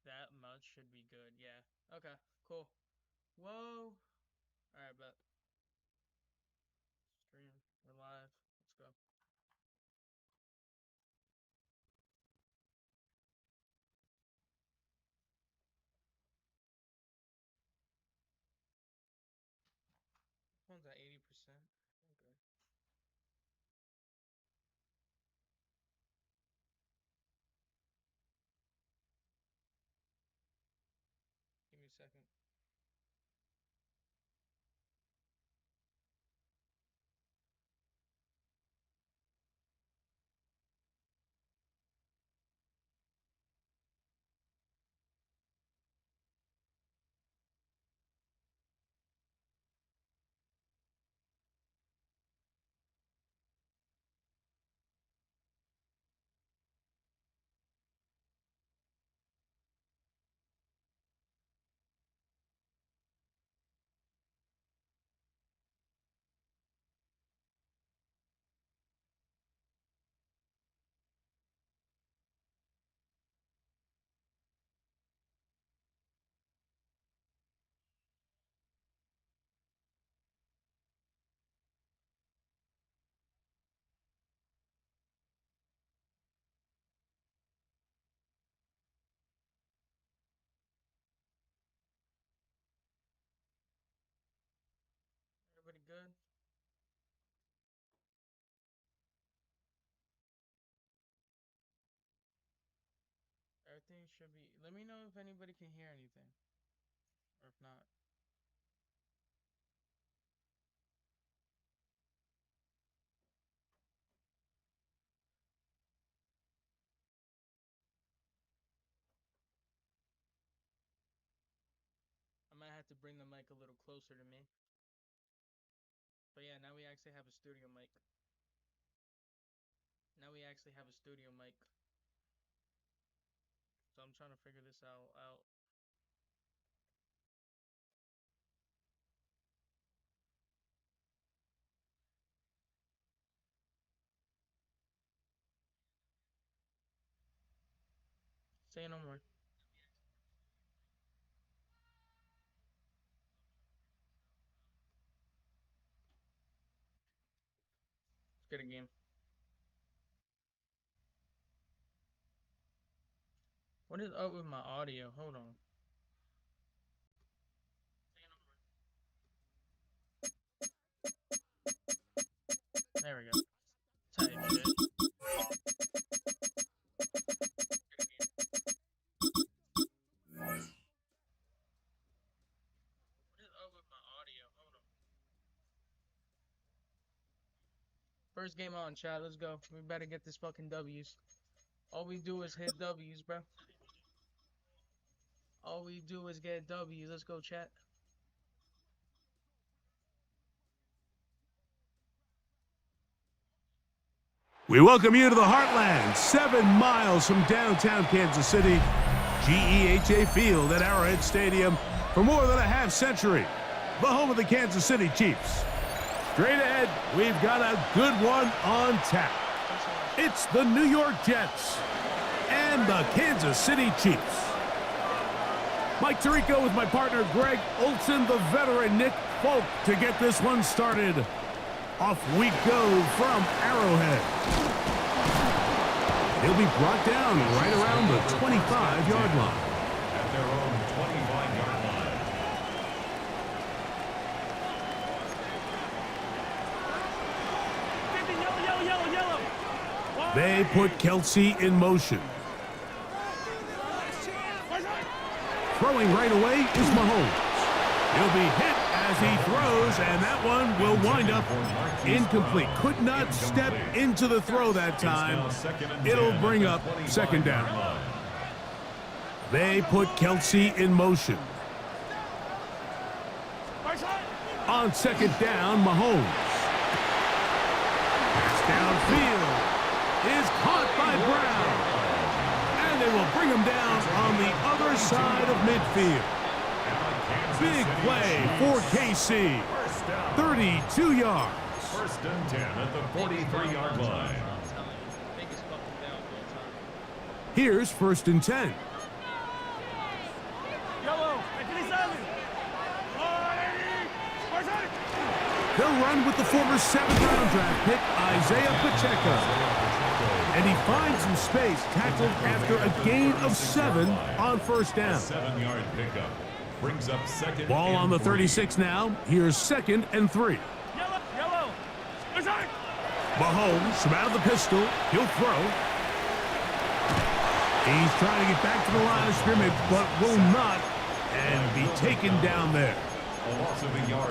that much should be good. Yeah. Okay. Cool. Whoa. All right, bet. Stream. We're live. Let's go. Phone's at 80%. Okay. Give me a second. Everybody good? Everything should be. Let me know if anybody can hear anything, or if not. I might have to bring the mic a little closer to me. But yeah, now we actually have a studio mic. Now we actually have a studio mic. So I'm trying to figure this out. Say no more. Let's get a game. What is up with my audio? Hold on. There we go. Type shit. First game on, chat. Let's go. We better get this fucking W's. All we do is hit W's, bro. All we do is get W's. Let's go, chat. We welcome you to the Heartland, 7 miles from downtown Kansas City. GEHA Field at Arrowhead Stadium for more than a half century. The home of the Kansas City Chiefs. Straight ahead, we've got a good one on tap. It's the New York Jets and the Kansas City Chiefs. Mike Tirico with my partner Greg Olson, the veteran Nick Folk to get this one started. Off we go from Arrowhead. He'll be brought down right around the 25-yard line. At their own 25-yard line. They put Kelsey in motion. Throwing right away is Mahomes. He'll be hit as he throws, and that one will wind up incomplete. Could not step into the throw that time. It'll bring up second down. They put Kelsey in motion. On second down, Mahomes. Pass downfield is caught by Brown. And they will bring him down on the other side of midfield. Big play for KC. 32 yards. First and 10 at the 43-yard line. Here's first and 10. They'll run with the former 7th-round draft pick, Isaiah Pacheco. And he finds some space, tackled after a gain of 7 on first down. 7-yard pickup brings up second. Ball on the 36 now. Here's 2nd and 3. Yellow. Mahomes from out of the pistol. He'll throw. He's trying to get back to the line of scrimmage, but will not, and be taken down there.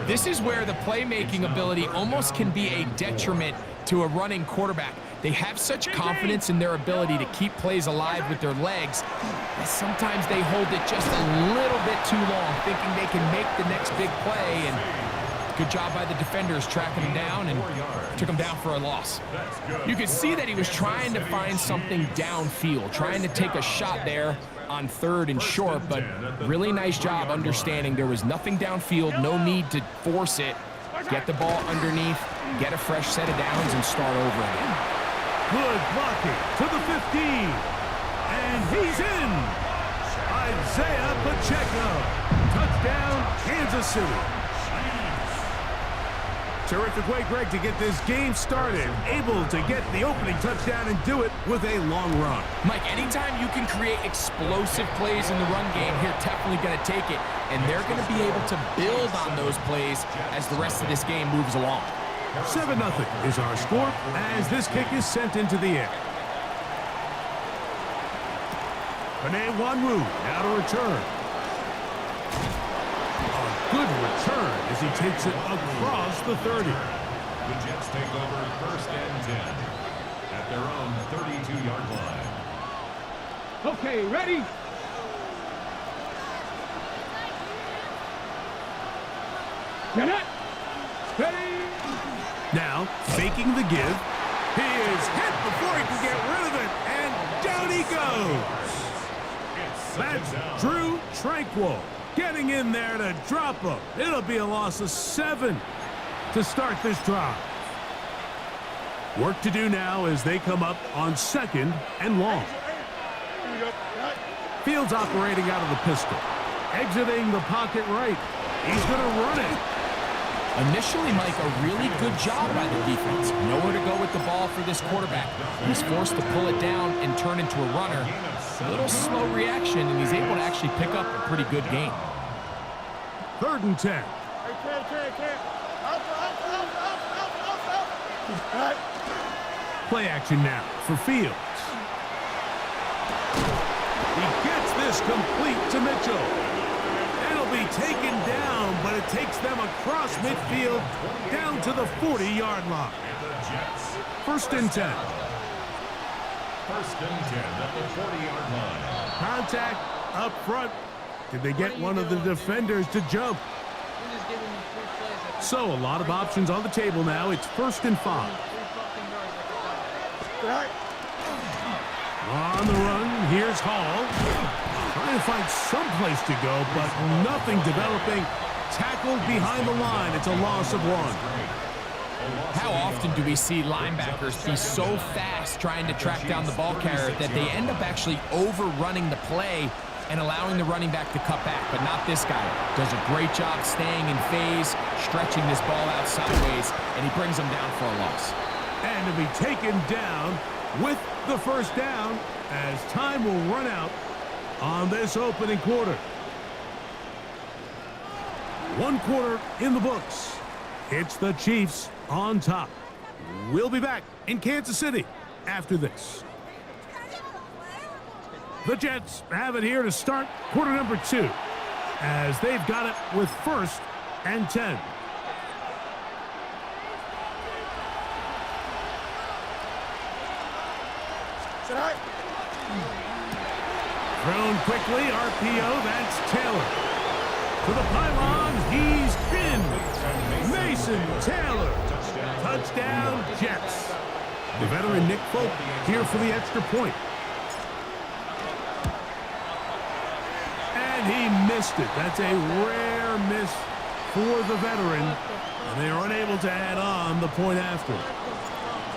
This is where the playmaking ability almost can be a detriment to a running quarterback. They have such confidence in their ability to keep plays alive with their legs that sometimes they hold it just a little bit too long, thinking they can make the next big play. And good job by the defenders tracking him down and took him down for a loss. You could see that he was trying to find something downfield, trying to take a shot there on 3rd and short, but really nice job understanding there was nothing downfield, no need to force it. Get the ball underneath, get a fresh set of downs, and start over again. Good blocking to the 15. And he's in. Isaiah Pacheco. Touchdown, Kansas City. Terrific way, Greg, to get this game started. Able to get the opening touchdown and do it with a long run. Mike, anytime you can create explosive plays in the run game, you're definitely going to take it. And they're going to be able to build on those plays as the rest of this game moves along. 7-0 is our score as this kick is sent into the air. Penei Wanwu now to return. A good return as he takes it across the 30. The Jets take over 1st and 10 at their own 32-yard line. Okay, ready? Get it! Ready! Now, faking the give. He is hit before he can get rid of it, and down he goes. That's Drue Tranquill getting in there to drop him. It'll be a loss of 7 to start this drive. Work to do now as they come up on 2nd and long. Fields operating out of the pistol. Exiting the pocket right. He's going to run it. Initially, Mike, a really good job by the defense. Nowhere to go with the ball for this quarterback. He's forced to pull it down and turn into a runner. A little slow reaction, and he's able to actually pick up a pretty good gain. 3rd and 10. Play action now for Fields. He gets this complete to Mitchell. It'll be taken down, but it takes them across midfield down to the 40-yard line. 1st and 10. 1st and 10 at the 40-yard line. Contact up front. Did they get one of the defenders to jump? So a lot of options on the table now. It's 1st and 5. On the run, here's Hall. Trying to find some place to go, but nothing developing. Tackled behind the line. It's a loss of 1. How often do we see linebackers be so fast trying to track down the ball carrier that they end up actually overrunning the play and allowing the running back to cut back? But not this guy. Does a great job staying in phase, stretching this ball out sideways, and he brings them down for a loss. And to be taken down with the 1st down as time will run out on this opening quarter. 1 quarter in the books. It's the Chiefs on top. We'll be back in Kansas City after this. The Jets have it here to start quarter number 2 as they've got it with 1st and 10. Thrown quickly, RPO, that's Taylor. To the pylon, he's in. Mason Taylor. Touchdown, Jets. The veteran Nick Folk here for the extra point. And he missed it. That's a rare miss for the veteran. And they are unable to add on the point after.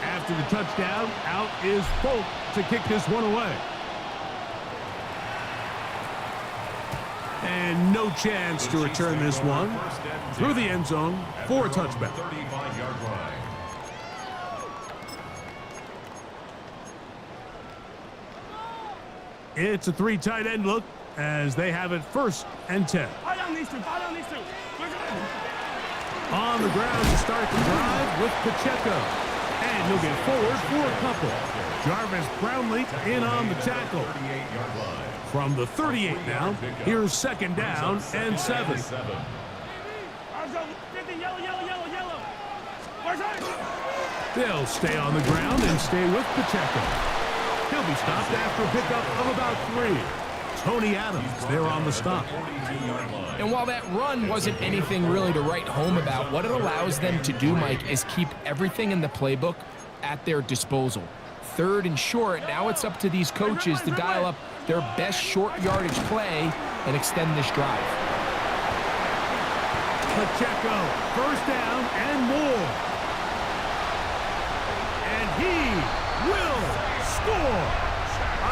After the touchdown, out is Folk to kick this one away. And no chance to return this one through the end zone for a touchback. 35-yard line. It's a three tight end look as they have it 1st and 10. On the ground to start the drive with Pacheco. And he'll get forward for a couple. Jarvis Brownlee in on the tackle. 38-yard line. From the 38 now, here's 2nd down and 7. They'll stay on the ground and stay with Pacheco. He'll be stopped after a pickup of about 3. Tony Adams there on the stop. And while that run wasn't anything really to write home about, what it allows them to do, Mike, is keep everything in the playbook at their disposal. 3rd and short, now it's up to these coaches to dial up their best short yardage play and extend this drive. Pacheco, 1st down and more. And he will score.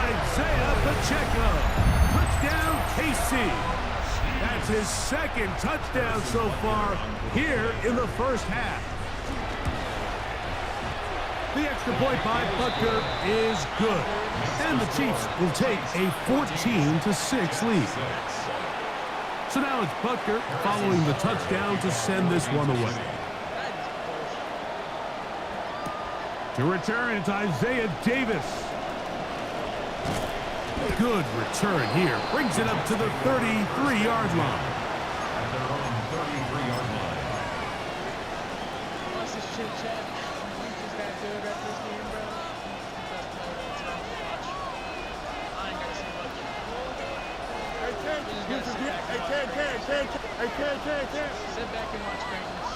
Isaiah Pacheco. Touchdown, KC. That's his 2nd touchdown so far here in the 1st half. The extra point by Butker is good. And the Chiefs will take a 14-6 lead. So now it's Butker following the touchdown to send this one away. To return, it's Isaiah Davis. Good return here. Brings it up to the 33-yard line. At their own 33-yard line. What's this chit chat? You just that good at this game, bro. Best player of all time to watch. I ain't gotta say much. Sit back and watch greatness.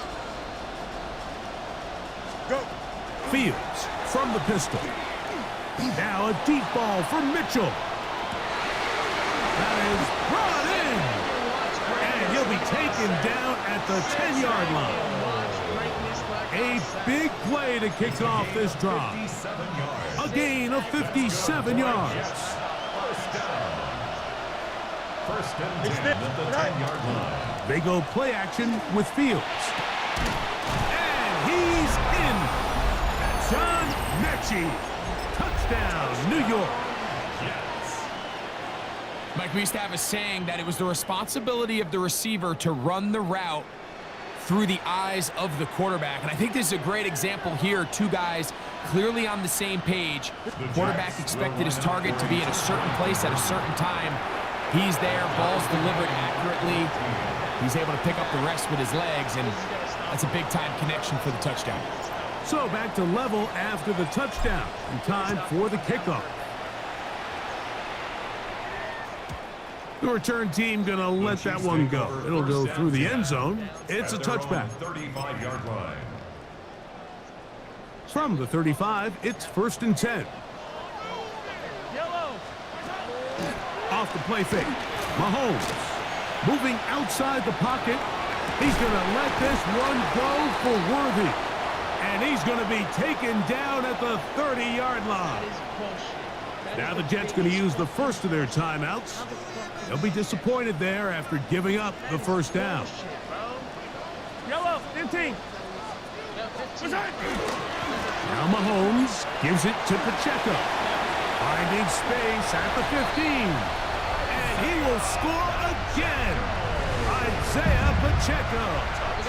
Go. Fields from the pistol. Now a deep ball for Mitchell. That is brought in. And he'll be taken down at the 10-yard line. A big play to kick off this drive. 57 yards. A gain of 57 yards. First and 10 at the 10-yard line. They go play action with Fields. And he's in. John Mechie. Touchdown, New York. Mike, we used to have a saying that it was the responsibility of the receiver to run the route through the eyes of the quarterback. And I think this is a great example here. 2 guys clearly on the same page. The quarterback expected his target to be in a certain place at a certain time. He's there, ball's delivered accurately. He's able to pick up the rest with his legs, and that's a big-time connection for the touchdown. So back to level after the touchdown. And time for the kickoff. The return team gonna let that one go. It'll go through the end zone. It's a touchback. 35-yard line. From the 35, it's 1st and 10. Off the play fake. Mahomes moving outside the pocket. He's gonna let this one go for Worthy. And he's gonna be taken down at the 30-yard line. Now the Jets gonna use the first of their timeouts. They'll be disappointed there after giving up the 1st down. Yellow, 15. Now Mahomes gives it to Pacheco. Finding space at the 15. And he will score again. Isaiah Pacheco.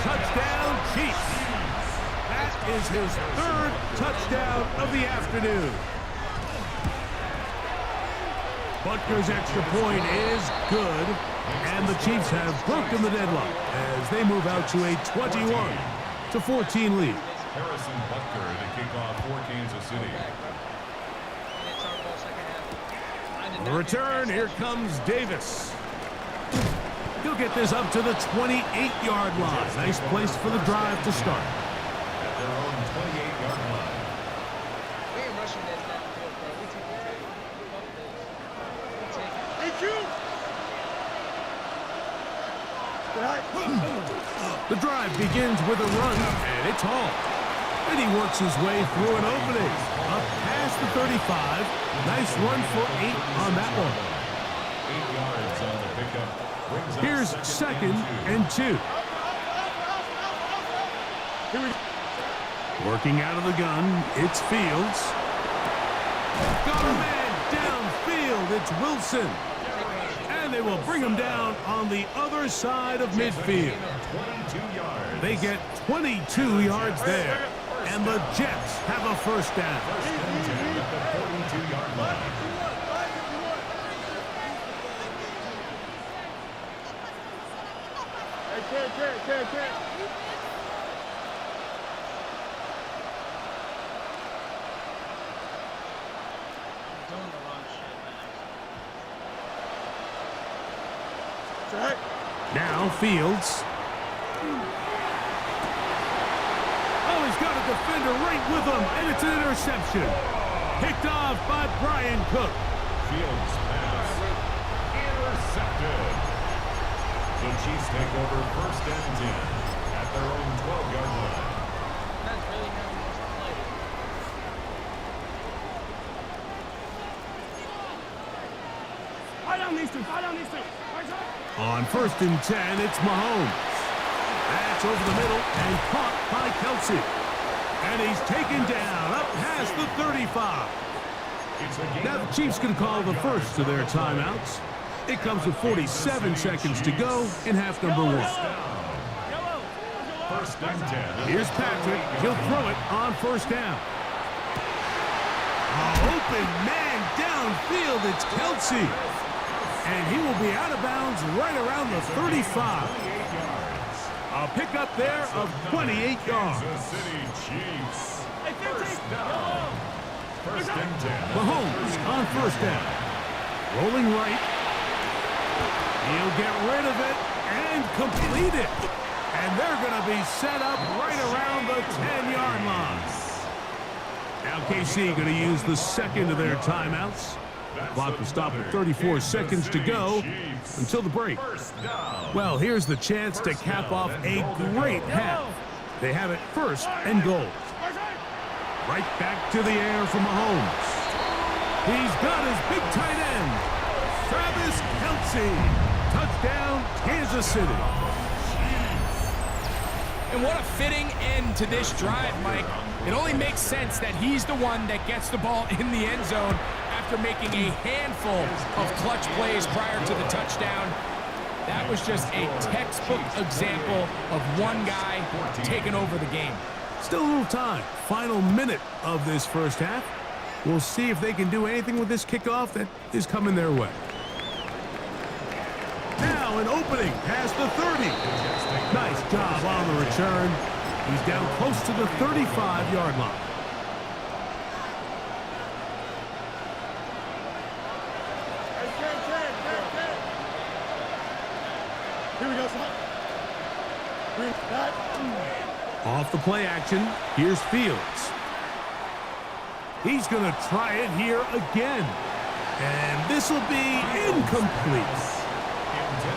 Touchdown, Chiefs. That is his 3rd touchdown of the afternoon. Butker's extra point is good, and the Chiefs have broken the deadlock as they move out to a 21-14 lead. Harrison Butker to kick off for Kansas City. On the return, here comes Davis. He'll get this up to the 28-yard line. Nice place for the drive to start. At their own 28-yard line. We ain't rushing that downfield, bro. We take it. Fuck this. We take it. The drive begins with a run, and it's Hall. And he works his way through an opening. Up past the 35. Nice run for 8 on that one. 8 yards on the pickup. Brings up Here's second and 2. Working out of the gun, it's Fields. Got a man downfield, it's Wilson. And they will bring him down on the other side of midfield. 22 yards. They get 22 yards there. And the Jets have a first down. First and 10 at the 42-yard line. Doing the wrong shit, man. Now Fields. Oh, he's got a defender right with him, and it's an interception. Picked off by Brian Cook. Fields pass. Intercepted. The Chiefs take over first and 10 at their own 12-yard line. That's really how he wants to play it. Fire down these two. Fire down these two. On first and 10, it's Mahomes. That's over the middle and caught by Kelsey. And he's taken down up past the 35. Now the Chiefs can call the first of their timeouts. It comes with 47 seconds to go in half number 1. First and 10. Here's Patrick. He'll throw it on first down. Open man downfield. It's Kelsey. And he will be out of bounds right around the 35. A pickup there of 28 yards. Kansas City Chiefs. First down. First and 10. Mahomes on first down. Rolling right. He'll get rid of it and complete it. And they're going to be set up right around the 10-yard line. Now KC going to use the second of their timeouts. Clock will stop at 34 seconds to go until the break. Well, here's the chance to cap off a great half. They have it first and goal. Right back to the air from Mahomes. He's got his big tight end, Travis Kelce. Touchdown, Kansas City. And what a fitting end to this drive, Mike. It only makes sense that he's the one that gets the ball in the end zone after making a handful of clutch plays prior to the touchdown. That was just a textbook example of one guy taking over the game. Still a little time. Final minute of this first half. We'll see if they can do anything with this kickoff that is coming their way. Now an opening past the 30. Nice job on the return. He's down close to the 35-yard line. Here we go, son. Off the play action, here's Fields. He's going to try it here again. And this will be incomplete.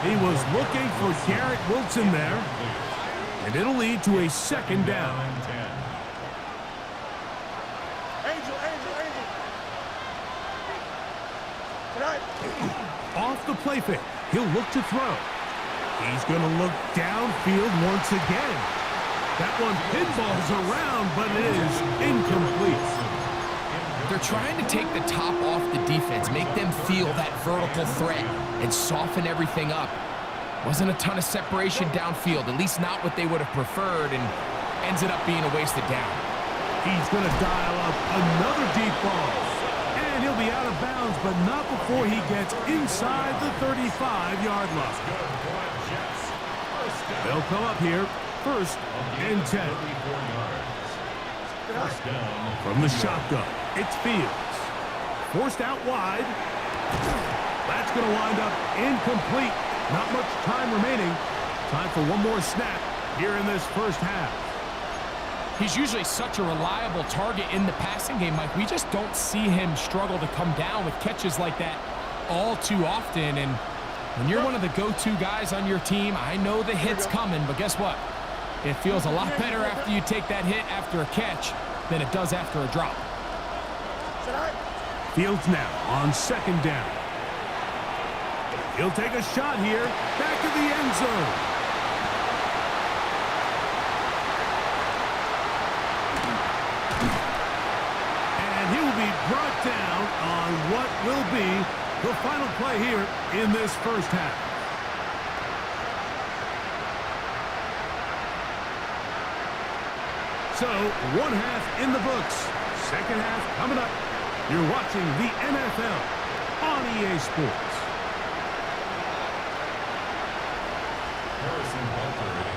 He was looking for Garrett Wilson there. And it'll lead to a second down. Off the play fake, he'll look to throw. He's going to look downfield once again. That one pinballs around, but it is incomplete. They're trying to take the top off the defense, make them feel that vertical threat, and soften everything up. Wasn't a ton of separation downfield, at least not what they would have preferred, and ends it up being a wasted down. He's going to dial up another deep ball. And he'll be out of bounds, but not before he gets inside the 35-yard line. They'll come up here, first and 10. From the shotgun, it's Fields. Forced out wide. That's going to wind up incomplete. Not much time remaining. Time for one more snap here in this first half. He's usually such a reliable target in the passing game, Mike. We just don't see him struggle to come down with catches like that all too often. And when you're one of the go-to guys on your team, I know the hit's coming, but guess what? It feels a lot better after you take that hit after a catch than it does after a drop. Fields now on second down. He'll take a shot here, back of the end zone. And he will be brought down on what will be the final play here in this first half. So, one half in the books. Second half coming up. You're watching the NFL on EA Sports.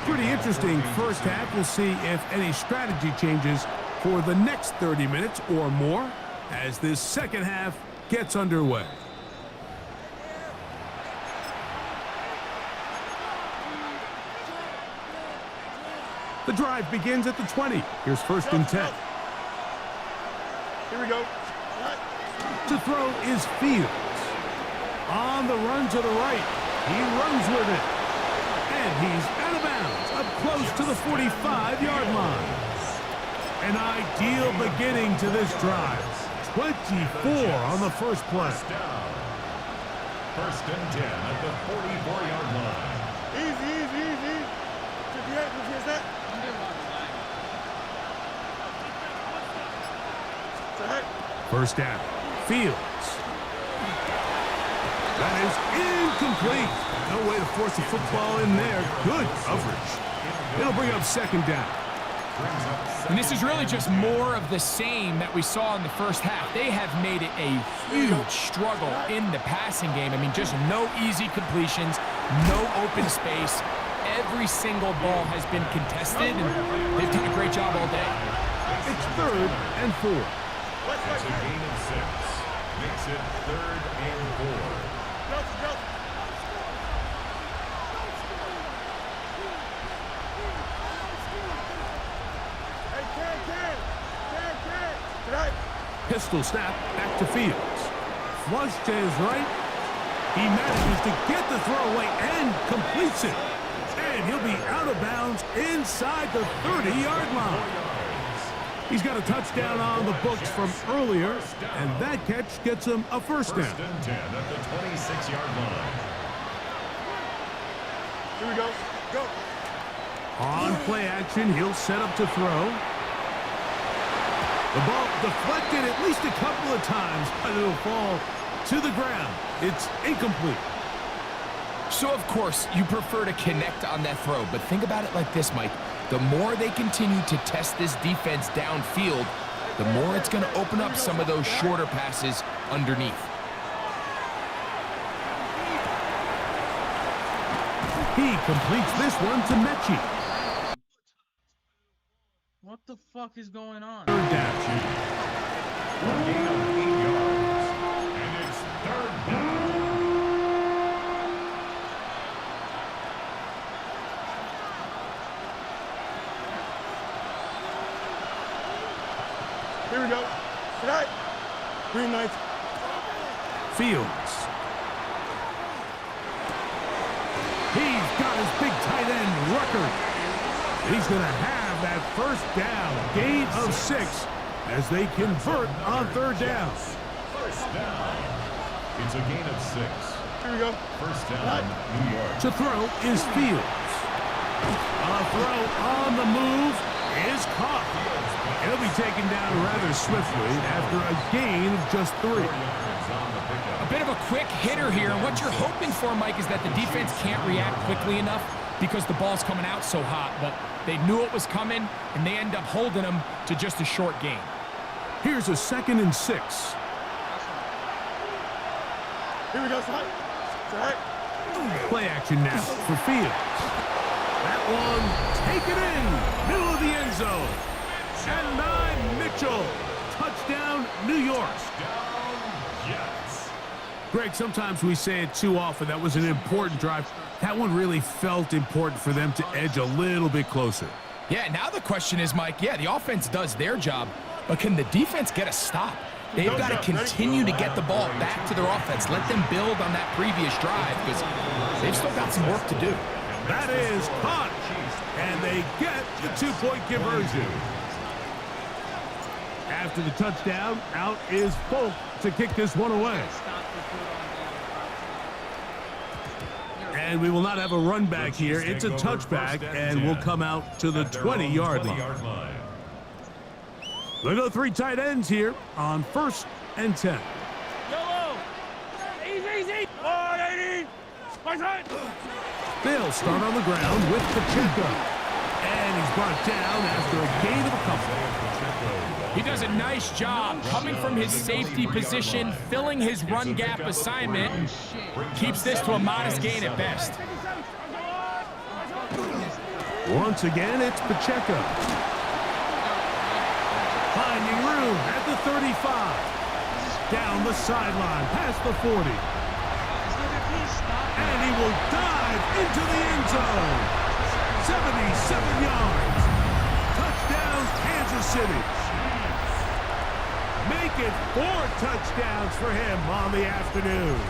Pretty interesting first half. We'll see if any strategy changes for the next 30 minutes or more as this second half gets underway. The drive begins at the 20. Here's first and 10. Here we go. To throw is Fields. On the run to the right. He runs with it. And he's out of bounds, up close to the 45-yard line. An ideal beginning to this drive. 24 on the first play. First and 10 at the 44-yard line. Easy. 58, is that? First down. Fields. That is incomplete. No way to force a football in there. Good coverage. It'll bring up second down. And this is really just more of the same that we saw in the first half. They have made it a huge struggle in the passing game. I mean, just no easy completions, no open space. Every single ball has been contested, and they've done a great job all day. It's third and 4. It's a gain of 6. Makes it third and 4. Pistol snap back to Fields. Flush to his right. He manages to get the throw away and completes it. And he'll be out of bounds inside the 30-yard line. He's got a touchdown on the books from earlier, and that catch gets him a first down. First and 10 at the 26-yard line. Here we go. Go. On play action, he'll set up to throw. The ball deflected at least a couple of times, but it'll fall to the ground. It's incomplete. So, of course, you prefer to connect on that throw, but think about it like this, Mike. The more they continue to test this defense downfield, the more it's going to open up some of those shorter passes underneath. He completes this one to Mechie. What the fuck is going on? Third down. Gain of 8 yards. And it's third down. Here we go. Tonight. Green lights. Fields. He's got his big tight end, Rucker. He's going to have that first down, gain of 6, as they convert on third down. First down. It's a gain of 6. Here we go. First down, New York. To throw is Fields. A throw on the move is caught. He'll be taken down rather swiftly after a gain of just 3. A bit of a quick hitter here, and what you're hoping for, Mike, is that the defense can't react quickly enough because the ball's coming out so hot, but they knew it was coming, and they end up holding them to just a short gain. Here's a 2nd and 6. Here we go, Side. Play action now for Fields. That one taken in, middle of the end zone. And 9, Mitchell. Touchdown, New York. Greg, sometimes we say it too often. That was an important drive. That one really felt important for them to edge a little bit closer. Yeah, now the question is, Mike, yeah, the offense does their job, but can the defense get a stop? They've got to continue to get the ball back to their offense. Let them build on that previous drive because they've still got some work to do. That is caught, and they get the 2-point conversion. After the touchdown, out is Folk to kick this one away. And we will not have a run back here. It's a touchback, and we'll come out to the 20-yard line. We'll go 3 tight ends here on 1st and 10. Yellow. Easy. 180. They'll start on the ground with Pacheco. And he's brought down after a gain of a couple. He does a nice job coming from his safety position, filling his run gap assignment. Keeps this to a modest gain at best. Once again, it's Pacheco. Finding room at the 35. Down the sideline, past the 40. And he will dive into the end zone. 77 yards. Touchdown, Kansas City. Make it 4 touchdowns for him on the afternoon.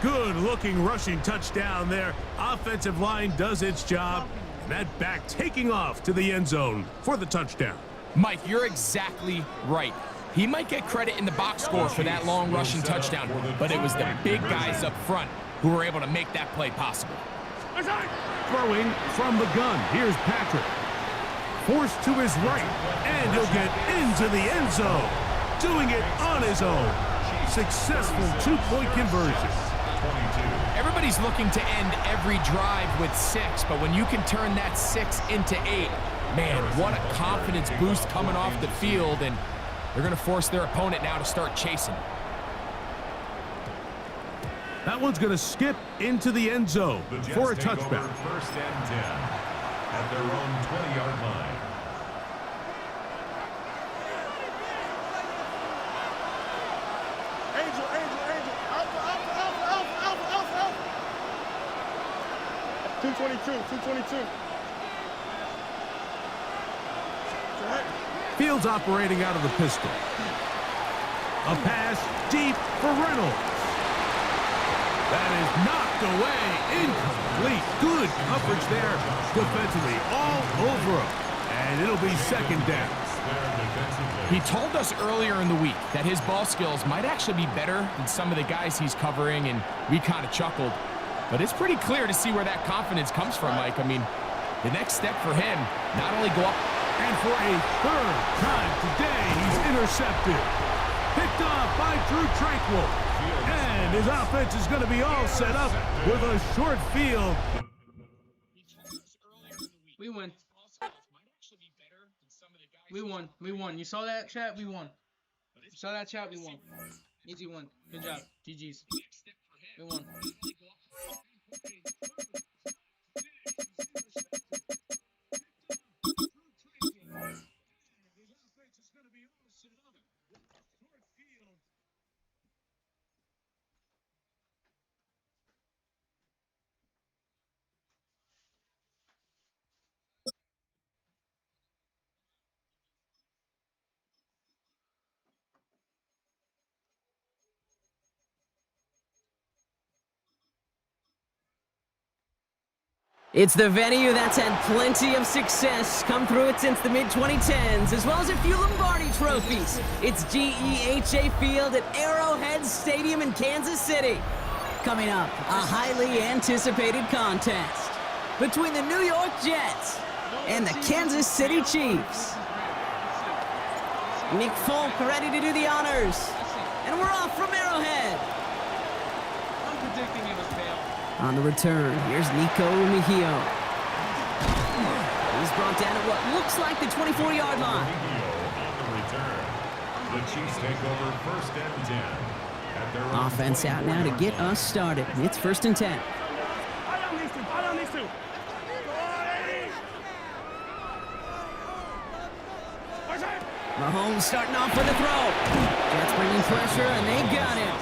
Good-looking rushing touchdown there. Offensive line does its job. And that back taking off to the end zone for the touchdown. Mike, you're exactly right. He might get credit in the box score for that long rushing touchdown, but it was the big guys up front who were able to make that play possible. Throwing from the gun. Here's Patrick. Forced to his right, and he'll get into the end zone. Doing it on his own. Successful 2-point conversion. Everybody's looking to end every drive with 6, but when you can turn that 6 into 8, man, what a confidence boost coming off the field, and they're going to force their opponent now to start chasing. That one's going to skip into the end zone for a touchback. 1st and 10 at their own 20-yard line. Angel. Alpha. 222. Fields operating out of the pistol. A pass deep for Reynolds. That is knocked away, incomplete. Good coverage there defensively, all over him. And it'll be 2nd down. He told us earlier in the week that his ball skills might actually be better than some of the guys he's covering, and we kind of chuckled. But it's pretty clear to see where that confidence comes from, Mike. I mean, the next step for him, not only go up. And for a 3rd time today, he's intercepted. Picked off by Drew Tranquill. And his offense is going to be all set up with a short field. We win. We won. You saw that, chat? We won. You saw that, chat? We won. Easy win. Good job. GG's. We won. It's the venue that's had plenty of success, come through it since the mid-2010s, as well as a few Lombardi trophies. It's GEHA Field at Arrowhead Stadium in Kansas City. Coming up, a highly anticipated contest between the New York Jets and the Kansas City Chiefs. Nick Folk ready to do the honors, and we're off from Arrowhead. I'm predicting it was bail. On the return, here's Nico Mejio. He's brought down at what looks like the 24-yard line. On the return, the Chiefs take over 1st and 10. At their own Offense out now to get us started. It's 1st and 10. I don't need to. Mahomes starting off with a throw. Jets bringing pressure, and they got him.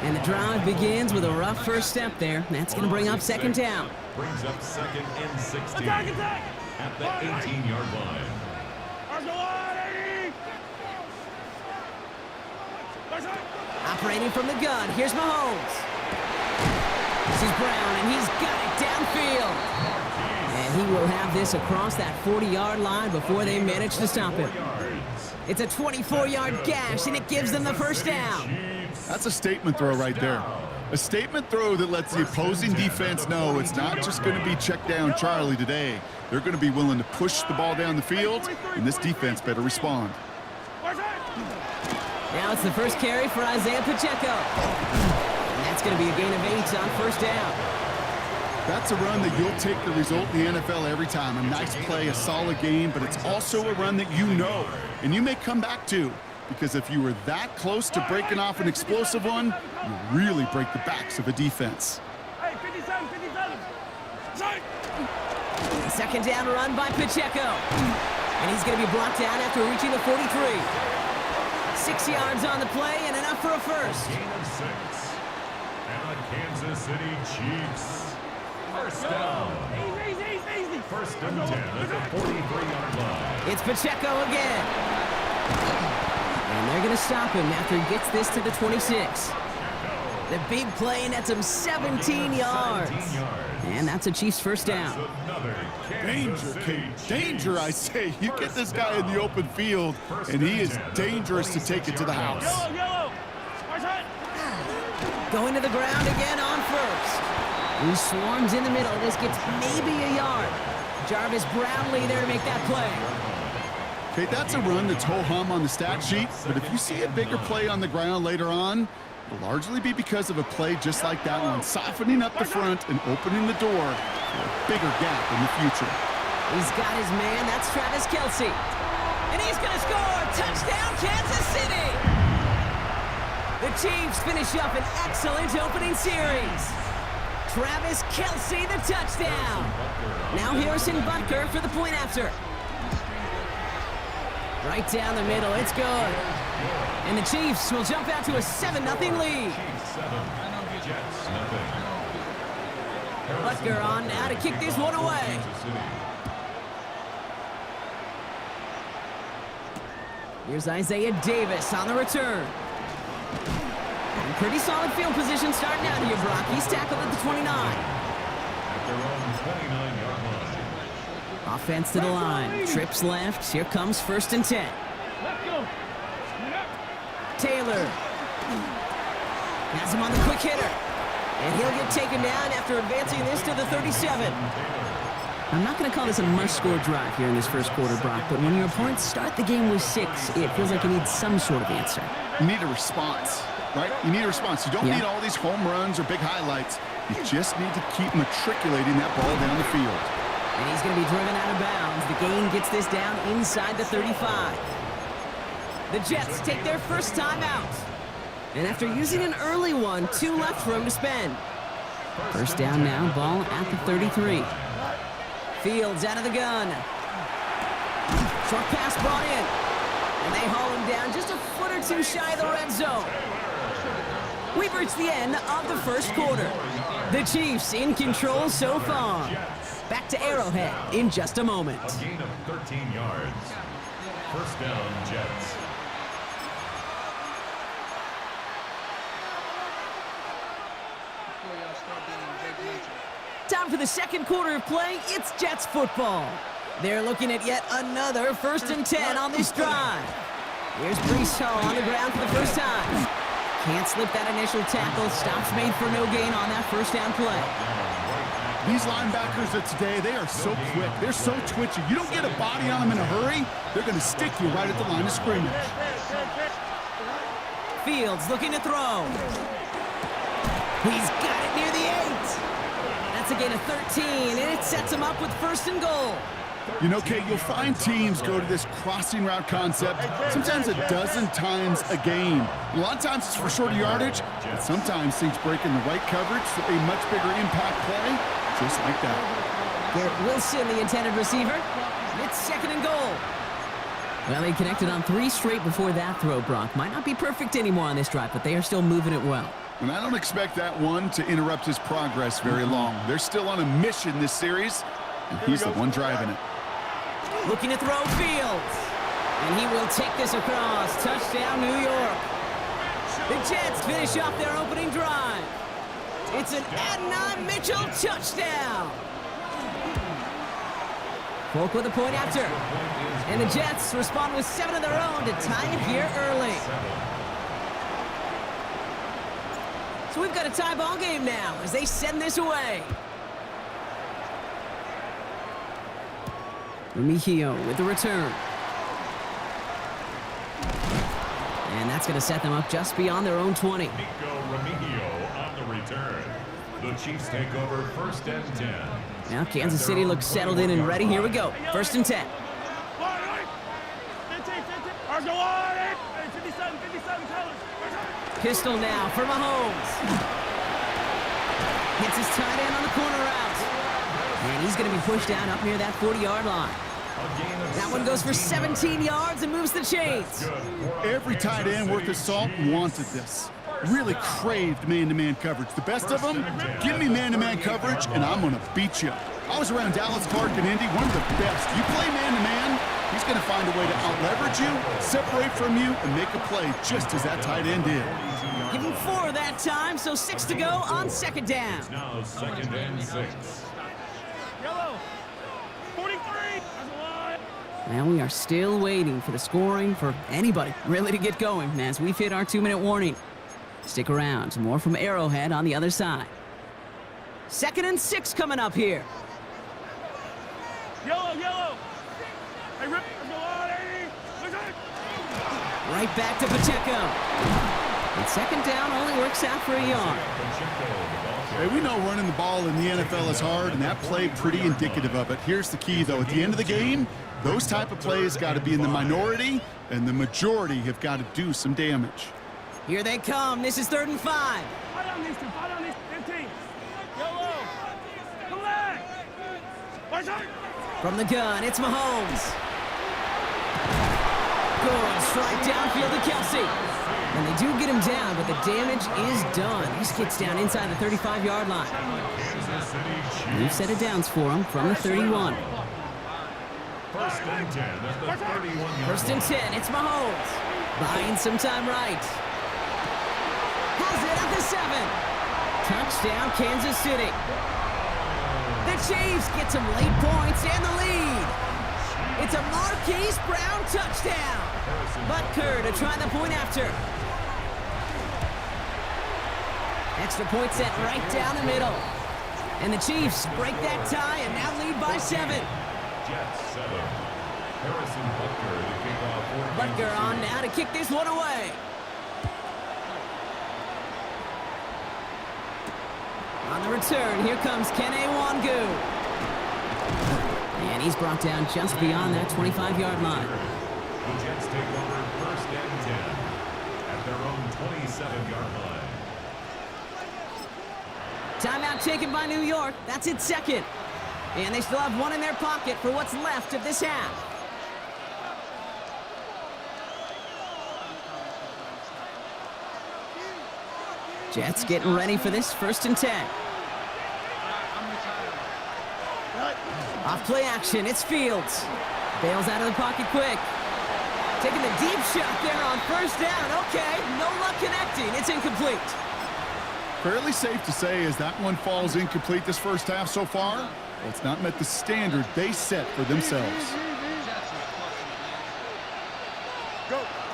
And the drive begins with a rough first step there. That's going to bring up 2nd down. Brings up 2nd and 16 at the 18-yard line. Operating from the gun, here's Mahomes. This is Brown, and he's got it downfield. And he will have this across that 40-yard line before they manage to stop him. It's a 24-yard gash, and it gives them the 1st down. That's a statement throw right there. A statement throw that lets the opposing defense know it's not just going to be check down Charlie today. They're going to be willing to push the ball down the field, and this defense better respond. Now it's the first carry for Isaiah Pacheco. And that's going to be a gain of 8 on first down. That's a run that you'll take the result in the NFL every time. A nice play, a solid game, but it's also a run that you know, and you may come back to. Because if you were that close to breaking off an explosive one, you really break the backs of a defense. Hey, 57, 57. Strike. Second down run by Pacheco. And he's going to be brought down after reaching the 43. 6 yards on the play and enough for a first. Gain of 6. And the Kansas City Chiefs. First down. Easy. First and 10 at the 43-yard line. It's Pacheco again. And they're going to stop him after he gets this to the 26. The big play nets him 17 yards. And that's a Chiefs first down. Danger, Kate. Danger, I say. You get this guy in the open field, and he is dangerous to take it to the house. Yellow. Going to the ground again on first. He swarms in the middle. This gets maybe a yard. Jarvis Brownlee there to make that play. Okay, that's a run that's ho-hum on the stat sheet, but if you see a bigger play on the ground later on, it'll largely be because of a play just like that one, softening up the front and opening the door for a bigger gap in the future. He's got his man. That's Travis Kelce. And he's going to score. Touchdown, Kansas City. The Chiefs finish up an excellent opening series. Travis Kelce, the touchdown. Now Harrison Butker for the point after. Right down the middle, it's good. And the Chiefs will jump out to a 7-0 lead. Butker on now to kick this one away. Here's Isaiah Davis on the return. And pretty solid field position starting out here, Brock. He's tackled at the 29. At their own 29-yard line. Offense to the line. Trips left. Here comes first and 10. Taylor. Has him on the quick hitter. And he'll get taken down after advancing this to the 37. I'm not going to call this a must-score drive here in this first quarter, Brock, but when your opponents start the game with 6, it feels like you need some sort of answer. You need a response, right? You need a response. You don't need all these home runs or big highlights. You just need to keep matriculating that ball down the field. And he's going to be driven out of bounds. The gain gets this down inside the 35. The Jets take their first time out. And after using an early one, 2 left for him to spend. First down now, ball at the 33. Fields out of the gun. Short pass brought in. And they haul him down just a foot or two shy of the red zone. We've reached the end of the first quarter. The Chiefs in control so far. Back to Arrowhead in just a moment. A gain of 13 yards. First down, Jets. Time for the second quarter of play. It's Jets football. They're looking at yet another first and 10 on this drive. Here's Breece Hall on the ground for the first time. Can't slip that initial tackle. Stops made for no gain on that first down play. These linebackers of today, they are so quick. They're so twitchy. You don't get a body on them in a hurry, they're going to stick you right at the line of scrimmage. Fields looking to throw. He's got it near the 8. That's a gain of 13, and it sets him up with first and goal. You know, Kate, you'll find teams go to this crossing route concept sometimes a dozen times a game. A lot of times it's for shorter yardage, but sometimes things break in the right coverage for a much bigger impact play, just like that. Garrett Wilson, the intended receiver. It's second and goal. Well, they connected on 3 straight before that throw, Brock. Might not be perfect anymore on this drive, but they are still moving it well. And I don't expect that one to interrupt his progress very long. They're still on a mission this series, and he's the one driving it. Looking to throw Fields. And he will take this across. Touchdown, New York. The Jets finish off their opening drive. It's an Adonai Mitchell touchdown. Folk with a point after. And the Jets respond with 7 of their own to tie it here early. So we've got a tie ball game now as they send this away. Remigio with the return. And that's going to set them up just beyond their own 20. Nico Remigio on the return. The Chiefs take over 1st and 10. Now Kansas City looks settled in and ready. Here we go. 1st and 10. Pistol now for Mahomes. Gets his tight end on the corner route. And he's going to be pushed down up near that 40-yard line. That one goes for 17 yards and moves the chains. Every tight end worth his salt wanted this. Really craved man-to-man coverage. The best of them, give me man-to-man coverage, and I'm going to beat you. I was around Dallas Clark and Indy, one of the best. You play man-to-man, he's going to find a way to out-leverage you, separate from you, and make a play just as that tight end did. Give him 4 that time, so 6 to go on 2nd down. Now 2nd and 6. Yellow. 43. Well, we are still waiting for the scoring for anybody really to get going as we've hit our 2-minute warning. Stick around. More from Arrowhead on the other side. 2nd and 6 coming up here. Yellow, yellow. Hey, Rip, Right back to Pacheco. And 2nd down only works out for a yard. Hey, we know running the ball in the NFL is hard, and that play pretty indicative of it. Here's the key, though. At the end of the game, those type of plays got to be in the minority, and the majority have got to do some damage. Here they come. This is 3rd and 5. Fight on these two. Fight on these 15. Yellow. Come back. Watch out. From the gun, it's Mahomes. Good strike downfield to Kelsey. And they do get him down, but the damage is done. He gets down inside the 35-yard line. New set of downs for him from the 31. 1st and 10 at the 31. 1st and 10, it's Mahomes. Buying some time right. Has it at the 7. Touchdown, Kansas City. The Chiefs get some late points and the lead. It's a Marquise Brown touchdown. Butker to try the point after. Extra point set right down the middle. And the Chiefs break that tie and now lead by 7. Jets 7. Harrison Butker to kick off. Butker on now to kick this one away. On the return, here comes Kene Wangu. And he's brought down just beyond that 25-yard line. The Jets take over 1st and 10 at their own 27-yard line. Timeout taken by New York. That's its 2nd. And they still have one in their pocket for what's left of this half. Jets getting ready for this 1st and 10. Off play action, it's Fields. Bails out of the pocket quick. Taking the deep shot there on 1st down. Okay, no luck connecting. It's incomplete. Fairly safe to say as that one falls incomplete this first half so far, well, it's not met the standard they set for themselves.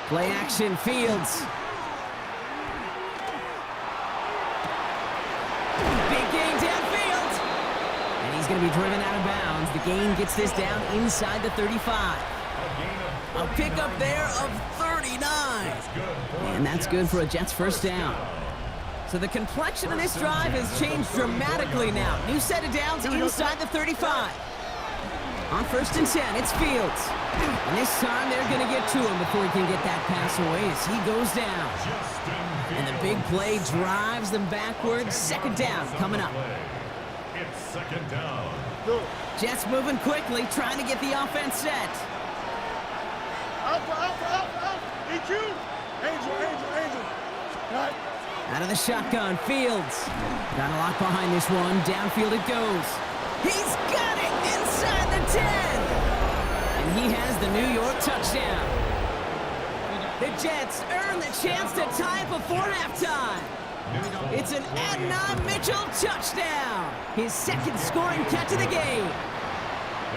Play action, Fields. Big gain downfield. And he's going to be driven out of bounds. The gain gets this down inside the 35. A pickup there of 39. And that's good for a Jets 1st down. So the complexion of this drive has changed dramatically now. New set of downs inside the 35. On 1st and 10, it's Fields. And this time they're going to get to him before he can get that pass away as he goes down. And the big play drives them backwards. 2nd down coming up. It's 2nd down. Jets moving quickly, trying to get the offense set. Up. EQ. Angel. Right. Out of the shotgun, Fields. Got a lock behind this one. Downfield it goes. He's got it inside the 10. And he has the New York touchdown. The Jets earn the chance to tie before halftime. It's an Adonai Mitchell touchdown. His 2nd scoring catch of the game.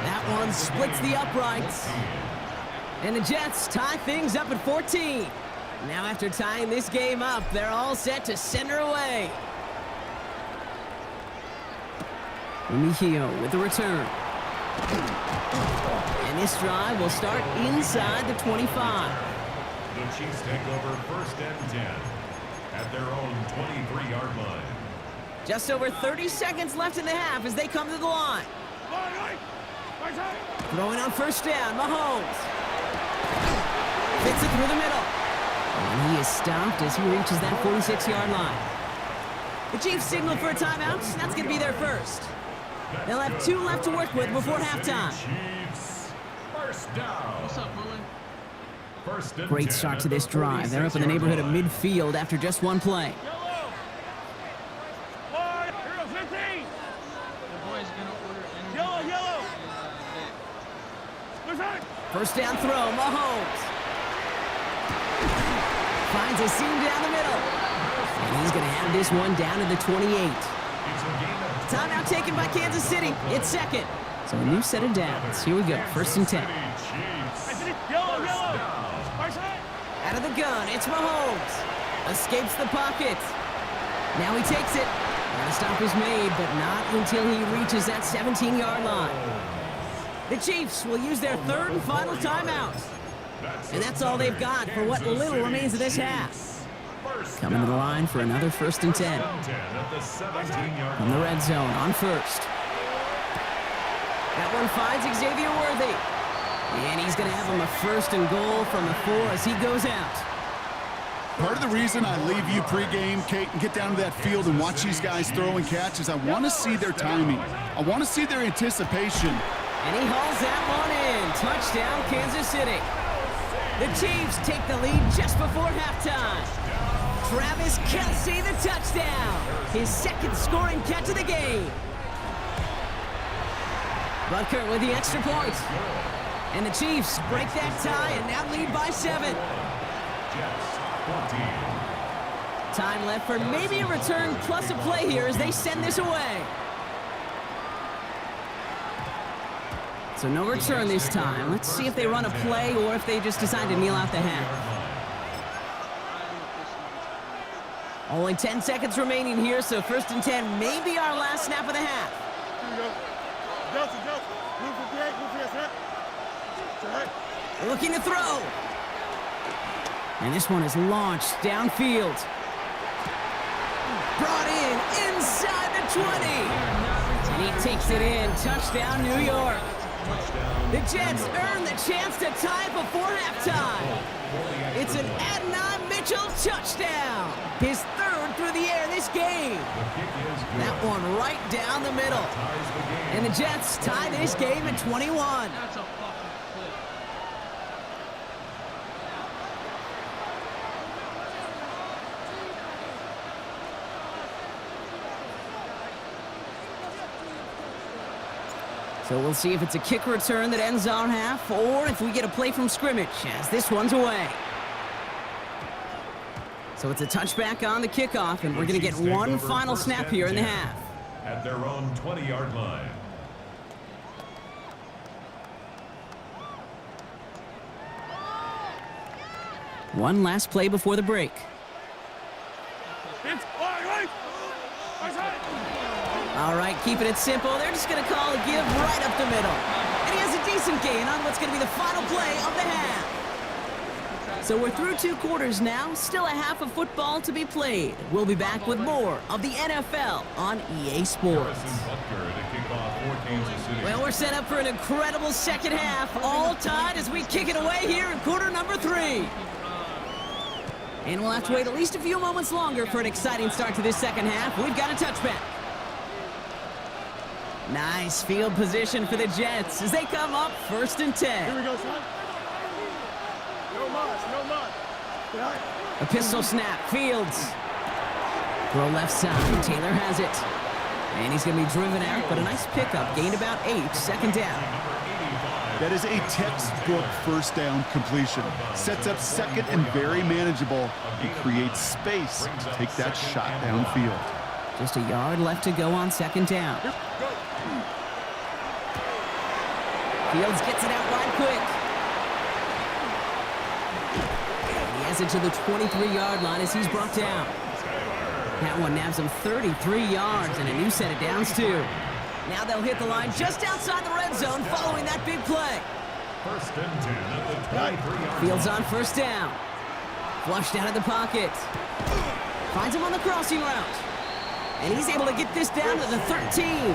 That one splits the uprights. And the Jets tie things up at 14. Now after tying this game up, they're all set to send her away. Mejio with the return. And this drive will start inside the 25. The Chiefs take over 1st and 10 at their own 23-yard line. Just over 30 seconds left in the half as they come to the line. Throwing on 1st down, Mahomes. Fits it through the middle. And he is stopped as he reaches that 46-yard line. The Chiefs signal for a timeout. That's going to be their first. They'll have 2 left to work with before halftime. Chiefs, 1st down. What's up, Mullen? 1st and Great 10 start at to the this drive. They're up in the 46-yard neighborhood of line. midfield after just one play. Yellow. Boy, hero 15. The boy's gonna order energy. Yellow, drinks yellow. and, Listen. 1st down throw, Mahomes. Finds a seam down the middle. And he's going to have this one down to the 28. It's a gain of Timeout taken by Kansas City. It's 2nd. So a new set of downs. Here we go. 1st and 10. Chiefs. Yellow, yellow. Far side. Out of the gun, it's Mahomes. Escapes the pocket. Now he takes it. And a stop is made, but not until he reaches that 17-yard line. The Chiefs will use their 3rd and final timeout. And that's all they've got for what little remains of this half. Coming to the line for another 1st and 10. At the 17-yard From the red zone on 1st. That one finds Xavier Worthy. And he's going to have him a 1st and goal from the 4 as he goes out. Part of the reason I leave you pregame, Kate, and get down to that field and watch these guys throw and catch is I want to see their timing. I want to see their anticipation. And he hauls that one in. Touchdown, Kansas City. The Chiefs take the lead just before halftime. Travis Kelce, the touchdown. His 2nd scoring catch of the game. Butker with the extra point. And the Chiefs break that tie and now lead by 7. Time left for maybe a return plus a play here as they send this away. So no return this time. Let's see if they run a play or if they just decide to kneel out the half. Only 10 seconds remaining here, so 1st and 10 may be our last snap of the half. Here we go. Delta. Move 58, move 58, set. Looking to throw. And this one is launched downfield. Brought in inside the 20. And he takes it in. Touchdown, New York. The Jets earn the chance to tie before halftime. It's an Adonai Mitchell touchdown. His 3rd through the air this game. That one right down the middle. And the Jets tie this game at 21. That's a fucking clip. So we'll see if it's a kick return that ends our half or if we get a play from scrimmage as this one's away. So it's a touchback on the kickoff, and we're going to get one final snap here in the half. At their own 20-yard line. One last play before the break. It's right. Far side. All right, keeping it simple. They're just going to call a give right up the middle. And he has a decent gain on what's going to be the final play of the half. So we're through 2 quarters now. Still a half of football to be played. We'll be back with more of the NFL on EA Sports. Well, we're set up for an incredible second half. All tied as we kick it away here in quarter number 3. And we'll have to wait at least a few moments longer for an exciting start to this second half. We've got a touchback. Nice field position for the Jets as they come up 1st and 10. Here we go, son. No mud. A pistol snap, Fields. Throw left side, Taylor has it. And he's going to be driven out, but a nice pickup. Gained about 8, 2nd down. That is a textbook 1st down completion. Sets up 2nd and very manageable and creates space to take that shot downfield. Just a yard left to go on 2nd down. Fields gets it out wide quick. And he has has it to the 23-yard line as he's brought down. That one nabs him 33 yards and a new set of downs, too. Now they'll hit the line just outside the red zone following that big play. First and 10 at the 23-yard Fields on first down. Flushed out of the pocket. Finds him on the crossing route. And he's able to get this down to the 13.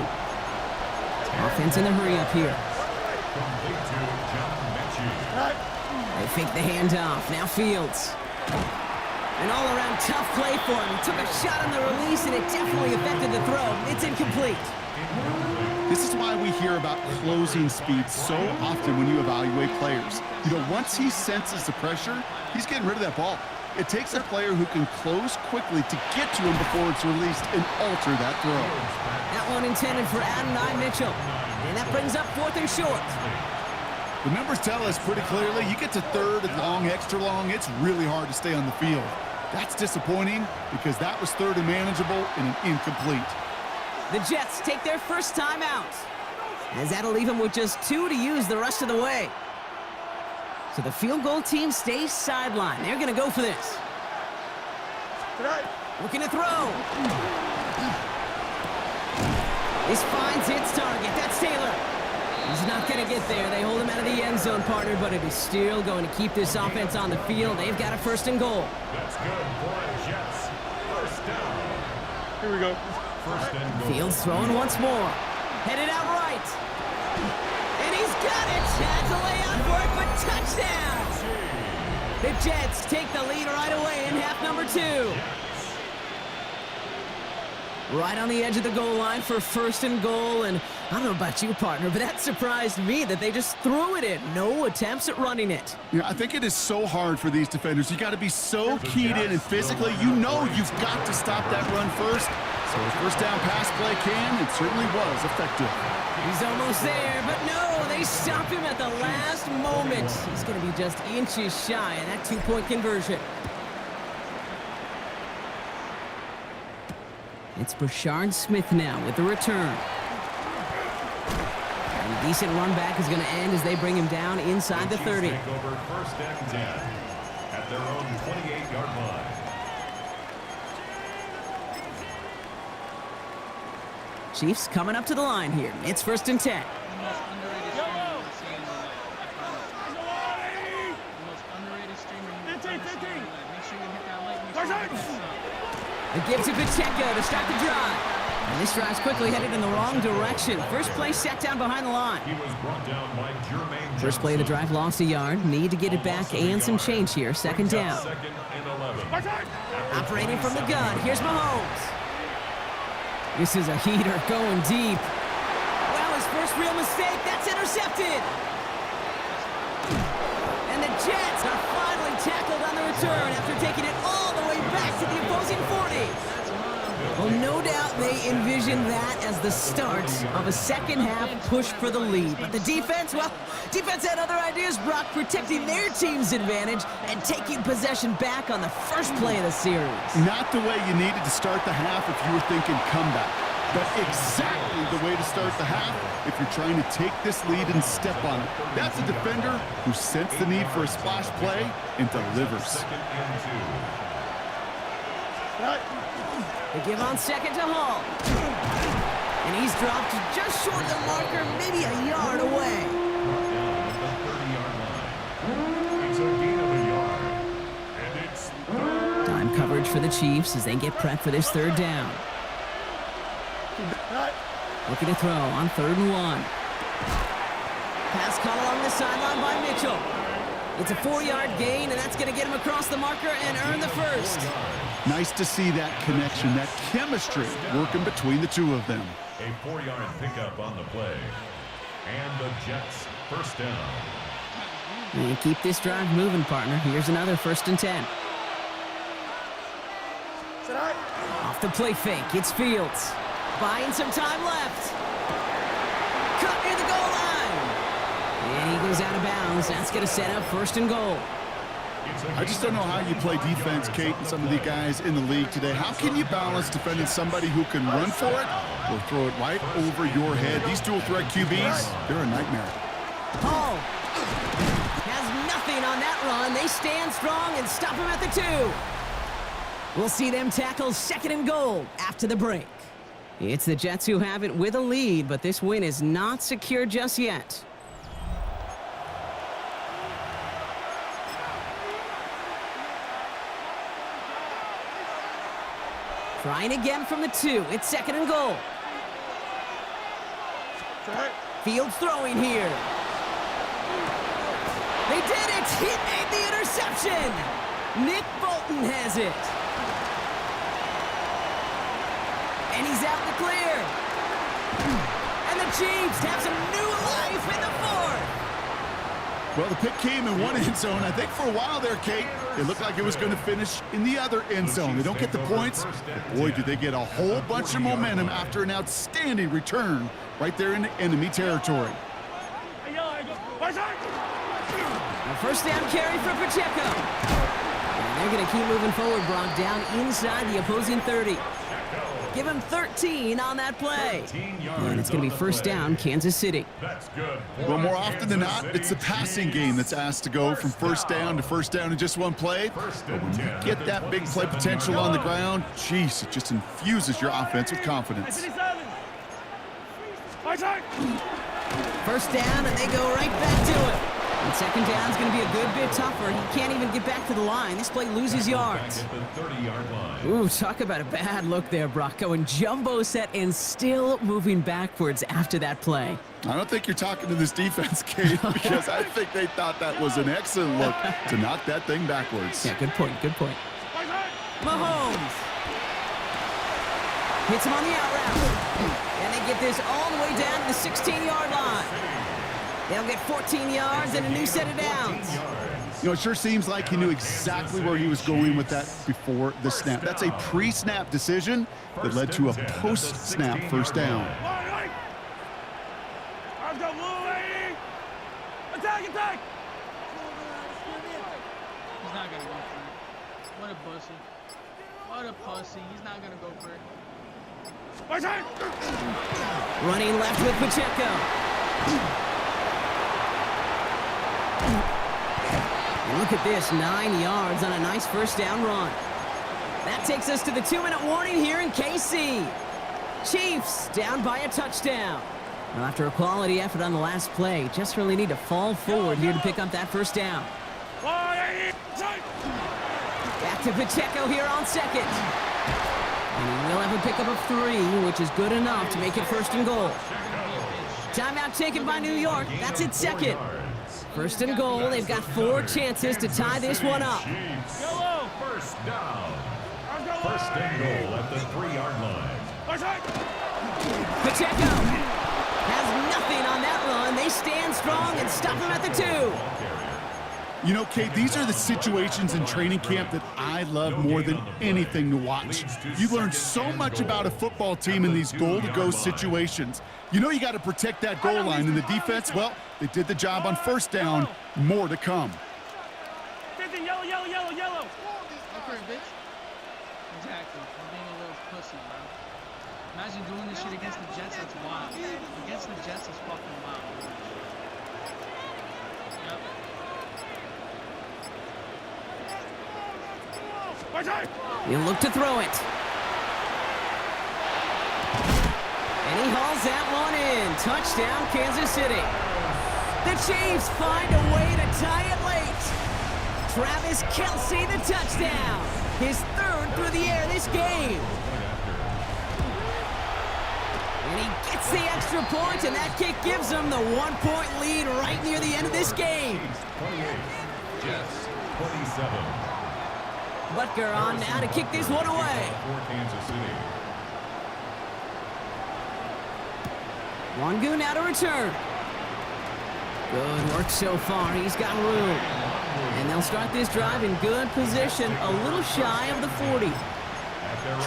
Offense in the hurry up here. complete to John Mechie. They fake the handoff. Now Fields. An all-around tough play for him. He took a shot on the release, and it definitely affected the throw. It's incomplete. This is why we hear about closing speed so often when you evaluate players. You know, once he senses the pressure, he's getting rid of that ball. It takes a player who can close quickly to get to him before it's released and alter that throw. That one intended for Adonai Mitchell. And that brings up 4th and short. The numbers tell us pretty clearly, you get to 3rd and long, extra long, it's really hard to stay on the field. That's disappointing because that was 3rd and manageable and an incomplete. The Jets take their first time out, as that'll leave them with just 2 to use the rest of the way. So the field goal team stays sidelined. They're going to go for this. Looking to throw. This finds its target. That's Taylor. He's not going to get there. They hold him out of the end zone, partner, but it is still going to keep this offense on the field. They've got a 1st and goal. That's good for Jets. First down. Here we go. First and goal. Fields throwing once more. Headed out right. And he's got it. Has a layout for it, but touchdown. The Jets take the lead right away in half number 2. Right on the edge of the goal line for 1st and goal. And I don't know about you, partner, but that surprised me that they just threw it in. No attempts at running it. Yeah, I think it is so hard for these defenders. You got to be so keyed in and physically, you know you've got to stop that run first. So a first down pass play can, it certainly was effective. He's almost there, but no, they stop him at the last moment. He's going to be just inches shy of that 2-point conversion. It's Brashard Smith now with the return. And a decent run back is going to end as they bring him down inside the 30. Take over first and 10 at their own 28-yard line. Chiefs coming up to the line here. It's 1st and 10. The most underrated streamer we've seen in the league. The most underrated streamer you've ever seen in the league. Make sure you hit that like. Make sure you hit that sub. The give to Pacheco to start the drive. And this drive's quickly headed in the wrong direction. First play set down behind the line. He was brought down by Jermaine First play of the drive lost a yard. Need to get it back and some change here. 2nd down. Second and 11. Operating from the gun. Here's Mahomes. This is a heater going deep. Well, his first real mistake. That's intercepted. And the Jets are finally tackled on the return after taking it all the way back to the opposing 40. Well, no doubt they envisioned that as the start of a second-half push for the lead. But the defense, well, defense had other ideas, Brock, protecting their team's advantage and taking possession back on the first play of the series. Not the way you needed to start the half if you were thinking comeback, but exactly the way to start the half if you're trying to take this lead and step on it. That's a defender who sensed the need for a splash play and delivers. Second and 2. They give on 2nd to Hall. And he's dropped just short of the marker, maybe a yard away. Down at the 30-yard line. It's a gain of a yard. And it's third. Time coverage for the Chiefs as they get prepped for this 3rd down. Looking to throw on 3rd and 1. Pass caught along the sideline by Mitchell. It's a 4-yard gain, and that's going to get him across the marker and earn the first. Nice to see that connection, that chemistry working between the two of them. A 4-yard pickup on the play. And the Jets first down. And keep this drive moving, partner. Here's another 1st and 10. Off the play fake, it's Fields. Buying some time left. Cut near the goal line. And he goes out of bounds. That's going to set up 1st and goal. I just don't know how you play defense, Kate, and some of the guys in the league today. How can you balance defending somebody who can run for it or throw it right over your head? These dual-threat QBs, they're a nightmare. Hall has nothing on that run. They stand strong and stop him at the 2. We'll see them tackle 2nd and goal after the break. It's the Jets who have it with a lead, but this win is not secure just yet. Trying again from the 2. It's 2nd and goal. Fields throwing here. They did it! He made the interception! Nick Bolton has it. And he's out in the clear. And the Chiefs have some new life in the 4th. Well, the pick came in one end zone. I think for a while there, Kate, it looked like it was going to finish in the other end zone. They don't get the points, but boy, do they get a whole bunch of momentum after an outstanding return right there in enemy territory. A first down carry for Pacheco. And they're going to keep moving forward, Brock, down inside the opposing 30. Give him 13 on that play. And it's going to be first down, Kansas City. That's good. Well, more often than not, it's the passing game that's asked to go from first down in just one play. But when you get that big play potential on the ground, geez, it just infuses your offense with confidence. First down, and they go right back to it. And second down is going to be a good bit tougher. He can't even get back to the line. This play loses yards. Ooh, talk about a bad look there, Brock. Going jumbo set and still moving backwards after that play. I don't think you're talking to this defense, Kate, because I think they thought that was an excellent look to knock that thing backwards. Yeah, good point, good point. Mahomes hits him on the out route. And they get this all the way down to the 16-yard line. They'll get 14 yards and a new set of downs. You know, it sure seems like he knew exactly where he was going with that before the snap. That's a pre-snap decision that led to a post-snap first down. Attack, attack! He's not gonna go for it. What a pussy. What a pussy. He's not gonna go for it. Running left with Pacheco. And look at this, 9 yards on a nice first down run. That takes us to the 2-minute warning here in KC. Chiefs down by a touchdown. Well, after a quality effort on the last play, just really need to fall forward here to pick up that first down. Back to Pacheco here on second. And he will have a pickup of 3, which is good enough to make it first and goal. Timeout taken by New York. That's its second. First and goal. They've got 4 chances to tie this one up. First down. First and goal at the 3-yard line. Pacheco has nothing on that run. They stand strong and stop him at the 2. You know, Kate, these are the situations in training camp that I love more than anything to watch. You learn so much about a football team in these goal-to-go situations. You know you got to protect that goal line, and the defense, well, they did the job on first down. More to come. Yellow, yellow, yellow, yellow. Go for it, bitch. Exactly. I'm being a little pussy, bro. Imagine doing this shit against the Jets. That's wild. Against the Jets is fucking wild. You look to throw it. And he hauls that one in. Touchdown, Kansas City. The Chiefs find a way to tie it late. Travis Kelce, the touchdown. His 3rd through the air this game. And he gets the extra point, and that kick gives him the 1-point lead right near the end of this game. 28, Jets 27. Butker on now to kick this one away. For Kansas City. Wangu now to return. Good work so far. He's got room. And they'll start this drive in good position, a little shy of the 40.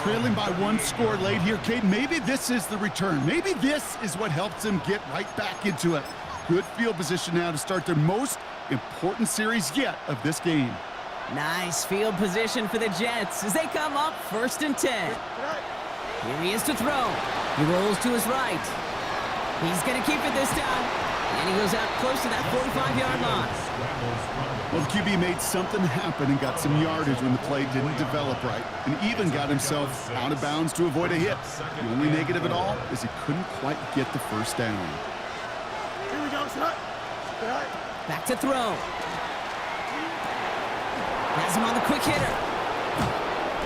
Trailing by 1 score late here, Kate. Maybe this is the return. Maybe this is what helps them get right back into it. Good field position now to start their most important series yet of this game. Nice field position for the Jets as they come up 1st and 10. Here he is to throw. He rolls to his right. He's going to keep it this time. And he goes out close to that 45-yard line. Well, the QB made something happen and got some yardage when the play didn't develop right, and even got himself out of bounds to avoid a hit. The only negative at all is he couldn't quite get the first down. Here we go, son. Back to throw. Has him on the quick hitter.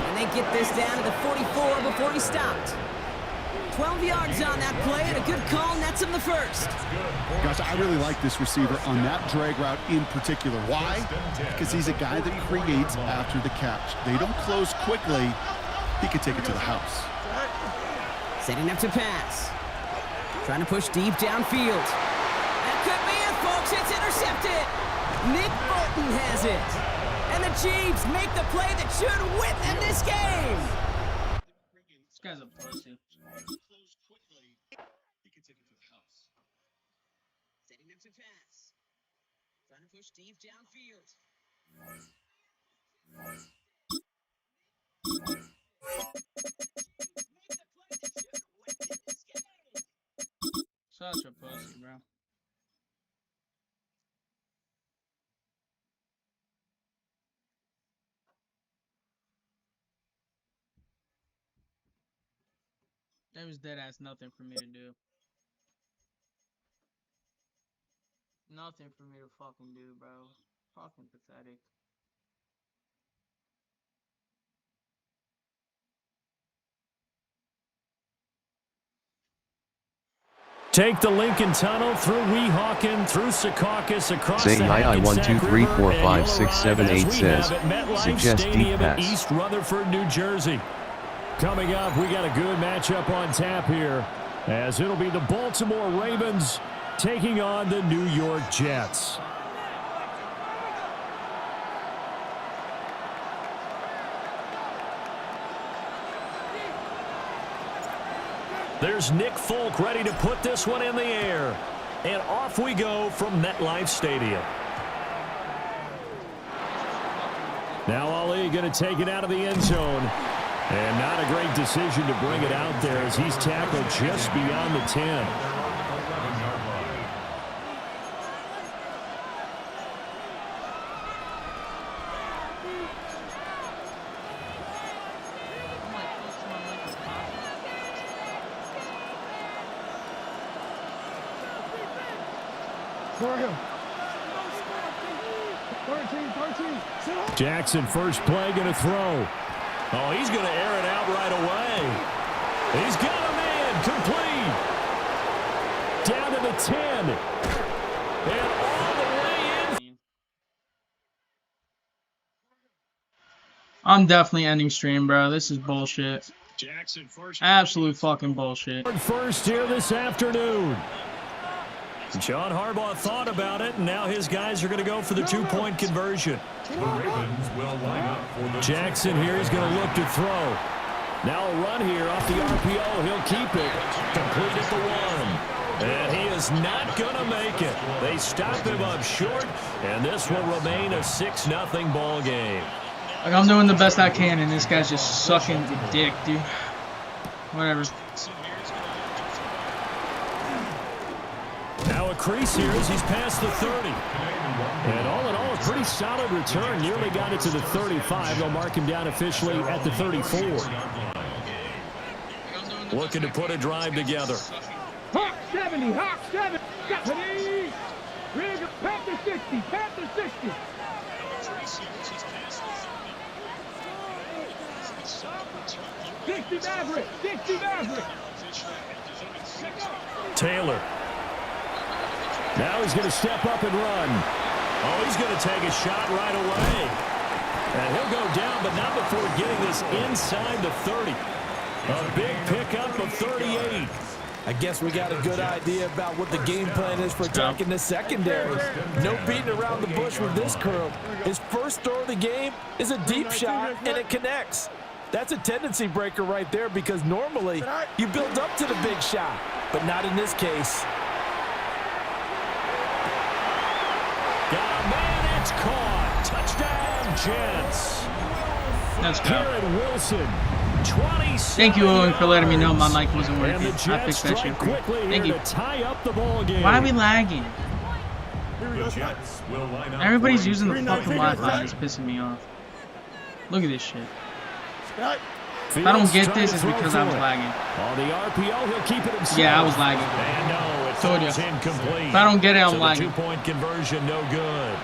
And they get this down to the 44 before he stopped. 12 yards on that play, and a good call nets him the first. Gosh, I really like this receiver on that drag route in particular. Why? Because he's a guy that creates after the catch. They don't close quickly. He could take it to the house. Setting up to pass. Trying to push deep downfield. That could be it, folks. It's intercepted. Nick Bolton has it. And the Chiefs make the play that should win them this game. This guy's a pussy. Setting up to pass. Trying to push deep downfield. Such a pussy, bro. There was dead ass nothing for me to do. Nothing for me to fucking do, bro. Fucking pathetic. Take the Lincoln Tunnel through Weehawken, through Secaucus, across Say the hi, Hackensack 1 2 3 4 River, and 5 you'll 6 7 arrive 8 as we have says. at MetLife Suggest deep Stadium in pass. East Rutherford, New Jersey. Coming up, we got a good matchup on tap here, as it'll be the Baltimore Ravens taking on the New York Jets. There's Nick Folk ready to put this one in the air. And off we go from MetLife Stadium. Now Ali going to take it out of the end zone. And not a great decision to bring it out there as he's tackled just beyond the 10. Jackson first play going to throw. Oh, he's going to air it out right away. He's got a man complete. Down to the 10. And all the way in. I'm definitely ending stream, bro. This is bullshit. Absolute fucking bullshit. First here this afternoon. John Harbaugh thought about it, and now his guys are going to go for the two-point conversion. The Ravens will line up for the Jackson here is going to look to throw. Now a run here off the RPO. He'll keep it. Complete at the 1. And he is not going to make it. They stop him up short, and this will remain a 6-0 ball game. Like, I'm doing the best I can, and this guy's just sucking dick, dude. Whatever. Now a crease here as he's past the 30. And all in all, a pretty solid return. Nearly got it to the 35. They'll mark him down officially at the 34. Looking to put a drive together. Hawk 70, Hawk 70. Panther 60, Panther 60. Dixie Maverick. Taylor. Now he's going to step up and run. Oh, he's going to take a shot right away. And he'll go down, but not before getting this inside the 30. A big pickup of 38. I guess we got a good idea about what the game plan is for attacking the secondary. No beating around the bush with this curl. His first throw of the game is a deep shot, and it connects. That's a tendency breaker right there because normally you build up to the big shot, but not in this case. Got a man, it's caught. Touchdown, Jets. Let's go. Garrett Wilson. Thank you, Owen, for letting me know my mic wasn't working. I fixed that shit. Thank you. Tie up the ball game. Why are we lagging? The Jets will line up. Everybody's using the fucking Wi-Fi. It's pissing me off. Look at this shit. If I don't get this, it's because I was lagging. On the RPO, he'll keep it himself. Yeah, I was lagging. And no, it Told you. falls incomplete. If I don't get it, I'm so lagging. The 2-point conversion, no good.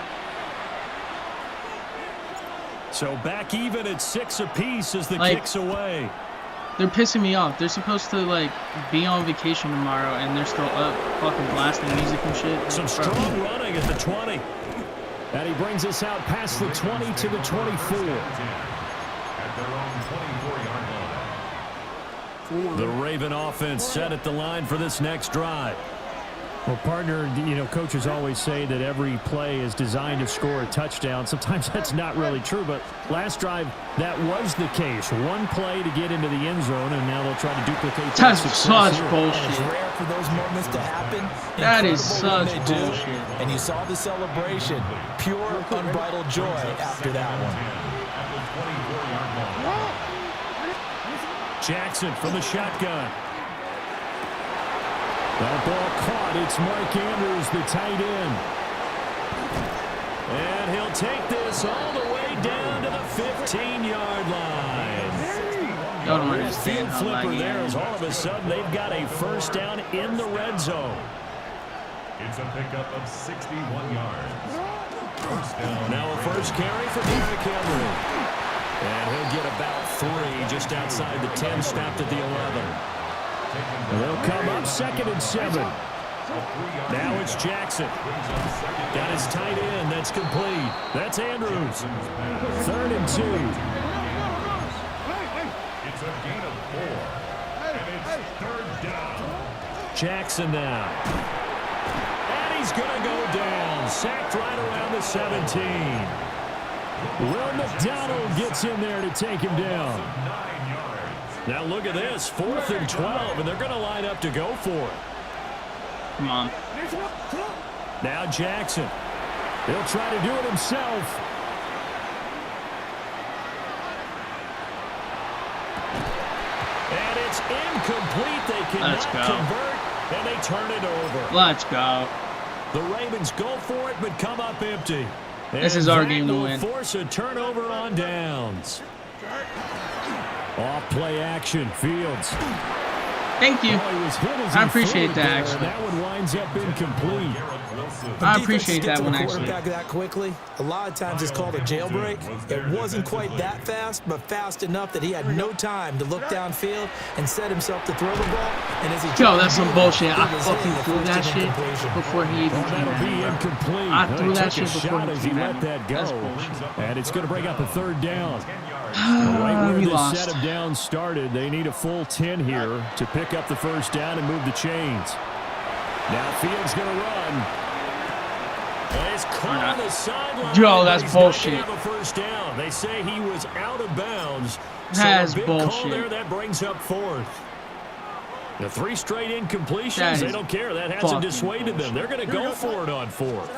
So back even at 6 apiece as the kick's away. They're pissing me off. They're supposed to like be on vacation tomorrow, and they're still up, fucking blasting music and shit. Some strong running at the 20. And he brings us out past the 20 to the 24. At their own 24-yard line. The Raven offense set at the line for this next drive. Well, partner, you know, coaches always say that every play is designed to score a touchdown. Sometimes that's not really true, but last drive, that was the case. One play to get into the end zone, and now they'll try to duplicate that. That's success such here. bullshit. It's rare for those moments to happen. That is Incredible when such they do. bullshit. And you saw the celebration. Pure, unbridled joy after that one. At the 24-yard line. Jackson from the shotgun. That ball caught. It's Mark Andrews, the tight end. And he'll take this all the way down to the 15-yard line. Y'all don't Field understand how flipper laggy there I as am. all of a sudden they've got a first down in the red zone. It's a pickup of 61 yards. First down. Now a first carry for Derrick Henry. And he'll get about 3 just outside the 10, stopped at the 11. They'll come up 2nd and 7. Now it's Jackson. Got his tight end. That's complete. That's Andrews. 3rd and 2. It's a gain of 4. And it's 3rd down. Jackson now. And he's going to go down. Sacked right around the 17. Will McDonald gets in there to take him down. 9 yards. Now look at this. 4th and 12, and they're going to line up to go for it. Come on. Now Jackson. He'll try to do it himself. And it's incomplete. They cannot convert, and they turn it over. Let's go. The Ravens go for it, but come up empty. This is our game to win. Force a turnover on downs. Off play action. Fields. Thank you. Oh, he was hit as I he appreciate threw it that, there. actually. That one winds up incomplete. I appreciate that one, actually. actually. Quarterback that quickly. A lot of times it's called a jailbreak. It wasn't quite that fast, but fast enough that he had no time to look downfield and set himself to throw the ball. And as he Yo, that's some bullshit. I he was fucking hitting the threw first that shit incompletion. before he even came That'll be at me. incomplete. I threw that took a shit before shot he as he came at let me. that That's go. bullshit. And it's going to bring up a 3rd down. Right where We this lost. set of downs started, they need a full 10 here to pick up the first down and move the chains. Now Fields going to run. And it's caught on the sideline. Yo, that's He's not gonna bullshit. have a first down. They say he was out of bounds. That's so a big call bullshit. there, that brings up 4th. The 3 straight incompletions, That they is don't care. That hasn't fucking dissuaded them. They're going to go for it on 4th.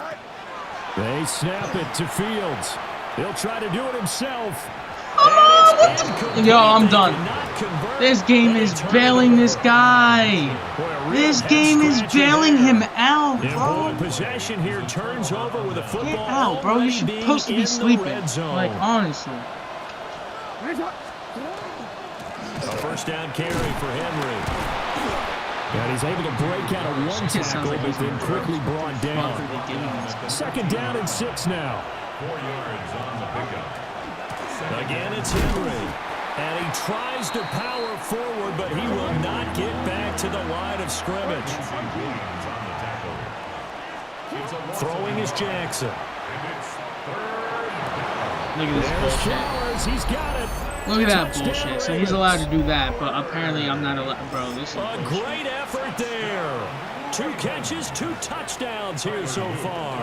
They snap it to Fields. He'll try to do it himself. Yo, I'm done. This game is bailing this guy. This game is bailing him out, bro. Possession here turns over with a football. Get out, bro. You're supposed to be sleeping. Like, honestly. A first down carry for Henry. And he's able to break out of one tackle, but then quickly brought down. 2nd down and 6 now. 4 yards on the pickup. Again, it's Henry. And he tries to power forward, but he will not get back to the line of scrimmage. Throwing is Jackson. Look at this bullshit. He's got it. Look at that bullshit. So he's allowed to do that, but apparently I'm not allowed. Bro, this is A bullshit. great effort there. 2 catches, 2 touchdowns here so far.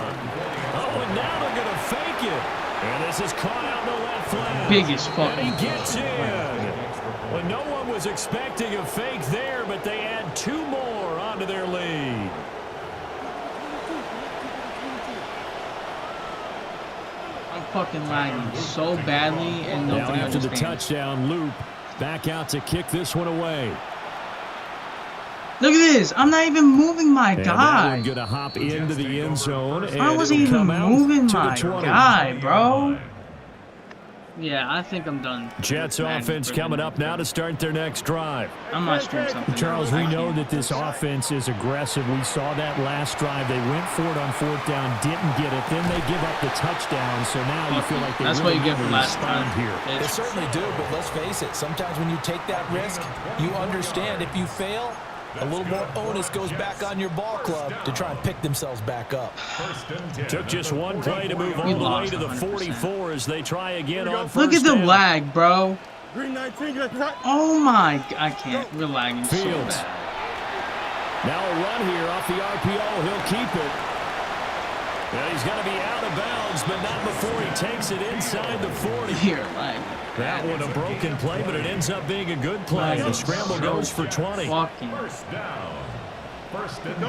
Oh, and now they're going to fake it. And this is caught out in the left flank. Biggest And fucking. he gets in. Well, no one was expecting a fake there, but they add 2 more onto their lead. I'm fucking lagging so badly, and Now nobody after the understands. touchdown, Loop back out to kick this one away. Look at this. I'm not even moving my And guy. going to hop into the end zone. And I wasn't it'll even come out moving to the my 20. guy, bro. Yeah, I think I'm done. Jets offense coming up now to start their next drive. I might stream something. Charles, I we know can't. that this offense is aggressive. We saw that last drive. They went for it on 4th down, didn't get it. Then they give up the touchdown. So now you feel like they That's really what you get need from to last respond time. here. They certainly do, but let's face it. Sometimes when you take that risk, you understand if you fail, a little more onus goes back on your ball club to try and pick themselves back up. Took just one play to move all the way to the 44 as they try again on first Look at the down. lag, bro. Green 19, let's run. Oh my, I can't. We're lagging so Fields. bad. Now a run here off the RPO. He'll keep it. Well, he's going to be out of bounds, but not before he takes it inside the 40. Here, like. That one a broken play, but it ends up being a good play. The scramble goes for 20. Fucking.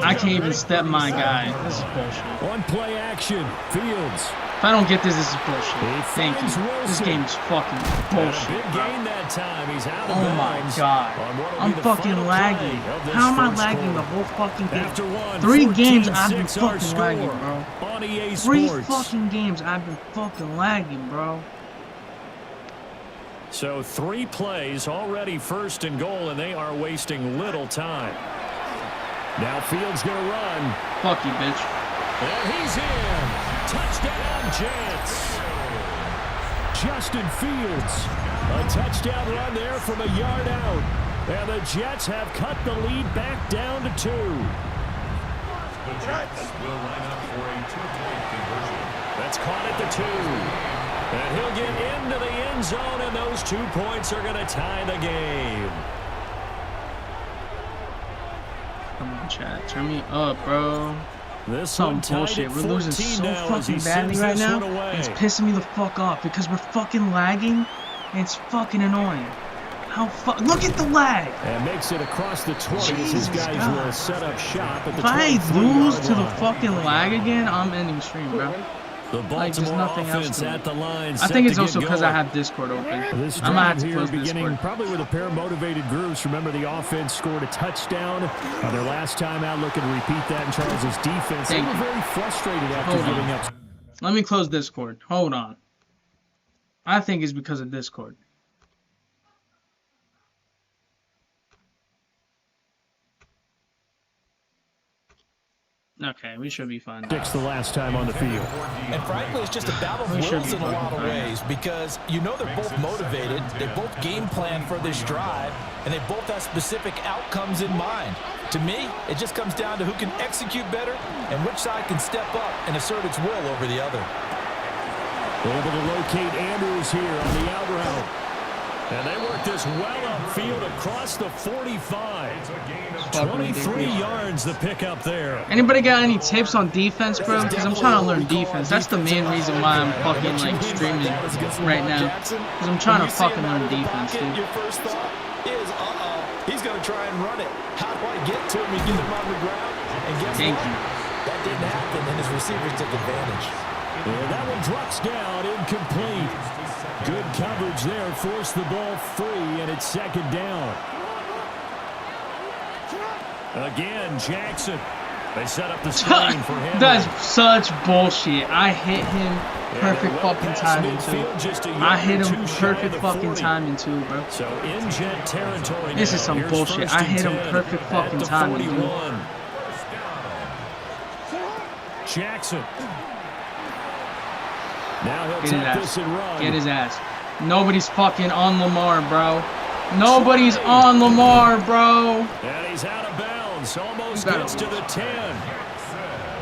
I can't even step my guy. This is bullshit. On play action, Fields. If I don't get this, this is bullshit. He Thank you. finds This Wilson. game is fucking And a bullshit. big bro. gain that time. He's out of Oh my bounds god. on what'll be I'm the fucking final lagging. play of this How am I first lagging the quarter. whole fucking game? After one, 3 games I've been 14-6 our fucking score lagging, bro. on EA 3 Sports. fucking games I've been fucking lagging, bro. So 3 plays already first and goal, and they are wasting little time. Now Fields going to run. Fuck you, bitch. And he's in. Touchdown, Jets. Justin Fields. A touchdown run there from a yard out. And the Jets have cut the lead back down to 2. The Jets will line up for a 2-point conversion. That's caught at the 2. And he'll get into the end zone, and those 2 points are going to tie the game. Come on, chat. Turn me up, bro. This Some one tied bullshit. at We're losing 14 so now as he fucking badly sends right this now. one away. It's pissing me the fuck off because we're fucking lagging. And it's fucking annoying. How look at the lag. And makes it across the 20 as his Jesus guys God. will set up shop at the If I 23-yard lose to the line. fucking lag again, I'm ending stream, bro. The Like, there's Baltimore nothing else offense to at it. the line. I set think it's to also get because I going. have Discord open. This I might have drive to here close beginning Discord. probably with a pair of motivated groups. Remember, the offense scored a touchdown on their last time out, looking to repeat that in Charles's defense. They Thank were you. very frustrated after Hold on. giving up. Let me close Discord. Hold on. I think it's because of Discord. Okay, we should be fine. 6 the last time on the field. And frankly, it's just a battle of We should wills be in a lot of fine. ways because you know they're both motivated, they both game plan for this drive, and they both have specific outcomes in mind. To me, it just comes down to who can execute better and which side can step up and assert its will over the other. Able to locate Andrews here on the out route. And they work this well upfield across the 45. 23 yards the pickup there. Anybody got any tips on defense, bro? Because I'm trying to learn defense. That's the main reason why I'm fucking like streaming right now. Because I'm trying to fucking learn defense, dude. Your first thought is, he's going to try and run it. How do I get to him and get him on the ground? And guess Thank what? you. That didn't happen, and his receivers took advantage. And that one drops down, incomplete. Good coverage there, forced the ball free, and it's second down. Again, Jackson. They set up the screen for him. That's such bullshit. I hit him perfect well fucking past timing too. midfield, just a yard I hit or him two shy of perfect the fucking 40. timing too, bro. So in Jet territory This now. is some Here's bullshit. first I and hit him 10 perfect at fucking the timing, dude. 41. Jackson. Now he'll Get his take ass. this and run. Get his ass. Nobody's fucking on Lamar, bro. Nobody's on Lamar, bro. And he's out of bounds. Almost We better gets to the 10.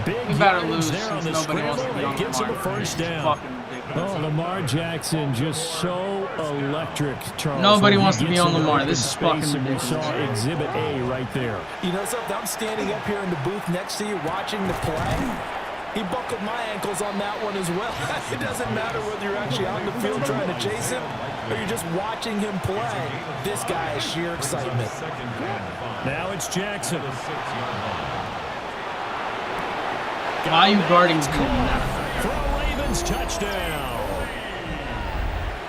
Big We better yards lose there on since the nobody wants to scramble. be on It gets him a Lamar. first It's down. fucking ridiculous. Oh, Lamar Jackson just so electric, Charles. Nobody when he wants to be gets on into Lamar. open This is space, fucking and we saw ridiculous. Exhibit A right there. You know something? I'm standing up here in the booth next to you watching the play. He buckled my ankles on that one as well. It doesn't matter whether you're actually on the field trying to chase him or you're just watching him play. This guy is sheer excitement. Now it's Jackson. Why are you guarding him? For a Ravens touchdown.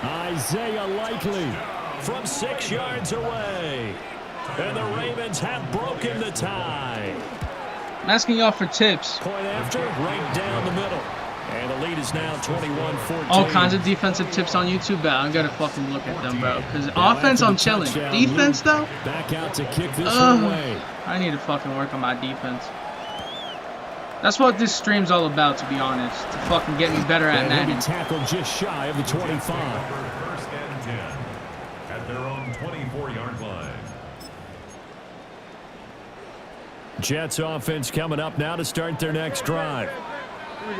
Isaiah Likely from 6 yards away. And the Ravens have broken the tie. I'm asking y'all for tips. Point after, right down the middle. And the lead is now 21-14. All kinds of defensive tips on YouTube, but I'm gonna fucking look at them, bro. Because offense, I'm chilling. Defense, though? Back out to kick this one away. I need to fucking work on my defense. That's what this stream's all about, to be honest. To fucking get me better at Madden. Tackled just shy of the 25. First and 10 at their own 24-yard line. Jets offense coming up now to start their next drive.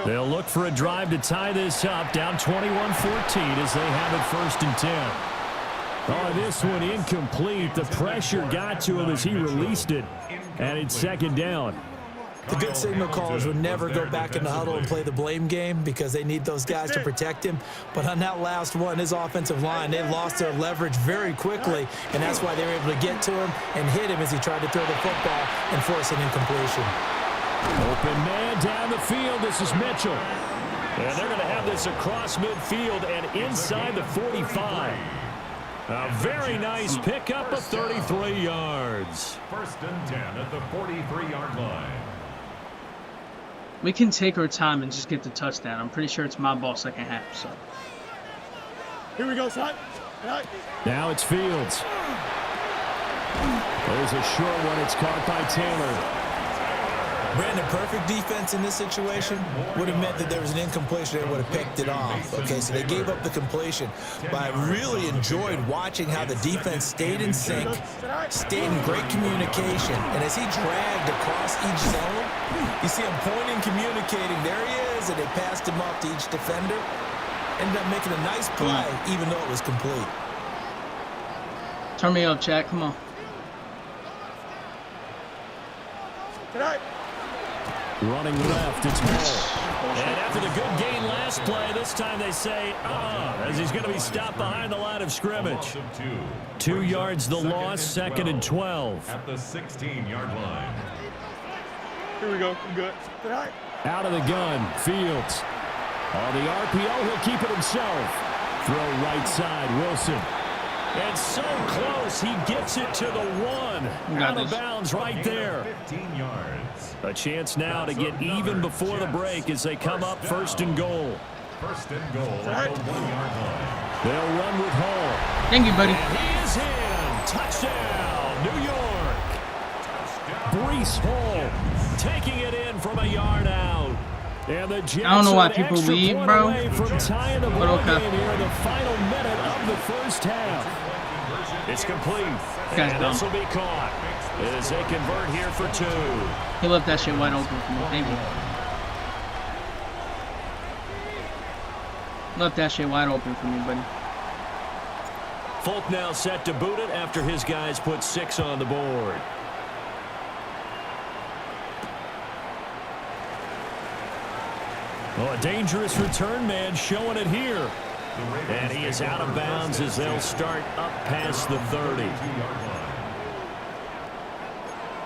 They'll look for a drive to tie this up, down 21-14 as they have it 1st and 10. Oh, this one incomplete. The pressure got to him as he released it, and it's 2nd down. The good signal callers would never go back in the huddle and play the blame game because they need those guys to protect him. But on that last one, his offensive line, they lost their leverage very quickly, and that's why they were able to get to him and hit him as he tried to throw the football and force an incompletion. Open man down the field. This is Mitchell. And they're going to have this across midfield and inside the 45. A very nice pickup of 33 yards. 1st and 10 at the 43-yard line. We can take our time and just get the touchdown. I'm pretty sure it's my ball 2nd half, so. Here we go, son. Now it's Fields. There's a short one. It's caught by Taylor. Brandon, perfect defense in this situation would have meant that there was an incompletion. They would have picked it off. Okay, so they gave up the completion. But I really enjoyed watching how the defense stayed in sync, stayed in great communication. And as he dragged across each zone, you see him pointing, communicating. There he is, and they passed him off to each defender. Ended up making a nice play, even though it was complete. Turn me up, chat. Come on. Running left, it's Moore. And after the good gain last play, this time they say, as he's going to be stopped behind the line of scrimmage. 2 yards the loss, 2nd and 12. At the 16-yard line. Here we go. I'm good. Out of the gun, Fields. On the RPO, he'll keep it himself. Throw right side, Wilson. And so close, he gets it to the 1. Out of bounds right there. 15 yards. A chance now to get even before the break as they come up 1st and goal. 1st and goal at the 1-yard line. They'll run with Hall. Thank you, buddy. And he is in. Touchdown, New York. Breece Hall taking it in from a yard out. And the Jets, I don't know why people leave, bro. From tying the But okay. game here in the final minute of the 1st half. It's complete. And this will be caught as they convert here for 2. He left that shit wide open for me. Thank you. Left that shit wide open for me, buddy. Folk now set to boot it after his guys put 6 on the board. Oh, a dangerous return man showing it here. And he is out of bounds as they'll start up past the 30.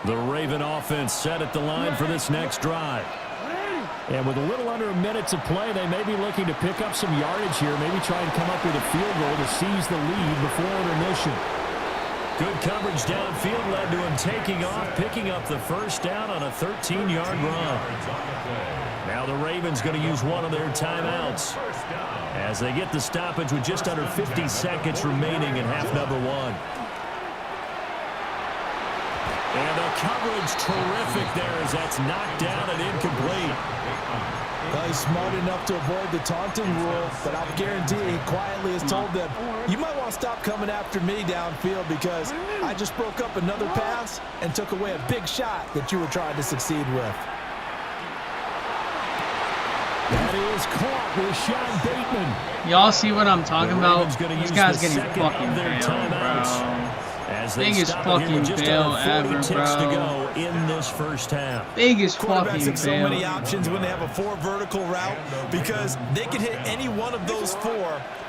The Raven offense set at the line for this next drive. And with a little under a minute to play, they may be looking to pick up some yardage here, maybe try and come up with a field goal to seize the lead before intermission. Good coverage downfield led to him taking off, picking up the 1st down on a 13-yard run. Now the Ravens going to use one of their timeouts as they get the stoppage with just under 50 seconds remaining in half number 1. And the coverage terrific there as that's knocked down and incomplete. Well, he's smart enough to avoid the taunting rule, but I'll guarantee he quietly has told them, you might want to stop coming after me downfield because I just broke up another pass and took away a big shot that you were trying to succeed with. That is caught with Sean Bateman. Y'all see what I'm talking about? This guy's getting fucking bailed, bro. Biggest fucking bail ever, bro. In this 1st half. Biggest fucking have so bail. many options when they have a 4 vertical route because they can hit any one of those 4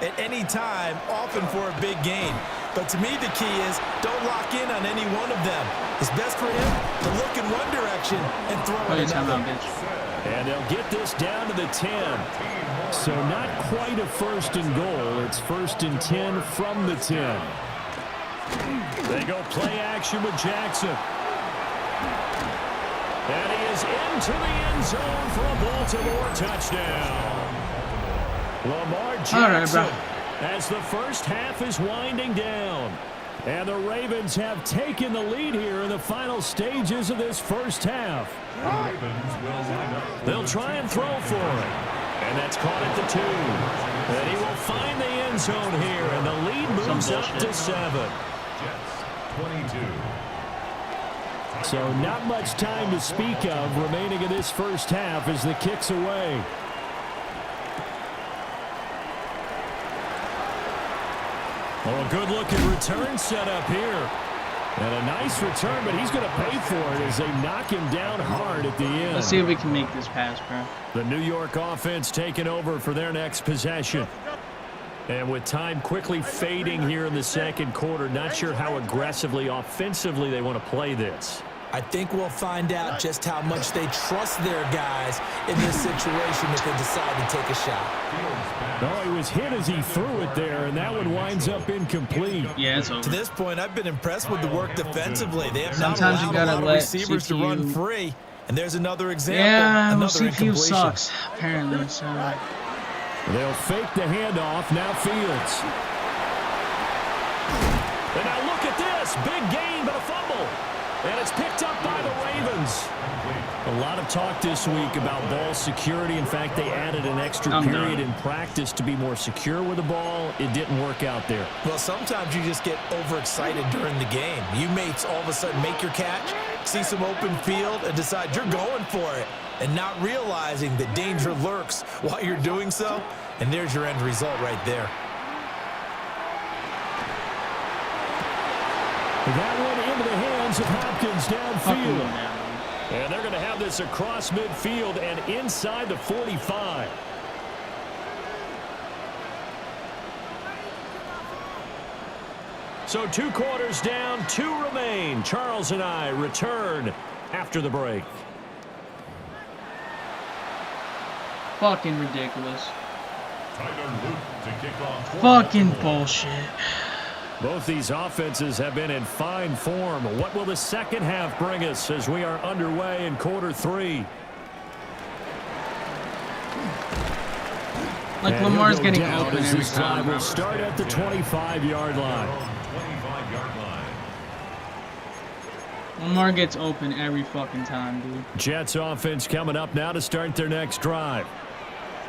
at any time, often for a big gain. But to me, the key is don't lock in on any one of them. It's best for him to look in one direction and throw it another. And they'll get this down to the 10. So not quite a 1st and goal. It's 1st and 10 from the 10. They go play action with Jackson. And he is into the end zone for a Baltimore touchdown. Lamar Jackson, as the first half is winding down. And the Ravens have taken the lead here in the final stages of this first half. They'll try and throw for it. And that's caught at the 2. And he will find the end zone here, and the lead moves up to 7. Jets 22. So not much time to speak of remaining in this first half as the kick's away. Oh, a good-looking return set up here. And a nice return, but he's going to pay for it as they knock him down hard at the end. Let's see if we can make this pass, bro. The New York offense taking over for their next possession. And with time quickly fading here in the second quarter, not sure how aggressively, offensively they want to play this. I think we'll find out just how much they trust their guys in this situation if they decide to take a shot. Oh, he was hit as he threw it there, and that one winds up incomplete. Yeah, it's over. To this point, I've been impressed with the work defensively. They have Sometimes not you allowed gotta a lot of let receivers to run CPU free. And there's another example. Yeah, well, another CPU incompletion. sucks, apparently. So. They'll fake the handoff. Now Fields. And now look at this. Big gain, but a fumble. And it's picked up by the Ravens. A lot of talk this week about ball security. In fact, they added an extra period in practice to be more secure with the ball. It didn't work out there. Well, sometimes you just get overexcited during the game. You mates all of a sudden make your catch, see some open field, and decide you're going for it, and not realizing that danger lurks while you're doing so. And there's your end result right there. That one into the hands of Hopkins downfield. And they're going to have this across midfield and inside the 45. So 2 quarters down, 2 remain. Charles and I return after the break. Fucking ridiculous. Tyler Luke to kick off. Fucking bullshit. Both these offenses have been in fine form. What will the second half bring us as we are underway in quarter 3? Like And Lamar's he'll go getting down open as every this drive time. will start at the 25-yard line. 25-yard line. Lamar gets open every fucking time, dude. Jets offense coming up now to start their next drive.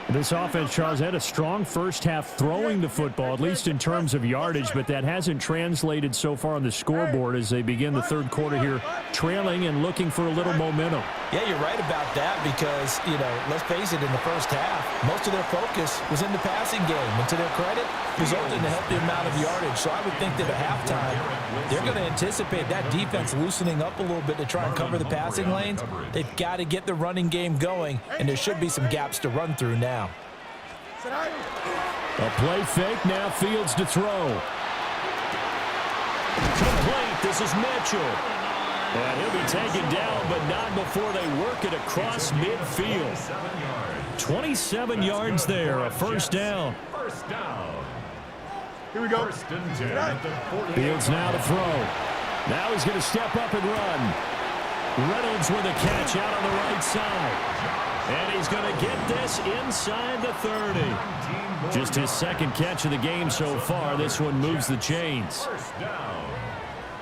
This offense, Charles, had a strong first half throwing the football, at least in terms of yardage, but that hasn't translated so far on the scoreboard as they begin the third quarter here, trailing and looking for a little momentum. Yeah, you're right about that because, you know, let's face it, in the first half, most of their focus was in the passing game. And to their credit, resulted in a healthy amount of yardage. So I would think that at halftime, they're going to anticipate that defense loosening up a little bit to try and cover the passing lanes. They've got to get the running game going, and there should be some gaps to run through now. A play fake, now Fields to throw. Complete, this is Mitchell. And he'll be taken down, but not before they work it across midfield. 27 yards there, a first down. First down. Here we go. First and 10 at the 48. Fields now to throw. Now he's going to step up and run. Reynolds with a catch out on the right side. And he's going to get this inside the 30. Just his second catch of the game so far. This one moves the chains. First down.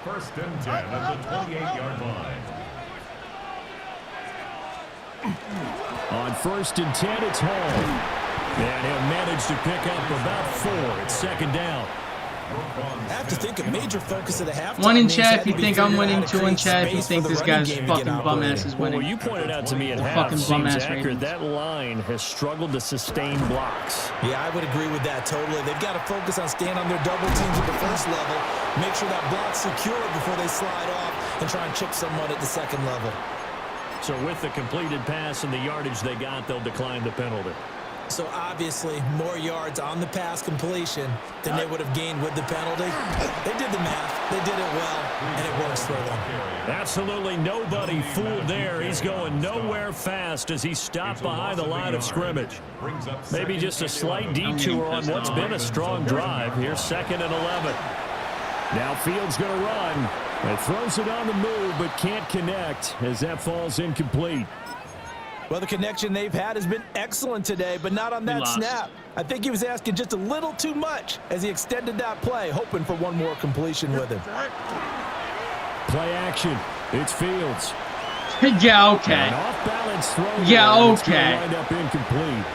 First and 10 at the 28-yard line. On first and 10, it's Hall. And he'll manage to pick up about 4. It's second down. I have to think a major focus of the halftime. 1 in chat if you think I'm winning, 2 in chat if you think this guy's fucking bum ass is winning. Well, you pointed out to me at half, Fucking bum seems ass accurate. ratings. That line has struggled to sustain blocks. Yeah, I would agree with that totally. They've got to focus on staying on their double teams at the first level, make sure that block's secure before they slide off, and try and chip someone at the second level. So with the completed pass and the yardage they got, they'll decline the penalty. So obviously, more yards on the pass completion than they would have gained with the penalty. They did the math. They did it well, and it works for them. Absolutely nobody fooled there. He's going nowhere fast as he stopped behind the line of scrimmage. Maybe just a slight detour on what's been a strong drive. Here's second and 11. Now Fields going to run. And throws it on the move, but can't connect as that falls incomplete. Well, the connection they've had has been excellent today, but not on that snap. I think he was asking just a little too much as he extended that play, hoping for one more completion with him. Play action. It's Fields. Yeah, okay. An off-balance throw. Yeah, okay. Wind up incomplete.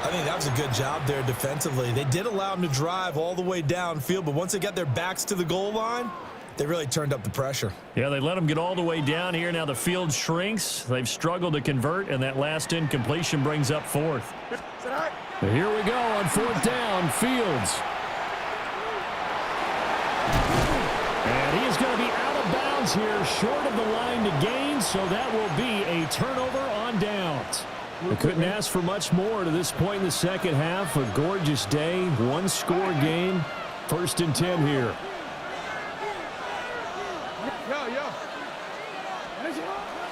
I think that was a good job there defensively. They did allow him to drive all the way downfield, but once they got their backs to the goal line, they really turned up the pressure. Yeah, they let them get all the way down here. Now the field shrinks. They've struggled to convert, and that last incompletion brings up fourth. Here we go on fourth down, Fields. And he is going to be out of bounds here, short of the line to gain, so that will be a turnover on downs. We couldn't ask for much more to this point in the second half. A gorgeous day, one-score game. 1st and 10 here.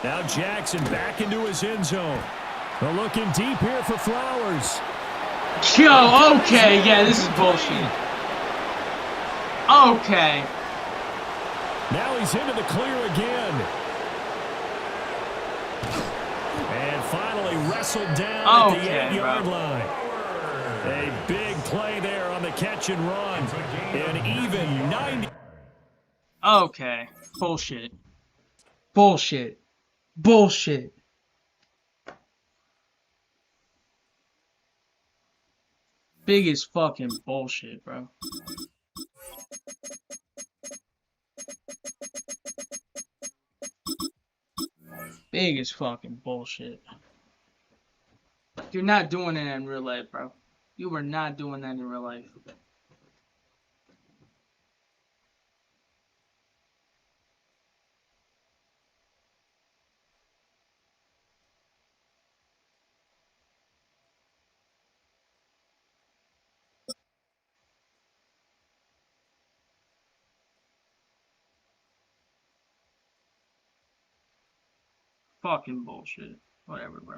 Now Jackson back into his end zone. They're looking deep here for Flowers. Yo, okay, yeah, this is bullshit. Okay. Now he's into the clear again. And finally wrestled down at the 8-yard line. A big play there on the catch and run. An even 90. Okay. Bullshit. Bullshit. Bullshit. Biggest fucking bullshit, bro. Biggest fucking bullshit. You're not doing that in real life, bro. You were not doing that in real life. Fucking bullshit. Whatever, bro.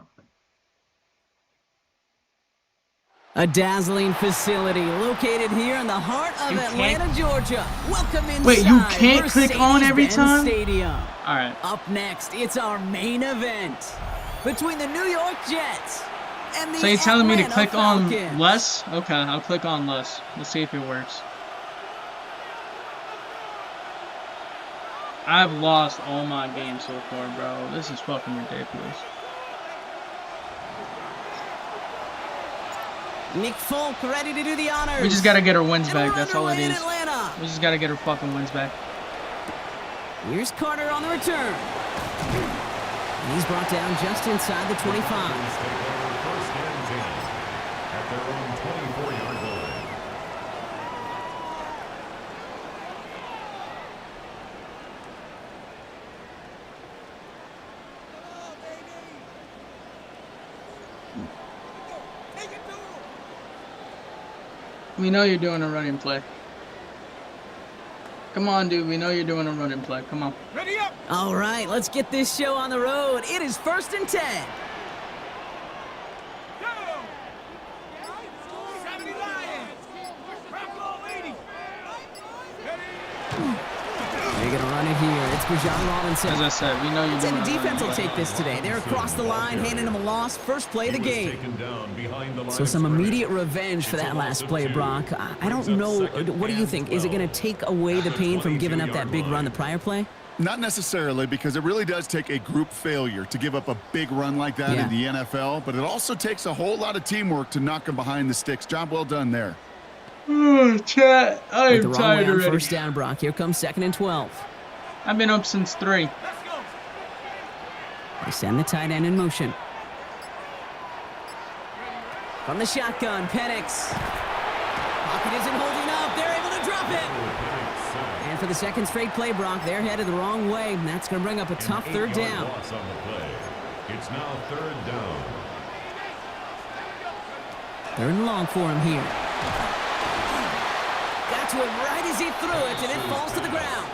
A dazzling facility located here in the heart of Atlanta, Georgia. Welcome inside. Wait, you can't click on every time? Stadium. All right. Up next, it's our main event between the New York Jets and the So you're telling me to click Falcons. on less? Okay, I'll click on less. Let's see if it works. I've lost all my games so far, bro. This is fucking ridiculous. Nick Folk ready to do the honors. We just gotta get our wins back. That's all it underway in is. Atlanta. We just gotta get our fucking wins back. Here's Carter on the return. He's brought down just inside the 25. First and 10 at their own 24-yard line. We know you're doing a running play. Come on, dude. We know you're doing a running play. Come on. Ready up! All right, let's get this show on the road. It is 1st and 10. Go! 70 Lions! Bravo 80! They're going to run it here. It's Bijan Robinson. As I said, we know you're doing a And the defense running will play. take this today. They're across the line, handing them a loss. First play of the game. Taken down behind the line So of some scrimmage. immediate revenge for that last play, Brock. I don't know. What do you think? Is it going to take away the pain from giving up that big run the prior play? Not necessarily, because it really does take a group failure to give up a big run like that in the NFL, but it also takes a whole lot of teamwork to knock them behind the sticks. Job well done there. Chat, I With the am wrong tired way on already. first down, Brock. Here comes 2nd and 12. I've been up since 3. They send the tight end in motion. From the shotgun, Penix. Pocket isn't holding up. They're able to drop it. And for the second straight play, Brock, they're headed the wrong way. And that's going to bring up a tough 3rd down. Loss on the play. It's now 3rd down. 3rd and long for him here. Got to him right as he threw it, and it falls to the ground.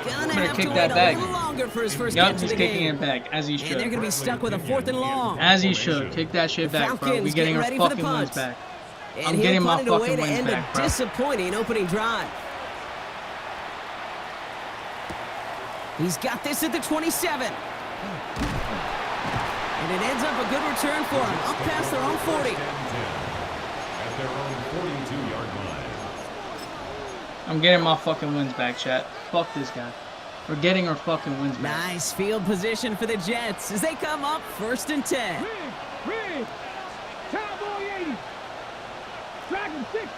Gonna Better have kick to that wait back. a little longer for his first Yup, catch of he's the kicking game. it back, as he And they're should. going to be stuck with a 4th and long. As he should. Kick that shit The back, bro. We Falcons getting our getting ready for the fucking wins punt. back. And I'm he'll getting my punt it away fucking to wins end back, a bro. disappointing opening drive. He's got this at the 27. And it ends up a good return for him, up past their own 40. At their own 42-yard line. I'm getting my fucking wins back, chat. Fuck this guy. We're getting our fucking wins back. Nice field position for the Jets as they come up 1st and 10. Rig. Cowboy 80. Dragon 6,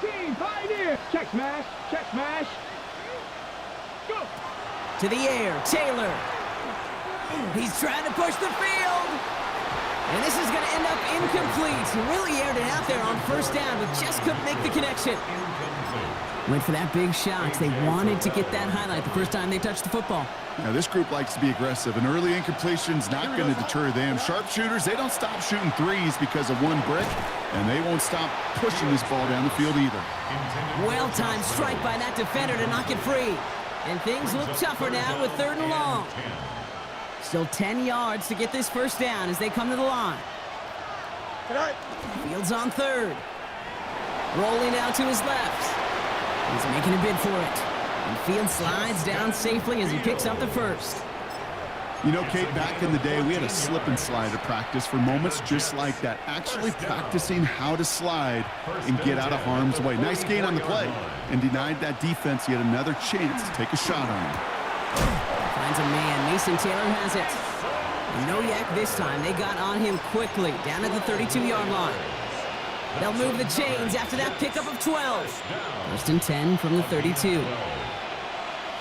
18, Pioneer. Check smash, check smash. Go. To the air, Taylor. He's trying to push the field. And this is going to end up incomplete. He really aired it out there on 1st down, but just couldn't make the connection. Went for that big shot. They wanted to get that highlight the first time they touched the football. Now, this group likes to be aggressive, and early incompletion's not going to deter them. Sharpshooters, they don't stop shooting threes because of one brick, and they won't stop pushing this ball down the field either. Well-timed strike by that defender to knock it free. And things look tougher now with 3rd and long. Still 10 yards to get this 1st down as they come to the line. Fields on 3rd. Rolling out to his left. He's making a bid for it. And Fields slides down safely as he picks up the 1st. You know, Kate, back in the day, we had a slip and slide at practice for moments just like that. Actually practicing how to slide and get out of harm's way. Nice gain on the play, and denied that defense yet another chance to take a shot on him. Finds a man. Mason Taylor has it. And no yak this time. They got on him quickly, down at the 32-yard line. They'll move the chains after that pickup of 12. 1st and 10 from the 32.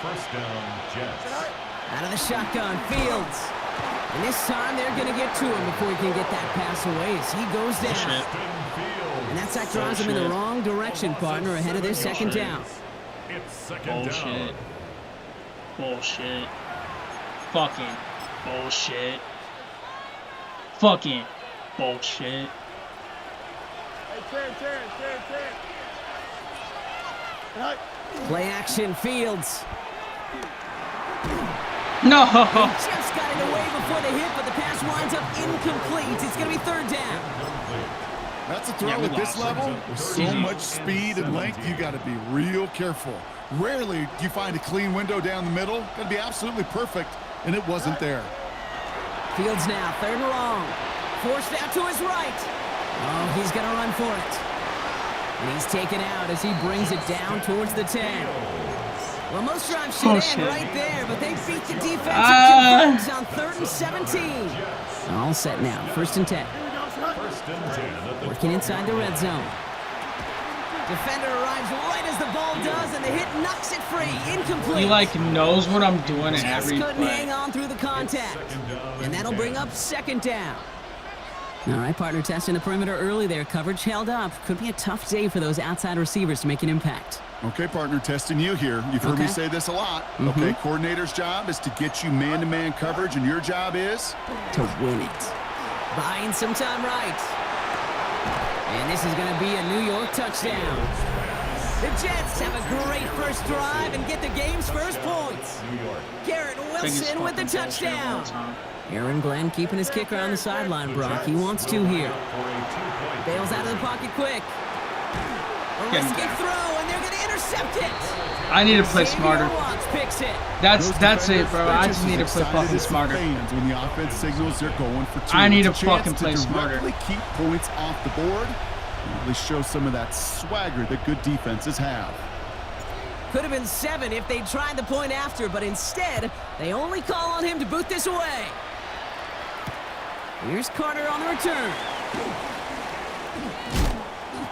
1st down, Jets. Out of the shotgun, Fields. And this time they're going to get to him before he can get that pass away as he goes down. And that sack drives him in the wrong direction, partner, ahead of this 2nd down. It's 2nd down. Bullshit. Fucking bullshit. Fucking bullshit. Play action, Fields. No! He just got it away before the hit, but the pass winds up incomplete. It's going to be 3rd down. That's a throw at this level. With so much speed and length, you got to be real careful. Rarely do you find a clean window down the middle. Got to be absolutely perfect, and it wasn't there. Fields now, 3rd and long. Forced out to his right. Oh, he's going to run for it. And he's taken out as he brings it down towards the 10. Well, most drives should end right there, but they beat the defense on 3rd and 17. All set now, 1st and 10. Working inside the red zone. Defender arrives right as the ball does, and the hit knocks it free. Incomplete. He, like, knows what I'm doing at every couldn't play. hang on through the contact. And that'll bring up 2nd down. All right, partner, testing the perimeter early there. Coverage held up. Could be a tough day for those outside receivers to make an impact. Okay, partner, testing you here. You've heard me say this a lot. Okay, coordinator's job is to get you man-to-man coverage, and your job is? To win it. Buying some time right. And this is going to be a New York touchdown. The Jets have a great first drive and get the game's first points. Garrett Wilson with the touchdown. Aaron Glenn keeping his kicker on the sideline, Brock. He wants to here. Bails out of the pocket quick. A risky throw, and they're going to intercept it. I need to play smarter. Picks it. That's it, bro. I just need to play fucking smarter. When the offense signals they're going for 2. I need to fucking play smarter. Keep points off the board and really show some of that swagger that good defenses have. Could have been 7 if they tried the point after, but instead, they only call on him to boot this away. Here's Carter on the return.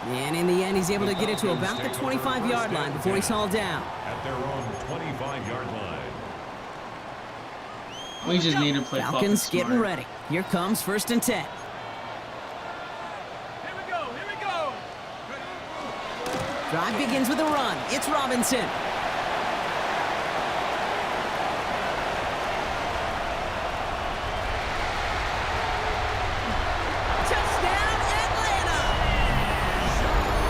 And in the end, he's able to get it to about the 25-yard line before he's hauled down. At their own 25-yard line. We just need to play Falcons getting ready. Here comes 1st and 10. Here we go. Drive begins with a run. It's Robinson. Touchdown, Atlanta!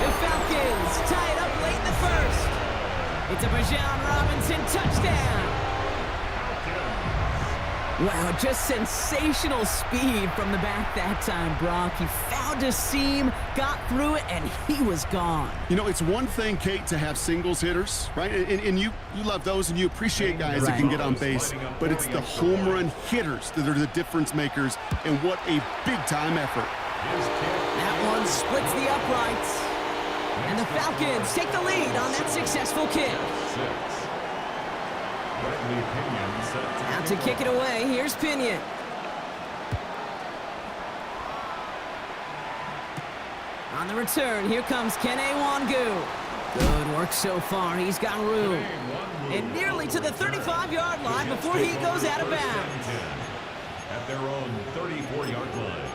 The Falcons tie it up late in the 1st. It's a Bijan Robinson touchdown. Wow, just sensational speed from the back that time, Brock. He found a seam, got through it, and he was gone. You know, it's one thing, Kate, to have singles hitters, right? And you love those, and you appreciate guys that can get on base. But it's the home run hitters that are the difference makers, and what a big-time effort. That one splits the uprights. And the Falcons take the lead on that successful kick. Out to kick it away, here's Pinion. On the return, here comes Kene Wangu. Good work so far, he's got room. And nearly to the 35-yard line before he goes out of bounds. At their own 34-yard line.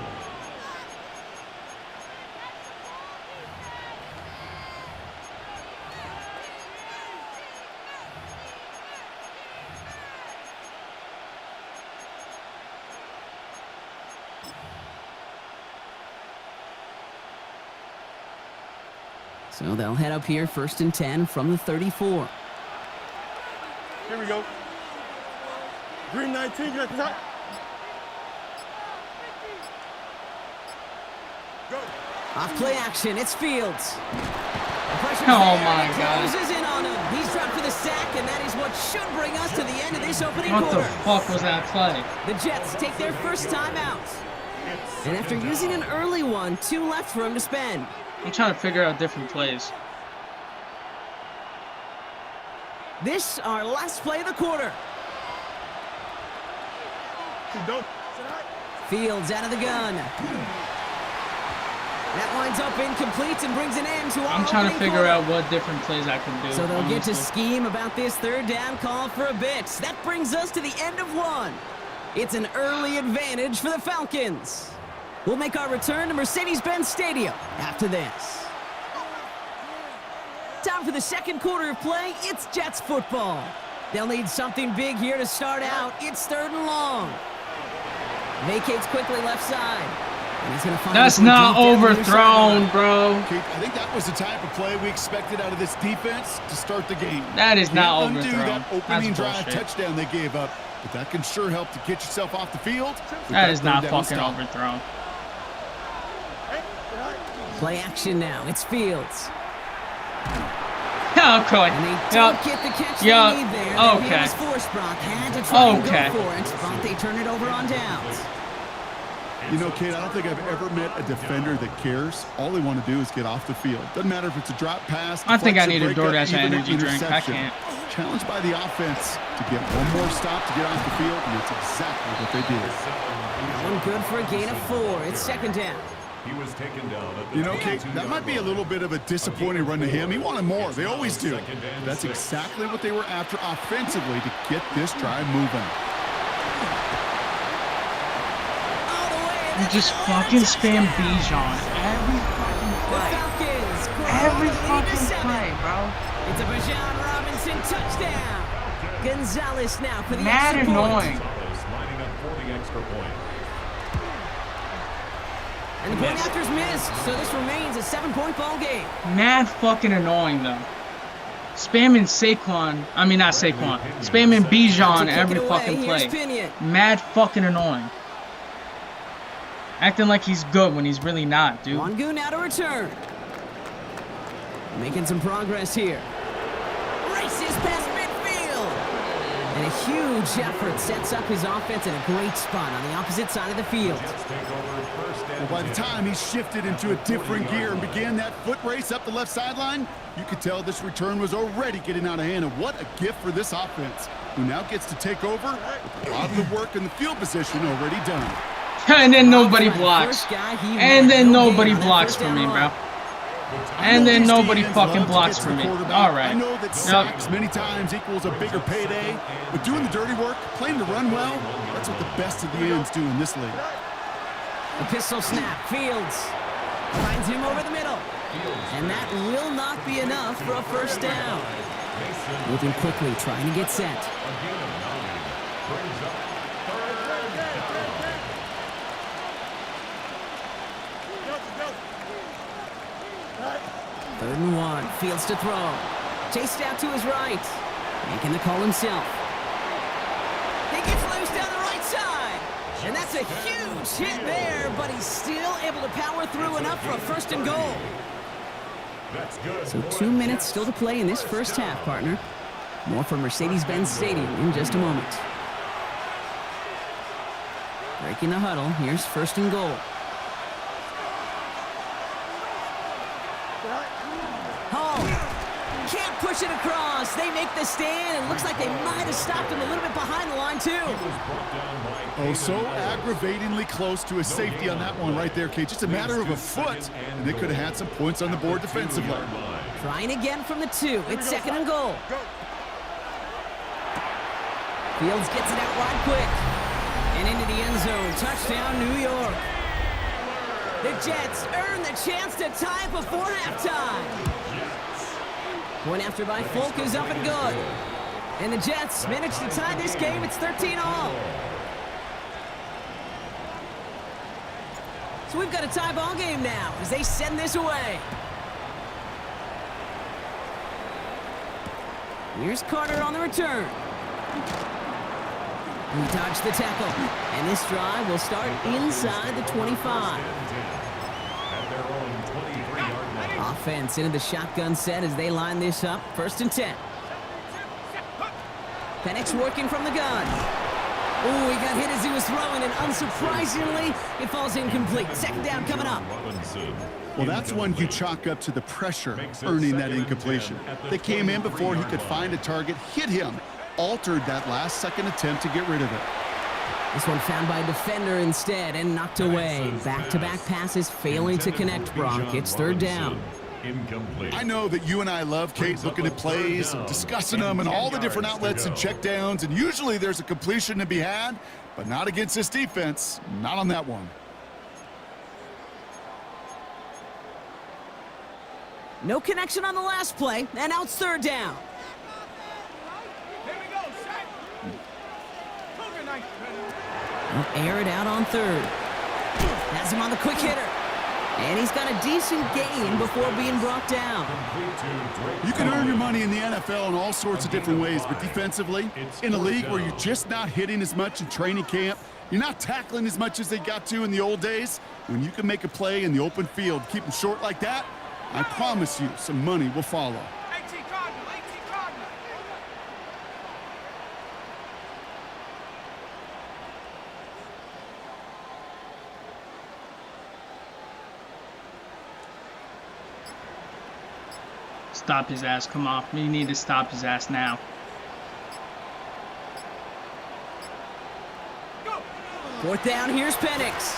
So they'll head up here, 1st and 10 from the 34. Here we go. Green 19, get that. Go. Off play action, it's Fields. Oh my God. Closes in on him. He's dropped for the sack, and that is what should bring us to the end of this opening What quarter. the fuck was that play? The Jets take their first time out. And after using an early one, 2 left for him to spend. I'm trying to figure out different plays. This, our last play of the quarter. Fields out of the gun. That winds up incomplete and brings an end to our I'm trying to opening figure quarter. out what different plays I can do. So they'll get to honestly. scheme about this 3rd down call for a bit. That brings us to the end of one. It's an early advantage for the Falcons. We'll make our return to Mercedes-Benz Stadium after this. Time for the second quarter of play. It's Jets football. They'll need something big here to start out. It's 3rd and long. Vacates quickly left side. And he's gonna find That's not overthrown, bro. Kate, I think that was the type of play we expected out of this defense to start the game. That is not Can't undo overthrown. that opening That's drive bullshit. touchdown they gave up, but that can sure help to get yourself off the field. with That is not 3rd down fucking stop. overthrown. Play action now. It's Fields. Okay. And they don't get the catch they need there. The Okay. was forced, Brock. Had to try and Okay. go for it, but they turn it over on downs. You know, Kate, I don't think I've ever met a defender that cares. All they want to do is get off the field. Doesn't matter if it's a drop pass. I think I deflection, need a breakup, DoorDash even an energy drink. I interception. can't. Challenged by the offense to get one more stop to get off the field, and it's exactly what they did. One good for a gain of 4. It's 2nd down. He was taken down at the You know, Kate, that might be a little bit of a disappointing run to him. He wanted more. They always do. But that's exactly what they were after offensively to get this drive moving. All the way. You just fucking spam Bijan every fucking The play. Falcons grow Every the lead to fucking 7. play, bro. It's a Bijan Robinson touchdown. Gonzalez now for the Mad extra point. annoying. lining up for the extra point. And the point after's missed, so this remains a 7-point ball game. Mad fucking annoying though. Spamming Saquon, I mean not Saquon. Spamming Bijan To kick every it away, fucking here's play. Pinion. Mad fucking annoying. Acting like he's good when he's really not, dude. Wangu now to return. Making some progress here. Races past midfield. And a huge effort sets up his offense in a great spot on the opposite side of the field. Well, by the time he shifted into a different gear and began that foot race up the left sideline, you could tell this return was already getting out of hand. And what a gift for this offense, who now gets to take over with a lot of the work in the field position already done. And then nobody blocks. And then nobody blocks for me, bro. And then nobody fucking blocks for me. All right. I know that sacks many times equals a bigger payday, but doing the dirty work, playing to run well, that's what the best of the ends do in this league. A pistol snap. Fields finds him over the middle. And that will not be enough for a first down. Moving quickly, trying to get set. Third and 1. Fields to throw. Chased out to his right. Making the call himself. He gets loose down the right side. And that's a huge hit there, but he's still able to power through enough for a 1st and goal. So 2 minutes still to play in this first half, partner. More from Mercedes-Benz Stadium in just a moment. Breaking the huddle, here's 1st and goal. Hall can't push it across. They make the stand, and looks like they might have stopped him a little bit behind the line, too. Oh, so aggravatingly close to a safety on that one right there, Kate. Just a matter of a foot, and they could have had some points on the board defensively. Trying again from the 2. It's 2nd and goal. Fields gets it out wide quick. And into the end zone. Touchdown, New York. The Jets earn the chance to tie before halftime. Point after by Folk is up and good. And the Jets manage to tie this game. It's 13-all. So we've got a tie ball game now as they send this away. Here's Carter on the return. He dodged the tackle. And this drive will start inside the 25. Offense into the shotgun set as they line this up. 1st and 10. Penix working from the gun. Oh, he got hit as he was throwing, and unsurprisingly, it falls incomplete. 2nd down coming up. Well, that's one you chalk up to the pressure earning that incompletion. They came in before he could find a target, hit him, altered that last second attempt to get rid of it. This one found by a defender instead and knocked away. Back-to-back passes failing to connect, Brock. It's 3rd down. Incomplete. I know that you and I love, Kate, looking at plays, discussing them, and all the different outlets and checkdowns, and usually there's a completion to be had, but not against this defense. Not on that one. No connection on the last play, and now it's 3rd down. He'll air it out on 3rd. Has him on the quick hitter. And he's got a decent gain before being brought down. You can earn your money in the NFL in all sorts of different ways, but defensively, in a league where you're just not hitting as much in training camp, you're not tackling as much as they got to in the old days, when you can make a play in the open field, keep them short like that, I promise you some money will follow. Stop his ass. Come on. We need to stop his ass now. Fourth down, here's Penix.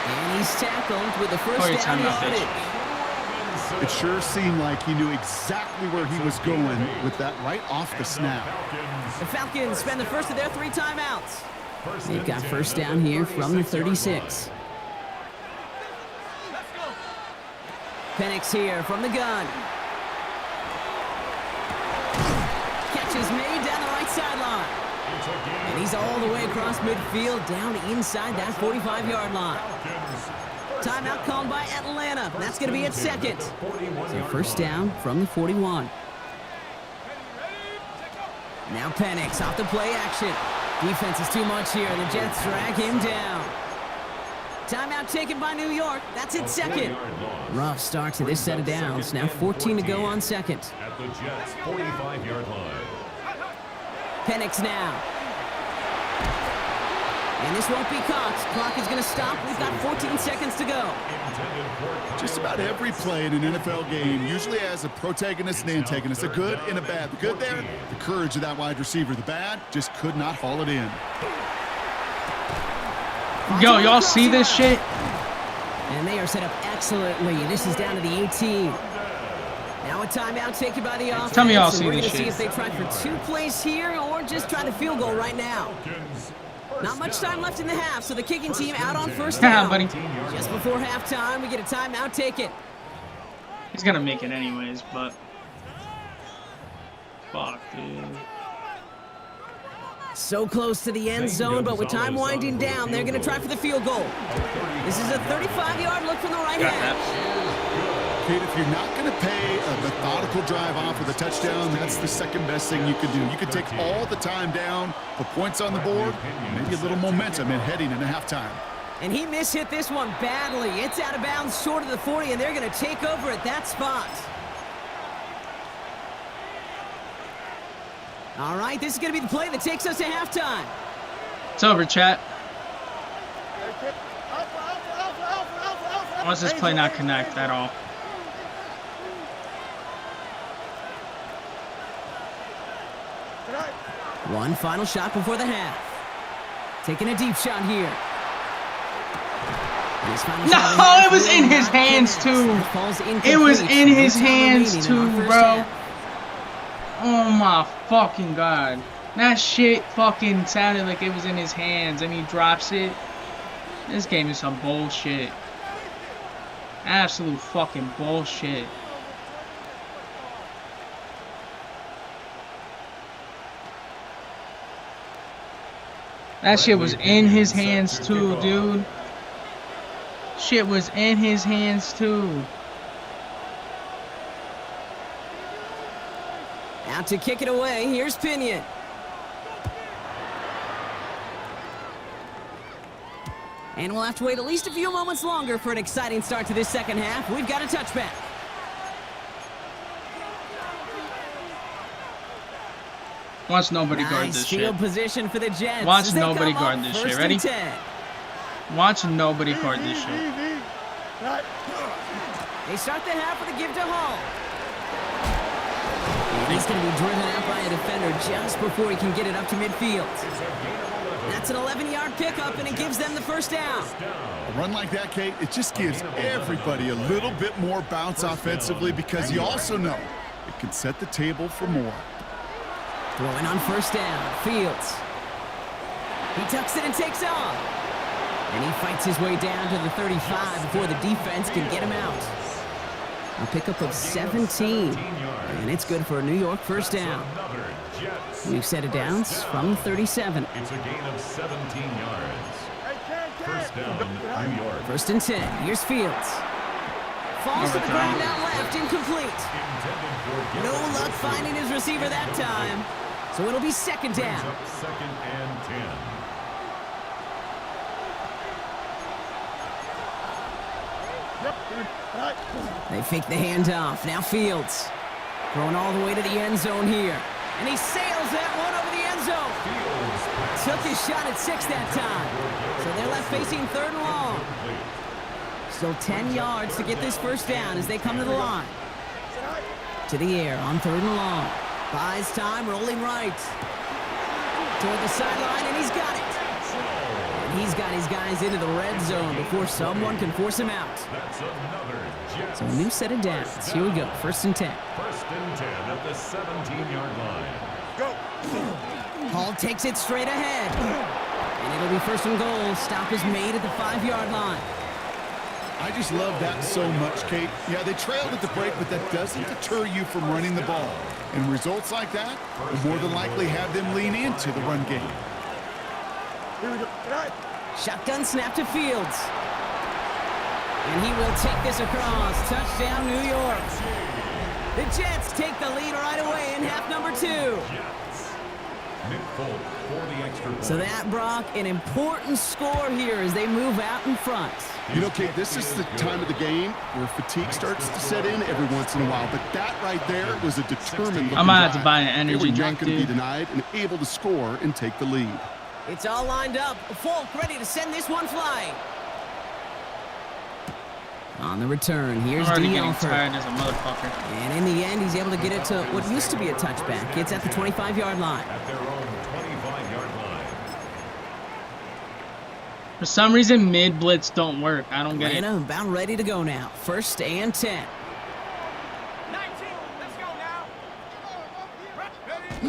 And he's tackled with the first down yardage. It sure seemed like he knew exactly where he was going with that right off the snap. The Falcons spend the first of their 3 timeouts. They've got first down here from the 36. Penix here from the gun. Catch is made down the right sideline. And he's all the way across midfield down inside that 45-yard line. Timeout called by Atlanta. That's going to be at 2nd. So first down from the 41. Now Penix off the play action. Defense is too much here. The Jets drag him down. Timeout taken by New York. That's at 2nd. Rough start to this set of downs. Now 14 to go on 2nd. At the Jets' 45-yard line. Penix now. And this won't be caught. Clock is going to stop. We've got 14 seconds to go. Just about every play in an NFL game usually has a protagonist and antagonist, a good and a bad. The good there, the courage of that wide receiver. The bad, just could not haul it in. Yo, y'all see this shit? And they are set up excellently. This is down to the 18. Now a timeout taken by the offense. Tell me y'all see we're this going to see shit. if they try for 2 plays here or just try to field goal right now. Not much time left in the half, so the kicking team out on first down. Buddy. Just before halftime, we get a timeout taken. He's gonna make it anyways, but fuck, dude. So close to the end zone, but with time winding down, they're going to try for the field goal. This is a 35-yard look from the right hand. Kate, if you're not going to pay a methodical drive off with a touchdown, that's the second best thing you could do. You could take all the time down, put points on the board, maybe a little momentum in heading into halftime. And he mishit this one badly. It's out of bounds short of the 40, and they're going to take over at that spot. All right, this is going to be the play that takes us to halftime. It's over, chat. Why does this play not connect at all? One final shot before the half. Taking a deep shot here. No, it was in his hands too. It was in his hands too, bro. Oh my fucking god. That shit fucking sounded like it was in his hands and he drops it. This game is some bullshit. Absolute fucking bullshit. That shit was in his hands too, dude. Shit was in his hands too. Out to kick it away. Here's Pinion. And we'll have to wait at least a few moments longer for an exciting start to this second half. We've got a touchback. Watch nobody guard this shit. Field position for the Jets. Watch nobody guard this shit. Ready? Watch nobody guard this shit. They start the half with a give to Hall. And he's going to be driven out by a defender just before he can get it up to midfield. That's an 11-yard pickup, and it gives them the first down. A run like that, Kate, it just gives everybody a little bit more bounce offensively because you also know it can set the table for more. Throwing on first down, Fields. He tucks it and takes off. And he fights his way down to the 35 before the defense can get him out. A pickup of 17. And it's good for a New York first down. New set of downs from 37. It's a gain of 17 yards. First down, New York. First and 10. Here's Fields. Falls to the ground out left, incomplete. No luck finding his receiver that time. So it'll be second down. Second and 10. They fake the handoff. Now Fields. Throwing all the way to the end zone here. And he sails that one over the end zone. Took his shot at 6 that time. So they're left facing third and long. Still 10 yards to get this first down as they come to the line. To the air on third and long. Buys time, rolling right. Toward the sideline, and he's got it. And he's got his guys into the red zone before someone can force him out. So a new set of downs. Here we go, first and 10. First and 10 at the 17-yard line. Go. Hall takes it straight ahead. And it'll be first and goal. Stop is made at the 5-yard line. I just love that so much, Kate. Yeah, they trailed at the break, but that doesn't deter you from running the ball. And results like that will more than likely have them lean into the run game. Shotgun snap to Fields. And he will take this across. Touchdown, New York. The Jets take the lead right away in half number 2. So that, Brock, an important score here as they move out in front. You know, Kate, this is the time of the game where fatigue starts to set in every once in a while. But that right there was a determined looking I might have to drive. buy an energy drink, They were not going to be dude. denied and able to score and take the lead. It's all lined up. Folk ready to send this one flying. On the return, here's I'm already D. getting Alford. tired as a motherfucker. And in the end, he's able to get it to what used to be a touchback. It's at the 25-yard line. At their own 25-yard line. For some reason, mid blitz don't work. I don't get it. Atlanta about ready to go now. First and 10. 19, let's go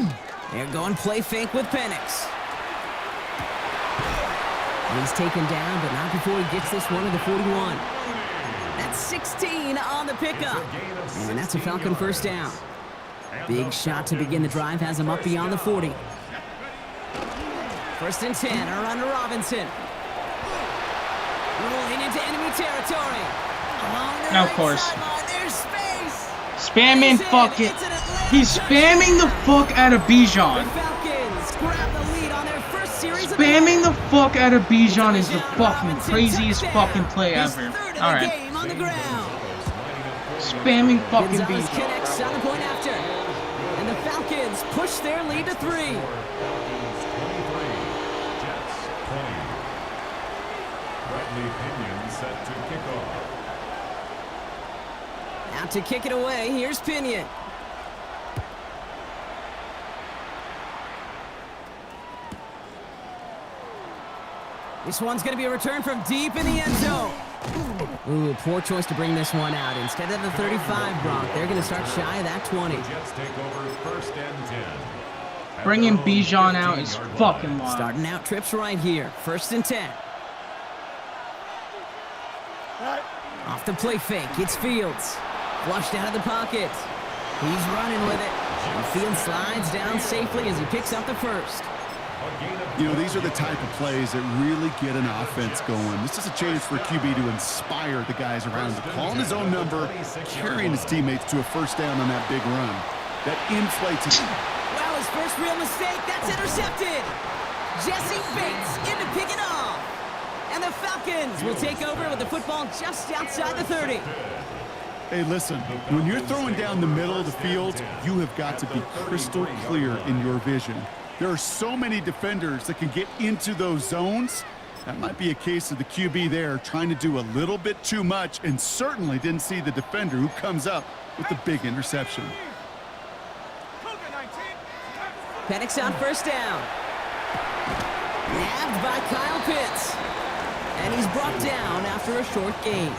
now. They're going play fake with Penix. He's taken down, but not before he gets this one to the 41. That's 16 on the pickup. And that's a Falcon first down. Big shot to begin the drive has him up beyond the 40. First and 10, around to Robinson. Rolling into enemy territory. Now, of course. Spamming fucking. He's spamming the fuck out of Bijan. Spamming the fuck out of Bijan is the fucking craziest fucking play ever. Alright. Spamming fucking Bijan. Connects on the point after. And the Falcons push their lead to 3. Jets 20. Bradley Pinion set to kick off. Out to kick it away, here's Pinion. This one's going to be a return from deep in the end zone. Ooh, poor choice to bring this one out. Instead of the 35, Brock, they're going to start shy of that 20. Jets take over 1st and 10. Bringing Bijan out is fucking wild. Starting out trips right here. 1st and 10. Off the play fake, it's Fields. Flushed out of the pocket. He's running with it. And Fields slides down safely as he picks up the 1st. You know, these are the type of plays that really get an offense going. This is a chance for QB to inspire the guys around him. Calling his own number, carrying his teammates to a 1st down on that big run. That inflates his... Well, his first real mistake, that's intercepted. Jesse Bates in to pick it off. And the Falcons will take over with the football just outside the 30. Hey, listen, when you're throwing down the middle of the field, you have got to be crystal clear in your vision. There are so many defenders that can get into those zones. That might be a case of the QB there trying to do a little bit too much and certainly didn't see the defender who comes up with the big interception. Penix on 1st down. Nabbed by Kyle Pitts. And he's brought down after a short gain.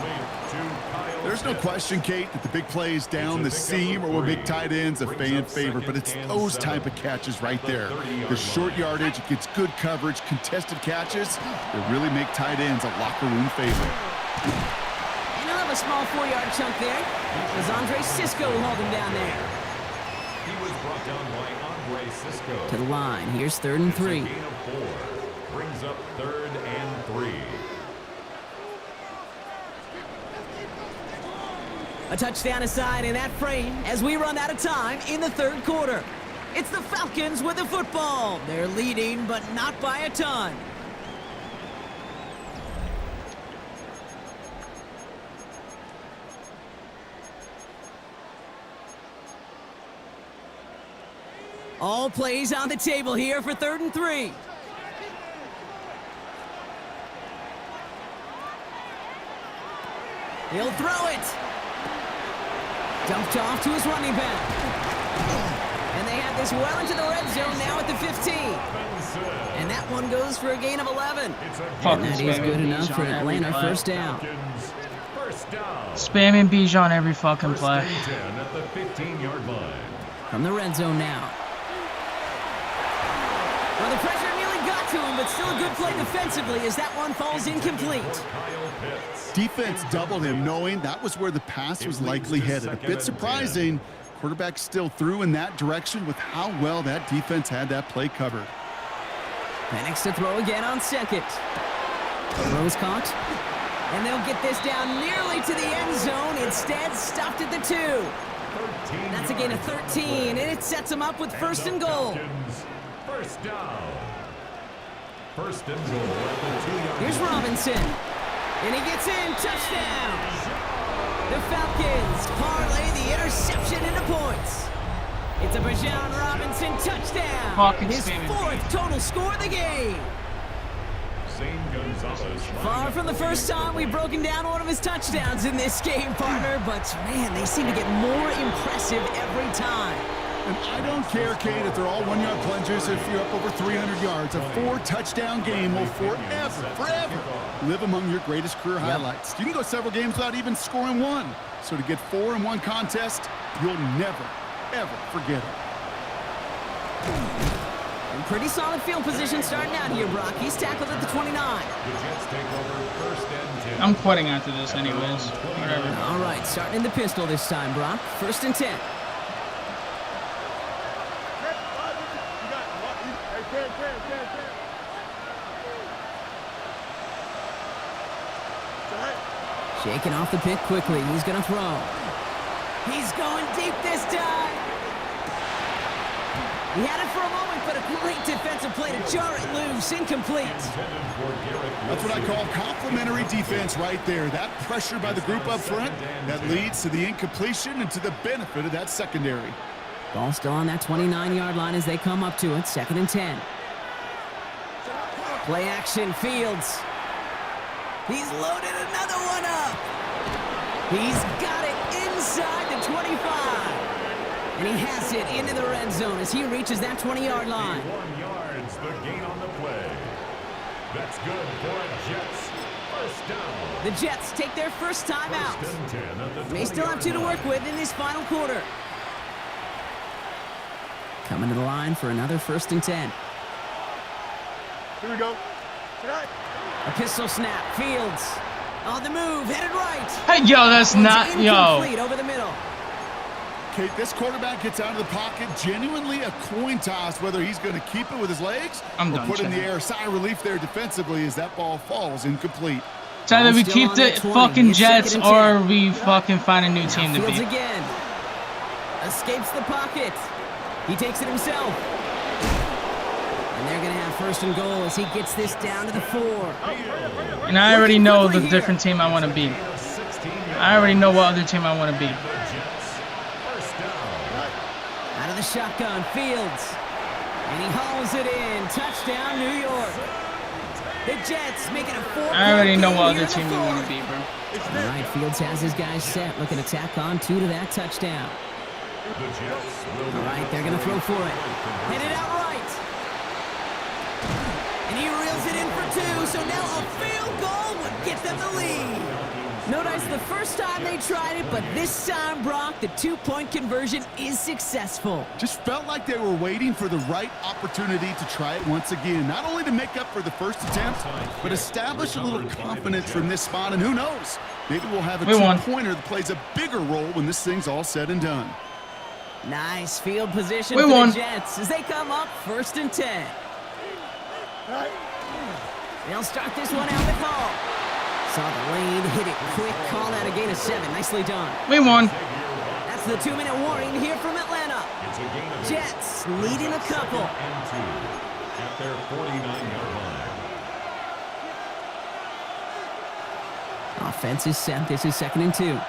There's no question, Kate, that the big plays down the seam or big tight ends a fan favorite, but it's those type of catches right there. The short yardage, it gets good coverage, contested catches, they really make tight ends a locker room favorite. And he'll have a small 4-yard chunk there as Andre Cisco will hold him down there. He was brought down by Andre Cisco. To the line, here's 3rd and 3. Gain of 4. Brings up 3rd and 3. A touchdown aside in that frame as we run out of time in the 3rd quarter. It's the Falcons with the football. They're leading, but not by a ton. All plays on the table here for 3rd and 3. He'll throw it. Dumped off to his running back. And they have this well into the red zone now at the 15. And that one goes for a gain of 11. And that is good enough for Atlanta 1st down. Spamming Bijan every fucking play. At the 15-yard line. From the red zone now. Well, the pressure nearly got to him, but still a good play defensively as that one falls incomplete. Defense doubled him, knowing that was where the pass was likely headed. A bit surprising. Quarterback still threw in that direction with how well that defense had that play covered. Penix to throw again on 2nd. Throw is caught. And they'll get this down nearly to the end zone. Instead, stopped at the 2. That's a gain of 13, and it sets them up with 1st and goal. 1st down. 1st and goal at the 2-yard line. Here's Robinson. And he gets in, touchdown! The Falcons parlay the interception into points. It's a Bijan Robinson touchdown. His 4th total score of the game. Far from the first time we've broken down one of his touchdowns in this game, partner, but man, they seem to get more impressive every time. And I don't care, Kate, if they're all 1-yard plungers, if you're up over 300 yards. A 4-touchdown game will forever live among your greatest career highlights. You can go several games without even scoring 1. So to get 4 in one contest, you'll never, ever forget it. And pretty solid field position starting out here, Brock. He's tackled at the 29. I'm quitting after this anyways. Whatever. All right, starting in the pistol this time, Brock. 1st and 10. Shaking off the pick quickly. He's going to throw. He's going deep this time. He had it for a moment, but a great defensive play to jar it loose. Incomplete. That's what I call complimentary defense right there. That pressure by the group up front, that leads to the incompletion and to the benefit of that secondary. Ball still on that 29-yard line as they come up to it. 2nd and 10. Play action, Fields. He's loaded another one up. He's got it inside the 25. And he has it into the red zone as he reaches that 20-yard line. 1 yards, the gain on the play. That's good for a Jets. First down. The Jets take their first time out. First and 10 at the May still have 2 to work with in this final quarter. Coming to the line for another 1st and 10. Here we go. A pistol snap. Fields on the move, headed right. Hey, yo, that's not, yo. Incomplete over the middle. Kate, this quarterback gets out of the pocket, genuinely a coin toss whether he's going to keep it with his legs I'm or done, put in the Chad. air. Sigh of relief there defensively as that ball falls incomplete. It's either we Still keep on the that 20. fucking It's Jets 2nd and or 10. we fucking find a new team to Fields beat. again. Escapes the pocket. He takes it himself. And they're going to have 1st and goal as he gets this down to the 4. And I already Working know quickly the here. different team I want to beat. I already know what other team I want to beat. Out of the shotgun, Fields. And he hauls it in. Touchdown, New York. The Jets making a 4-point I already know game what here other in the team we want fourth. to beat, bro. All right, Fields has his guys set, looking to tack on 2 to that touchdown. All right, they're going to throw for it. Headed out right. And he reels it in for 2, so now a field goal would get them the lead. Notice the first time they tried it, but this time, Brock, the 2-point conversion is successful. Just felt like they were waiting for the right opportunity to try it once again. Not only to make up for the first attempt, but establish a little confidence from this spot. And who knows, maybe we'll have a We won. two-pointer that plays a bigger role when this thing's all said and done. Nice field position We for won. the Jets as they come up 1st and 10. They'll start this one out with Hall. Saw the lane, hit it quick, call out a gain of 7. Nicely done. We won. That's the 2-minute warning here from Atlanta. Jets needing a couple. At their 49-yard line. Offense is set. This is 2nd and 2.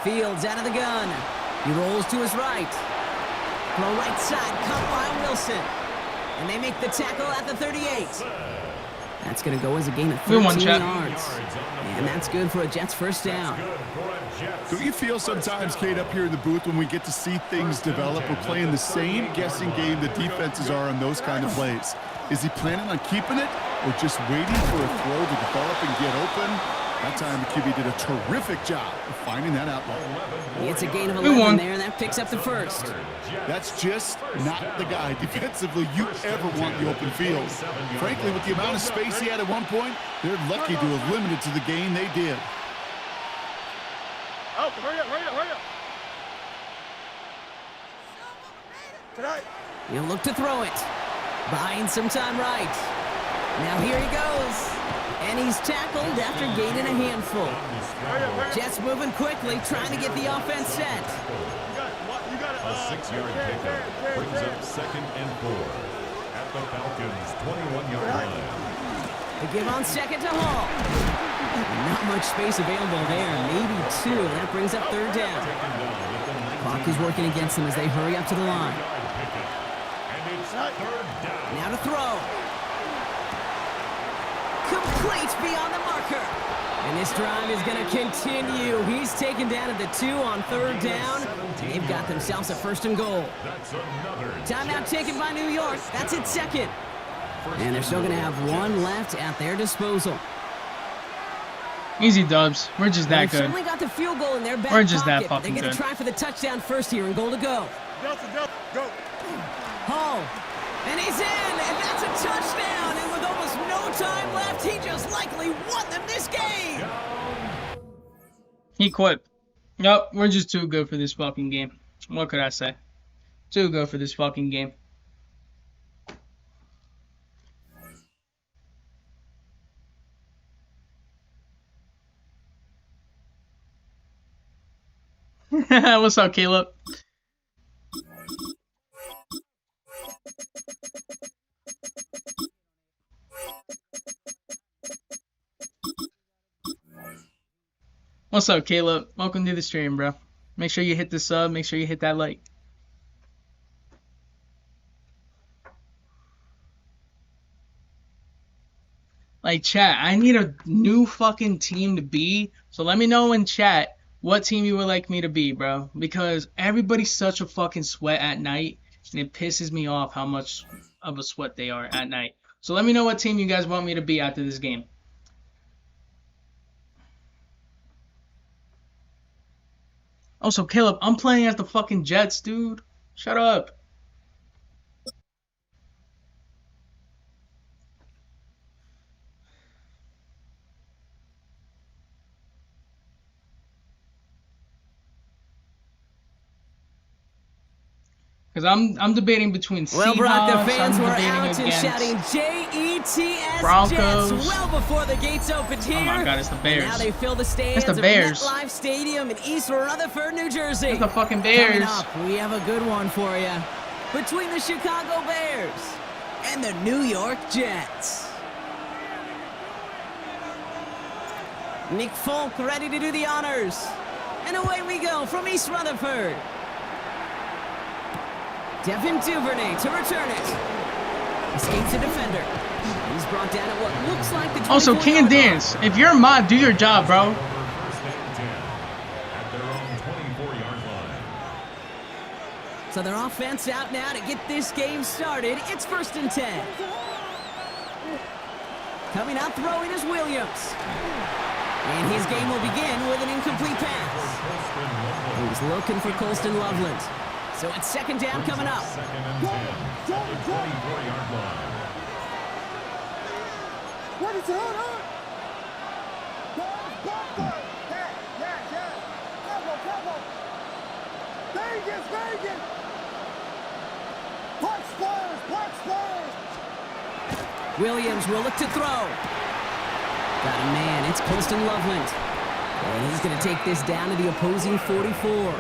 Fields out of the gun. He rolls to his right. Throw right side, caught by Wilson. And they make the tackle at the 38. That's going to go as a gain of 13 won, Chad. yards. And that's good for a Jets first down. Don't you feel sometimes, Kate, up here in the booth when we get to see things develop, we're playing the same guessing game the defenses are on those kind of plays? Is he planning on keeping it or just waiting for a throw to develop and get open? That time the QB did a terrific job of finding that outlet. It's a gain of We 11 won. there, and that picks up the first. That's just not the guy defensively you ever want in the open field. Frankly, with the amount of space he had at one point, they're lucky to have limited to the gain they did. Oh, hurry up, hurry up, hurry up. He'll look to throw it. Buying some time right. Now here he goes. And he's tackled after gaining a handful. Jets moving quickly, trying to get the offense set. A 6-yard pickup brings up 2nd and 4 at the Falcons' 21-yard line. They give on 2nd to Hall. Not much space available there, maybe 2. That brings up 3rd down. Clock is working against them as they hurry up to the line. And it's 3rd down. Now to throw. Complete beyond the marker. And this drive is going to continue. He's taken down at the 2 on 3rd down. They've got themselves a 1st and goal. That's another Timeout taken by New York. That's its 2nd. And they're still going to have 1 left at their disposal. Easy dubs. We're just that They've good. certainly got the field goal in their back We're just that pocket. fucking They're going good. to try for the touchdown first here and goal to go. Delta, Delta, go. Hall. And he's in, and that's a touchdown. And with almost no time left, he just likely won them this game. He quit. Yup, we're just too good for this fucking game. What could I say? Too good for this fucking game. What's up, Caleb? What's up, Caleb? Welcome to the stream, bro. Make sure you hit the sub. Make sure you hit that like. Like, chat, I need a new fucking team to be. So let me know in chat what team you would like me to be, bro. Because everybody's such a fucking sweat at night. And it pisses me off how much of a sweat they are at night. So let me know what team you guys want me to be after this game. Also, Caleb, I'm playing as the fucking Jets, dude. Shut up. Because I'm debating between Seahawks, well, Brock, the fans I'm were debating out and against shouting J-E-T-S Broncos. Jets well before the gates opened here. Oh my God, it's the Bears. And now they fill the stands It's the Bears. of MetLife Stadium in East Rutherford, New Jersey. It's the fucking Bears. Coming up, we have a good one for you. Between the Chicago Bears and the New York Jets. Nick Folk ready to do the honors. And away we go from East Rutherford. Devin Duvernay to return it. Escapes a defender. He's brought down at what looks like the 24-yard Also, King and Dance, if you're a mod, do your job, bro. At their own 24-yard line. So their offense out now to get this game started. It's 1st and 10. Coming out throwing is Williams. And his game will begin with an incomplete pass. He's looking for Colston Loveland. So it's 2nd down coming up. 2nd and 10 at the 24-yard line. What is it on? Vegas! Park Spurs! Williams will look to throw. Got a man. It's Colston Loveland. And he's going to take this down to the opposing 44.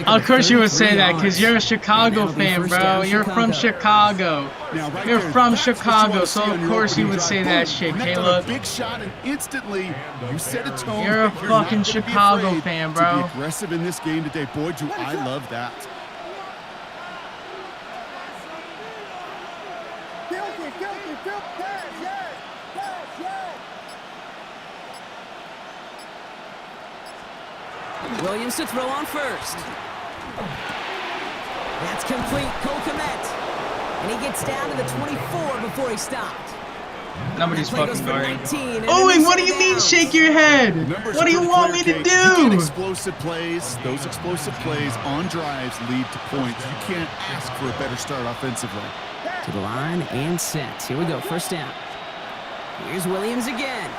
Of course you would say that, because you're a Chicago fan, bro. You're from Chicago. You're from Chicago, so of course you would say that shit, Caleb. Big shot, and instantly you set a tone. You're a fucking Chicago fan, bro. To be aggressive in this game today, boy, do I love that. Williams to throw on first. That's complete. Cole Kmet. And he gets down to the 24 before he stopped. Nobody's fucking guarding. Owen, what do you mean shake your head? What do you want me to do? You get explosive plays. Those explosive plays on drives lead to points. You can't ask for a better start offensively. To the line and set. Here we go. 1st down. Here's Williams again.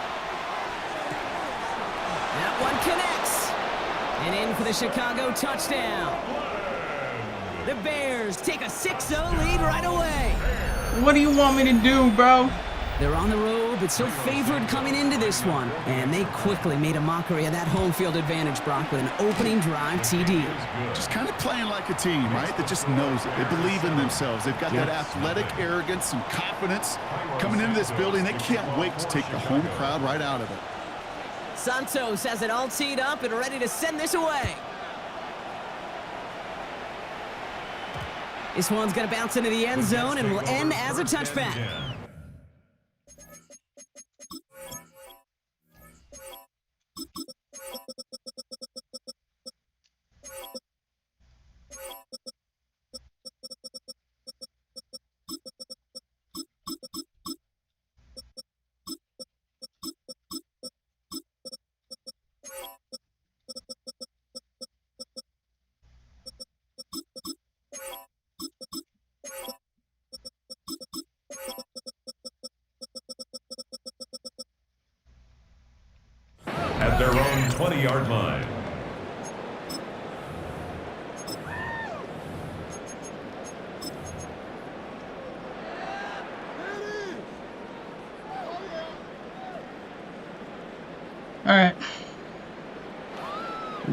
That one connects. And in for the Chicago touchdown. The Bears take a 6-0 lead right away. What do you want me to do, bro? They're on the road, but still favored coming into this one. And they quickly made a mockery of that home field advantage, Brock, with an opening drive TD. Just kind of playing like a team, right? That just knows it. They believe in themselves. They've got that athletic arrogance and confidence. Coming into this building, they can't wait to take the home crowd right out of it. Santos has it all teed up and ready to send this away. This one's going to bounce into the end zone and will end as a touchback. At their own 20-yard line. All right.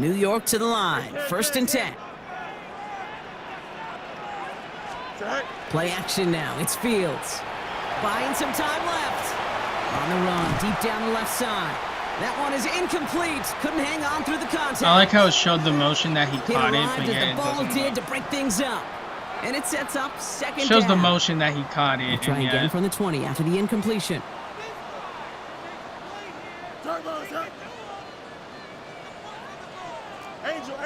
New York to the line. 1st and 10. Play action now. It's Fields. Buying some time left. On the run, deep down the left side. That one is incomplete. Couldn't hang on through the contact. I like how it showed the motion that he caught it, but yeah, the ball did to break things up. And it sets up 2nd down. Shows the motion that he caught it. We'll try again from the 20 after the incompletion. Angel.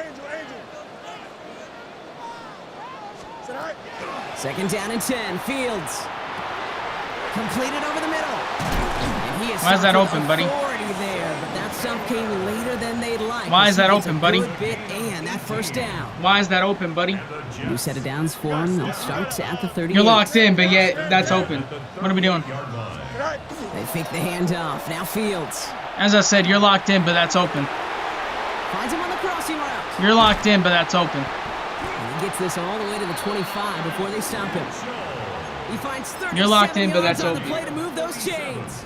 2nd down and 10. Fields. Completed over the middle. And he is Why is that open, buddy? There, but that stuff came later than they'd like. Why is that open, buddy? Bit and that 1st down. Why is that open, buddy? New set of downs for him. They'll start at the 38. You're locked in, but yet that's open. What are we doing? They fake the handoff. Now Fields. As I said, you're locked in, but that's open. Finds him on the crossing route. You're locked in, but that's open. And he gets this all the way to the 25 before they stop him. He finds 37 You're locked in, but that's on open. the play to move those chains.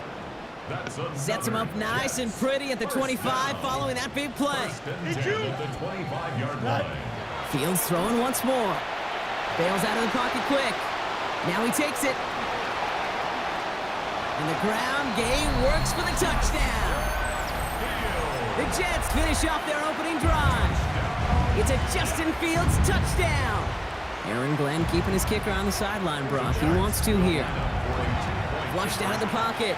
Sets him up nice and pretty at the 25 following that big play. Fields throwing once more. Bails out of the pocket quick. Now he takes it. And the ground game works for the touchdown. The Jets finish off their opening drive. It's a Justin Fields touchdown. Aaron Glenn keeping his kicker on the sideline, Brock. He wants to here. Flushed out of the pocket.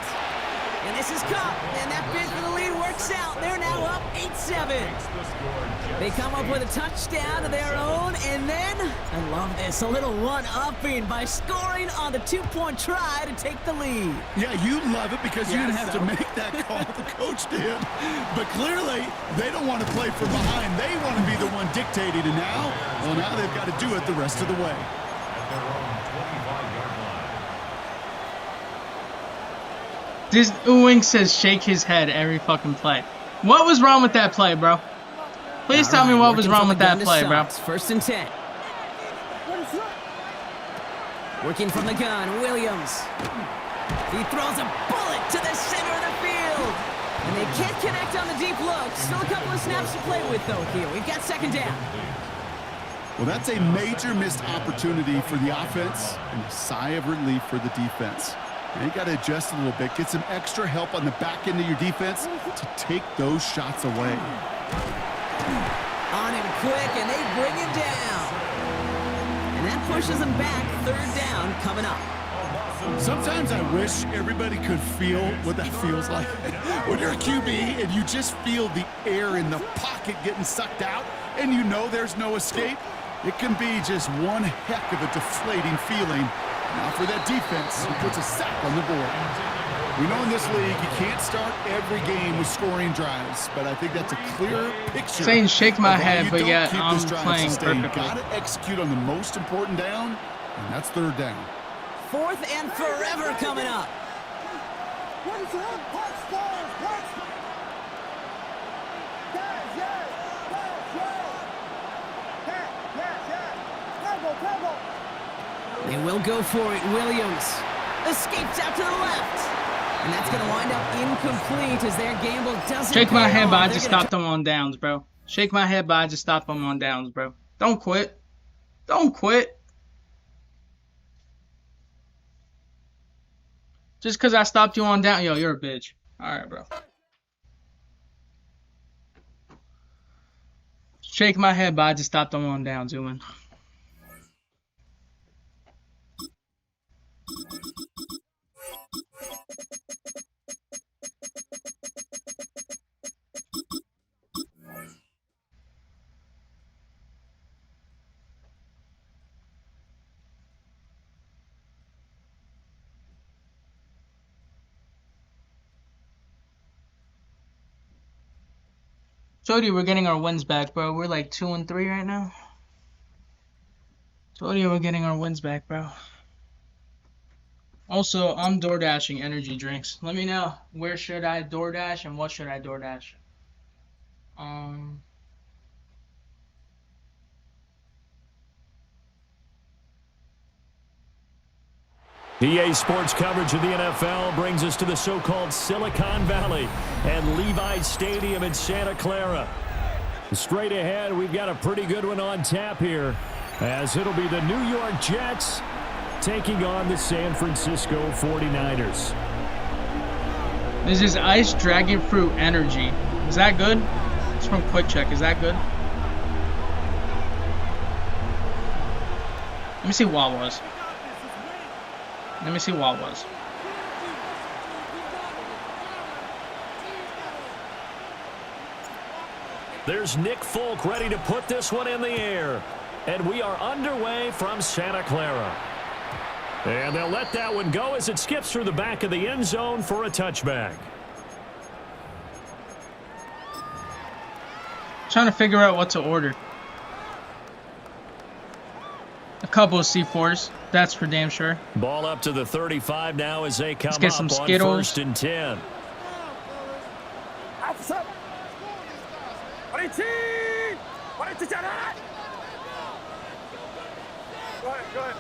And this is caught. And that bid for the lead works out. They're now up 8-7. They come up with a touchdown of their own. And then, I love this, a little one-upping by scoring on the 2-point try to take the lead. Yeah, you love it because you didn't have to make that call. The coach did. But clearly, they don't want to play from behind. They want to be the one dictating. And now, well, now they've got to do it the rest of the way. This Ewing says shake his head every fucking play. What was wrong with that play, bro? Please tell me what was wrong with that play, bro. 1st and 10. Working from the gun, Williams. He throws a bullet to the center of the field. And they can't connect on the deep look. Still a couple of snaps to play with, though, here. We've got 2nd down. Well, that's a major missed opportunity for the offense and a sigh of relief for the defense. Now you got to adjust a little bit, get some extra help on the back end of your defense to take those shots away. On him quick, and they bring him down. And that pushes him back. 3rd down coming up. Sometimes I wish everybody could feel what that feels like. When you're a QB and you just feel the air in the pocket getting sucked out and you know there's no escape, it can be just one heck of a deflating feeling. Now for that defense, who puts a sack on the board. We know in this league you can't start every game with scoring drives, but I think that's a clear picture. Saying shake my head, but yet I'm playing perfectly. Got to execute on the most important down, and that's 3rd down. 4th and forever coming up. They will go for it. Williams escapes out to the left. And that's going to wind up incomplete as their gamble doesn't Shake my head, but I They're just gonna stopped them on downs, bro. Shake my head, but I just stopped them on downs, bro. Don't quit. Don't quit. Just because I stopped you on down. Yo, you're a bitch. Alright, bro. Shake my head, but I just stopped them on downs, Ewan. Jody, we're getting our wins back, bro. We're like 2-3 right now. Jody, we're getting our wins back, bro. Also, I'm DoorDashing energy drinks. Let me know, where should I DoorDash and what should I DoorDash? EA Sports coverage of the NFL brings us to the so-called Silicon Valley and Levi Stadium in Santa Clara. Straight ahead, we've got a pretty good one on tap here, as it'll be the New York Jets taking on the San Francisco 49ers. This is Ice Dragon Fruit Energy. Is that good? It's from Quick Check. Is that good? Let me see Wawa's. Let me see Wawa's. There's Nick Folk ready to put this one in the air. And we are underway from Santa Clara. And they'll let that one go as it skips through the back of the end zone for a touchback. Trying to figure out what to order. A couple of C4s. That's for damn sure. Ball up to the 35 now as they come Let's get up some on Skittles. 1st and 10. Go ahead.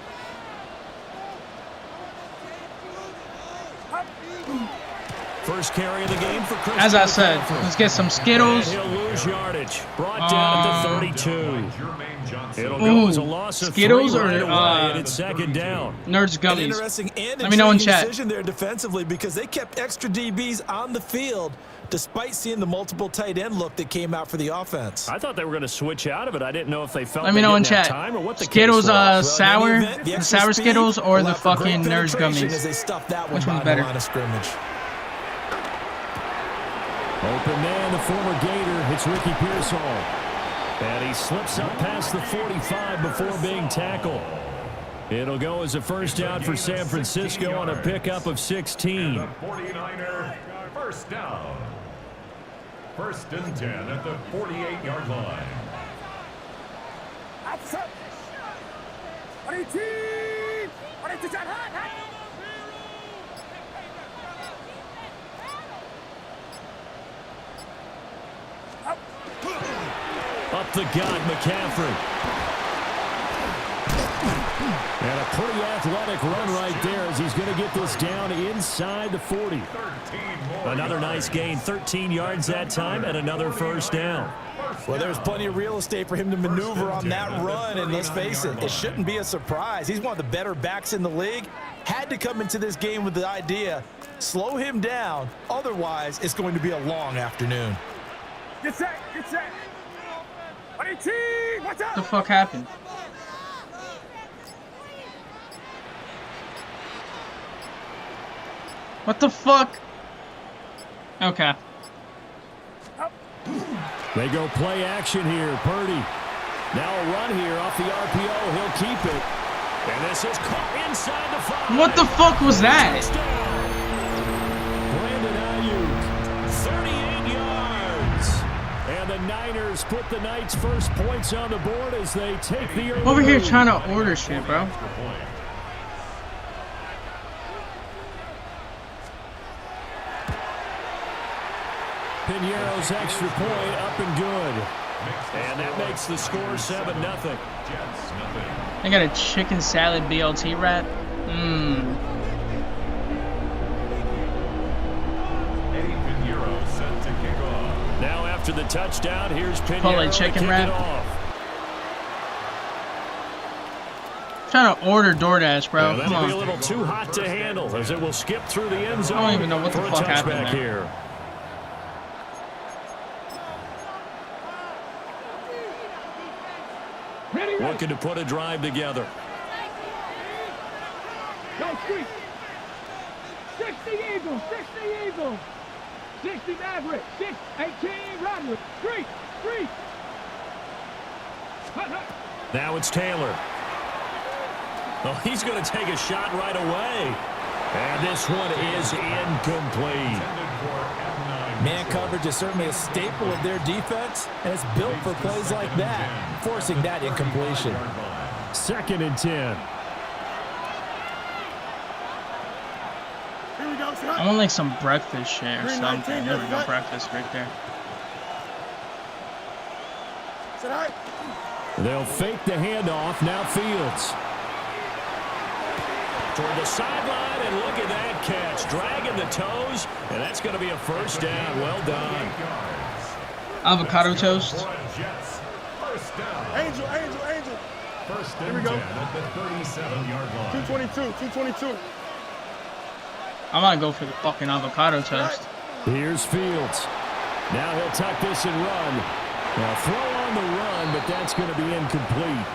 First carry of the game for Chris. As I said, let's get some Skittles. And he'll lose yardage. Brought down at the 32. It'll go Ooh, as a loss of Skittles 3 or right away, and it's second down. Nerds An Gummies. interesting and Let me know in intriguing chat. decision there defensively because they kept extra DBs on the field despite seeing the multiple tight end look that came out for the offense. I thought they were going to switch out of it. I didn't know if they felt Let me they know in didn't have chat. time or what the Skittles, case was. sour, in any event, the extra sour speed Skittles or the allowed for great fucking Nerds penetration Gummies. as they stuffed that one Which one's behind better? the line of scrimmage. Open man, the former Gator, hits Ricky Pearsall. And he slips up past the 45 before being tackled. It'll go as a first down for San Francisco on a pickup of 16. The 49er first down. 1st and 10 at the 48-yard line. Up the gut, McCaffrey. And a pretty athletic run right there as he's going to get this down inside the 40. Another nice gain, 13 yards that time, and another first down. Well, there's plenty of real estate for him to maneuver on that run, and let's face it, it shouldn't be a surprise. He's one of the better backs in the league. Had to come into this game with the idea, slow him down, otherwise it's going to be a long afternoon. Get set. Watch out. What the fuck happened? What the fuck? Okay. They go play action here. Purdy. Now a run here off the RPO. He'll keep it. And this is caught inside the 5. What the fuck was that? Brandon Ayuk, 38 yards. And the Niners put the Knights' first points on the board as they take the early Over here lead. trying to order shit, bro. Pinero's extra point up and good. And that makes the score 7-0. I got a chicken salad BLT wrap. Now after the touchdown, here's Pinheiro Chipotle to chicken kick wrap. it off. Trying to order DoorDash, bro. Yeah, Come that'll be a on. little too hot to handle as it will skip through the end zone. I don't even know what the for a fuck happened touchback there. here. Looking to put a drive together. Go street. 60 Eagles. 60 Maverick. 18 Roderick. Street. Now it's Taylor. Well, he's going to take a shot right away. And this one is incomplete. Man coverage is certainly a staple of their defense, and it's built for plays like that, forcing that incompletion. 2nd and 10. Here we go, son. I want like some breakfast shit or 319, something. There we go, yes, breakfast right there. Sit high. They'll fake the handoff. Now Fields. Toward the sideline, and look at that catch. Dragging the toes, and that's going to be a first down. Well done. Avocado toast. Angel. First and Here we go. 10 at the 37-yard line. 222. I'm gonna go for the fucking avocado toast. Here's Fields. Now he'll tuck this and run. Now throw on the run, but that's going to be incomplete.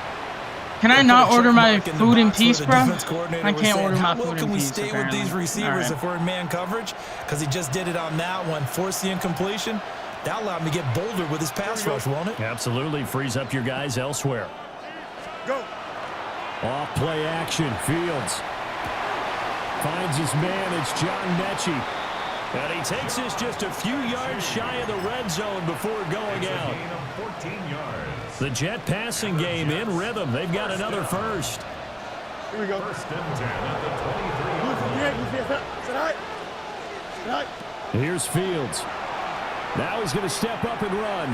Can I not order my food in peace, bro? I can't order my food in can we peace, stay apparently. with these receivers Alright. if we're in man coverage? Because he just did it on that one. Forced the incompletion. That allowed him to get bolder with his pass rush, won't it? Absolutely frees up your guys elsewhere. Go. Off play action. Fields finds his man. It's John Mechie. And he takes this just a few yards shy of the red zone before going out. Gain of 14 yards. The Jet passing game in rhythm. They've got another first. Here we go. First and 10 at the 23-yard line. Sit high. Here's Fields. Now he's going to step up and run.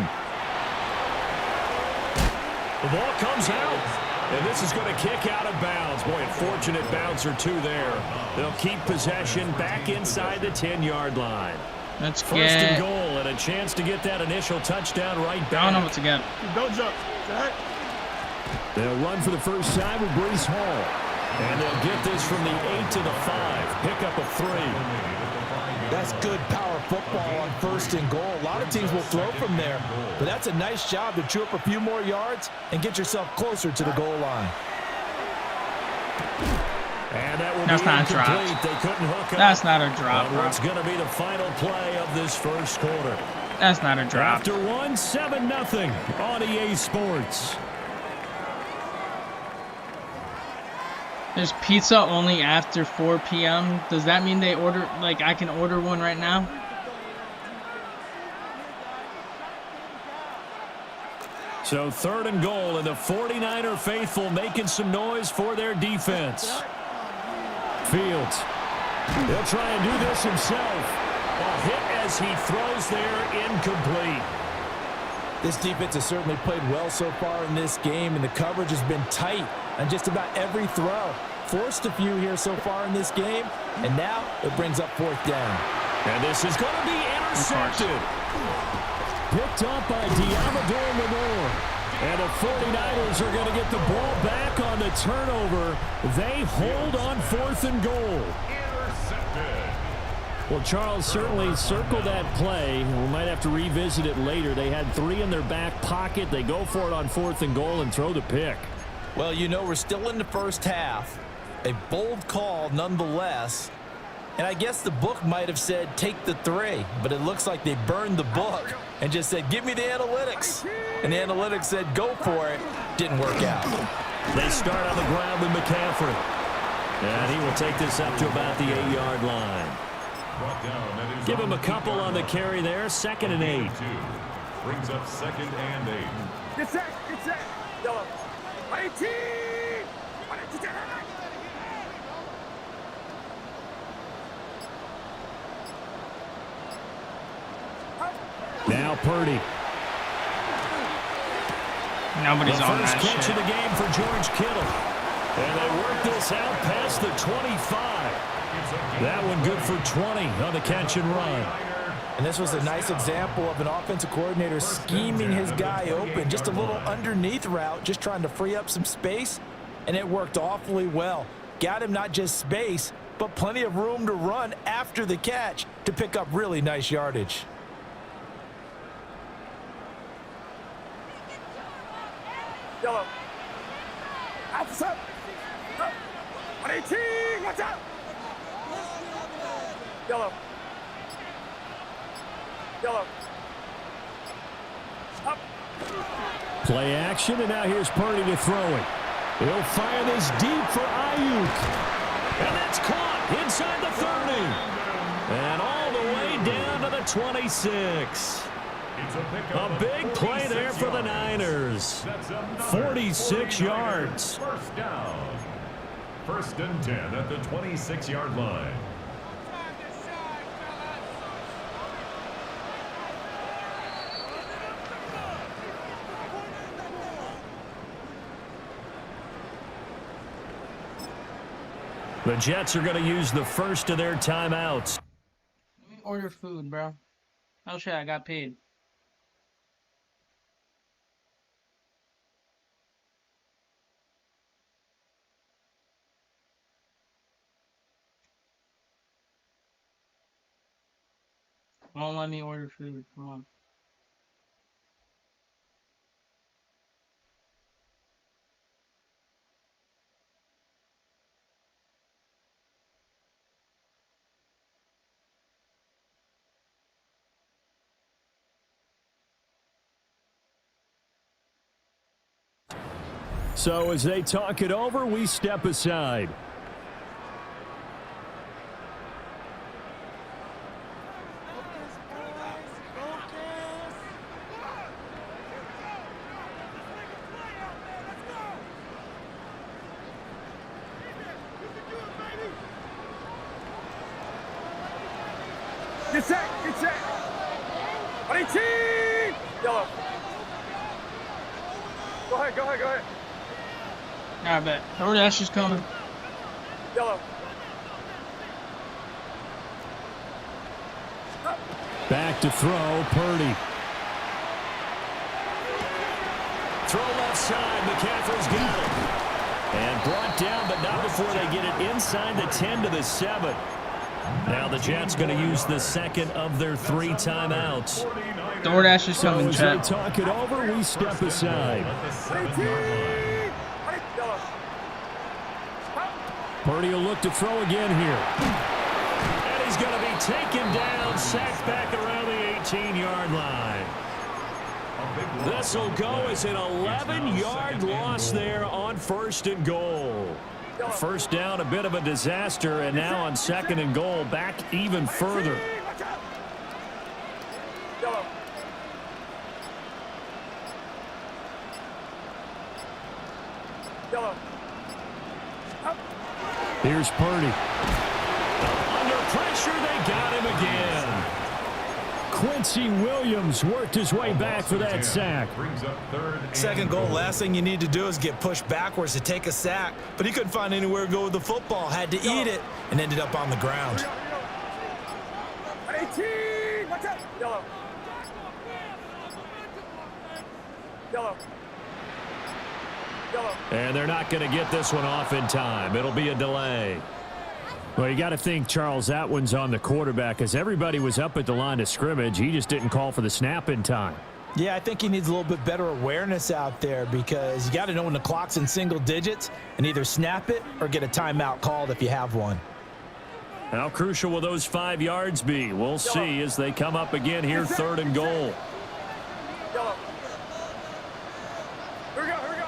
The ball comes out. And this is going to kick out of bounds. Boy, a fortunate bounce or two there. They'll keep possession back inside the 10-yard line. Let's First and get. goal and a chance to get that initial touchdown right back. I don't know what to get. Don't jump. Sit high. They'll run for the first time with Breece Hall. And they'll get this from the 8 to the 5. Pick up a 3. That's good power football on first and goal. A lot of teams will throw from there, but that's a nice job to chew up a few more yards and get yourself closer to the goal line. And that will That's be not a drop. incomplete. They couldn't hook up. That's not a drop, on bro. what's going to be the final play of this first quarter. That's not a drop. After 7-0 on EA Sports. There's pizza only after 4 p.m. Does that mean they order, like, I can order one right now? So 3rd and goal, and the 49er faithful making some noise for their defense. Fields. He'll try and do this himself. A hit as he throws there, incomplete. This defense has certainly played well so far in this game, and the coverage has been tight on just about every throw. Forced a few here so far in this game, and now it brings up 4th down. And this is going to be intercepted. Picked up by Diamador Lenore. And the 49ers are going to get the ball back on the turnover. They hold on 4th and goal. Well, Charles, certainly circle that play. We might have to revisit it later. They had 3 in their back pocket. They go for it on 4th and goal and throw the pick. Well, you know, we're still in the first half. A bold call nonetheless. And I guess the book might have said take the 3, but it looks like they burned the book and just said give me the analytics. And the analytics said go for it. Didn't work out. They start on the ground with McCaffrey. And he will take this up to about the 8-yard line. Give him a couple on the carry there. 2nd and 8. Brings up 2nd and 8. Get set. Yellow. 18. Now Purdy. Nobody's on First that catch shit. of the game for George Kittle. And they work this out past the 25. That one good for 20 on the catch and run. And this was a nice example of an offensive coordinator scheming his guy open. Just a little underneath route, just trying to free up some space. And it worked awfully well. Got him not just space, but plenty of room to run after the catch to pick up really nice yardage. Yellow. Outside. 118. Watch out. Yellow. Up. Play action, and now here's Purdy to throw it. He'll fire this deep for Ayuk. And that's caught inside the 30. And all the way down to the 26. A big play there for the Niners. 46 yards. First down. 1st and 10 at the 26-yard line. The Jets are going to use the first of their timeouts. Let me order food, bro. Oh shit, I got paid. Won't let me order food. Come on. So as they talk it over, we step aside. Get set, get set. Ready, team! Yellow. Go ahead, go ahead, go ahead. I bet. DoorDash is coming. Yellow. Back to throw, Purdy. Throw left side, McCaffrey's got it. And brought down, but not before they get it inside the 10 to the 7. Now the Jets going to use the second of their 3 timeouts. DoorDash is coming, so chat. as they talk it over, we step aside. Purdy will look to throw again here. And he's going to be taken down, sacked back around the 18-yard line. This will go as an 11-yard loss there on 1st and goal. First down, a bit of a disaster, and now on 2nd and goal, back even further. Here's Purdy. Under pressure, they got him again. Quincy Williams worked his way back for that sack. Second goal, last thing you need to do is get pushed backwards to take a sack. But he couldn't find anywhere to go with the football. Had to eat it and ended up on the ground. 18! Watch out! Yellow. Yellow. Yellow. And they're not going to get this one off in time. It'll be a delay. Well, you got to think, Charles, that one's on the quarterback, as everybody was up at the line of scrimmage. He just didn't call for the snap in time. Yeah, I think he needs a little bit better awareness out there, because you got to know when the clock's in single digits and either snap it or get a timeout called if you have one. How crucial will those 5 yards be? We'll see as they come up again here, 3rd and goal. Yellow. Here we go, here we go.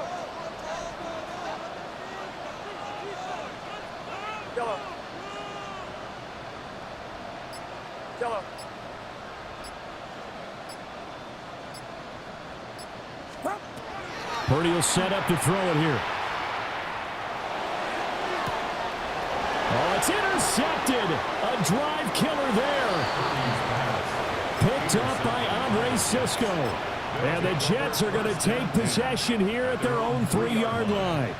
Yellow. Yellow. Purdy will set up to throw it here. Oh, it's intercepted. A drive killer there. Picked up by Andre Sisco. And the Jets are going to take possession here at their own 3-yard line.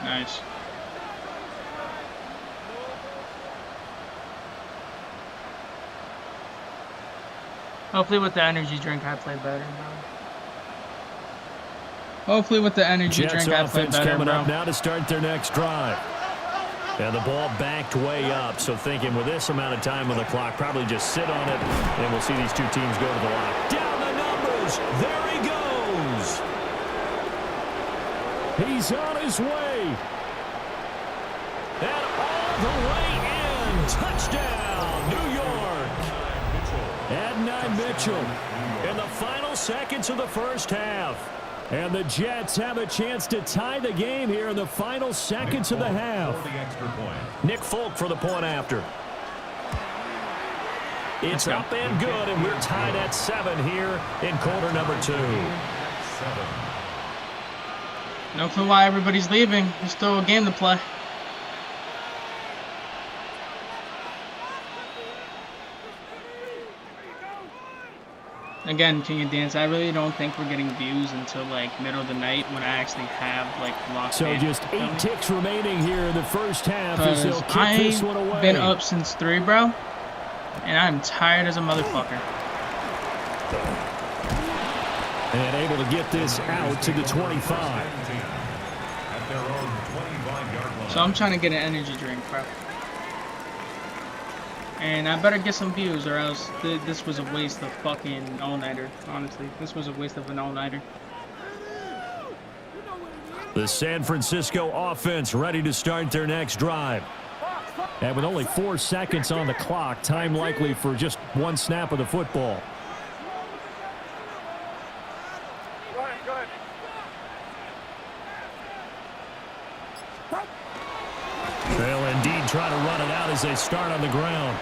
Nice. Hopefully with the energy drink I play better, bro. Hopefully with the energy Jets drink I play offense better, coming bro. up now to start their next drive. And the ball backed way up, so thinking with this amount of time on the clock, probably just sit on it, and we'll see these two teams go to the line. Down the numbers. There he goes. He's on his way. And all the way in. Touchdown, New York. Adonai Mitchell in the final seconds of the first half. And the Jets have a chance to tie the game here in the final seconds of the half. Nick Folk for the point after. It's up and good, and we're tied at 7 here in quarter number 2. No clue why everybody's leaving. There's still a game to play. Again, King of Dance, I really don't think we're getting views until like middle of the night when I actually have like lost. So just 8 ticks remaining here in the first half as they'll kick this one away. I've been up since 3, bro, and I'm tired as a motherfucker. And able to get this out to the 25. So I'm trying to get an energy drink, bro. And I better get some views or else this was a waste of fucking all-nighter. Honestly, this was a waste of an all-nighter. The San Francisco offense ready to start their next drive. And with only 4 seconds on the clock, time likely for just one snap of the football. Go ahead. They'll indeed try to run it out as they start on the ground.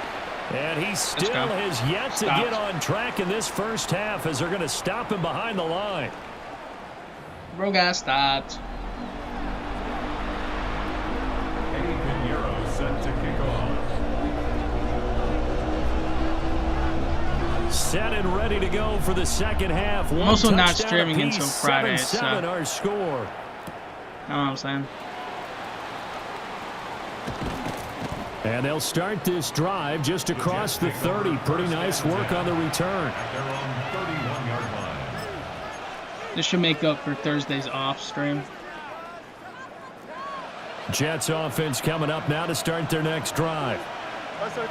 And he still has yet to get on track in this first half as they're going to stop him behind the line. Bro got stopped. Eddie Pinheiro set to kick off. Set and ready to go for the second half. I'm also not streaming until Friday, 7-7 our score. You know what I'm saying? And they'll start this drive just across the 30. Pretty nice work on the return. At their own 31-yard line. This should make up for Thursday's off stream. Jets offense coming up now to start their next drive.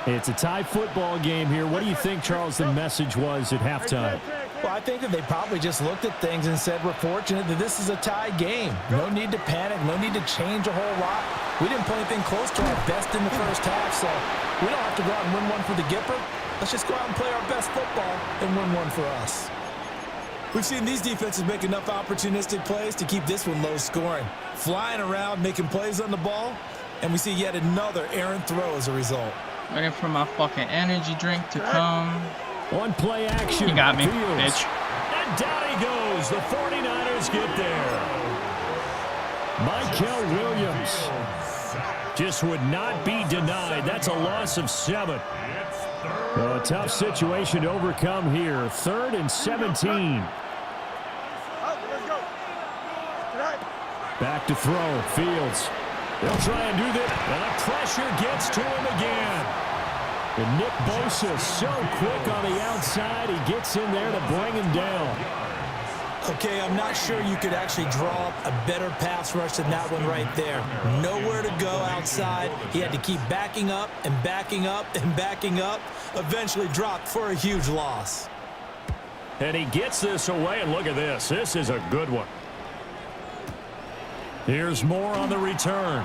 It's a tie football game here. What do you think, Charles, the message was at halftime? Well, I think that they probably just looked at things and said, we're fortunate that this is a tie game. No need to panic. No need to change a whole lot. We didn't play anything close to our best in the first half, so we don't have to go out and win one for the Gipper. Let's just go out and play our best football and win one for us. We've seen these defenses make enough opportunistic plays to keep this one low scoring. Flying around, making plays on the ball, and we see yet another errant throw as a result. Waiting for my fucking energy drink to come. One play action. You got me, Fields. bitch. And down he goes. The 49ers get there. Michael Williams just would not be denied. That's a loss of 7. Well, a tough situation to overcome here. 3rd and 17. Back to throw. Fields. They'll try and do this. And the pressure gets to him again. And Nick Bosa so quick on the outside. He gets in there to bring him down. Okay, I'm not sure you could actually draw up a better pass rush than that one right there. Nowhere to go outside. He had to keep backing up and backing up and backing up. Eventually dropped for a huge loss. And he gets this away, and look at this. This is a good one. Here's more on the return.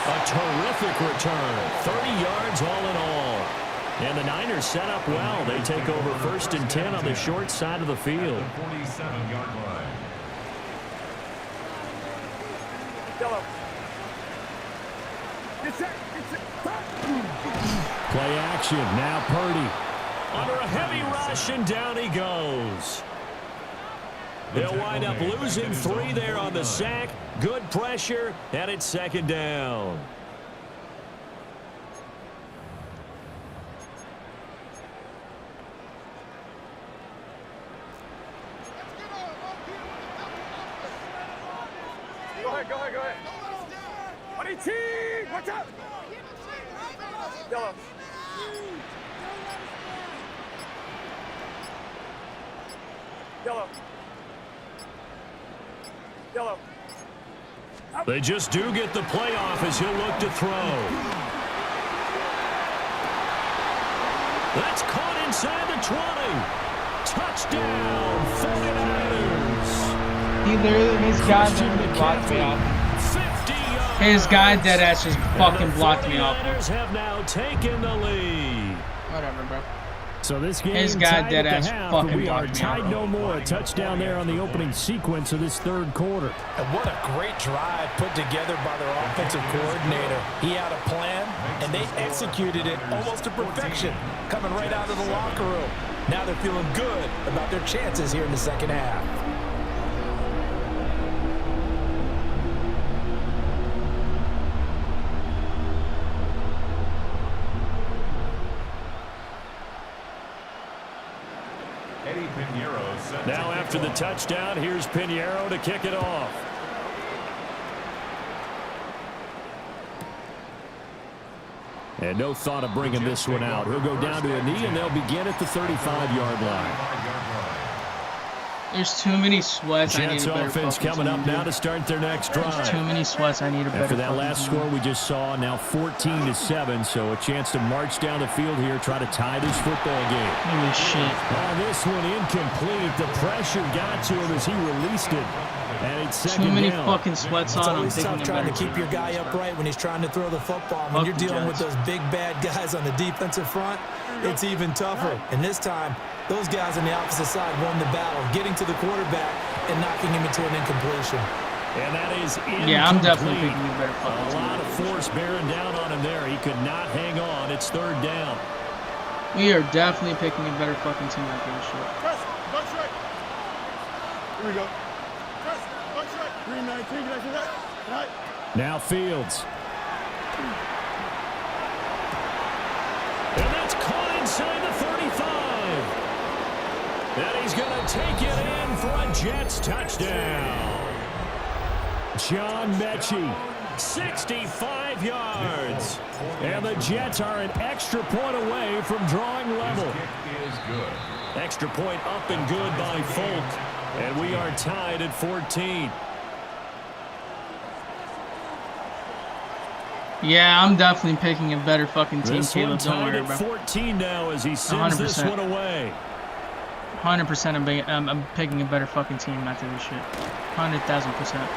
A terrific return. 30 yards all in all. And the Niners set up well. They take over 1st and 10 on the short side of the field. 47-yard line. Yellow. Play action. Now Purdy. Under a heavy rush, and down he goes. They'll wind up losing 3 there on the sack. Good pressure, and it's 2nd down. Go ahead. Buddy T, watch out. Yellow. Yellow. They just do get the playoff as he'll look to throw. That's caught inside the 20. Touchdown, 49ers. Either his guy that blocked me off. His guy deadass just fucking blocked me off. Have now taken the lead. Whatever, bro. So this game his guy tied at the deadass half, fucking but we are blocked me tied off. no more. A touchdown there on the opening sequence of this 3rd quarter. And what a great drive put together by their offensive coordinator. He had a plan, and they executed it almost to perfection, coming right out of the locker room. Now they're feeling good about their chances here in the 2nd half. Eddie Pinheiro set Now after the touchdown, here's Pinheiro to kick it off. And no thought of bringing this one out. He'll go down to a knee, and they'll begin at the 35-yard line. There's too many sweats. I need Jets a better offense coming up now to start their next drive. There's too many sweats. I need a better. After that last score we just saw, now 14-7, so a chance to march down the field here, try to tie this football game. Holy shit. This one incomplete. The pressure got to him as he released it. And it's second too many down. fucking sweats It's on. always tough trying to keep your guy upright when he's trying to throw the football. When you're dealing with those big bad guys on the defensive front, it's even tougher. And this time, those guys on the opposite side won the battle, getting to the quarterback and knocking him into an incompletion. And that is incomplete. Yeah, I'm definitely picking a better fucking team. A lot of force bearing down on him there. He could not hang on. It's third down. We are definitely picking a better fucking team after this shit. Press, box right. Here we go. Press, box right. 319, connection right. Right. Now Fields. And that's caught inside the 35. And he's going to take it in for a Jets touchdown. John Mechie, 65 yards. And the Jets are an extra point away from drawing level. Extra point up and good by Folk. And we are tied at 14. Yeah, I'm definitely picking a better fucking team, Caleb. Don't worry, bro. 14 now as he sends this one away. 100% I'm picking a better fucking team after this shit. 100,000%.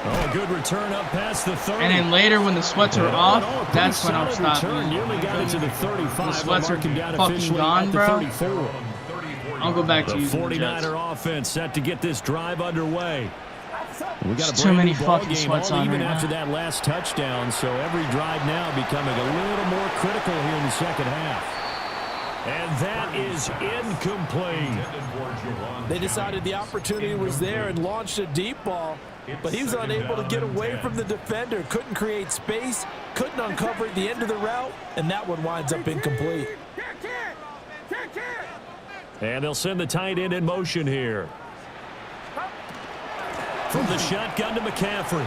Oh, a good return up past the 30. And then later when the sweats are off, that's when I'll stop. Nearly got into the 35. The sweats are fucking gone, bro. I'll go back to you. The 49er offense set to get this drive underway. We got too many fucking sweats on even right after now. that last touchdown, so every drive now becoming a little more critical here in the second half. And that is incomplete. They decided the opportunity was there and launched a deep ball, but he was unable to get away from the defender, couldn't create space, couldn't uncover at the end of the route, and that one winds up incomplete. And they'll send the tight end in motion here. From the shotgun to McCaffrey.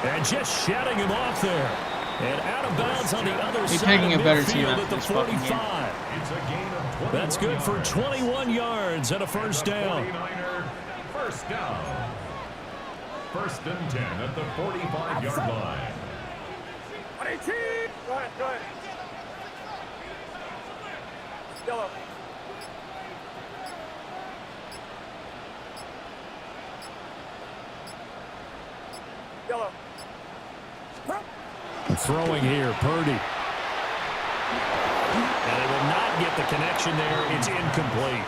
And just shutting him off there. And out of bounds on the other side picking of a better team midfield after at the this fucking 45. That's good for 21 yards and a first down. First down. First and 10 at the 45-yard line. Go ahead, go ahead. Yellow. Yellow. Throwing here, Purdy. And it will not get the connection there. It's incomplete.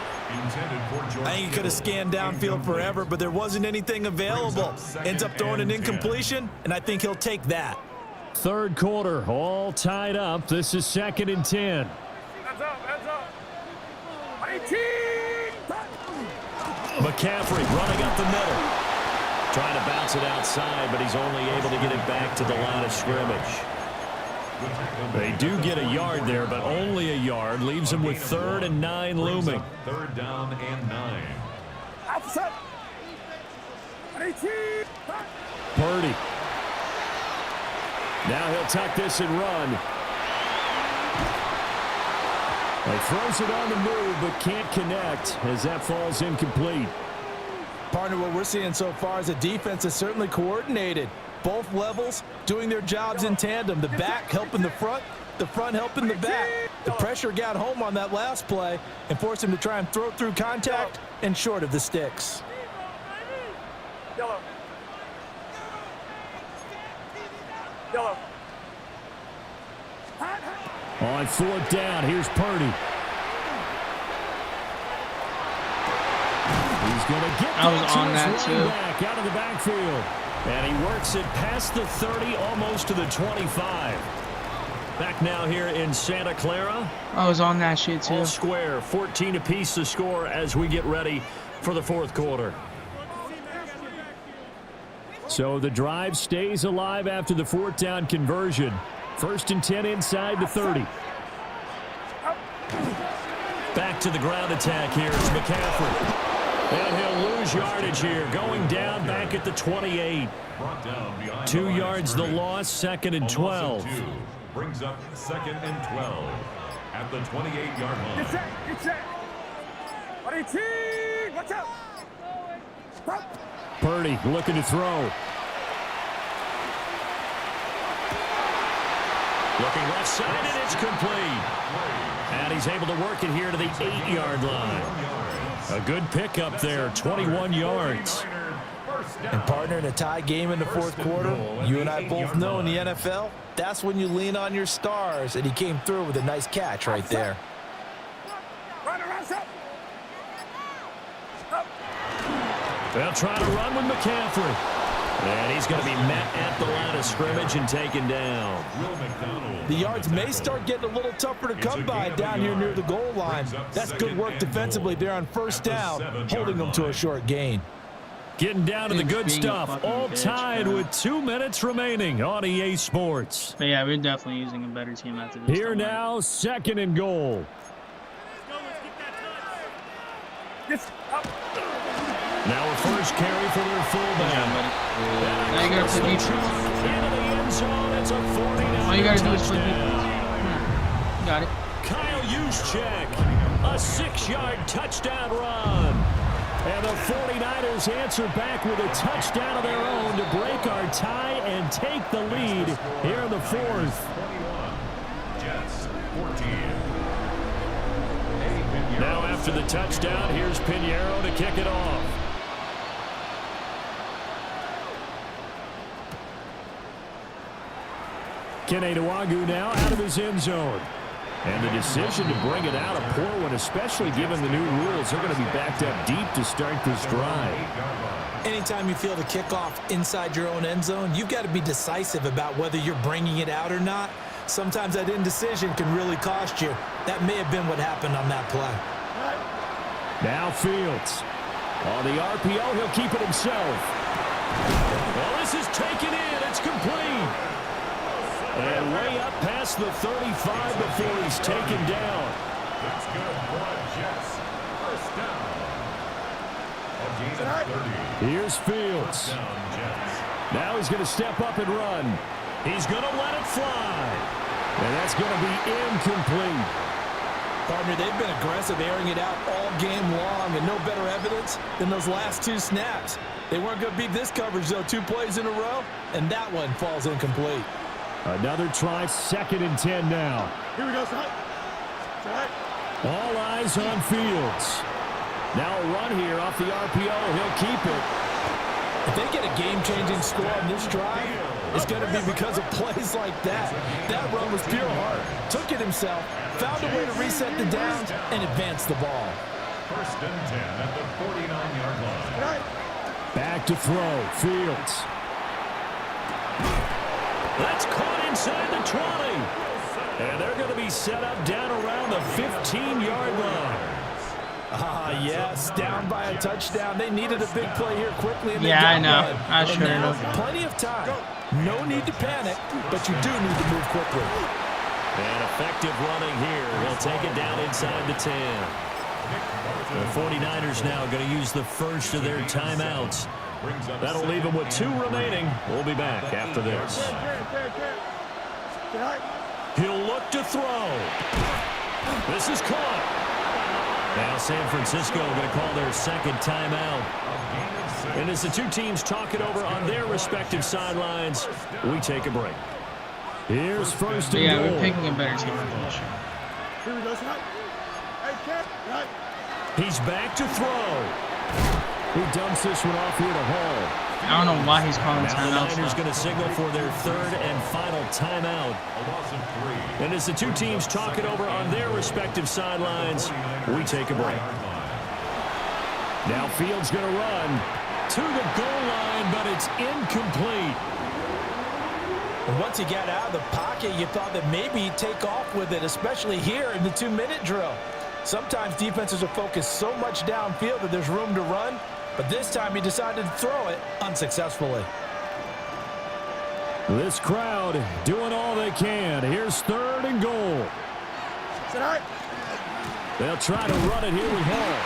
I think he could have scanned downfield forever, but there wasn't anything available. Ends up throwing an incompletion, and I think he'll take that. Third quarter, all tied up. This is second and 10. Hands up, hands up. 18. McCaffrey running up the middle. Trying to bounce it outside, but he's only able to get it back to the line of scrimmage. They do get a yard there, but only a yard. Leaves him with 3rd and 9 looming. Third down and 9. Outside. 18. Purdy. Now he'll tuck this and run. He throws it on the move, but can't connect as that falls incomplete. Partner, what we're seeing so far is a defense is certainly coordinated. Both levels doing their jobs in tandem. The back helping the front helping the back. The pressure got home on that last play and forced him to try and throw through contact and short of the sticks. Yellow. Yellow. On 4th down, here's Purdy. He's going to get I was on that too. Back out of the backfield. And he works it past the 30, almost to the 25. Back now here in Santa Clara. I was on that shit too. All square, 14 apiece to score as we get ready for the fourth quarter. So the drive stays alive after the 4th down conversion. 1st and 10 inside the 30. Back to the ground attack here is McCaffrey. And he'll lose yardage here, going down back at the 28. 2 yards the loss, 2nd and 12. Brings up 2nd and 12. at the 28-yard line. Get set, get set. Watch out. Purdy looking to throw. Looking left side, and it's complete. And he's able to work it here to the 8-yard line. A good pickup there, 21 yards. And partner, in a tie game in the fourth quarter, you and I both know in the NFL, that's when you lean on your stars, and he came through with a nice catch right there. They'll try to run with McCaffrey. And he's going to be met at the line of scrimmage and taken down. The yards may start getting a little tougher to come by down here near the goal line. That's good work defensively there on first down, holding them to a short gain. Getting down to the good stuff. All tied with 2 minutes remaining on EA Sports. But yeah, we're definitely using a better team after this. Here now, 2nd and goal. Now a first carry for their fullback. Now you gotta play defense. All you gotta do is play defense. Got it. Kyle Juszczyk, a 6-yard touchdown run. And the 49ers answer back with a touchdown of their own to break our tie and take the lead here in the 4th. Jets 14. Now after the touchdown, here's Pinheiro to kick it off. Kene Nwangwu now out of his end zone. And the decision to bring it out, a poor one, especially given the new rules. They're going to be backed up deep to start this drive. Anytime you feel the kickoff inside your own end zone, you've got to be decisive about whether you're bringing it out or not. Sometimes that indecision can really cost you. That may have been what happened on that play. Now Fields. On the RPO, he'll keep it himself. Well, this is taken in. It's complete. And way up past the 35 before he's taken down. That's good for the Jets. First down. A gain of 30. Here's Fields. Now he's going to step up and run. He's going to let it fly. And that's going to be incomplete. Partner, they've been aggressive, airing it out all game long, and no better evidence than those last 2 snaps. They weren't going to beat this coverage, though, 2 plays in a row, and that one falls incomplete. Another try, 2nd and 10 now. Here we go, son. All eyes on Fields. Now a run here off the RPO. He'll keep it. If they get a game-changing score on this drive, it's going to be because of plays like that. That run was pure heart. Took it himself, found a way to reset the downs, and advance the ball. First and 10 at the 49-yard line. Back to throw. Fields. That's caught inside the 20. And they're going to be set up down around the 15-yard line. Yes, down by a touchdown. They needed a big play here quickly. And yeah, I know. One. I sure know. Plenty of time. No need to panic, but you do need to move quickly. And effective running here. He'll take it down inside the 10. The 49ers now going to use the first of their timeouts. That'll leave them with 2 remaining. We'll be back after this. He'll look to throw. This is caught. Now San Francisco going to call their 2nd timeout. And as the 2 teams talk it over on their respective sidelines, we take a break. Here's first and goal. We're picking a better team for this. Here we go, son. Hey, kid. He's back to throw. He dumps this one off here to Hall. I don't know why he's calling timeout. The Niners going to signal for their 3rd and final timeout. And as the 2 teams talk it over on their respective sidelines, we take a break. Now Fields going to run to the goal line, but it's incomplete. And once he got out of the pocket, you thought that maybe he'd take off with it, especially here in the 2-minute drill. Sometimes defenses are focused so much downfield that there's room to run, but this time he decided to throw it unsuccessfully. This crowd doing all they can. Here's 3rd and goal. They'll try to run it here with Hall.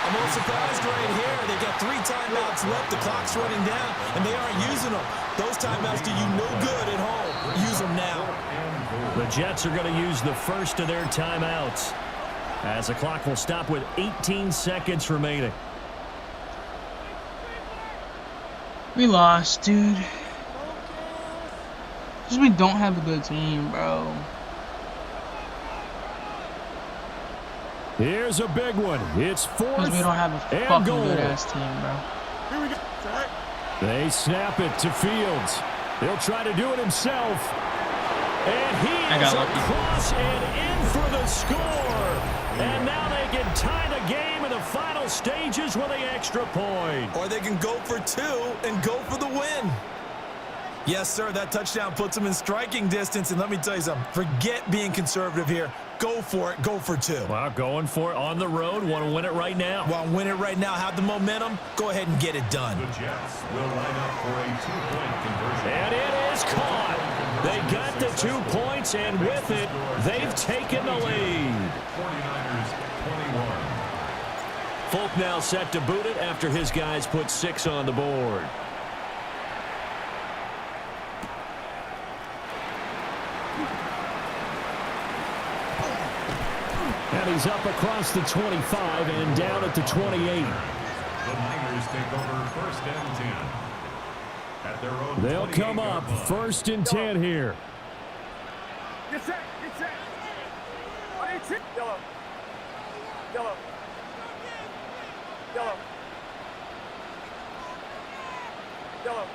I'm a little surprised right here. They got 3 timeouts left. The clock's running down, and they aren't using them. Those timeouts do you no good at home. Use them now. The Jets are going to use the first of their timeouts, as the clock will stop with 18 seconds remaining. We lost, dude. Because we don't have a good team, bro. Here's a big one. It's 4th Because we don't have a fucking good-ass team, bro. Here we go. All right. They snap it to Fields. He'll try to do it himself. And he is across and in for the score. And now they can tie the game in the final stages with an extra point. Or they can go for 2 and go for the win. Yes, sir, that touchdown puts them in striking distance. And let me tell you something. Forget being conservative here. Go for it. Go for 2. Well, going for it on the road. Want to win it right now. Want to win it right now. Have the momentum. Go ahead and get it done. The Jets will line up for a 2-point conversion. And it is caught. They got the 2 points, and with it, they've taken the lead. 49ers 21. Folk now set to boot it after his guys put 6 on the board. And he's up across the 25 and down at the 28. The Niners take over 1st and 10. At their own They'll come up 1st and 10 here. Get set. Get set. Yellow. Yellow. Yellow. Yellow.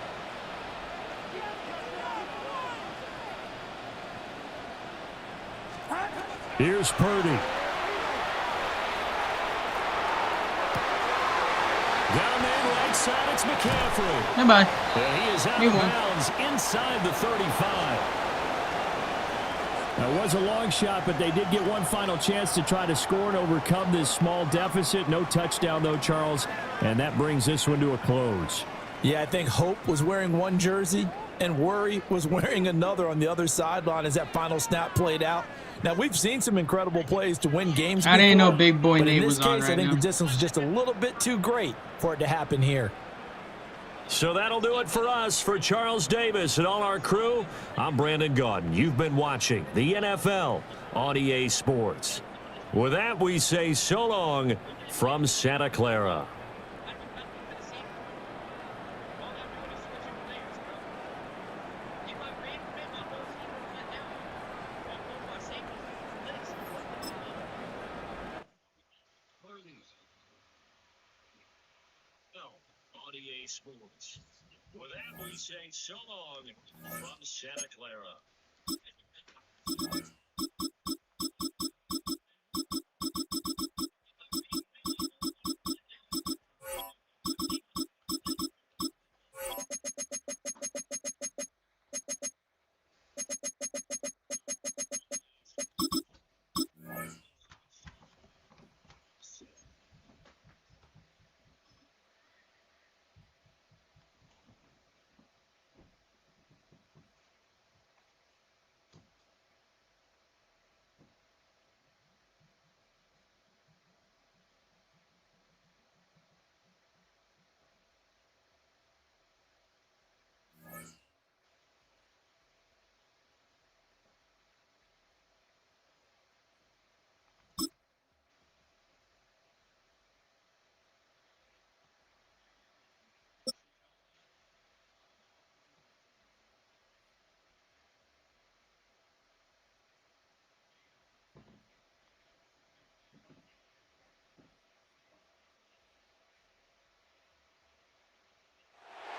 Here's Purdy. Down there right side, it's McCaffrey. Goodbye. And he is out of bounds inside the 35. That was a long shot, but they did get one final chance to try to score and overcome this small deficit. No touchdown, though, Charles, and that brings this one to a close. Yeah, I think Hope was wearing one jersey and Worry was wearing another on the other sideline as that final snap played out. Now, we've seen some incredible plays to win games before, I didn't know Big Boy but Nate in this was case, on right I think now. the distance was just a little bit too great for it to happen here. So that'll do it for us. For Charles Davis and all our crew, I'm Brandon Gaudin. You've been watching the NFL on EA Sports. With that, we say so long from Santa Clara. EA Sports. With that, we say so long from Santa Clara.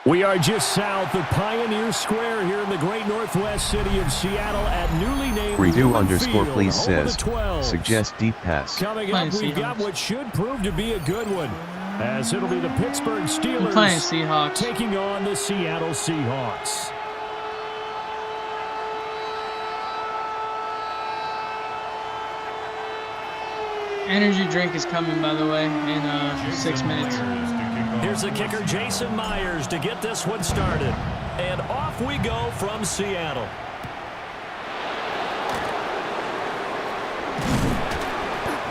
We are just south of Pioneer Square here in the great northwest city of Seattle at newly named Redo_please says, suggest deep pass. Coming up, we've got what should prove to be a good one, as it'll be the Pittsburgh Steelers taking on the Seattle Seahawks. Energy drink is coming, by the way, in 6 minutes. Here's the kicker, Jason Myers, to get this one started. And off we go from Seattle.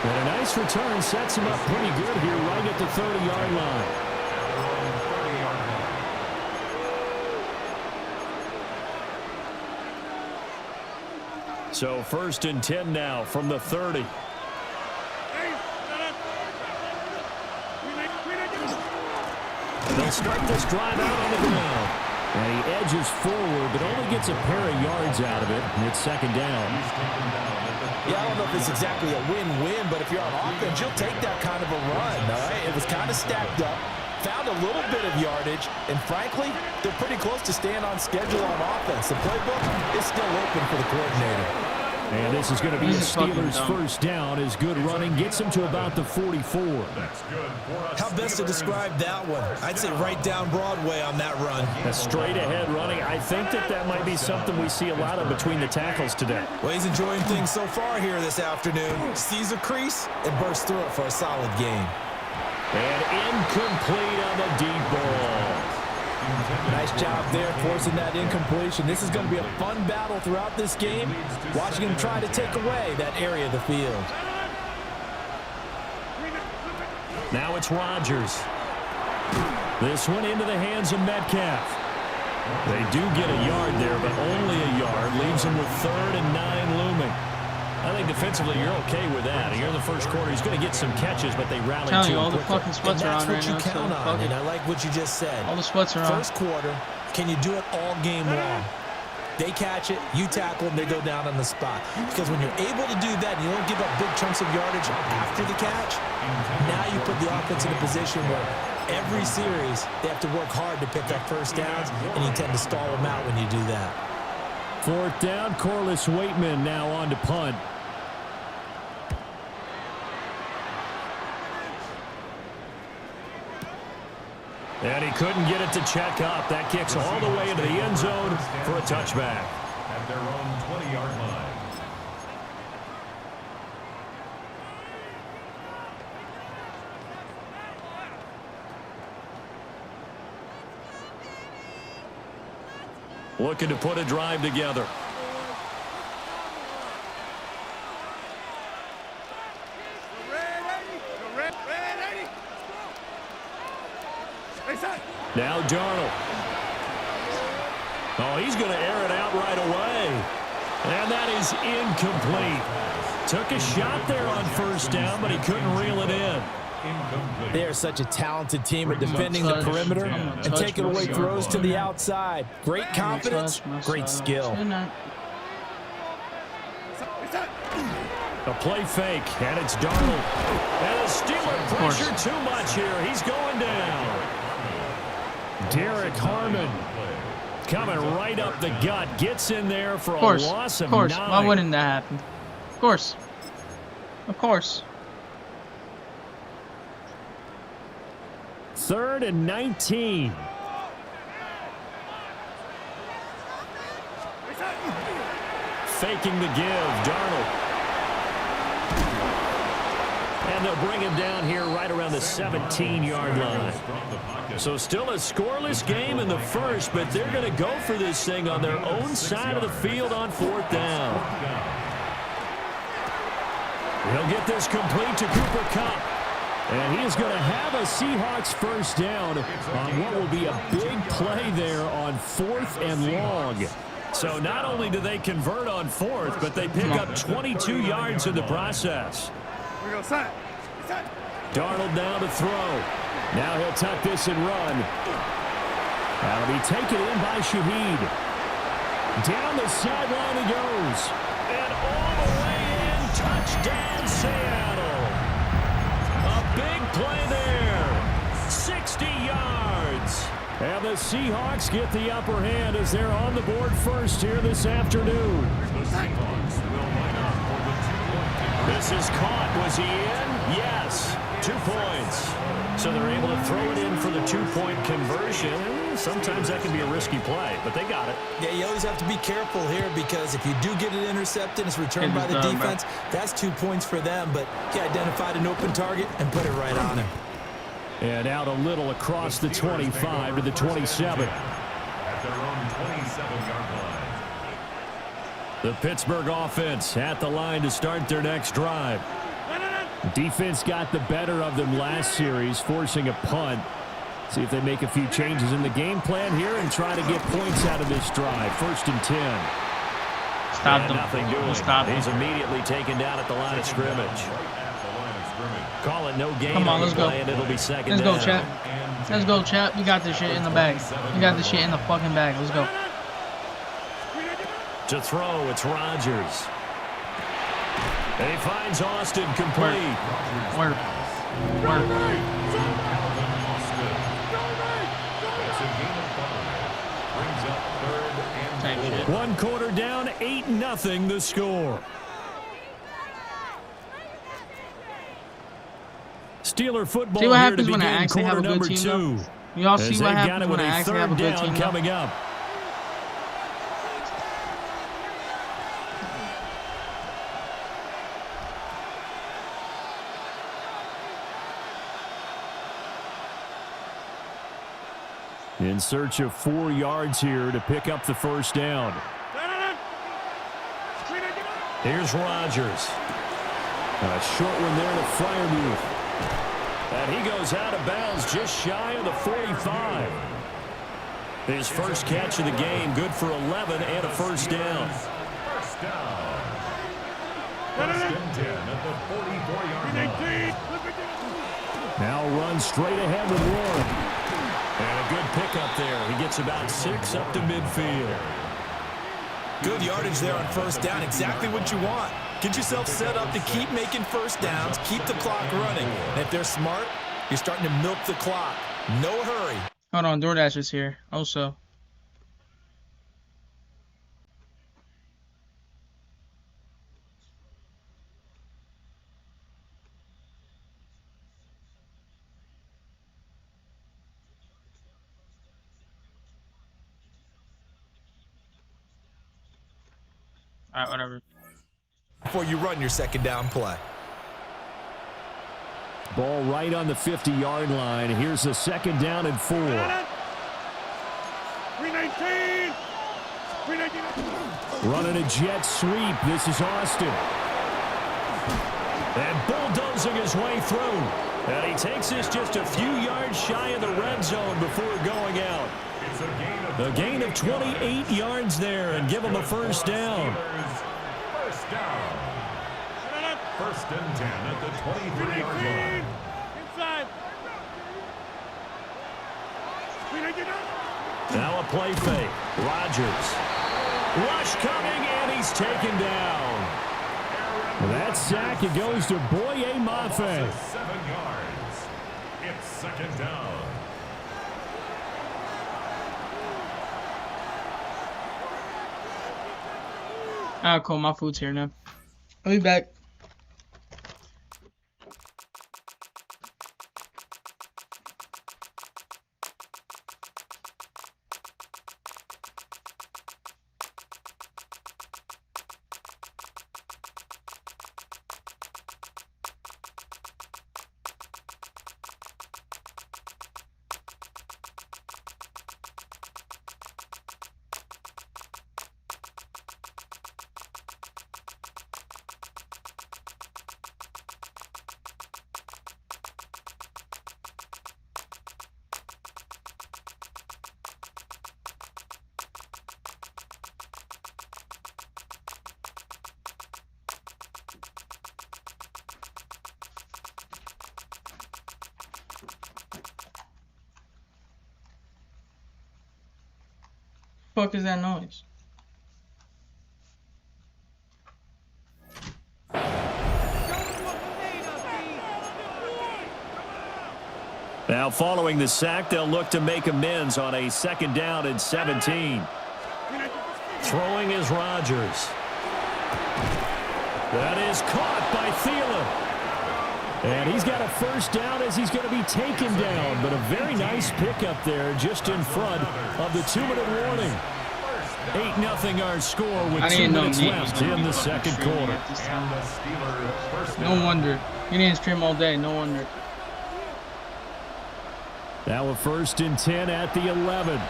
And a nice return sets him up pretty good here right at the 30-yard line. So 1st and 10 now from the 30. They'll start this drive out on the ground. And he edges forward, but only gets a pair of yards out of it. And it's 2nd down. Yeah, I don't know if it's exactly a win-win, but if you're on offense, you'll take that kind of a run, all right? It was kind of stacked up, found a little bit of yardage, and frankly, they're pretty close to staying on schedule on offense. The playbook is still open for the coordinator. And this is going to be a Steelers 1st down as good running gets him to about the 44. How best to describe that one? I'd say right down Broadway on that run. A straight-ahead running. I think that might be something we see a lot of between the tackles today. Well, he's enjoying things so far here this afternoon. Sees a crease and bursts through it for a solid gain. And incomplete on the deep ball. Nice job there forcing that incompletion. This is going to be a fun battle throughout this game, watching him try to take away that area of the field. Now it's Rodgers. This one into the hands of Metcalf. They do get a yard there, but only a yard. Leaves him with 3rd and 9 looming. I think defensively you're okay with that. Here in the 1st quarter, he's going to get some catches, but they rally to him all the quickly. fucking sweats are on right now. That's what you count on, and I like what you just said. All the sweats are on. 1st quarter, can you do it all game long? They catch it, you tackle them, they go down on the spot. Because when you're able to do that and you don't give up big chunks of yardage after the catch, now you put the offense in a position where every series they have to work hard to pick up 1st downs, and you tend to stall them out when you do that. 4th down, Corliss Waitman now on to punt. And he couldn't get it to check up. That kicks all the way into the end zone for a touchback. At their own 20-yard line. Looking to put a drive together. Now Darnold. Oh, he's going to air it out right away. And that is incomplete. Took a shot there on 1st down, but he couldn't reel it in. They are such a talented team at defending the perimeter and taking away throws to the outside. Great confidence, great skill. A play fake, and it's Darnold. And the Steeler pressure too much here. He's going down. Derek Harmon coming right up the gut. Gets in there for a loss of 9. Why wouldn't that happen? Of course. Of course. 3rd and 19. Faking the give, Darnold. And they'll bring him down here right around the 17-yard line. So still a scoreless game in the 1st, but they're going to go for this thing on their own side of the field on 4th down. He'll get this complete to Cooper Kupp. And he is going to have a Seahawks 1st down on what will be a big play there on 4th and long. So not only do they convert on 4th, but they pick up 22 yards in the process. Darnold now to throw. Now he'll tuck this and run. That'll be taken in by Shaheed. Down the sideline he goes. And all the way in, touchdown Seattle. A big play there. 60 yards. And the Seahawks get the upper hand as they're on the board first here this afternoon. This is caught. Was he in? Yes. 2 points. So they're able to throw it in for the 2-point conversion. Sometimes that can be a risky play, but they got it. Yeah, you always have to be careful here because if you do get it intercepted, it's returned by the defense. That's 2 points for them, but he identified an open target and put it right on him. And out a little across the 25 to the 27. At their own 27-yard line. The Pittsburgh offense at the line to start their next drive. Defense got the better of them last series, forcing a punt. See if they make a few changes in the game plan here and try to get points out of this drive. 1st and 10. Stop them. Nothing doing. Stop He's them. immediately taken down at the line of scrimmage. Call it no gain. Come on, let's go. And it'll be second Let's go, down. chat. Let's go, chat. We got this shit in the bag. We got this shit in the fucking bag. Let's go. To throw, it's Rodgers. And he finds Austin complete. Work. One quarter down, 8-0 the score. Steeler football. See what here happens to when I begin actually have a quarter good team, number 2. though? Y'all see As what they've got happens it when with I a actually have a third good down team, though? coming up. In search of 4 yards here to pick up the first down. Here's Rodgers. A short one there to Freiermuth. And he goes out of bounds just shy of the 45. His first catch of the game, good for 11 and a first down. First down. 1st and 10 at the 44-yard line. Now runs straight ahead with Warren. And a good pickup there. He gets about 6 up to midfield. Good yardage there on first down. Exactly what you want. Get yourself set up to keep making first downs, keep the clock running. And if they're smart, you're starting to milk the clock. No hurry. Hold on, DoorDash is here. Also. Alright, whatever. Before you run your second down play. Ball right on the 50-yard line. Here's a 2nd down and 4. 319. Running a jet sweep. This is Austin. And bulldozing his way through. And he takes this just a few yards shy of the red zone before going out. A gain of 28 yards there and give him a first down. First down. 1st and 10 at the 23-yard line. Inside. Now a play fake. Rodgers. Rush coming, and he's taken down. That sack, it goes to Boye Mafe. 7 yards. It's 2nd down. Alright, cool. My food's here now. I'll be back. Fuck is that noise? Now following the sack, they'll look to make amends on a 2nd down and 17. Throwing is Rodgers. That is caught by Thielen. And he's got a first down as he's going to be taken down. But a very nice pickup there just in front of the 2-minute warning. 8-0 our score with 2 minutes left in the second quarter. No wonder. He didn't stream all day. No wonder. Now a 1st and 10 at the 11.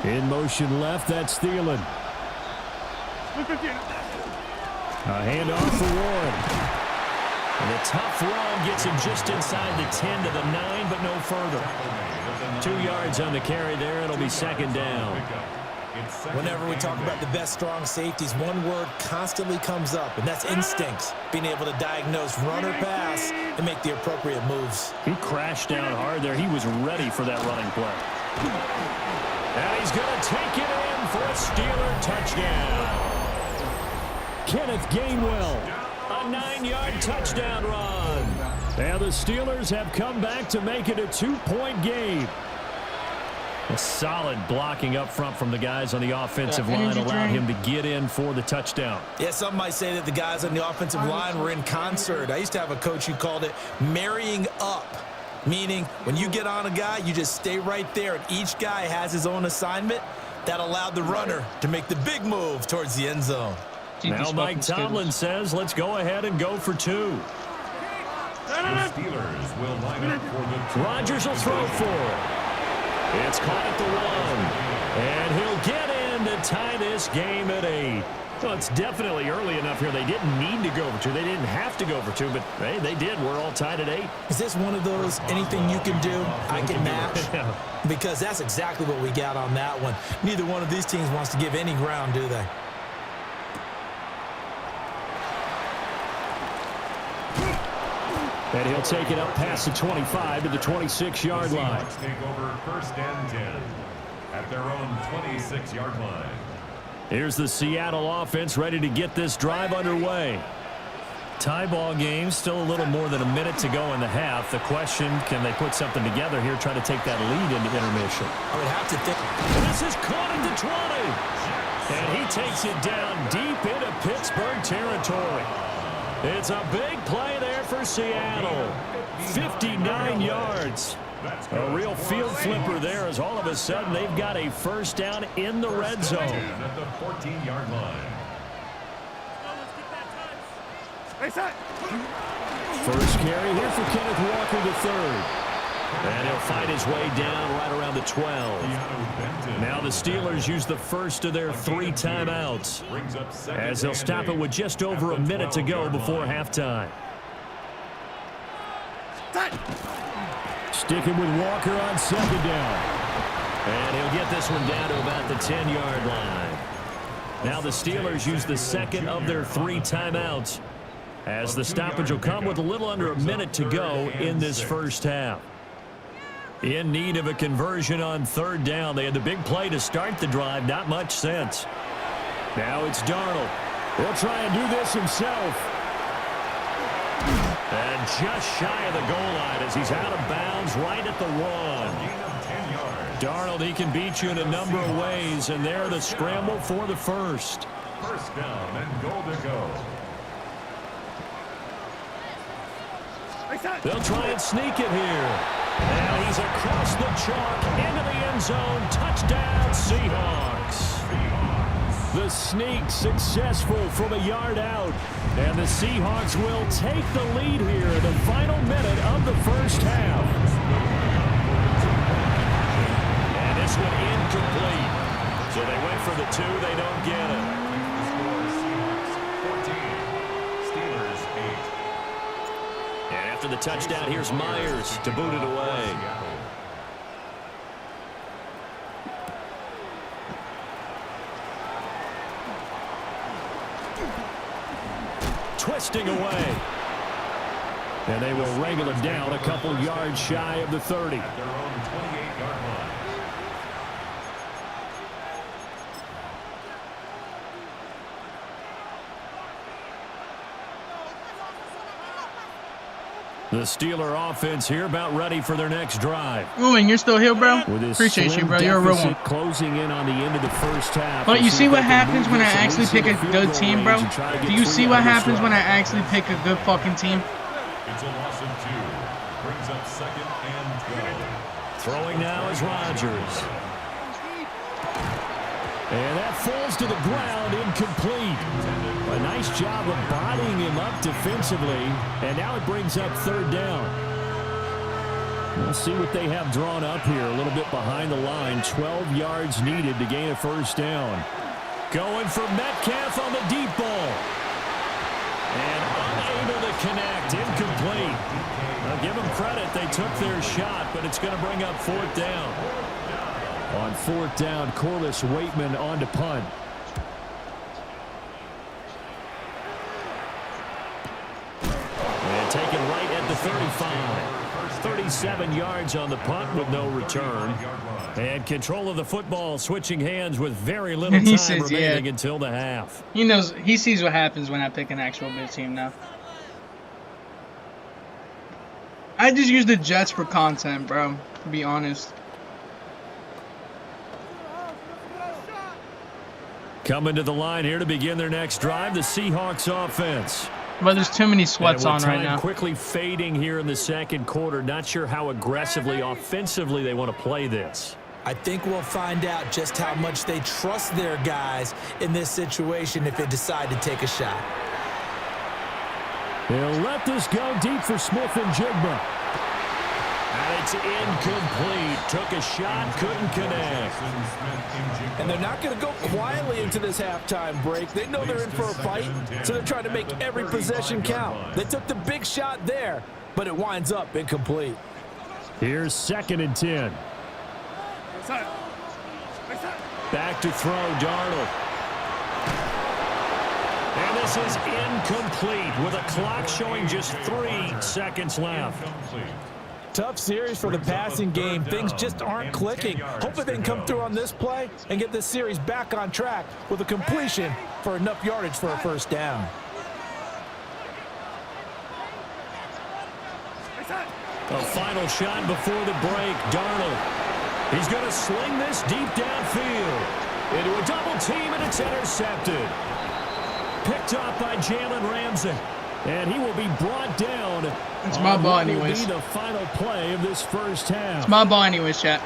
In motion left, that's Thielen. A handoff for Warren. And a tough run gets him just inside the 10 to the 9, but no further. 2 yards on the carry there. It'll be second down. Whenever we talk about the best strong safeties, one word constantly comes up, and that's instincts. Being able to diagnose run or pass and make the appropriate moves. He crashed down hard there. He was ready for that running play. And he's going to take it in for a Steeler touchdown. Kenneth Gainwell, a 9-yard touchdown run. And the Steelers have come back to make it a 2-point game. A solid blocking up front from the guys on the offensive line allowed him to get in for the touchdown. Yeah, some might say that the guys on the offensive line were in concert. I used to have a coach who called it marrying up, meaning when you get on a guy, you just stay right there, and each guy has his own assignment. That allowed the runner to make the big move towards the end zone. Now Mike Tomlin says, let's go ahead and go for 2. The Steelers will line up for the Rodgers will throw for it. It's caught at the 1. And he'll get in to tie this game at 8. Well, it's definitely early enough here. They didn't need to go for 2. They didn't have to go for 2, but hey, they did. We're all tied at 8. Is this one of those anything you can do, I can match? Because that's exactly what we got on that one. Neither one of these teams wants to give any ground, do they? And he'll take it up past the 25 to the 26-yard line. Take over 1st and 10 at their own 26-yard line. Here's the Seattle offense ready to get this drive underway. Tie ball game, still a little more than a minute to go in the half. The question, can they put something together here, try to take that lead into intermission? I would have to think. This is caught at the 20. And he takes it down deep into Pittsburgh territory. It's a big play there for Seattle. 59 yards. A real field flipper there as all of a sudden they've got a first down in the red zone. At the 14-yard line. First carry here for Kenneth Walker III. And he'll fight his way down right around the 12. Now the Steelers use the first of their 3 timeouts as they'll stop it with just over a minute to go before halftime. Sticking with Walker on second down. And he'll get this one down to about the 10-yard line. Now the Steelers use the second of their 3 timeouts as the stoppage will come with a little under a minute to go in this first half. In need of a conversion on 3rd down. They had the big play to start the drive. Not much sense. Now it's Darnold. He'll try and do this himself. And just shy of the goal line as he's out of bounds right at the 1. Darnold, he can beat you in a number of ways, and they're the scramble for the first. First down and goal to go. They'll try and sneak it here. And he's across the chalk into the end zone. Touchdown, Seahawks. The sneak successful from a yard out. And the Seahawks will take the lead here in the final minute of the first half. And this one incomplete. So they went for the 2. They don't get it. After the touchdown, here's Myers to boot it away. Twisting away. And they will wrangle it down a couple yards shy of the 30. At their own 28-yard line. The Steeler offense here about ready for their next drive. Ooh, and you're still here, bro? Appreciate you, bro. You're a real one. Closing in on the end of the first half. But you see what happens when I actually pick a good team, bro? Do you see what happens when I actually pick a good fucking team? It's a loss of 2. Brings up 2nd and 12. Throwing now is Rodgers. And that falls to the ground, incomplete. A nice job of bodying him up defensively. And now it brings up 3rd down. We'll see what they have drawn up here. A little bit behind the line. 12 yards needed to gain a first down. Going for Metcalf on the deep ball. connect. Incomplete. Now give them credit. They took their shot, but it's going to bring up 4th down. On 4th down, Corliss Waitman on to punt. And taken right at the 35. 37 yards on the punt with no return. And control of the football switching hands with very little time remaining until the half. He knows, he sees what happens when I pick an actual good team now. I just use the Jets for content, bro, to be honest. Coming to the line here to begin their next drive, the Seahawks offense. But there's too many sweats on right now. Quickly fading here in the second quarter. Not sure how aggressively, offensively they want to play this. I think we'll find out just how much they trust their guys in this situation if they decide to take a shot. They'll let this go deep for Smith and Jigba. And it's incomplete. Took a shot, couldn't connect. And they're not going to go quietly into this halftime break. They know they're in for a fight, so they're trying to make every possession count. They took the big shot there, but it winds up incomplete. Here's 2nd and 10. Back to throw, Darnold. And this is incomplete with a clock showing just 3 seconds left. Tough series for the passing game. Things just aren't clicking. Hopefully they can come through on this play and get this series back on track with a completion for enough yardage for a 1st down. A final shot before the break. Darnold. He's going to sling this deep downfield. Into a double team, and it's intercepted. Picked up by Jalen Ramsey. And he will be brought down. It's my ball anyways. Will be the final play of this first half. It's my ball anyways, chat.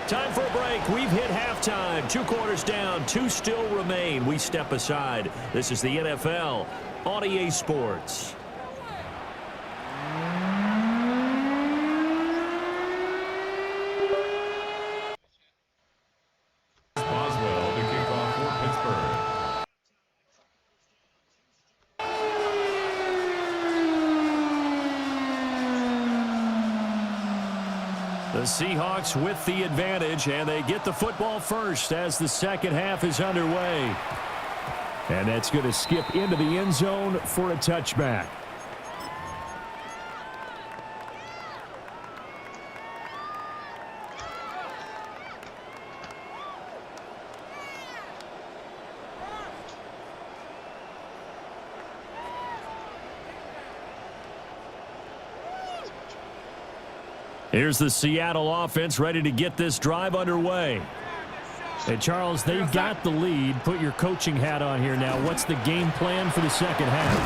Time for a break. We've hit halftime. 2 quarters down. 2 still remain. We step aside. This is the NFL on EA Sports. Boswell to kick off for Pittsburgh. The Seahawks with the advantage, and they get the football first as the second half is underway. And that's going to skip into the end zone for a touchback. Here's the Seattle offense ready to get this drive underway. And Charles, they've got the lead. Put your coaching hat on here now. What's the game plan for the second half?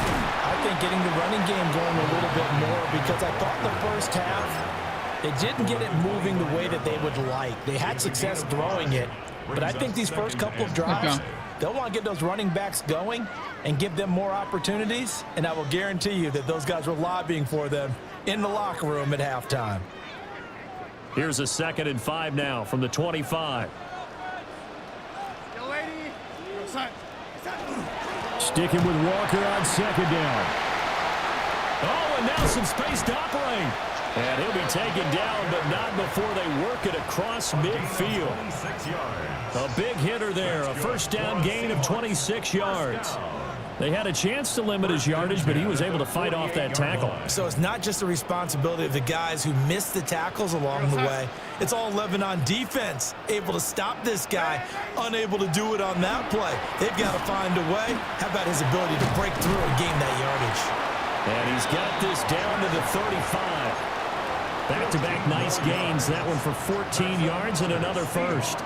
I think getting the running game going a little bit more, because I thought the first half they didn't get it moving the way that they would like. They had success throwing it, but I think these first couple of drives, they'll want to get those running backs going and give them more opportunities, and I will guarantee you that those guys were lobbying for them in the locker room at halftime. Here's a 2nd and 5 now from the 25. Sticking with Walker on 2nd down. Oh, and now some space to operate. And he'll be taken down, but not before they work it across midfield. A big hitter there, a 1st down gain of 26 yards. They had a chance to limit his yardage, but he was able to fight off that tackle. So it's not just the responsibility of the guys who missed the tackles along the way. It's all 11 on defense, able to stop this guy, unable to do it on that play. They've got to find a way. How about his ability to break through and gain that yardage? And he's got this down to the 35. Back-to-back nice gains. That one for 14 yards and another 1st.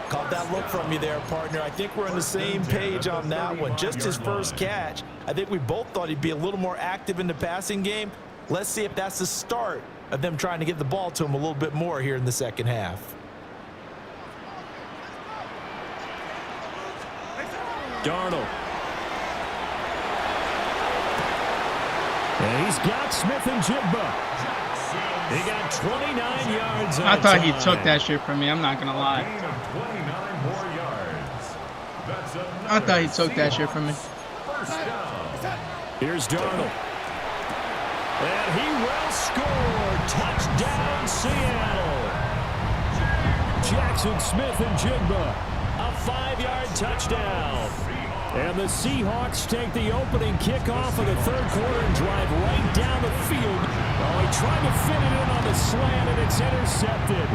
Caught that look from you there, partner. I think we're on the same page on that one. Just his first catch. I think we both thought he'd be a little more active in the passing game. Let's see if that's the start of them trying to get the ball to him a little bit more here in the second half. Darnold. And he's got Smith and Jigba. He got 29 yards. I thought he took that shit from me. I'm not going to lie. I thought he took that shit from me. Here's Darnold. And he will score. Touchdown, Seattle. Jackson Smith-Njigba, a 5-yard touchdown. And the Seahawks take the opening kickoff of the third quarter and drive right down the field. Oh, he tried to fit it in on the slant, and it's intercepted.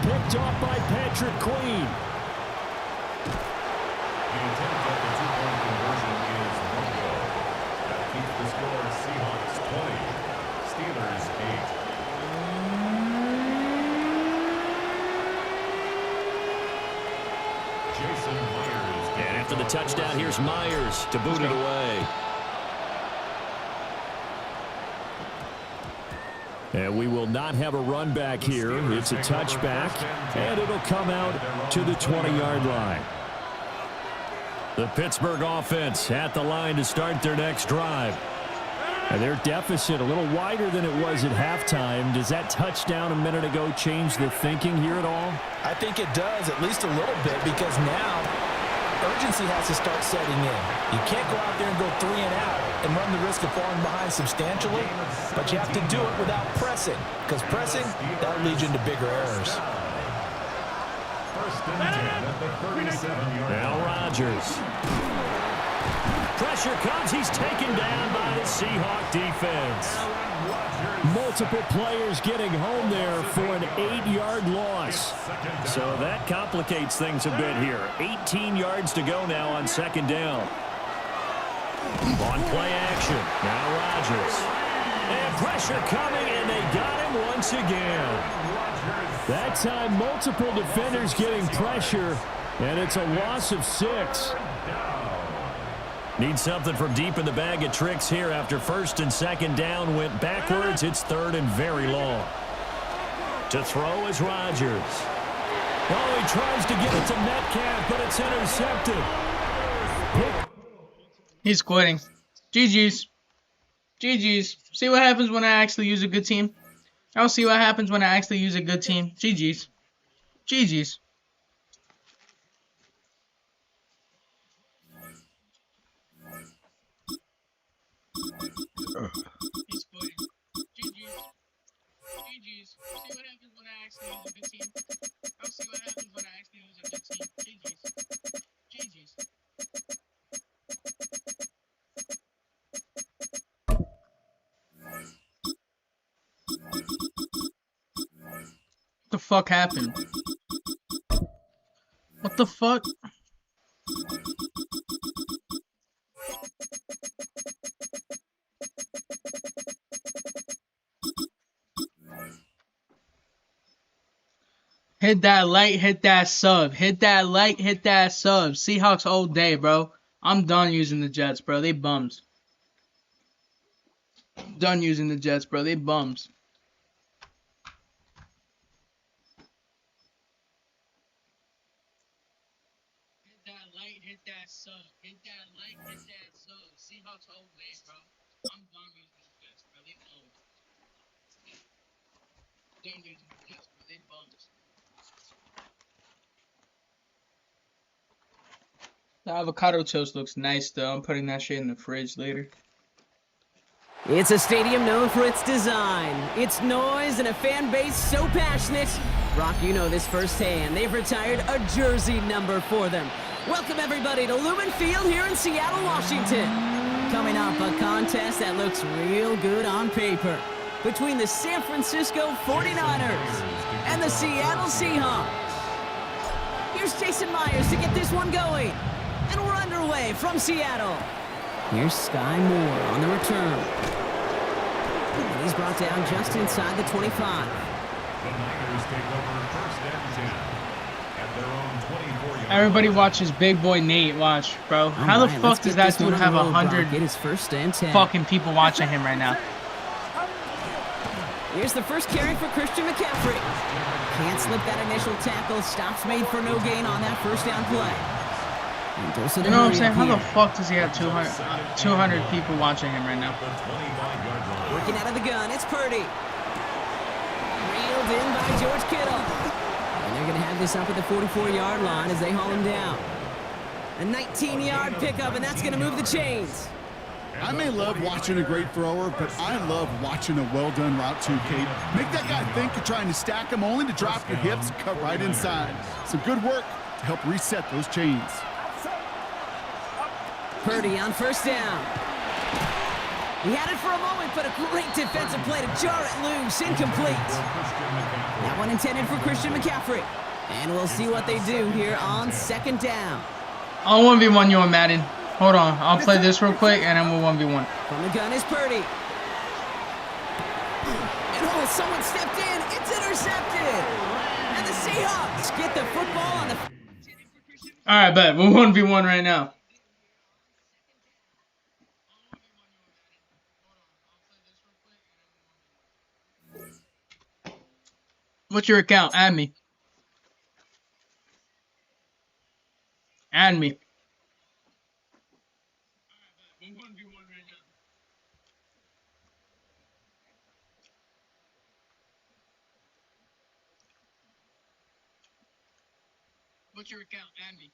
Picked off by Patrick Queen. The attempt at the two-point conversion is no good. That keeps the score Seahawks 20, Steelers 8. Jason Myers. And after the touchdown, here's Myers to boot it away. And we will not have a run back here. It's a touchback, and it'll come out to the 20-yard line. The Pittsburgh offense at the line to start their next drive. And their deficit a little wider than it was at halftime. Does that touchdown a minute ago change the thinking here at all? I think it does, at least a little bit, because now urgency has to start setting in. You can't go out there and go 3 and out and run the risk of falling behind substantially, but you have to do it without pressing, because pressing, that'll lead you into bigger errors. First and 10 at the 37-yard line. Now Rodgers. Pressure comes. He's taken down by the Seahawk defense. Multiple players getting home there for an 8-yard loss. So that complicates things a bit here. 18 yards to go now on second down. On play action. Now Rodgers. And pressure coming, and they got him once again. That time, multiple defenders getting pressure, and it's a loss of 6. Need something from deep in the bag of tricks here after first and second down went backwards. It's third and very long. To throw is Rodgers. Oh, he tries to get it to Metcalf, but it's intercepted. He's quitting. GG's. GG's. See what happens when I actually use a good team? I'll see what happens when I actually use a good team. GG's. GG's. He's quitting. GG's. GG's. See what happens when I actually use a good team? I'll see what happens when I actually use a good team. GG's. GG's. What the fuck happened? What the fuck? Hit that like, hit that sub. Hit that like, hit that sub. Seahawks all day, bro. I'm done using the Jets, bro. They bums. Done using the Jets, bro. They bums. Hit that like, hit that sub. Hit that like, hit that sub. Seahawks all day, bro. I'm done using the Jets, bro. They bums. Done using the Jets, bro. They bums. The avocado toast looks nice, though. I'm putting that shit in the fridge later. It's a stadium known for its design, its noise, and a fan base so passionate. Brock, you know this firsthand. They've retired a jersey number for them. Welcome, everybody, to Lumen Field here in Seattle, Washington. Coming up, a contest that looks real good on paper between the San Francisco 49ers and the Seattle Seahawks. Here's Jason Myers to get this one going. And we're underway from Seattle. Here's Sky Moore on the return. And he's brought down just inside the 25. The Niners take over first and 10 at their own 24-yard. Everybody watches Big Boy Nate. Watch, bro. How the fuck does that dude have 100 fucking people watching him right now? Here's the first carry for Christian McCaffrey. Can't slip that initial tackle. Stops made for no gain on that first down play. You know what I'm saying? How the fuck does he have 200 people watching him right now? Working out of the gun, it's Purdy. Reeled in by George Kittle. And they're going to have this up at the 44-yard line as they haul him down. A 19-yard pickup, and that's going to move the chains. I may love watching a great thrower, but I love watching a well-done route too, Kate. Make that guy think you're trying to stack him only to drop your hips and cut right inside. Some good work to help reset those chains. Purdy on first down. He had it for a moment, but a great defensive play to jar it loose. Incomplete. That one intended for Christian McCaffrey. And we'll see what they do here on second down. I'll 1v1 you on Madden. Hold on. I'll play this real quick, and then we'll 1v1. From the gun is Purdy. And oh, someone stepped in. It's intercepted. And the Seahawks get the football on the... All right, bet. We're 1v1 right now. What's your account? Add me. Add me. What's your account? Add me.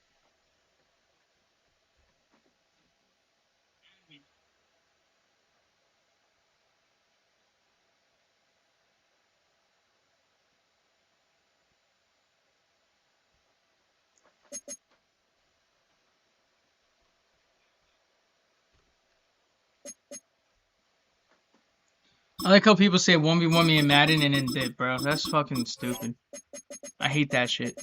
I like how people say 1v1 me in Madden and then dip, bro. That's fucking stupid. I hate that shit.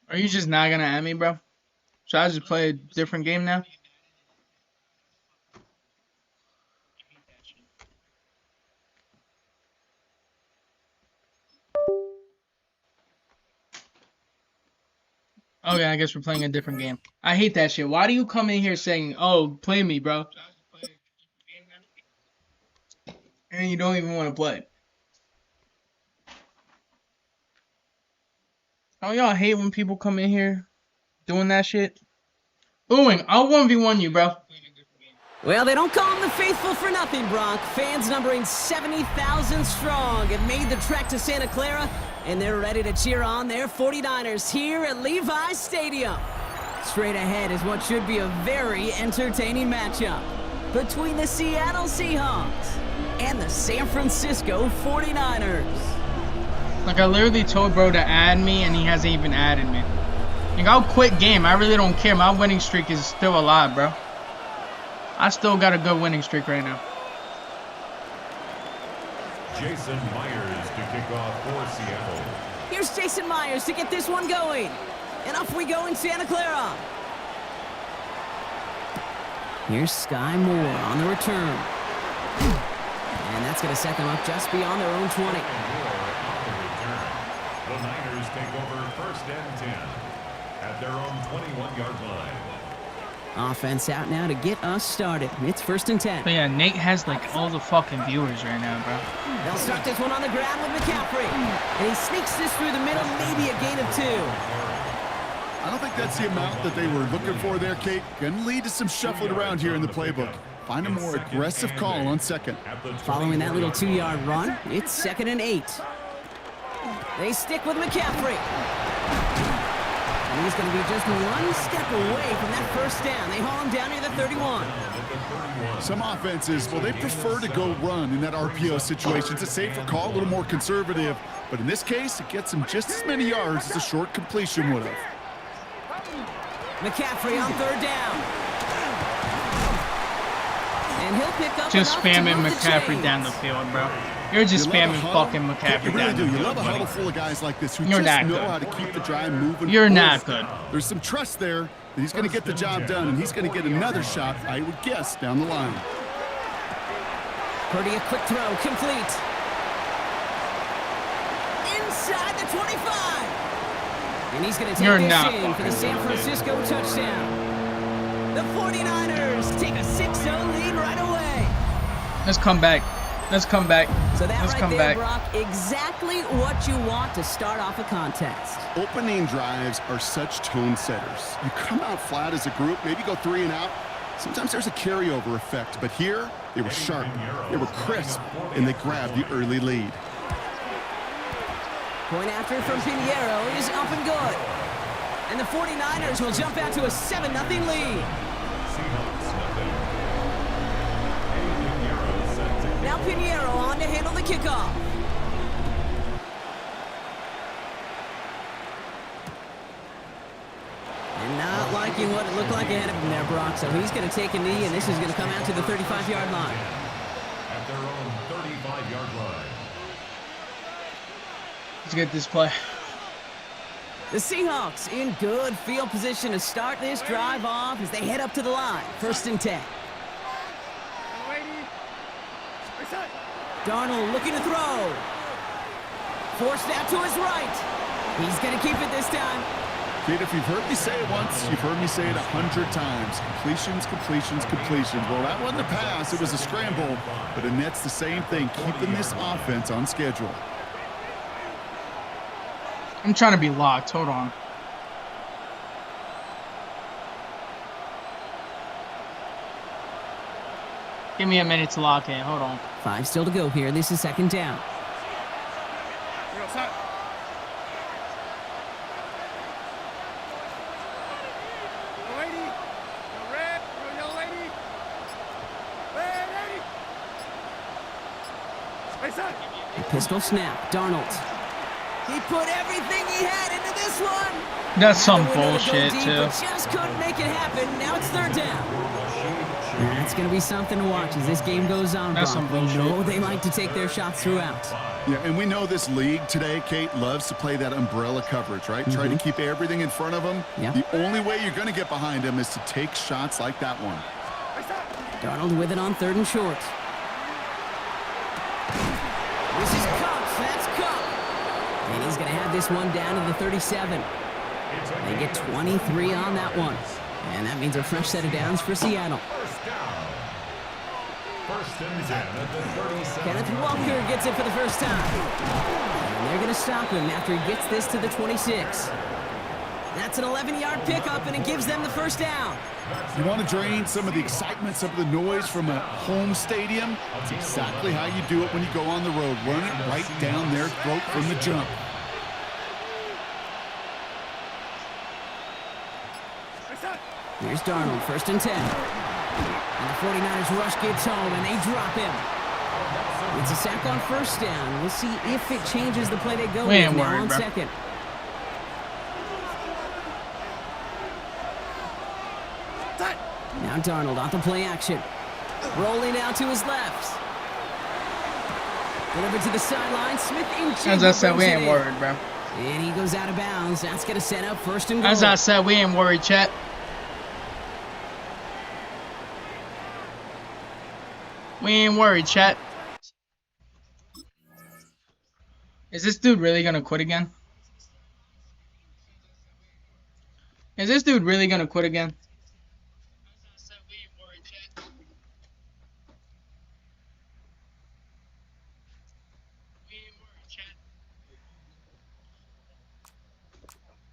Are you just not gonna add me, bro? Should I just play a different game now? Okay, I guess we're playing a different game. I hate that shit. Why do you come in here saying, oh, play me, bro? And you don't even want to play. Oh, y'all hate when people come in here doing that shit? Oohing, I'll 1v1 you, bro. Well, they don't call them the faithful for nothing, Brock. Fans numbering 70,000 strong have made the trek to Santa Clara, and they're ready to cheer on their 49ers here at Levi's Stadium. Straight ahead is what should be a very entertaining matchup between the Seattle Seahawks and the San Francisco 49ers. Like, I literally told bro to add me, and he hasn't even added me. Like, I'll quit game. I really don't care. My winning streak is still alive, bro. I still got a good winning streak right now. Jason Myers to kick off for Seattle. Here's Jason Myers to get this one going. And off we go in Santa Clara. Here's Sky Moore on the return. And that's going to set them up just beyond their own 20. The Niners take over first and 10 at their own 21-yard line. Offense out now to get us started. It's first and 10. But yeah, Nate has like all the fucking viewers right now, bro. They'll start this one on the ground with McCaffrey. And he sneaks this through the middle, maybe a gain of 2. I don't think that's the amount that they were looking for there, Kate. Gonna lead to some shuffling around here in the playbook. Find a more aggressive call on second. Following that little 2-yard run, it's second and 8. They stick with McCaffrey. And he's going to be just one step away from that first down. They haul him down near the 31. Some offenses, well, they prefer to go run in that RPO situation. It's a safer call, a little more conservative. But in this case, it gets him just as many yards as a short completion would have. McCaffrey on third down. And he'll pick up just spamming McCaffrey down the field, bro. You're just spamming fucking McCaffrey down the field. You love a huddle full of guys like this who You're just not know good. how to keep the drive moving. You're not good. There's some trust there that he's going to get the job done, and he's going to get another shot, I would guess, down the line. Purdy, a quick throw, complete. Inside the 25. And he's going to take this in for the San Francisco touchdown. The 49ers take a 6-0 lead right away. Let's come back. Let's come back. So that Let's right come there, back. Brock, exactly what you want to start off a contest. Opening drives are such tone setters. You come out flat as a group, maybe go 3 and out. Sometimes there's a carryover effect, but here they were sharp, they were crisp, and they grabbed the early lead. Point after from Pinheiro is up and good. And the 49ers will jump out to a 7-0 lead. Now Pinheiro on to handle the kickoff. And not liking what it looked like ahead of him there, Brock. So he's going to take a knee, and this is going to come out to the 35-yard line. At their own 35-yard line. Let's get this play. The Seahawks in good field position to start this drive off as they head up to the line. 1st and 10. Darnold looking to throw. Forced out to his right. He's going to keep it this time. Kid, if you've heard me say it once, you've heard me say it 100 times. Completions, completions, completions. Well, that wasn't a pass. It was a scramble. But Annette's the same thing, keeping this offense on schedule. I'm trying to be locked. Hold on. Give me a minute to lock in. Hold on. 5 still to go here. This is 2nd down. A pistol snap. Darnold. He put everything he had into this one. That's some bullshit, too. But just couldn't make it happen. Now it's 3rd down. That's going to be something to watch as this game goes on. That's some bullshit. We know they like to take their shots throughout. Yeah, and we know this league today, Kate, loves to play that umbrella coverage, right? Try to keep everything in front of them. Yep. The only way you're going to get behind them is to take shots like that one. Darnold with it on 3rd and short. This is Kupp. That's Kupp. And he's going to have this one down to the 37. They get 23 on that one. And that means a fresh set of downs for Seattle. Kenneth Walker gets it for the first time. And they're going to stop him after he gets this to the 26. That's an 11-yard pickup, and it gives them the 1st down. You want to drain some of the excitement, some of the noise from a home stadium? That's exactly how you do it when you go on the road. Run it right down their throat from the jump. Here's Darnold, 1st and 10. And the 49ers rush gets home, and they drop him. It's a sack on 1st down. We'll see if it changes the play they go with now on 2nd. Now Darnold off the play action. Rolling out to his left. Delivered to the sideline. Smith in. As I said, we ain't worried, bro. And he goes out of bounds. That's going to set up 1st and goal. As I said, we ain't worried, chat. We ain't worried, chat. Is this dude really gonna quit again? Is this dude really gonna quit again?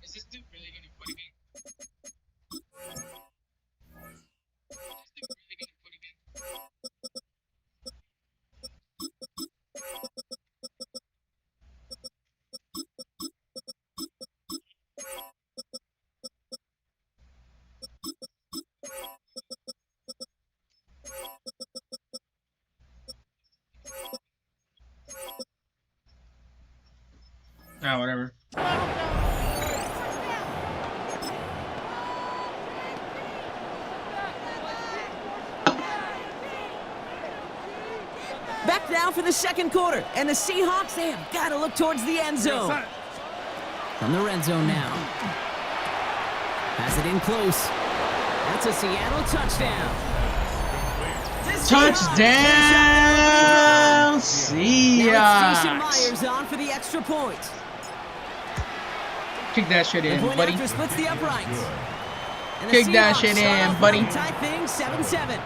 Is this dude really gonna quit again? Ah, whatever. Back now for the 2nd quarter, and the Seahawks, they have got to look towards the end zone. From the red zone now. Has it in close. That's a Seattle touchdown. Touchdown, Seahawks. Now it's Jason Myers on for the extra point. Kick that shit in, buddy. After splits the uprights. Kick that shit in, buddy. Tight thing, 7-7.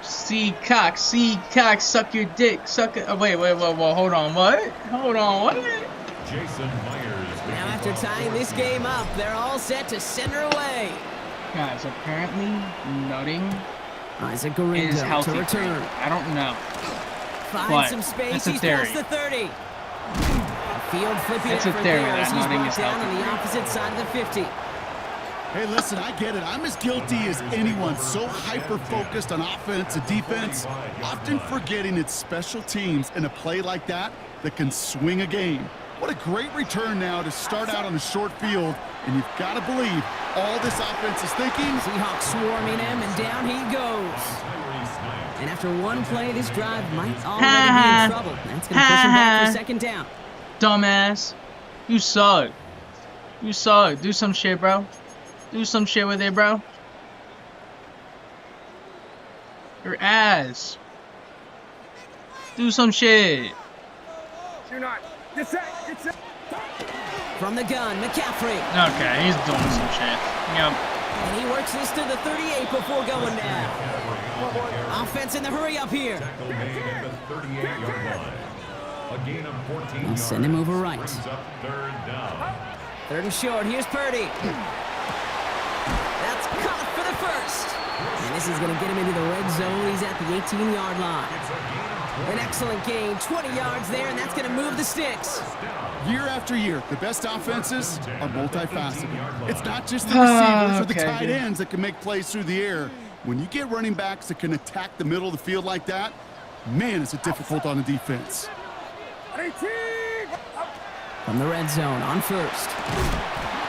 Seacock, suck your dick, suck it. Oh, wait, hold on, what? Hold on, what? Jason Myers. Now after tying this game up, they're all set to send her away. Guys, apparently nutting Isaac is Guerrero healthy. to return. I don't know. Find But some space. that's a He's theory. past the 30. Field flipping It's a effort theory there that as he's Nottingham brought is down healthy. on the opposite side of the 50. Hey, listen, I get it. I'm as guilty as anyone. So hyper-focused on offense and defense, often forgetting it's special teams in a play like that that can swing a game. What a great return now to start out on a short field, and you've got to believe all this offense is thinking. Seahawks swarming him, and down he goes. And after one play, this drive might already be in trouble. That's going to push him back for second down. Dumbass. You suck. You suck. Do some shit, bro. Do some shit with it, bro. Your ass. Do some shit. Do not. Get set. Get set. From the gun, McCaffrey. Okay, he's doing some shit. Yep. And he works this to the 38 before going down. Offense in the hurry up here. Tackle made at the 38-yard line. A gain of 14 I'll yards. send him over right. Brings up third down. Third and short. Here's Purdy. That's caught for the first. And this is going to get him into the red zone. He's at the 18-yard line. An excellent gain. 20 yards there, and that's going to move the sticks. Year after year, the best offenses are multifaceted. It's not just the receivers or the tight ends that can make plays through the air. When you get running backs that can attack the middle of the field like that, man, is it difficult on the defense. From the red zone on first.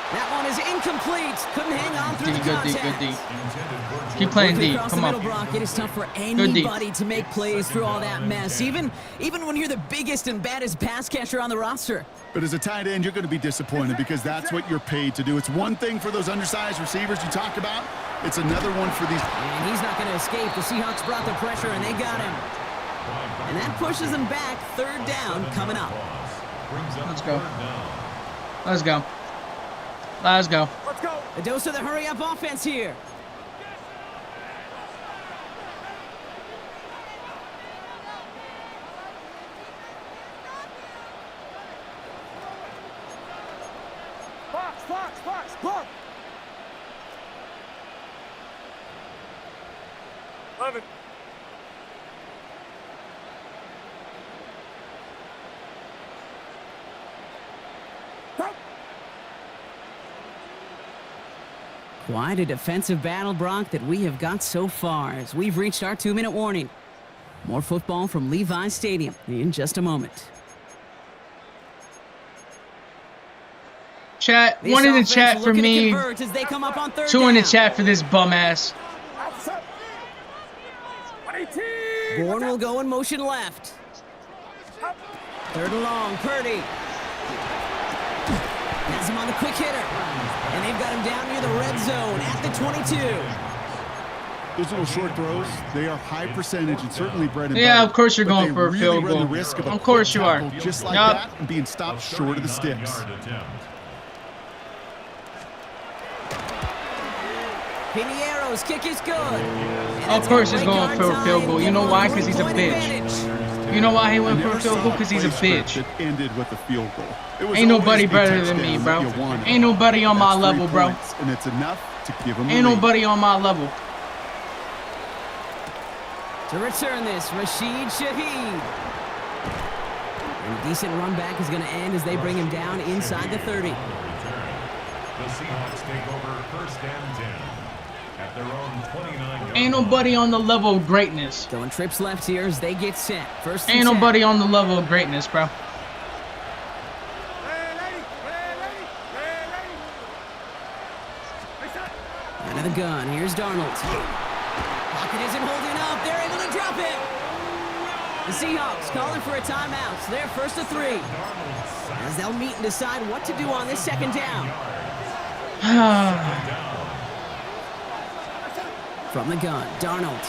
That one is incomplete. Couldn't hang on through the contact. Keep playing Working D. across Come the on. middle, Brock. It is tough for anybody to make plays through all that mess, even when you're the biggest and baddest pass catcher on the roster. But as a tight end, you're going to be disappointed because that's what you're paid to do. It's one thing for those undersized receivers you talk about. It's another one for these. And he's not going to escape. The Seahawks brought the pressure, and they got him. And that pushes them back. Third down coming up. Let's go. Let's go. Let's go. Let's go. A dose of the hurry-up offense here. Fox, block. 11. Quite a defensive battle, Brock, that we have got so far as we've reached our 2-minute warning. More football from Levi's Stadium in just a moment. Chat, one in the chat for me, as they come up on third two in the down. chat for this bum ass. Bourne will go in motion left. Third and long, Purdy. Has him on the quick hitter. And they've got him down near the red zone at the 22. Those little short throws, they are high percentage and certainly bread and butter. Yeah, of course you're but going they for a really field run goal. the risk of a Of course quick you are. tackle just like Yup. that and being stopped short of the sticks. Piniero's kick is good. Of course he's going for a field goal. You know why? Because he's a bitch. You know why he went for a field goal? Because he's a bitch. That ended with a field goal. It was Ain't nobody always a better than me, touchdown bro. that you wanted. Ain't nobody on my That's 3 level, bro. points, and it's enough to give him a Ain't lead. nobody on my level. To return this, Rashid Shaheed. And a decent run back is going to end as they bring him down inside the 30. The Seahawks take over first and 10 at their own 29-yard Ain't nobody on the level of greatness. Going trips left here as they get set. First and Ain't 10. nobody on the level of greatness, bro. Out of the gun, here's Darnold. Pocket isn't holding up. They're able to drop it. The Seahawks calling for a timeout. So they're first to 3. As they'll meet and decide what to do on this second down. From the gun, Darnold.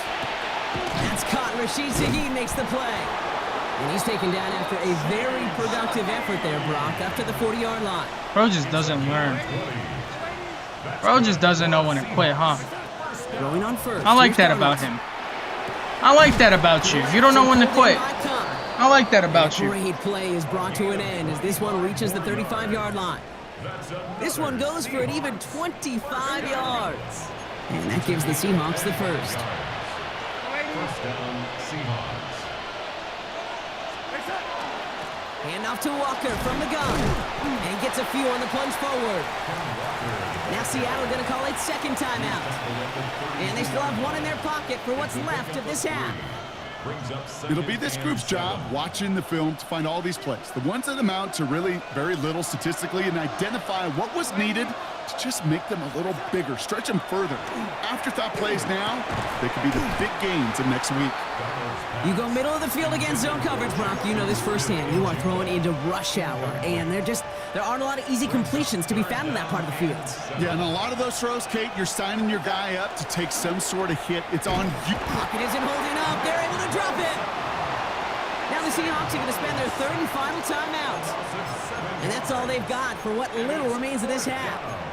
That's caught. Rashid Shaheed makes the play. And he's taken down after a very productive effort there, Brock, up to the 40-yard line. Bro just doesn't learn. Bro just doesn't know when to quit, huh? Going on first. I like that about him. I like that about you. You don't know when to quit. I like that about you. Great play is brought to an end as this one reaches the 35-yard line. This one goes for an even 25 yards. And that gives the Seahawks the first. First down, Seahawks. Hand off to Walker from the gun. And he gets a few on the plunge forward. Now Seattle going to call it second timeout. And they still have one in their pocket for what's left of this half. It'll be this group's job watching the film to find all these plays, the ones that amount to really very little statistically, and identify what was needed to just make them a little bigger, stretch them further. Afterthought plays now, they could be the big gains of next week. You go middle of the field against zone coverage, Brock. You know this firsthand. You are throwing into rush hour, and there aren't a lot of easy completions to be found in that part of the field. Yeah, and a lot of those throws, Kate, you're signing your guy up to take some sort of hit. It's on you. Pocket isn't holding up. They're able to drop it. Now the Seahawks are going to spend their third and final timeout. And that's all they've got for what little remains of this half.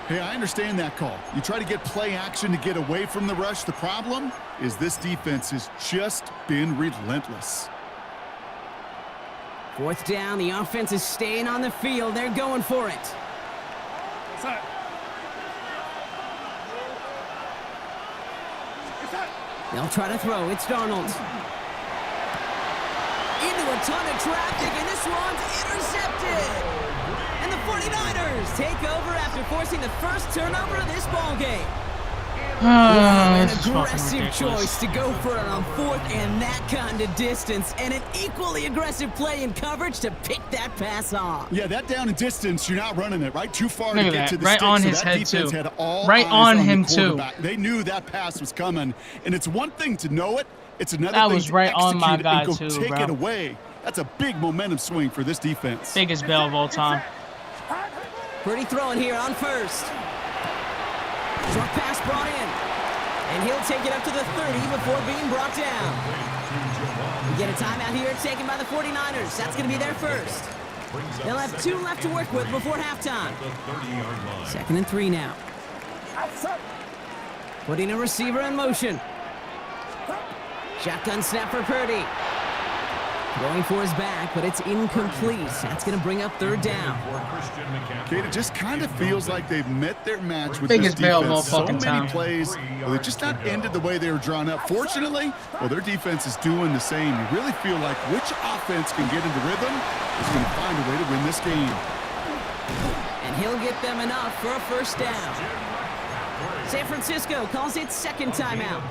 Hey, I understand that call. You try to get play action to get away from the rush. The problem is this defense has just been relentless. Fourth down, the offense is staying on the field. They're going for it. They'll try to throw. It's Darnold. Into a ton of traffic, and this one's intercepted. And the 49ers take over after forcing the first turnover of this ballgame. An aggressive choice to go for it on fourth and that kind of distance, and an equally aggressive play in coverage to pick that pass off. Yeah, that down and distance, you're not running it right too far to get to the right stick, on so his that head defense too. Had all right eyes on the him too. quarterback. They knew that pass was coming, and it's one thing to know it. It's another that thing was to right on my execute it guy and go too, take bro. it away. That's a big momentum swing for this defense. Biggest bail of all time. Pretty throwing here on first. Short pass brought in. And he'll take it up to the 30 before being brought down. We get a timeout here taken by the 49ers. That's going to be their first. They'll have 2 left to work with before halftime. 2nd and 3 now. Putting a receiver in motion. Shotgun snap for Purdy. Going for his back, but it's incomplete. That's going to bring up 3rd down. Kate, it just kind of feels like they've met their match with Biggest this bail of all defense. So fucking many time. plays, well, they just not ended the way they were drawn up. Fortunately, well, their defense is doing the same. You really feel like which offense can get into rhythm is going to find a way to win this game. And he'll get them enough for a first down. San Francisco calls it 2nd timeout.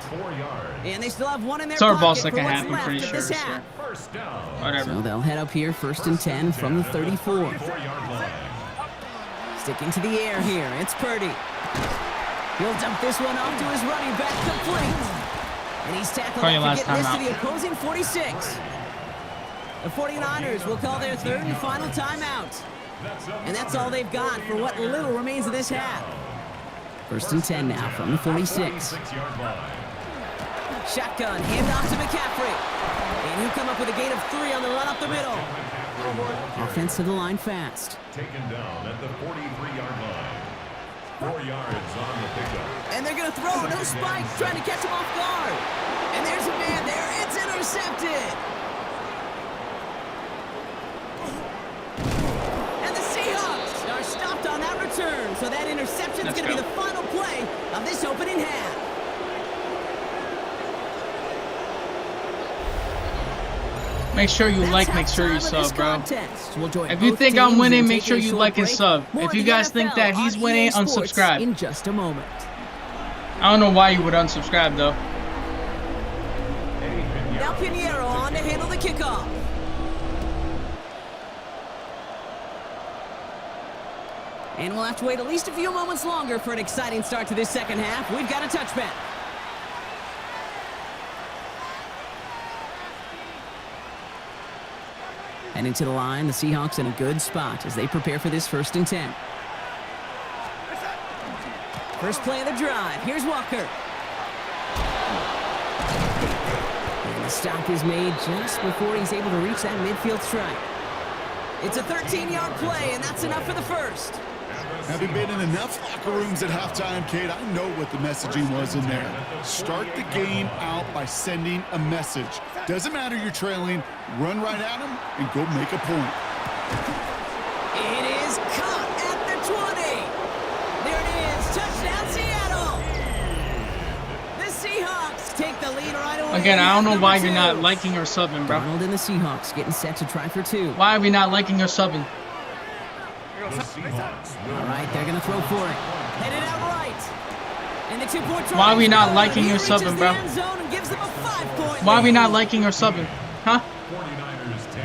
And they still have 1 in their It's our pocket ball for second what's half, I'm left pretty of this sure. half. Whatever. So they'll head up here 1st and 10 from the 34. Sticking to the air here, it's Purdy. He'll dump this one off to his running back, complete. And he's tackled after getting this to the opposing 46. The 49ers will call their 3rd and final timeout. And that's all they've got for what little remains of this half. 1st and 10 now from the 46. Shotgun, handoff to McCaffrey. And he'll come up with a gain of 3 on the run up the middle. Offense to the line fast. Taken down at the 43-yard line. 4 yards on the pickup. And they're going to throw, no spike, trying to catch him off guard. And there's a man there, it's intercepted. And the Seahawks are stopped on that return, so that interception is going to be the final play of this opening half. Make sure you like, make sure you sub, bro. If you think I'm winning, make sure you like and sub. If you guys think that he's winning, unsubscribe. In just a moment. I don't know why you would unsubscribe, though. Now Pinheiro on to handle the kickoff. And we'll have to wait at least a few moments longer for an exciting start to this second half. We've got a touchback. And into the line, the Seahawks in a good spot as they prepare for this 1st and 10. First play of the drive. Here's Walker. And the stop is made just before he's able to reach that midfield strike. It's a 13-yard play, and that's enough for the first. Having been in enough locker rooms at halftime, Kate, I know what the messaging was in there. Start the game out by sending a message. Doesn't matter you're trailing, run right at them and go make a point. It is caught at the 20. There it is, touchdown Seattle. The Seahawks take take the lead right away. Again, I don't know why you're not Number 2. liking or subbing, bro. Darnold and the Seahawks getting set to try for 2. Why are we not liking or subbing? All right, they're going to throw for it. Headed out right. And the 2-point try. Why are we not liking or subbing, bro? Why are we not liking or subbing? Huh? 49ers 10.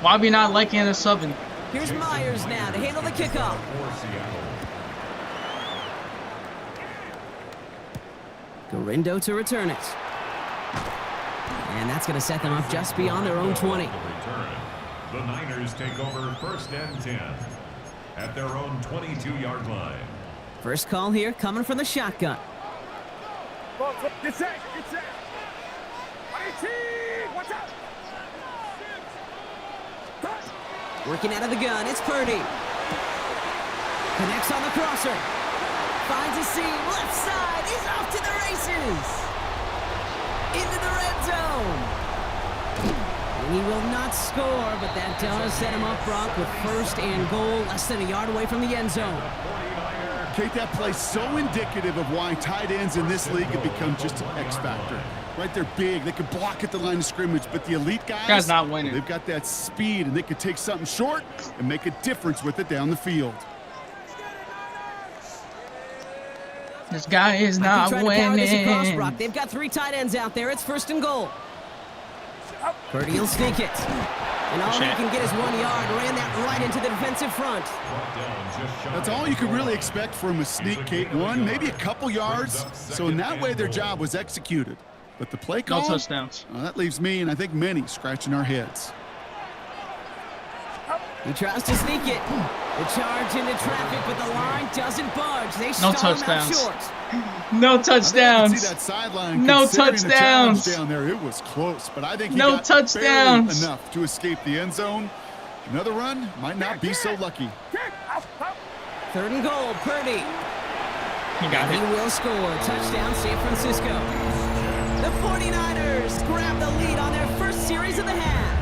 Why are we not liking or subbing? Here's Myers now to handle the kickoff. Gorindo to return it. And that's going to set them up just beyond their own 20. The Niners take over 1st and 10 at their own 22-yard line. First call here coming from the shotgun. Get set. Get set. Watch out. Working out of the gun, it's Purdy. Connects on the crosser. Finds a seam, left side. He's off to the races. Into the red zone. And he will not score, but that does set him up, Brock, with 1st and goal, less than a yard away from the end zone. Kate, that play so indicative of why tight ends in this league have become just an X factor. Right, they're big, they can block at the line of scrimmage, but the elite guys, not winning. They've got that speed, and they can take something short and make a difference with it down the field. This guy is not winning. Brock. They've got 3 tight ends out there. It's 1st and goal. Purdy will sneak it. And all he can get is 1 yard. Ran that right into the defensive front. That's all you could really expect from a sneak, Kate. 1, maybe a couple yards. So in that way, their job was executed. But the play call, no touchdowns. Well, that leaves me, and I think many, scratching our heads. He tries to sneak it. The charge into traffic, but the line doesn't budge. They no touchdowns. No touchdowns. See that sideline. No touchdowns. Down there, it was close, but I think he no got touchdowns. Enough to escape the end zone. Another run might not be so lucky. 3rd and goal, Purdy. He got it. He will score. Touchdown, San Francisco. The 49ers grab the lead on their first series of the half.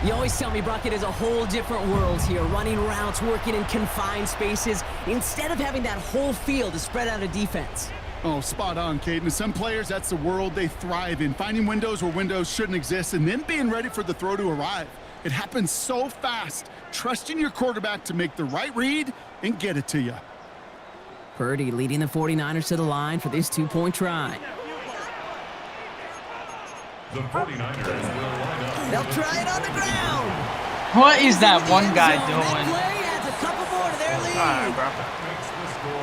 You always tell me, Brock, it is a whole different world here, running routes, working in confined spaces, instead of having that whole field to spread out a defense. Oh, spot on, Caden. Some players, that's the world they thrive in, finding windows where windows shouldn't exist and then being ready for the throw to arrive. It happens so fast, trusting your quarterback to make the right read and get it to you. Purdy leading the 49ers to the line for this 2-point try. The 49ers will line up. They'll try it on the ground. What is that one guy doing? That play adds a couple more to their lead. All right, bro.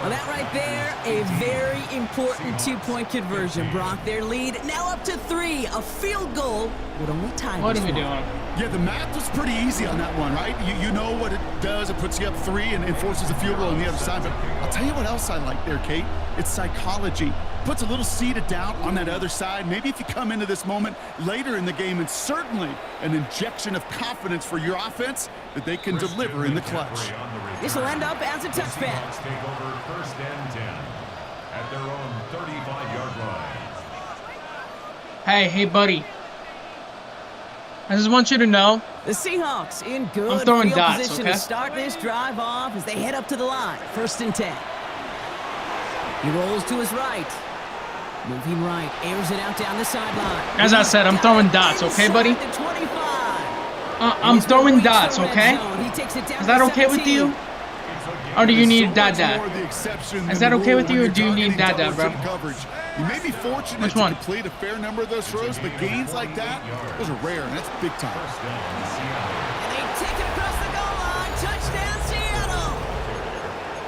Well, that right there, a very important 2-point conversion, Brock. Their lead now up to 3. A field goal would only tie. What are we doing? Yeah, the math was pretty easy on that one, right? You know what it does. It puts you up 3 and forces a field goal on the other side. But I'll tell you what else I like there, Kate. It's psychology. Puts a little seed of doubt on that other side. Maybe if you come into this moment later in the game, and certainly an injection of confidence for your offense that they can deliver in the clutch. This will end up as a touchback. Take over 1st and 10 at their own 35-yard line. Hey, buddy. I just want you to know. The Seahawks in good I'm throwing field dots, position okay? to start this drive off as they head up to the line. 1st and 10. He rolls to his right. Moving right, airs it out down the sideline. As I said, I'm throwing dots, okay, buddy? I'm throwing dots, okay? Is that okay with you? Or do you need Dada? Is that okay with you, or do you need Dada, bro? You may be fortunate Which to one? complete a fair number of those throws, but gains like that, those are rare, and that's big time. And they take it across the goal line. Touchdown, Seattle!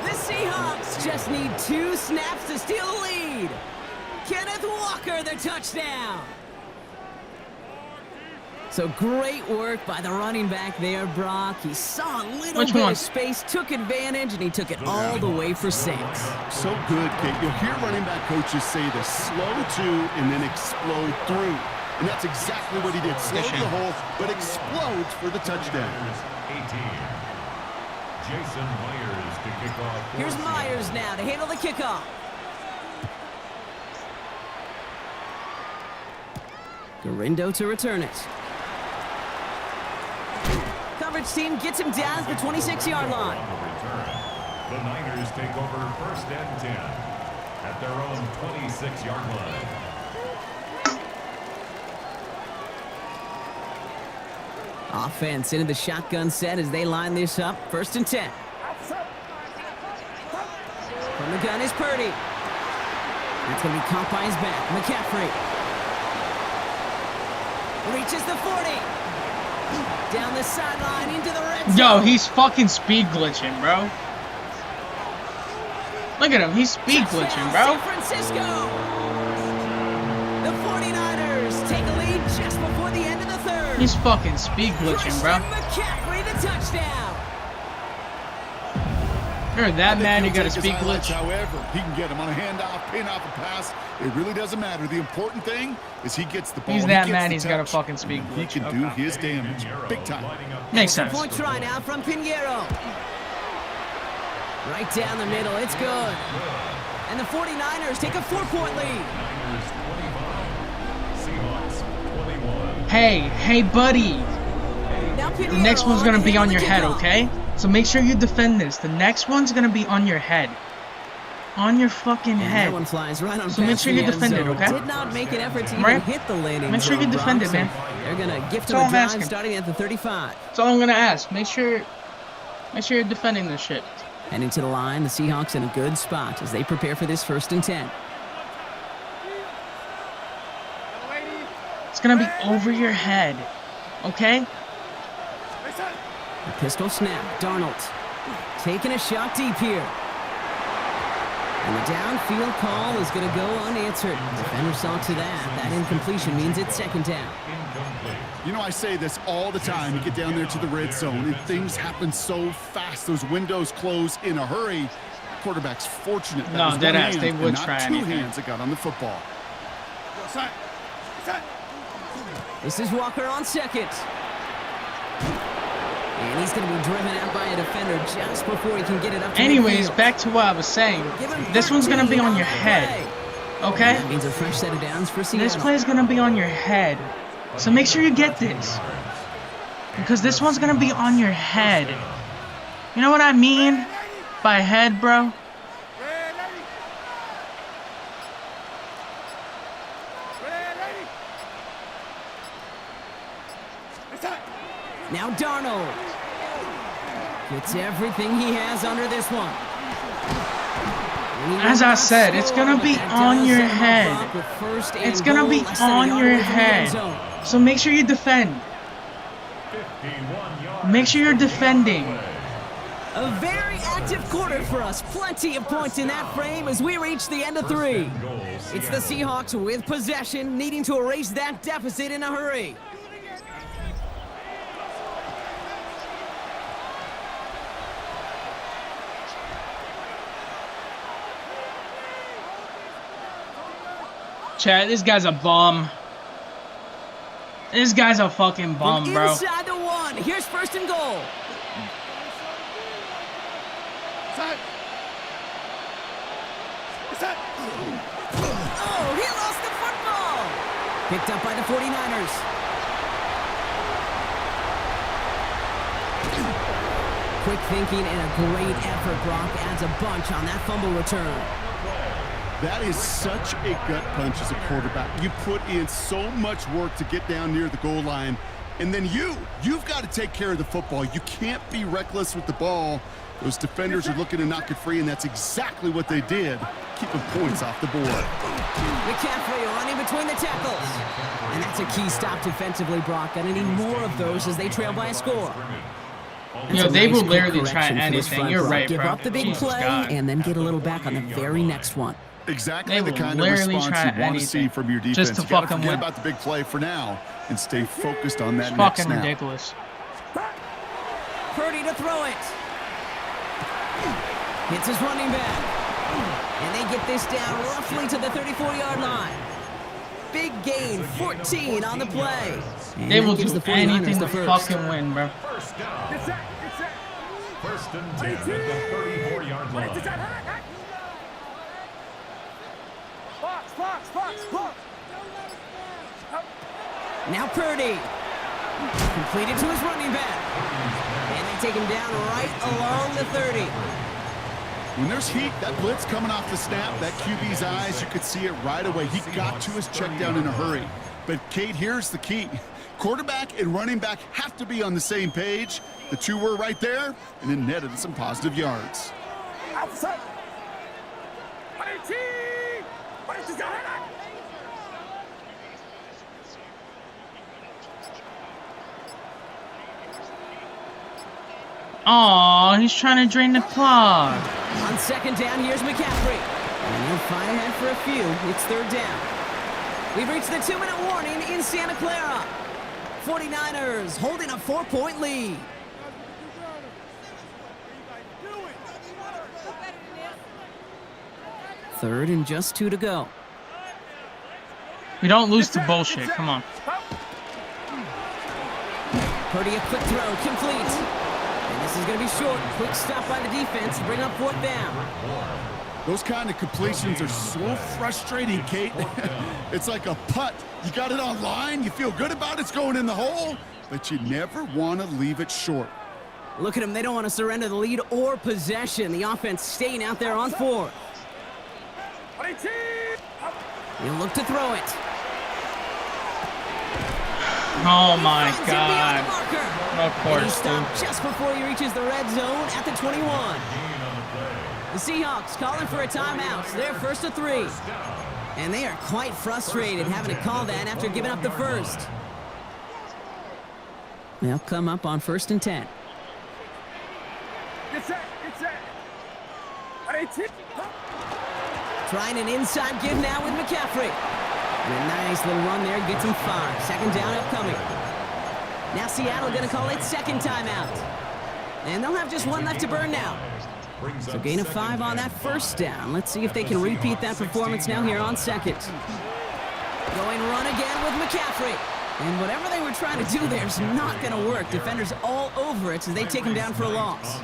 The Seahawks just need 2 snaps to steal the lead. Kenneth Walker, the touchdown. So great work by the running back there, Brock. He saw a little bit of space, took advantage, and he took it all the way for 6. So good, Kate. You'll hear running back coaches say this: slow to and then explode through. And that's exactly what he did. Slow to the hole, but explodes for the touchdown. 18. Jason Myers to kick off. Here's Myers now to handle the kickoff. Gorindo to return it. Coverage team gets him down at the 26-yard line. The Niners take over 1st and 10 at their own 26-yard line. Offense into the shotgun set as they line this up. 1st and 10. From the gun is Purdy. That's going to be caught by his back. McCaffrey. Reaches the 40. Down the sideline into the red zone. Yo, he's fucking speed glitching, bro. Look at him. He's speed glitching, bro. San Francisco. The 49ers take a lead just before the end of the third. He's fucking speed glitching, bro. McCaffrey, the touchdown. You're that mad you got a speed glitch. However, he can get him on a handoff, pin off a pass. It really doesn't matter. The important thing is he gets the ball. He's that mad he's got a fucking speed glitch. He can do his damage big time. Makes sense. Point try now from Pinheiro. Right down the middle. It's good. And the 49ers take a 4-point lead. Hey, buddy. The next one's going to be on your head, okay? So make sure you defend this. The next one's going to be on your head. On your fucking head. That one flies right on. So make sure you defend it, okay? Did not make an effort to even hit the landing. Make sure you defend it, man. They're going to gift him a drive starting at the 35. That's all I'm going to ask. Make sure you're defending this shit. And into the line, the Seahawks in a good spot as they prepare for this 1st and 10. It's going to be over your head, okay? A pistol snap. Darnold taking a shot deep here. And the downfield call is going to go unanswered. Defender saw to that. That incompletion means it's 2nd down. You know, I say this all the time. You get down there to the red zone, and things happen so fast. Those windows close in a hurry. Quarterback's fortunate that was one hand they would and try not 2 anything. hands that got on the football. This is Walker on 2nd. And he's going to be driven out by a defender just before he can get it up to Anyways, midfield. back to what I was saying. This one's going to be on your head, okay? That means a fresh set of downs for Seattle. This play is going to be on your head. So make sure you get this. Because this one's going to be on your head. You know what I mean by head, bro? Now Darnold gets everything he has under this one. As I said, it's going to be on your head. It's going to be on your head. So make sure you defend. Make sure you're defending. A very active quarter for us. Plenty of points in that frame as we reach the end of 3. It's the Seahawks with possession, needing to erase that deficit in a hurry. Chad, this guy's a bum. This guy's a fucking bum, bro. Inside the 1. Here's 1st and goal. Oh, he lost the football. Picked up by the 49ers. Quick thinking and a great effort. Brock adds a bunch on that fumble return. That is such a gut punch as a quarterback. You put in so much work to get down near the goal line, and then you've got to take care of the football. You can't be reckless with the ball. Those defenders are looking to knock it free, and that's exactly what they did, keeping points off the board. McCaffrey running between the tackles. And that's a key stop defensively, Brock. Gonna need more of those as they trail by a score. Yo, they will literally try anything. You're right, bro. Give up the big Jesus play God. and then get a little back on the very next one. Exactly the kind of response you want to see from your defense. Just to you gotta fucking forget win. about the big play for now and stay focused on that It's next fucking snap. ridiculous. Purdy to throw it. Hits his running back. And they get this down roughly to the 34-yard line. Big gain, 14 on the play. And They will that gives do the 49ers anything the to first. First fucking win, bro. and 10 at the 34-yard line. Now Purdy. Completed to his running back. And they take him down right along the 30. When there's heat, that blitz coming off the snap, that QB's eyes, you could see it right away. He got to his check down in a hurry. But, Kate, here's the key. Quarterback and running back have to be on the same page. The two were right there, and it netted some positive yards. Outside. Aw, he's trying to drain the clock. On second down, here's McCaffrey. And he'll fight ahead for a few. It's third down. We've reached the 2-minute warning in Santa Clara. 49ers holding a 4-point lead. Third and just 2 to go. We don't lose to bullshit. Come on. Purdy, a quick throw, complete. And this is going to be short. Quick stop by the defense to bring up fourth down. Those kind of completions are so frustrating, Kate. It's like a putt. You got it on line, you feel good about it's going in the hole, but you never want to leave it short. Look at them. They don't want to surrender the lead or possession. The offense staying out there on fourth. He'll look to throw it. Oh my God. Of course, he stopped just before he reaches the red zone at the 21. The Seahawks calling for a timeout. They're first to 3. And they are quite frustrated having to call that after giving up the first. They'll come up on 1st and 10. Trying an inside give now with McCaffrey. And a nice little run there gets him 5. Second down upcoming. Now Seattle going to call it second timeout. And they'll have just 1 left to burn now. So gain of 5 on that first down. Let's see if they can repeat that performance now here on second. Going run again with McCaffrey. And whatever they were trying to do there is not going to work. Defenders all over it as they take him down for a loss.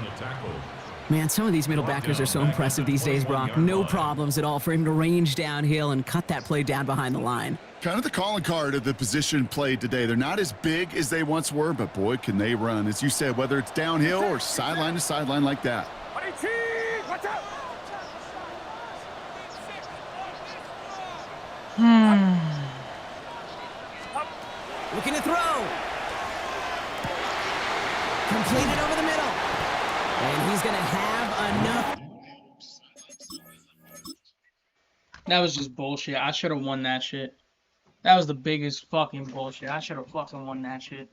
Man, some of these middle backers are so impressive these days, Brock. No problems at all for him to range downhill and cut that play down behind the line. Kind of the calling card of the position played today. They're not as big as they once were, but boy, can they run. As you said, whether it's downhill or sideline to sideline like that. Looking to throw. Completed over the middle. And he's going to have enough. That was just bullshit. I should have won that shit. That was the biggest fucking bullshit. I should have fucking won that shit.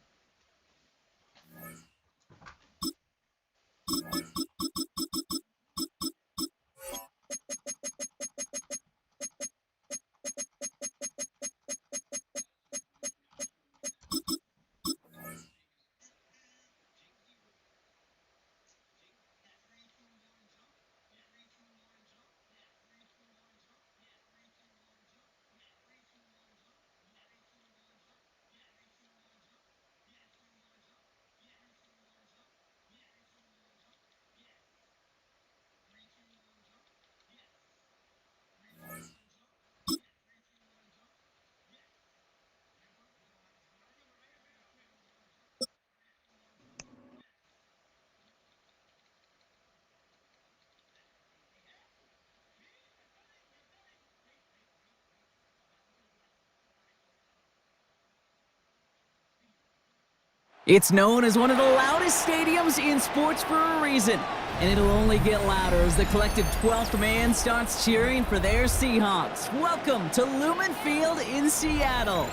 It's known as one of the loudest stadiums in sports for a reason, and it'll only get louder as the collective 12th man starts cheering for their Seahawks. Welcome to Lumen Field in Seattle.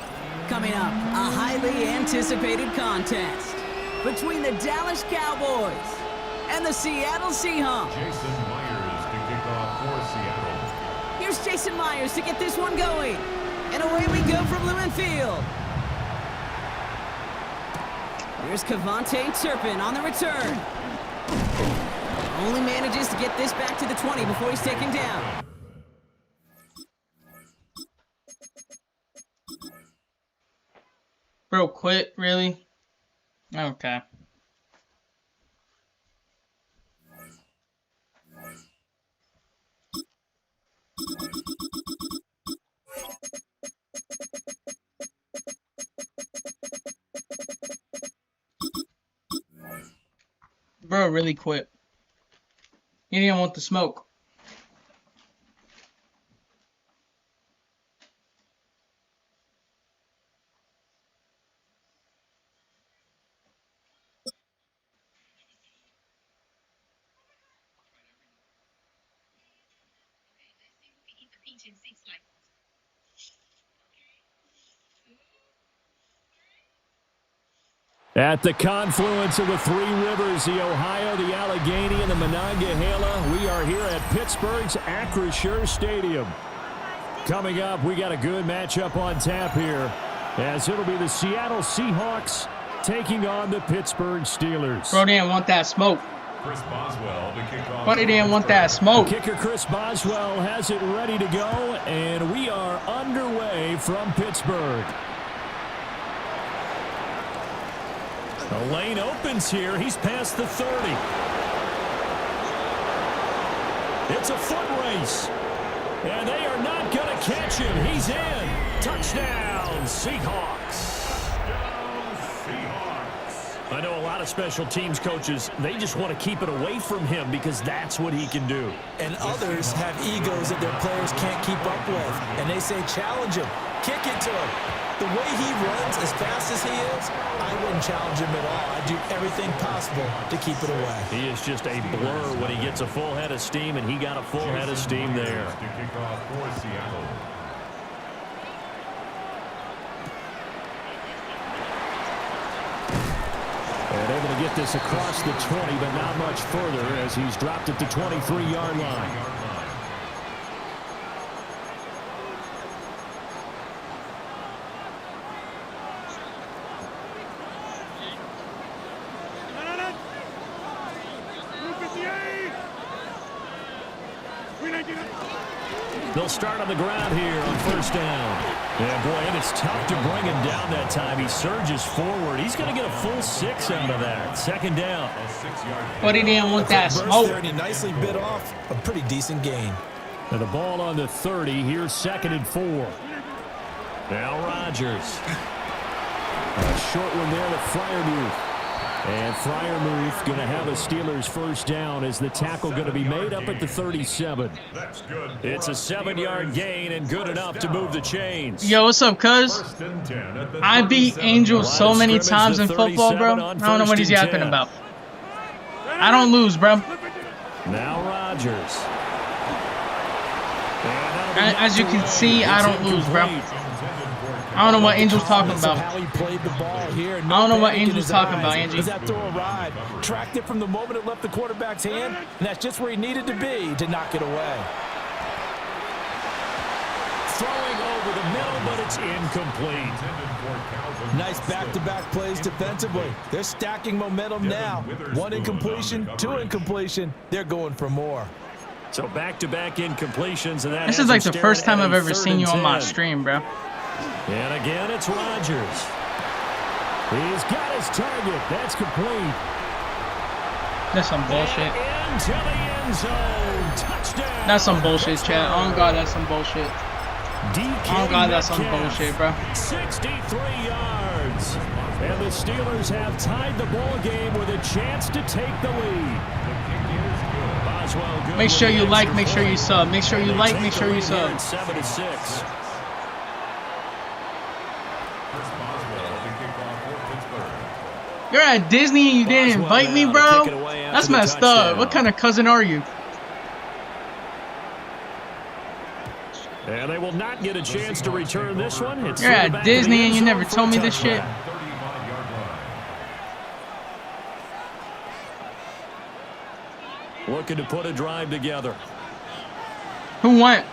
Coming up, a highly anticipated contest between the Dallas Cowboys and the Seattle Seahawks. Jason Myers to kick off for Seattle. Here's Jason Myers to get this one going. And away we go from Lumen Field. Here's Cavante Turpin on the return. Only manages to get this back to the 20 before he's taken down. Bro, quit, really? Okay. Bro, really quit. He didn't want the smoke. At the confluence of the three rivers, the Ohio, the Allegheny, and the Monongahela, we are here at Pittsburgh's Acrisure Stadium. Coming up, we got a good matchup on tap here, as it'll be the Seattle Seahawks taking on the Pittsburgh Steelers. Bro didn't want that smoke. Chris Boswell to kick off. But he didn't want that smoke. Kicker Chris Boswell has it ready to go, and we are underway from Pittsburgh. The lane opens here. He's past the 30. It's a foot race. And they are not going to catch him. He's in. Touchdown, Seahawks. I know a lot of special teams coaches, they just want to keep it away from him because that's what he can do. And others have egos that their players can't keep up with. And they say, challenge him. Kick it to him. The way he runs as fast as he is, I wouldn't challenge him at all. I'd do everything possible to keep it away. He is just a blur when he gets a full head of steam, and he got a full head of steam there. To kick off for Seattle. And able to get this across the 20, but not much further as he's dropped it to 23-yard line. They'll start on the ground here on first down. Yeah, boy, and it's tough to bring him down that time. He surges forward. He's going to get a full 6 out of that. Second down. But he didn't want that smoke. There, and he nicely bit off a pretty decent gain. And the ball on the 30. Here's 2nd and 4. Now Rodgers. A short one there to Freiermuth. And Freiermuth going to have a Steelers first down as the tackle going to be made up at the 37. That's good. It's a 7-yard gain and good enough to move the chains. Yo, what's up, cuz? I beat Angel so many times in football, bro. I don't know what he's yapping about. I don't lose, bro. Now Rodgers. As you can see, I don't lose, bro. I don't know what Angel's talking about. How he played the ball here. I don't know what Angel's talking about, Angie. As that throw arrived, tracked it from the moment it left the quarterback's hand, and that's just where he needed to be to knock it away. Throwing over the middle, but it's incomplete. Nice back-to-back plays defensively. They're stacking momentum now. 1 incompletion, 2 incompletion. They're going for more. So back-to-back incompletions, and that this is like the first time I've ever seen you on my stream, bro. And again, it's Rodgers. He's got his target. That's complete. That's some bullshit. And into the end zone. Touchdown. That's some bullshit, chat. Oh, God, that's some bullshit. Oh, God, that's some bullshit, bro. 63 yards. And the Steelers have tied the ball game with a chance to take the lead. Boswell good. Make sure you like, make sure you sub. Make sure you like, make sure you sub. 7-6. You're at Disney and you didn't invite me, bro? That's messed up. What kind of cousin are you? And they will not get a chance to return this one. You're at Disney and you never told me this shit. Looking to put a drive together. Who went?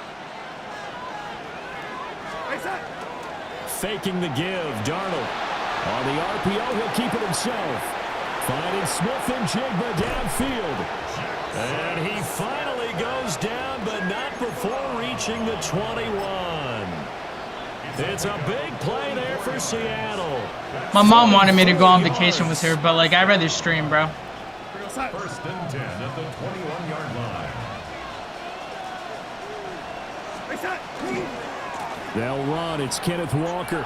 Faking the give, Darnold. On the RPO, he'll keep it himself. Finding Smith and Jigba downfield. And he finally goes down, but not before reaching the 21. It's a big play there for Seattle. My mom wanted me to go on vacation with her, but like I'd rather stream, bro. First and 10 at the 21-yard line. They'll run. It's Kenneth Walker.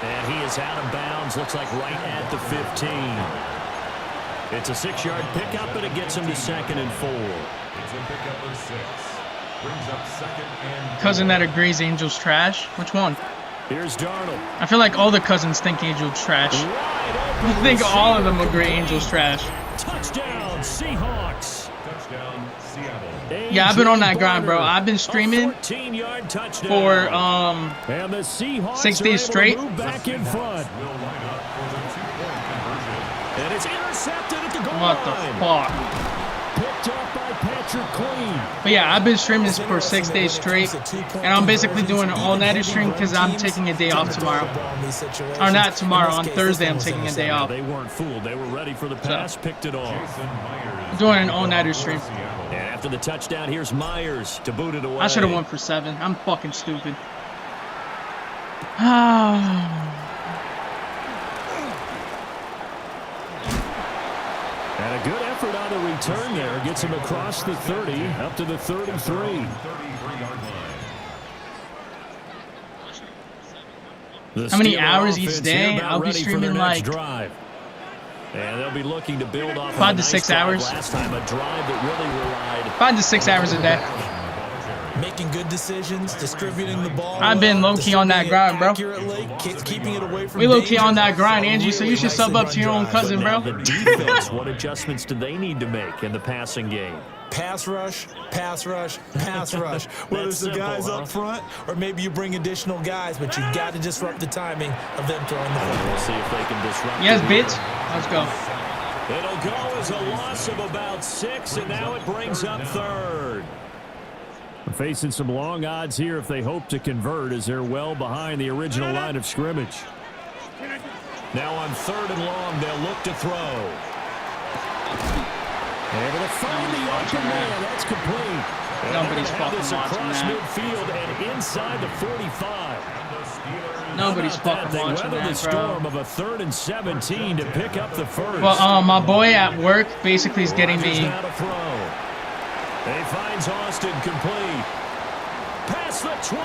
And he is out of bounds. Looks like right at the 15. It's a 6-yard pickup, and it gets him to 2nd and 4. It's a pickup of 6. Brings up 2nd and 4. Cousin that agrees Angels trash? Which one? Here's Darnold. I feel like all the cousins think Angels trash. I think all of them agree Angels trash. Touchdown, Seahawks. Touchdown, Seattle. Yeah, I've been on that grind, bro. I've been streaming for 6 days straight. Back in front. And it's intercepted at the goal What the fuck? Picked up by Patrick Queen. But yeah, I've been streaming this for 6 days straight, and I'm basically doing an all-nighter stream because I'm taking a day off tomorrow. Or not tomorrow, on Thursday I'm taking a day off. They weren't fooled. They were ready for the pass, picked it off. I'm doing an all-nighter stream. And after the touchdown, here's Myers to boot it away. I should have won for 7. I'm fucking stupid. And a good effort on the return there. Gets him across the 30, up to the 33. How many hours each day? I'll be streaming like drive. And they'll be looking to build off 5 to 6 hours. Last time, a drive that really relied 5 to 6 hours a day. Making good decisions, distributing the ball. I've been low-key on that grind, bro. Keeping it away from we low-key on that grind, Angie, so you should sub up to your own cousin, bro. The defense, what adjustments do they need to make in the passing game? Pass rush, pass rush, pass rush. Whether it's the guys up front or maybe you bring additional guys, but you've got to disrupt the timing of them throwing the football. We'll see if they can disrupt. Yes, bitch. Let's go. It'll go as a loss of about 6, and now it brings up 3rd. Facing some long odds here if they hope to convert, as they're well behind the original line of scrimmage. Now on 3rd and long, they'll look to throw. Able to find the open man. That's complete. Nobody's fucking watching across that. midfield and inside the 45. Nobody's fucking They watching weather the that, storm bro. of a 3rd and 17 to pick up the first. Well, my boy at work basically is getting me. Now to throw. He finds Austin complete. Past the 20.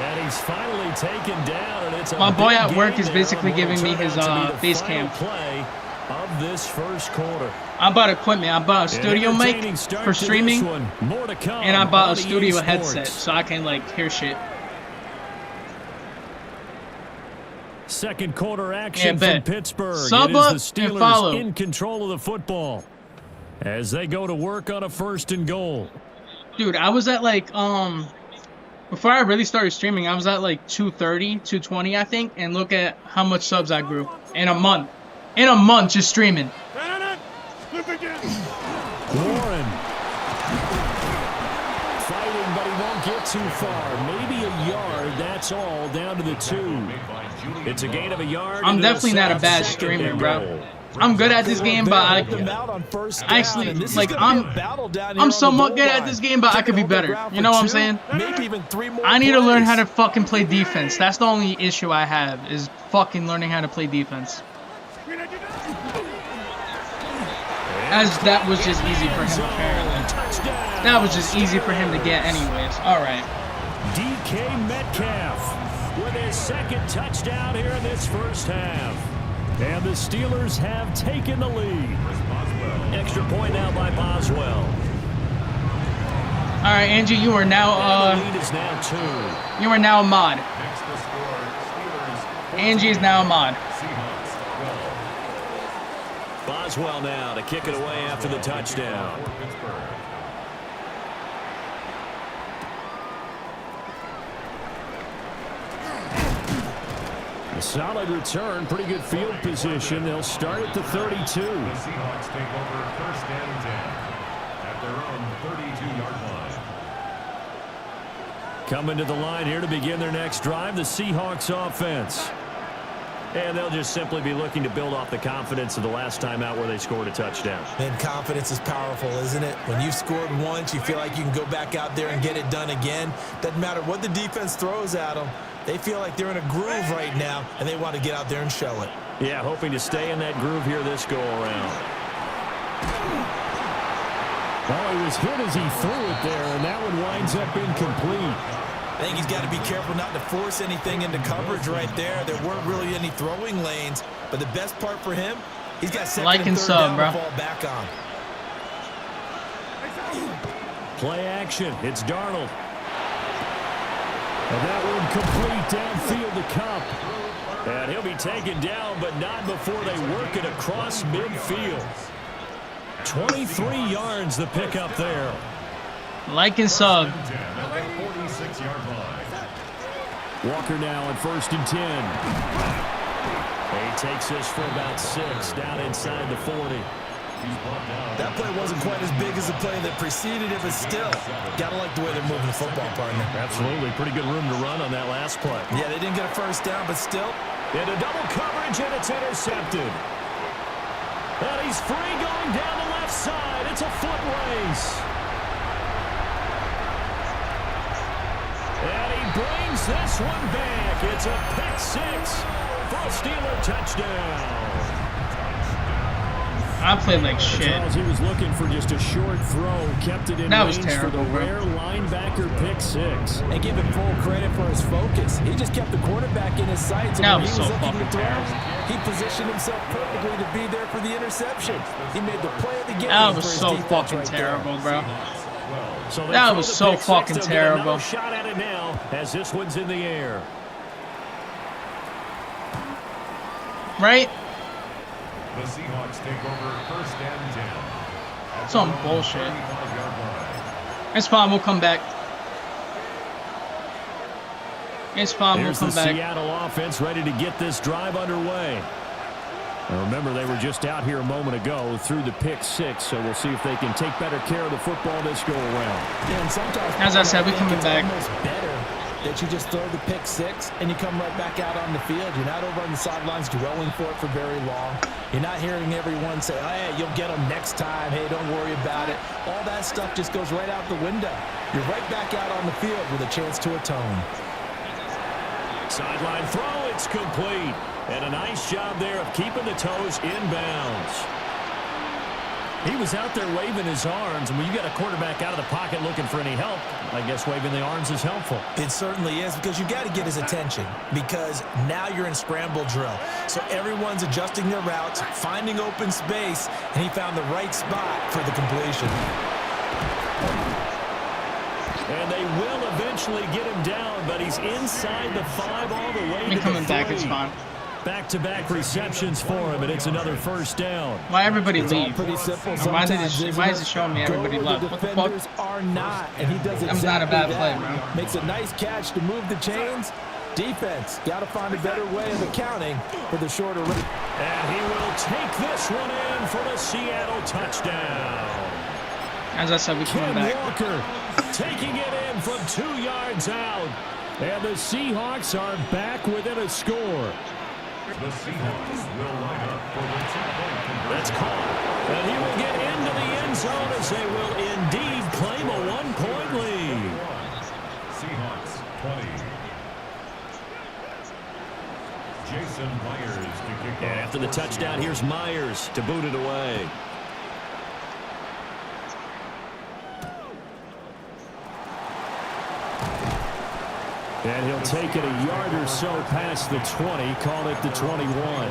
And he's finally taken down. And it's My boy at work is basically giving me his base camp. Play of this first quarter. I bought equipment. I bought a studio mic for streaming, and I bought a studio headset so I can like hear shit. Second quarter action from Pittsburgh. Sub it up is the and Steelers follow. in control of the football as they go to work on a 1st and goal. Dude, I was at like before I really started streaming, I was at like 230, 220, I think, and look at how much subs I grew in a month. In a month, just streaming. Warren fighting, but he won't get too far. Maybe a yard. That's all. Down to the 2. It's a gain of a yard. I'm definitely not a bad streamer, bro. I'm good at this game, but I actually like I'm somewhat good at this game, but I could be better. You know what I'm saying? I need to learn how to fucking play defense. That's the only issue I have is fucking learning how to play defense. As that was just easy for him, apparently. That was just easy for him to get anyways. Alright. DK Metcalf with his 2nd touchdown here in this first half. And the Steelers have taken the lead. Extra point now by Boswell. Alright, Angie, you are now the lead is now 2. You are now a mod. Angie is now a mod. Boswell now to kick it away after the touchdown. A solid return, pretty good field position. They'll start at the 32. The Seahawks take over 1st and 10 at their own 32-yard line. Coming to the line here to begin their next drive, the Seahawks offense. And they'll just simply be looking to build off the confidence of the last time out where they scored a touchdown. And confidence is powerful, isn't it? When you've scored once, you feel like you can go back out there and get it done again. Doesn't matter what the defense throws at them. They feel like they're in a groove right now, and they want to get out there and show it. Yeah, hoping to stay in that groove here this go-around. Well, he was hit as he threw it there, and that one winds up incomplete. I think he's got to be careful not to force anything into coverage right there. There weren't really any throwing lanes, but the best part for him, He's got second Like and third sub, down bro. to fall back on. Play action. It's Darnold. And that one complete downfield to Kupp. And he'll be taken down, but not before they work it across midfield. 23 yards the pickup there. Like and sub. Walker now at 1st and 10. He takes this for about 6 down inside the 40. That play wasn't quite as big as the play that preceded it, but still, gotta like the way they're moving the football, partner. Absolutely. Pretty good room to run on that last play. Yeah, they didn't get a first down, but still. Into double coverage, and it's intercepted. And he's free going down the left side. It's a foot race. And he brings this one back. It's a pick 6 for a Steeler touchdown. I played like shit. Charles, he was looking for just a short throw, kept it in That was range terrible, for the bro. rare linebacker pick 6. And give him full credit for his focus. He just kept the quarterback in his sights. And That when was he was so looking to fucking throw, terrible. he positioned himself perfectly to be there for the interception. He made the play of the game. That was for his so defense fucking right there. terrible, bro. So they That throw was the so pick 6. fucking They'll get terrible. another shot at it now as this one's in the air. Right? The Seahawks take over 1st and 10. Some bullshit. It's fine. We'll come back. It's fine. We'll Here's come the back. Seattle offense ready to get this drive underway. Now remember, they were just out here a moment ago through the pick 6, so we'll see if they can take better care of the football this go around. Yeah, and sometimes, As I said, we think coming it's back. almost better that you just throw the pick 6 and you come right back out on the field. You're not over on the sidelines dwelling for it for very long. You're not hearing everyone say, hey, you'll get them next time. Hey, don't worry about it. All that stuff just goes right out the window. You're right back out on the field with a chance to atone. Sideline throw, it's complete. And a nice job there of keeping the toes inbounds. He was out there waving his arms, and when you got a quarterback out of the pocket looking for any help, I guess waving the arms is helpful. It certainly is, because you got to get his attention, because now you're in scramble drill. So everyone's adjusting their routes, finding open space, and he found the right spot for the completion. And they will eventually get him down, but he's inside the 5 all the way Me to coming the 3. back is fine. Back-to-back receptions for him, and it's another 1st down. Why everybody It's all leave? pretty simple. Why is Sometimes, it showing me everybody go where left? the What the fuck? defenders are not, and he does That exactly was not a bad that. play, bro. Makes a nice catch to move the chains. Defense got to find a better way of accounting for the shorter rate. And he will take this one in for the Seattle touchdown. As I said, we coming Ken back. Walker taking it in from 2 yards out. And the Seahawks are back within a score. The Seahawks will line up for the 2-point conversion. That's caught. And he will get into the end zone as they will indeed claim a 1-point lead. Seahawks 20. Jason Myers to kick off. And after the touchdown, here's Myers to boot it away. And he'll take it a yard or so past the 20, call it the 21.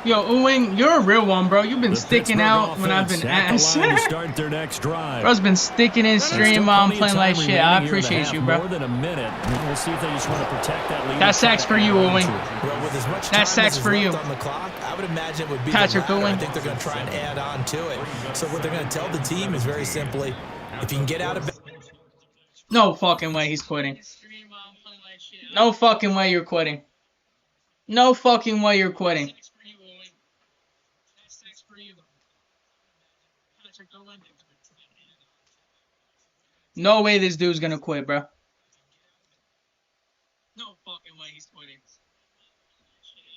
Yo, Ewing, you're a real one, bro. You've been The sticking Pittsburgh out when I've offense been at the ass. line to start their next drive. Bro's been sticking in stream while I'm playing like shit. I appreciate you, bro. More than a minute. We'll see if they just want to protect that lead. That sack's for you, Ewing. Well, with as much time That sack's as is for you. left on the clock, I would imagine it would be Patrick the latter. I Ewing. think they're going to try and add on to it. So what they're going to tell the team is very simply, if you can get out of bed. No fucking way he's quitting. No fucking way you're quitting. No fucking way you're quitting. No way this dude's gonna quit, bro. No fucking way he's quitting.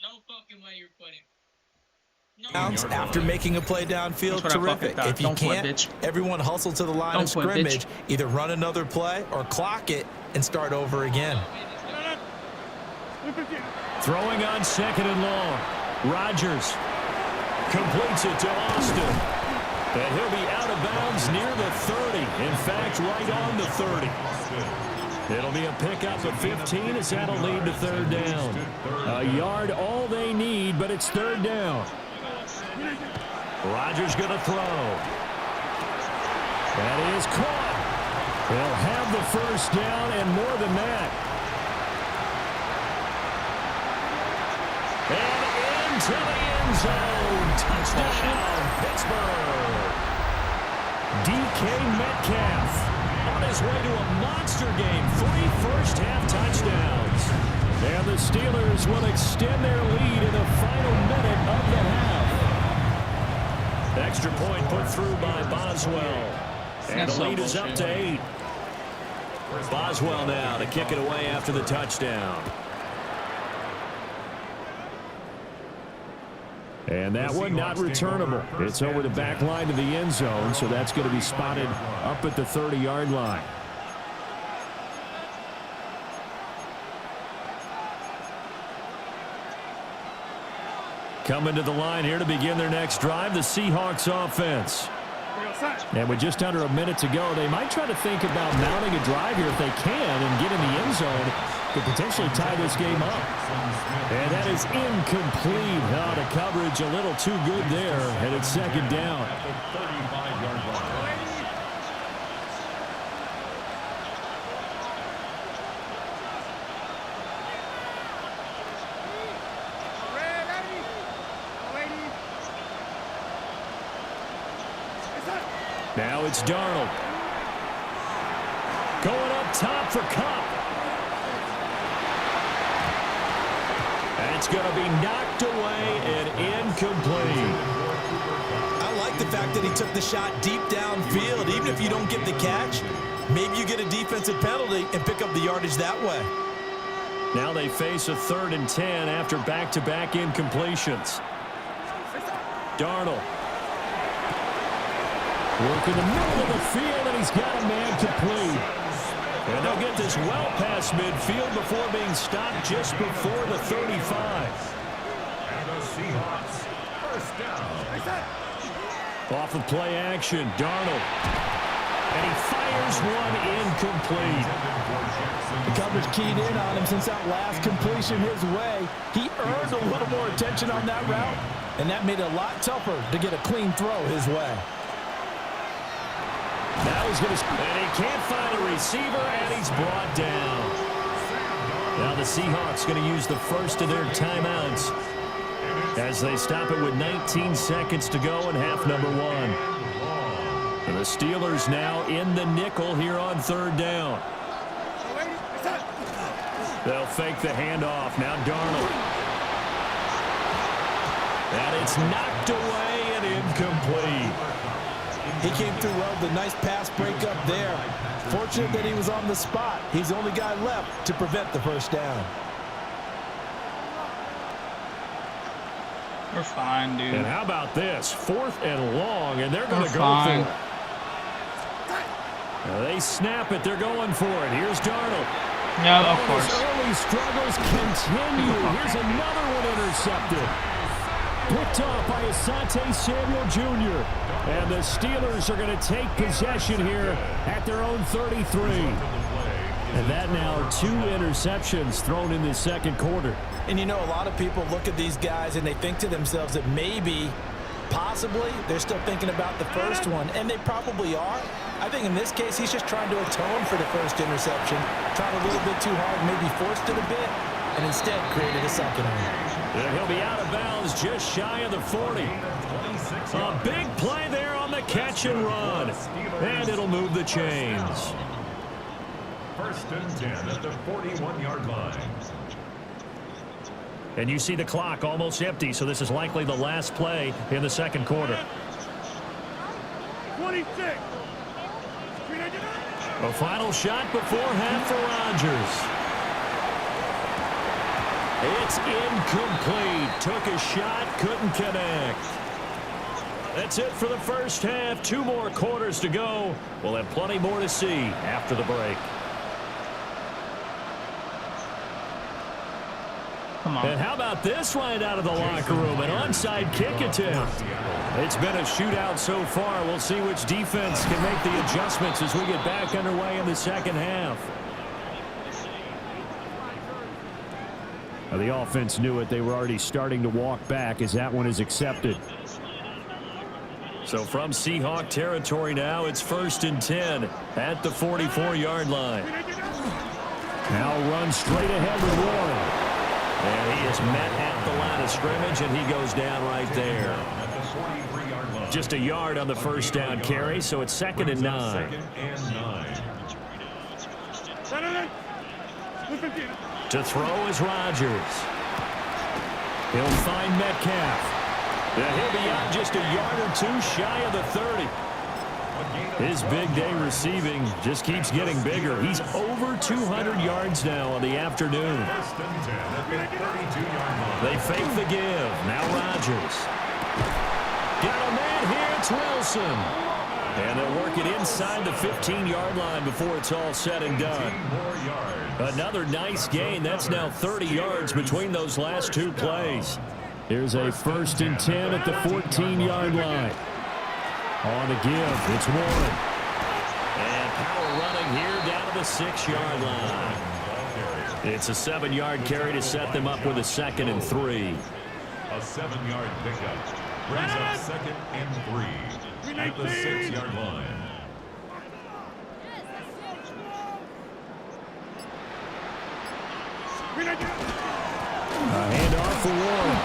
No fucking way you're quitting. After making a play downfield, That's what I terrific. fucking thought. If you Don't quit, can't, bitch. everyone hustle to the line Don't of quit, scrimmage. bitch. Either run another play or clock it and start over again. Throwing on 2nd and long. Rodgers completes it to Austin. And he'll be out of bounds near the 30. In fact, right on the 30. It'll be a pickup of 15 as that'll lead to third down. A yard all they need, but it's third down. Rodgers going to throw. That is caught. They'll have the first down and more than that. And into the end zone. Touchdown, Pittsburgh. DK Metcalf on his way to a monster game. 3 first-half touchdowns. And the Steelers will extend their lead in the final minute of the half. Extra point put through by Boswell. And the lead is up to 8. Boswell now to kick it away after the touchdown. And that one not returnable. It's over the back line of the end zone, so that's going to be spotted up at the 30-yard line. Coming to the line here to begin their next drive, the Seahawks offense. And with just under a minute to go, they might try to think about mounting a drive here if they can and get in the end zone to potentially tie this game up. And that is incomplete. Oh, the coverage a little too good there, and it's second down. Now it's Darnold. Going up top for Kupp. And it's going to be knocked away and incomplete. I like the fact that he took the shot deep downfield. Even if you don't get the catch, maybe you get a defensive penalty and pick up the yardage that way. Now they face a 3rd and 10 after back-to-back incompletions. Darnold. Work in the middle of the field, and he's got a man complete. And they'll get this well past midfield before being stopped just before the 35. And the Seahawks, first down. Off of play action, Darnold. And he fires one incomplete. The coverage keyed in on him since that last completion his way. He earned a little more attention on that route, and that made it a lot tougher to get a clean throw his way. Now he's going to, and he can't find a receiver, and he's brought down. Now the Seahawks going to use the first of their timeouts as they stop it with 19 seconds to go in half number 1. And the Steelers now in the nickel here on 3rd down. They'll fake the handoff. Now Darnold. And it's knocked away and incomplete. He came through well with a nice pass breakup there. Fortunate that he was on the spot. He's the only guy left to prevent the first down. We're fine, dude. And how about this? 4th and long, and they're going to go fine. for it. Now they snap it. They're going for it. Here's Darnold. Yeah, of course. His early struggles continue. Here's another one intercepted. Picked off by Asante Samuel Jr. And the Steelers are going to take possession here at their own 33. And that now 2 interceptions thrown in the second quarter. And you know, a lot of people look at these guys and they think to themselves that maybe, possibly, they're still thinking about the first one. And they probably are. I think in this case, he's just trying to atone for the first interception. Tried a little bit too hard, maybe forced it a bit, and instead created a second one. And he'll be out of bounds just shy of the 40. A big play there on the catch and run. And it'll move the chains. First and 10 at the 41-yard line. And you see the clock almost empty, so this is likely the last play in the second quarter. 26. A final shot before half for Rodgers. It's incomplete. Took a shot, couldn't connect. That's it for the first half. 2 more quarters to go. We'll have plenty more to see after the break. Come on. And how about this right out of the locker room? An onside kick attempt. It's been a shootout so far. We'll see which defense can make the adjustments as we get back underway in the second half. Now, the offense knew it. They were already starting to walk back as that one is accepted. So from Seahawk territory now, it's 1st and 10 at the 44-yard line. Now run straight ahead with Warren. And he is met at the line of scrimmage, and he goes down right there. Just a yard on the first down carry, so it's 2nd and 9. To throw is Rodgers. He'll find Metcalf. He'll be out just a yard or two shy of the 30. His big day receiving just keeps getting bigger. He's over 200 yards now on the afternoon. They fake the give. Now Rodgers. Got a man here. It's Wilson. And they'll work it inside the 15-yard line before it's all said and done. Another nice gain. That's now 30 yards between those last two plays. Here's a 1st and 10 at the 14-yard line. On the give, it's Warren. And power running here down to the 6-yard line. It's a 7-yard carry to set them up with a 2nd and 3. A 7-yard pickup brings up 2nd and 3 at the 6-yard line. A handoff for Warren.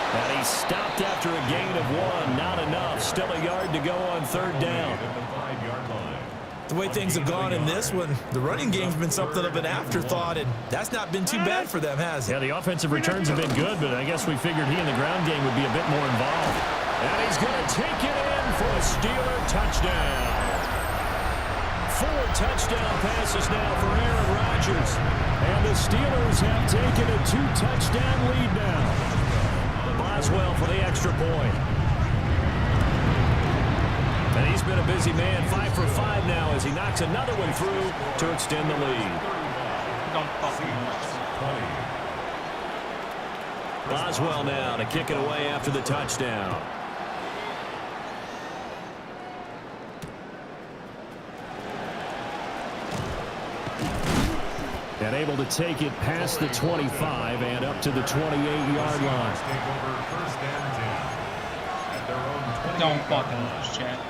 And he stopped after a gain of 1. Not enough. Still a yard to go on 3rd down. The way things have gone in this one, the running game's been something of an afterthought, and that's not been too bad for them, has it? Yeah, the offensive returns have been good, but I guess we figured he in the ground game would be a bit more involved. And he's going to take it in for a Steeler touchdown. 4 touchdown passes now for Aaron Rodgers. And the Steelers have taken a 2-touchdown lead now. Boswell for the extra point. And he's been a busy man, 5 for 5 now as he knocks another one through to extend the lead. Boswell now to kick it away after the touchdown. And able to take it past the 25 and up to the 28-yard line. Don't fucking lose, chat.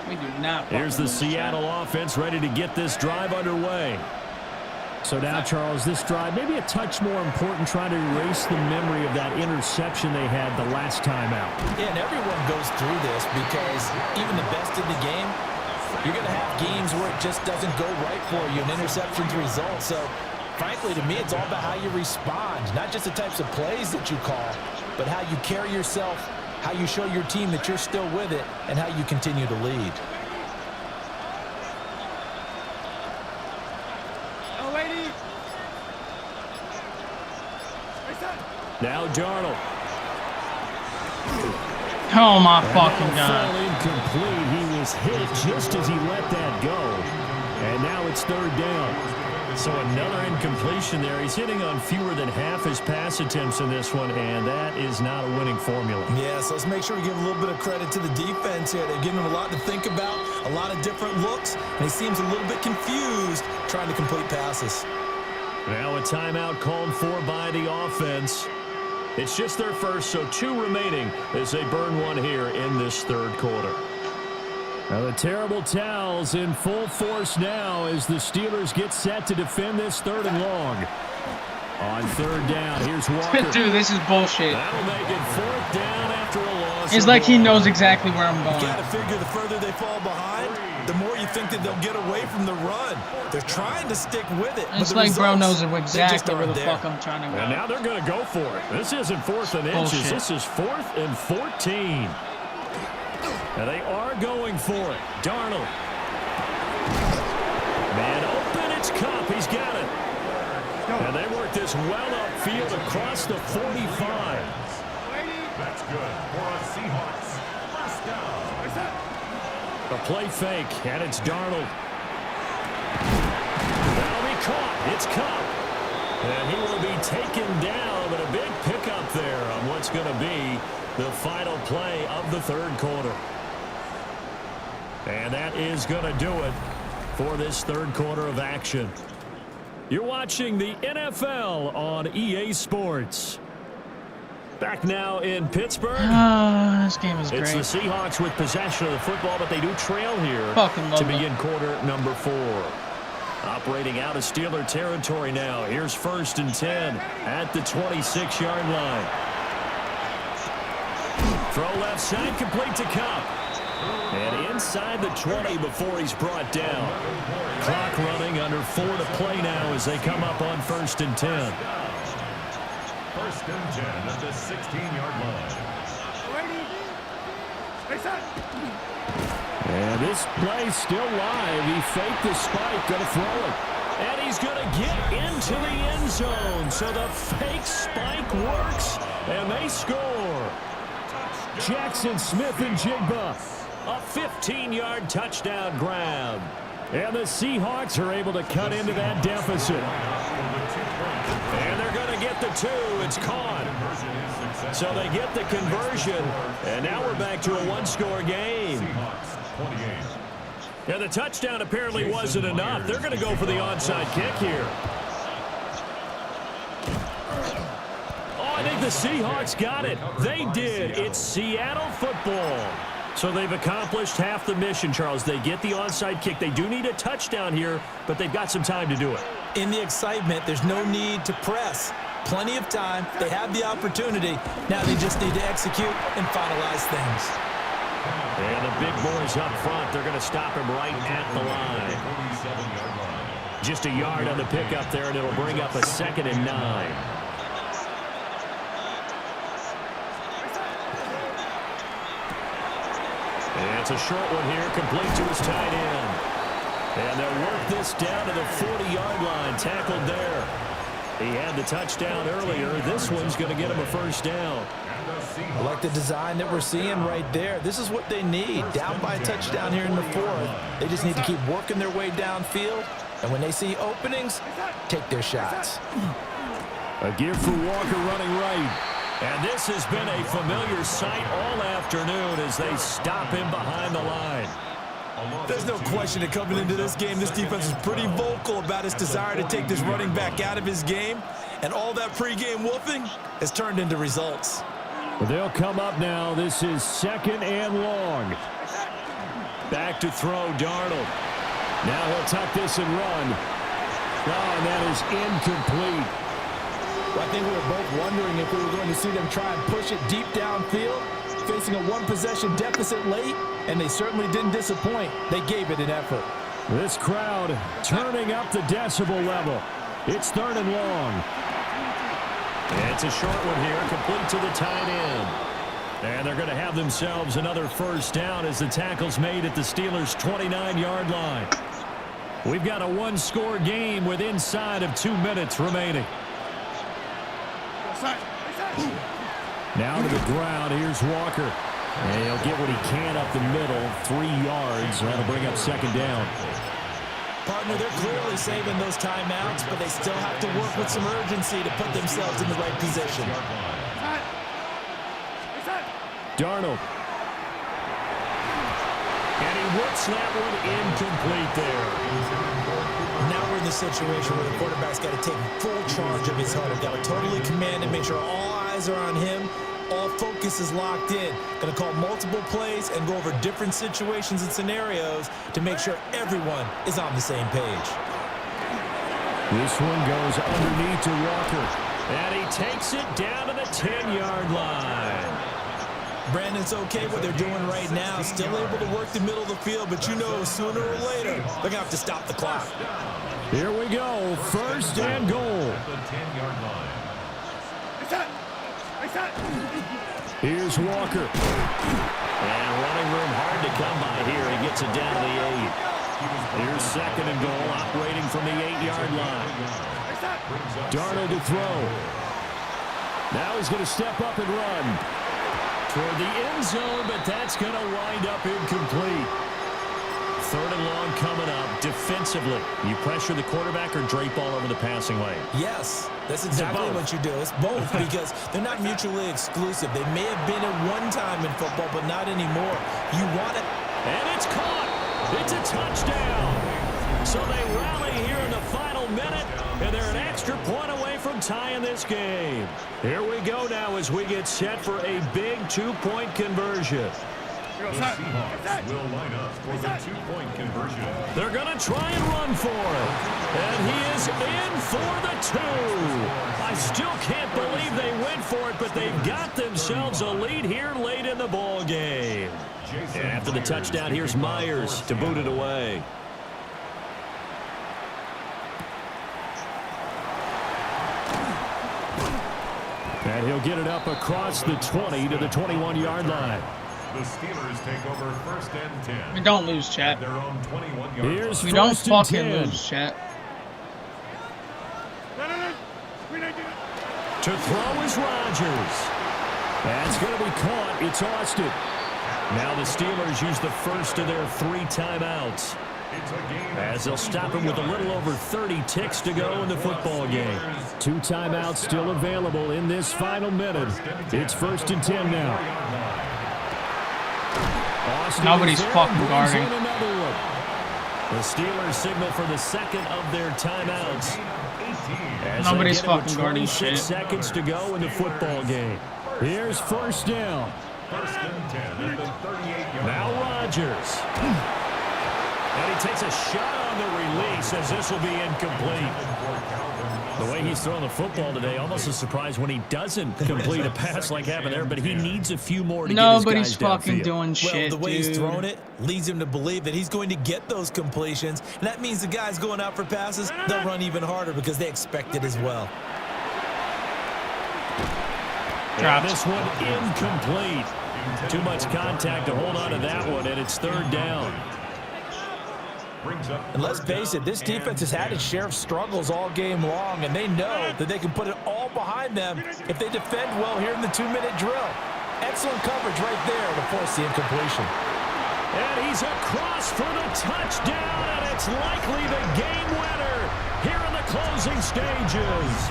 We do not. Here's the Seattle offense ready to get this drive underway. So now, Charles, this drive maybe a touch more important, trying to erase the memory of that interception they had the last time out. Yeah, and everyone goes through this because even the best in the game, you're going to have games where it just doesn't go right for you, and interceptions result. So, frankly, to me, it's all about how you respond, not just the types of plays that you call, but how you carry yourself, how you show your team that you're still with it, and how you continue to lead. Oh, lady. Now Darnold. Oh my fucking God. Incomplete. He was hit just as he let that go. And now it's 3rd down. So another incompletion there. He's hitting on fewer than half his pass attempts in this one, and that is not a winning formula. Yeah, so let's make sure we give a little bit of credit to the defense here. They're giving him a lot to think about, a lot of different looks, and he seems a little bit confused trying to complete passes. Now a timeout called for by the offense. It's just their first, so 2 remaining as they burn one here in this 3rd quarter. Now the terrible towels in full force now as the Steelers get set to defend this 3rd and long. On 3rd down, here's Walker. Dude, this is bullshit. That'll make it 4th down after a loss. It's like he knows exactly where I'm going. You got to figure the further they fall behind, the more you think that they'll get away from the run. They're trying to stick with it. It's like bro knows exactly where the fuck I'm trying to go. And now they're going to go for it. This isn't 4th and inches. This is 4th and 14. And they are going for it. Darnold. Man open, it's Kupp. He's got it. And they work this well upfield across the 45. That's good for a Seahawks first down. A play fake, and it's Darnold. That'll be caught. It's Kupp. And he will be taken down, but a big pickup there on what's going to be the final play of the 3rd quarter. And that is going to do it for this 3rd quarter of action. You're watching the NFL on EA Sports. Back now in Pittsburgh. This game is great. It's the Seahawks with possession of the football, but they do trail here to begin quarter number 4. Operating out of Steeler territory now. Here's 1st and 10 at the 26-yard line. Throw left side, complete to Kupp. And inside the 20 before he's brought down. Clock running, under 4 to play now as they come up on 1st and 10. 1st and 10 at the 16-yard line. And this play still live. He faked the spike, going to throw it. And he's going to get into the end zone. So the fake spike works, and they score. Jackson Smith-Njigba, a 15-yard touchdown grab. And the Seahawks are able to cut into that deficit. And they're going to get the 2. It's caught. So they get the conversion. And now we're back to a 1-score game. And the touchdown apparently wasn't enough. They're going to go for the onside kick here. Oh, I think the Seahawks got it. They did. It's Seattle football. So they've accomplished half the mission, Charles. They get the onside kick. They do need a touchdown here, but they've got some time to do it. In the excitement, there's no need to press. Plenty of time. They have the opportunity. Now they just need to execute and finalize things. And the big boys up front, they're going to stop him right at the line. Just a yard on the pickup there, and it'll bring up a 2nd and 9. And it's a short one here, complete to his tight end. And they'll work this down to the 40-yard line, tackled there. He had the touchdown earlier. This one's going to get him a 1st down. I like the design that we're seeing right there. This is what they need. Down by a touchdown here in the 4th. They just need to keep working their way downfield. And when they see openings, take their shots. A give for Walker running right. And this has been a familiar sight all afternoon as they stop him behind the line. There's no question that coming into this game, this defense is pretty vocal about its desire to take this running back out of his game. And all that pregame wolfing has turned into results. They'll come up now. This is 2nd and long. Back to throw, Darnold. Now he'll tuck this and run. Oh, and that is incomplete. Well, I think we were both wondering if we were going to see them try and push it deep downfield, facing a 1-possession deficit late, and they certainly didn't disappoint. They gave it an effort. This crowd turning up the decibel level. It's 3rd and long. It's a short one here, complete to the tight end. And they're going to have themselves another 1st down as the tackle's made at the Steelers' 29-yard line. We've got a 1-score game with inside of 2 minutes remaining. Now to the ground. Here's Walker. And he'll get what he can up the middle. 3 yards. That'll bring up 2nd down. Partner, they're clearly saving those timeouts, but they still have to work with some urgency to put themselves in the right position. Darnold. And he whips that one incomplete there. Now we're in the situation where the quarterback's got to take full charge of his huddle. Got to totally command and make sure all eyes are on him. All focus is locked in. Going to call multiple plays and go over different situations and scenarios to make sure everyone is on the same page. This one goes underneath to Walker. And he takes it down to the 10-yard line. Brandon's okay what they're doing right now. Still able to work the middle of the field, but you know sooner or later they're going to have to stop the clock. Here we go. 1st and goal. Here's Walker. And running room hard to come by here. He gets it down to the 8. Here's 2nd and goal, operating from the 8-yard line. Darnold to throw. Now he's going to step up and run toward the end zone, but that's going to wind up incomplete. 3rd and long coming up. Defensively, you pressure the quarterback or drape all over the passing lane? Yes, that's exactly what you do. It's both because they're not mutually exclusive. They may have been at one time in football, but not anymore. You want it. And it's caught. It's a touchdown. So they rally here in the final minute. And they're an extra point away from tying this game. Here we go now as we get set for a big 2-point conversion. The Seahawks will line up for the 2-point conversion. They're going to try and run for it. And he is in for the 2. I still can't believe they went for it, but they've got themselves a lead here late in the ball game. And after the touchdown, here's Myers to boot it away. And he'll get it up across the 20 to the 21-yard line. The Steelers take over 1st and 10. We don't lose, chat. Their own 21-yard line. We don't fucking lose, chat. To throw is Rodgers. That's going to be caught. It's Austin. Now the Steelers use the first of their 3 timeouts, as they'll stop him with a little over 30 ticks to go in the football game. 2 timeouts still available in this final minute. It's 1st and 10 now. Austin Nobody's fucking guarding. The Steelers signal for the second of their timeouts. Nobody's fucking guarding shit. 6 seconds to go in the football game. Here's 1st down. 1st and 10 at the 38-yard line. Now Rodgers. And he takes a shot on the release as this will be incomplete. The way he's throwing the football today, almost a surprise when he doesn't complete a pass like happened there, but he needs a few more to get his guys downfield. Nobody's fucking doing shit, the way dude. he's throwing it leads him to believe that he's going to get those completions, and that means the guys going out for passes, they'll run even harder because they expect it as well. And this one incomplete. Too much contact to hold on to that one, and it's 3rd down. And let's face it, this defense has had its share of struggles all game long, and they know that they can put it all behind them if they defend well here in the 2-minute drill. Excellent coverage right there to force the incompletion. And he's across for the touchdown, and it's likely the game winner here in the closing stages.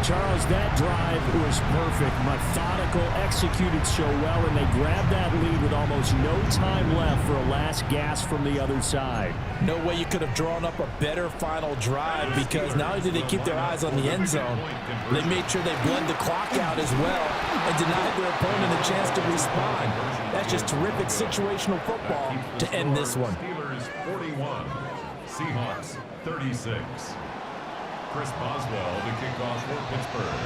Charles, that drive was perfect. Methodical, executed so well, and they grabbed that lead with almost no time left for a last gasp from the other side. No way you could have drawn up a better final drive, because not only did they keep their eyes on the end zone, they made sure they bled the clock out as well and denied their opponent a chance to respond. That's just terrific situational football to end this one. Steelers 41, Seahawks 36. Chris Boswell to kick off for Pittsburgh.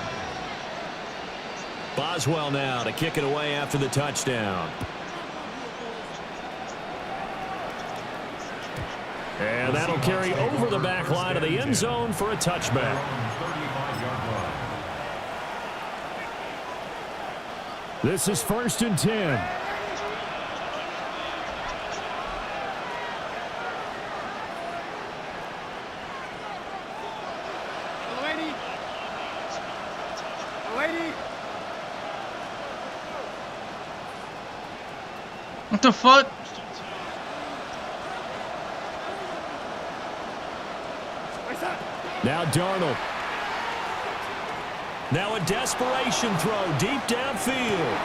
Boswell now to kick it away after the touchdown. And that'll carry over the back line of the end zone for a touchback. This is 1st and 10. What the fuck? Now Darnold. Now a desperation throw deep downfield.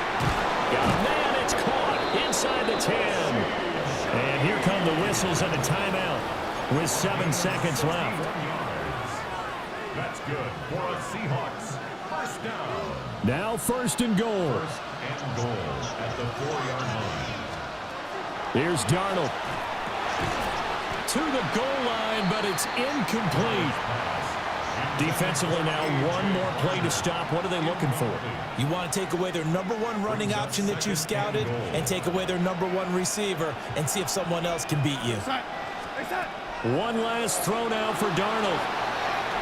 Got a man, it's caught inside the 10. And here come the whistles and a timeout with 7 seconds left. That's good for a Seahawks 1st down. Now 1st and goal. 1st and goal at the 4-yard line. Here's Darnold. To the goal line, but it's incomplete. Defensively now, one more play to stop. What are they looking for? You want to take away their #1 running option that you scouted and take away their #1 receiver and see if someone else can beat you. One last throw now for Darnold.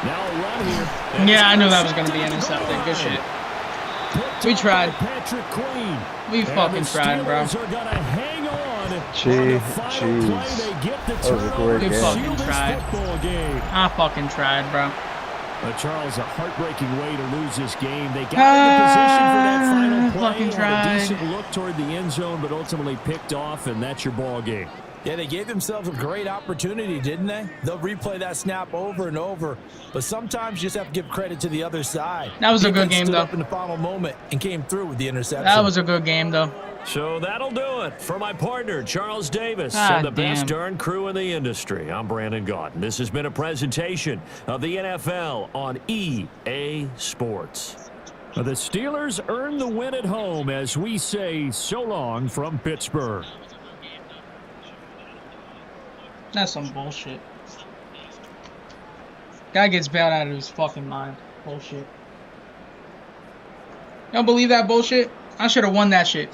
Now a run here. Yeah, I knew that was going to be intercepted. Good shit. We tried. Patrick Queen. We fucking tried, bro. Jeez. That was a great We game. fucking tried. I fucking tried, bro. Charles, a heartbreaking way to lose this game. They got into position for that final play. Fucking Had a tried. decent look toward the end zone, but ultimately picked off, and that's your ball game. Yeah, they gave themselves a great opportunity, didn't they? They'll replay that snap over and over, but sometimes you just have to give credit to the other side. That was a good game, stood though. Up in the final moment and came through with the interception. That was a good game, though. So that'll do it for my partner, Charles Davis, God and the best damn. darn crew in the industry. I'm Brandon Gaudin. This has been a presentation of the NFL on EA Sports. The Steelers earn the win at home as we say so long from Pittsburgh. That's some bullshit. Guy gets bailed out of his fucking mind. Bullshit. Y'all believe that bullshit? I should have won that shit.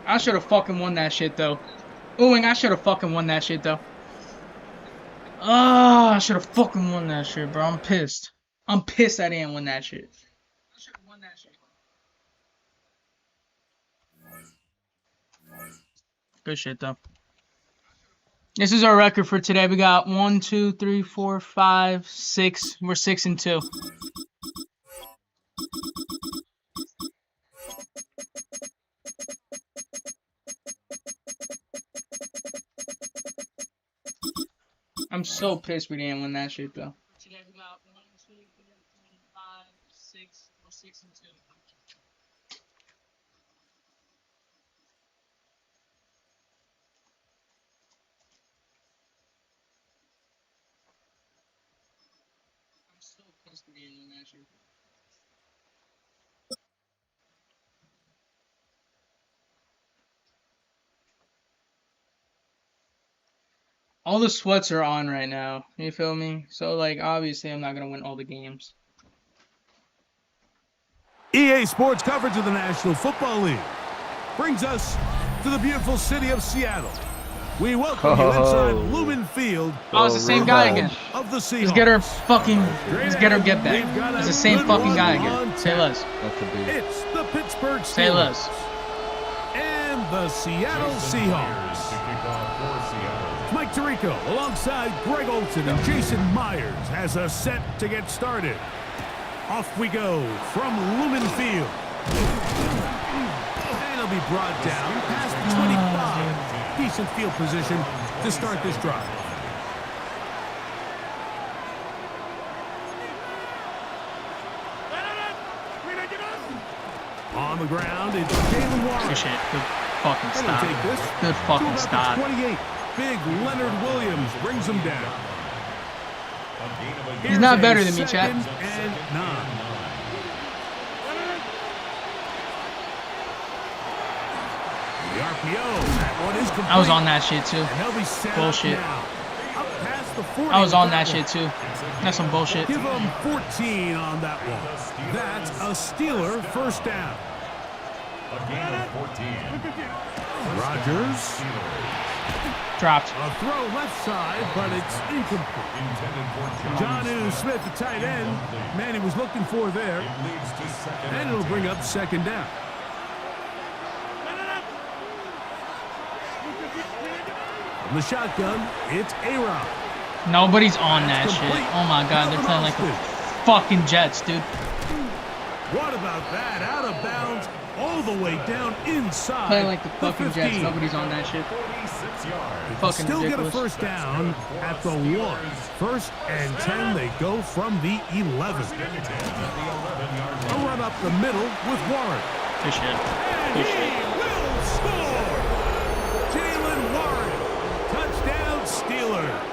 I should have fucking won that shit though. Ooh, I should have fucking won that shit though. Oh, I should have fucking won that shit, bro. I'm pissed. I'm pissed I didn't win that shit. I should have won that shit. Good shit though. This is our record for today. We got 1, 2, 3, 4, 5, 6. We're 6-2. I'm so pissed we didn't win that shit though. Today we got 1, 2, 3, 4, 5, 6. We're 6-2. I'm so pissed we didn't win that shit. All the sweats are on right now. You feel me? So, like, obviously, I'm not going to win all the games. EA Sports coverage of the National Football League brings us to the beautiful city of Seattle. We welcome you inside Lumen Field. Oh, it's the same guy again. Of the Seahawks. Let's get her fucking. Let's get her get back. It's the same fucking guy again. Say less. It's the Pittsburgh Steelers. Say less. And the Seattle Seahawks. Mike Tirico alongside Greg Olsen and Jason Myers has us set to get started. Off we go from Lumen Field. And it'll be brought down past the 25. Decent field position to start this drive. On the ground, it's Jalen Warren. Good shit. Good fucking stop. Take this. Good fucking stop. 28. Big Leonard Williams brings him down. He's not better than me, chat. And 9. The RPO. That one is complete. I was on that shit too. Bullshit. I was on that shit too. That's some bullshit. Give him 14 on that one. That's a Steeler first down. Rodgers. Dropped. A throw left side, but it's incomplete. Jonnu Smith, the tight end. Man, he was looking for there. And it'll bring up second down. From the shotgun, it's A-Rod. Nobody's on that shit. Oh my god, they're playing like the fucking Jets, dude. What about that? Out of bounds, all the way down inside. Playing like the fucking Jets. Nobody's on that shit. Fucking still ridiculous. Get a first down at the 1. 1st and 10, they go from the 11. A run up the middle with Warren. Good shit. And he will score! Jalen Warren. Touchdown Steelers.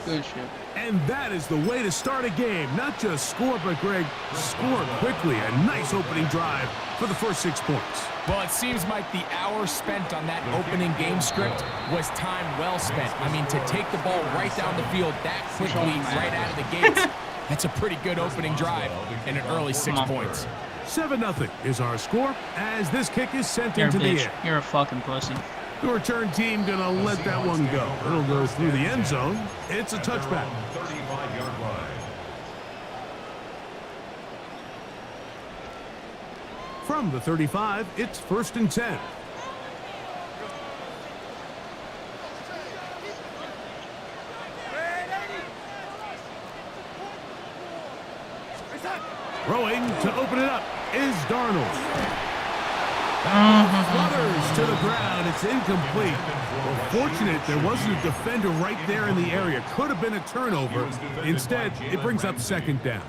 Good shit. And that is the way to start a game. Not just score, but Greg, score quickly. A nice opening drive for the first 6 points. Well, it seems like the hour spent on that opening game script was time well spent. I mean, to take the ball right down the field that quickly, right out of the gates, that's a pretty good opening drive and an early 6 points. 7-0 is our score as this kick is sent You're a into the bitch. air. You're a fucking pussy. The return team gonna let that one go. It'll go through the end zone. It's a touchback. 35-yard line. From the 35, it's 1st and 10. Throwing to open it up is Darnold. Flutters to the ground. It's incomplete. Well, fortunate there wasn't a defender right there in the area. Could have been a turnover. Instead, it brings up second down.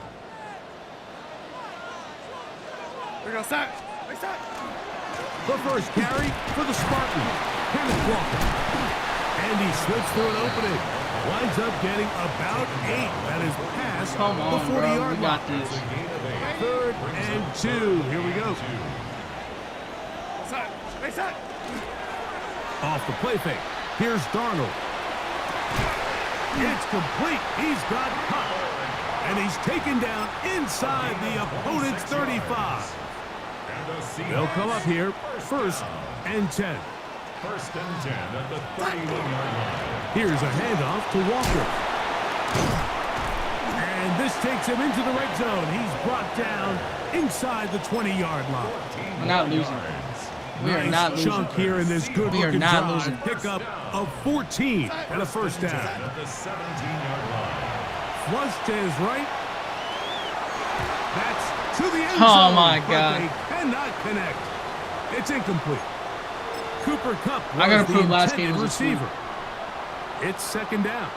Here goes that. The first carry for the Spartans, Kenneth Walker. And he slips through an opening. Winds up getting about 8. That is past the 40-yard line. This. 3rd and 2. Here we go. Off the play fake. Here's Darnold. It's complete. He's got caught. And he's taken down inside the opponent's 35. They'll come up here, 1st and 10. 1st and 10 at the 31-yard line. Here's a handoff to Walker. And this takes him into the red zone. He's brought down inside the 20-yard line. We're not losing. We are not losing. Chunk here in this good we are looking not drive. losing. Pickup of 14 and a first down. At the 17-yard line. Flush to his right. That's to the end zone. Oh my but God. They cannot connect. It's incomplete. Cooper Kupp was I gotta the prove last game intended was a fluke. receiver. It's second down.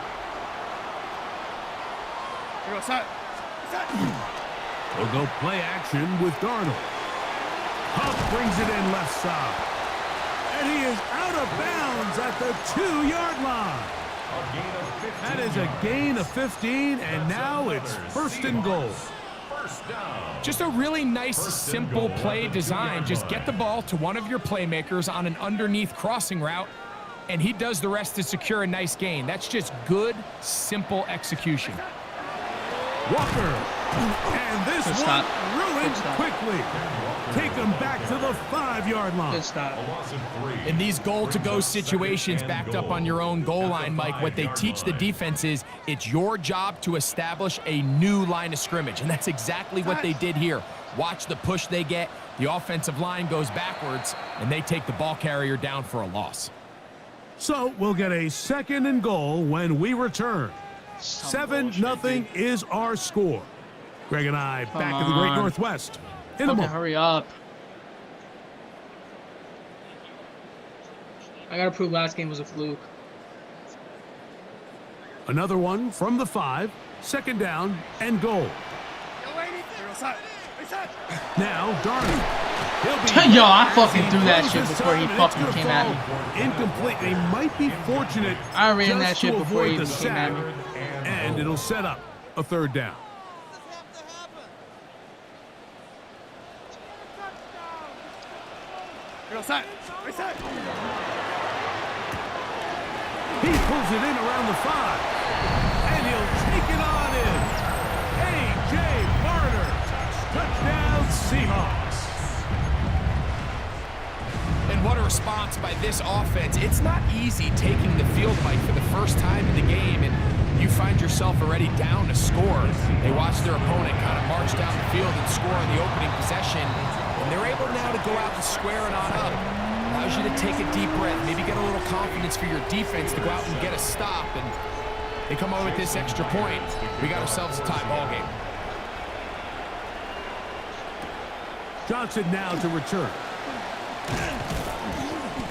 We'll go play action with Darnold. Kupp brings it in left side. And he is out of bounds at the 2-yard line. That is a gain of 15, and now it's 1st and goal. Just a really nice, simple play design. Just get the ball to one of your playmakers on an underneath crossing route, and he does the rest to secure a nice gain. That's just good, simple execution. Walker. And this Good one stop. ruined Good stop. quickly. Take him back to the 5-yard line. Good stop. In these goal-to-go situations backed up on your own goal line, Mike, what they teach the defense is it's your job to establish a new line of scrimmage, and that's exactly what they did here. Watch the push they get. The offensive line goes backwards, and they take the ball carrier down for a loss. So we'll get a 2nd and goal when we return. 7-0 is our score. Greg and I back in the Great Northwest. In a moment. Hurry up. I gotta prove last game was a fluke. Another one from the 5. 2nd down and goal. Now Darnold. Yo, I fucking threw that shit before he fucking came at me. Incomplete. They might be fortunate. I ran that just shit to before he avoid even the came at sack. me. And it'll set up a 3rd down. He pulls it in around the 5. And he'll take it on in. A.J. Barner. Touchdown Seahawks. And what a response by this offense. It's not easy taking the field, Mike, for the first time in the game, and you find yourself already down to score. They watch their opponent kind of march down the field and score on the opening possession, and they're able now to go out and square it on up. Allows you to take a deep breath, maybe get a little confidence for your defense to go out and get a stop, and they come over with this extra point. We got ourselves a tie ball game. Johnson now to return.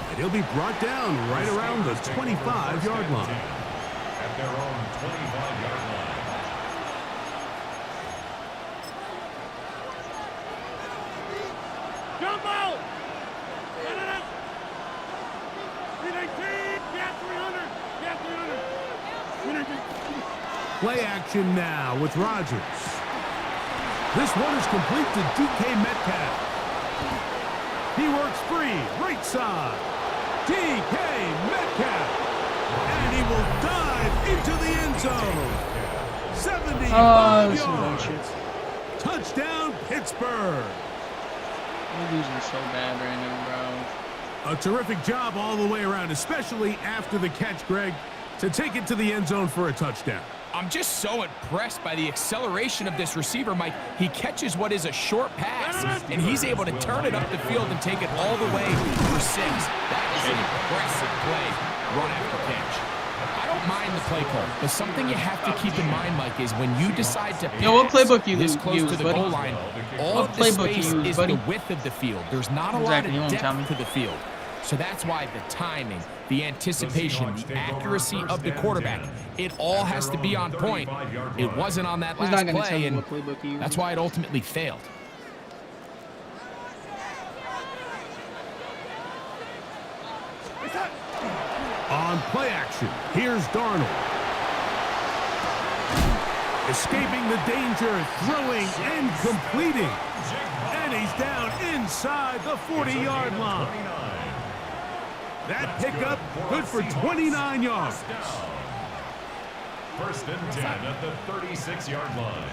And he'll be brought down right around the 25-yard line. At their own 25-yard line. Jump out! Get it up! 319! Yeah, 300! Yeah, 300! Play action now with Rodgers. This one is complete to DK Metcalf. He works free, right side. DK Metcalf. And he will dive into the end zone. 75 yards. Touchdown, Pittsburgh. We're losing so bad right now, bro. A terrific job all the way around, especially after the catch, Greg, to take it to the end zone for a touchdown. I'm just so impressed by the acceleration of this receiver, Mike. He catches what is a short pass, and he's able to turn it up the field and take it all the way for 6. That is an impressive play, run after catch. I don't mind the play call, but something you have to keep in mind, Mike, is when you decide to pass what playbook you this close use, to the buddy? goal line, all What of the playbook you space use, is buddy? the width of the field. There's not a Exactly, you lot won't of tell me. depth to the field. So that's why the timing, the anticipation, the accuracy of the quarterback, it all has to be on point. It wasn't on that last play, and that's why it ultimately failed. On play action, here's Darnold. Escaping the danger, throwing and completing. And he's down inside the 40-yard line. That pickup good for 29 yards. First and 10 at the 36-yard line.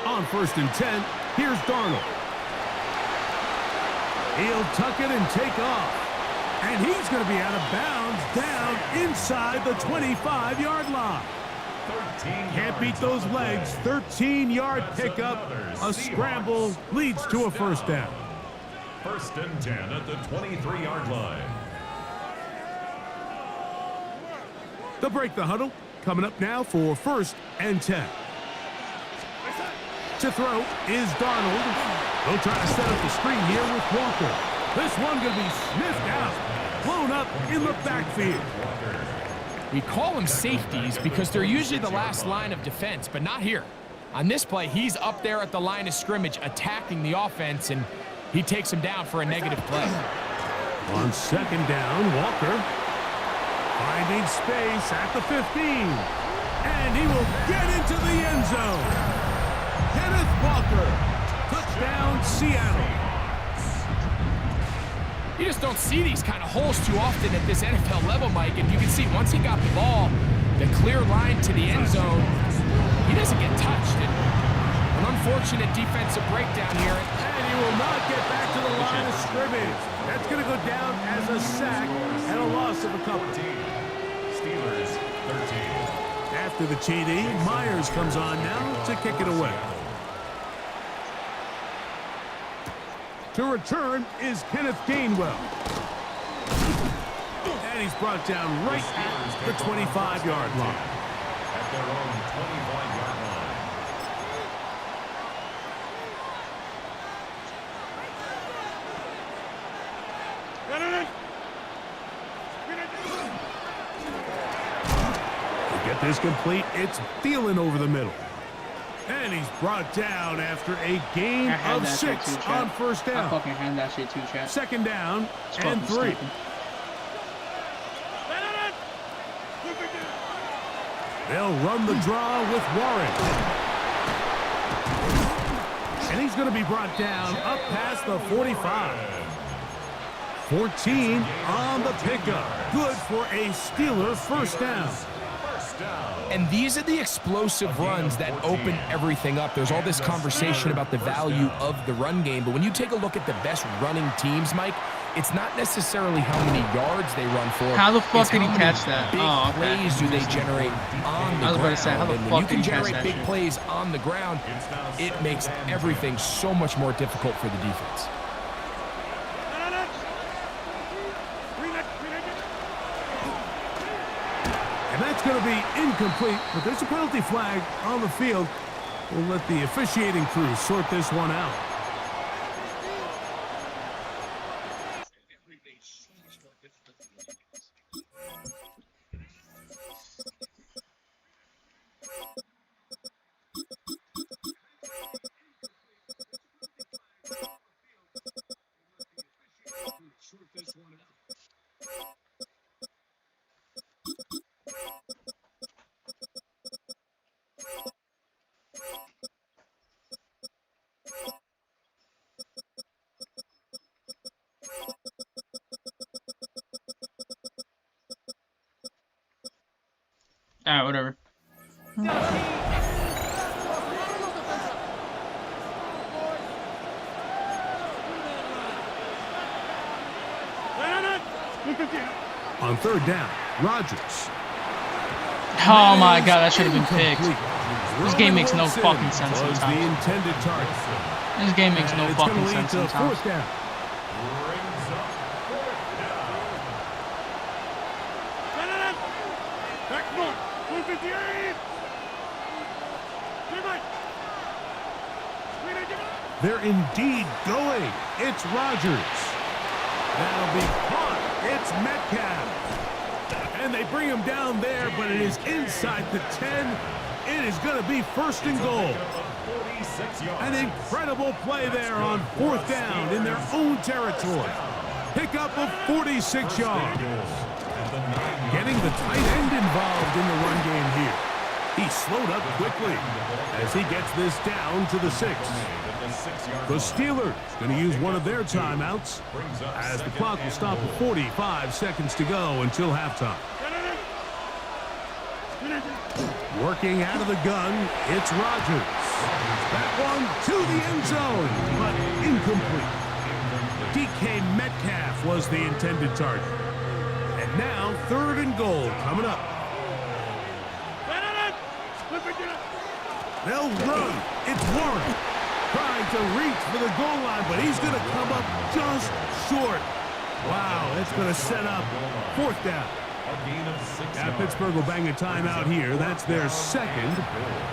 On first and 10, here's Darnold. He'll tuck it and take off. And he's going to be out of bounds down inside the 25-yard line. Can't beat those legs. 13-yard pickup. A scramble leads to a first down. First and 10 at the 23-yard line. They'll break the huddle. Coming up now for first and 10. To throw is Darnold. They'll try to set up the screen here with Walker. This one going to be sniffed out. Blown up in the backfield. We call them safeties because they're usually the last line of defense, but not here. On this play, he's up there at the line of scrimmage attacking the offense, and he takes him down for a negative play. On second down, Walker finding space at the 15. And he will get into the end zone. Kenneth Walker, touchdown Seattle. You just don't see these kind of holes too often at this NFL level, Mike. And you can see once he got the ball, the clear line to the end zone, he doesn't get touched. And an unfortunate defensive breakdown here. And he will not get back to the line of scrimmage. That's going to go down as a sack and a loss of a couple. Steelers 13. After the TD, Myers comes on now to kick it away. To return is Kenneth Gainwell. And he's brought down right at the 25-yard line. At their own 25-yard line. To get this complete, it's Thielen over the middle. And he's brought down after a gain of 6 on first down. I fucking hand that shit too, chat. Second down and 3. They'll run the draw with Warren. And he's going to be brought down up past the 45. 14 on the pickup. Good for a Steeler first down. And these are the explosive runs that open everything up. There's all this conversation about the value of the run game, but when you take a look at the best running teams, Mike, it's not necessarily how many yards they run for. How the fuck did he catch that? Big plays do they generate on the ground? I was about to say, how the and fuck when you can did he catch generate that big shit? plays on the ground, it makes everything so much more difficult for the defense. And that's going to be incomplete, but there's a penalty flag on the field. We'll let the officiating crew sort this one out. Alright, whatever. On third down, Rodgers. Oh my god, that should have been picked. This game makes no fucking sense Was the sometimes. intended target. This game makes no And it's fucking gonna lead sense to sometimes. fourth down. Brings up fourth They're indeed going. It's Rodgers. That'll be caught. It's Metcalf. And they bring him down there, but it is inside the 10. It is going to be 1st and goal. An incredible play there on 4th down in their own territory. Pickup of 46 yards. Getting the tight end involved in the run game here. He slowed up quickly as he gets this down to the 6. The Steelers going to use one of their timeouts as the clock will stop at 45 seconds to go until halftime. Working out of the gun, it's Rodgers. That one to the end zone, but incomplete. DK Metcalf was the intended target. And now 3rd and goal coming up. They'll run. It's Warren trying to reach for the goal line, but he's going to come up just short. Wow, that's going to set up 4th down. Now Pittsburgh will bang a timeout here. That's their 2nd.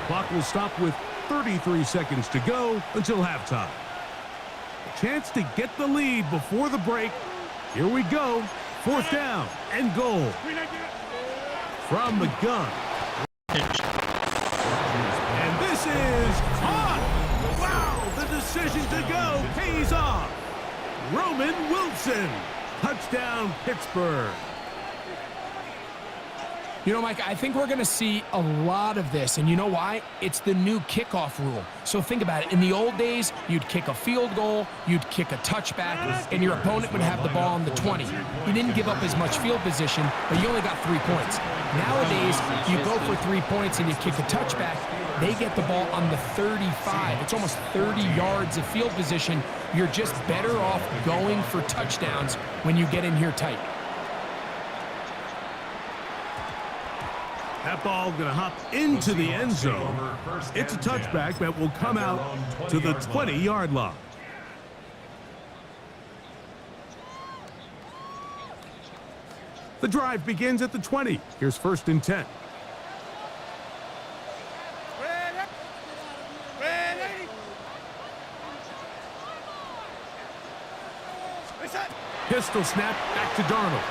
Clock will stop with 33 seconds to go until halftime. A chance to get the lead before the break. Here we go. 4th down and goal. From the gun. And this is caught. Wow, the decision to go pays off. Roman Wilson. Touchdown, Pittsburgh. You know, Mike, I think we're going to see a lot of this, and you know why? It's the new kickoff rule. So think about it. In the old days, you'd kick a field goal, you'd kick a touchback, and your opponent would have the ball on the 20. You didn't give up as much field position, but you only got 3 points. Nowadays, you go for 3 points and you kick a touchback, they get the ball on the 35. It's almost 30 yards of field position. You're just better off going for touchdowns when you get in here tight. That ball going to hop into the end zone. It's a touchback that will come out to the 20-yard line. The drive begins at the 20. Here's 1st and 10. Pistol snap back to Darnold.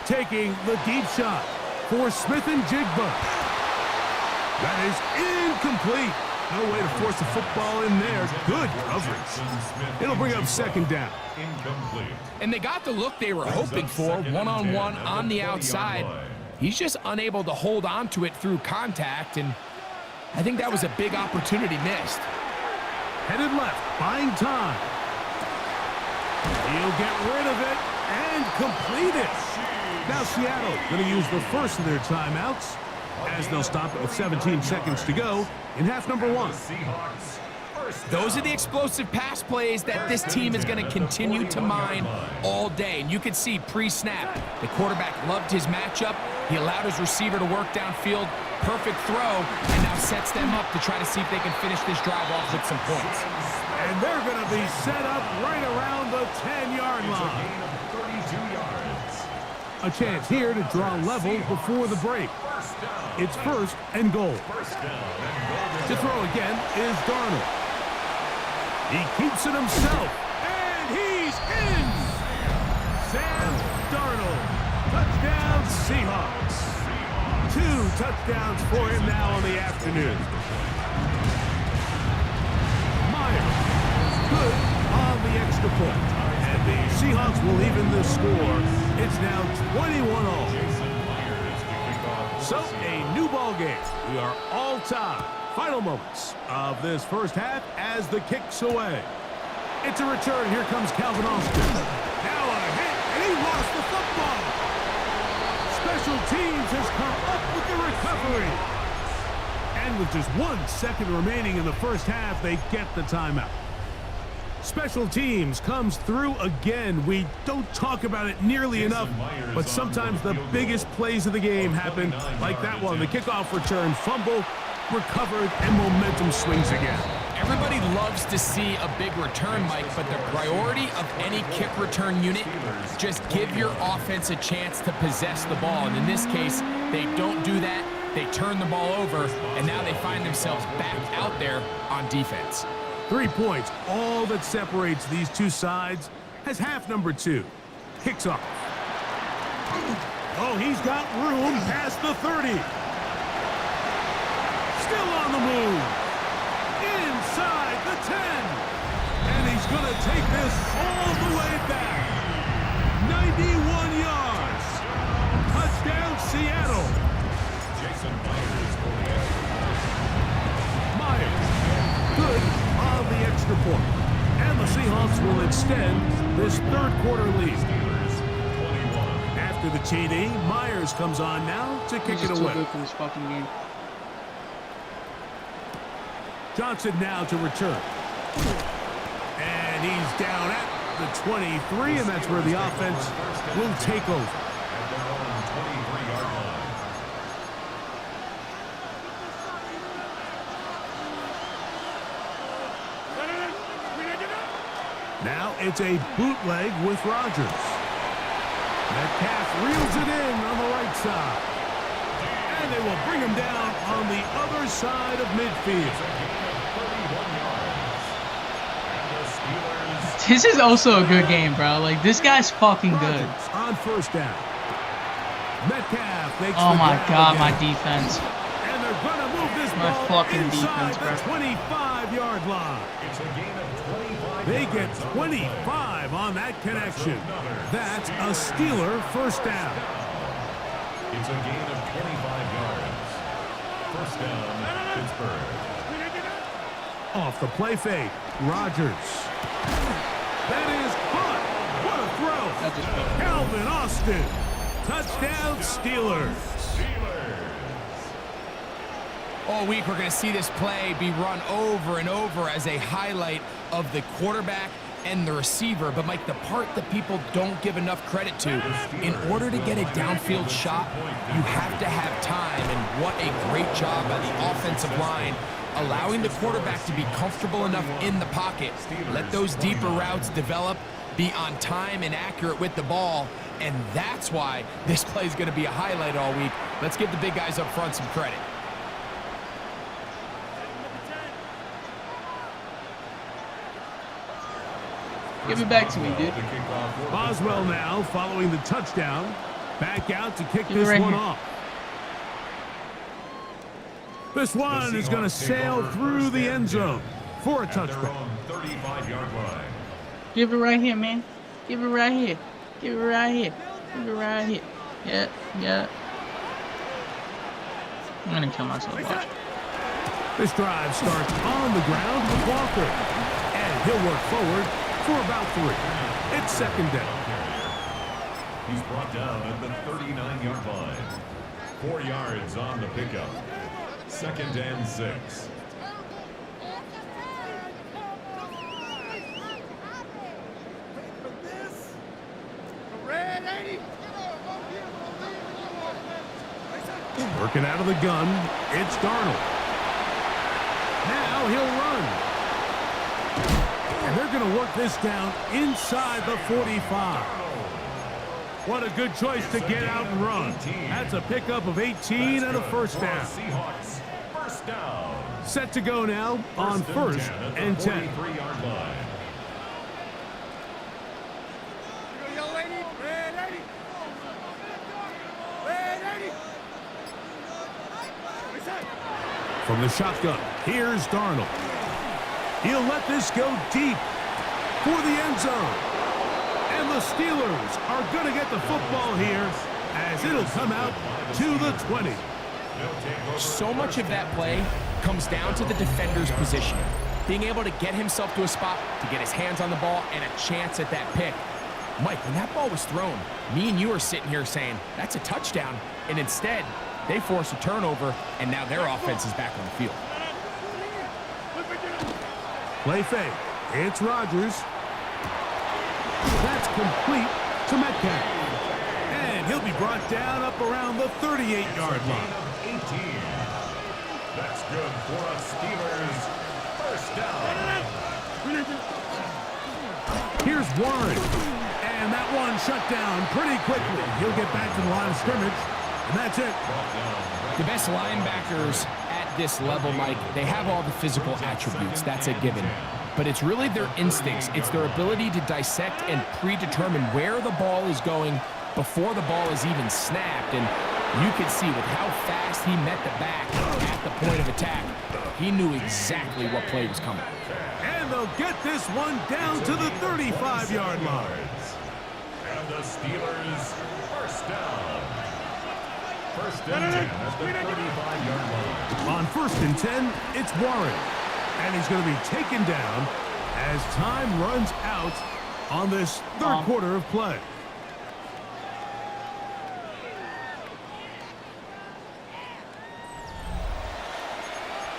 Taking the deep shot for Smith-Njigba. That is incomplete. No way to force the football in there. Good coverage. It'll bring up 2nd down. And they got the look they were hoping for, one-on-one on the outside. He's just unable to hold on to it through contact, and I think that was a big opportunity missed. Headed left, buying time. He'll get rid of it and complete it. Now Seattle going to use the first of their timeouts as they'll stop it with 17 seconds to go in half number 1. Those are the explosive pass plays that this team is going to continue to mine all day. And you can see pre-snap, the quarterback loved his matchup. He allowed his receiver to work downfield. Perfect throw, and now sets them up to try to see if they can finish this drive off with some points. And they're going to be set up right around the 10-yard line. A chance here to draw level before the break. It's 1st and goal. To throw again is Darnold. He keeps it himself, and he's in! Sam Darnold. Touchdown, Seahawks. 2 touchdowns for him now on the afternoon. Myers, good on the extra point. And the Seahawks will even the score. It's now 21-all. So, a new ball game. We are all tied. Final moments of this first half as the kick's away. It's a return. Here comes Calvin Austin. Now a hit, and he lost the football. Special teams has come up with the recovery. And with just 1 second remaining in the first half, they get the timeout. Special teams comes through again. We don't talk about it nearly enough, but sometimes the biggest plays of the game happen, like that one. The kickoff return, fumble, recovered, and momentum swings again. Everybody loves to see a big return, Mike, but the priority of any kick return unit, just give your offense a chance to possess the ball. And in this case, they don't do that. They turn the ball over, and now they find themselves back out there on defense. 3 points, all that separates these two sides. has half number 2. Kicks off. Oh, he's got room past the 30. Still on the move. Inside the 10. And he's going to take this all the way back. 91 yards. Touchdown, Seattle. Jason Myers for the extra. Myers, good on the extra point. And the Seahawks will extend this third quarter lead. After the TD, Myers comes on now to kick it away. Too good for this fucking game. Johnson now to return. And he's down at the 23, and that's where the offense will take over. At their own 23-yard line. Now it's a bootleg with Rodgers. Metcalf reels it in on the right side. And they will bring him down on the other side of midfield. This is also a good game, bro. Like, this guy's fucking good. On first down. Metcalf makes oh my god, again. my defense. And they're gonna move this my ball fucking inside defense, bro. the 25-yard line. It's a gain of 25. They get 25 on that connection. That's a Steeler first down. It's a gain of 25 yards. First down, Pittsburgh. Off the play fake, Rodgers. That is caught. What a throw. Calvin Austin. Touchdown, Steelers. All week, we're going to see this play be run over and over as a highlight of the quarterback and the receiver. But, Mike, the part that people don't give enough credit to, in order to get a downfield shot, you have to have time. And what a great job by the offensive line, allowing the quarterback to be comfortable enough in the pocket. Let those deeper routes develop, be on time and accurate with the ball. And that's why this play is going to be a highlight all week. Let's give the big guys up front some credit. Give it back to me, dude. Boswell now following the touchdown. Back out to kick Give it this right one here. off. This one is going to sail through the end zone for a touchdown. 35-yard line. Give it right here, man. Give it right here. Give it right here. Give it right here. Yeah, yeah. I'm gonna kill myself. Watch. This drive starts on the ground with Walker. And he'll work forward for about 3. It's second down. He's brought down at the 39-yard line. 4 yards on the pickup. Second and 6. Working out of the gun, it's Darnold. Now he'll run. And they're going to work this down inside the 45. What a good choice to get out and run. That's a pickup of 18 and a first down. Seahawks, first down. Set to go now on first and 10. 43-yard line. From the shotgun, here's Darnold. He'll let this go deep for the end zone. And the Steelers are going to get the football here as it'll come out to the 20. So much of that play comes down to the defender's positioning. Being able to get himself to a spot, to get his hands on the ball, and a chance at that pick. Mike, when that ball was thrown, me and you are sitting here saying, that's a touchdown. And instead, they force a turnover, and now their offense is back on the field. Play fake. It's Rodgers. That's complete to Metcalf. And he'll be brought down up around the 38-yard line. 18. That's good for a Steelers first down. Here's Warren. And that one shut down pretty quickly. He'll get back to the line of scrimmage. And that's it. The best linebackers at this level, Mike, they have all the physical attributes. That's a given. but it's really their instincts. It's their ability to dissect and predetermine where the ball is going before the ball is even snapped. And you can see with how fast he met the back at the point of attack, he knew exactly what play was coming. And they'll get this one down to the 35-yard line. And the Steelers first down. First and 10 at the 35-yard line. On 1st and 10, it's Warren. And he's going to be taken down as time runs out on this third quarter of play.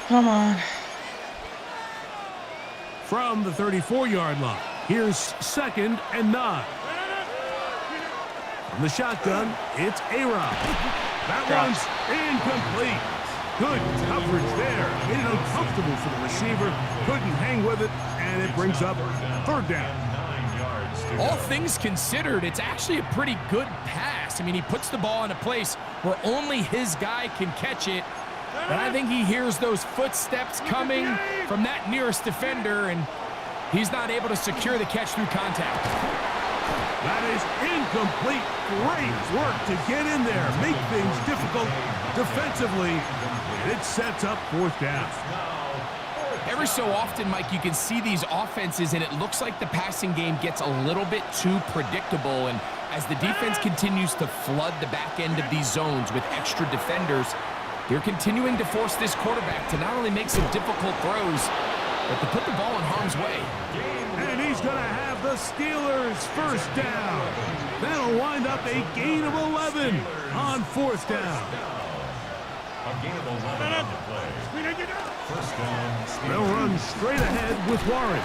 Come on. From the 34-yard line, here's 2nd and 9. From the shotgun, it's A-Rob. That one's incomplete. Good coverage there. Made it uncomfortable for the receiver. Couldn't hang with it, and it brings up 3rd down. All things considered, it's actually a pretty good pass. I mean, he puts the ball in a place where only his guy can catch it. But I think he hears those footsteps coming from that nearest defender, and he's not able to secure the catch through contact. That is incomplete. Great work to get in there, make things difficult defensively. It sets up 4th down. Every so often, Mike, you can see these offenses, and it looks like the passing game gets a little bit too predictable. And as the defense continues to flood the back end of these zones with extra defenders, they're continuing to force this quarterback to not only make some difficult throws, but to put the ball in harm's way. And he's going to have the Steelers first down. That'll wind up a gain of 11 on 4th down. A gain of 11 on the play. First down. They'll run straight ahead with Warren.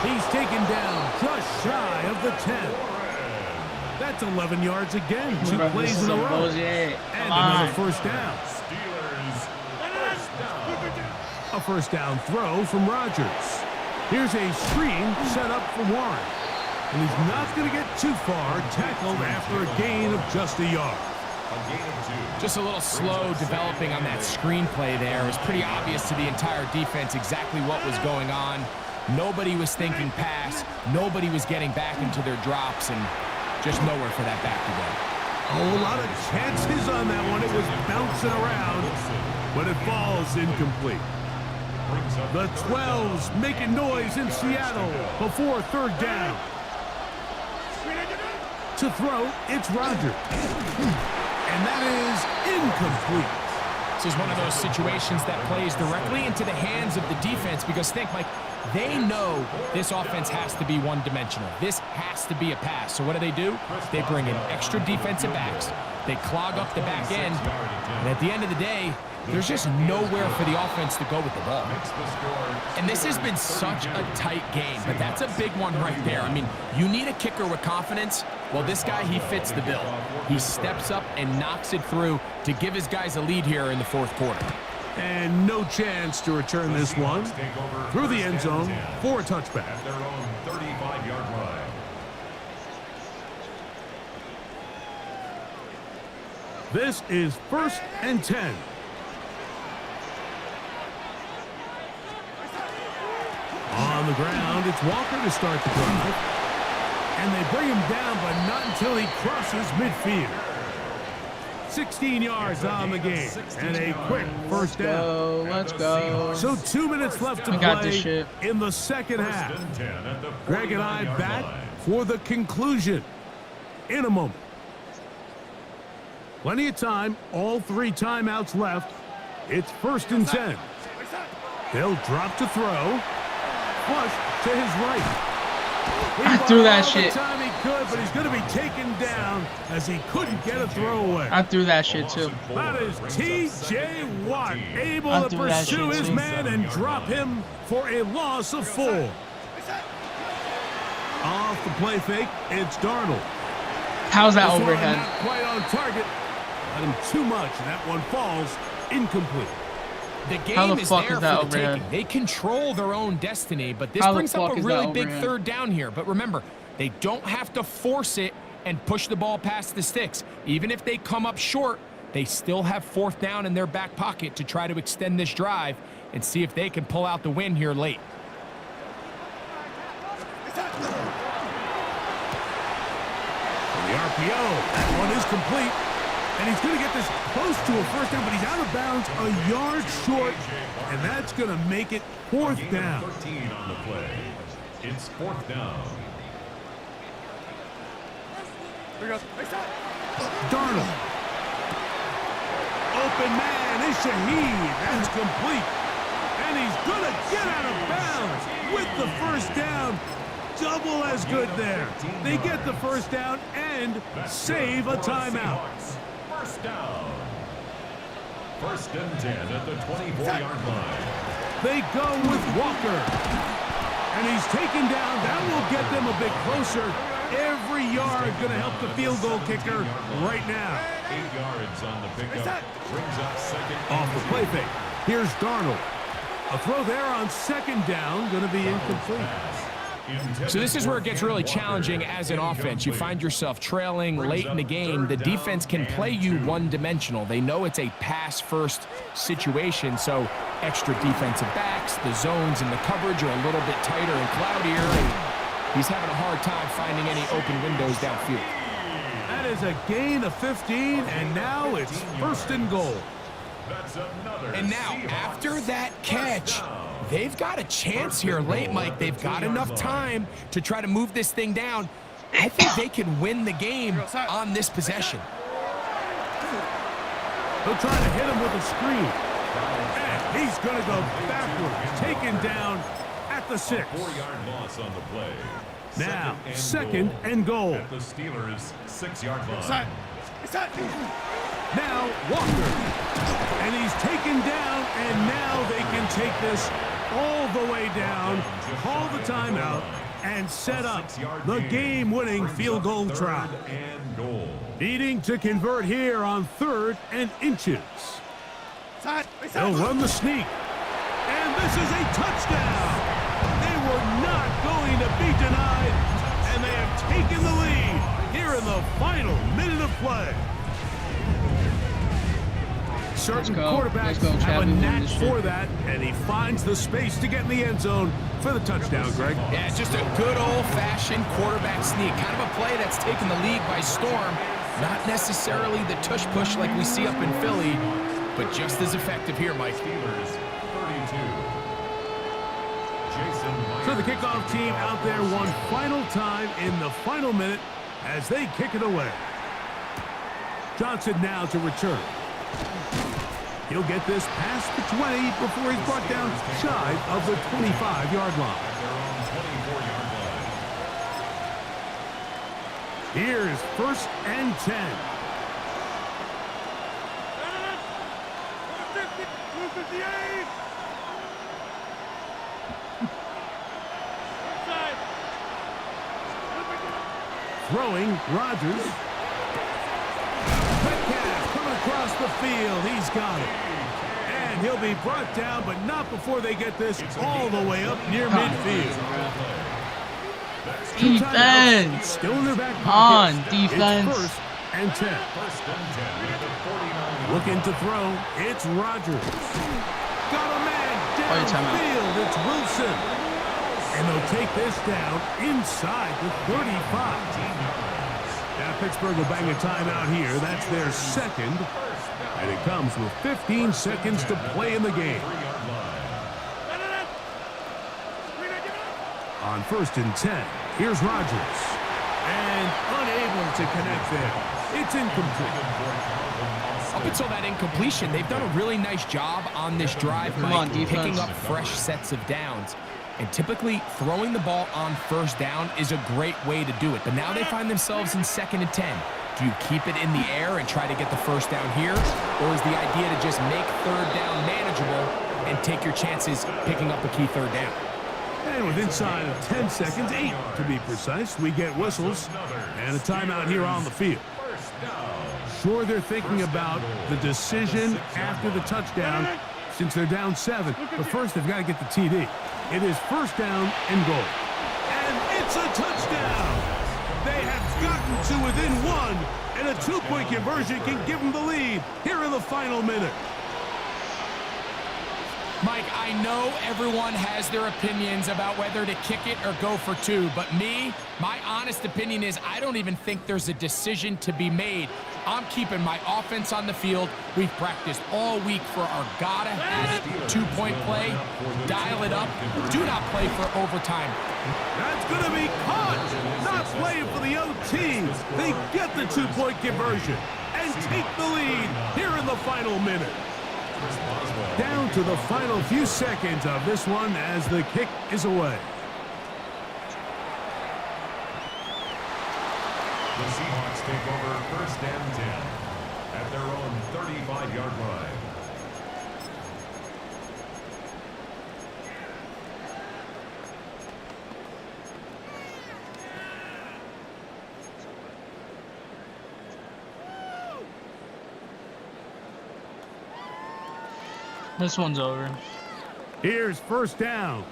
He's taken down just shy of the 10. That's 11 yards again. 2 plays in a row. And another first down. A first down throw from Rodgers. Here's a screen set up for Warren. And he's not going to get too far, tackled after a gain of just a yard. Just a little slow developing on that screenplay there. It was pretty obvious to the entire defense exactly what was going on. Nobody was thinking pass. Nobody was getting back into their drops, and just nowhere for that back to go. A whole lot of chances on that one. It was bouncing around, but it falls incomplete. The 12s making noise in Seattle before 3rd down. To throw, it's Rodgers. And that is incomplete. This is one of those situations that plays directly into the hands of the defense because think, Mike, they know this offense has to be one-dimensional. This has to be a pass. So what do? They bring in extra defensive backs. They clog up the back end. And at the end of the day, there's just nowhere for the offense to go with the ball. And this has been such a tight game, but that's a big one right there. I mean, you need a kicker with confidence. Well, this guy, he fits the bill. He steps up and knocks it through to give his guys a lead here in the 4th quarter. And no chance to return this one through the end zone for a touchback. At their own 35-yard line. This is 1st and 10. On the ground, it's Walker to start the drive. And they bring him down, but not until he crosses midfield. 16 yards on the game, and a quick first down. Let's go. So 2 minutes left to play in the 2nd half. Greg and I back for the conclusion in a moment. Plenty of time, all 3 timeouts left. It's 1st and 10. They'll drop to throw. Flush to his right. I threw that shit. Time he could, but he's going to be taken down as he couldn't get a throwaway. I threw that shit too. That is T.J. Watt able to pursue his man and drop him for a loss of 4. Off the play fake, it's Darnold. How's that overhead? Not quite on target. Got him too much, and that one falls incomplete. The game is there for the taking. They control their own destiny, but this brings up a really big 3rd down here. But remember, they don't have to force it and push the ball past the sticks. Even if they come up short, they still have 4th down in their back pocket to try to extend this drive and see if they can pull out the win here late. RPO. That one is complete. And he's going to get this close to a first down, but he's out of bounds a yard short. And that's going to make it 4th down. 13 on the play. It's 4th down. Darnold. Open man is Shaheed. That's complete. And he's going to get out of bounds with the first down. Double as good there. They get the first down and save a timeout. First down. 1st and 10 at the 24-yard line. They go with Walker. And he's taken down. That will get them a bit closer. Every yard going to help the field goal kicker right now. 8 yards on the pickup. Brings up 2nd. Off the play fake. Here's Darnold. A throw there on 2nd down. Going to be incomplete. So this is where it gets really challenging as an offense. You find yourself trailing late in the game. The defense can play you one-dimensional. They know it's a pass-first situation, so extra defensive backs, the zones and the coverage are a little bit tighter and cloudier. And he's having a hard time finding any open windows downfield. That is a gain of 15, and now it's 1st and goal. And now, after that catch, they've got a chance here late, Mike. They've got enough time to try to move this thing down. I think they can win the game on this possession. They'll try to hit him with a screen. And he's going to go backwards, taken down at the 6. 4-yard loss on the play. Now, 2nd and goal. At the Steelers' 6-yard line. Now, Walker. And he's taken down, and now they can take this all the way down, call the timeout, and set up the game-winning field goal try. Needing to convert here on 3rd and inches. They'll run the sneak. And this is a touchdown. They were not going to be denied, and they have taken the lead here in the final minute of play. Certain quarterbacks have a knack for that, and he finds the space to get in the end zone for the touchdown, Greg. Yeah, it's just a good old-fashioned quarterback sneak. Kind of a play that's taken the league by storm. Not necessarily the tush-push like we see up in Philly, but just as effective here, Mike. Steelers 32. Jason Myers. So the kickoff team out there one final time in the final minute as they kick it away. Johnson now to return. He'll get this past the 20 before he's brought down shy of the 25-yard line. Here's 1st and 10. Throwing, Rodgers. Metcalf coming across the field. He's got it. And he'll be brought down, but not before they get this all the way up near midfield. Defense. Still in their back on, pocket. defense. It's 1st and 10. Looking to throw. It's Rodgers. Got a man downfield. It's Wilson. And they'll take this down inside the 35. Now Pittsburgh will bang a timeout here. That's their 2nd. And it comes with 15 seconds to play in the game. On 1st and 10, here's Rodgers. And unable to connect there. It's incomplete. Up until that incompletion, they've done a really nice job on this drive, Mike, picking up fresh sets of downs. And typically, throwing the ball on 1st down is a great way to do it. But now they find themselves in 2nd and 10. Do you keep it in the air and try to get the 1st down here? Or is the idea to just make 3rd down manageable and take your chances picking up a key 3rd down? And with inside of 10 seconds, 8 to be precise, we get whistles and a timeout here on the field. Sure, they're thinking about the decision after the touchdown since they're down 7. But first, they've got to get the TD. It is 1st down and goal. And it's a touchdown. They have gotten to within 1, and a 2-point conversion can give them the lead here in the final minute. Mike, I know everyone has their opinions about whether to kick it or go for two, but my honest opinion is I don't even think there's a decision to be made. I'm keeping my offense on the field. We've practiced all week for our gotta-have-it two-point play. Dial it up. Do not play for overtime. That's going to be caught. Not playing for the OT. They get the two-point conversion and take the lead here in the final minute. Down to the final few seconds of this one as the kick is away. The Seahawks take over first and 10 at their own 35-yard line. This one's over. Here's first down.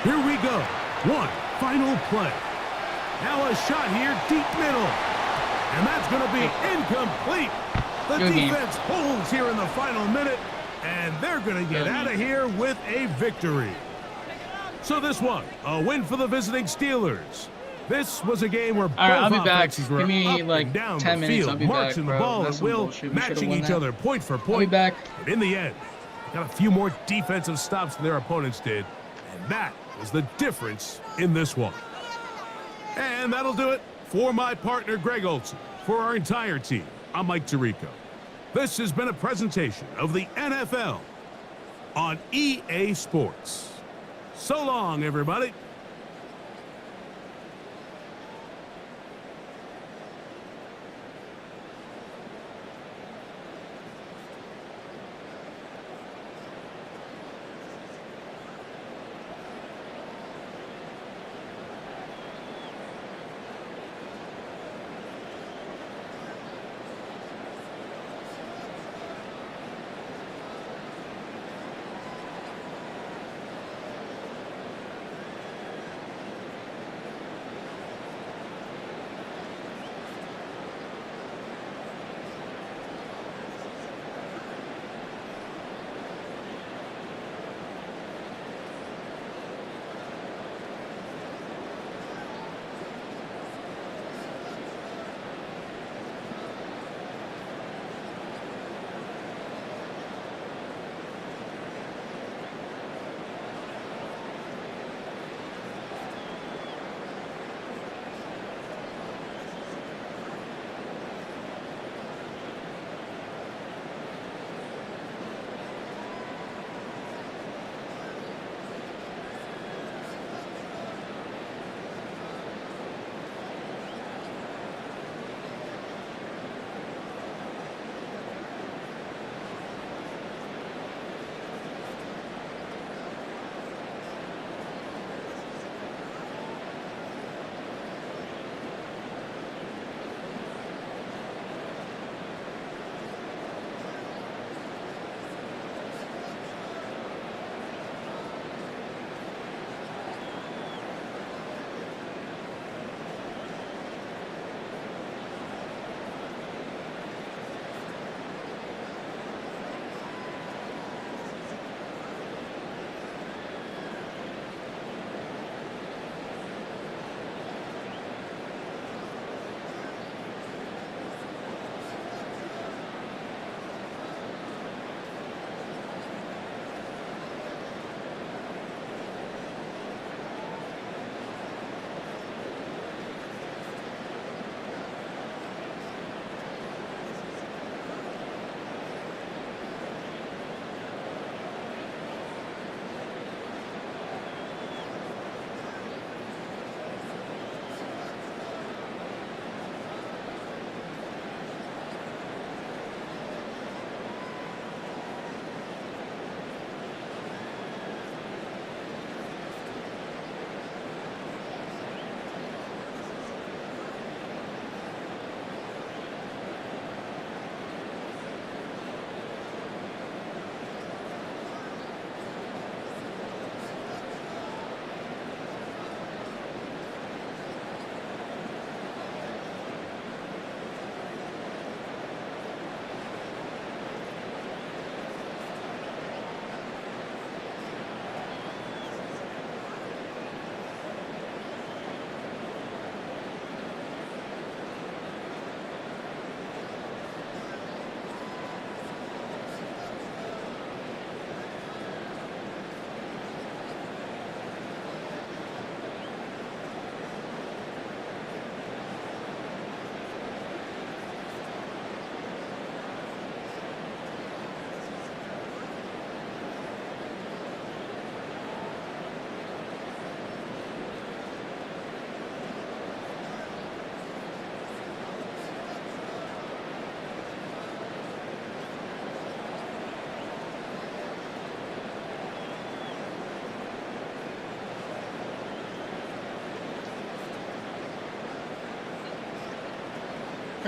Here we go. One final play. Now a shot here, deep middle. And that's going to be incomplete. The defense holds here in the final minute, and they're going to get out of here with a victory. So this one, a win for the visiting Steelers. This was a game where both I'll be back. offenses were Give me up like and down 10 the minutes. field, I'll be marching back, the ball That's at will, bullshit. matching each other point for point. I'll be back. But in the end, got a few more defensive stops than their opponents did, and that was the difference in this one. And that'll do it for my partner, Greg Olson. For our entire team, I'm Mike Tirico. This has been a presentation of the NFL on EA Sports. So long, everybody.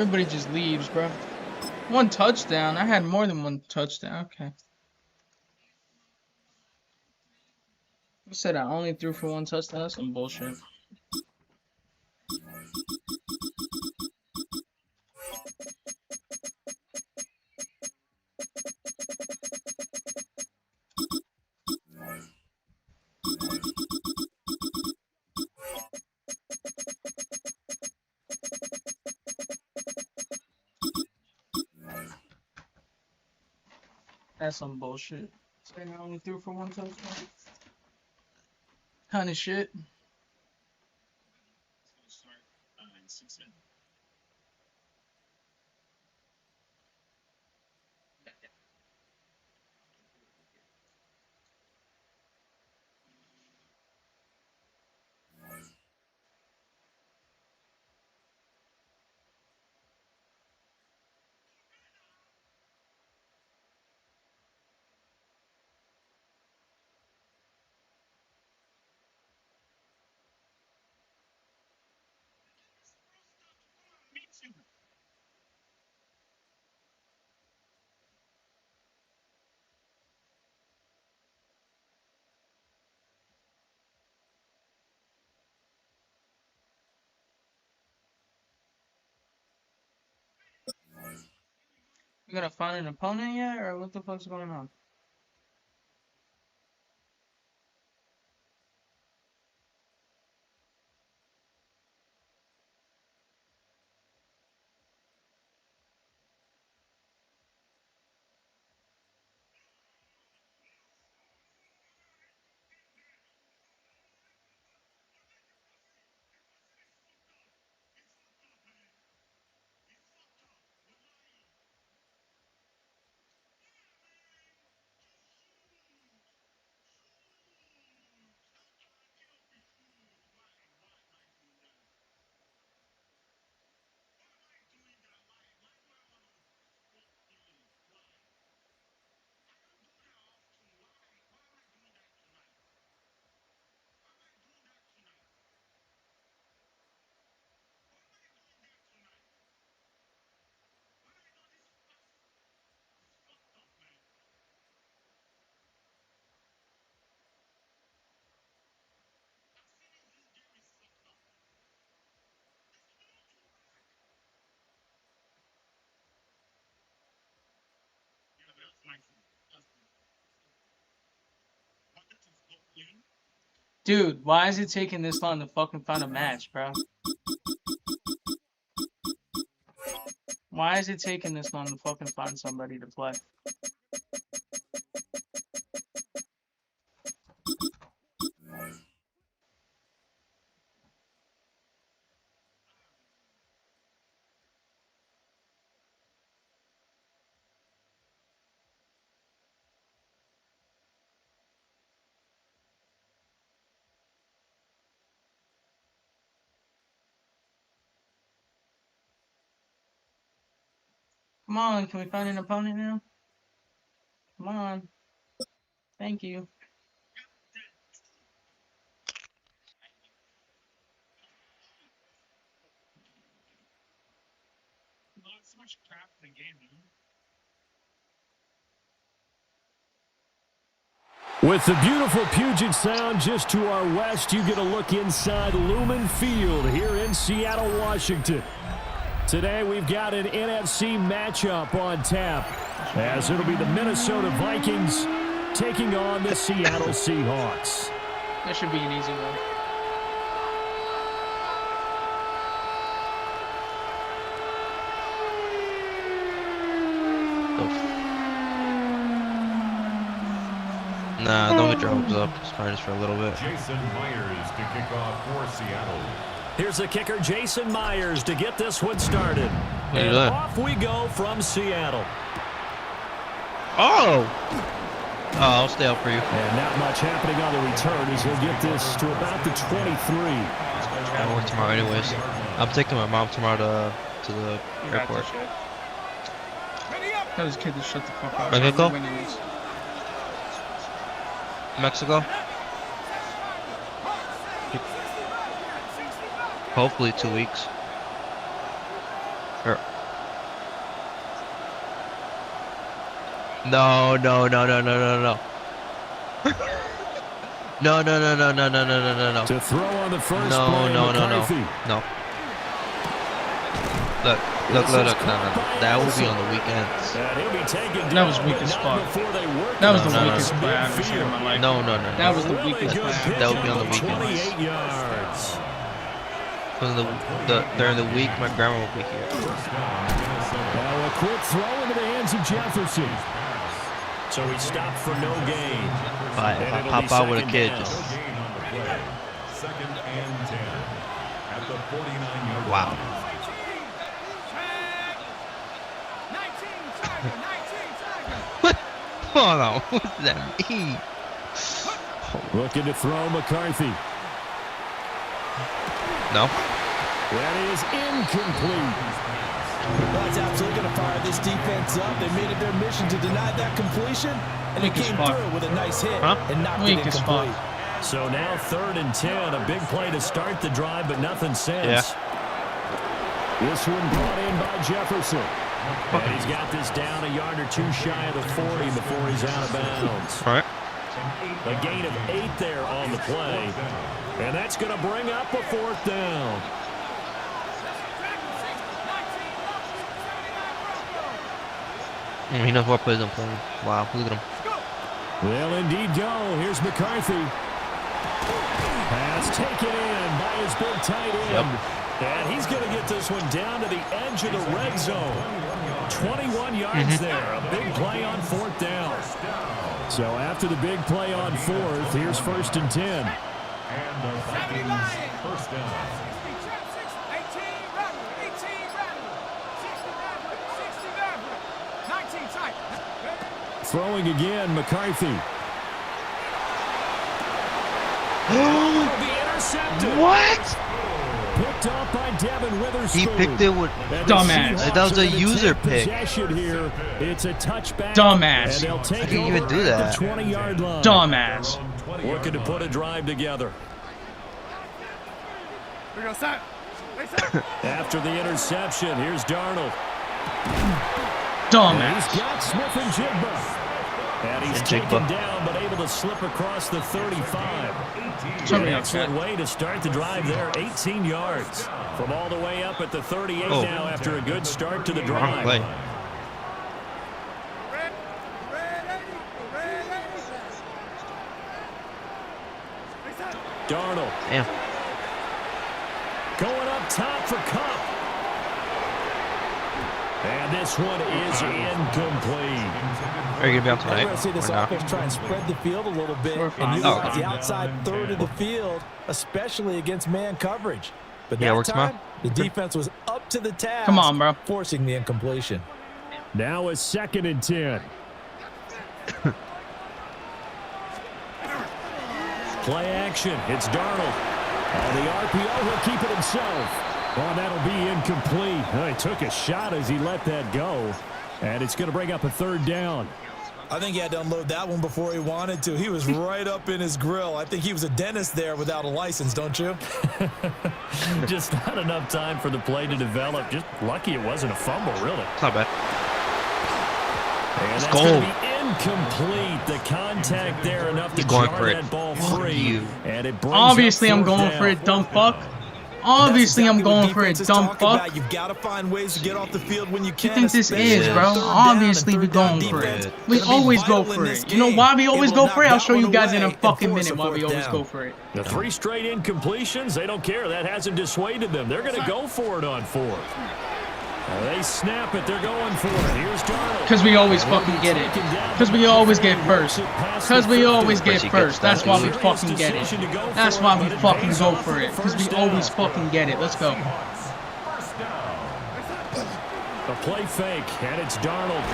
Everybody just leaves, bro. One touchdown. I had more than one touchdown. Okay. I said I only threw for one touchdown. That's some bullshit. That's some bullshit. Saying I only threw for one touchdown. Kind of shit. You gonna find an opponent yet, or what the fuck's going on? Dude, why is it taking this long to fucking find a match, bro? Why is it taking this long to fucking find somebody to play? Come on, can we find an opponent now? Come on. Thank you. So much crap in the game, man. With the beautiful Puget Sound just to our west, you get a look inside Lumen Field here in Seattle, Washington. Today we've got an NFC matchup on tap, as it'll be the Minnesota Vikings taking on the Seattle Seahawks. That should be an easy one. Nah, don't get your hopes up. It's fine just for a little bit. Jason Myers to kick off for Seattle. Here's the kicker, Jason Myers, to get this one started. And off we go from Seattle. Oh! Oh, I'll stay up for you. And not much happening on the return as he'll get this to about the 23. I work tomorrow anyways. I'm taking my mom tomorrow to the airport. Tell this kid to shut the fuck up. Mexico? Mexico? Hopefully 2 weeks. No. No. To throw on the first No. play, McCarthy. No. Look. No. That will be on the weekends. He'll be taken That was down, weak but as not fuck. before they work That was on the it. weakest play I've ever seen in my life. No. That was the Really weakest good play. pitch That would be on the at weekends. 28 yards. During the week, my grandma will be here. Now a quick throw into the hands of Jefferson. So he stopped for no gain. If I pop out with a kid, just Second and 10 at the 49-yard line. wow. What? Hold on. What does that mean? Looking to throw McCarthy. No. That is incomplete. Well, it's absolutely going to fire this defense up. They made it their mission to deny that completion, and it came through with a nice hit and knocked it incomplete. So now 3rd and 10, a big play to start the drive, but nothing since. Yeah. This one brought in by Jefferson. And he's got this down a yard or two shy of the 40 before he's out of bounds. All right. A gain of 8 there on the play. And that's going to bring up a 4th down. He knows what plays I'm playing. Wow, look at him. They'll indeed go. Here's McCarthy. Pass taken in by his big tight end. And he's going to get this one down to the edge of the red zone. 21 yards there. A big play on 4th down. So after the big play on 4th, here's 1st and 10. And the Vikings first down. Throwing again, McCarthy. What? Picked up by Devin Witherspoon. He picked it with dumbass. That was a user pick. Here. It's a touchback. Dumbass. And they'll take How can you even do that? The 20-yard line. Dumbass. Looking to put a drive together. After the interception, here's Darnold. Dumbass. He's got Smith and Jigba. And he's taken down, but able to slip across the 35. An excellent way to start the drive there. 18 yards from all the way up at the 38 now after a good start to the drive. Darnold. Damn. Going up top for Kupp. And this one is incomplete. Are you going to be out tonight? I'm going to see this offense try and spread the field a little bit and utilize the outside third of the field, especially against man coverage. But that time, the defense was up to the task. Come on, bro. Forcing the incompletion. Now a 2nd and 10. Play action. It's Darnold. On the RPO, he'll keep it himself. Oh, that'll be incomplete. Oh, he took a shot as he let that go. And it's going to bring up a 3rd down. I think he had to unload that one before he wanted to. He was right up in his grill. I think he was a dentist there without a license, don't you? Just not enough time for the play to develop. Just lucky it wasn't a fumble, really. It's not bad. And it's that's going to be incomplete. The contact there enough to jar that ball free. And it brings Obviously, I'm going for it, dumb fuck. Obviously, I'm going for it, dumb fuck. You've got to find ways to get off the field when you can. You think this is, bro? Obviously, we going for it. We always go for it. You know why we always go for it? I'll show you guys in a fucking minute why we always go for it. The 3 straight incompletions, they don't care. That hasn't dissuaded them. They're going to go for it on 4th. They snap it. They're going for it. Here's Darnold. Because we always fucking get it. Because we always get first. Because we always get first. That's why we fucking get it. That's why we fucking go for it. Because we always fucking get it. Let's go. A play fake, and it's Darnold.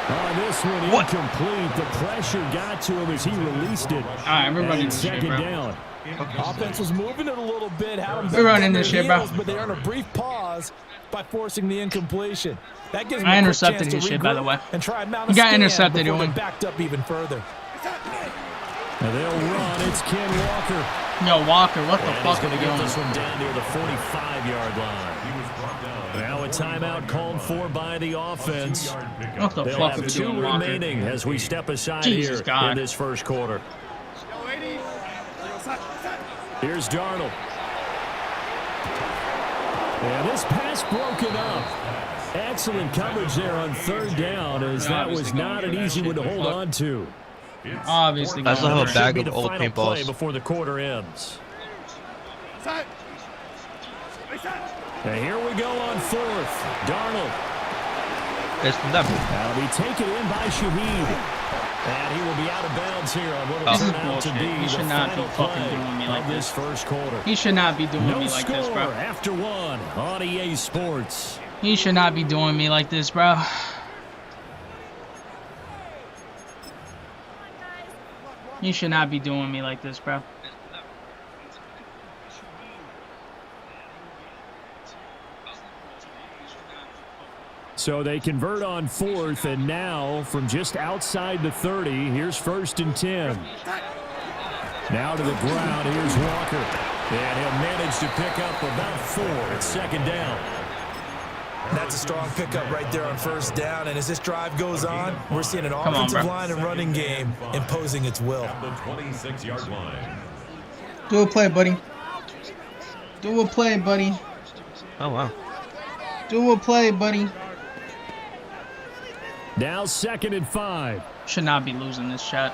On this one, incomplete. The pressure got to him as he released it. All right, we're running this shit, bro. Down. Offense was moving it a little bit. We're running this shit, bro. But they earned a brief pause by forcing the incompletion. That gives I intercepted his shit, by the way. And try He got intercepted, doing. Backed up even further. And they'll run. It's Ken Walker. Yo, Walker, what the fuck are are you you doing? This one down near the 45-yard line. Now a timeout called for by the offense. What the They'll fuck have are you 2 doing, Walker? remaining as we step aside Jesus here God. in this first quarter. Here's Darnold. And this pass broken up. Excellent coverage there on 3rd down, as that was not an easy one to hold on to. Obviously, I still have a bag Should be of the old final play paintballs. before the quarter ends. And here we go on 4th. Darnold. It's them. That'll be taken in by Shaheed. And he will be out of bounds here on what will This is turn out to bullshit. be He should the not be final fucking play doing me like of this first quarter. He should not be doing No me like this, score bro. after 1 on EA Sports. He should not be doing me like this, bro. You should not be doing me like this, bro. So they convert on 4th, and now from just outside the 30, here's 1st and 10. Now to the ground, here's Walker. And he'll manage to pick up about 4 at 2nd down. That's a strong pickup right there on 1st down. And as this drive goes on, we're seeing an offensive line and running game imposing its will. The 26-yard line. Do a play, buddy. Do a play, buddy. Oh, wow. Do a play, buddy. Now 2nd and 5. Should not be losing this shot.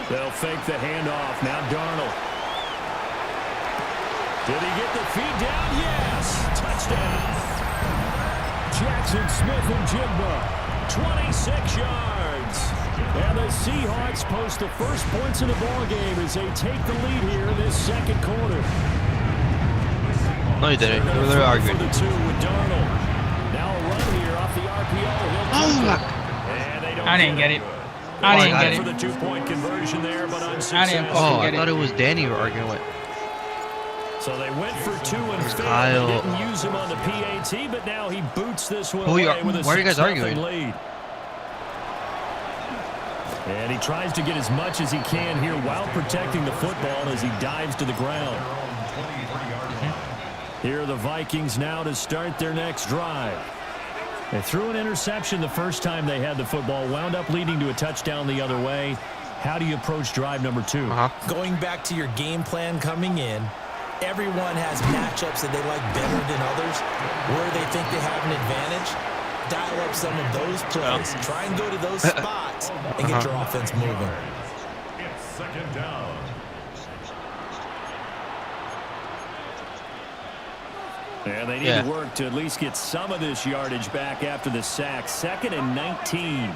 They'll fake the handoff. Now Darnold. Did he get the feed down? Yes. Touchdown. Jackson Smith and Jigba. 26 yards. And the Seahawks post the first points in the ballgame as they take the lead here in this second quarter. No, you didn't. You were literally arguing. For the 2 with Darnold. Now a run here off the RPO. I didn't get it. I didn't get For it. the 2-point conversion there, but unsuccessful. I didn't Oh, fucking I get thought it. it was Danny you were arguing with. So they went for 2 and failed. Kyle. They didn't use him on the PAT, but now he boots this one Who away you are- with a why are you guys 6-0 arguing? lead. And he tries to get as much as he can here while protecting the football as he dives to the ground. Here are the Vikings now to start their next drive. They threw an interception the first time they had the football, wound up leading to a touchdown the other way. How do you approach drive number 2? Going back to your game plan coming in, everyone has matchups that they like better than others, where they think they have an advantage. Dial up some of those plays. Try and go to those spots and get your offense moving. It's 2nd down. And they need to work to at least get some of this yardage back after the sack. 2nd and 19.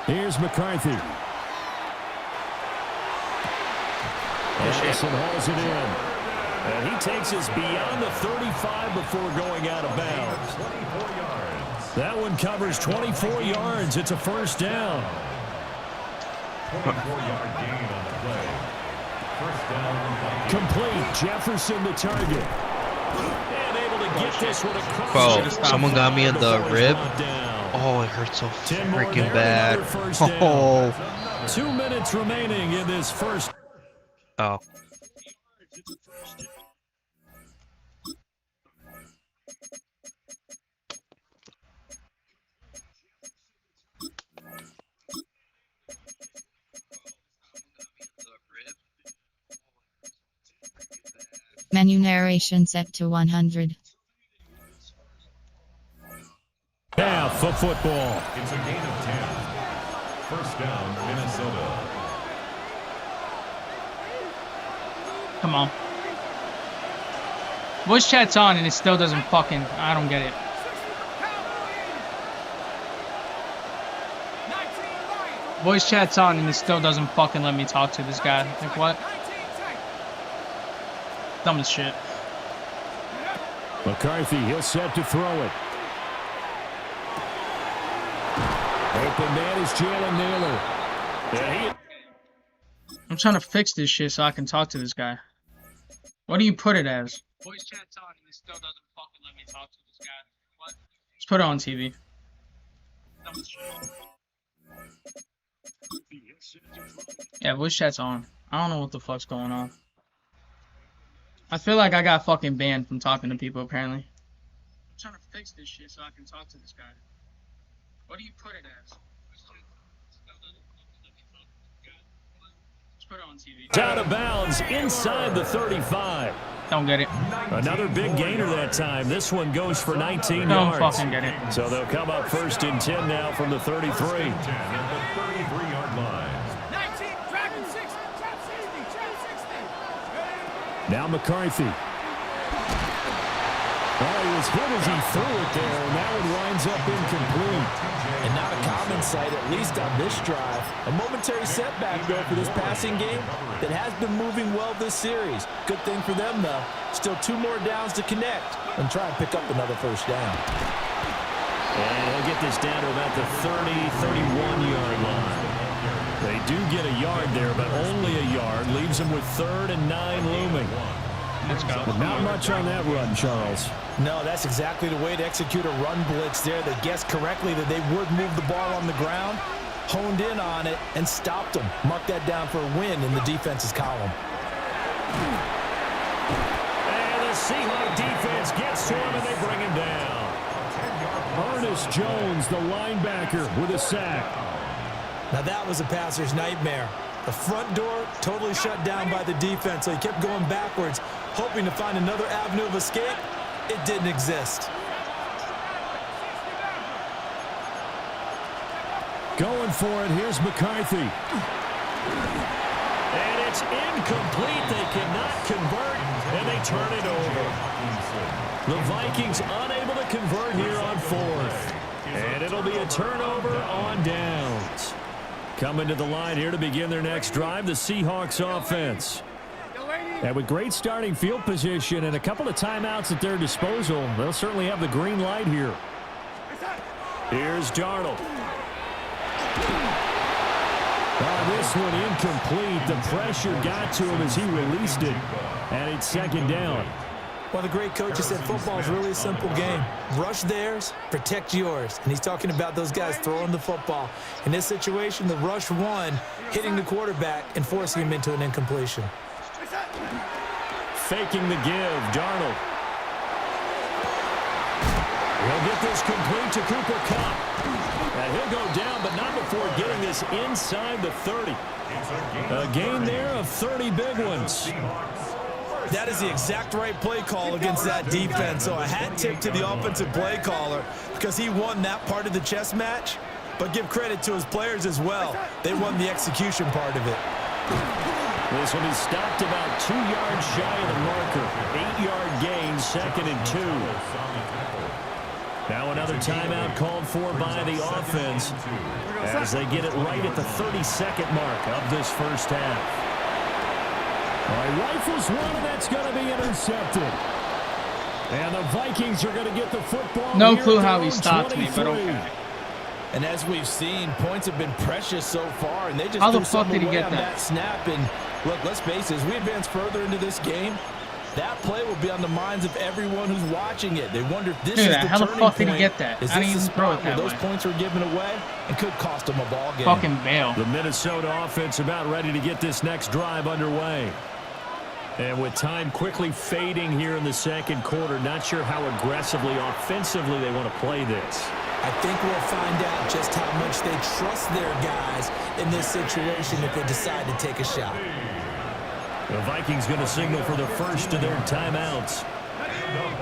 Here's McCarthy. Anderson hauls it in. And he takes us beyond the 35 before going out of bounds. That one covers 24 yards. It's a 1st down. 24-yard gain on the play. 1st down. Complete. Jefferson the target. And able to get this one across. Bro, someone got me in the rib. Oh, it hurts so freaking bad. Oh. 2 minutes remaining in this first. Oh. Menu narration set to 100. Half of football. It's a gain of 10. 1st down, Minnesota. Come on. Voice chat's on and it still doesn't fucking... I don't get it. Voice chat's on and it still doesn't fucking let me talk to this guy. Like, what? Dumb as shit. McCarthy, he'll set to throw it. Open man is Jalen Naylor. I'm trying to fix this shit so I can talk to this guy. What do you put it as? Voice chat's on and it still doesn't fucking let me talk to this guy. Let's put it on TV. Yeah, voice chat's on. I don't know what the fuck's going on. I feel like I got fucking banned from talking to people, apparently. I'm trying to fix this shit so I can talk to this guy. What do you put it as? Let's put it on TV. Out of bounds inside the 35. Don't get it. Another big gainer that time. This one goes for 19 Don't yards. fucking get it. So they'll come up 1st and 10 now from the 33. 10 at the 33-yard line. 19, Dragon 6, trap 60, trap 60. Now McCarthy. Oh, he was hit as he threw it there, and that one winds up incomplete. And not a common sight, at least on this drive. A momentary setback, though, for this passing game that has been moving well this series. Good thing for them, though. Still 2 more downs to connect and try and pick up another first down. And he'll get this down to about the 30, 31-yard line. They do get a yard there, but only a yard. Leaves them with 3rd and 9 looming. Let's go. But not much on that run, Charles. No, that's exactly the way to execute a run blitz there. They guessed correctly that they would move the ball on the ground, honed in on it, and stopped them. Mark that down for a win in the defense's column. And the Seahawks defense gets to him, and they bring him down. Ernest Jones, the linebacker, with a sack. Now that was a passer's nightmare. The front door totally shut down by the defense, so he kept going backwards, hoping to find another avenue of escape. It didn't exist. Going for it, here's McCarthy. And it's incomplete. They cannot convert, and they turn it over. The Vikings unable to convert here on 4th. And it'll be a turnover on downs. Coming to the line here to begin their next drive, the Seahawks offense. And with great starting field position and a couple of timeouts at their disposal, they'll certainly have the green light here. Here's Darnold. This one incomplete. The pressure got to him as he released it. And it's 2nd down. Well, the great coach has said football is really a simple game. Rush theirs, protect yours. And he's talking about those guys throwing the football. In this situation, the rush won, hitting the quarterback and forcing him into an incompletion. Faking the give, Darnold. He'll get this complete to Cooper Kupp. And he'll go down, but not before getting this inside the 30. A gain there of 30 big ones. That is the exact right play call against that defense. So a hat tip to the offensive play caller because he won that part of the chess match. But give credit to his players as well. They won the execution part of it. This one is stopped about 2 yards shy of the marker. 8-yard gain, 2nd and 2. Now another timeout called for by the offense as they get it right at the 32nd mark of this first half. All right, rifles one, and that's going to be intercepted. And the Vikings are going to get the football. No clue how he stopped me, but okay. And as we've seen, points have been precious so far, and they just how the fuck did he get that snap. And look, let's face it, as we advance further into this game, that play will be on the minds of everyone who's watching it. They wonder if this is the how the turning fuck did point. he get that? Is I didn't this even throw it that where those way. points were given away and could cost them a ball game? Fucking bail. The Minnesota offense about ready to get this next drive underway. And with time quickly fading here in the 2nd quarter, not sure how aggressively, offensively they want to play this. I think we'll find out just how much they trust their guys in this situation if they decide to take a shot. The Vikings going to signal for the first of their timeouts.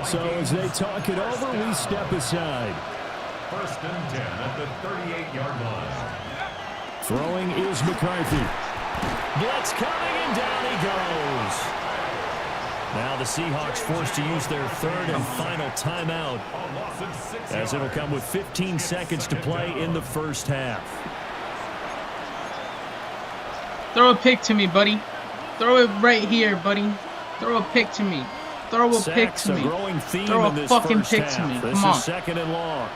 So as they talk it over, we step aside. 1st and 10 at the 38-yard line. Throwing is McCarthy. Blitz coming, and down he goes. Now the Seahawks forced to use their 3rd and final timeout as it'll come with 15 seconds to play in the first half. Throw a pick to me, buddy. Throw it right here, buddy. Throw a pick to me. Throw a pick to me. Throw a fucking pick to me. Come on. This is 2nd and long.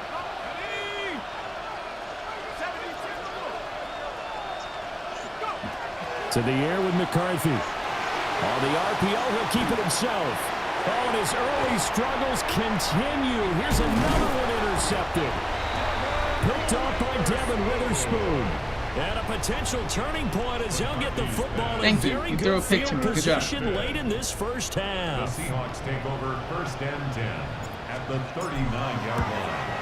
To the air with McCarthy. On the RPO, he'll keep it himself. Oh, and his early struggles continue. Here's another one intercepted. Picked off by Devin Witherspoon. And a potential turning point as he'll get the football in very good field position late in this first half. The Seahawks take over 1st and 10 at the 39-yard line.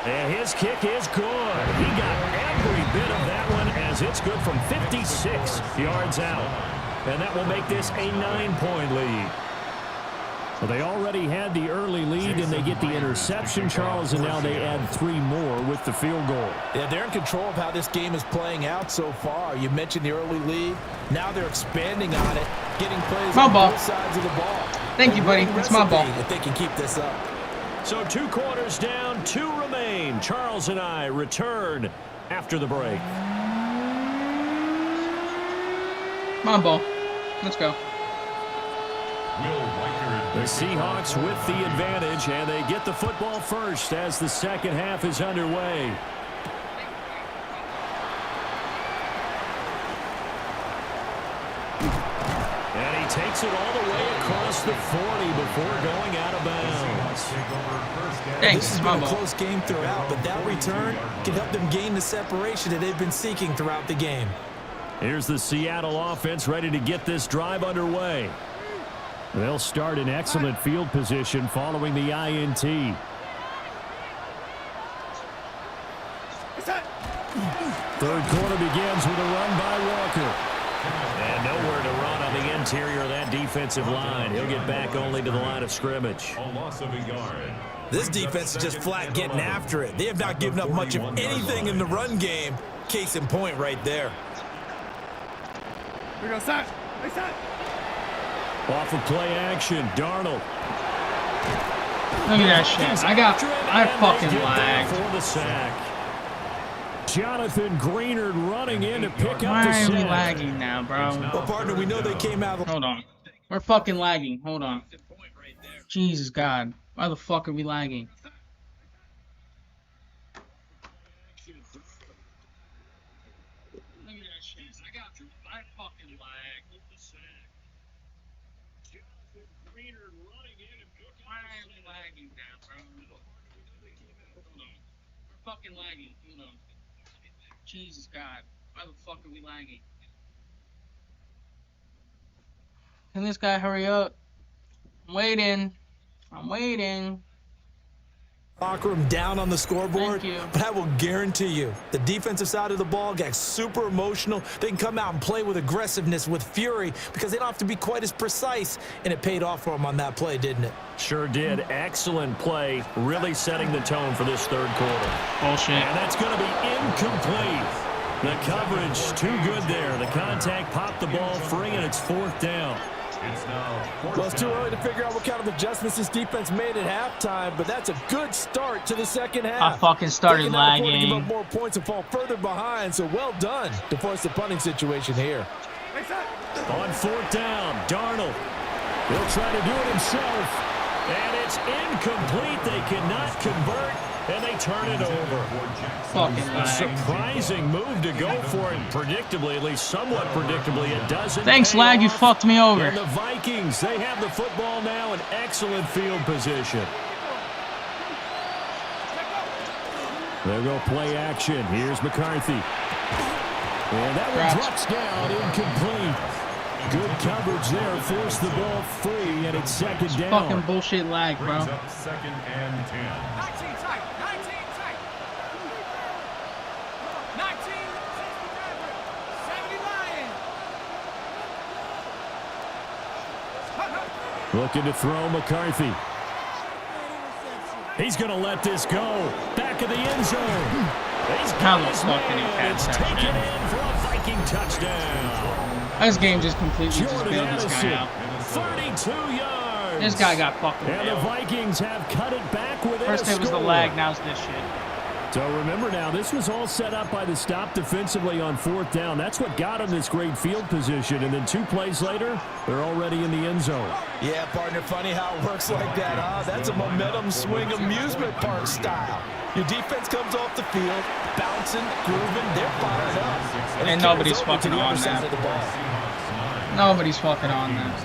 And his kick is good. He got every bit of that one as it's good from 56 yards out. And that will make this a 9-point lead. Well, they already had the early lead, and they get the interception, Charles, and now they add 3 more with the field goal. Yeah, they're in control of how this game is playing out so far. You mentioned the early lead. Now they're expanding on it, getting plays on both sides of the ball. Thank you, buddy. It's my ball. If they can keep this up. So 2 quarters down, 2 remain. Charles and I return after the break. My ball. Let's go. The Seahawks with the advantage, and they get the football first as the second half is underway. And he takes it all the way across the 40 before going out of bounds. This has been a close game throughout, but that return can help them gain the separation that they've been seeking throughout the game. Here's the Seattle offense ready to get this drive underway. They'll start in excellent field position following the INT. Third quarter begins with a run by Walker. And nowhere to run on the interior of that defensive line. He'll get back only to the line of scrimmage. A loss of a yard. This defense is just flat getting after it. They have not given up much of anything in the run game. Case in point right there. We go, set. Hey, set. Off of play action, Darnold. Look at that shit. I fucking lagged. For the sack. Jonathan Greenard running in to pick up the sack. Why are we lagging now, bro? Well, partner, we know they came out. Hold on. We're fucking lagging. Hold on. Jesus God. Why the fuck are we lagging? Look at that shit. I fucking lagged. Why are we lagging now, bro? Hold on. We're fucking lagging. Hold on. Jesus God. Why the fuck are we lagging? Can this guy hurry up? I'm waiting. Locker room down on the scoreboard, but I will guarantee you the defensive side of the ball got super emotional. They can come out and play with aggressiveness, with fury, because they don't have to be quite as precise, and it paid off for them on that play, didn't it? Sure did. Excellent play, really setting the tone for this third quarter. Bullshit. And that's going to be incomplete. The coverage too good there. The contact popped the ball free, and it's 4th down. Well, it's too early to figure out what kind of adjustments this defense made at halftime, but that's a good start to the second half. I fucking started lagging. They give up more points and fall further behind, so well done to force the punting situation here. On 4th down, Darnold. He'll try to do it himself, and it's incomplete. They cannot convert, and they turn it over. Fucking a surprising move to go for it. Predictably, at least somewhat predictably, it doesn't. Thanks, lag. You fucked me over. And the Vikings, they have the football now in excellent field position. They'll go play action. Here's McCarthy. And that one drops down, incomplete. Good coverage there. Force the ball free, and it's 2nd down. Fucking bullshit lag, bro. 2nd and 10. 19 tight. 19 tight. 19. 70 Lions. Looking to throw McCarthy. He's going to let this go. Back of the end zone. He's got his man. It's taken in for a Viking touchdown. This game just completely just bailed this guy out. 32 yards. This guy got fucking bailed. And the Vikings have cut it back with First it was the lag, now it's this shit. So remember now, this was all set up by the stop defensively on 4th down. That's what got them this great field position. And then 2 plays later, they're already in the end zone. Yeah, partner, funny how it works like that, huh? That's a momentum swing amusement park style. Your defense comes off the field, bouncing, grooving, they're fired up. And nobody's fucking on that. Nobody's fucking on that.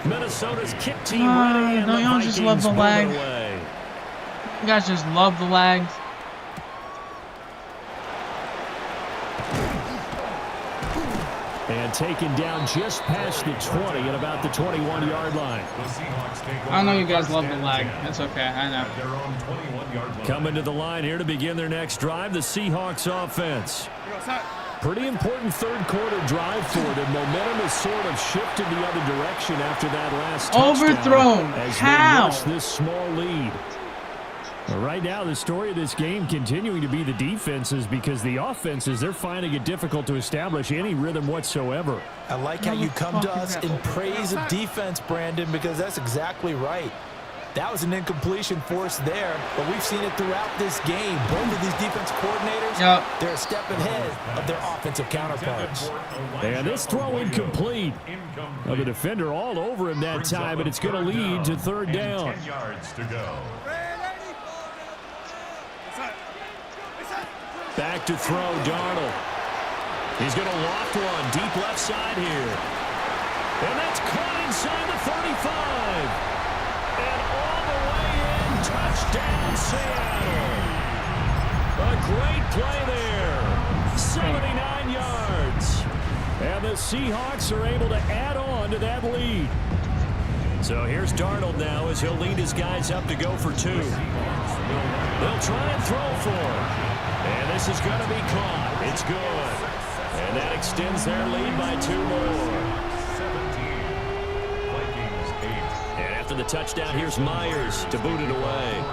Minnesota's kick team ready, and don't y'all just love the lag? You guys just love the lag. And taken down just past the 20 at about the 21-yard line. I know you guys love the lag. That's okay. I know. Coming to the line here to begin their next drive, the Seahawks offense. Pretty important third quarter drive for them. Momentum has sort of shifted the other direction after that last touchdown. Overthrown. As How? they lost this small lead. Well, right now, the story of this game continuing to be the defenses, because the offenses, they're finding it difficult to establish any rhythm whatsoever. I like how you come to us in praise of defense, Brandon, because that's exactly right. That was an incompletion forced there, but we've seen it throughout this game. Both of these defense coordinators, they're a step ahead of their offensive counterparts. And this throw incomplete. Well, the defender all over him that time, but it's going to lead to third down. 10 yards to go. Back to throw, Darnold. He's going to loft one deep left side here. And that's caught inside the 35. And all the way in, touchdown Seattle. A great play there. 79 yards. And the Seahawks are able to add on to that lead. So here's Darnold now as he'll lead his guys up to go for two. They'll try and throw for him. And this is going to be caught. It's good. And that extends their lead by 2 more. 17. Vikings 8. And after the touchdown, here's Myers to boot it away.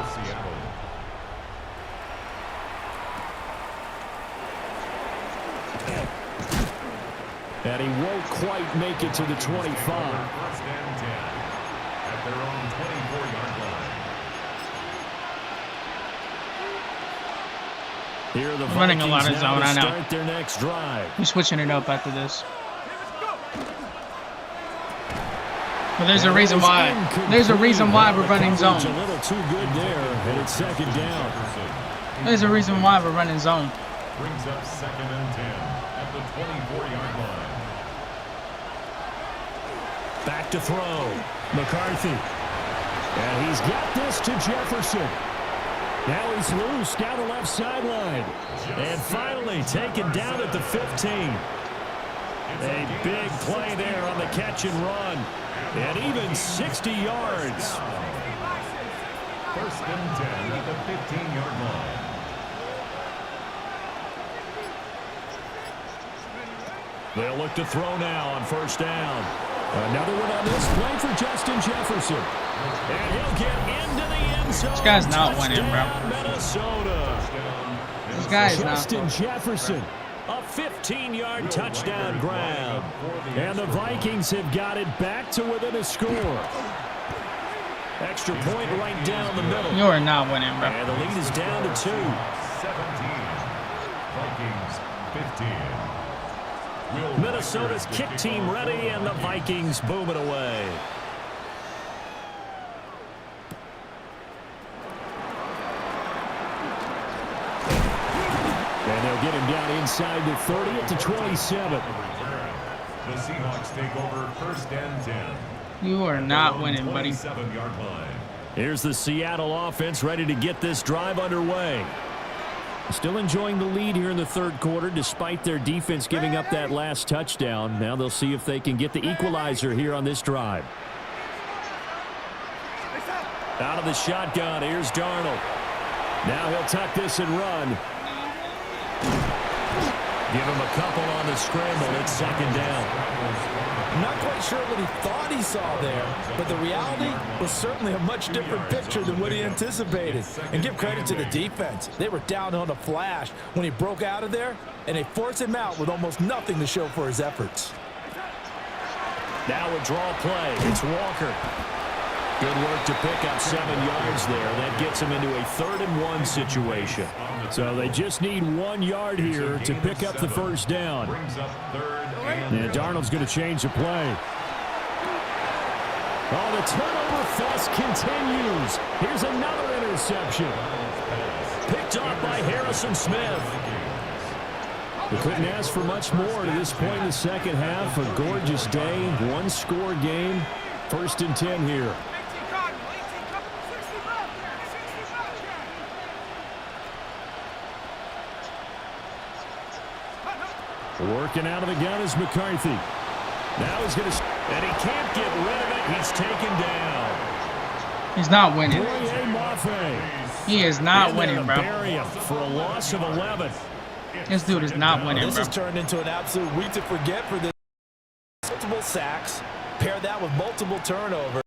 And he won't quite make it to the 25. First and 10 at their own 24-yard line. Here are the running a lot of Vikings zone, now to I know. start their next drive. We're switching it up after this. But there's a reason why. There's a reason why we're running zone. A little too good there, and it's second down. There's a reason why we're running zone. Brings up 2nd and 10 at the 24-yard line. Back to throw. McCarthy. And he's got this to Jefferson. Now he's loose down the left sideline. And finally taken down at the 15. A big play there on the catch and run. And even 60 yards. First and 10 at the 15-yard line. They'll look to throw now on first down. Another one on this play for Justin Jefferson. And he'll get into the end zone. This guy's not winning, bro. Minnesota. This guy is not. Justin Jefferson. A 15-yard touchdown grab. And the Vikings have got it back to within a score. Extra point right down the middle. You are not winning, bro. And the lead is down to 2. 17. Vikings 15. Minnesota's kick team ready, and the Vikings boom it away. And they'll get him down inside the 30 at the 27. The Seahawks take over first and 10. You are not winning, buddy. 27-yard line. Here's the Seattle offense ready to get this drive underway. Still enjoying the lead here in the third quarter despite their defense giving up that last touchdown. Now they'll see if they can get the equalizer here on this drive. Out of the shotgun, here's Darnold. Now he'll tuck this and run. Give him a couple on the scramble. It's second down. Not quite sure what he thought he saw there, but the reality was certainly a much different picture than what he anticipated. And give credit to the defense. They were down on a flash when he broke out of there, and they forced him out with almost nothing to show for his efforts. Now a draw play. It's Walker. Good work to pick up 7 yards there. That gets him into a 3rd and 1 situation. So they just need 1 yard here to pick up the first down. And Darnold's going to change the play. Oh, the turnover fest continues. Here's another interception. Picked off by Harrison Smith. We couldn't ask for much more to this point in the second half. A gorgeous day, one-score game. 1st and 10 here. Working out of the gun is McCarthy. Now he's going to... And he can't get rid of it. He's taken down. He's not winning. He is not winning, bro. Bury him for a loss of 11. This dude is not winning, this bro. This has turned into an absolute week to forget for this. Multiple sacks. Pair that with multiple turnovers.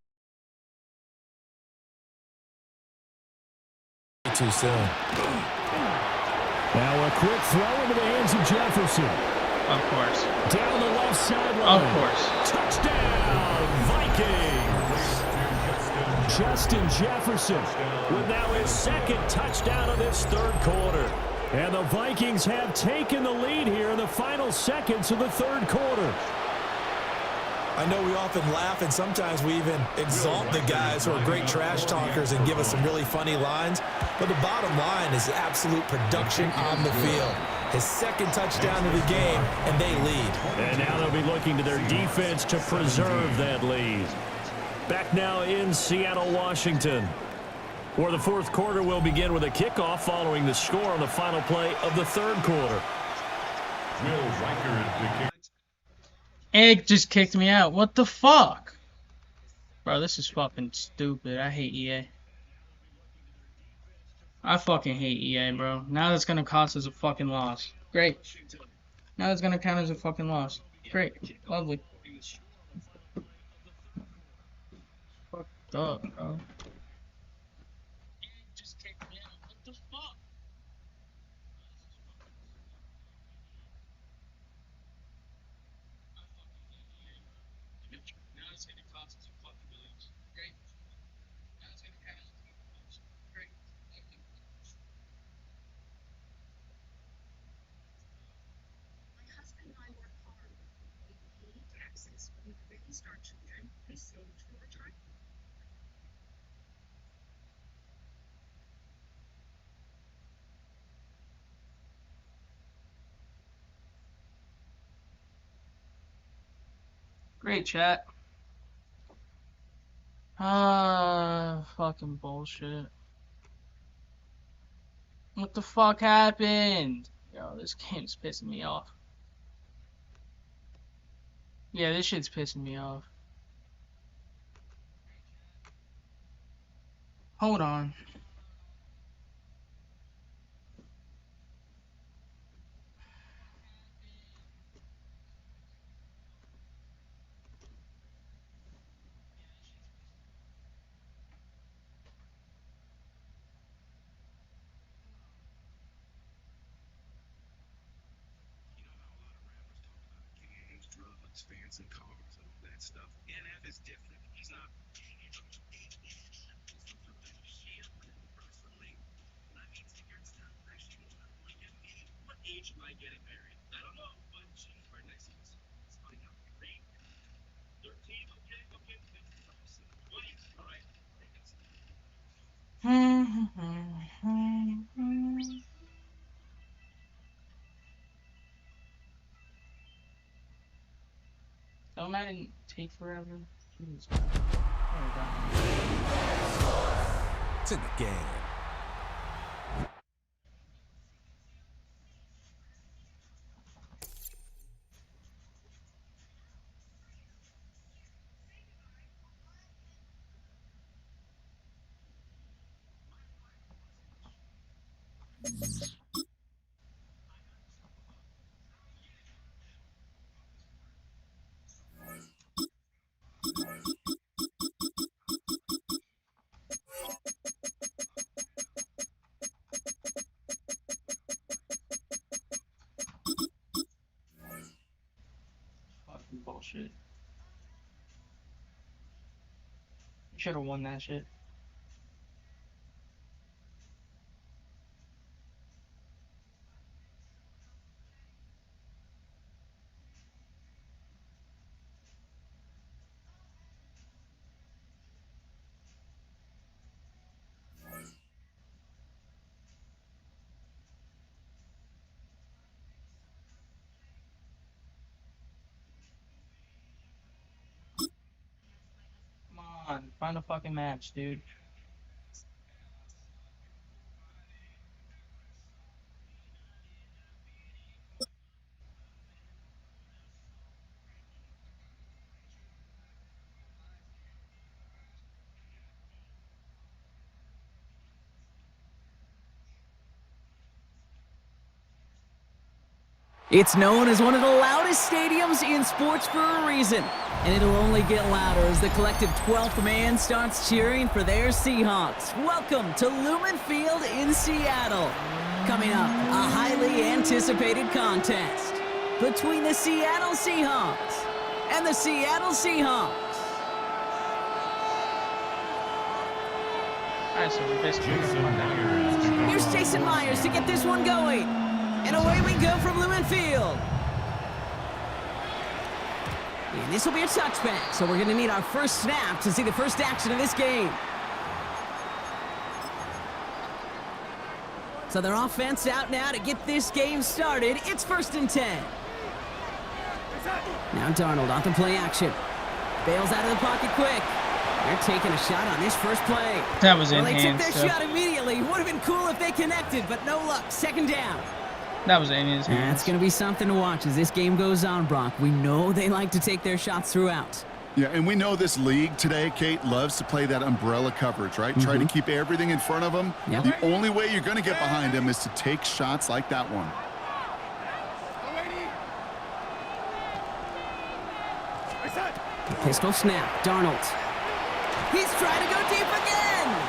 Too soon. Now a quick throw into the hands of Jefferson. Of course. Down the left sideline. Of course. Touchdown, Vikings. Justin Jefferson with now his 2nd touchdown of this 3rd quarter. And the Vikings have taken the lead here in the final seconds of the 3rd quarter. I know we often laugh and sometimes we even exalt the guys who are great trash talkers and give us some really funny lines. But the bottom line is absolute production on the field. His 2nd touchdown of the game, and they lead. And now they'll be looking to their defense to preserve that lead. Back now in Seattle, Washington, where the 4th quarter will begin with a kickoff following the score on the final play of the 3rd quarter. Will Riker, Egg just kicked me out. What the fuck? Bro, this is fucking stupid. I hate EA. I fucking hate EA, bro. Now that's gonna cost us a fucking loss. Great. Now that's gonna count as a fucking loss. Great. Lovely. Fucked up, bro. Great chat. Fucking bullshit. What the fuck happened? Yo, this game's pissing me off. Yeah, this shit's pissing me off. Hold on. Fans and cars and all that stuff. NF is different. He's not. Personally, when I meet figures down, actually, look at me. What age am I getting married? I don't know, but she's right next to us. It's funny how great. 13, okay. 20, all right. Don't that take forever? Jeez. It's in the game. Fucking bullshit. Should have won that shit. on, find a fucking match, dude. It's known as one of the loudest stadiums in sports for a reason. And it'll only get louder as the collective 12th man starts cheering for their Seahawks. Welcome to Lumen Field in Seattle. Coming up, a highly anticipated contest between the Seattle Seahawks and the Seattle Seahawks. Alright, so we're basically Here's Jason Myers to get this one going. And away we go from Lumen Field. And this will be a touchback, so we're going to need our first snap to see the first action of this game. So their offense out now to get this game started. It's 1st and 10. Now Darnold off the play action. Bails out of the pocket quick. They're taking a shot on this first play. That was in They took hands, their so. shot immediately. Would have been cool if they connected, but no luck. 2nd down. That was in his hands. That's going to be something to watch as this game goes on, Brock. We know they like to take their shots throughout. Yeah, and we know this league today, Kate, loves to play that umbrella coverage, right? Try to keep everything in front of them. Yep. The only way you're going to get behind them is to take shots like that one. Pistol snap. Darnold. He's trying to go deep again.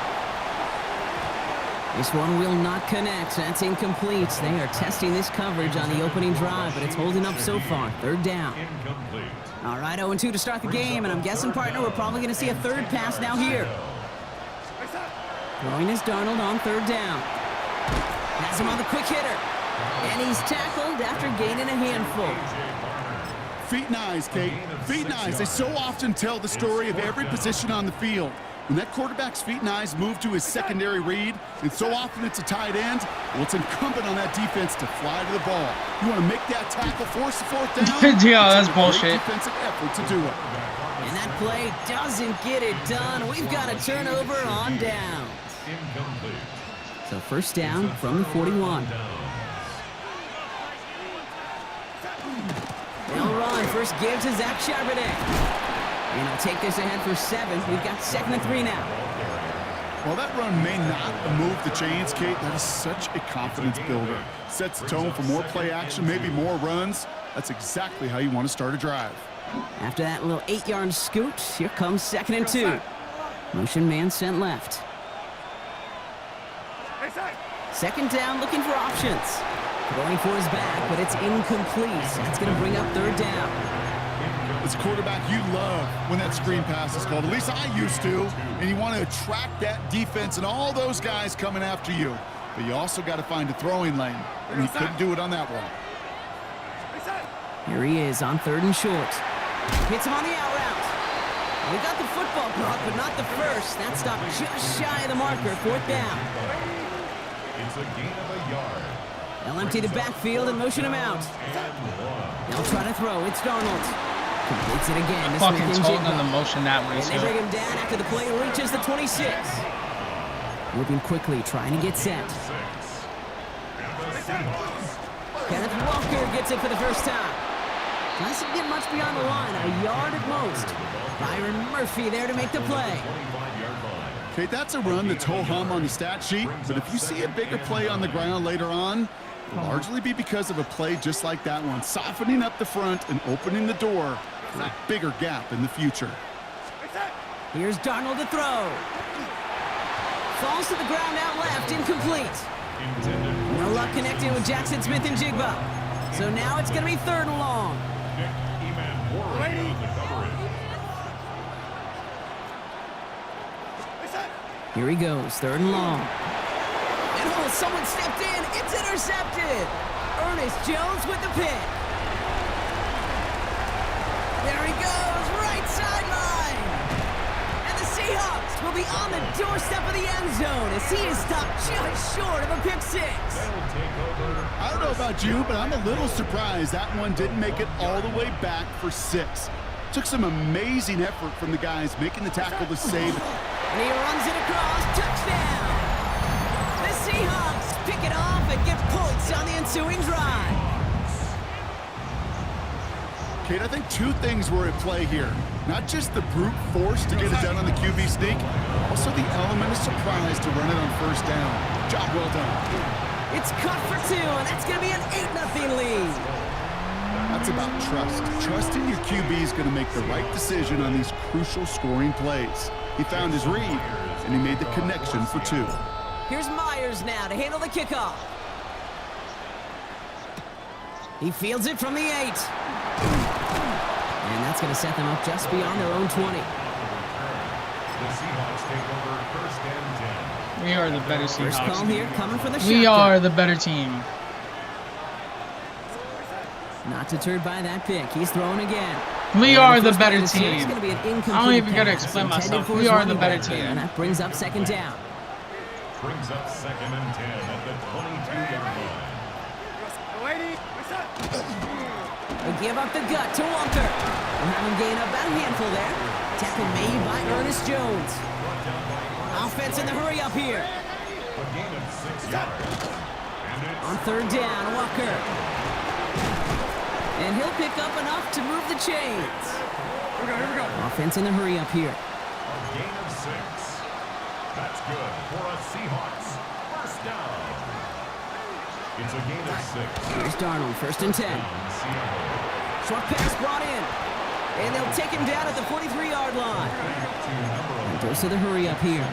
This one will not connect. That's incomplete. They are testing this coverage on the opening drive, but it's holding up so far. 3rd down. All right, 0-2 to start the game, and I'm guessing, partner, we're probably going to see a third pass now here. Throwing is Darnold on 3rd down. Has him on the quick hitter. And he's tackled after gaining a handful. Feet and eyes, Kate. Feet and eyes. They so often tell the story of every position on the field. When that quarterback's feet and eyes move to his secondary read, and so often it's a tight end, well, it's incumbent on that defense to fly to the ball. You want to make that tackle, force the 4th down? Yeah, that's bullshit. Defensive effort to do it. And that play doesn't get it done. We've got a turnover on down. So 1st down from the 41. They'll run. First give to Zach Charbonnet. And he'll take this ahead for 7. We've got 2nd and 3 now. Well, that run may not move the chains, Kate. That is such a confidence builder. Sets the tone for more play action, maybe more runs. That's exactly how you want to start a drive. After that little 8-yard scoot, here comes 2nd and 2. Motion man sent left. 2nd down, looking for options. Going for his back, but it's incomplete. That's going to bring up 3rd down. As a quarterback, you love when that screen pass is called. At least I used to. And you want to attract that defense and all those guys coming after you. But you also got to find a throwing lane. And he couldn't do it on that one. Here he is on 3rd and short. Hits him on the out route. We got the football block, but not the first. That stopped just shy of the marker. 4th down. It's a gain of a yard. They'll empty the backfield and motion him out. They'll try to throw. It's Darnold. Completes it again. Fucking told them to motion that way. And they bring him down after the play reaches the 26. Moving quickly, trying to get set. Kenneth Walker gets it for the first time. Doesn't get much beyond the line, a yard at most. Byron Murphy there to make the play. Okay, that's a run that's ho-hum on the stat sheet, but if you see a bigger play on the ground later on, it'll largely be because of a play just like that one, softening up the front and opening the door for a bigger gap in the future. Here's Darnold to throw. Falls to the ground out left, incomplete. No luck connecting with Jackson Smith and Jigba. So now it's going to be 3rd and long. Here he goes, 3rd and long. And oh, someone stepped in. It's intercepted. Ernest Jones with the pick. There he goes, right sideline. And the Seahawks will be on the doorstep of the end zone as he is stopped just short of a pick 6. I don't know about you, but I'm a little surprised that one didn't make it all the way back for 6. Took some amazing effort from the guys making the tackle to save. And he runs it across. Touchdown! The Seahawks pick it off and get points on the ensuing drive. Kate, I think two things were at play here. Not just the brute force to get it done on the QB sneak, also the element of surprise to run it on first down. Job well done. It's cut for 2, and that's going to be an 8-0 lead. That's about trust. Trusting your QB is going to make the right decision on these crucial scoring plays. He found his read, and he made the connection for 2. Here's Myers now to handle the kickoff. He fields it from the 8. And that's going to set them up just beyond their own 20. The Seahawks take over first and 10. We are the better Seahawks. First call here coming from the We shotgun. are the better team. Not deterred by that pick. He's throwing again. We are the better It's team. going to be an incomplete I don't even gotta pass explain intended myself. for We his are the running better back there, team. and that brings up second down. Brings up second and 10 at the 22-yard line. They give up the gut to Walker. We'll have him gain about a handful there. Tackle made by Ernest Jones. Offense in the hurry up here. A gain of 6 yards. On third down, Walker. And he'll pick up enough to move the chains. Here we go. Offense in the hurry up here. A gain of 6. That's good for a Seahawks first down. It's a gain of 6. Here's Darnold, first and 10. Short pass brought in. And they'll take him down at the 43-yard line. And goes to the hurry up here.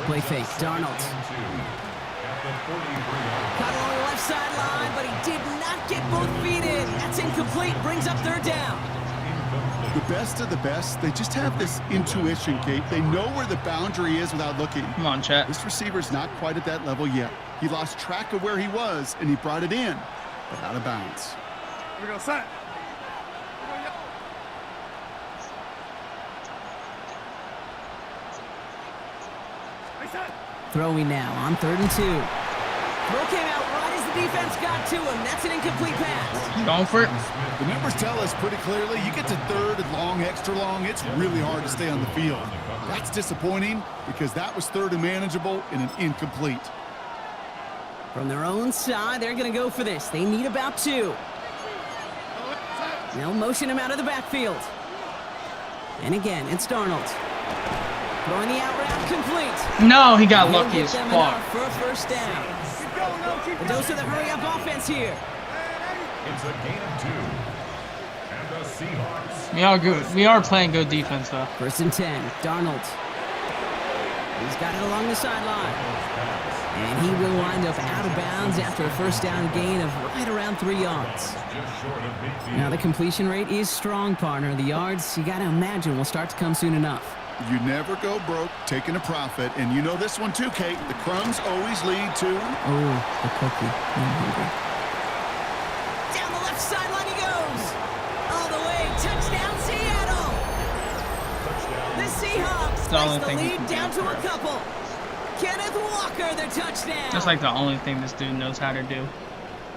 Play fake, Darnold. Caught along the left sideline, but he did not get both feet in. That's incomplete, brings up third down. The best of the best, they just have this intuition, Kate. They know where the boundary is without looking. Come on, chat. This receiver's not quite at that level yet. He lost track of where he was, and he brought it in, but out of bounds. Here we go, set. Throwing now on third and 2. Throw came out right as the defense got to him. That's an incomplete pass. Going for it. The numbers tell us pretty clearly, you get to third and long, extra long, it's really hard to stay on the field. That's disappointing because that was third and manageable and an incomplete. From their own side, they're going to go for this. They need about 2. They'll motion him out of the backfield. And again, it's Darnold. Throwing the out route complete. No, he got He'll lucky get as them fuck. enough for a first down. The dose of the hurry-up offense here. It's a gain of 2. And the Seahawks. We are good. We are playing good defense, though. First and 10, Darnold. He's got it along the sideline. And he will wind up out of bounds after a first down gain of right around 3 yards. Now the completion rate is strong, partner. The yards, you got to imagine, will start to come soon enough. You never go broke taking a profit, and you know this one too, Kate. The crumbs always lead to... Oh, the cookie. I'm hungry. Down the left sideline he goes. All the way. Touchdown, Seattle. The Seahawks slice the lead down to a couple. Kenneth Walker, their touchdown. That's like the only thing this dude knows how to do.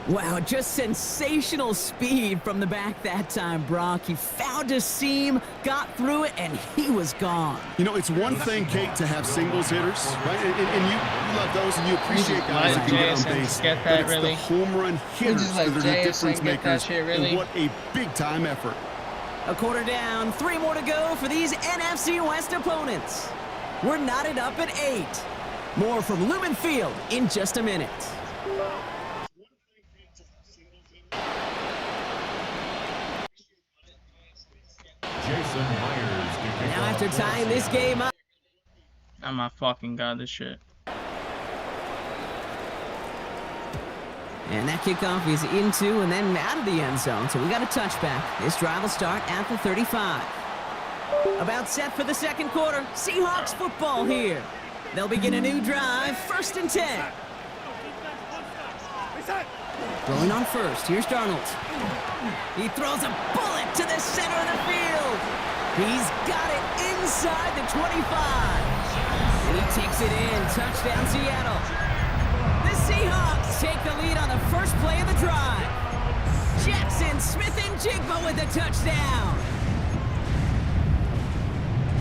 Wow, just sensational speed from the back that time, Brock. He found a seam, got through it, and he was gone. You know, it's one thing, Kate, to have singles hitters, right? And you love those, and you appreciate guys that can get on base. Get that, but it's really? the home run hitters that are the difference makers. Really? And what a big-time effort. A quarter down, 3 more to go for these NFC West opponents. We're knotted up at 8. More from Lumen Field in just a minute. Jason Myers. Now after tying this game up. Oh my fucking god, this shit. And that kickoff is into and then out of the end zone. So we got a touchback. This drive will start at the 35. About set for the second quarter. Seahawks football here. They'll begin a new drive. First and 10. Throwing on first. Here's Darnold. He throws a bullet to the center of the field. He's got it inside the 25. And he takes it in. Touchdown, Seattle. The Seahawks take the lead on the first play of the drive. Jackson Smith-Njigba with a touchdown.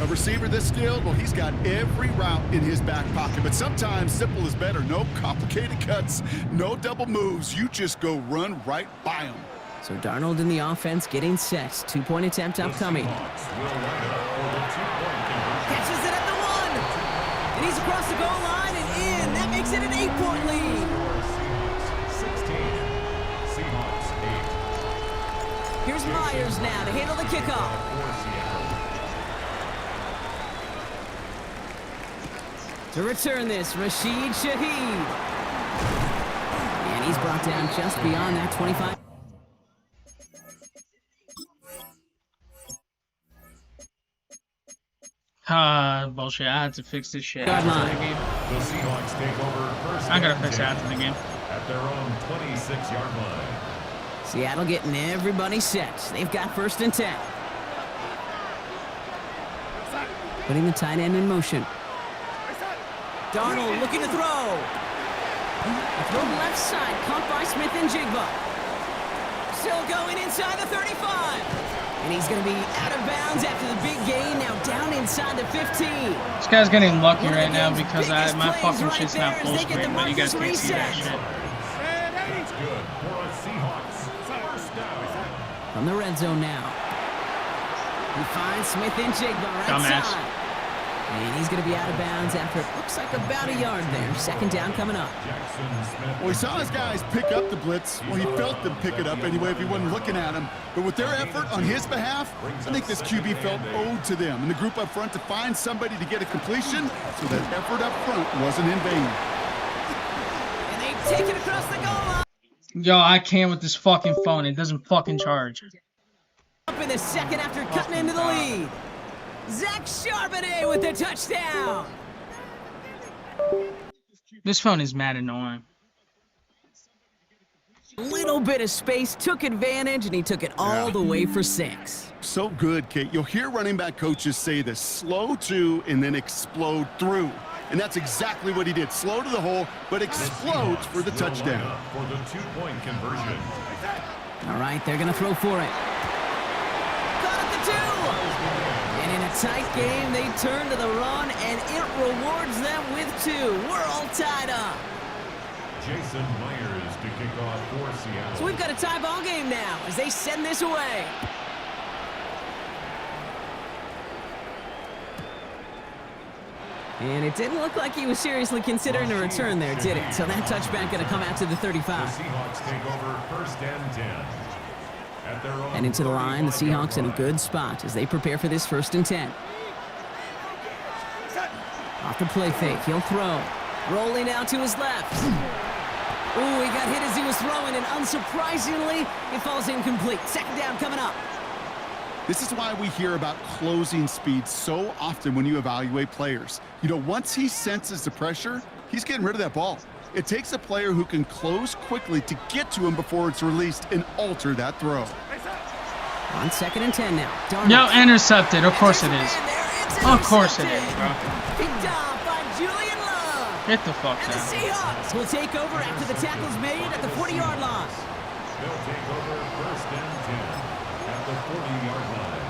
A receiver this skilled, well, he's got every route in his back pocket, but sometimes simple is better. No complicated cuts, no double moves. You just go run right by him. So Darnold in the offense getting set. 2-point attempt upcoming. Seahawks will line up for the 2-point conversion. Catches it at the 1. And he's across the goal line and in. That makes it an 8-point lead. Seahawks 16. Seahawks 8. Here's Myers now to handle the kickoff. To return this, Rashid Shaheed. And he's brought down just beyond that 25. Bullshit. I had to fix this shit Guard after line. the game. The Seahawks take over first. I gotta and fix it 10 after the game. at their own 26-yard line. Seattle getting everybody set. They've got 1st and 10. Putting the tight end in motion. Darnold looking to throw. A throw left side, caught by Smith-Njigba. Still going inside the 35. And he's going to be out of bounds after the big gain. Now down inside the 15. This guy's getting lucky right now because my fucking shit's not full screen, but you guys can't see that shit. That's good for a Seahawks. First down. From the red zone now. He finds Smith-Njigba right Dumbass. side. And he's going to be out of bounds after it looks like about a yard there. 2nd down coming up. Well, he saw his guys pick up the blitz. Well, he felt them pick it up anyway if he wasn't looking at him. But with their effort on his behalf, I think this QB felt owed to them and the group up front to find somebody to get a completion, so that effort up front wasn't in vain. And they take it across the goal line. Yo, I can't with this fucking phone. It doesn't fucking charge. Up in the 2nd after cutting into the lead. Zach Charbonnet with the touchdown. This phone is mad annoying. Little bit of space, took advantage, and he took it all the way for 6. So good, Kate. You'll hear running back coaches say this: slow to and then explode through. And that's exactly what he did. Slow to the hole, but explodes for the touchdown. For the 2-point conversion. All right, they're going to throw for it. Caught at the 2. And in a tight game, they turn to the run, and it rewards them with 2. We're all tied up. Jason Myers to kick off for Seattle. So we've got a tie ball game now as they send this away. And it didn't look like he was seriously considering a return there, did it? So that touchback going to come out to the 35. The Seahawks take over 1st and 10. At their own And into the line, the Seahawks in a good spot as they prepare for this 1st and 10. Off the play fake, he'll throw. Rolling out to his left. Ooh, he got hit as he was throwing, and unsurprisingly, it falls incomplete. 2nd down coming up. This is why we hear about closing speed so often when you evaluate players. You know, once he senses the pressure, he's getting rid of that ball. It takes a player who can close quickly to get to him before it's released and alter that throw. On 2nd and 10 now. Darnold. Yo, intercepted. Of course it is. Of course it is, bro. Picked off by Julian Love. Get the fuck And the down. Seahawks will take over after the tackle's made at the 40-yard line. They'll take over 1st and 10 at the 40-yard line.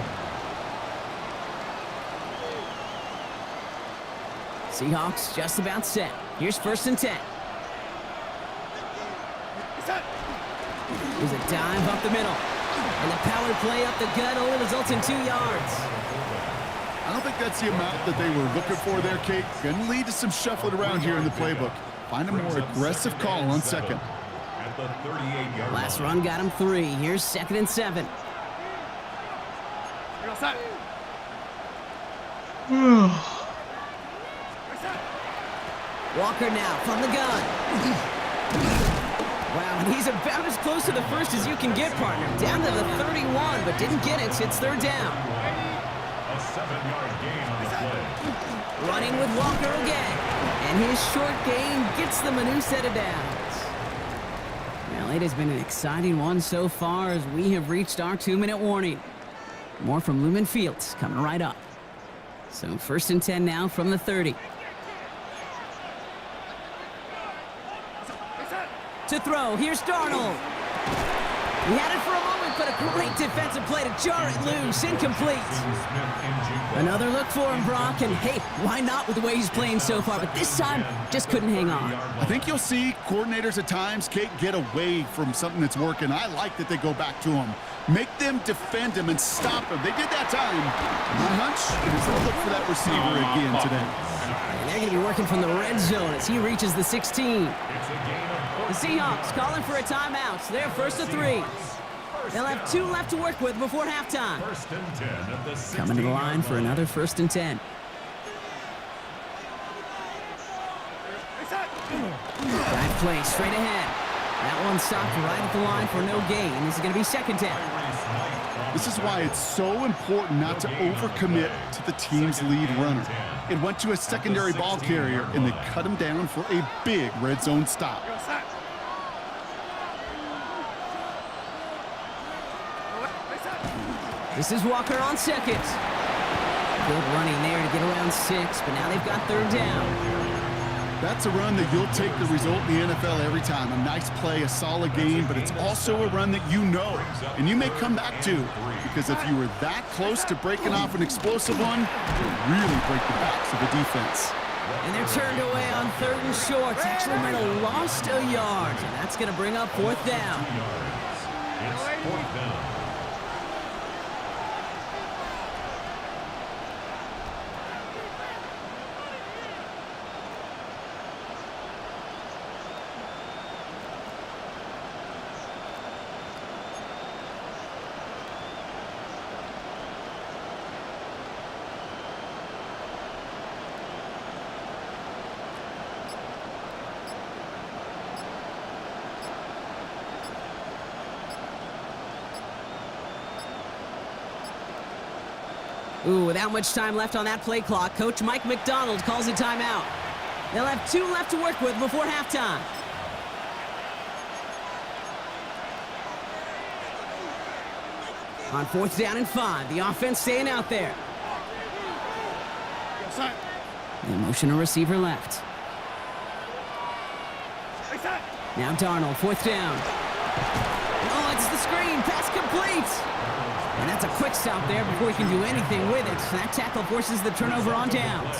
Seahawks just about set. Here's 1st and 10. There's a dive up the middle. And the power play up the gut only results in 2 yards. I don't think that's the amount that they were looking for there, Kate. Going to lead to some shuffling around here in the playbook. Find a more aggressive call on 2nd. At the 38-yard Last run got him 3. Here's 2nd and 7. Walker now from the gun. Wow, and he's about as close to the 1st as you can get, partner. Down to the 31, but didn't get it. It's 3rd down. A 7-yard gain on the play. Running with Walker again. And his short gain gets them a new set of downs. Well, it has been an exciting one so far as we have reached our 2-minute warning. More from Lumen Fields coming right up. So 1st and 10 now from the 30. To throw, here's Darnold. He had it for a moment, but a great defensive play to jar it loose. Incomplete. Another look for him, Brock, and hey, why not with the way he's playing so far? But this time, just couldn't hang on. I think you'll see coordinators at times, Kate, get away from something that's working. I like that they go back to him. Make them defend him and stop him. They did that time. My hunch is they'll look for that receiver again today. And they're going to be working from the red zone as he reaches the 16. The Seahawks calling for a timeout. So they're 1st and 3. They'll have 2 left to work with before halftime. Coming to the line for another 1st and 10. Drive play straight ahead. That one stopped right at the line for no gain. This is going to be 2nd down. This is why it's so important not to overcommit to the team's lead runner. It went to a secondary ball carrier, and they cut him down for a big red zone stop. This is Walker on 2nd. Good running there to get around 6, but now they've got 3rd down. That's a run that you'll take the result in the NFL every time. A nice play, a solid game, but it's also a run that you know, and you may come back to, because if you were that close to breaking off an explosive one, you'll really break the backs of the defense. And they're turned away on 3rd and short. Actually might have lost a yard, and that's going to bring up 4th down. It's 4th down. Ooh, without much time left on that play clock, Coach Mike McDonald calls a timeout. They'll have 2 left to work with before halftime. On 4th down and 5, the offense staying out there. The motion a receiver left. Now Darnold, 4th down. Oh, it's the screen, pass complete. And that's a quick stop there before he can do anything with it. That tackle forces the turnover on downs.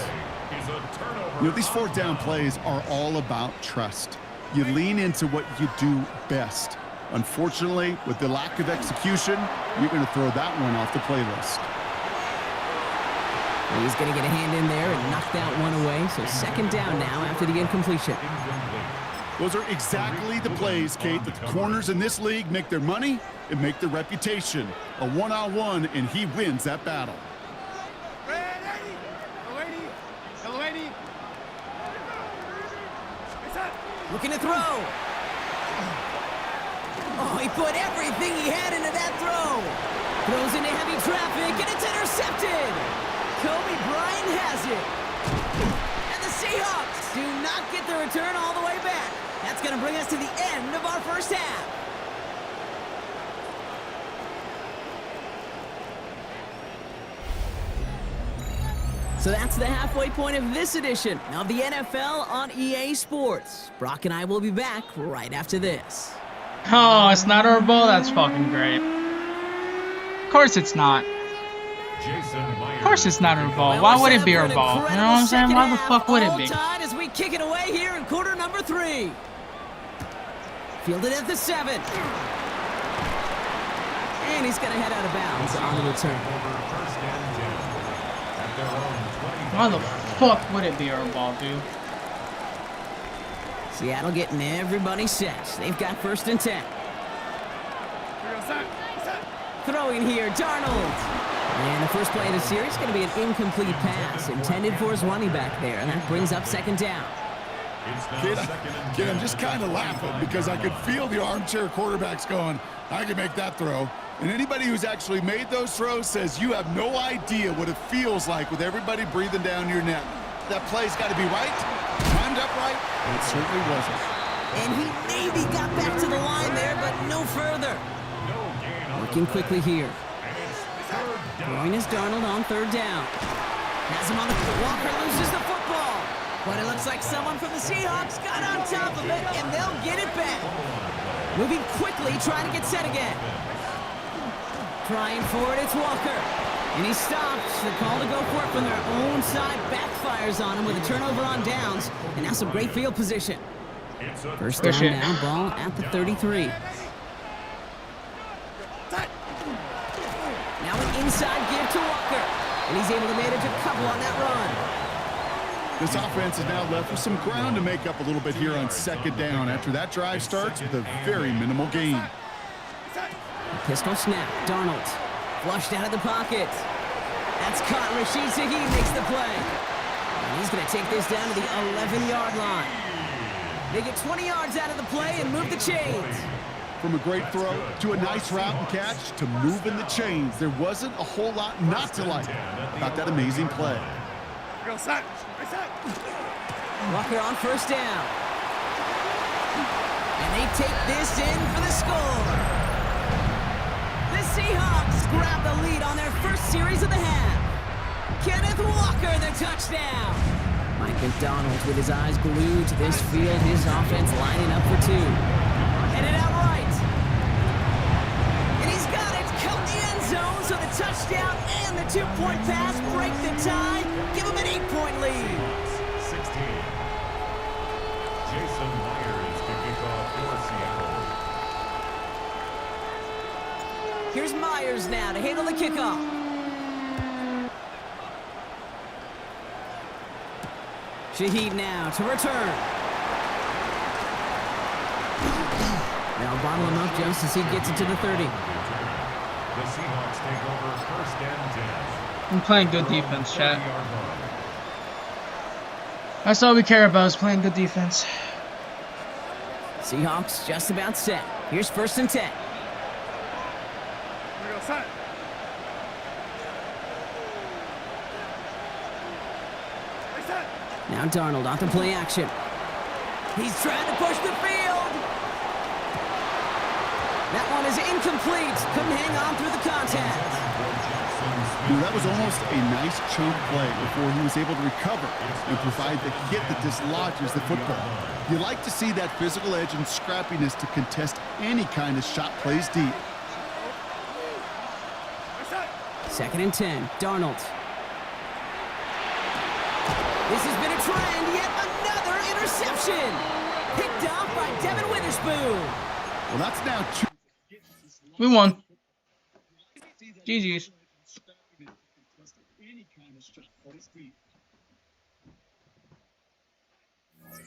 You know, these 4th down plays are all about trust. You lean into what you do best. Unfortunately, with the lack of execution, you're going to throw that one off the playlist. He's going to get a hand in there and knock that one away. So 2nd down now after the incompletion. Those are exactly the plays, Kate, that the corners in this league make their money and make their reputation. A one-on-one, and he wins that battle. Looking to throw. Oh, he put everything he had into that throw. Throws into heavy traffic, and it's intercepted. Kobe Bryant has it. And the Seahawks do not get the return all the way back. That's going to bring us to the end of our 1st half. So that's the halfway point of this edition of the NFL on EA Sports. Brock and I will be back right after this. Oh, it's not our ball? That's fucking great. Of course it's not. Of course it's not our ball. Why would it be our ball? You know what I'm saying? Why the fuck would it be? Tied as we kick it away here in quarter number 3. Fielded at the 7. And he's going to head out of bounds on the return. Why the fuck would it be our ball, dude? Seattle getting everybody set. They've got 1st and 10. Throwing here, Darnold. And the first play of the series is going to be an incomplete pass intended for his running back there, and that brings up 2nd down. Kid, I'm just kind of laughing because I could feel the armchair quarterbacks going, I can make that throw. And anybody who's actually made those throws says you have no idea what it feels like with everybody breathing down your neck. That play's got to be right, timed up right, and it certainly wasn't. And he maybe got back to the line there, but no further. Working quickly here. Throwing is Darnold on 3rd down. Has him on the Walker loses the football. But it looks like someone from the Seahawks got on top of it, and they'll get it back. Moving quickly, trying to get set again. Trying for it, it's Walker. And he stops. The call to go for it from their own side backfires on him with a turnover on downs. And now some great field position. First down now, ball at the 33. Now an inside give to Walker. And he's able to manage a couple on that run. This offense is now left with some ground to make up a little bit here on second down after that drive starts with a very minimal gain. Pistol snap, Darnold. Flushed out of the pocket. That's caught. Rashid Shaheed makes the play. And he's going to take this down to the 11-yard line. They get 20 yards out of the play and move the chains. From a great throw to a nice route and catch to moving the chains, there wasn't a whole lot not to like about that amazing play. Walker on first down. And they take this in for the score. The Seahawks grab the lead on their first series of the half. Kenneth Walker, the touchdown. Mike McDonald with his eyes glued to this field. His offense lining up for two. Headed out right. And he's got it. Count the end zone. So the touchdown and the two-point pass break the tie. Give him an 8-point lead. 16. Jason Myers to kick off for Seattle. Here's Myers now to handle the kickoff. Shaheed now to return. Now bottle him up just as he gets it to the 30. The Seahawks take over first and 10. I'm playing good defense, chat. That's all we care about is playing good defense. Seahawks just about set. Here's first and 10. Now Darnold off the play action. He's trying to push the field. That one is incomplete. Couldn't hang on through the contact. That was almost a nice chunk play before he was able to recover and provide the hit that dislodges the football. You like to see that physical edge and scrappiness to contest any kind of shot plays deep. Second and 10, Darnold. This has been a trend, yet another interception. Picked off by Devin Witherspoon. Well, that's now two. We won. GG's.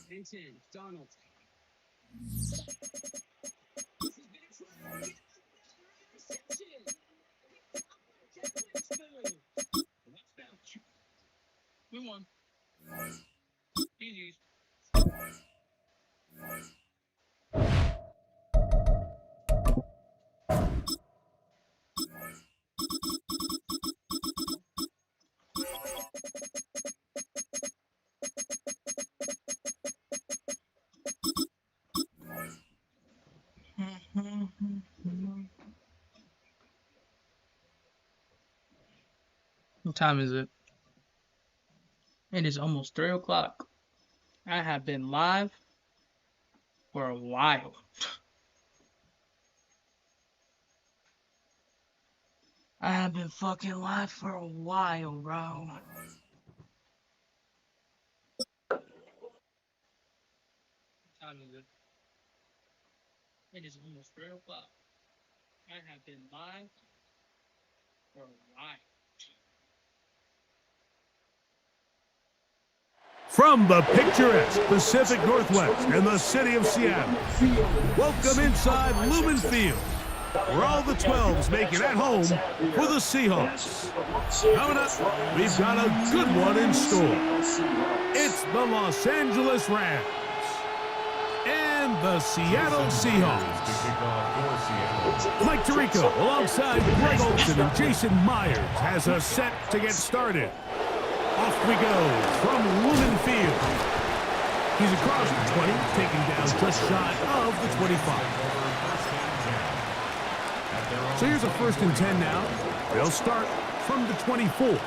And 10, Darnold. We won. GG's. What time is it? It is almost 3 o'clock. I have been live for a while. I have been fucking live for a while, bro. What time is it? It is almost 3 o'clock. I have been live for a while. From the picturesque Pacific Northwest and the city of Seattle, welcome inside Lumen Field, where all the 12s make it at home for the Seahawks. Coming up, we've got a good one in store. It's the Los Angeles Rams and the Seattle Seahawks. Mike Tirico alongside Greg Olsen and Jason Myers has us set to get started. Off we go from Lumen Field. He's across the 20, taking down just shy of the 25. So here's a first and 10 now. They'll start from the 24.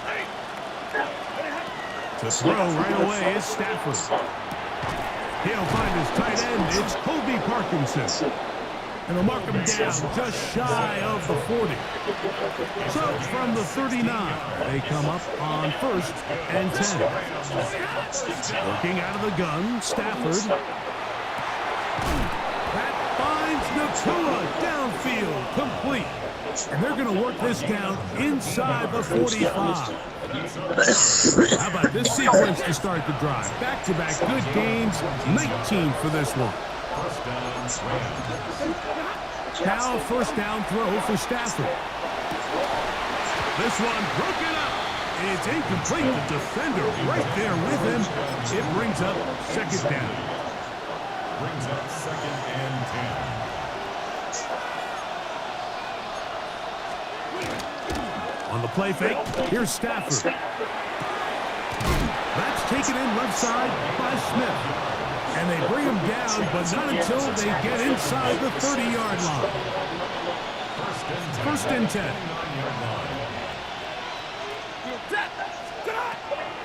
To To throw right away is Stafford. He'll find his tight end. It's Colby Parkinson. And they'll mark him down just shy of the 40. So from the 39, they come up on 1st and 10. Working out of the gun, Stafford. That finds Nakua downfield, complete. And they're going to work this down inside the 45. How about this sequence to start the drive? Back-to-back good gains, 19 for this one. Now first down throw for Stafford. This one broken up. It's incomplete. The defender right there with him. It brings up 2nd down. Brings up 2nd and 10. On the play fake, here's Stafford. That's taken in left side by Smith. And they bring him down, but not until they get inside the 30-yard line. 1st and 10.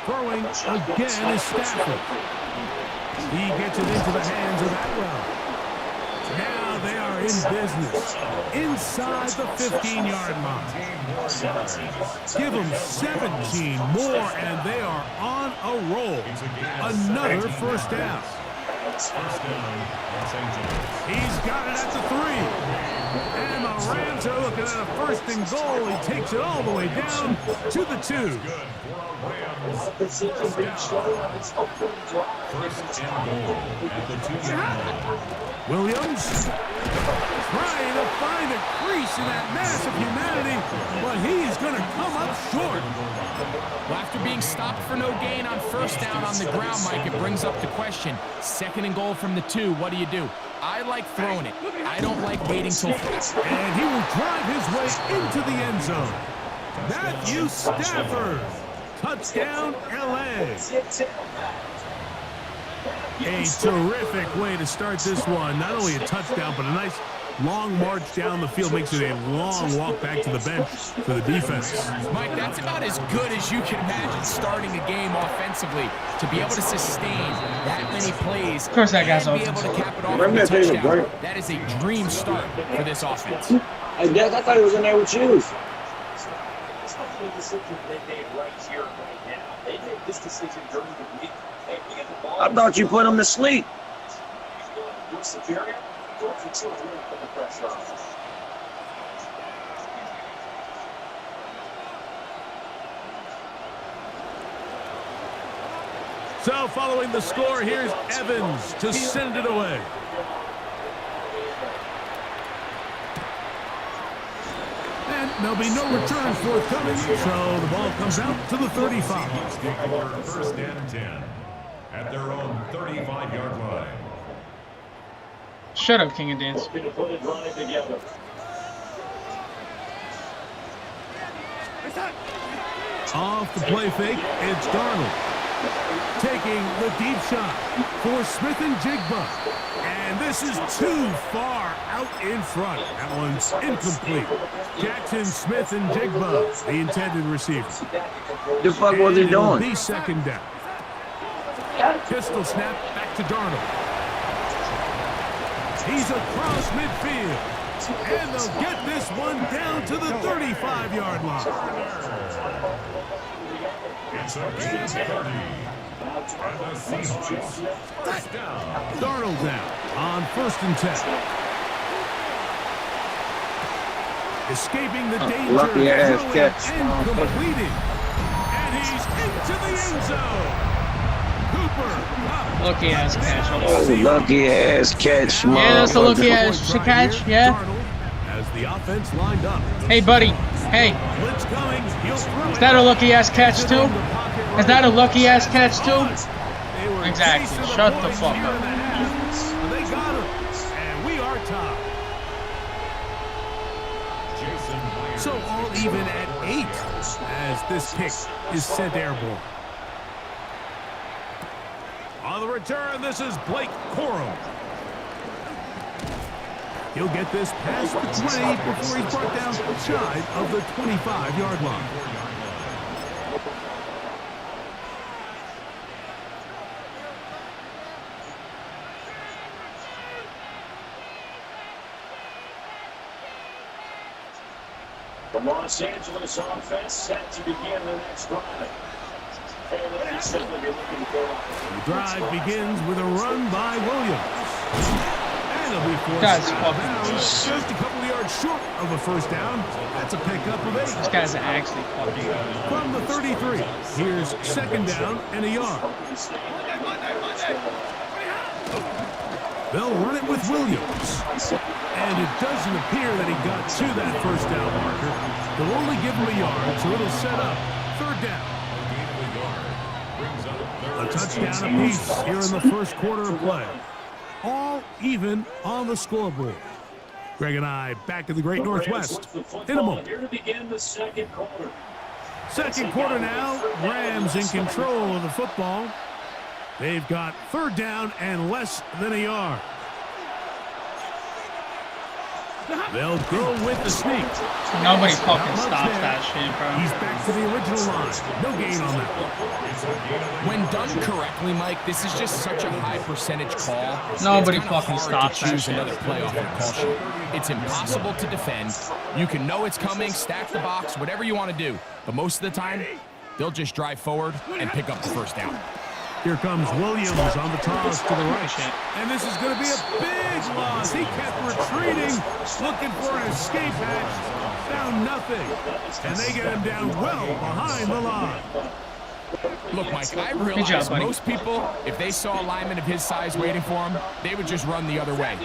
Throwing again is Stafford. He gets it into the hands of Atwell. Now they are in business inside the 15-yard line. Give them 17 more, and they are on a roll. Another first down. He's got it at the 3. And the Rams are looking at a 1st and goal. He takes it all the way down to the 2. Williams trying to find a crease in that mass of humanity, but he's going to come up short. Well, after being stopped for no gain on 1st down on the ground, Mike, it brings up the question. 2nd and goal from the 2, what do? I like throwing it. I don't like waiting till first. And he will drive his way into the end zone. Matthew Stafford. Touchdown, L.A. A terrific way to start this one. Not only a touchdown, but a nice long march down the field. Makes it a long walk back to the bench for the defense. Mike, that's about as good as you can imagine starting a game offensively. To be able to sustain that many plays of course that guy's and be able to cap it off with a touchdown. That is a dream start for this offense. Hey, Dad, I thought he was in there with you. The decision they made right here, right now. They made this decision during the week. I thought you put him to sleep. You're superior. Don't you really put the pressure on. So following the score, here's Evans to send it away. And there'll be no return forthcoming, so the ball comes out to the 35. 1st and 10 at their own 35-yard line. Shut up, King of Dance. Off the play fake, it's Darnold. Taking the deep shot for Smith and Jigba. And this is too far out in front. That one's incomplete. Jackson, Smith, and Jigba, the intended receiver. The fuck was he doing? Be 2nd down. Pistol snap back to Darnold. He's across midfield. And they'll get this one down to the 35-yard line. It's a gain of 30. And the Seahawks first down. Darnold down on 1st and 10. Escaping the danger. Lucky ass catch. And completing. And he's into the end zone. Cooper. Lucky ass catch. Lucky ass catch, man. Yeah, that's a lucky ass catch, yeah. As the offense lined up. Hey, buddy. Hey. Is that a lucky ass catch, too? Is that a lucky ass catch, too? Exactly. Shut the fuck up. They got him. And we are tied. So all even at 8 as this kick is sent airborne. On the return, this is Blake Corum. He'll get this past the 20 before he's brought down shy of the 25-yard line. The Los Angeles offense set to begin the next drive. The drive begins with a run by Williams. And it'll be forced out of bounds, just a couple of yards short of a first down. That's a pickup of 8. These guys are actually fucking good. From the 33, here's second down and a yard. They'll run it with Williams. And it doesn't appear that he got to that first down marker. They'll only give him a yard, so it'll set up third down. A touchdown apiece here in the first quarter of play. All even on the scoreboard. Greg and I back in the Great Northwest in a moment. Here to begin the second quarter. Second quarter now. Rams in control of the football. They've got third down and less than a yard. They'll go with the sneak. Nobody fucking stops that shit, bro. He's back to the original line. No gain on that one. When done correctly, Mike, this is just such a high percentage call. Nobody it's fucking stops that choose shit. another play off the call sheet. It's impossible to defend. You can know it's coming, stack the box, whatever you want to do. But most of the time, they'll just drive forward and pick up the first down. Here comes Williams on the toss to the right. And this is going to be a big loss. He kept retreating, looking for an escape hatch. Found nothing. And they get him down well behind the line. Look, Mike, I realize most people, if they saw a lineman of his size waiting for him, they would just run the other way.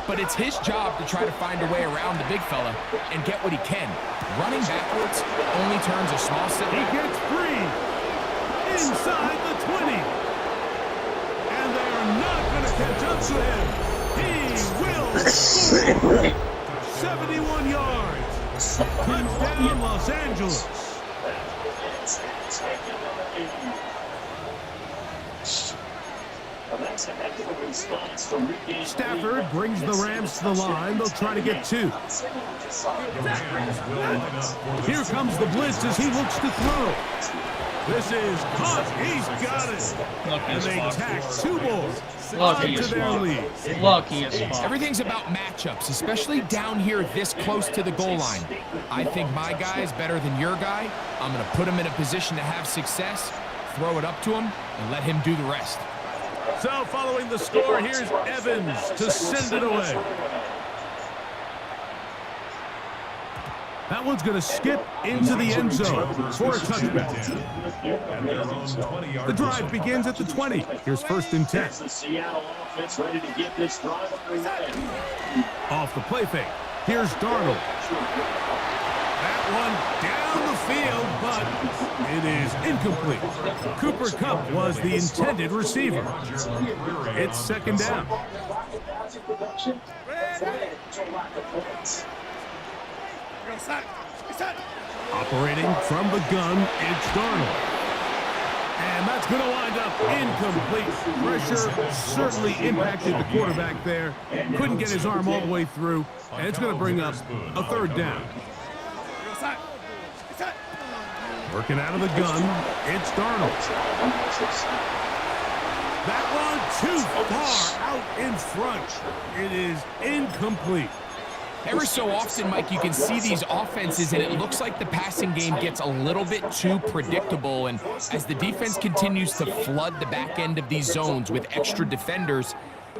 But it's his job to try to find a way around the big fella and get what he can. Running backwards only turns a small setback. He gets free inside the 20. And they are not going to catch up to him. He will score. 71 yards. Touchdown, Los Angeles. Stafford brings the Rams to the line. They'll try to get 2. Here comes the blitz as he looks to throw. This is caught. He's got it. And they tack 2 more. Lucky as fuck. Lucky as fuck. Everything's about matchups, especially down here this close to the goal line. I think my guy is better than your guy. I'm going to put him in a position to have success, throw it up to him, and let him do the rest. So following the score, here's Evans to send it away. That one's going to skip into the end zone for a touchback. The drive begins at the 20. Here's first and 10. Off the play fake. Here's Darnold. That one down the field, but it is incomplete. Cooper Kupp was the intended receiver. It's second down. Operating from the gun, it's Darnold. And that's going to wind up incomplete. Pressure certainly impacted the quarterback there. Couldn't get his arm all the way through. And it's going to bring up a third down. Working out of the gun, it's Darnold. That one too far out in front. It is incomplete. Every so often, Mike, you can see these offenses, and it looks like the passing game gets a little bit too predictable. And as the defense continues to flood the back end of these zones with extra defenders,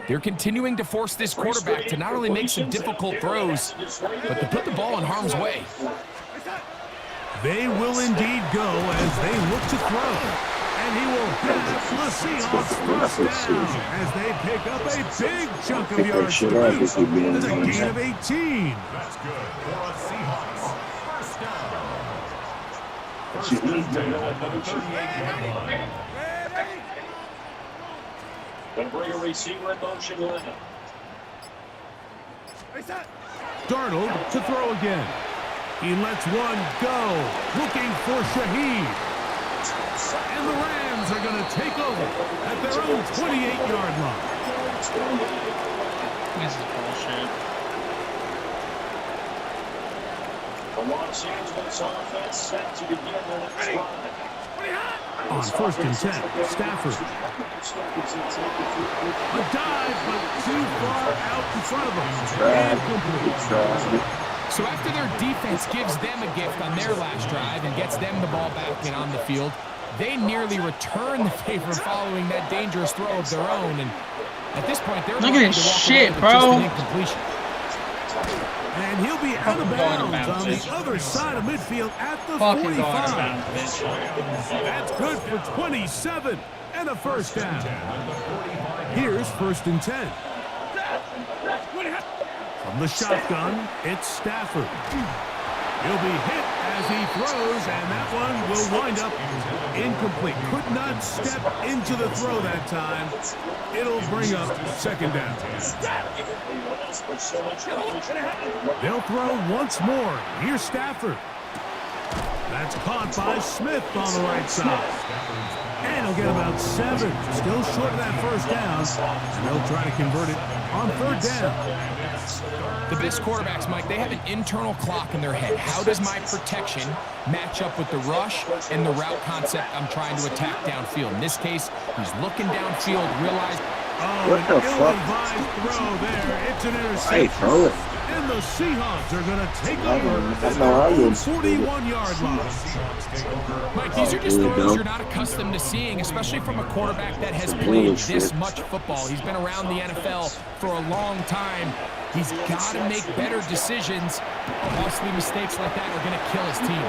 they're continuing to force this quarterback to not only make some difficult throws, but to put the ball in harm's way. They will indeed go as they look to throw. And he will have the Seahawks first down as they pick up a big chunk of yards to boot. It's a gain of 18. That's good for a Seahawks. First down at the 38-yard line. Going to bring a receiver in motion line. Darnold to throw again. He lets one go, looking for Shaheed. And the Rams are going to take over at their own 28-yard line. This is bullshit. The Los Angeles offense set to begin the next drive. On first and 10, Stafford. A dive, but too far out in front of him. Incomplete. So after their defense gives them a gift on their last drive and gets them the ball back and on the field, they nearly return the favor following that dangerous throw of their own. And at this point, they're look at this shit, bro. And he'll be out of bounds on the other side of midfield at the 45. That's good for 27 and a first down. Here's 1st and 10. From the shotgun, it's Stafford. He'll be hit as he throws, and that one will wind up incomplete. Could not step into the throw that time. It'll bring up 2nd down. They'll throw once more. Here's Stafford. That's caught by Smith on the right side. And he'll get about 7. Still short of that first down. And they'll try to convert it on 3rd down. The best quarterbacks, Mike, they have an internal clock in their head. How does my protection match up with the rush and the route concept I'm trying to attack downfield? In this case, he's looking downfield, realize... What the fuck? Throw there. It's an interception. Hey, throw it. And the Seahawks are going to take over I know I would. 41-yard line. Mike, these are just throws you're not accustomed to seeing, especially from a quarterback that has played this much football. He's been around the NFL for a long time. He's got to make better decisions. Costly mistakes like that are going to kill his team.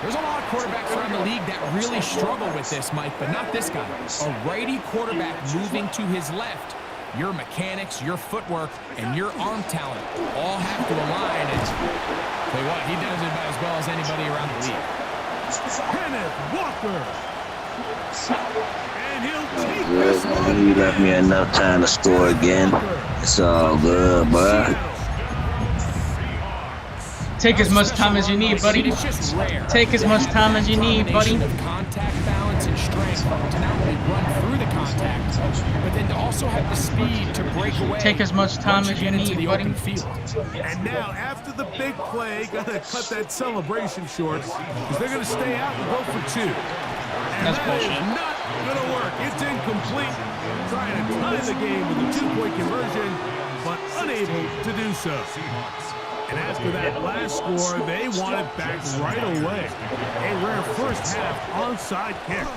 There's a lot of quarterbacks around the league that really struggle with this, Mike, but not this guy. A righty quarterback moving to his left. Your mechanics, your footwork, and your arm talent all have to align. And tell you what, he does it about as well as anybody around the league. Kenneth Walker. And he'll take this one. You left me enough time to score again. It's all good, bro. Take as much time as you need, buddy. It's just rare. Take as much time as you need, buddy. Of contact balance and strength to not only run through the contact, but then to also have the speed to break away. Take as much time as you need, buddy. And now, after the big play, gotta cut that celebration short because they're gonna stay out and go for 2. And that's that bullshit. is not gonna work. It's incomplete. Trying to tie the game with a 2-point conversion, but unable to do so. And after that last score, they want it back right away. A rare first half onside kick.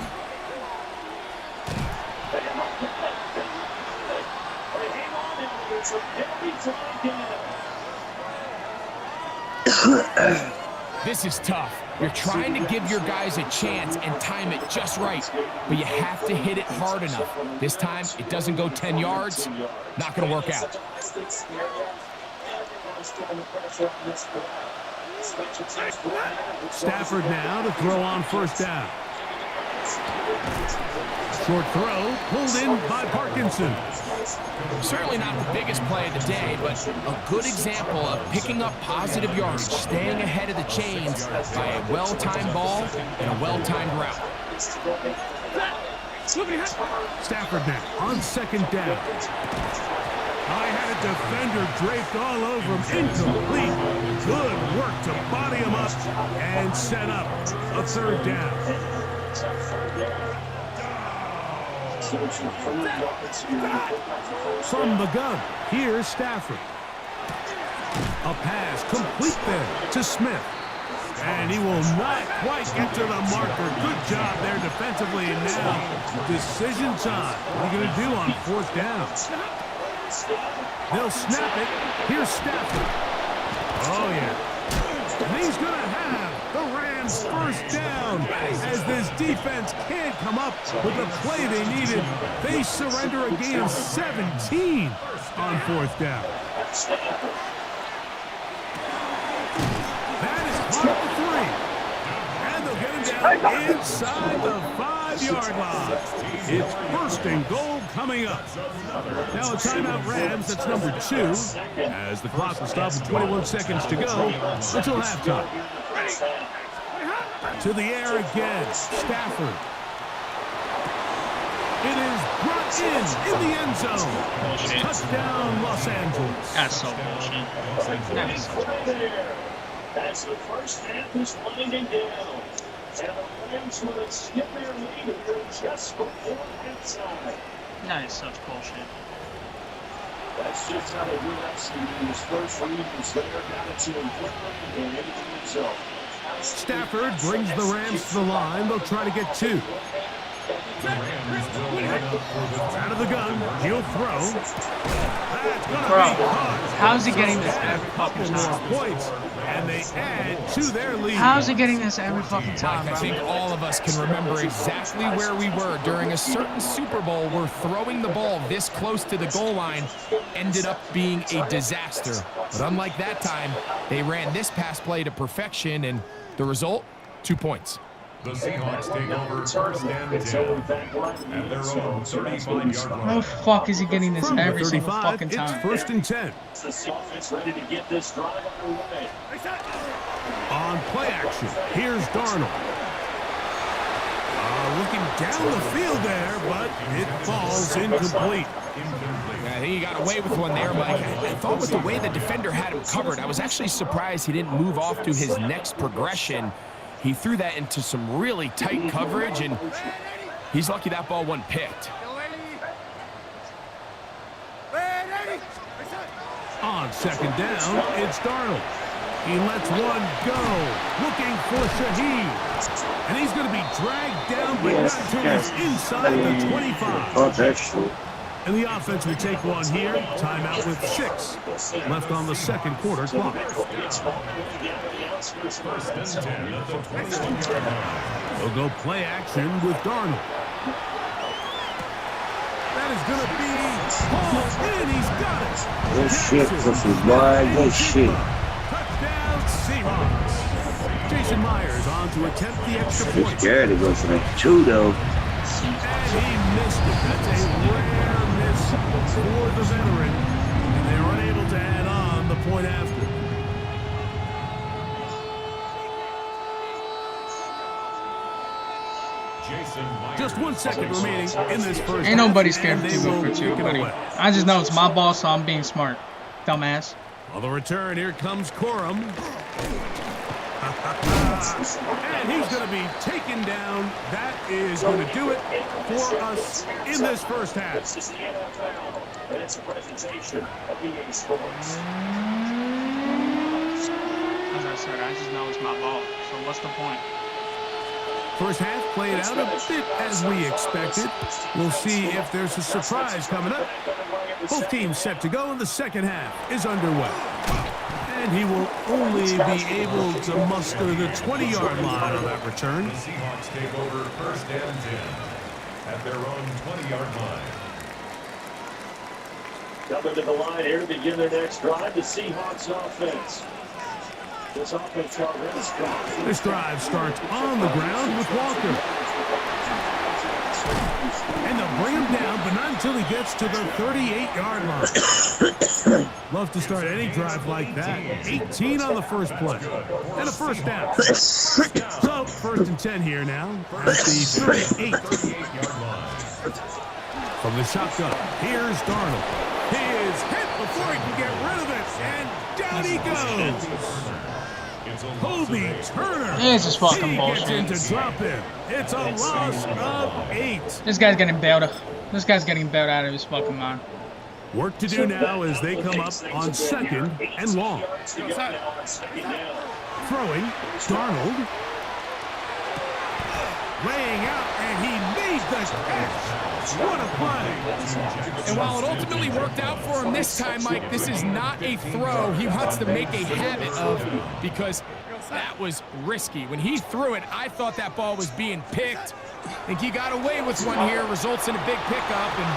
This is tough. You're trying to give your guys a chance and time it just right, but you have to hit it hard enough. This time, it doesn't go 10 yards. Not going to work out. Stafford now to throw on first down. Short throw pulled in by Parkinson. Certainly not the biggest play of the day, but a good example of picking up positive yardage, staying ahead of the chains by a well-timed ball and a well-timed route. Stafford now on second down. I had a defender draped all over him. Incomplete. Good work to body him up and set up a third down. From the gun, here's Stafford. A pass complete there to Smith. And he will not quite get to the marker. Good job there defensively. And now, decision time. What are you going to do on fourth down? They'll snap it. Here's Stafford. Oh, yeah. And he's going to have the Rams first down as this defense can't come up with the play they needed. They surrender a gain of 17 on fourth down. That is caught for 3. And they'll get him down inside the 5-yard line. It's first and goal coming up. Now a timeout Rams, that's number 2, as the clock will stop with 21 seconds to go until halftime. To the air again, Stafford. It is brought in the end zone. Bullshit. Touchdown, Los Angeles. That's so bullshit. That is so bullshit. As the first half is winding down. And the Rams will skip their lead here just before halftime. That is such bullshit. That's just how they do that. His first read was there, got it to him quickly, and anything himself. Stafford brings the Rams to the line. They'll try to get 2. Out of the gun, he'll throw. That's gonna Bro, be caught. how's he getting this every fucking time? Points, and they add to their lead. How's he getting this every fucking time, Mike, I bro? think all of us can remember exactly where we were during a certain Super Bowl where throwing the ball this close to the goal line ended up being a disaster. But unlike that time, they ran this pass play to perfection, and the result, 2 points. The Seahawks take over first and 10 at their own 35-yard line. How the fuck is he getting this From every the single 35, fucking it's time? first and 10. The Seahawks ready to get this drive underway. On play action, here's Darnold. Looking down the field there, but it falls incomplete. I think he got away with one there, Mike. I thought with the way the defender had him covered, I was actually surprised he didn't move off to his next progression. He threw that into some really tight coverage, and he's lucky that ball wasn't picked. On second down, it's Darnold. He lets one go, looking for Shaheed. And he's going to be dragged down, but not until he's inside the 25. Oh, that's true. And the offense will take one here. Timeout with 6 left on the second quarter clock. They'll go play action with Darnold. That is going to be hauled in. He's got it. Good shit, pussy boy. Good shit. Touchdown, Seahawks. Jason Myers on to attempt the extra He's point. scared to go for that 2, though. And he missed it. That's a rare miss for the veteran. And they are unable to add on the point after. Just 1 second remaining in this first. Ain't nobody scared half, to and do they it for will 2, kick it buddy. away. I just know it's my ball, so I'm being smart. Dumbass. On the return, here comes Corum. And he's going to be taken down. That is going to do it for us in this first half. This is the NFL, and it's a presentation of EA Sports. As I said, I just know it's my ball. So what's the point? First half played out a bit as we expected. We'll see if there's a surprise coming up. Both teams set to go, and the second half is underway. And he will only be able to muster the 20-yard line on that return. The Seahawks take over first and 10 at their own 20-yard line. Coming to the line here to begin their next drive, the Seahawks offense. This offense already strong. This drive starts on the ground with Walker. And they'll bring him down, but not until he gets to the 38-yard line. Love to start any drive like that. 18 on the first play. And a first down. So, first and 10 here now at the 38-yard line. From the shotgun, here's Darnold. He is hit before he can get rid of it, and down he goes. Kobe Turner. This is fucking He gets bullshit. into drop in. It's a loss of 8. This guy's getting bailed. This guy's getting bailed out of his fucking mind. Work to do now as they come up on second and long. Throwing, Darnold. Laying out, and he made the catch. What a play. And while it ultimately worked out for him this time, Mike, this is not a throw he wants to make a habit of, because that was risky. When he threw it, I thought that ball was being picked. I think he got away with one here, results in a big pickup, and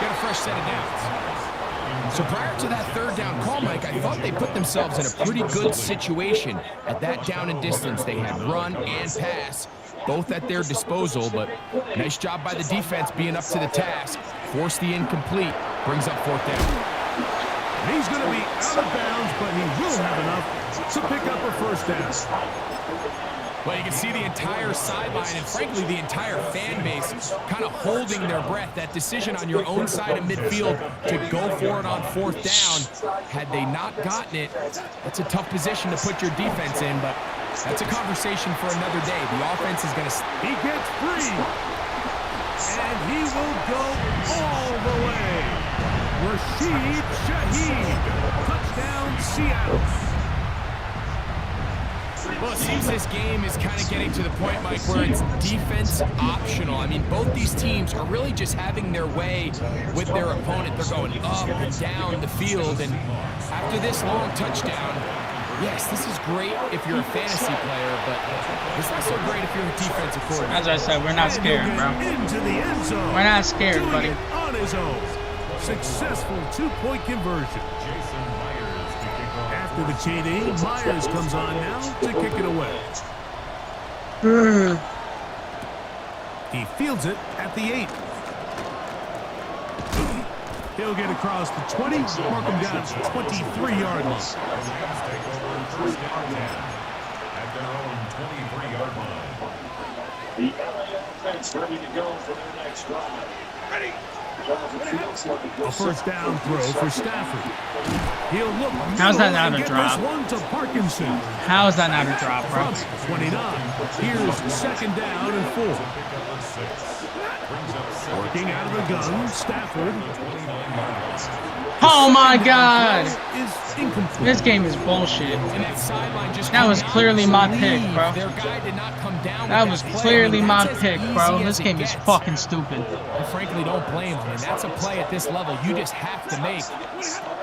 get a fresh set of downs. So prior to that third down call, Mike, I thought they put themselves in a pretty good situation at that down and distance. They had run and pass, both at their disposal, but nice job by the defense being up to the task. Forced the incomplete, brings up fourth down. And he's going to be out of bounds, but he will have enough to pick up a first down. Well, you can see the entire sideline and, frankly, the entire fan base kind of holding their breath. That decision on your own side of midfield to go for it on fourth down, had they not gotten it, that's a tough position to put your defense in, but that's a conversation for another day. The offense is going to... He gets free, and he will go all the way. Rashid Shaheed. Touchdown, Seattle. Well, it seems this game is kind of getting to the point, Mike, where it's defense optional. I mean, both these teams are really just having their way with their opponent. They're going up and down the field, and after this long touchdown, yes, this is great if you're a fantasy player, but it's not so great if you're a defensive coordinator. As I said, we're not scared, bro. Into the end zone. We're not scared, buddy. On his own. Successful two-point conversion. After the TD, Myers comes on now to kick it away. He fields it at the 8. He'll get across the 20, mark him down to 23-yard line. At their own 23-yard line. The LA offense ready to go for their next drive. Ready. A first down throw for Stafford. He'll look. How's that not a drop? This one to Parkinson. How is that not a drop, bro? 29. Here's second down and 4. Working out of the gun, Stafford. Oh my God! Is incomplete. This game is bullshit. And that sideline just That was clearly my pick, bro. Their guy did not come down. That was clearly my pick, bro. This game is fucking stupid. I frankly don't blame them. And that's a play at this level you just have to make.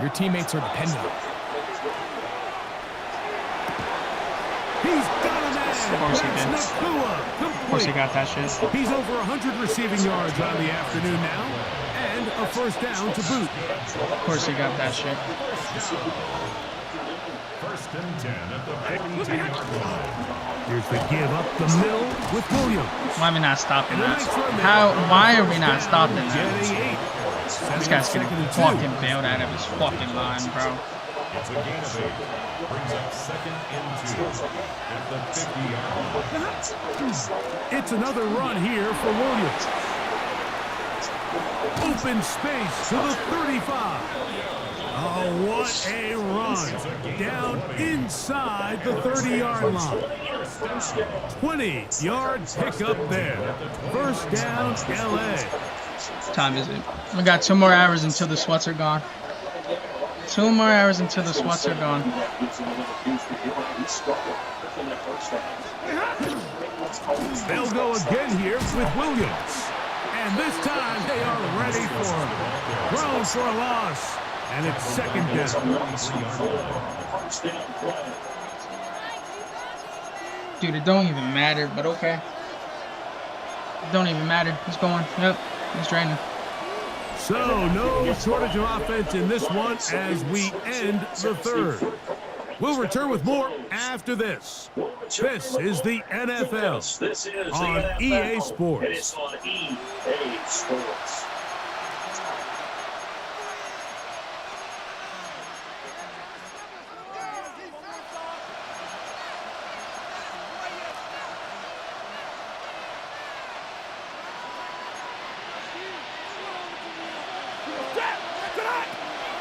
Your teammates are dependent on it. He's got a man. Of course he did. Of course he got that shit. He's over 100 receiving yards on the afternoon now. And a first down to boot. Of course he got that shit. First and 10 at the 42-yard line. Here's the give up the middle with Williams. Why are we not stopping that? Why are we not stopping that? This guy's getting fucking bailed out of his fucking mind, bro. It's a gain of 8. Brings up second and 2 at the 50-yard line. It's another run here for Williams. Open space to the 35. Oh, what a run. Down inside the 30-yard line. 20-yard pickup there. First down, LA. What time is it? We got 2 more hours until the sweats are gone. 2 more hours until the sweats are gone. They'll go again here with Williams. And this time they are ready for him. Thrown for a loss. And it's second down. Dude, it don't even matter, but okay. It don't even matter. He's going. Yep, he's draining. So, no shortage of offense in this one as we end the third. We'll return with more after this. This is the NFL on EA Sports. It is on EA Sports.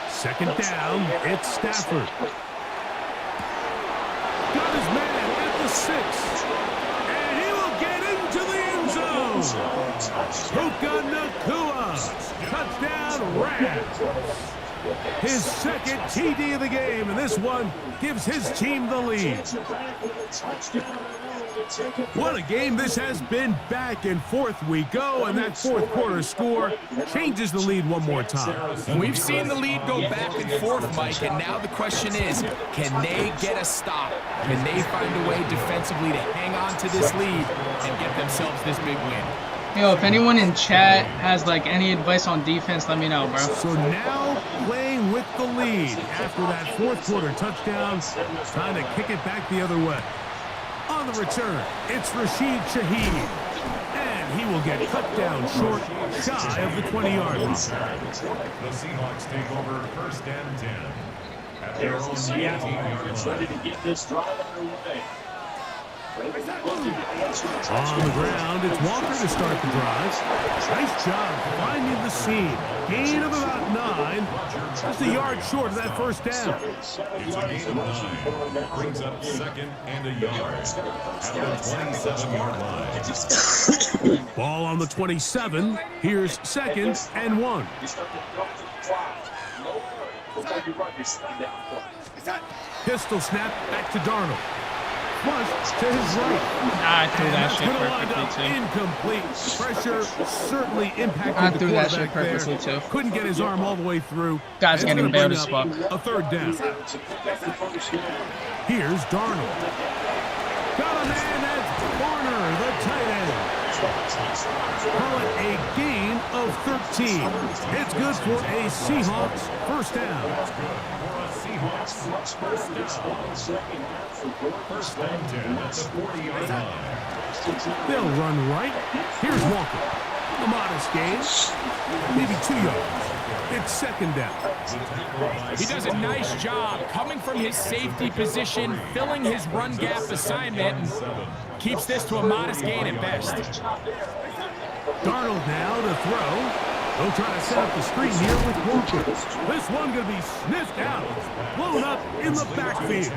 Second down, it's Stafford. Got his man at the 6. And he will get into the end zone. Puka Nacua. Touchdown, Rams. His second TD of the game, and this one gives his team the lead. What a game this has been. Back and forth we go, and that fourth quarter score changes the lead one more time. We've seen the lead go back and forth, Mike, and now the question is, can they get a stop? Can they find a way defensively to hang on to this lead and get themselves this big win? Yo, if anyone in chat has like any advice on defense, let me know, bro. So now playing with the lead after that fourth quarter touchdown, trying to kick it back the other way. On the return, it's Rashid Shaheed. And he will get cut down short, shy of the 20-yard line. The Seahawks take over first and 10. At their own 18-yard Ready line. to get this drive underway. On the ground, it's Walker to start the drive. Nice job finding the seam. Gain of about 9. Just a yard short of that first down. It's a gain of 9. Brings up second and a yard. At the 27-yard line. Ball on the 27. Here's second and 1. Pistol snap back to Darnold. Flush to his right. I threw that shit perfectly too. Incomplete. Pressure certainly impacted I the threw that shit quarterback perfectly there. too. Couldn't get his arm all the way through. Guy's It's getting gonna bad bring as up fuck. a third down. Here's Darnold. Got a man, that's Warner, the tight end. Call it a gain of 13. It's good for a Seahawks first down. They'll run right. Here's Walker. A modest gain. Maybe 2 yards. It's second down. He does a nice job coming from his safety position, filling his run gap assignment, and keeps this to a modest gain at best. Darnold now to throw. They'll try to set up the screen here with Walker. This one going to be sniffed out. Blown up in the backfield.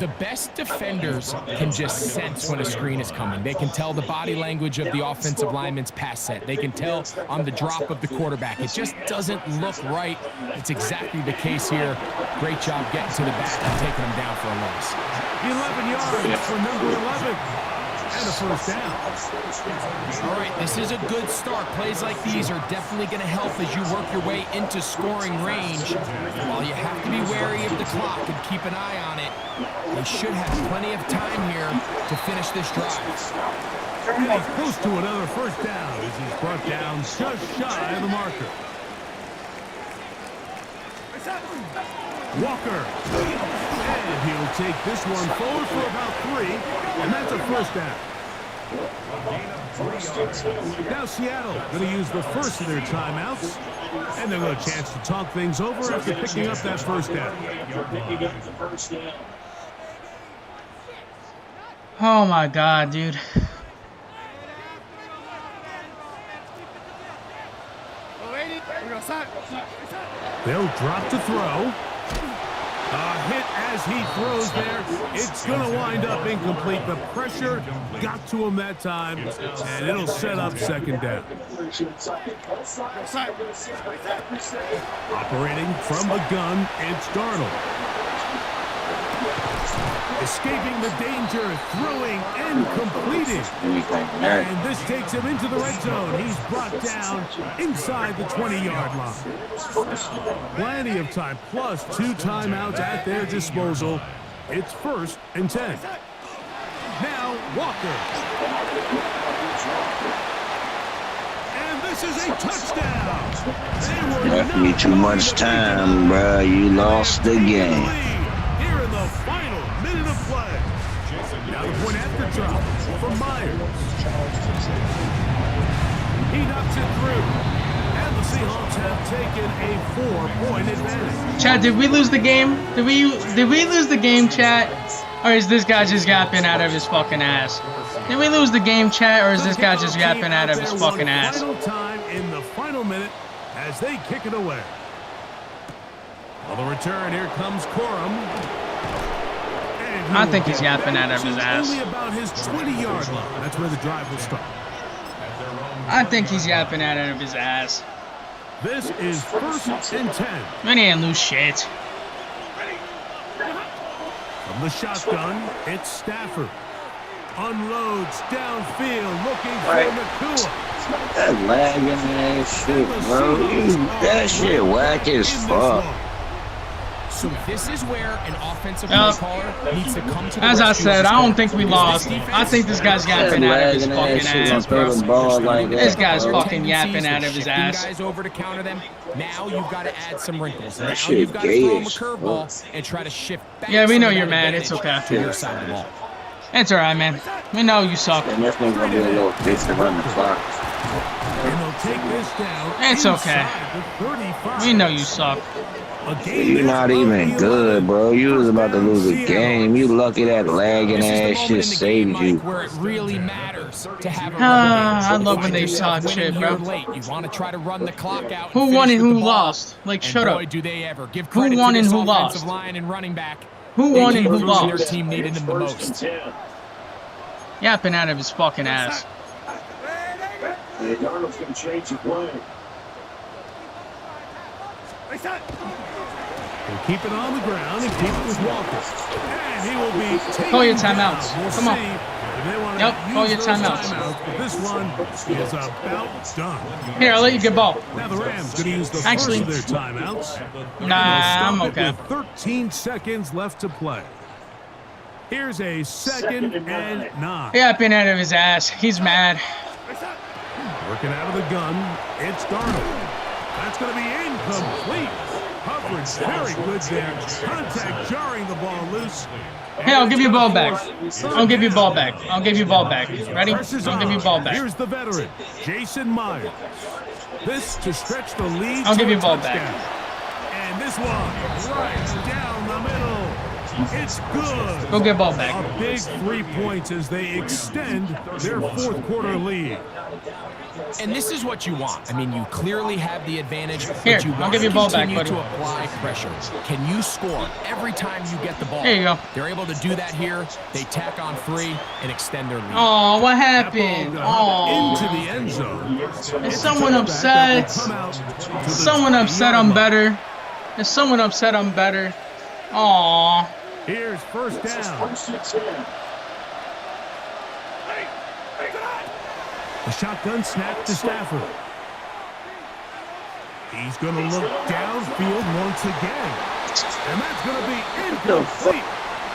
The best defenders can just sense when a screen is coming. They can tell the body language of the offensive lineman's pass set. They can tell on the drop of the quarterback. It just doesn't look right. It's exactly the case here. Great job getting to the back and taking him down for a loss. 11 yards for number 11. And a first down. All right, this is a good start. Plays like these are definitely going to help as you work your way into scoring range. While you have to be wary of the clock and keep an eye on it, they should have plenty of time here to finish this drive. And he's close to another first down as he's brought down just shy of the marker. Walker. And he'll take this one forward for about 3, and that's a first down. Now Seattle going to use the first of their timeouts, and they'll have a chance to talk things over after picking up that first down. Oh my god, dude. They'll drop to throw. A hit as he throws there. It's going to wind up incomplete. The pressure got to him that time, and it'll set up second down. Operating from a gun, it's Darnold. Escaping the danger, throwing and completing. And this takes him into the red zone. He's brought down inside the 20-yard line. Plenty of time, plus 2 timeouts at their disposal. It's 1st and 10. Now Walker. And this is a touchdown. Left me too much time, bro. You lost the game. Here in the final minute of play. Now the point after drop from Myers. He knocks it through. And the Seahawks have taken a 4-point advantage. Chat, did we lose the game? Did we lose the game, chat? Or is this guy just yapping out of his fucking ass? Did we lose the game, chat, or is this guy just yapping out of his fucking ass? Final time in the final minute as they kick it away. On the return, here comes Corum. I think he's yapping out of his ass. Only about his 20-yard line. That's where the drive will start. I think he's yapping out of his ass. This is 1st and 10. Man, he ain't lose shit. From the shotgun, it's Stafford. Unloads downfield, looking for Nakua. That lagging ass shit, bro. That shit whack as fuck. So this is where an offensive play caller needs to come to the As I rescue. said, I don't think we lost. I think this guy's yapping out of his fucking ass, bro. This guy's fucking yapping out of his ass. Guys over to counter them. Now you've got to add some wrinkles. Now shit you've got to throw him a gay as curveball and try to shift back. Yeah, we some know of you're that mad. It's advantage okay. to your side of the ball. It's alright, man. We know you suck. And that's not gonna be a little bitch to run the clock. And they'll take this down. It's okay. We know you suck. You're not even good, bro. You was about to lose a game. You lucky that lagging ass shit saved you. Where it really matters to have a I love when they talk shit, bro. You want to try to run the clock out. Who won and who lost? Like, shut up. Boy, do they ever. Give Who credit won to and this who offensive lost? line and running back. Who won and who Their lost? team needed him the most. Yapping out of his fucking ass. And Darnold's going to change the play. And keep it on the ground and keep it with Walker. And he will be taken Call your down. timeouts. We'll Come on. see if they want to Yep, call use your those timeouts. but this one is about done. Here, I'll let you get ball. Now the Rams going to use the Actually, first of their timeouts. nah, I'm okay. With 13 seconds left to play. Here's a 2nd and 9. Yeah, been out of his ass. He's mad. Working out of the gun, it's Darnold. That's going to be incomplete. Coverage very good there. Contact jarring the ball loose. Hey, I'll give you ball back. I'll give you ball back. I'll give you ball back. Ready? I'll give you ball back. Here's the veteran, Jason Myers. This to stretch the lead. I'll give you ball touchdown. back. And this one right down the middle. It's good. Go get ball back. A big 3 points as they extend their 4th quarter lead. And this is what you want. I mean, you clearly have the advantage. Here, but you I'll want give you to ball back, continue buddy. to apply pressure. Can you score every time you get the ball? There you go. They're able to do that here. They tack on 3 and extend their lead. Oh, what happened? Oh, Into the end zone. is someone upset? Is someone upset I'm better? Is someone upset I'm better? Aw. Here's first down. The shotgun snap to Stafford. He's going to look downfield once again. And that's going to be incomplete.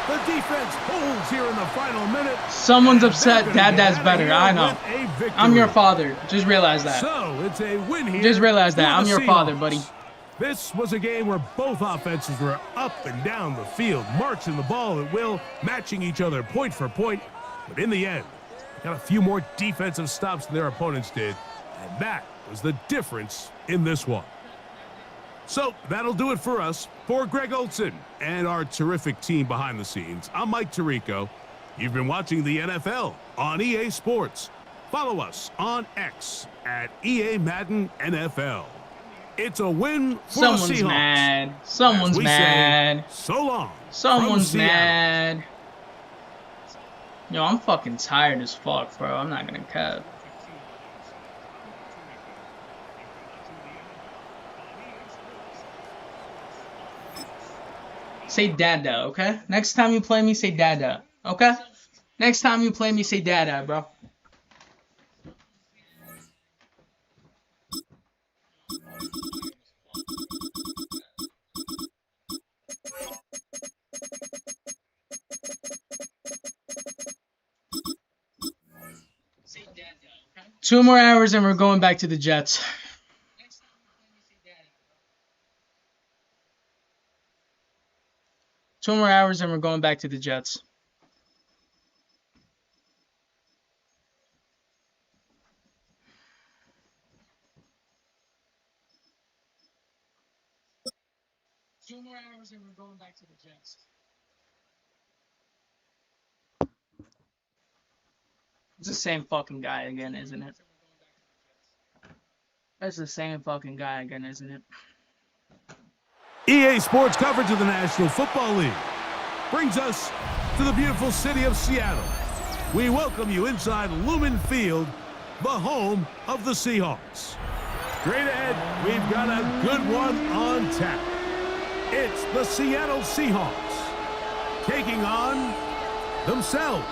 The defense holds here in the final minute. Someone's upset. Dad's better. I know. I'm your father. Just realize that. So it's a win here. Just realize that. for I'm the your Seahawks. father, buddy. This was a game where both offenses were up and down the field, marching the ball at will, matching each other point for point. But in the end, got a few more defensive stops than their opponents did, and that was the difference in this one. So that'll do it for us. For Greg Olson and our terrific team behind the scenes, I'm Mike Tirico. You've been watching the NFL on EA Sports. Follow us on X at EA Madden NFL. It's a win for the Someone's Seahawks. mad. Someone's mad. So long. Someone's from Seattle. mad. Yo, I'm fucking tired as fuck, bro. I'm not gonna cap. Say dada, okay? Next time you play me, say dada, okay? Next time you play me, say dada, bro. Two more hours and we're going back to the Jets. Two more hours and we're going back to the Jets. Two more hours and we're going back to the Jets. It's the same fucking guy again, isn't it? That's the same fucking guy again, isn't it? EA Sports coverage of the National Football League brings us to the beautiful city of Seattle. We welcome you inside Lumen Field, the home of the Seahawks. Straight ahead, we've got a good one on tap. It's the Seattle Seahawks taking on themselves.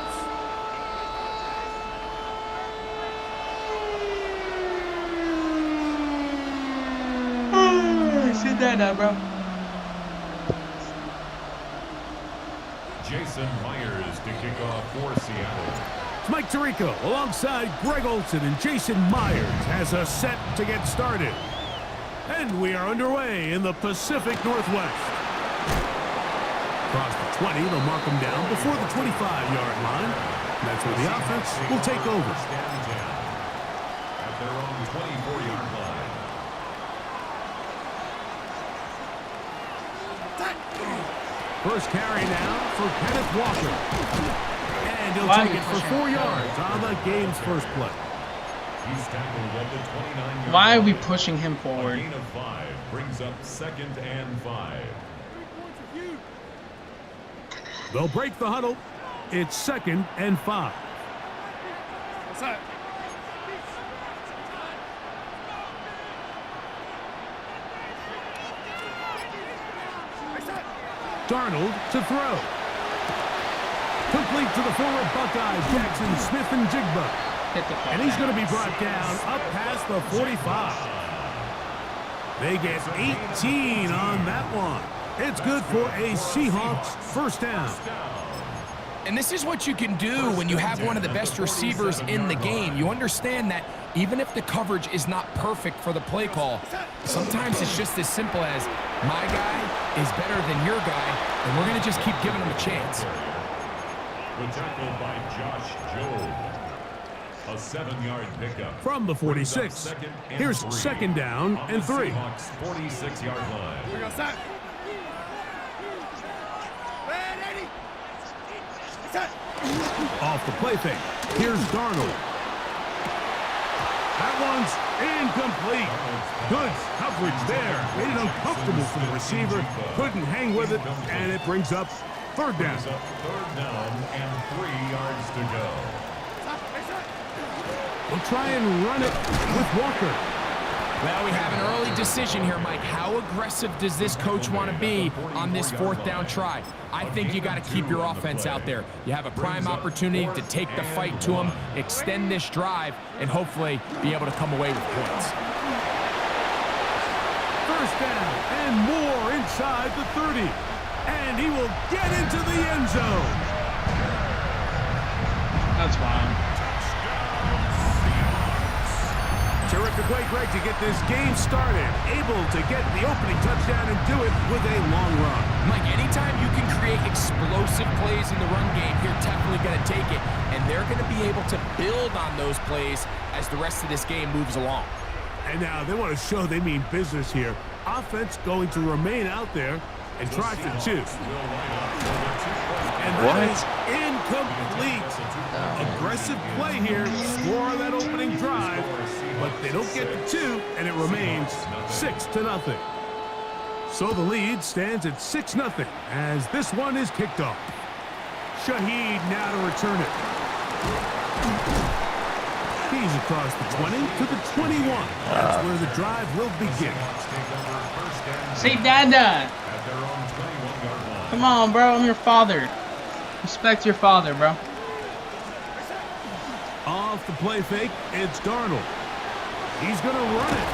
Sit that up, bro. Jason Myers to kick off for Seattle. It's Mike Tirico alongside Greg Olson, and Jason Myers has us set to get started. And we are underway in the Pacific Northwest. Across the 20, they'll mark them down before the 25-yard line. And that's where the offense will take over. At their own 24-yard line. First carry now for Kenneth Walker. And he'll take it for 4 yards on the game's first play. He's tackled at the 29-yard line. Why are we pushing him forward? A gain of 5 brings up 2nd and 5. They'll break the huddle. It's 2nd and 5. What's that? Darnold to throw. Complete to the former Buckeyes, Jackson Smith-Njigba. And he's going to be brought down up past the 45. They get 18 on that one. It's good for a Seahawks first down. And this is what you can do when you have one of the best receivers in the game. You understand that even if the coverage is not perfect for the play call, sometimes it's just as simple as my guy is better than your guy, and we're going to just keep giving him a chance. The tackle by Josh Jobe. A 7-yard pickup. From the 46, here's second down and 3. 46-yard line. We got set. Off the play fake. Here's Darnold. That one's incomplete. Good coverage there. Made it uncomfortable for the receiver. Couldn't hang with it, and it brings up third down. Third down and 3 yards to go. We'll try and run it with Walker. Well, we have an early decision here, Mike. How aggressive does this coach want to be on this fourth down try? I think you got to keep your offense out there. You have a prime opportunity to take the fight to them, extend this drive, and hopefully be able to come away with points. First down and more inside the 30. And he will get into the end zone. That's fine. Terrific way, Greg, to get this game started. Able to get the opening touchdown and do it with a long run. Mike, anytime you can create explosive plays in the run game, you're definitely going to take it. And they're going to be able to build on those plays as the rest of this game moves along. And now they want to show they mean business here. Offense going to remain out there and try for 2. And that is incomplete. Aggressive play here. Score on that opening drive. But they don't get the 2, and it remains 6-0. So the lead stands at 6-0 as this one is kicked off. Shaheed now to return it. He's across the 20 to the 21. That's where the drive will begin. Say Dada. Come on, bro. I'm your father. Respect your father, bro. Off the play fake, it's Darnold. He's going to run it.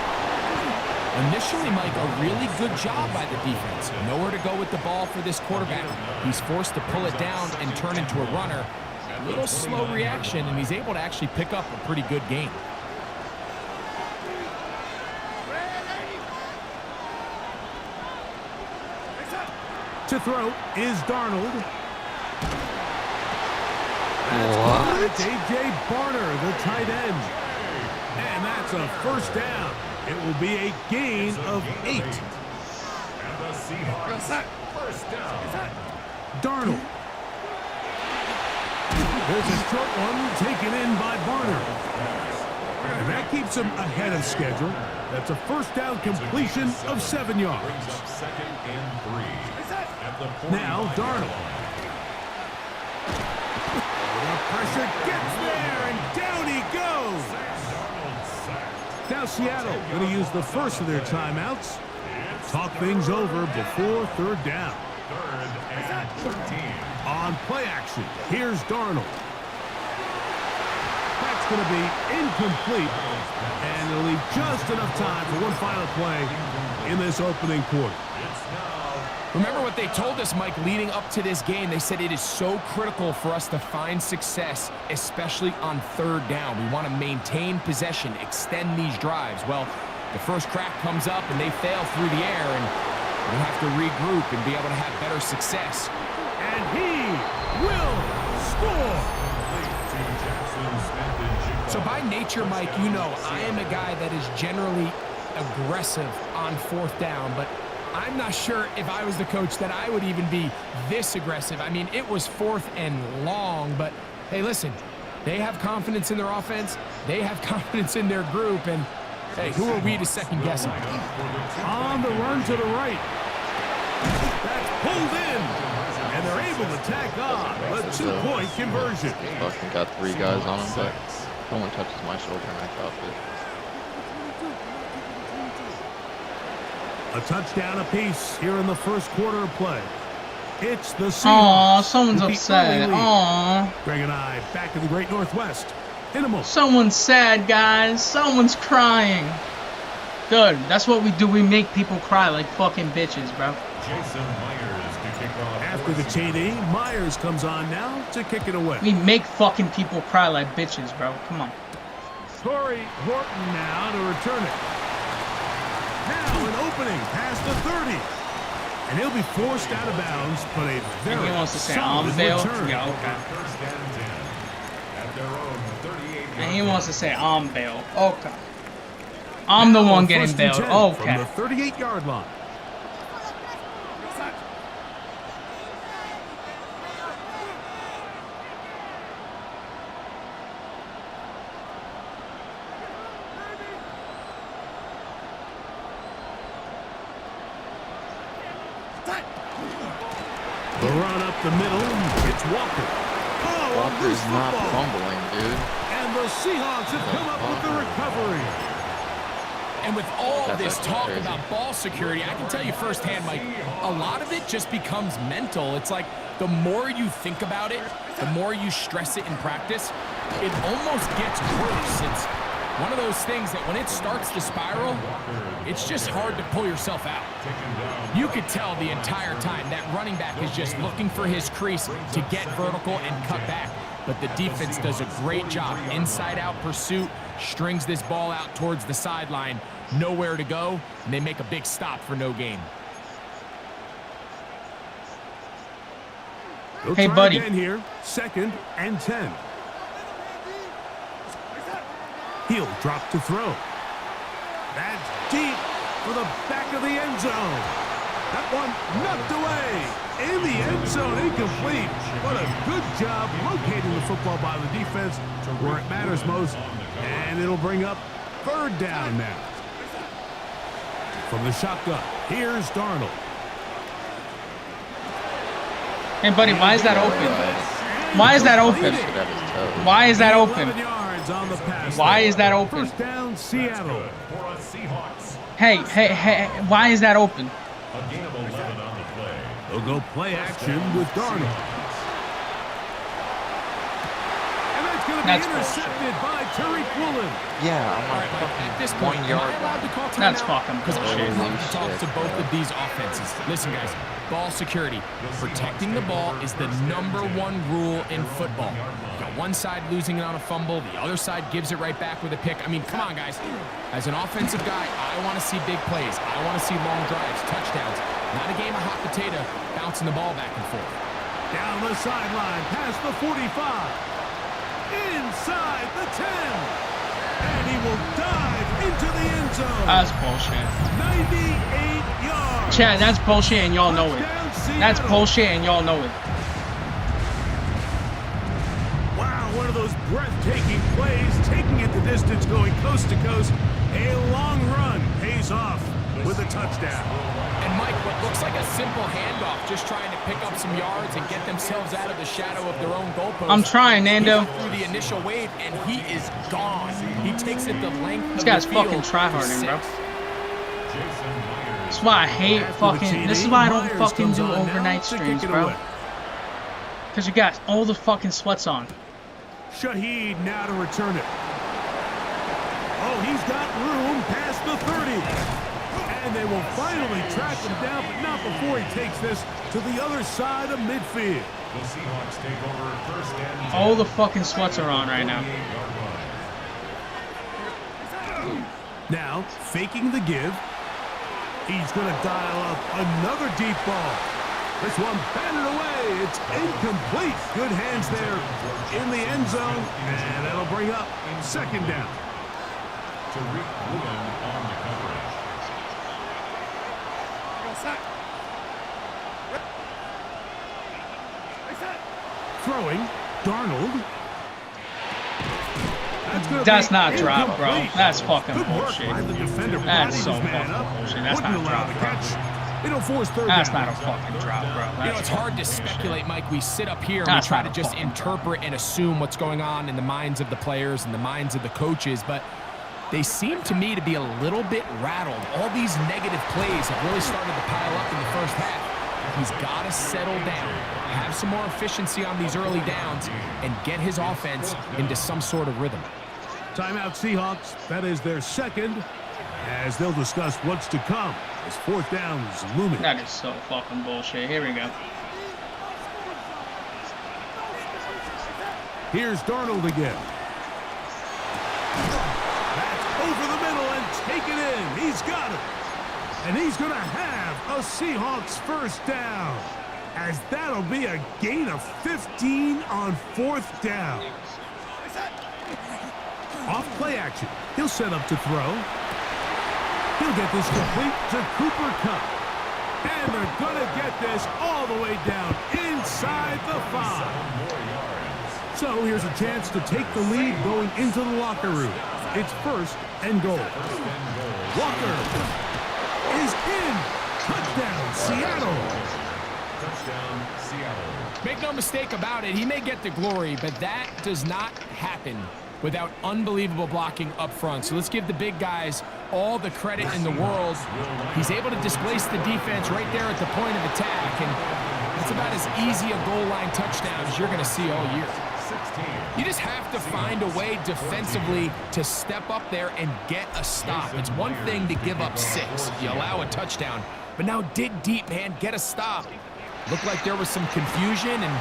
Initially, Mike, a really good job by the defense. Nowhere to go with the ball for this quarterback. He's forced to pull it down and turn into a runner. A little slow reaction, and he's able to actually pick up a pretty good gain. To throw is Darnold. What? A.J. Barner, the tight end. And that's a first down. It will be a gain of 8. And the Seahawks first down. Darnold. There's a short one taken in by Barner. And that keeps him ahead of schedule. That's a first down completion of 7 yards. Second and 3. Now Darnold. The pressure gets there, and down he goes. Now Seattle going to use the first of their timeouts. Talk things over before third down. Third and 13. On play action, here's Darnold. That's going to be incomplete, and it'll leave just enough time for one final play in this opening quarter. Remember what they told us, Mike, leading up to this game. They said it is so critical for us to find success, especially on third down. We want to maintain possession, extend these drives. Well, the first crack comes up, and they fail through the air, and we'll have to regroup and be able to have better success. And he will score. So by nature, Mike, you know I am a guy that is generally aggressive on fourth down, but I'm not sure if I was the coach that I would even be this aggressive. I mean, it was fourth and long, but hey, listen, they have confidence in their offense. They have confidence in their group, and hey, who are we to second guess them? On the run to the right. That's pulled in, and they're able to tack on a 2-point conversion. Fucking got 3 guys on him, but no one touches my shoulder and I dropped it. A touchdown apiece here in the first quarter of play. It's the Seahawks. Aw, someone's with the upset. early lead. Aw. Greg and I back in the Great Northwest. In a moment. Someone's sad, guys. Someone's crying. Good. That's what we do. We make people cry like fucking bitches, bro. Jason Myers to kick off. After the TD, Myers comes on now to kick it away. We make fucking people cry like bitches, bro. Come on. Torrey Horton now to return it. Now an opening past the 30. And he'll be forced out of bounds, but a very He wants to say solid bail. return. Yeah, okay. First and 10. At their own 38. And he wants to say bail. Okay. I'm the one getting bailed. Okay. From the 38-yard line. The run up the middle. It's Walker. Oh, Walker's not fumbling, dude. And the Seahawks have come up with the recovery. And with all That's this actually talk crazy. about ball security, I can tell you firsthand, Mike, a lot of it just becomes mental. It's like the more you think about it, the more you stress it in practice, it almost gets worse. It's one of those things that when it starts to spiral, it's just hard to pull yourself out. You could tell the entire time that running back is just looking for his crease to get vertical and cut back. But the defense does a great job. Inside-out pursuit, strings this ball out towards the sideline, nowhere to go, and they make a big stop for no gain. They'll Hey, try buddy. again here. 2nd and 10. He'll drop to throw. That's deep for the back of the end zone. That one knocked away. In the end zone, incomplete. What a good job locating the football by the defense where it matters most. And it'll bring up 3rd down now. From the shotgun, here's Darnold. Hey, buddy, why is that open? Why is that open? Why is that open? 11 yards on the pass. Why is that open? 1st down, Seattle. For a Seahawks. Hey, why is that open? A gain of 11 on the play. They'll go play action with Darnold. And that's going to be That's intercepted by Tariq Woolen. Yeah, I'm like, At this point, am I allowed to call timeout? That's fucking Because I bullshit. would love to talk to both of these offenses. Listen, guys, ball security. Protecting the ball is the #1 rule in football. You got one side losing it on a fumble, the other side gives it right back with a pick. I mean, come on, guys. As an offensive guy, I want to see big plays. I want to see long drives, touchdowns. Not a game of hot potato bouncing the ball back and forth. Down the sideline, past the 45. Inside the 10. And he will dive into the end zone. That's bullshit. 98 yards. Chad, that's bullshit and y'all know it. That's bullshit and y'all know it. Wow, one of those breathtaking plays, taking it the distance, going coast to coast. A long run pays off with a touchdown. And Mike, what looks like a simple handoff, just trying to pick up some yards and get themselves out of the shadow of their oon goalpost. I'm trying, Nando. He got through the initial wave, and he is gone. He takes it the length This of guy's the field fucking for tryharding, bro. 6. That's why I hate fucking. This is why I don't fucking do overnight streams, bro. Because you got all the fucking sweats on. Shaheed now to return it. Oh, he's got room past the 30. And they will finally track him down, but not before he takes this to the other side of midfield. The Seahawks take over 1st and 10. All the fucking sweats are on right now. Now, faking the give. He's going to dial up another deep ball. This one batted away. It's incomplete. Good hands there in the end zone. And that'll bring up 2nd down. Tariq Woolen on the coverage. Throwing, Darnold. That's not drop, bro. That's fucking Good work bullshit. by the defender. That's so Bodied his man fucking up. bullshit. That's Wouldn't not allow drop, the bro. catch. It'll force 3rd That's down. not a fucking drop, bro. You know, it's hard to speculate, Mike. We sit up here and we That's try not to a just fucking interpret and assume what's going on in the minds of the players and the minds of the coaches, but they seem to me to be a little bit rattled. All these negative plays have really started to pile up in the first half. He's got to settle down, have some more efficiency on these early downs, and get his offense into some sort of rhythm. Timeout Seahawks. That is their second, as they'll discuss what's to come as fourth down is looming. That is so fucking bullshit. Here we go. Here's Darnold again. That's over the middle and taken in. He's got it. And he's going to have a Seahawks first down, as that'll be a gain of 15 on fourth down. Off play action. He'll set up to throw. He'll get this complete to Cooper Kupp. And they're going to get this all the way down inside the 5. So here's a chance to take the lead going into the locker room. It's first and goal. Walker is in. Touchdown, Seattle. Touchdown, Seattle. Make no mistake about it, he may get the glory, but that does not happen without unbelievable blocking up front. So let's give the big guys all the credit in the world. He's able to displace the defense right there at the point of attack, and it's about as easy a goal line touchdown as you're going to see all year. You just have to find a way defensively to step up there and get a stop. It's one thing to give up 6. You allow a touchdown, but now dig deep, man. Get a stop. Looked like there was some confusion, and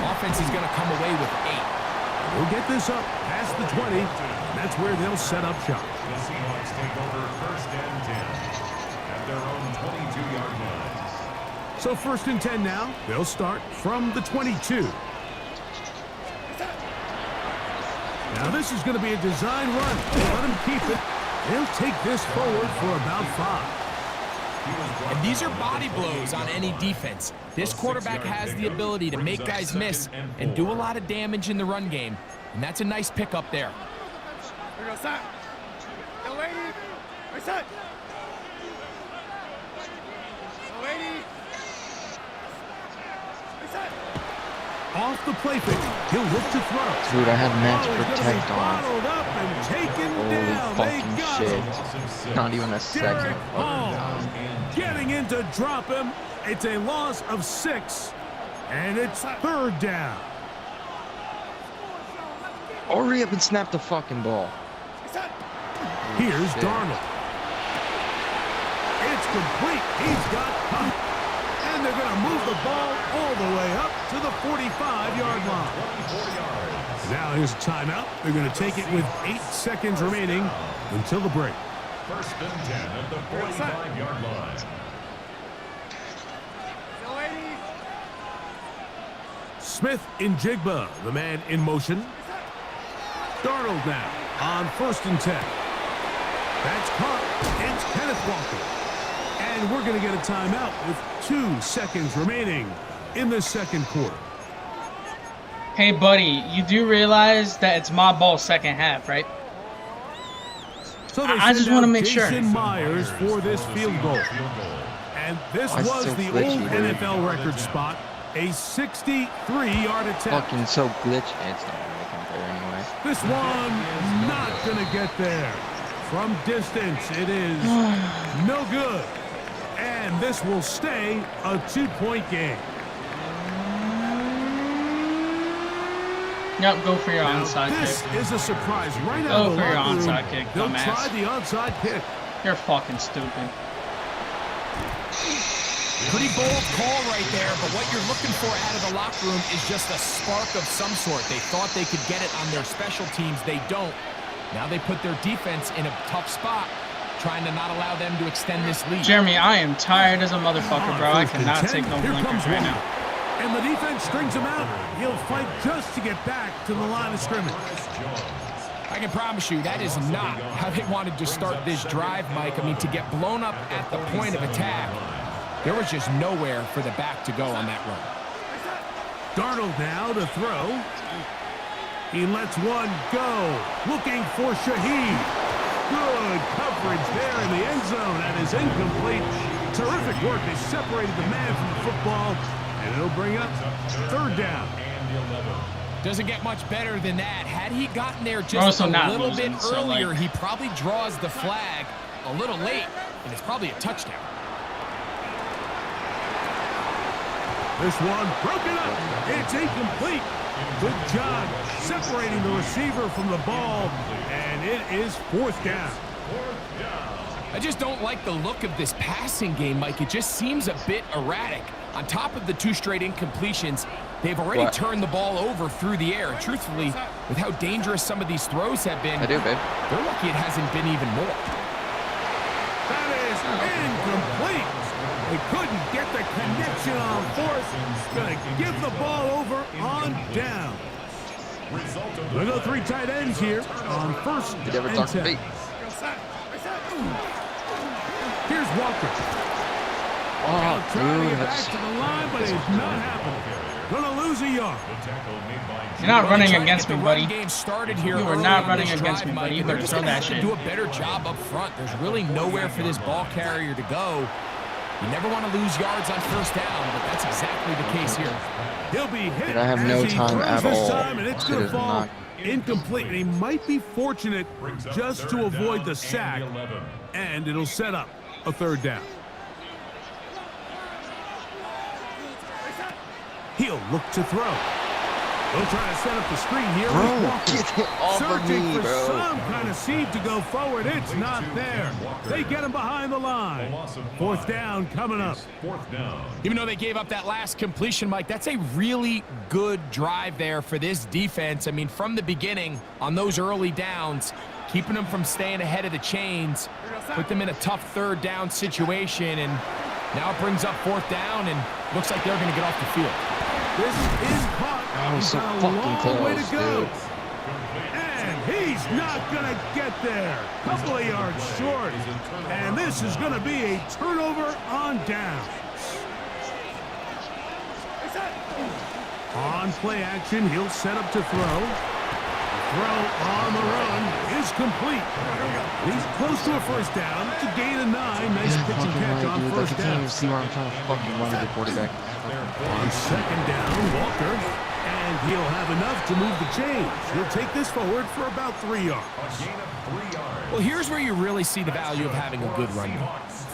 offense is going to come away with 8. We'll get this up past the 20. That's where they'll set up shop. The Seahawks take over first and 10 at their own 22-yard line. So first and 10 now. They'll start from the 22. Now this is going to be a design run. Let him keep it. They'll take this forward for about 5. And these are body blows on any defense. This quarterback has the ability to make guys miss and do a lot of damage in the run game. And that's a nice pickup there. Here goes that. Yo, lady. Right side. Yo, lady. Right side. Off the play fake. He'll look to throw. Dude, I had Max Protect on. Holy fucking shit. Not even a second. Getting in to drop him. It's a loss of 6. And it's third down. Hurry up and snap the fucking ball. Here's Darnold. It's complete. He's got Kupp. And they're going to move the ball all the way up to the 45-yard line. Now here's a timeout. They're going to take it with 8 seconds remaining until the break. First and 10 at the 45-yard line. Smith in Jigba, the man in motion. Darnold now on first and 10. That's caught. It's Kenneth Walker. And we're going to get a timeout with 2 seconds remaining in the second quarter. Hey, buddy, you do realize that it's my ball second half, right? So I just want to make sure. Jason Myers for this field goal. And this was the old NFL record spot. A 63-yard attempt. Fucking so glitchy. It's not going to make him there anyway. This one not going to get there. From distance, it is no good. And this will stay a 2-point game. Yep, go for your onside kick. This is a surprise right out Go of the for your locker room. onside kick, They'll dumbass. try the onside kick. You're fucking stupid. Pretty bold call right there, but what you're looking for out of the locker room is just a spark of some sort. They thought they could get it on their special teams. They don't. Now they put their defense in a tough spot, trying to not allow them to extend this lead. Jeremy, I am tired as a motherfucker, bro. I cannot take no blinkers right now. And the defense strings him out. He'll fight just to get back to the line of scrimmage. I can promise you that is not how they wanted to start this drive, Mike. I mean, to get blown up at the point of attack, there was just nowhere for the back to go on that run. Darnold now to throw. He lets one go. Looking for Shaheed. Good coverage there in the end zone. That is incomplete. Terrific work. They separated the man from the football. And it'll bring up third down. Doesn't get much better than that. Had he gotten there just a little bit earlier, he probably draws the flag a little late, and it's probably a touchdown. This one broken up. It's incomplete. Good job separating the receiver from the ball, and it is 4th down. I just don't like the look of this passing game, Mike. It just seems a bit erratic. On top of the 2 straight incompletions, they've already turned the ball over through the air. And truthfully, with how dangerous some of these throws have been, they're lucky it hasn't been even more. That is incomplete. They couldn't get the connection on 4th. Going to give the ball over on down. We'll go 3 tight ends here on 1st and 10. Here's Walker. Trying to get back to the line, but it's not happening. Gonna lose a yard. You're not running against me, buddy. Game started here. You are not running against me, buddy. You better throw that shit. Do a better job up front. There's really nowhere for this ball carrier to go. You never want to lose yards on 1st down, but that's exactly the case here. He'll be hit. I have no time at all. And it's going to fall incomplete. And he might be fortunate just to avoid the sack. And it'll set up a 3rd down. He'll look to throw. They'll try to set up the screen here. Get it off of me, bro. Some kind of seed to go forward. It's not there. They get him behind the line. 4th down coming up. Even though they gave up that last completion, Mike, that's a really good drive there for this defense. I mean, from the beginning, on those early downs, keeping them from staying ahead of the chains, put them in a tough 3rd down situation, and now it brings up 4th down, and looks like they're going to get off the field. This is caught. That was so fucking close, dude. And he's not going to get there. Couple of yards short. And this is going to be a turnover on down. On play action, he'll set up to throw. Throw on the run is complete. He's close to a 1st down. It's a gain of 9. Nice pitch and catch on 1st down. I can't even see where I'm trying to fucking run to the quarterback. On 2nd down, Walker. And he'll have enough to move the chains. He'll take this forward for about 3 yards. Well, here's where you really see the value of having a good run game.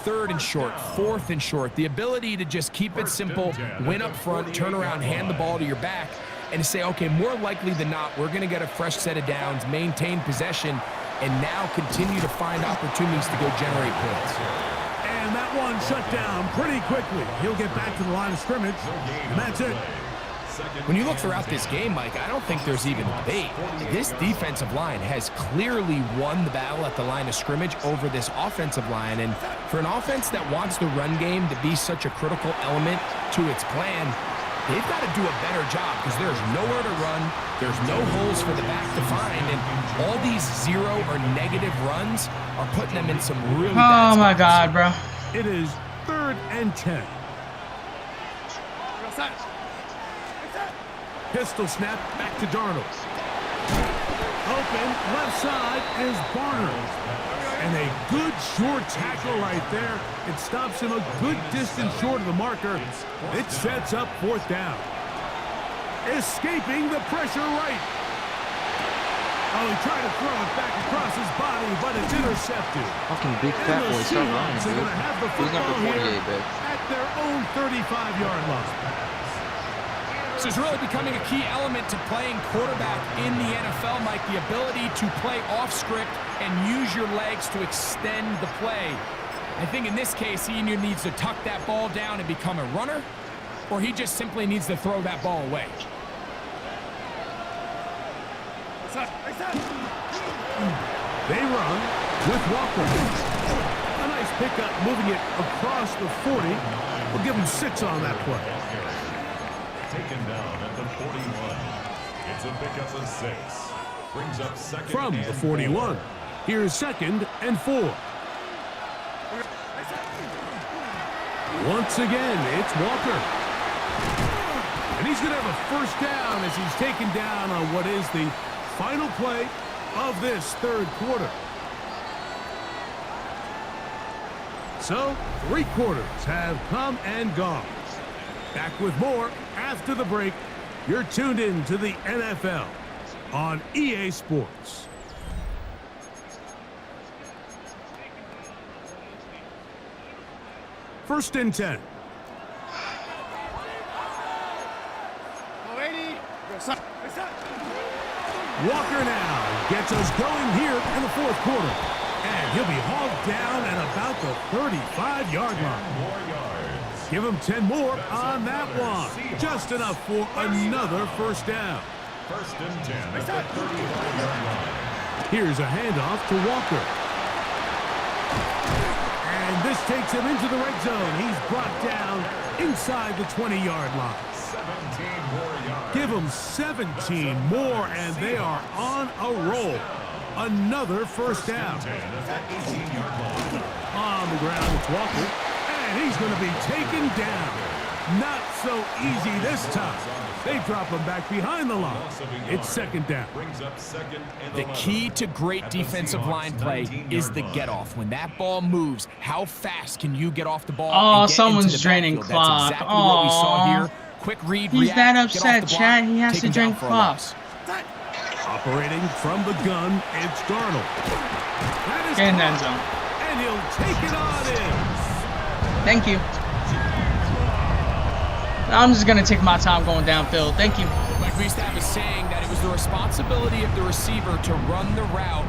3rd and short, 4th and short. The ability to just keep it simple, win up front, turn around, hand the ball to your back, and to say, okay, more likely than not, we're going to get a fresh set of downs, maintain possession, and now continue to find opportunities to go generate points. And that one shut down pretty quickly. He'll get back to the line of scrimmage, and that's it. When you look throughout this game, Mike, I don't think there's even debate. This defensive line has clearly won the battle at the line of scrimmage over this offensive line. And for an offense that wants the run game to be such a critical element to its plan, they've got to do a better job because there's nowhere to run. There's no holes for the back to find. And all these 0 or negative runs are putting them in some really bad spots. Oh, my God, bro. It is 3rd and 10. Pistol snap back to Darnold. Open left side is Barner. And a good short tackle right there. It stops him a good distance short of the marker. It sets up 4th down. Escaping the pressure right. Oh, he tried to throw it back across his body, but it's intercepted. Fucking big fat boy, start running, dude. Who's number 48, babe? At their own 35-yard line. This is really becoming a key element to playing quarterback in the NFL, Mike, the ability to play off script and use your legs to extend the play. I think in this case, he either needs to tuck that ball down and become a runner, or he just simply needs to throw that ball away. They run with Walker. A nice pickup, moving it across the 40. We'll give him 6 on that play. Taken down at the 41. It's a pickup of 6. Brings up 2nd from the 41. Here's 2nd and 4. Once again, it's Walker. And he's going to have a 1st down as he's taken down on what is the final play of this 3rd quarter. So, 3 quarters have come and gone. Back with more after the break. You're tuned in to the NFL on EA Sports. First and 10. Walker now gets us going here in the fourth quarter. And he'll be hauled down at about the 35-yard line. Give him 10 more on that one. Just enough for another first down. First and 10 at the 35-yard line. Here's a handoff to Walker. And this takes him into the red zone. He's brought down inside the 20-yard line. 17 more yards. Give them 17 more, and they are on a roll. Another first down. On the ground, it's Walker, and he's going to be taken down. Not so easy this time. They drop him back behind the line. It's second down. The key to great defensive line play is the get-off. When that ball moves, how fast can you get off the ball? Oh, someone's draining clock. That's exactly what we saw here. Quick read, he's react, that upset, Chad. He has to drain clock. Operating from the gun, it's Darnold. Get in that zone. And he'll take it on in. Thank you. I'm just going to take my time going downfield. Thank you. Like Gustav is saying, that it was the responsibility of the receiver to run the route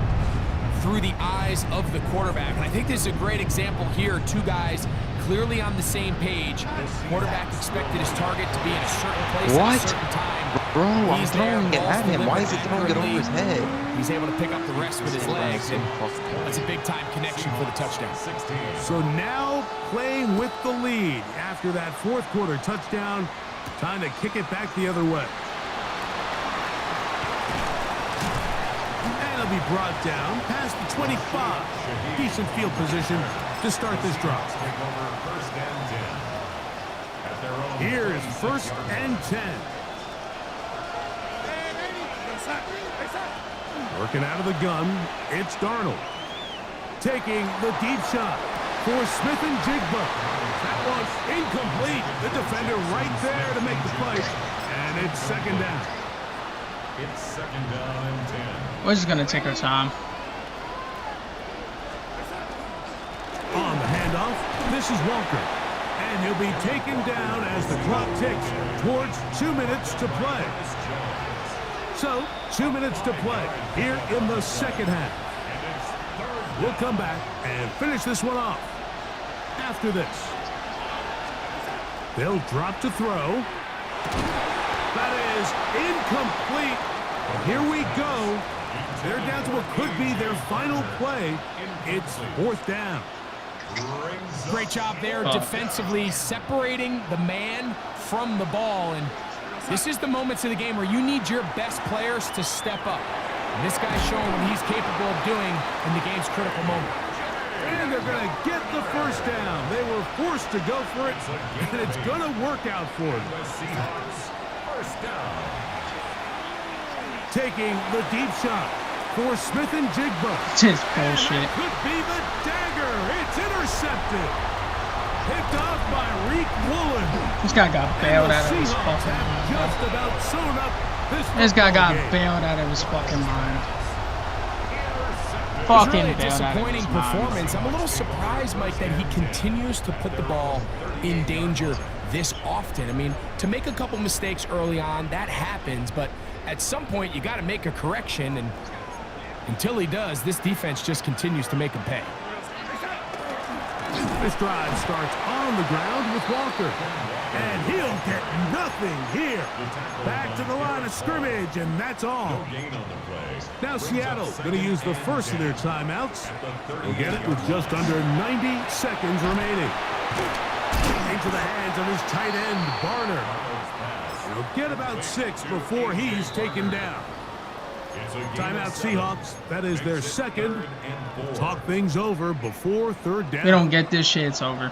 through the eyes of the quarterback. And I think this is a great example here. Two guys clearly on the same page. Quarterback expected his target to be in a certain place at a certain time. Bro, I'm throwing it at him. Why is he throwing it over his head? He's able to pick up the rest with his legs, and that's a big-time connection for the touchdown. So now playing with the lead after that fourth quarter touchdown. Time to kick it back the other way. And it'll be brought down past the 25. Decent field position to start this drive. Here's first and 10. Working out of the gun, it's Darnold. Taking the deep shot for Smith and Jigba. That one's incomplete. The defender right there to make the play. And it's second down. It's second down and 10. We're just going to take our time. On the handoff, this is Walker. And he'll be taken down as the clock ticks towards 2 minutes to play. So, 2 minutes to play here in the second half. We'll come back and finish this one off. After this, they'll drop to throw. That is incomplete. And here we go. They're down to what could be their final play. It's fourth down. Great job there defensively, separating the man from the ball. And this is the moments of the game where you need your best players to step up. And this guy's showing what he's capable of doing in the game's critical moment. And they're going to get the first down. They were forced to go for it, and it's going to work out for them. First down. Taking the deep shot for Smith and Jigba. This bullshit. Could be the dagger. It's intercepted. Picked off by Reek Woolen. This guy got bailed out of his fucking mind. Just about sewn up this guy got bailed out of his fucking mind. Fucking really bailed out of his disappointing performance. I'm a little surprised, Mike, that he continues to put the ball in danger this often. I mean, to make a couple mistakes early on, that happens, but at some point you got to make a correction, and until he does, this defense just continues to make him pay. This drive starts on the ground with Walker. And he'll get nothing here. Back to the line of scrimmage, and that's all. Now Seattle going to use the first of their timeouts. They'll get it with just under 90 seconds remaining. Into the hands of his tight end, Barner. He'll get about 6 before he's taken down. Timeout Seahawks. That is their second. Talk things over before third down. We don't get this shit, it's over.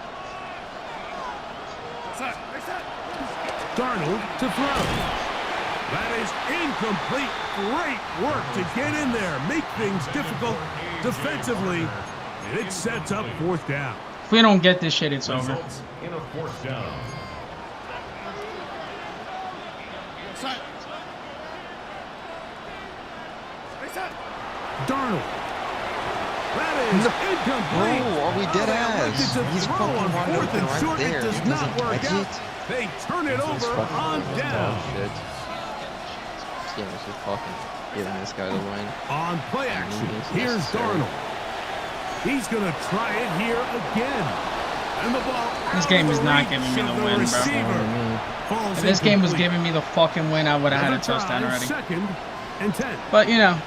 Darnold to throw. That is incomplete. Great work to get in there, make things difficult defensively, and it sets up fourth down. If we don't get this shit, it's over. In a fourth down. Darnold. That is incomplete. Bro, are we dead ass? He's fucking wide open right there. He doesn't catch it. They turn it over on down. game is just fucking giving this guy the win. On play action, here's Darnold. He's going to try it here again. And the ball. This game is not giving me the win, bro. If this game was giving me the fucking win, I would have had a touchdown already. 2nd and 10. But, you know.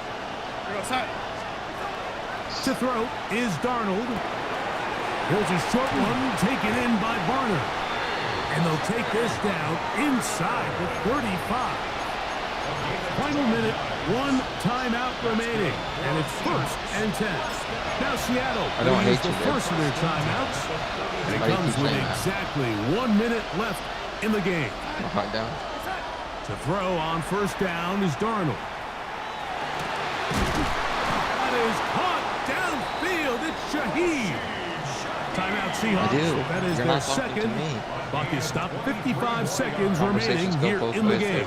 To throw is Darnold. Here's a short one taken in by Barner. And they'll take this down inside the 35. Final minute, 1 timeout remaining. And it's 1st and 10. Now Seattle will use the first of their timeouts. And it comes with exactly 1 minute left in the game. To throw on 1st down is Darnold. That is caught downfield. It's Shaheed. Timeout Seahawks. That is their 2nd. Clock is stopped. 55 seconds remaining here in the game.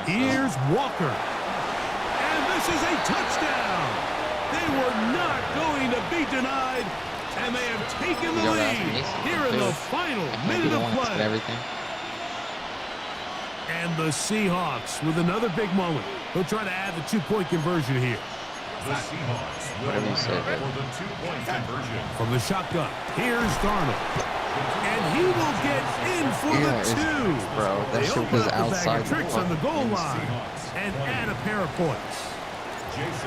Here's Walker. And this is a touchdown. They were not going to be denied. And they have taken the lead here in the final minute of play. And the Seahawks with another big moment. They'll try to add the 2-point conversion here. The Seahawks will prepare for the 2-point conversion. From the shotgun, here's Darnold. And he will get in for the 2. Bro, that they shit was outside the tricks on the goal line and add a pair of points.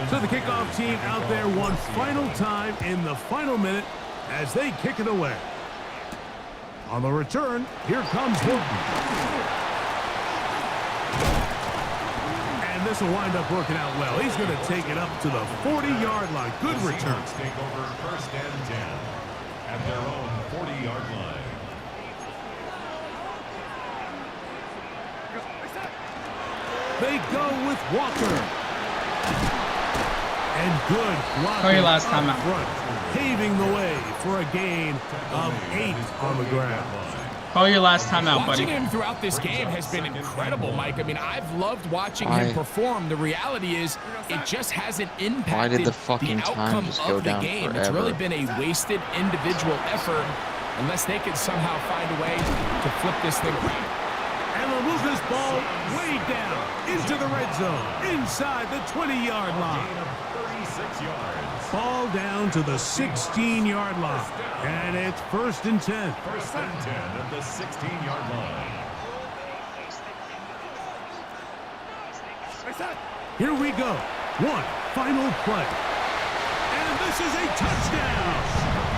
So the kickoff team out there one final time in the final minute as they kick it away. On the return, here comes Hilton. And this will wind up working out well. He's going to take it up to the 40-yard line. Good return. Take over 1st and 10 at their own 40-yard line. They go with Walker. And good blocking. Call your last time out. Front, paving the way for a gain of 8 on the ground. Call your last time out, buddy. Watching him throughout this game has been incredible, Mike. I mean, I've loved watching him perform. The reality is, it just hasn't impacted the outcome of the game. It's really been a wasted individual effort unless they could somehow find a way to flip this thing around. And they'll move this ball way down into the red zone, inside the 20-yard line. 36 yards. Ball down to the 16-yard line. And it's 1st and 10. 1st and 10 at the 16-yard line. Here we go. One final play. And this is a touchdown.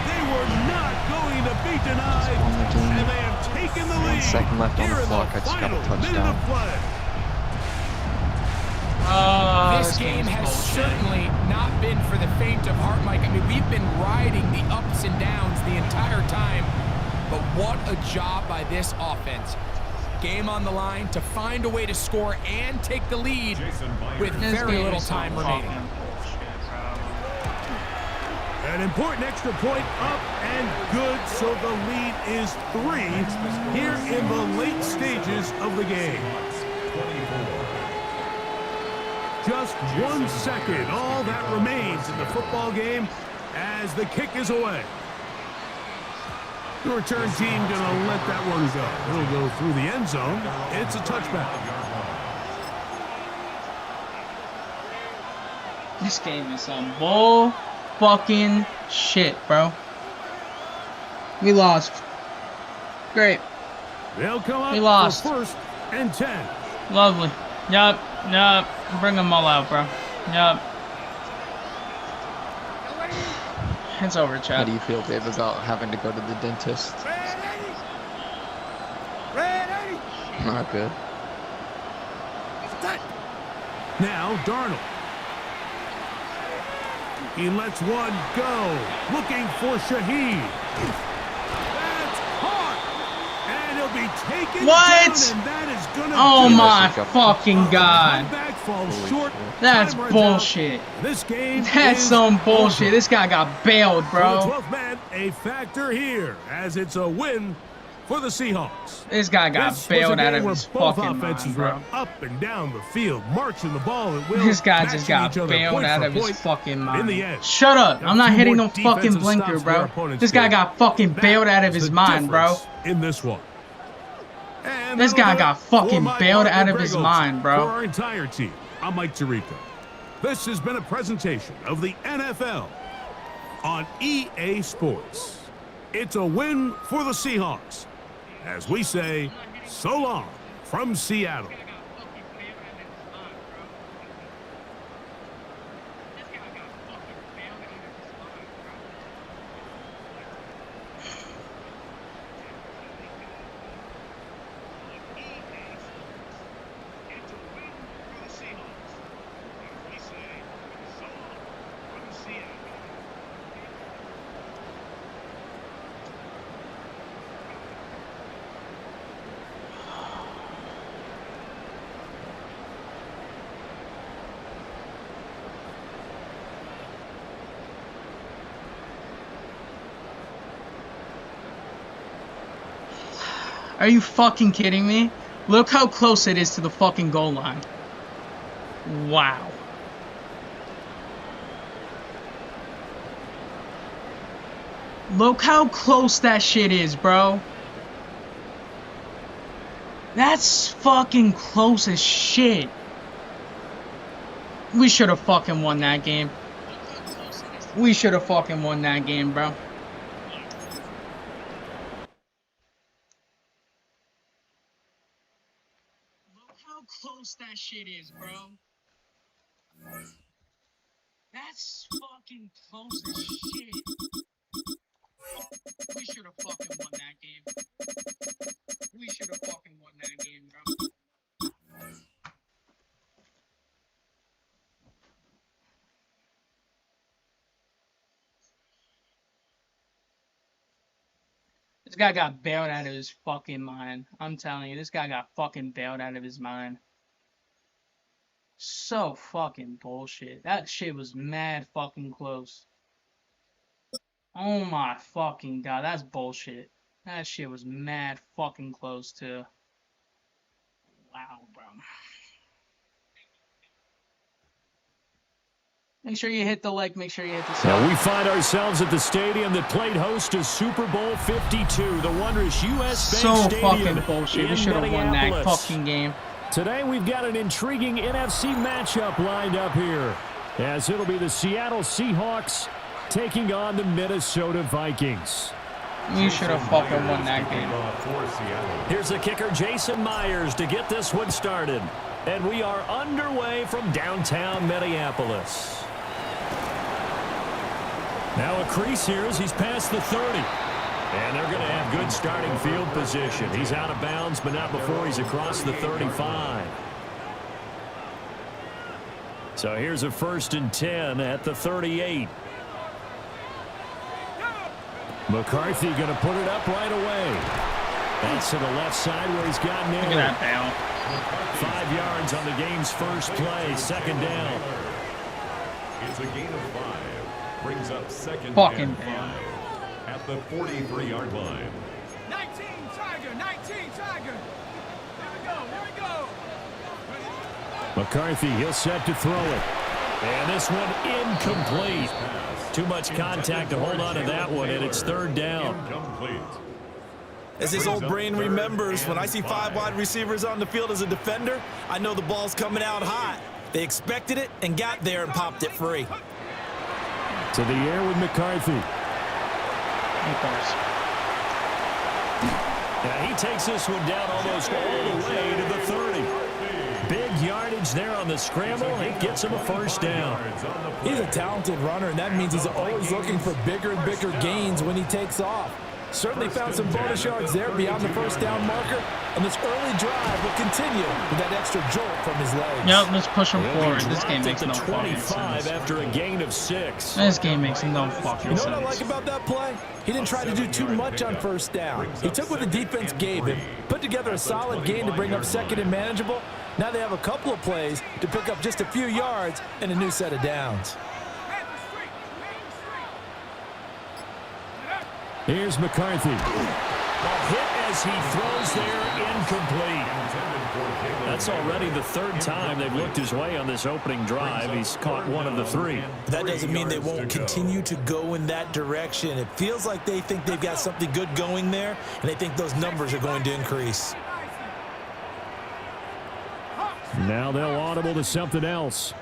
They were not going to be denied. And they have taken the lead. 1 second left on the clock. I just got a touchdown. This game has certainly not been for the faint of heart, Mike. I mean, we've been riding the ups and downs the entire time, but what a job by this offense. Game on the line to find a way to score and take the lead with very little time remaining. An important extra point up and good, so the lead is 3 here in the late stages of the game. 24. Just 1 second, all that remains in the football game as the kick is away. The return team gonna let that one go. It'll go through the end zone. It's a touchback. This game is some bull fucking shit, bro. We lost. Great. They'll come up we lost. For 1st and 10. Lovely. Yup. Yup. Bring them all out, bro. Yup. It's over, Chad. How do you feel, Dave, about having to go to the dentist? Not good. Now Darnold. He lets one go. Looking for Shaheed. That's caught. And he'll be taken down, and that is gonna oh do my it. fucking god. Short. That's bullshit. This game That's some bullshit. This guy got bailed, bro. For the 12th man, a factor here as it's a win for the Seahawks. This guy got bailed out of his fucking offenses mind, bro. were up and down the field, marching the ball at will. This guy just got matching each other bailed point out for of his point. fucking In mind. the end, Shut up. I'm not few hitting more no fucking defensive blinker, stops for their bro. opponents This guy here. got fucking bailed out of his The mind, bro. difference in this one. And This guy got fucking for my bailed out partner, of his Greg mind, Olson. bro. For our entire team, I'm Mike Tirico. This has been a presentation of the NFL on EA Sports. It's a win for the Seahawks. As we say, so long from Seattle. Are you fucking kidding me? Look how close it is to the fucking goal line. Wow. Look how close that shit is, bro. That's fucking close as shit. We should have fucking won that game. We should have fucking won that game, bro. Close that shit is, bro. That's fucking close as shit. We should have fucking won that game. We should have fucking won that game, bro. This guy got bailed out of his fucking mind. I'm telling you, this guy got fucking bailed out of his mind. So fucking bullshit. That shit was mad fucking close. Oh my fucking god, that's bullshit. That shit was mad fucking close too. Wow, bro. Make sure you hit the like, make sure you hit the sub. Now we find ourselves at the stadium that played host to Super Bowl 52, the wondrous U.S. Bank Stadium. So fucking bullshit. We should have won that fucking game. Today we've got an intriguing NFC matchup lined up here, as it'll be the Seattle Seahawks taking on the Minnesota Vikings. We should have fucking won that game. Here's the kicker, Jason Myers, to get this one started. And we are underway from downtown Minneapolis. Now a crease here as he's past the 30. And they're going to have good starting field position. He's out of bounds, but not before he's across the 35. So here's a 1st and 10 at the 38. McCarthy going to put it up right away. That's to the left side where he's gotten in. Look at that down. 5 yards on the game's first play, 2nd down. It's a gain of 5. Brings up 2nd fucking and 5 at the 43-yard line. 19 Tiger, 19 Tiger. Here we go, here we go. McCarthy, he'll set to throw it. And this one incomplete. Too much contact to hold on to that one, and it's 3rd down. As his old brain remembers, when I see 5 wide receivers on the field as a defender, I know the ball's coming out hot. They expected it and got there and popped it free. To the air with McCarthy. Yeah, he takes this one down almost all the way to the 30. Big yardage there on the scramble. It gets him a 1st down. He's a talented runner, and that means he's always looking for bigger and bigger gains when he takes off. Certainly found some bonus yards there beyond the 1st down marker, and this early drive will continue with that extra jolt from his legs. Yep, let's push him forward. This game makes no fucking 25 sense. after a gain of 6. This game makes no fucking sense. You know what I like about that play? He didn't try to do too much on 1st down. He took what the defense gave him, put together a solid game to bring up 2nd and manageable. Now they have a couple of plays to pick up just a few yards and a new set of downs. Here's McCarthy. A hit as he throws there, incomplete. That's already the 3rd time they've looked his way on this opening drive. He's caught 1 of the 3. That doesn't mean they won't continue to go in that direction. It feels like they think they've got something good going there, and they think those numbers are going to increase. Now they'll audible to something else.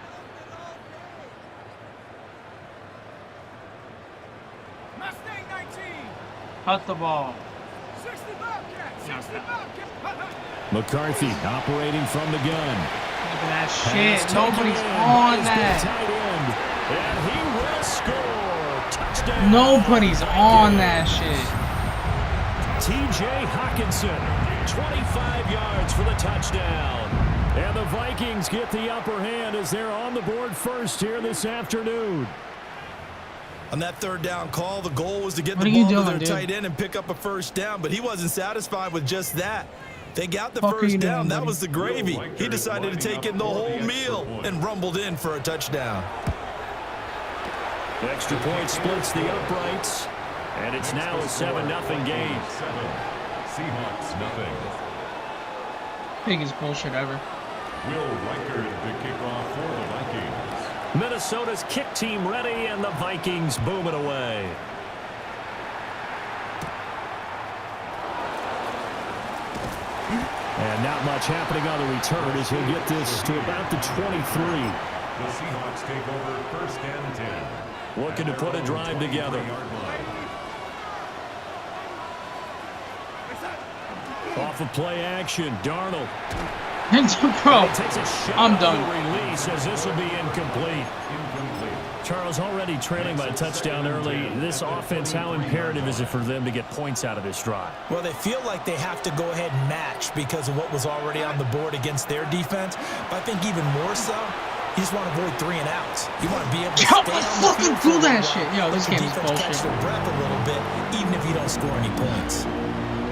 Mustang 19. Cut the ball. 60 Bobcat. 60 Bobcat. McCarthy operating from the gun. Look at that shit. Nobody's on that. And he will score. Touchdown. Nobody's on that shit. T.J. Hockenson, 25 yards for the touchdown. And the Vikings get the upper hand as they're on the board first here this afternoon. On that third down call, the goal was to get What the are you ball to doing, their dude? tight end and pick up a first down, but he wasn't satisfied with just that. They got the Fuck are first you down. doing, That buddy? was the gravy. He decided to take in the whole meal and rumbled in for a touchdown. Extra point splits the uprights, and it's now a 7-0 game. Seahawks nothing. Biggest bullshit ever. Will Reichard the kickoff for the Vikings. Minnesota's kick team ready, and the Vikings boom it away. And not much happening on the return as he'll get this to about the 23. The Seahawks take over first and 10. Looking to put a drive together. Off of play action, Darnold. Bro, Takes a shot I'm on done. the release as this will be incomplete. Charles, already trailing by a touchdown early. This offense, how imperative is it for them to get points out of this drive? Well, they feel like they have to go ahead and match because of what was already on the board against their defense. But I think even more so, you just want to avoid 3 and outs. You want to be able to Yo, stay let's on the fucking field do for a that while. shit. Yo, this Let the game is defense catch bullshit. their breath a little bit, even if you don't score any points.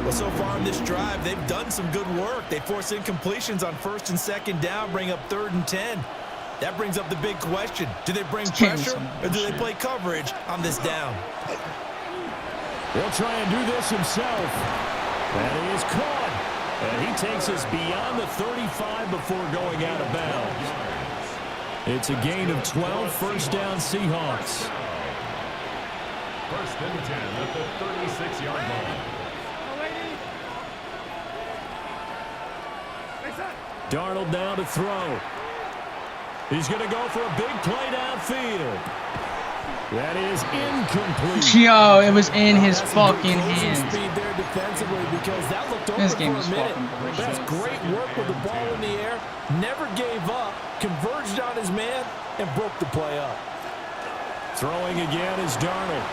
Well, so far in this drive, they've done some good work. They force incompletions on first and second down, bring up 3rd and 10. That brings up the big question. Do they bring pressure or do they play coverage on this down? He'll try and do this himself. And he is caught. And he takes us beyond the 35 before going out of bounds. It's a gain of 12, first down Seahawks. First and 10 at the 36-yard line. Darnold now to throw. He's going to go for a big play downfield. That is incomplete. Yo, it was in his fucking hands. Speed there defensively because that looked over This for game a is minute. fucking bullshit. That's great work with the ball in the air. Never gave up. Converged on his man and broke the play up. Throwing again is Darnold.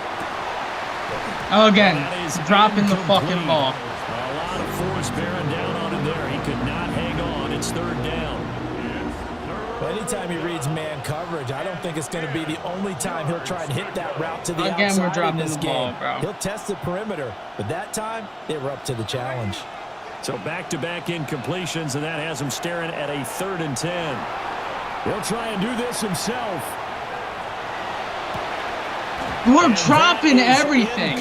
Oh, again, dropping the fucking ball. A lot of force bearing down on him there. He could not hang on. It's 3rd down. Well, anytime he reads man coverage, I don't think it's going to be the only time he'll try and hit that route to the Again, outside we're dropping in this the game. ball, bro. He'll test the perimeter, but that time they were up to the challenge. So back-to-back incompletions, and that has him staring at a 3rd and 10. He'll try and do this himself. We're dropping everything.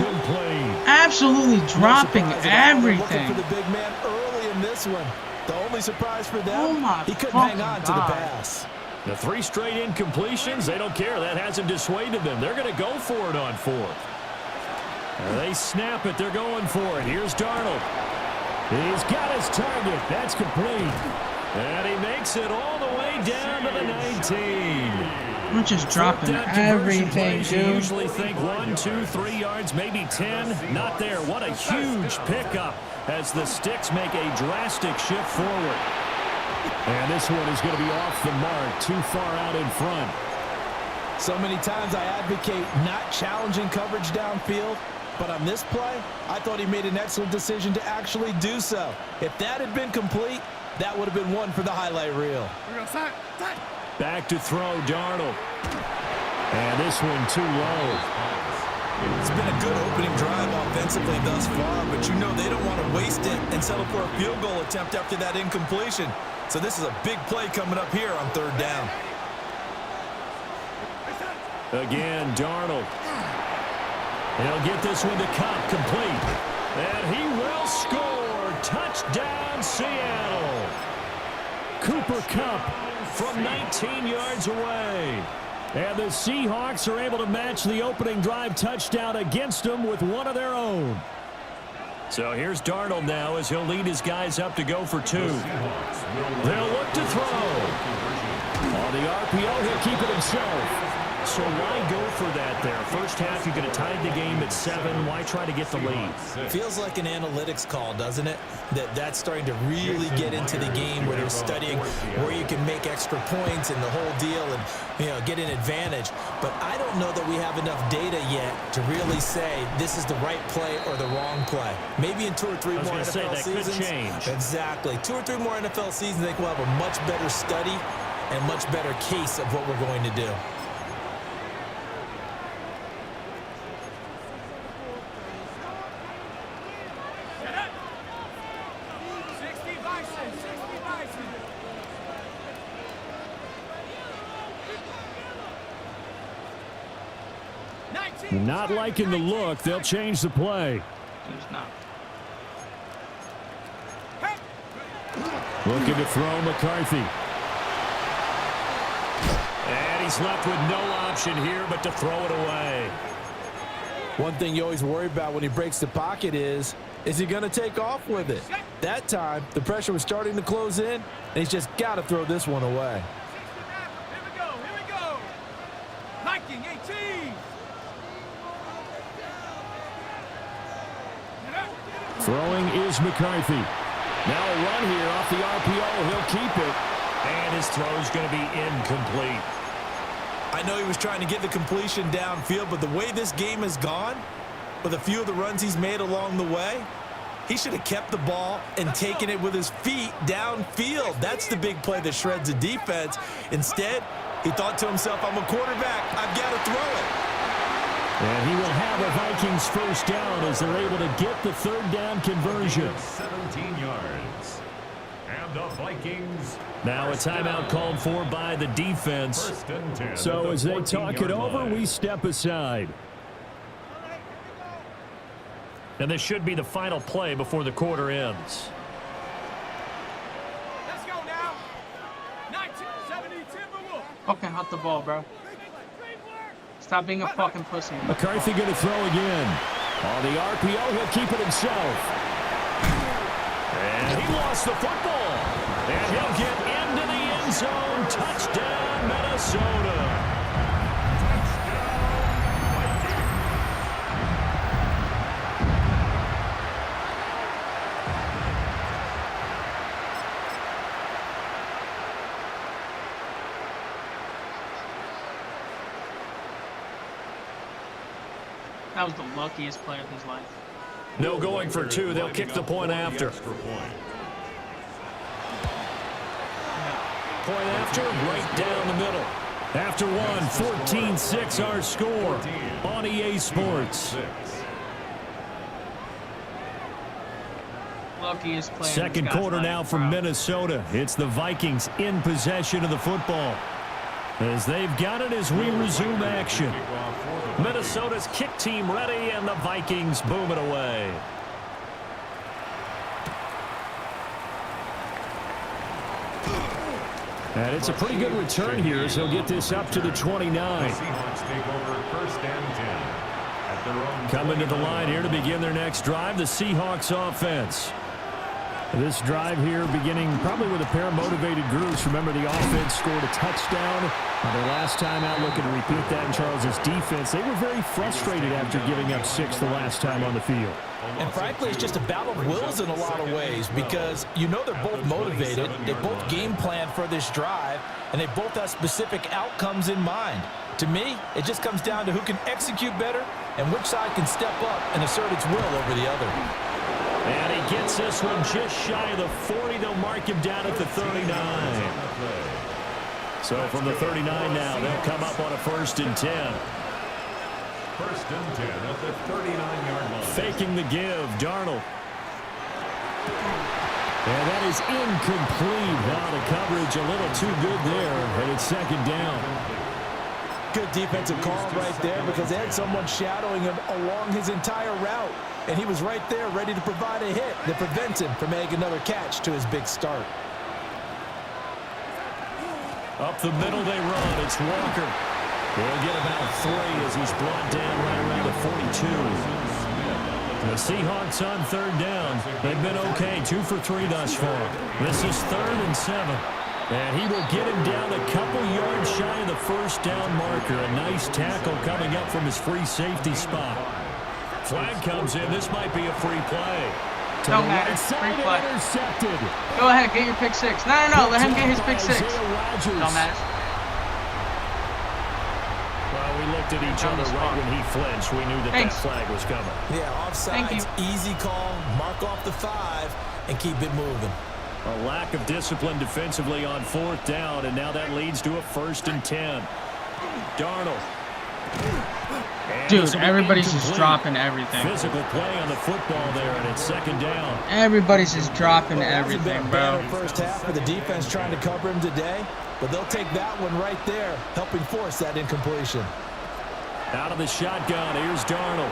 Absolutely dropping everything. Looking for the big man early in this one. The only surprise for them, he couldn't hang on to the pass. The 3 straight incompletions, they don't care. That hasn't dissuaded them. They're going to go for it on 4th. They snap it. They're going for it. Here's Darnold. He's got his target. That's complete. And he makes it all the way down to the 19. We're just dropping everything, You dude. usually think 1, 2, 3 yards, maybe 10. Not there. What a huge pickup as the Sticks make a drastic shift forward. And this one is going to be off the mark, too far out in front. So many times I advocate not challenging coverage downfield, but on this play, I thought he made an excellent decision to actually do so. If that had been complete, that would have been one for the highlight reel. Back to throw, Darnold. And this one too low. It's been a good opening drive offensively thus far, but you know they don't want to waste it and settle for a field goal attempt after that incompletion. So this is a big play coming up here on 3rd down. Again, Darnold. He'll get this one to Kupp, complete. And he will score. Touchdown, Seattle. Cooper Kupp from 19 yards away. And the Seahawks are able to match the opening drive touchdown against them with one of their own. So here's Darnold now as he'll lead his guys up to go for 2. They'll look to throw. On the RPO, he'll keep it himself. So why go for that there? First half, you could have tied the game at 7. Why try to get the lead? Feels like an analytics call, doesn't it? That's starting to really get into the game where they're studying where you can make extra points and the whole deal and, get an advantage. But I don't know that we have enough data yet to really say this is the right play or the wrong play. Maybe in 2 or 3 more NFL seasons. Could change. Exactly. 2 or 3 more NFL seasons, I think we'll have a much better study and much better case of what we're going to do. Not liking the look. They'll change the play. He's not. Looking to throw McCarthy. And he's left with no option here but to throw it away. One thing you always worry about when he breaks the pocket is he going to take off with it? That time, the pressure was starting to close in, and he's just got to throw this one away. Here we go. Viking 18. Throwing is McCarthy. Now a run here off the RPO. He'll keep it. And his throw's going to be incomplete. I know he was trying to get the completion downfield, but the way this game has gone, with a few of the runs he's made along the way, he should have kept the ball and taken it with his feet downfield. That's the big play that shreds the defense. Instead, he thought to himself, I'm a quarterback. I've got to throw it. And he will have a Vikings first down as they're able to get the 3rd down conversion. 17 yards. And the Vikings. Now a timeout called for by the defense. So as they talk it over, we step aside. And this should be the final play before the quarter ends. Let's go now. 1970 Timberwolves. Fucking hot the ball, bro. Stop being a fucking pussy. McCarthy going to throw again. On the RPO, he'll keep it himself. And he lost the football. And he'll get into the end zone. Touchdown, Minnesota. That was the luckiest play of his life. No going for 2. They'll kick the point after. Point after, right down the middle. After one, 14-6 our score on EA Sports. Luckiest play. Second quarter now from Minnesota. It's the Vikings in possession of the football, as they've got it as we resume action. Minnesota's kick team ready, and the Vikings boom it away. And it's a pretty good return here as he'll get this up to the 29. Coming to the line here to begin their next drive, the Seahawks offense. This drive here beginning probably with a pair of motivated groups. Remember, the offense scored a touchdown their last time out. Looking to repeat that in Charles's defense. They were very frustrated after giving up 6 the last time on the field. And frankly, it's just a battle of wills in a lot of ways because they're both motivated. They both game plan for this drive, and they both have specific outcomes in mind. To me, it just comes down to who can execute better and which side can step up and assert its will over the other. And he gets this one just shy of the 40. They'll mark him down at the 39. So from the 39 now, they'll come up on a 1st and 10. 1st and 10 at the 39-yard line. Faking the give, Darnold. And that is incomplete. Now the coverage a little too good there, and it's 2nd down. Good defensive call right there because they had someone shadowing him along his entire route. And he was right there ready to provide a hit that prevents him from making another catch to his big start. Up the middle they run. It's Walker. He'll get about 3 as he's brought down right around the 42. The Seahawks on third down. They've been okay, 2 for 3 thus far. This is 3rd and 7. And he will get him down a couple yards shy of the first down marker. A nice tackle coming up from his free safety spot. Flag comes in. This might be a free play. Don't matter. Free play. Intercepted. Go ahead, get your pick 6. No. Let him get his pick 6. Don't matter. Well, we looked at each other right when he flinched. We knew that flag was coming. Yeah, offsides, easy call, mark off the 5, and keep it moving. A lack of discipline defensively on 4th down, and now that leads to a 1st and 10. Darnold. Dude, everybody's just dropping everything. Physical play on the football there, and it's 2nd down. Everybody's just dropping everything, bro. First half of the defense trying to cover him today, but they'll take that one right there, helping force that incompletion. Out of the shotgun, here's Darnold.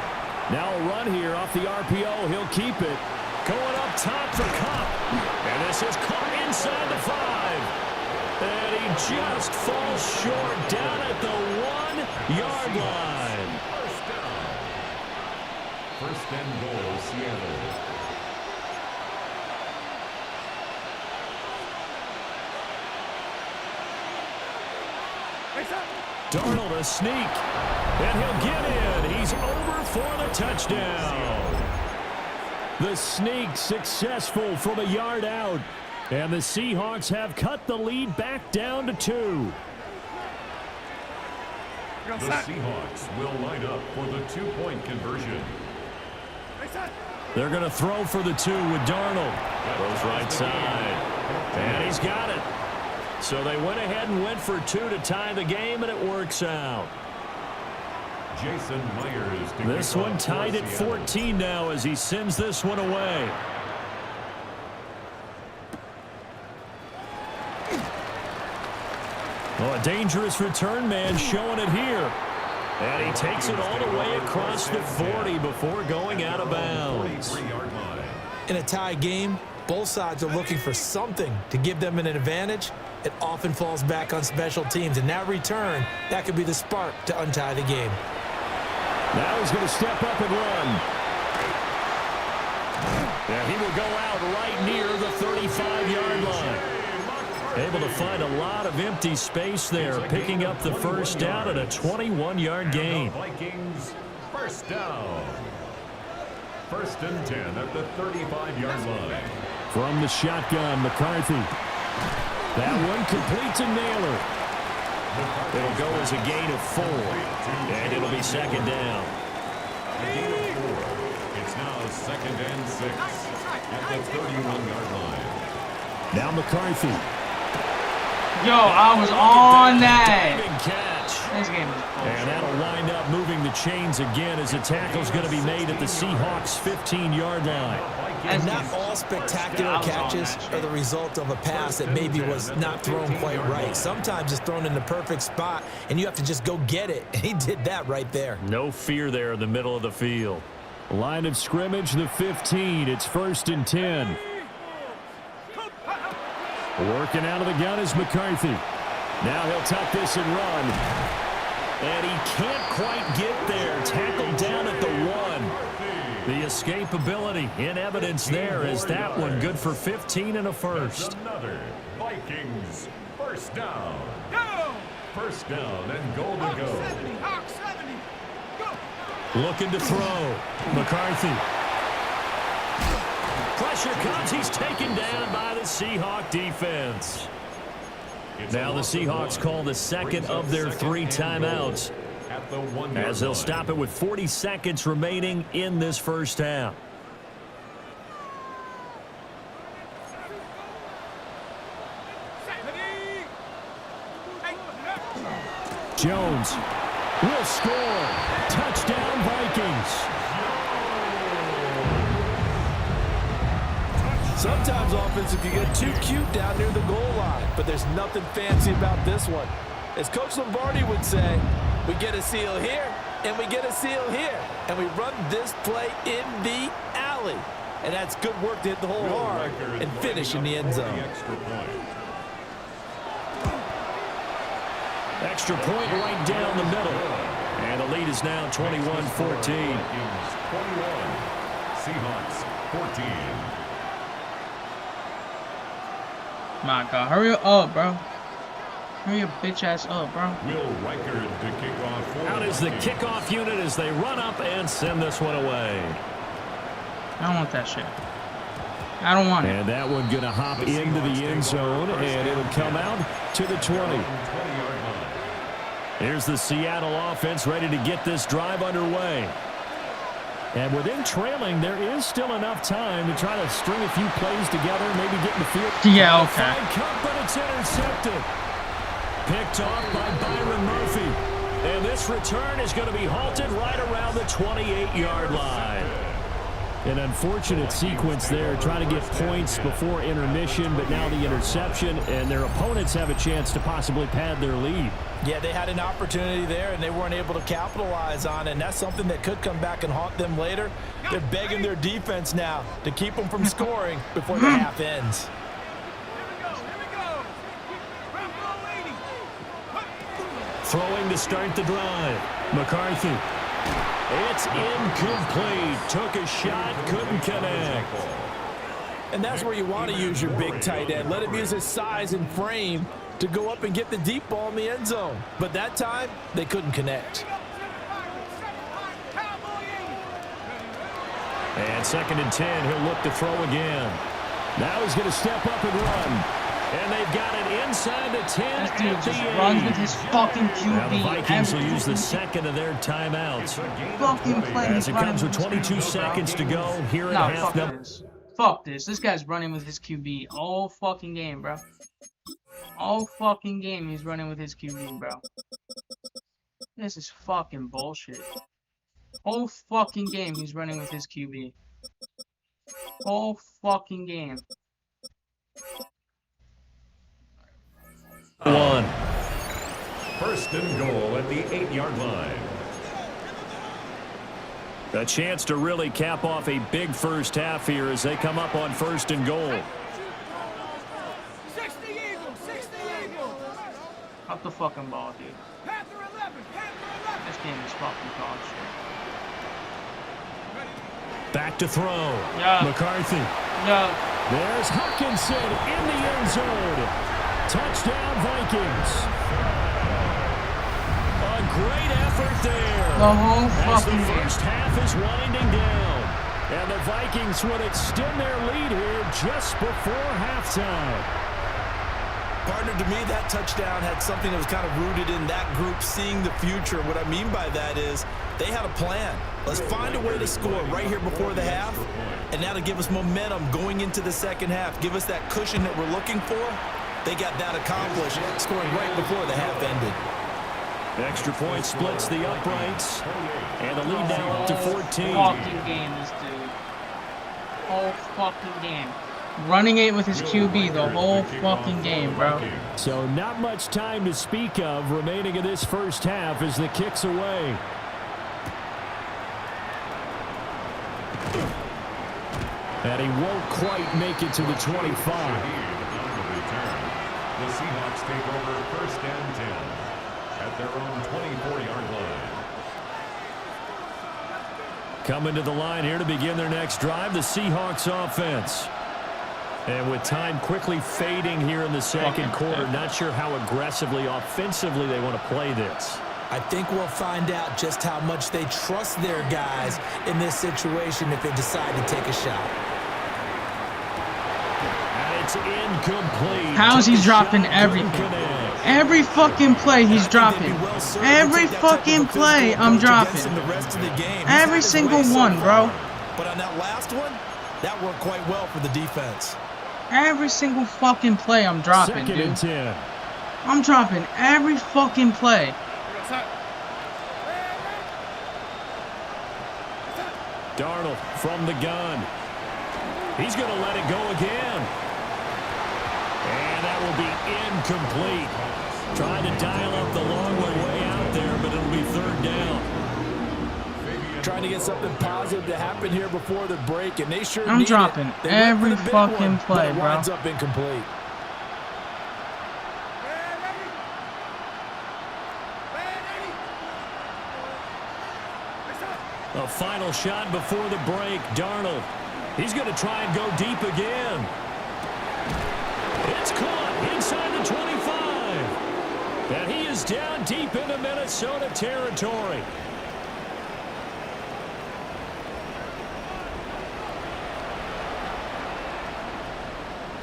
Now a run here off the RPO. He'll keep it. Going up top for Kupp. And this is caught inside the 5. And he just falls short down at the 1-yard line. First down. 1st and goal, Seattle. Darnold a sneak. And he'll get in. He's over for the touchdown. The sneak successful from a yard out. And the Seahawks have cut the lead back down to 2. The Seahawks will line up for the 2-point conversion. They're going to throw for the 2 with Darnold. Goes right side. And he's got it. So they went ahead and went for 2 to tie the game, and it works out. Jason Myers. This one tied at 14 now as he sends this one away. Oh, a dangerous return man showing it here. And he takes it all the way across the 40 before going out of bounds. In a tie game, both sides are looking for something to give them an advantage. It often falls back on special teams, and that return, that could be the spark to untie the game. Now he's going to step up and run. And he will go out right near the 35-yard line. Able to find a lot of empty space there, picking up the first down at a 21-yard gain. Vikings, first down. 1st and 10 at the 35-yard line. From the shotgun, McCarthy. That one completes a nailer. It'll go as a gain of 4, and it'll be 2nd down. A gain of 4. It's now 2nd and 6 at the 31-yard line. Now McCarthy. Yo, I was on that. Big catch. This game is bullshit. And that'll wind up moving the chains again as the tackle's going to be made at the Seahawks' 15-yard line. And not all spectacular catches are the result of a pass that maybe was not thrown quite right. Sometimes it's thrown in the perfect spot, and you have to just go get it. And he did that right there. No fear there in the middle of the field. Line of scrimmage, the 15. It's 1st and 10. Working out of the gun is McCarthy. Now he'll tuck this and run. And he can't quite get there. Tackled down at the 1. The escapability in evidence there is that one good for 15 and a first. Another Vikings first down. First down and goal to go. Looking to throw. McCarthy. Pressure comes. He's taken down by the Seahawk defense. Now the Seahawks call the second of their 3 timeouts as they'll stop it with 40 seconds remaining in this first half. Jones will score. Touchdown Vikings. Sometimes offenses can get too cute down near the goal line, but there's nothing fancy about this one. As Coach Lombardi would say, we get a seal here, and we get a seal here, and we run this play in the alley. And that's good work to hit the hole hard and finish in the end zone. Extra point right down the middle. And the lead is now 21-14. Seahawks 14. My God, hurry up, bro. Hurry your bitch ass up, bro. Will Riker to kick off. Out is the kickoff unit as they run up and send this one away. I don't want that shit. I don't want it. And that one going to hop into the end zone, and it'll come out to the 20. Here's the Seattle offense ready to get this drive underway. And within trailing, there is still enough time to try to string a few plays together, maybe get in the field. Yeah, okay. But it's intercepted. Picked off by Byron Murphy. And this return is going to be halted right around the 28-yard line. An unfortunate sequence there, trying to get points before intermission, but now the interception, and their opponents have a chance to possibly pad their lead. Yeah, they had an opportunity there, and they weren't able to capitalize on it, and that's something that could come back and haunt them later. They're begging their defense now to keep them from scoring before the half ends. Throwing to start the drive. McCarthy. It's incomplete. Took a shot, couldn't connect. And that's where you want to use your big tight end. Let him use his size and frame to go up and get the deep ball in the end zone. But that time, they couldn't connect. And 2nd and 10, he'll look to throw again. Now he's going to step up and run. And they've got it inside the 10. This dude just runs with his fucking QB. Now the Vikings will use the second of their timeouts. Fucking play. As it comes with 22 seconds to go here in the half. Fuck this. This guy's running with his QB all fucking game, bro. All fucking game he's running with his QB, bro. This is fucking bullshit. Whole fucking game he's running with his QB. Whole fucking game. 1. 1st and goal at the 8-yard line. A chance to really cap off a big first half here as they come up on 1st and goal. 60 Eagles, 60 Eagles. Up the fucking ball, dude. Panther 11, Panther 11. This game is fucking dog shit. Back to throw. Yeah. McCarthy. Yeah. There's Hutchinson in the end zone. Touchdown, Vikings. A great effort there. The whole As the fucking first half is winding down. And the Vikings would extend their lead here just before halftime. Partner, to me, that touchdown had something that was kind of rooted in that group seeing the future. What I mean by that is they had a plan. Let's find a way to score right here before the half. And now to give us momentum going into the second half, give us that cushion that we're looking for. They got that accomplished, scoring right before the half ended. Extra point splits the uprights. And the lead now up to 14. Fucking game, this dude. Whole fucking game. Running it with his QB the whole fucking game, bro. So not much time to speak of remaining in this first half as the kick's away. And he won't quite make it to the 25. The Seahawks take over 1st and 10 at their own 24-yard line. Coming to the line here to begin their next drive, the Seahawks offense. And with time quickly fading here in the second quarter, not sure how aggressively, offensively they want to play this. I think we'll find out just how much they trust their guys in this situation if they decide to take a shot. And it's incomplete. How's he dropping everything? Every fucking play he's dropping. Every fucking play I'm dropping. Every single one, bro. But on that last one, that worked quite well for the defense. Every single fucking play I'm dropping, Second dude. and 10. I'm dropping every fucking play. Darnold from the gun. He's going to let it go again. And that will be incomplete. Trying to dial up the long way out there, but it'll be 3rd down. Trying to get something positive to happen here before the break, and they sure I'm dropping it. every fucking play, but it bro. winds up incomplete. A final shot before the break. Darnold. He's going to try and go deep again. It's caught inside the 25. And he is down deep into Minnesota territory.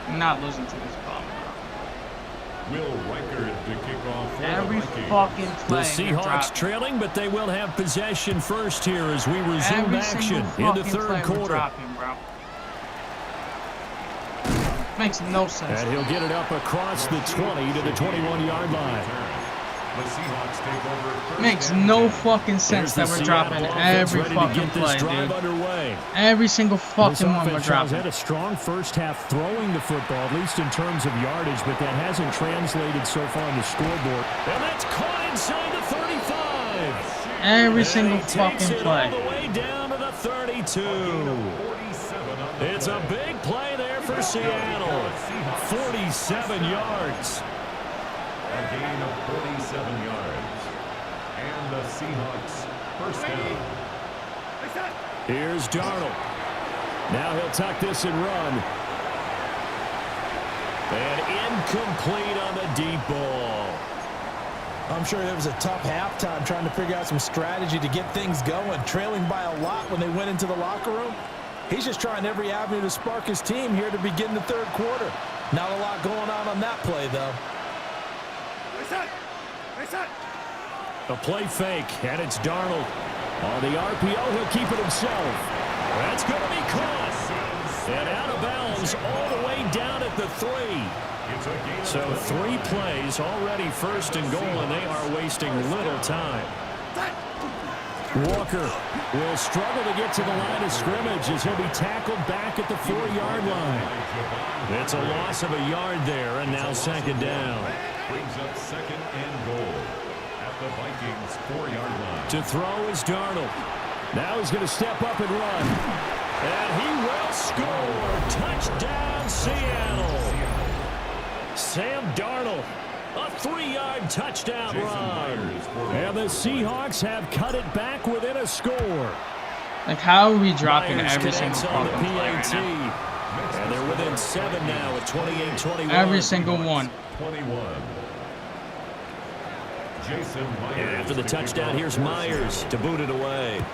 I'm not losing to this ball. Will Reichard to kick off for Every the Vikings. fucking play. The Seahawks trailing, but they will have possession first here as we resume Every action single in the fucking third play we're quarter. dropping, bro. Makes no sense. And he'll get it up across the 20 to the 21-yard line. The Seahawks take over first Makes and no 10. fucking sense that we're dropping every fucking play, dude. Underway. Every single This fucking one we're offense has dropping. had a strong first half throwing the football, at least in terms of yardage, but that hasn't translated so far on the scoreboard. And that's caught inside the 35. Every And single he takes fucking it play. all the way down to the 32. It's a big play there for Seattle. 47 yards. A gain of 47 yards. And the Seahawks first down. Here's Darnold. Now he'll tuck this and run. And incomplete on the deep ball. I'm sure it was a tough halftime trying to figure out some strategy to get things going, trailing by a lot when they went into the locker room. He's just trying every avenue to spark his team here to begin the third quarter. Not a lot going on that play, though. A play fake, and it's Darnold. On the RPO, he'll keep it himself. That's going to be caught. And out of bounds all the way down at the 3. So 3 plays already first and goal, and they are wasting little time. Walker will struggle to get to the line of scrimmage as he'll be tackled back at the 4-yard line. It's a loss of a yard there, and now second down. Brings up second and goal at the Vikings 4-yard line. To throw is Darnold. Now he's going to step up and run. And he will score. Touchdown, Seattle. Sam Darnold. A 3-yard touchdown run. And the Seahawks have cut it back within a score. Like, how are we dropping Myers every single connects on the fucking play right PAT. now? And they're within 7 now at 28-21. Every single one. 21. Jason Myers. And after the touchdown, here's Myers to boot it away.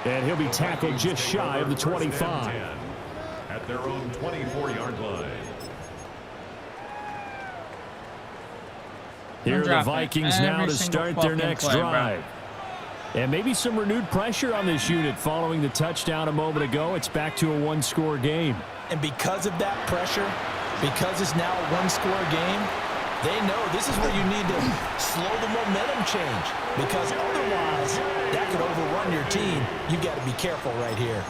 And he'll be tackled just shy of the 25. At their own 24-yard line. Here are the Vikings now to start their next drive. And maybe some renewed pressure on this unit following the touchdown a moment ago. It's back to a one-score game. And because of that pressure, because it's now a one-score game, they know this is where you need to slow the momentum change. Because otherwise, that could overrun your team. You've got to be careful right here.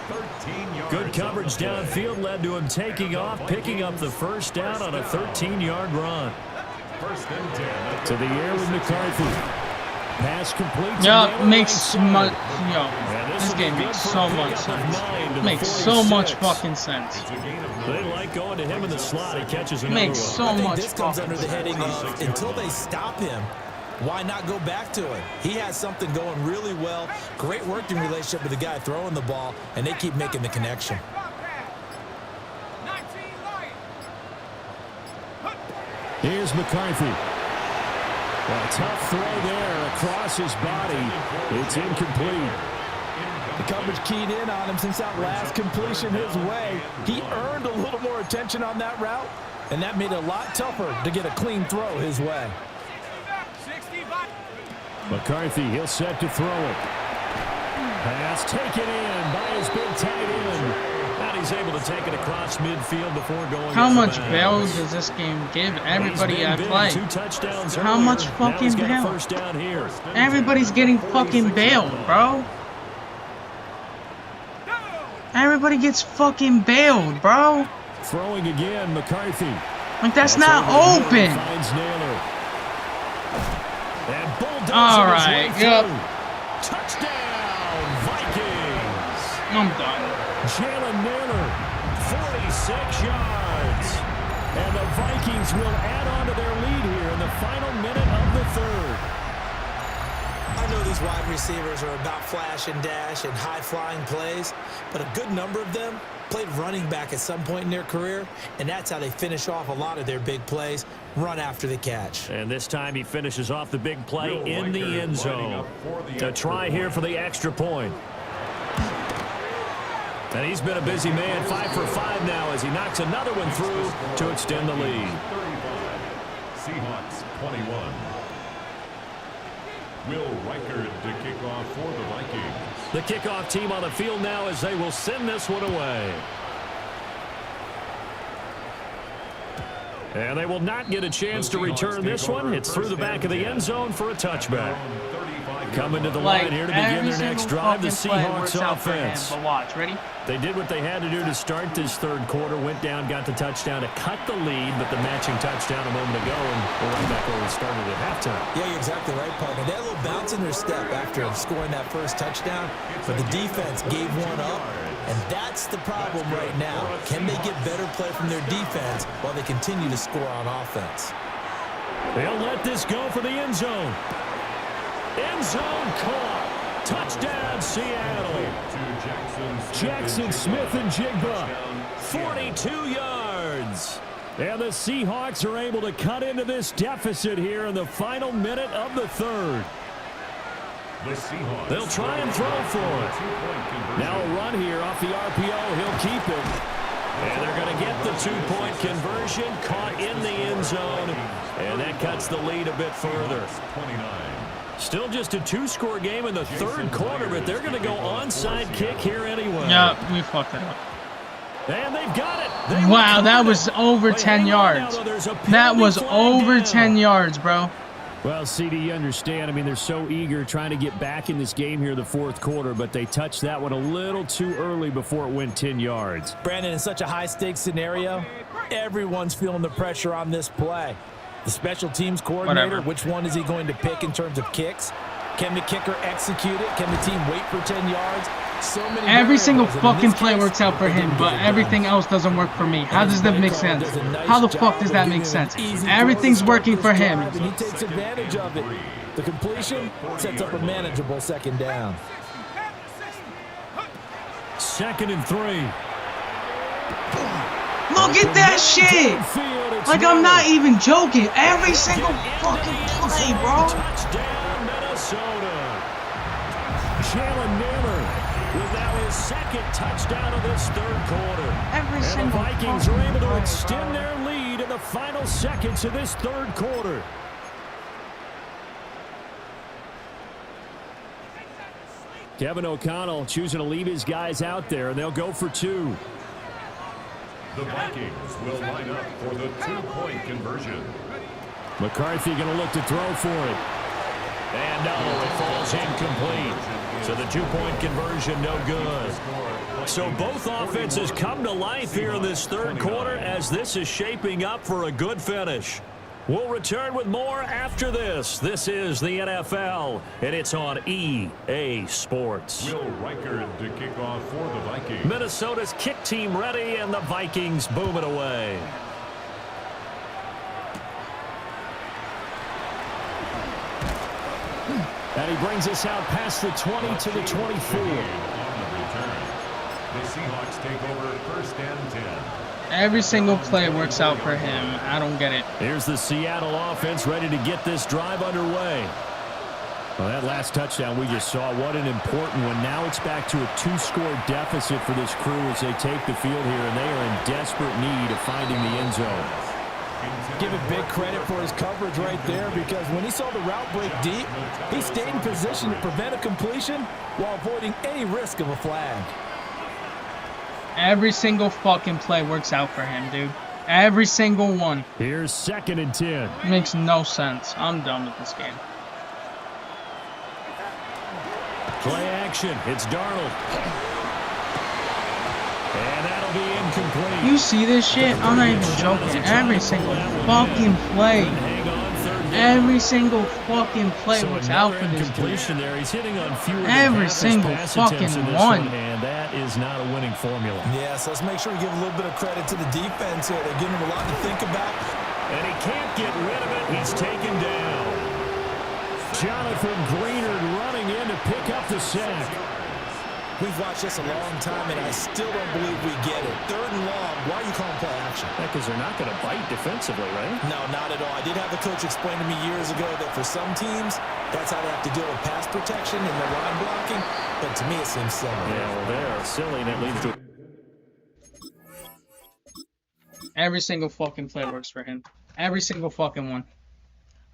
Good coverage downfield led to him taking off, picking up the first down on a 13-yard run. First and 10. To the air with McCarthy. Pass complete. Yeah, makes so much. Yo, this game makes so much sense. Makes so much fucking sense. They like going to him in the slot. He catches another Makes so I think much this comes fucking under the heading sense. of until they stop him, why not go back to it? He has something going really well. Great working relationship with the guy throwing the ball, and they keep making the connection. Here's McCarthy. A tough throw there across his body. It's incomplete. The coverage keyed in on him since that last completion his way. He earned a little more attention on that route, and that made it a lot tougher to get a clean throw his way. McCarthy, he'll set to throw it. Pass taken in by his big tight end. And he's able to take it across midfield before going. How much bail does this game give everybody I play? How much fucking bail? Everybody's getting fucking bailed, bro. Everybody gets fucking bailed, bro. Throwing again, McCarthy. Like, that's not open. All right, yep. Touchdown, Vikings. I'm done. Jalen Naylor, 46 yards. And the Vikings will add on to their lead wide receivers are about flash and dash and high-flying plays, but a good number of them played running back at some point in their career, and that's how they finish off a lot of their big plays, run after the catch. And this time he finishes off the big play in the end zone to try here for the extra point. And he's been a busy man, 5 for 5 now as he knocks another one through to extend the lead. Seahawks 21. Will Reichard to kick off for the Vikings. The kickoff team on the field now as they will send this one away. And they will not get a chance to return this one. It's through the back of the end zone for a touchback. Coming to the line here to begin their next drive, the Seahawks offense. But watch, ready? They did what they had to do to start this third quarter, went down, got the touchdown to cut the lead, but the matching touchdown a moment ago, and we're right back where we started at halftime. Yeah, you're exactly right, partner. They had a little bounce in their step after scoring that first touchdown, but the defense gave one up, and that's the problem right now. Can they get better play from their defense while they continue to score on offense? They'll let this go for the end zone. End zone caught. Touchdown, Seattle. Jackson Smith and Jigba. 42 yards. And the Seahawks are able to cut into this deficit here in the final minute of the third. They'll try and throw for it. Now a run here off the RPO. He'll keep it. And they're going to get the two-point conversion caught in the end zone. And that cuts the lead a bit further. Still just a two-score game in the third quarter, but they're going to go onside kick here anyway. Yeah, we fucked it up. And they've got it. Wow, that was over 10 yards. That was over 10 yards, bro. Well, CD, you understand. I mean, they're so eager trying to get back in this game here the fourth quarter, but they touched that one a little too early before it went 10 yards. Brandon, in such a high-stakes scenario, everyone's feeling the pressure on this play. The special teams coordinator, which one is he going to pick in terms of kicks? Can the kicker execute it? Can the team wait for 10 yards? So many every single fucking play works out for him, but everything else doesn't work for me. How does that make sense? How the fuck does that make sense? Everything's working for him. He takes advantage of it. The completion sets up a manageable second down. 2nd and 3. Look at that shit! Like, I'm not even joking. Every single fucking play, bro. Touchdown, Minnesota. Jalen Naylor with now his 2nd touchdown of this third quarter. Every and single the Vikings are able to extend their lead in the final seconds of this third quarter. Kevin O'Connell choosing to leave his guys out there, and they'll go for 2. The Vikings will line up for the two-point conversion. McCarthy going to look to throw for it. And no, it falls incomplete. So the two-point conversion no good. So both offenses come to life here in this third quarter as this is shaping up for a good finish. We'll return with more after this. This is the NFL, and it's on EA Sports. Will Reichard to kick off for the Vikings. Minnesota's kick team ready, and the Vikings boom it away. And he brings us out past the 20 to the 24. The Seahawks take over 1st and 10. Every single play works out for him. I don't get it. Here's the Seattle offense ready to get this drive underway. Well, that last touchdown we just saw, what an important one. Now it's back to a 2-score deficit for this crew as they take the field here, and they are in desperate need of finding the end zone. Give it big credit for his coverage right there, because when he saw the route break deep, he stayed in position to prevent a completion while avoiding any risk of a flag. Every single fucking play works out for him, dude. Every single one. Here's 2nd and 10. Makes no sense. I'm done with this game. Play action. It's Darnold. And that'll be incomplete. You see this shit? I'm not even joking. Every single fucking play. Every single fucking play works out for this dude. There. He's hitting on fewer every single fucking one. And that is not a winning formula. Yes, let's make sure we give a little bit of credit to the defense here. They're giving him a lot to think about. And he can't get rid of it. He's taken down. Jonathan Greenard running in to pick up the sack. We've watched this a long time, and I still don't believe we get it. 3rd and long. Why are you calling play action? Because they're not going to bite defensively, right? No, not at all. I did have a coach explain to me years ago that for some teams, that's how they have to deal with pass protection and the line blocking. But to me, it seems silly. Yeah, well, they're silly, and it leads to... Every single fucking play works for him. Every single fucking one.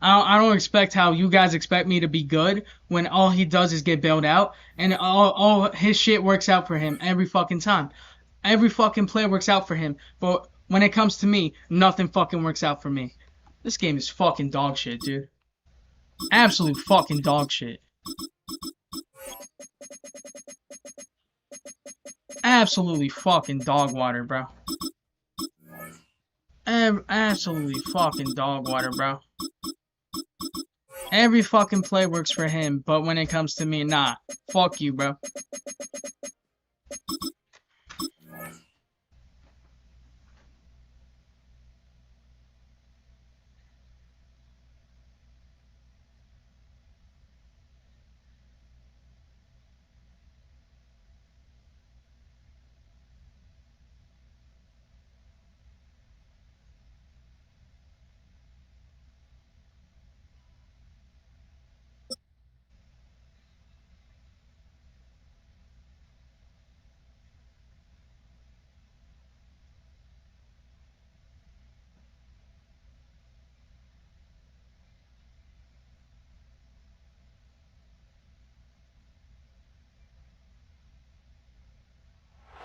I don't expect how you guys expect me to be good when all he does is get bailed out, and all his shit works out for him every fucking time. Every fucking play works out for him, but when it comes to me, nothing fucking works out for me. This game is fucking dog shit, dude. Absolute fucking dog shit. Absolutely fucking dog water, bro. Absolutely fucking dog water, bro. Every fucking play works for him, but when it comes to me, nah. Fuck you, bro.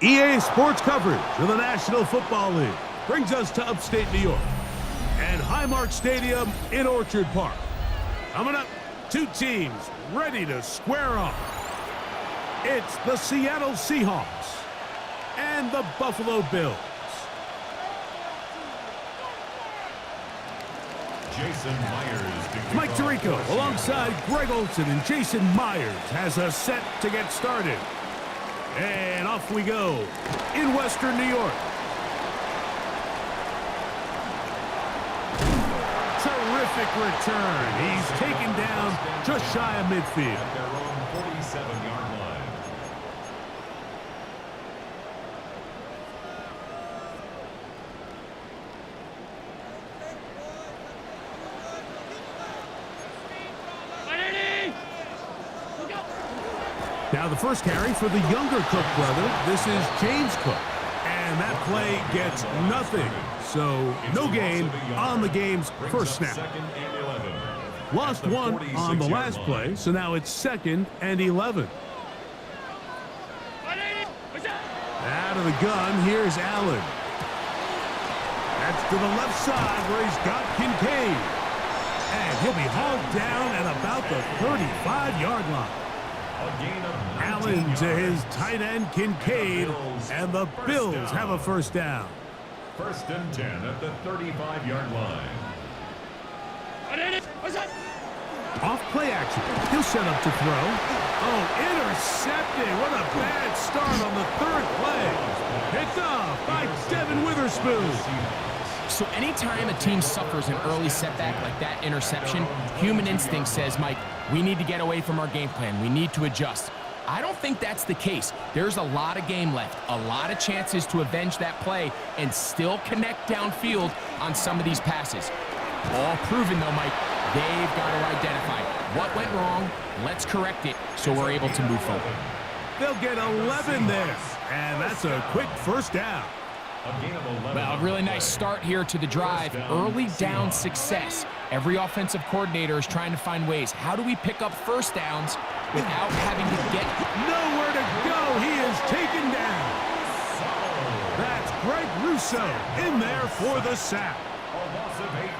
EA Sports coverage of the National Football League brings us to upstate New York and Highmark Stadium in Orchard Park. Coming up, 2 teams ready to square off. It's the Seattle Seahawks and the Buffalo Bills. Jason Myers. Mike Tirico alongside Greg Olson and Jason Myers has us set to get started. And off we go in Western New York. Terrific return. He's taken down just shy of midfield. At their own 47-yard line. Now the first carry for the younger Cook brother. This is James Cook. And that play gets nothing. So no gain on the game's first snap. Lost 1 on the last play, so now it's 2nd and 11. Out of the gun, here's Allen. That's to the left side where he's got Kincaid. And he'll be hauled down at about the 35-yard line. Allen to his tight end Kincaid, and the Bills have a first down. 1st and 10 at the 35-yard line. Off play action. He'll set up to throw. Oh, intercepted. What a bad start on the 3rd play. Picked off by Devin Witherspoon. So anytime a team suffers an early setback like that interception, human instinct says, Mike, we need to get away from our game plan. We need to adjust. I don't think that's the case. There's a lot of game left, a lot of chances to avenge that play and still connect downfield on some of these passes. All proven, though, Mike, they've got to identify what went wrong, let's correct it so we're able to move forward. They'll get 11 there, and that's a quick first down. Well, a really nice start here to the drive. Early down success. Every offensive coordinator is trying to find ways. How do we pick up first downs without having to get... Nowhere to go. He is taken down. That's Greg Russo in there for the sack.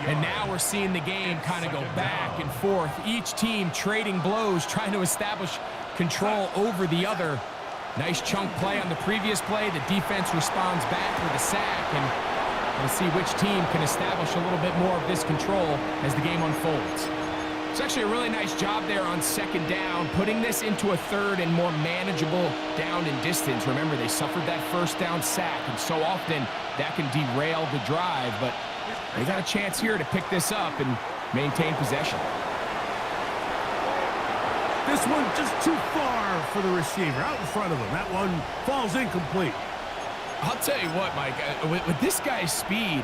And now we're seeing the game kind of go back and forth. Each team trading blows, trying to establish control over the other. Nice chunk play on the previous play. The defense responds back with a sack, and we'll see which team can establish a little bit more of this control as the game unfolds. It's actually a really nice job there on 2nd down, putting this into a 3rd and more manageable down and distance. Remember, they suffered that 1st down sack, and so often that can derail the drive, but they got a chance here to pick this up and maintain possession. This one just too far for the receiver, out in front of him. That one falls incomplete. I'll tell you what, Mike, with this guy's speed,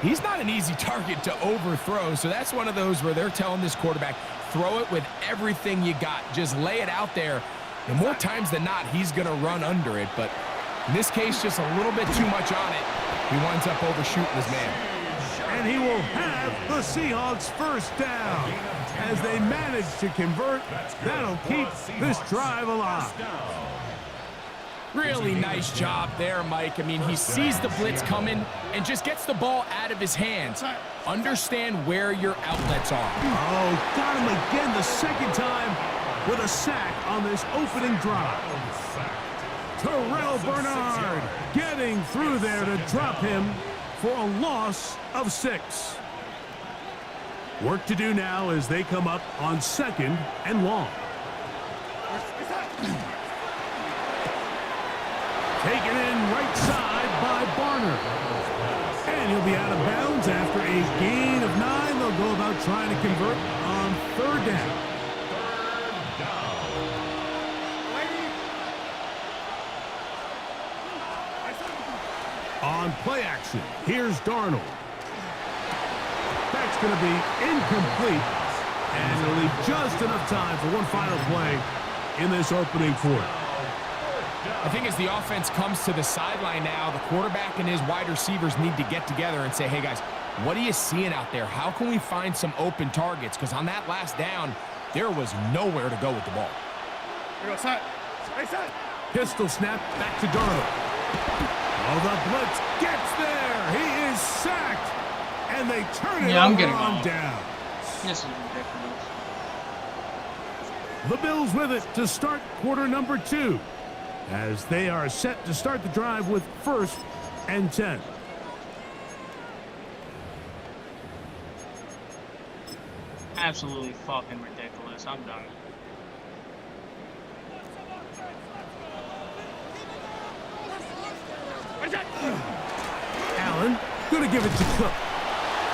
he's not an easy target to overthrow, so that's one of those where they're telling this quarterback, throw it with everything you got. Just lay it out there. And more times than not, he's going to run under it, but in this case, just a little bit too much on it. He winds up overshooting his man. And he will have the Seahawks first down. As they manage to convert, that'll keep this drive alive. Really nice job there, Mike. I mean, he sees the blitz coming and just gets the ball out of his hands. Understand where your outlets are. Oh, got him again the second time with a sack on this opening drive. Terrell Bernard getting through there to drop him for a loss of 6. Work to do now as they come up on 2nd and long. Taken in right side by Barner. And he'll be out of bounds after a gain of 9. They'll go about trying to convert on 3rd down. On play action, here's Darnold. That's going to be incomplete. And it'll leave just enough time for one final play in this opening quarter. I think as the offense comes to the sideline now, the quarterback and his wide receivers need to get together and say, hey, guys, what are you seeing out there? How can we find some open targets? Because on that last down, there was nowhere to go with the ball. Pistol snap back to Darnold. Oh, the blitz gets there. He is sacked. And they turn it over on down. This is ridiculous. The Bills with it to start quarter number 2. As they are set to start the drive with 1st and 10. Absolutely fucking ridiculous. I'm done. Allen gonna give it to Cook.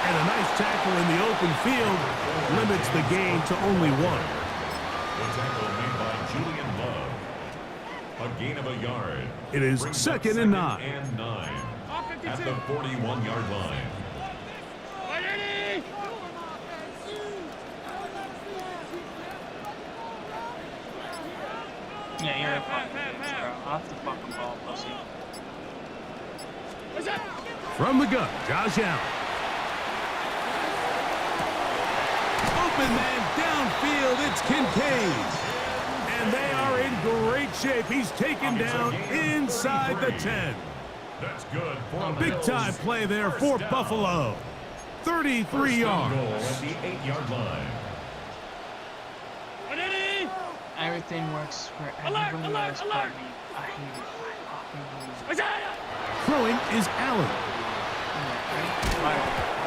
And a nice tackle in the open field limits the gain to only 1. The tackle made by Julian Love. A gain of a yard. It is 2nd and 9. And 9 at the 41-yard line. Yeah, you're a fucking bitch, bro. Off the fucking ball, pussy. From the gun, Josh Allen. Open man downfield, it's Kincaid. And they are in great shape. He's taken down inside the 10. That's good. Big time play there for Buffalo. 33 yards. At the 8-yard line. Everything works for everybody else but me. I hate it. Throwing is Allen.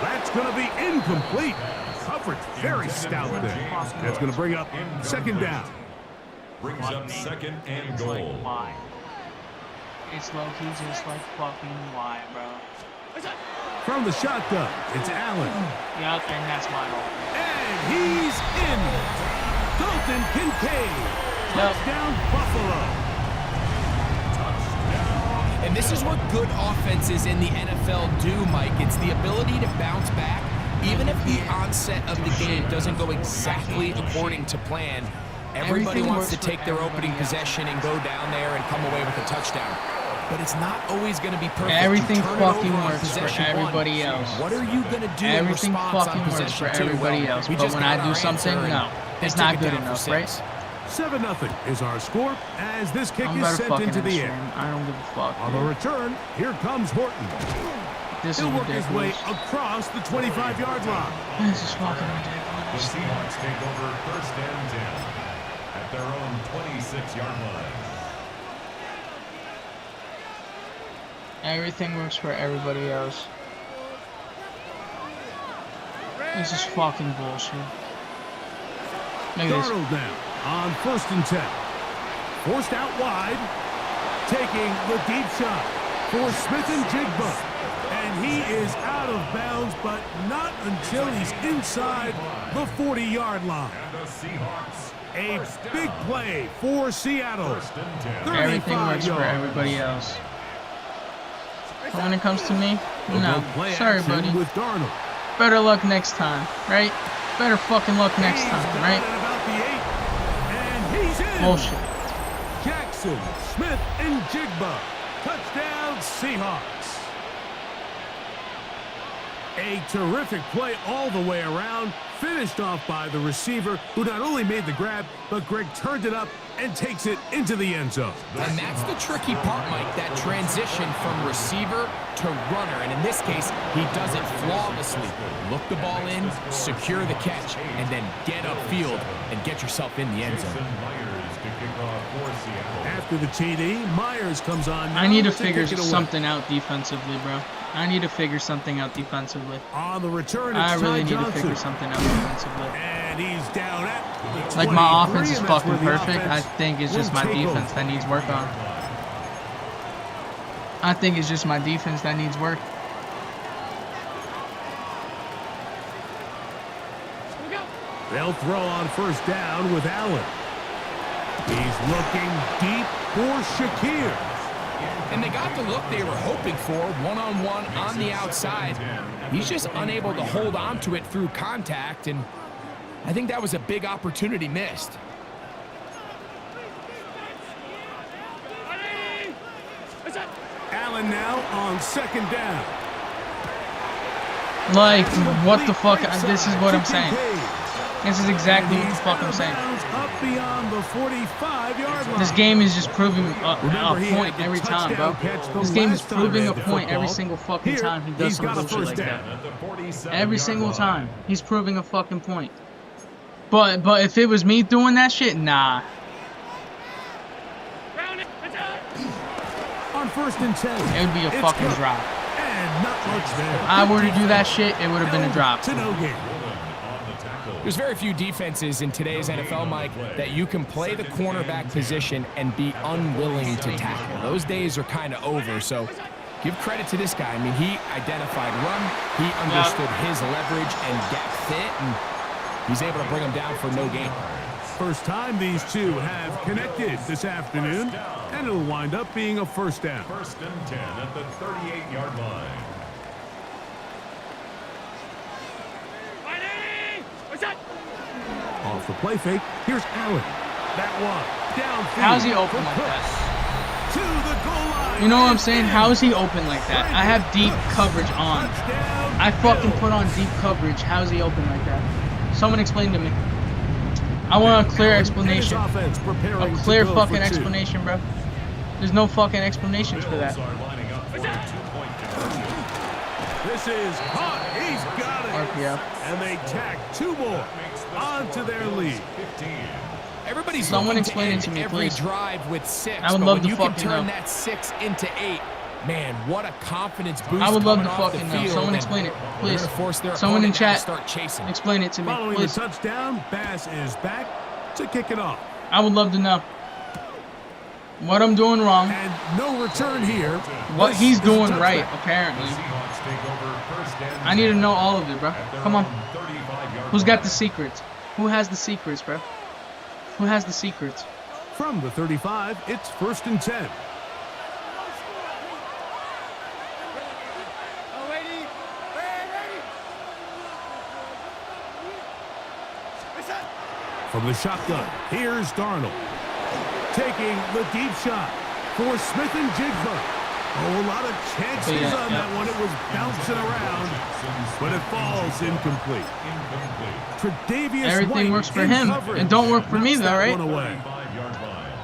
That's going to be incomplete. Coverage very stout there. That's going to bring up 2nd down. Brings up 2nd and goal. Like, why? It's low-key just like fucking why, bro. From the shotgun, it's Allen. Yep, and that's my fault. And he's in. Dalton Kincaid. Touchdown, Buffalo. And this is what good offenses in the NFL do, Mike. It's the ability to bounce back. Even if the onset of the game doesn't go exactly according to plan, everybody wants to take their opening possession and go down there and come away with a touchdown. But it's not always going to be perfect. Everything fucking works for everybody else. What are you going to do Everything in response fucking on works possession for two? everybody Well, else. we But just when got I do our something, answer no. and It's took not it good down for enough, 6. right? 7-0 is our score as this kick I'm is better sent fucking into the air. understand. I don't give a fuck. On the return, here comes Horton. This He'll is work his way ridiculous. across the 25-yard line. This is fucking The ridiculous. Seahawks take over 1st and 10 at their own 26-yard line. Everything works for everybody else. This is fucking bullshit. Look at this. Darnold now on 1st and 10. Forced out wide. Taking the deep shot for Smith and Jigba. And he is out of bounds, but not until he's inside the 40-yard line. And the Seahawks A big play for Seattle. Everything works for everybody else. But when it comes to me, no. Sorry, buddy. With Darnold. Better luck next time, right? Better fucking luck next time, right? And he's in. Bullshit. Jackson, Smith, and Jigba. Touchdown, Seahawks. A terrific play all the way around, finished off by the receiver, who not only made the grab, but Greg turned it up and takes it into the end zone. And that's the tricky part, Mike, that transition from receiver to runner. And in this case, he does it flawlessly. Look the ball in, secure the catch, and then get upfield and get yourself in the end zone. After the TD, Myers comes on. I need to figure something out defensively, bro. I need to figure something out defensively. On the return, I really need to figure something out defensively. And he's down at the like my 23, offense is fucking perfect. I think it's just my defense that needs work on. I think it's just my defense that needs work. They'll throw on first down with Allen. He's looking deep for Shakir. And they got the look they were hoping for, one-on-one on the outside. He's just unable to hold on to it through contact, and I think that was a big opportunity missed. Allen now on second down. Like, what the fuck? This is what I'm saying. This is exactly what the fuck I'm saying. Up beyond the 45-yard line. This game is just proving a point every time, bro. This game is proving a point every single fucking time he does some bullshit like that. Every single time. He's proving a fucking point. But if it was me doing that shit, nah. On first and 10. It would be a fucking drop. And not much there. If I were to do that shit, it would have been a drop. There's very few defenses in today's NFL, Mike, that you can play the cornerback position and be unwilling to tackle. Those days are kind of over, so give credit to this guy. I mean, he identified run, he understood his leverage and gap fit, and he's able to bring him down for no gain. First time these two have connected this afternoon, and it'll wind up being a first down. First and 10 at the 38-yard line. Off the play fake, here's Allen. That one, downfield. How's he open like that? To the goal line. You know what I'm saying? How is he open like that? I have deep coverage on. I fucking put on deep coverage. How's he open like that? Someone explain to me. I want a clear explanation. A clear fucking explanation, bro. There's no fucking explanations for that. This is hot. He's got it. RPO. And they tack two more onto their lead. Everybody's Someone explain it to me, every please. drive with 6. I would love to you can fucking turn know. that 6 into 8. Man, what a confidence boost. I would love to coming off fucking the know. field, Someone and explain it, they're please. gonna force their Someone in opponent now to chat, start chasing. explain it to me, Following please. the touchdown, Bass is back to kick it off. I would love to know what I'm doing wrong. And no return here. What he's doing right, apparently. I need to know all of it, bro. Come on. Who's got the secrets? Who has the secrets, bro? Who has the secrets? From the 35, it's first and 10. From the shotgun, here's Darnold. Taking the deep shot for Smith and Jigba. Oh, a lot of chances on that one. It was bouncing around, but it falls incomplete. Everything works for him. It don't work for me, though, right?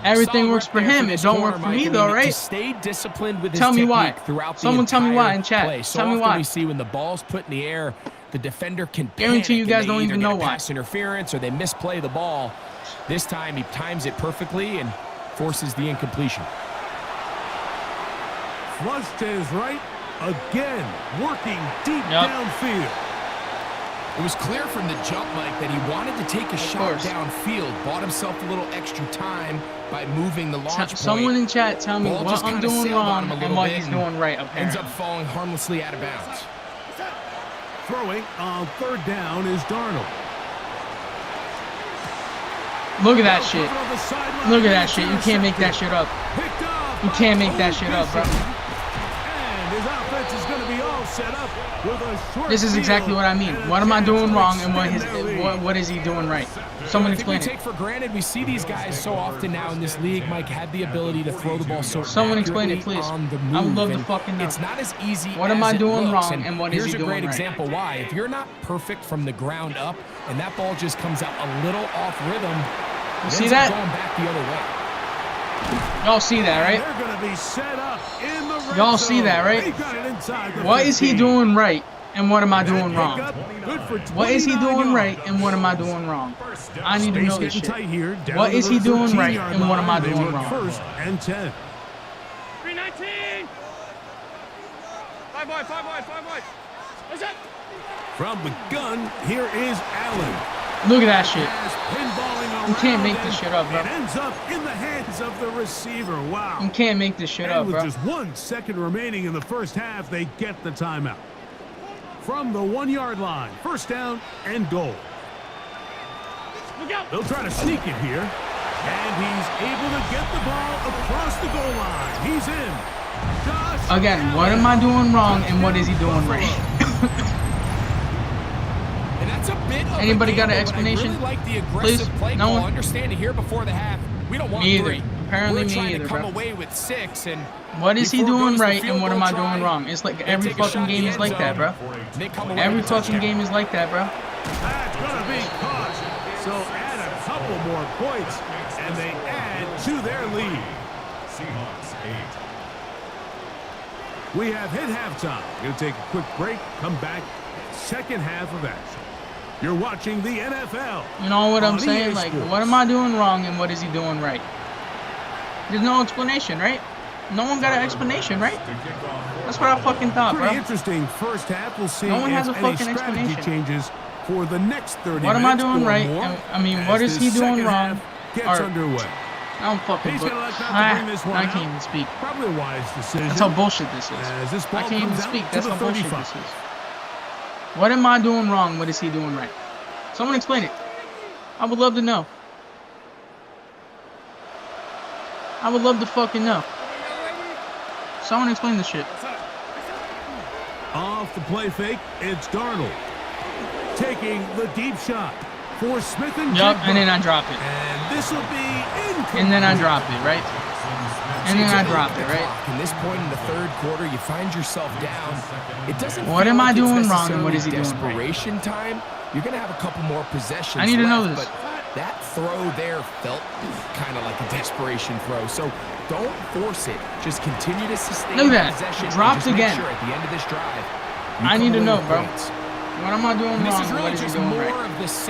Everything works for him. It don't work for me, though, right? Stay disciplined with his Tell me why. throughout Someone the tell me why in entire chat. play. So Tell me often why. we see when the ball's put in the air, the defender can Guarantee you panic guys and they don't either even get know a why. pass interference or they misplay the ball. This time he times it perfectly and forces the incompletion. Flushed to his right, again, working deep downfield. It was clear from the jump, Mike, that he wanted to take a shot downfield, bought himself a little extra time by moving the launch point. Someone in chat tell me Ball what just I'm kinda doing sailed on wrong him a and little what bit he's doing right, ends apparently. up falling harmlessly out of bounds. Throwing on third down is Darnold. Look at that shit. Look at that shit. You can't make that shit up. You can't make that shit up, bro. This is exactly what I mean. What am I doing wrong, and what is he doing right? Someone explain it. We take for granted we see these guys so often now in this league. Mike had the ability to throw the ball so Someone explain it, please. I would love to fucking know. It's not as easy. What am I doing wrong, and what is he doing right? Here's a great example why. If you're not perfect from the ground up, and that ball just comes out a little off rhythm, you see that? Going back the other way. Y'all see that, right? Y'all see that, right? What is he doing right, and what am I doing wrong? What is he doing right, and what am I doing wrong? I need to know this shit. What is he doing right, and what am I doing wrong? First and 10. 319. 5 wide. What's up? From the gun, here is Allen. Look at that shit. You can't make this shit up, bro. It ends up in the hands of the receiver. Wow. You can't make this shit up, bro. With just 1 second remaining in the first half, they get the timeout. From the 1-yard line, first down and goal. They'll try to sneak it here. And he's able to get the ball across the goal line. He's in. Again, what am I doing wrong, and what is he doing right? Anybody got an explanation? Really like the aggressive play no one. Understanding here before the half, we don't want me either. 3. Apparently We're trying me either, to come bro. away with 6, and what is he doing right, and what am I doing wrong? It's like every fucking game is like that, bro. Every fucking game is like that, bro. That's gonna be caught. So add a couple more points, and they add to their lead. Seahawks 8. We have hit halftime. Gonna take a quick break. Come back. Second half of action. You're watching the NFL. You know what I'm saying? Like, what am I doing wrong, and what is he doing right? There's no explanation, right? No one got an explanation, right? That's what I fucking thought, bro. Pretty interesting first half. We'll see no one has a if fucking any strategy explanation. changes for the next 30 what minutes. What am I doing right? I mean, what is he doing wrong? Gets underway. I'm fucking. I can't even speak. Probably a wise decision. That's how bullshit this is. I can't even speak. That's how bullshit this is. What am I doing wrong? What is he doing right? Someone explain it. I would love to know. I would love to fucking know. Someone explain this shit. Off the play fake, it's Darnold. Taking the deep shot for Smith and Yup, and then I drop it. And this will be incomplete. And then I drop it, right? And then I drop it, right? In this point in the third quarter, you find yourself down. It doesn't. What am I doing wrong, and what is he doing right? Desperation time. You're gonna have a couple more possessions. I need to know this. But that throw there felt kind of like a desperation throw. So don't force it. Just continue to sustain. Look at that. Possession. Dropped again. Sure at the end of this drive, I need to know, bro. What am I doing wrong? What is he doing right?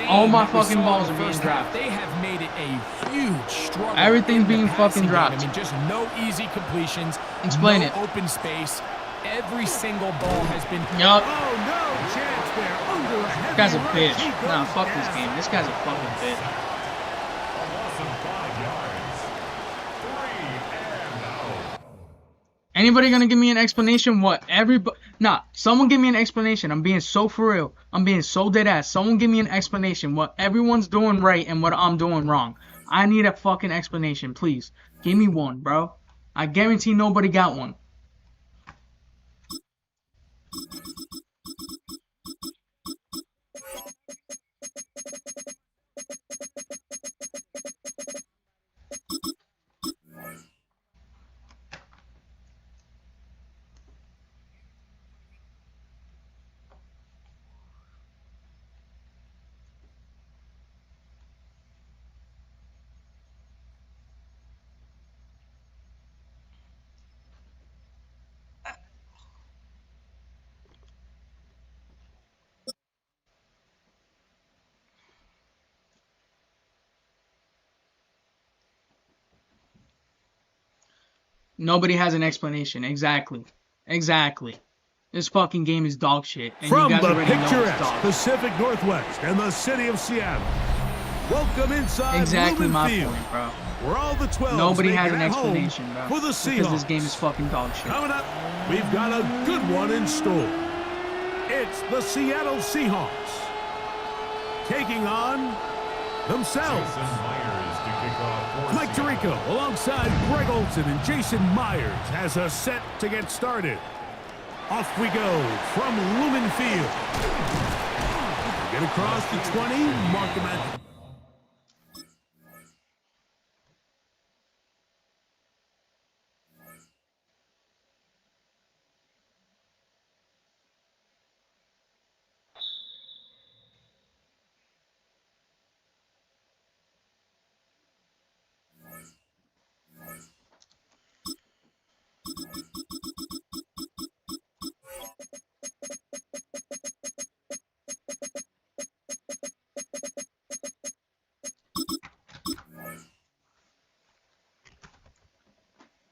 All my fucking balls are being dropped. They have made it a huge struggle. Everything's being fucking dropped. I mean, just no easy completions. Explain it. Open space. Every single ball has been. Yup. Oh, no chance there. Under a this guy's a bitch. Nah, fuck this game. This guy's a fucking bitch. A loss of 5 yards. 3 and out. Anybody gonna give me an explanation? What? Nah, someone give me an explanation. I'm being so for real. I'm being so dead ass. Someone give me an explanation. What everyone's doing right and what I'm doing wrong. I need a fucking explanation, please. Give me one, bro. I guarantee nobody got one. Nobody has an explanation. Exactly. This fucking game is dog shit. And From you guys the already know it's picturesque dog. Pacific Northwest and the city of Seattle, welcome inside Exactly Lumen my Field, point, bro. where all the 12 Nobody make has it an at home explanation, bro. for the Because Seahawks. this game is fucking dog shit. Coming up, we've got a good one in store. It's the Seattle Seahawks taking on themselves. Jason Myers kickoff for Mike Tirico alongside Greg Olson and Jason Myers has us set to get started. Off we go from Lumen Field. Get across the 20, mark them at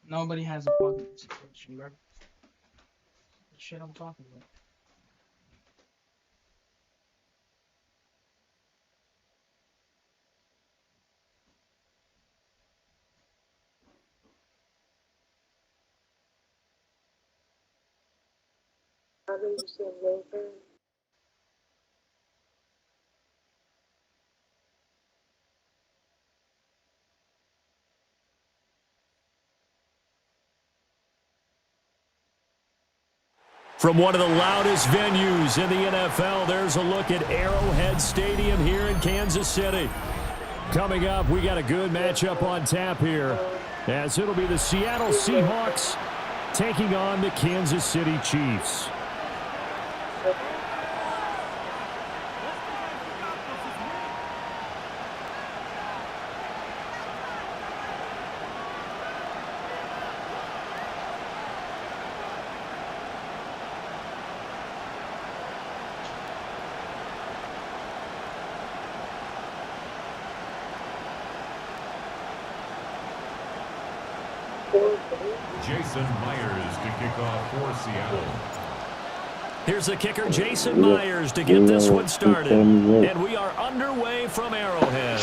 Nobody has a fucking situation, bro. The shit I'm talking about. From one of the loudest venues in the NFL, there's a look at Arrowhead Stadium here in Kansas City. Coming up, we got a good matchup on tap here, as it'll be the Seattle Seahawks taking on the Kansas City Chiefs. Jason Myers to kick off for Seattle. Here's the kicker, Jason Myers, to get this one started. And we are underway from Arrowhead.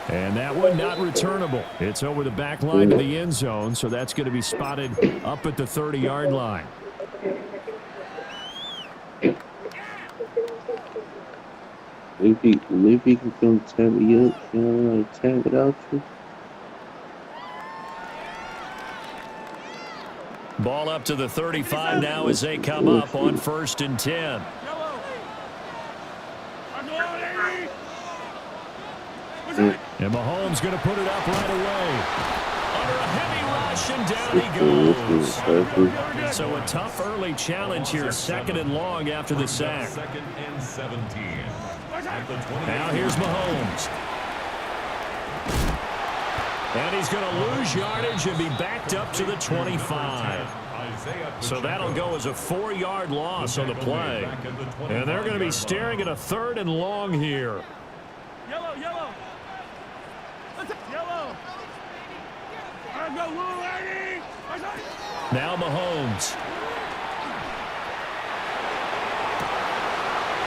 And that one not returnable. It's over the back line to the end zone, so that's going to be spotted up at the 30-yard line. Maybe you can come tap me up, you know, like tap it out you. Ball up to the 35 now as they come up on 1st and 10. And Mahomes going to put it up right away. Under a heavy rush, and down he goes. So a tough early challenge here, 2nd and long after the sack. 2nd and 17. Now here's Mahomes. And he's going to lose yardage and be backed up to the 25. So that'll go as a 4-yard loss on the play. And they're going to be staring at a 3rd and long here. Yellow, yellow. Yellow. Now Mahomes.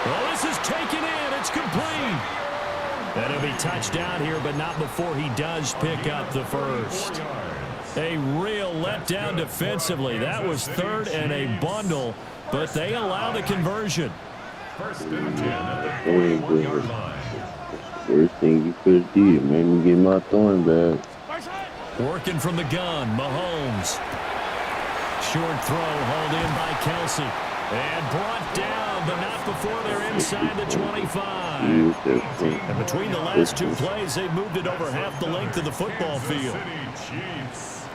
Well, this is taken in. It's complete. And he'll be touchdown here, but not before he does pick up the first. A real letdown defensively. That was 3rd and a bundle, but they allow the conversion. 1st and 10 at the 41-yard line. First thing you could have did, man, me get my throwing back. Working from the gun, Mahomes. Short throw hauled in by Kelsey. And brought down, but not before they're inside the 25. And between the last 2 plays, they moved it over half the length of the football field. Chiefs.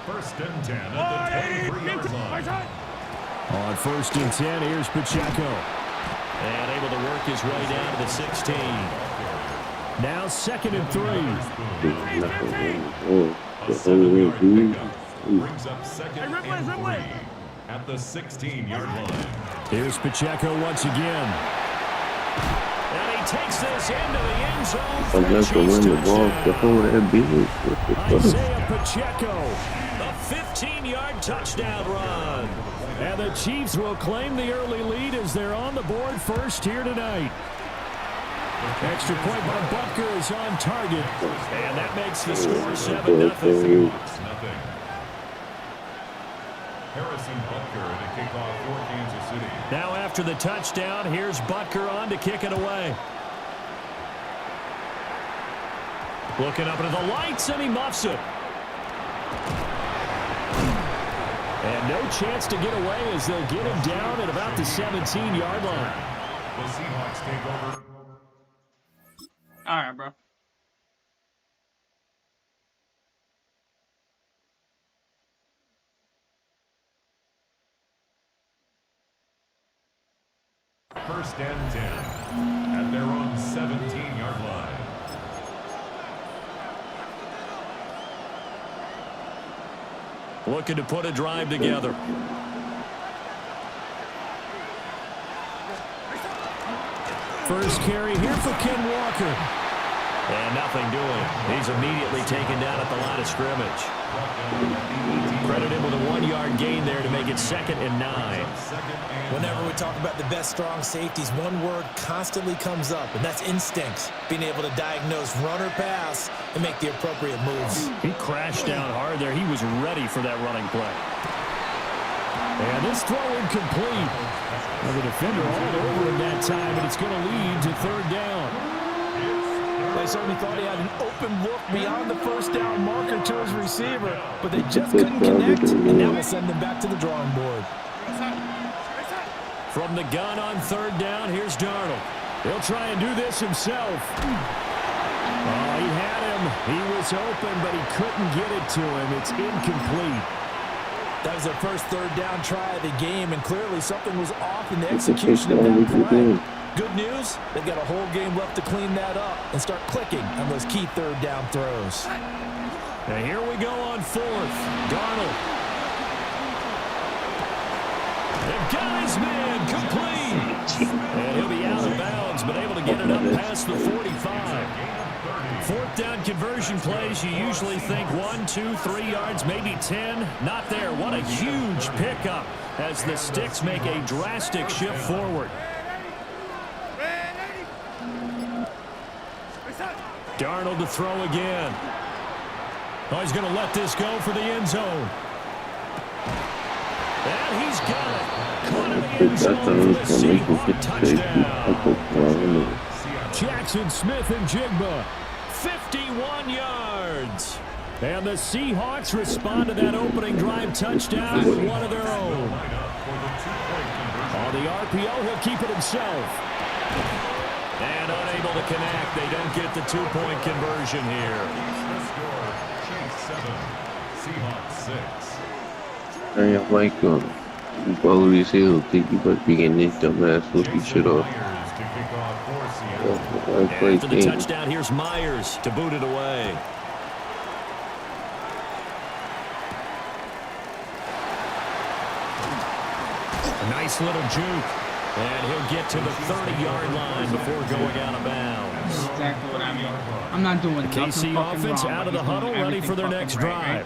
First and 10 at the 23-yard line. On 1st and 10, here's Pacheco. And able to work his way down to the 16. Now 2nd and 3. A 7-yard pickup brings up 2nd and 3 at the 16-yard line. Here's Pacheco once again. And he takes this into the end zone for a Chiefs touchdown. Isaiah Pacheco, a 15-yard touchdown run. And the Chiefs will claim the early lead as they're on the board first here tonight. Extra point by Butker is on target. And that makes the score 7-0. Harrison Butker to kick off for Kansas City. Now after the touchdown, here's Butker on to kick it away. Looking up into the lights, and he muffs it. And no chance to get away as they'll get him down at about the 17-yard line. The Seahawks take over. All right, bro. First and 10 at their own 17-yard line. Looking to put a drive together. First carry here for Ken Walker. And nothing doing. He's immediately taken down at the line of scrimmage. Credit him with a 1-yard gain there to make it 2nd and 9. Whenever we talk about the best strong safeties, one word constantly comes up, and that's instincts. Being able to diagnose run or pass and make the appropriate moves. He crashed down hard there. He was ready for that running play. And this throw incomplete. Well, the defender all over him that time, but it's going to lead to 3rd down. They certainly thought he had an open look beyond the first down marker to his receiver, but they just couldn't connect, and now will send them back to the drawing board. From the gun on 3rd down, here's Darnold. He'll try and do this himself. Oh, he had him. He was open, but he couldn't get it to him. It's incomplete. That was their first 3rd down try of the game, and clearly something was off in the execution of that play. Good news, they've got a whole game left to clean that up and start clicking on those key 3rd down throws. And here we go on 4th. Darnold. They've got his man complete. And he'll be out of bounds, but able to get it up past the 45. 4th down conversion plays, you usually think 1, 2, 3 yards, maybe 10. Not there. What a huge pickup as the Sticks make a drastic shift forward. Darnold to throw again. Oh, he's going to let this go for the end zone. And he's got it. Caught in the end zone for the Seahawks touchdown. Jackson Smith and Jigba, 51 yards. And the Seahawks respond to that opening drive touchdown with one of their own. On the RPO, he'll keep it himself. And unable to connect. They don't get the 2-point conversion here. Hey, I'm like, all these hills, think you must be getting this dumbass rookie shit off. After the touchdown, here's Myers to boot it away. A nice little juke. And he'll get to the 30-yard line before going out of bounds. Exactly what I mean. I'm not doing nothing KC offense out of the huddle, ready for their next drive.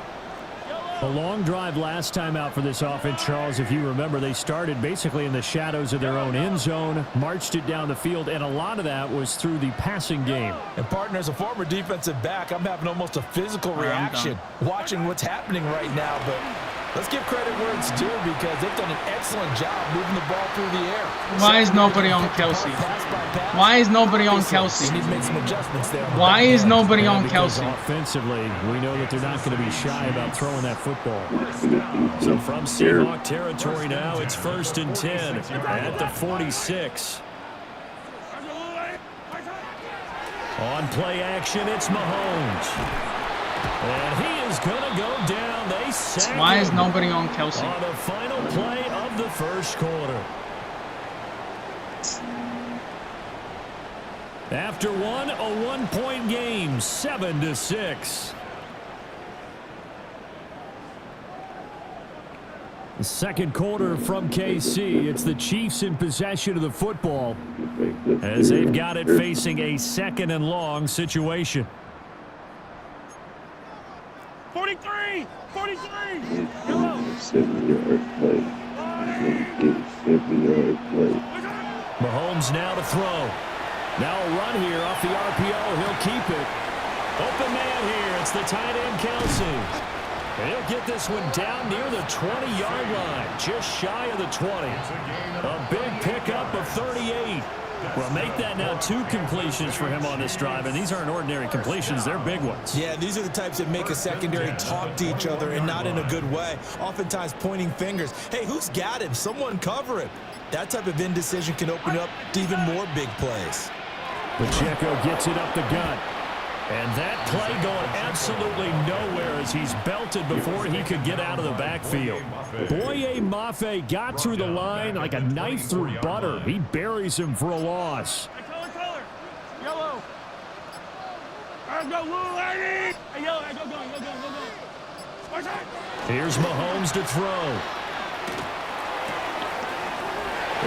A long drive last time out for this offense, Charles. If you remember, they started basically in the shadows of their own end zone, marched it down the field, and a lot of that was through the passing game. And partner, as a former defensive back, I'm having almost a physical reaction watching what's happening right now, but let's give credit where it's due because they've done an excellent job moving the ball through the air. Why is nobody on Kelsey? Why is nobody on Kelsey? Why is nobody on Kelsey? Offensively, we know that they're not going to be shy about throwing that football. So from Seahawk territory now, it's 1st and 10 at the 46. On play action, it's Mahomes. And he is going to go down. They sack him. Why is nobody on Kelsey? On the final play of the first quarter. After one, a 1-point game, 7-6. The second quarter from KC. It's the Chiefs in possession of the football as they've got it facing a 2nd and long situation. 43! 43! 7-yard play. 7-yard play. Mahomes now to throw. Now a run here off the RPO. He'll keep it. Open man here. It's the tight end, Kelsey. And he'll get this one down near the 20-yard line, just shy of the 20. A big pickup of 38. Well, make that now 2 completions for him on this drive, and these aren't ordinary completions. They're big ones. Yeah, these are the types that make a secondary talk to each other and not in a good way, oftentimes pointing fingers. Hey, who's got him? Someone cover him. That type of indecision can open up to even more big plays. Pacheco gets it up the gut. And that play going absolutely nowhere as he's belted before he could get out of the backfield. Boye Mafe got through the line like a knife through butter. He buries him for a loss. Color. Yellow. Let's go, Lou, lady. Hey, yellow, go. Here's Mahomes to throw.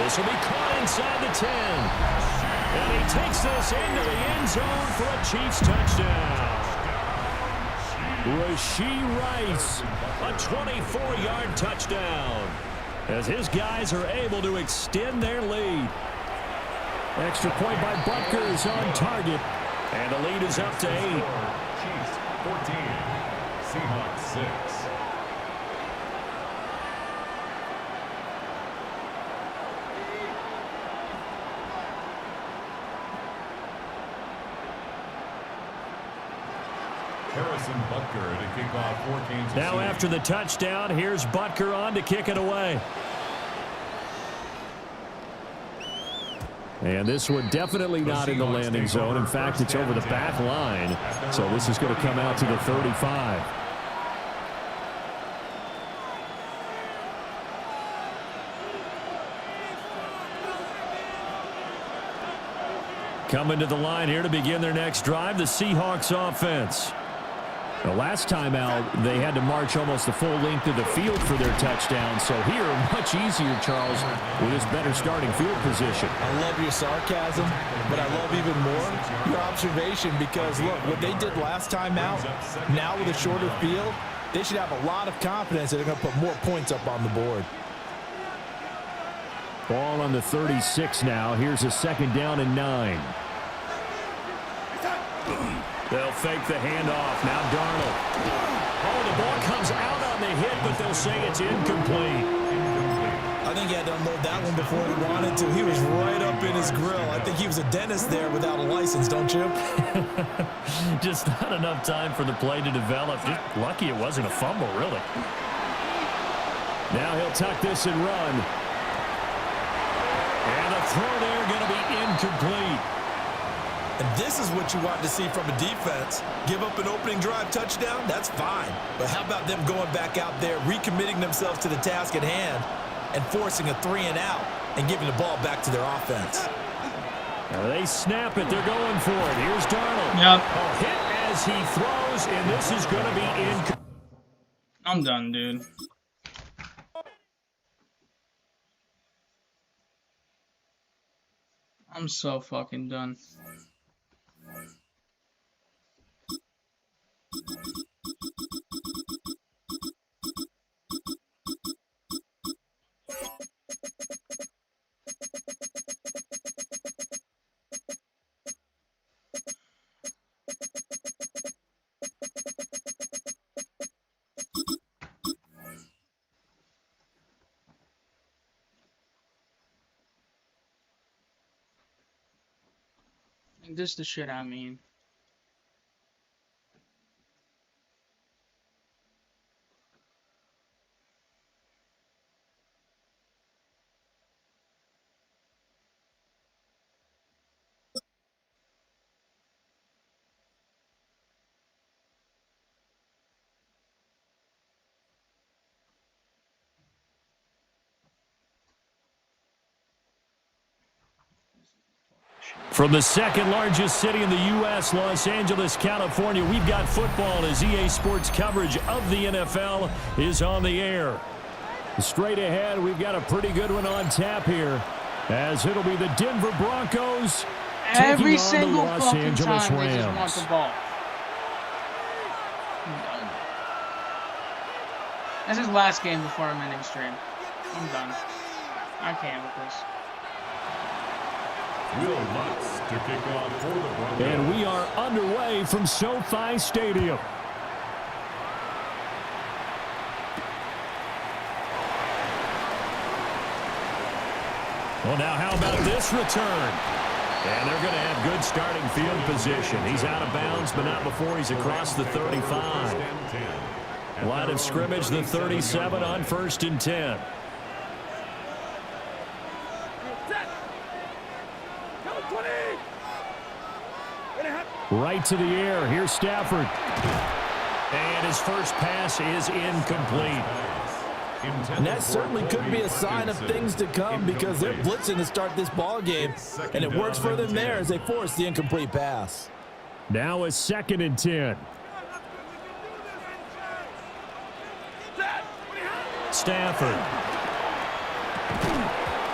This will be caught inside the 10. And he takes this into the end zone for a Chiefs touchdown. Rashee Rice, a 24-yard touchdown, as his guys are able to extend their lead. Extra point by Butker is on target, and the lead is up to 8. Chiefs 14, Seahawks 6. Harrison Butker to kick off for Kansas Now City. after the touchdown, here's Butker on to kick it away. And this one definitely not in the landing zone. In fact, it's over the back line. So this is going to come out to the 35. Coming to the line here to begin their next drive, the Seahawks offense. The last time out, they had to march almost the full length of the field for their touchdown. So here, much easier, Charles, with his better starting field position. I love your sarcasm, but I love even more your observation because, look, what they did last time out, now with a shorter field, they should have a lot of confidence that they're going to put more points up on the board. Ball on the 36 now. Here's a 2nd down and 9. They'll fake the handoff. Now Darnold. Oh, the ball comes out on the hit, but they'll say it's incomplete. I think he had to unload that one before he wanted to. He was right up in his grill. I think he was a dentist there without a license, don't you? Just not enough time for the play to develop. Just lucky it wasn't a fumble, really. Now he'll tuck this and run. And a throw there going to be incomplete. And this is what you want to see from a defense. Give up an opening drive touchdown, that's fine. But how about them going back out there, recommitting themselves to the task at hand, and forcing a 3-and-out and giving the ball back to their offense? Now they snap it. They're going for it. Here's Darnold. Yep. A hit as he throws, and this is going to be incomplete. I'm done, dude. I'm so fucking done. This is the shit I mean. From the second largest city in the U.S., Los Angeles, California, we've got football as EA Sports coverage of the NFL is on the air. Straight ahead, we've got a pretty good one on tap here, as it'll be the Denver Broncos Every taking on single the Los fucking Angeles time Rams. they just want the ball. This is last game before I'm ending stream. I'm done. I can't with this. Will Lutz to kick off for the Broncos. And we are underway from SoFi Stadium. Well, now how about this return? And they're going to have good starting field position. He's out of bounds, but not before he's across the 35. Line of scrimmage, the 37 on 1st and 10. Right to the air. Here's Stafford. And his first pass is incomplete. And that certainly could be a sign of things to come because they're blitzing to start this ball game, and it works for them there as they force the incomplete pass. Now a 2nd and 10. Stafford.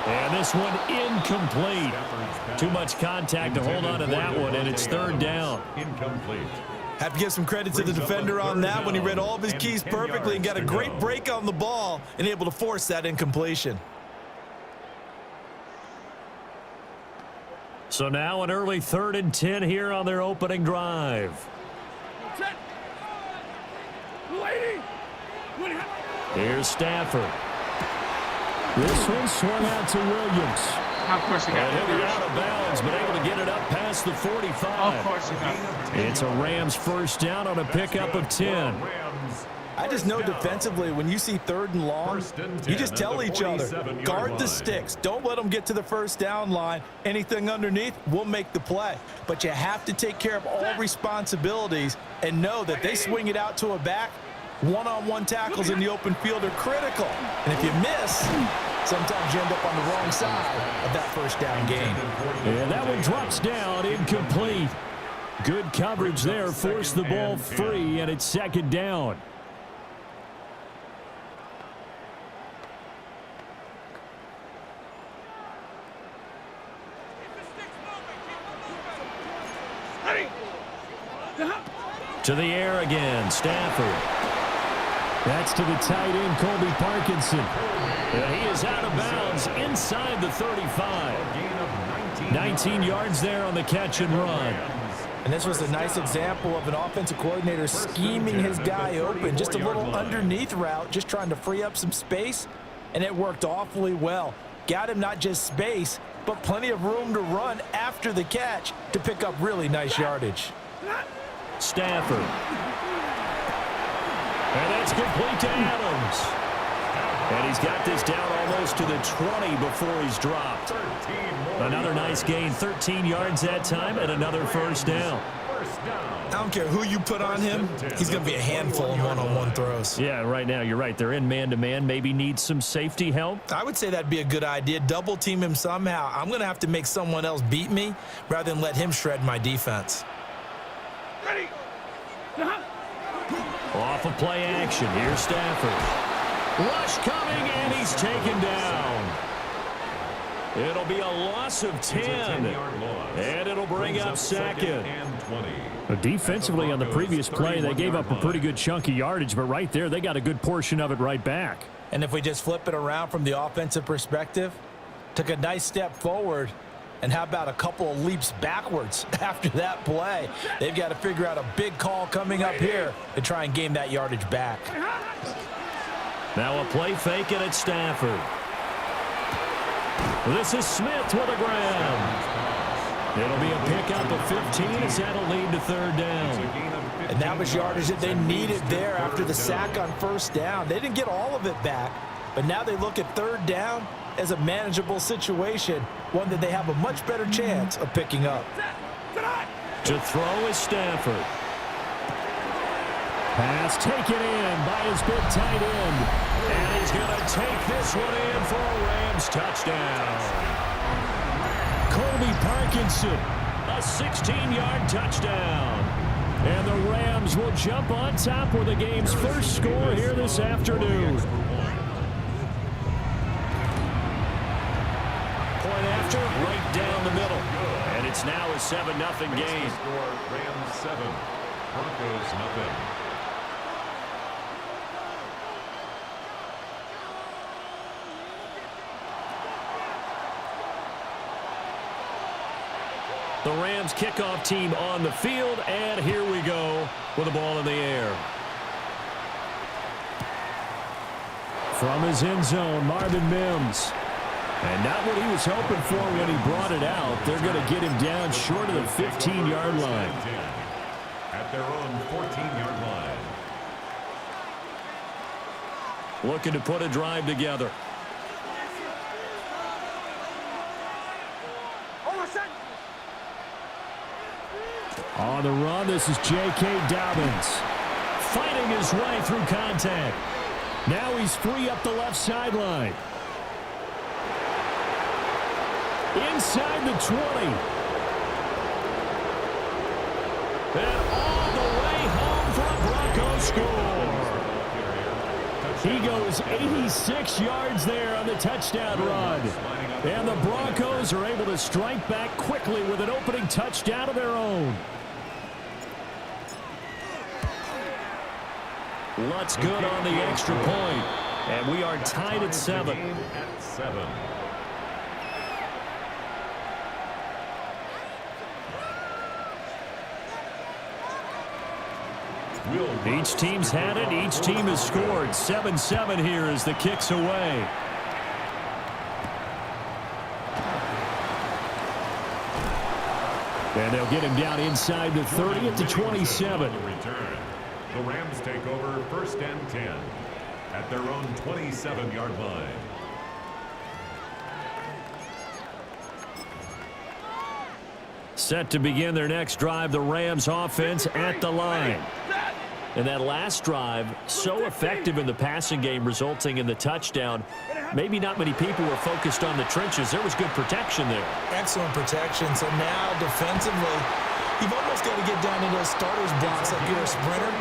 And this one incomplete. Too much contact to hold on to that one, and it's 3rd down. Incomplete. Have to give some credit to the defender on that when he read all of his keys perfectly and got a great break on the ball and able to force that incompletion. So now an early 3rd and 10 here on their opening drive. Here's Stafford. This one swung out to Williams. Of course he got it. He'll be out of bounds, but able to get it up past the 45. Of course he got it. It's a Rams first down on a pickup of 10. I just know defensively, when you see 3rd and long, you just tell each other, guard the sticks. Don't let them get to the first down line. Anything underneath will make the play. But you have to take care of all responsibilities and know that they swing it out to a back. One-on-one tackles in the open field are critical. And if you miss, sometimes you end up on the wrong side of that first down gain. And that one drops down, incomplete. Good coverage there, forced the ball free, and it's 2nd down. To the air again, Stafford. That's to the tight end, Colby Parkinson. And he is out of bounds inside the 35. 19 yards there on the catch and run. And this was a nice example of an offensive coordinator scheming his guy open. Just a little underneath route, just trying to free up some space, and it worked awfully well. Got him not just space, but plenty of room to run after the catch to pick up really nice yardage. Stafford. And that's complete to Adams. And he's got this down almost to the 20 before he's dropped. Another nice gain, 13 yards that time, and another first down. I don't care who you put on him, he's going to be a handful in one-on-one throws. Yeah, right now, you're right. They're in man-to-man, maybe needs some safety help. I would say that'd be a good idea. Double team him somehow. I'm going to have to make someone else beat me rather than let him shred my defense. Ready. Off of play action, here's Stafford. Rush coming, and he's taken down. It'll be a loss of 10, and it'll bring up 2nd. Defensively on the previous play, they gave up a pretty good chunk of yardage, but right there, they got a good portion of it right back. And if we just flip it around from the offensive perspective, took a nice step forward, and how about a couple of leaps backwards after that play? They've got to figure out a big call coming up here to try and gain that yardage back. Now a play fake, and it's Stafford. This is Smith with a grab. It'll be a pickup of 15 as that'll lead to 3rd down. And that was yardage that they needed there after the sack on first down. They didn't get all of it back, but now they look at 3rd down as a manageable situation, one that they have a much better chance of picking up. To throw is Stafford. Pass taken in by his big tight end. And he's going to take this one in for a Rams touchdown. Colby Parkinson, a 16-yard touchdown. And the Rams will jump on top with the game's first score here this afternoon. Point after, right down the middle. And it's now a 7-0 game. Rams 7, Broncos nothing. The Rams kickoff team on the field, and here we go with the ball in the air. From his end zone, Marvin Mims. And not what he was hoping for when he brought it out. They're going to get him down short of the 15-yard line. At their own 14-yard line. Looking to put a drive together. On the run, this is J.K. Dobbins. Fighting his way through contact. Now he's free up the left sideline. Inside the 20. And all the way home for a Broncos score. He goes 86 yards there on the touchdown run. And the Broncos are able to strike back quickly with an opening touchdown of their own. Lutz good on the extra point. And we are tied at 7. Each team's had it. Each team has scored. 7-7 here as the kick's away. And they'll get him down inside the 30 at the 27. The Rams take over 1st and 10 at their own 27-yard line. Set to begin their next drive, the Rams offense at the line. And that last drive, so effective in the passing game, resulting in the touchdown. Maybe not many people were focused on the trenches. There was good protection there. Excellent protection. So now defensively, you've almost got to get down to those starters blocks like you're a sprinter.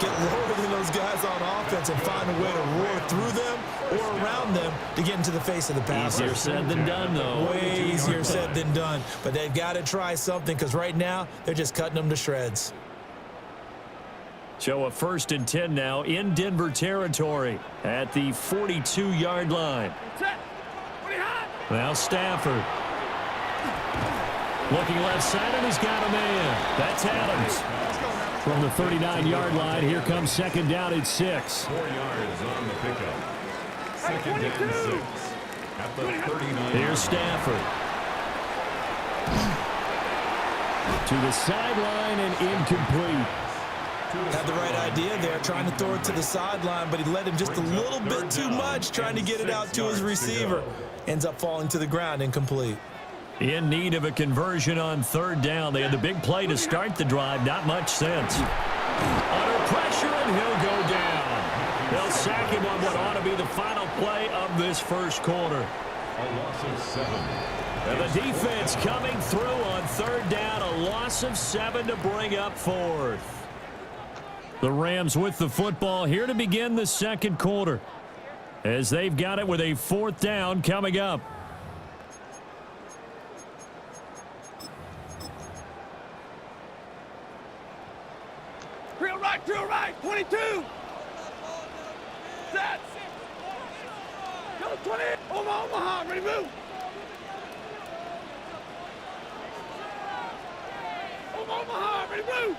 Get lower than those guys on offense and find a way to roar through them or around them to get into the face of the passer. Easier said than done, though. Way easier said than done. But they've got to try something because right now they're just cutting them to shreds. So a 1st and 10 now in Denver territory at the 42-yard line. Now Stafford. Looking left side, and he's got a man. That's Adams. From the 39-yard line, here comes 2nd down at 6. 4 yards on the pickup. 2nd and 6 at the 39. Here's Stafford. To the sideline and incomplete. Had the right idea there, trying to throw it to the sideline, but he let him just a little bit too much, trying to get it out to his receiver. Ends up falling to the ground, incomplete. In need of a conversion on 3rd down. They had the big play to start the drive. Not much sense. Under pressure, and he'll go down. They'll sack him on what ought to be the final play of this first quarter. A loss of 7. And the defense coming through on 3rd down. A loss of 7 to bring up 4th. The Rams with the football here to begin the second quarter, as they've got it with a 4th down coming up. Drill right, 22. Set. Go 20. Omaha, ready move. Omaha, ready move.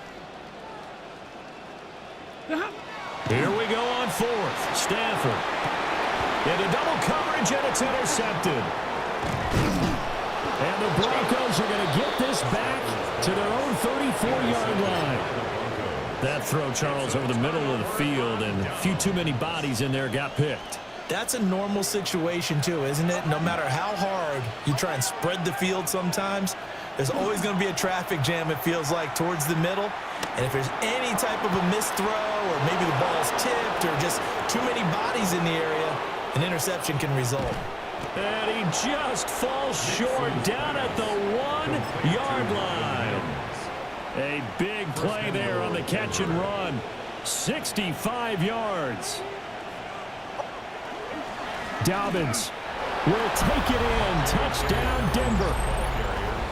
Here we go on 4th. Stafford. Into double coverage, and it's intercepted. And the Broncos are going to get this back to their own 34-yard line. That throw, Charles, over the middle of the field, and a few too many bodies in there got picked. That's a normal situation, too, isn't it? No matter how hard you try and spread the field sometimes, there's always going to be a traffic jam, it feels like, towards the middle. And if there's any type of a missed throw, or maybe the ball's tipped, or just too many bodies in the area, an interception can result. And he just falls short down at the 1-yard line. A big play there on the catch and run. 65 yards. Dobbins will take it in. Touchdown, Denver.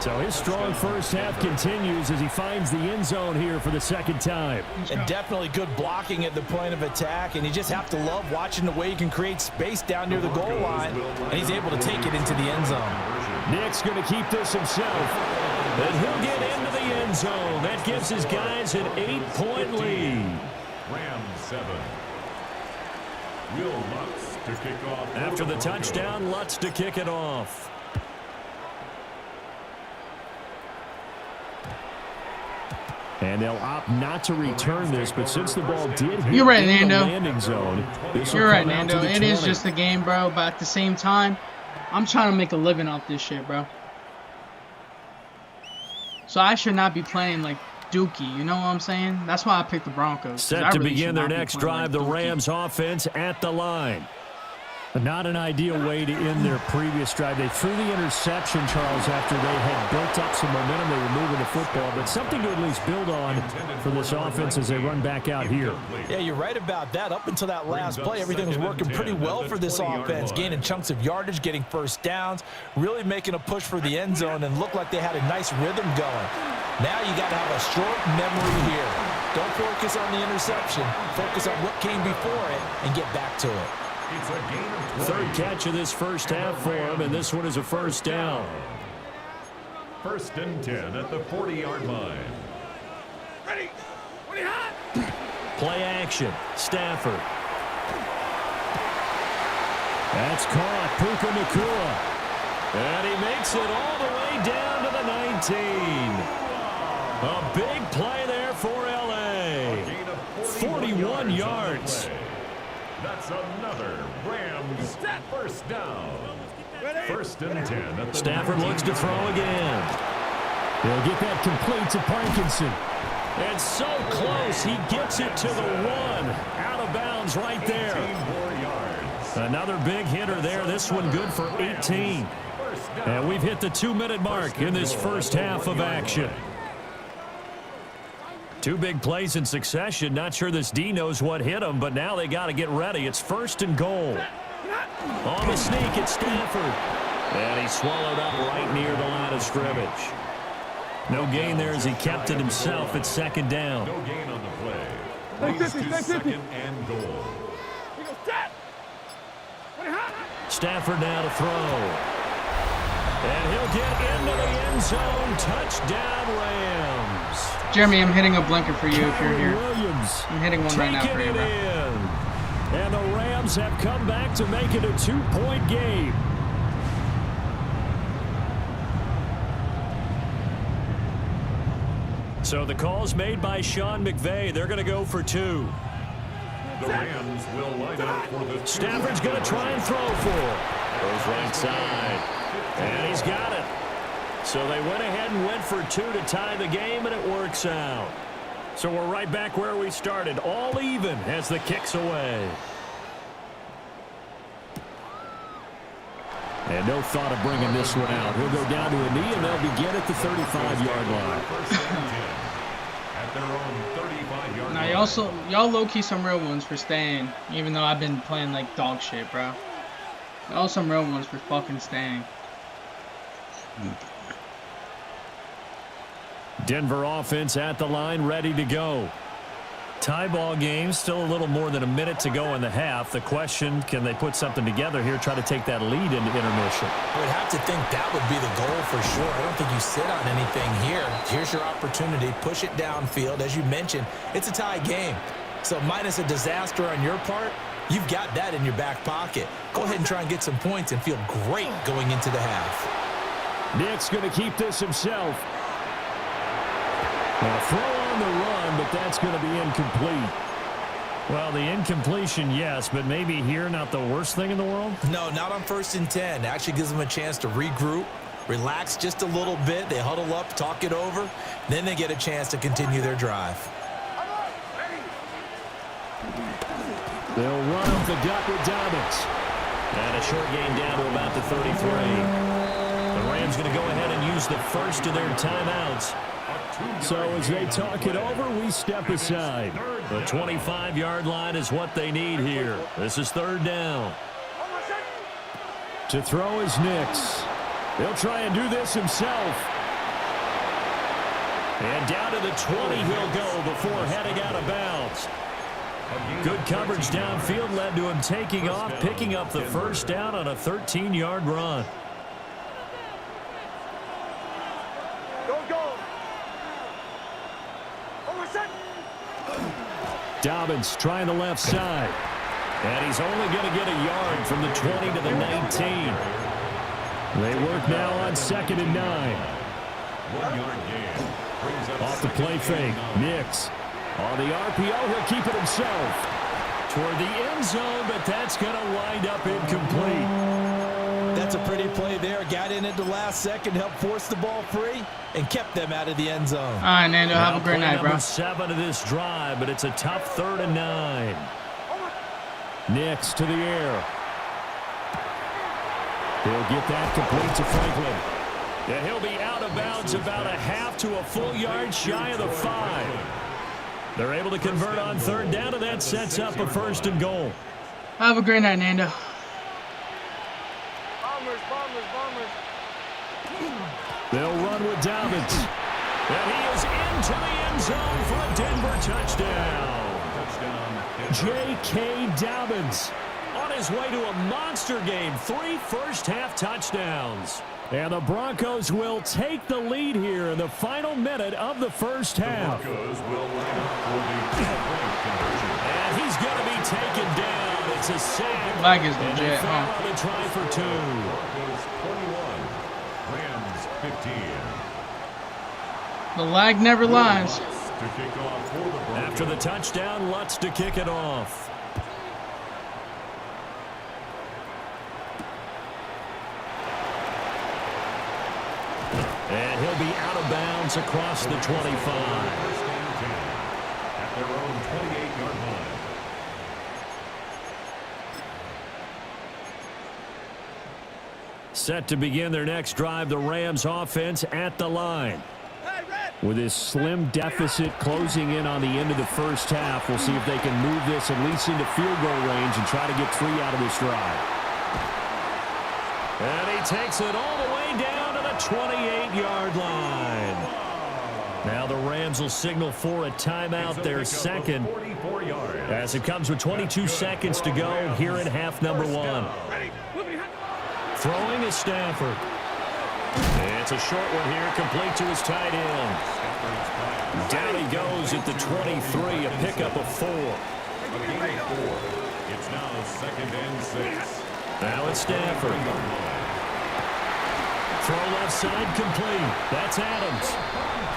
So his strong first half continues as he finds the end zone here for the 2nd time. And definitely good blocking at the point of attack, and you just have to love watching the way he can create space down near the goal line, and he's able to take it into the end zone. Nick's going to keep this himself, and he'll get into the end zone. That gives his guys an 8-point lead. Rams 7. Will Lutz to kick off. After the touchdown, Lutz to kick it off. And they'll opt not to return this, but since the ball did hit You're right, in the Nando. landing zone, You're right, Nando. It is just a game, bro. But at the same time, I'm trying to make a living off this shit, bro. So I should not be playing like Dookie. You know what I'm saying? That's why I picked the Broncos. Set to begin their next drive, the Rams offense at the line. But not an ideal way to end their previous drive. They threw the interception, Charles, after they had built up some momentum. They were moving the football, but something to at least build on for this offense as they run back out here. Yeah, you're right about that. Up until that last play, everything was working pretty well for this offense, gaining chunks of yardage, getting first downs, really making a push for the end zone, and looked like they had a nice rhythm going. Now you got to have a short memory here. Don't focus on the interception. Focus on what came before it and get back to it. It's a gain of 20. Third catch of this first half for him, and this one is a first down. 1st and 10 at the 40-yard line. Ready? When he hot? Play action. Stafford. That's caught. Puka Nacua. And he makes it all the way down to the 19. A big play there for L.A. 41 yards. That's another Rams first down. 1st and 10 at the Stafford 19. looks to throw again. They'll get that complete to Parkinson. And so close, he gets it to the 1. Out of bounds right there. 18 more yards. Another big hitter there. This one good for 18. And we've hit the 2-minute mark in this first half of action. 2 big plays in succession. Not sure this D knows what hit him, but now they got to get ready. It's 1st and goal. On the sneak, it's Stafford. And he swallowed up right near the line of scrimmage. No gain there as he kept it himself at 2nd down. No gain on the play. Leads to 2nd and goal. Stafford now to throw. And he'll get into the end zone. Touchdown, Rams. Jeremy, I'm hitting a blinker for you if you're here. Williams I'm hitting one right now for you, bro. And the Rams have come back to make it a 2-point game. So the call's made by Sean McVay. They're going to go for 2. The Rams will line up for the Stafford's going to try and throw for it. Goes right side. And he's got it. So they went ahead and went for 2 to tie the game, and it works out. So we're right back where we started, all even as the kick's away. And no thought of bringing this one out. He'll go down to a knee, and they'll begin at the 35-yard line. At their own 35-yard line. Now y'all low-key some real ones for staying, even though I've been playing like dog shit, bro. Y'all some real ones for fucking staying. Denver offense at the line, ready to go. Tie ball game, still a little more than a minute to go in the half. The question, can they put something together here, try to take that lead into intermission? I would have to think that would be the goal for sure. I don't think you sit on anything here. Here's your opportunity. Push it downfield. As you mentioned, it's a tie game. So minus a disaster on your part, you've got that in your back pocket. Go ahead and try and get some points and feel great going into the half. Nick's going to keep this himself. A throw on the run, but that's going to be incomplete. Well, the incompletion, yes, but maybe here not the worst thing in the world? No, not on 1st and 10. It actually gives them a chance to regroup, relax just a little bit. They huddle up, talk it over. Then they get a chance to continue their drive. They'll run up the gut with Dobbins. And a short gain down to about the 33. The Rams going to go ahead and use the first of their timeouts. So as they talk it over, we step aside. The 25-yard line is what they need here. This is 3rd down. To throw is Nix. He'll try and do this himself. And down to the 20 he'll go before heading out of bounds. Good coverage downfield led to him taking off, picking up the first down on a 13-yard run. Dobbins trying the left side. And he's only going to get a yard from the 20 to the 19. They work now on 2nd and 9. 1 yard gain. Brings up Off the play fake. Nix. On the RPO, he'll keep it himself. Toward the end zone, but that's going to wind up incomplete. That's a pretty play there. Got in at the last second, helped force the ball free, and kept them out of the end zone. All right, Nando, have a great night, bro. Number 7 of this drive, but it's a tough 3rd and 9. Nix to the air. He'll get that complete to Franklin. And he'll be out of bounds about a half to a full yard shy of the 5. They're able to convert on 3rd down, and that sets up a 1st and goal. Have a great night, Nando. They'll run with Dobbins. And he is into the end zone for a Denver touchdown. J.K. Dobbins on his way to a monster game. 3 first-half touchdowns. And the Broncos will take the lead here in the final minute of the first half. And he's going to be taken down. It's a sack. Lag is legit, huh? And try for 2. Broncos 21. Rams 15. The lag never lies. To kick off for the Broncos. After the touchdown, Lutz to kick it off. And he'll be out of bounds across the 25. First and 10 at their own 28-yard line. Set to begin their next drive, the Rams offense at the line. With this slim deficit closing in on the end of the first half, we'll see if they can move this at least into field goal range and try to get 3 out of this drive. And he takes it all the way down to the 28-yard line. Now the Rams will signal for a timeout, their second, as it comes with 22 seconds to go here in half number 1. Throwing is Stafford. It's a short one here, complete to his tight end. Down he goes at the 23, a pickup of 4. It's now 2nd and 6. Now it's Stafford. Throw left side complete. That's Adams.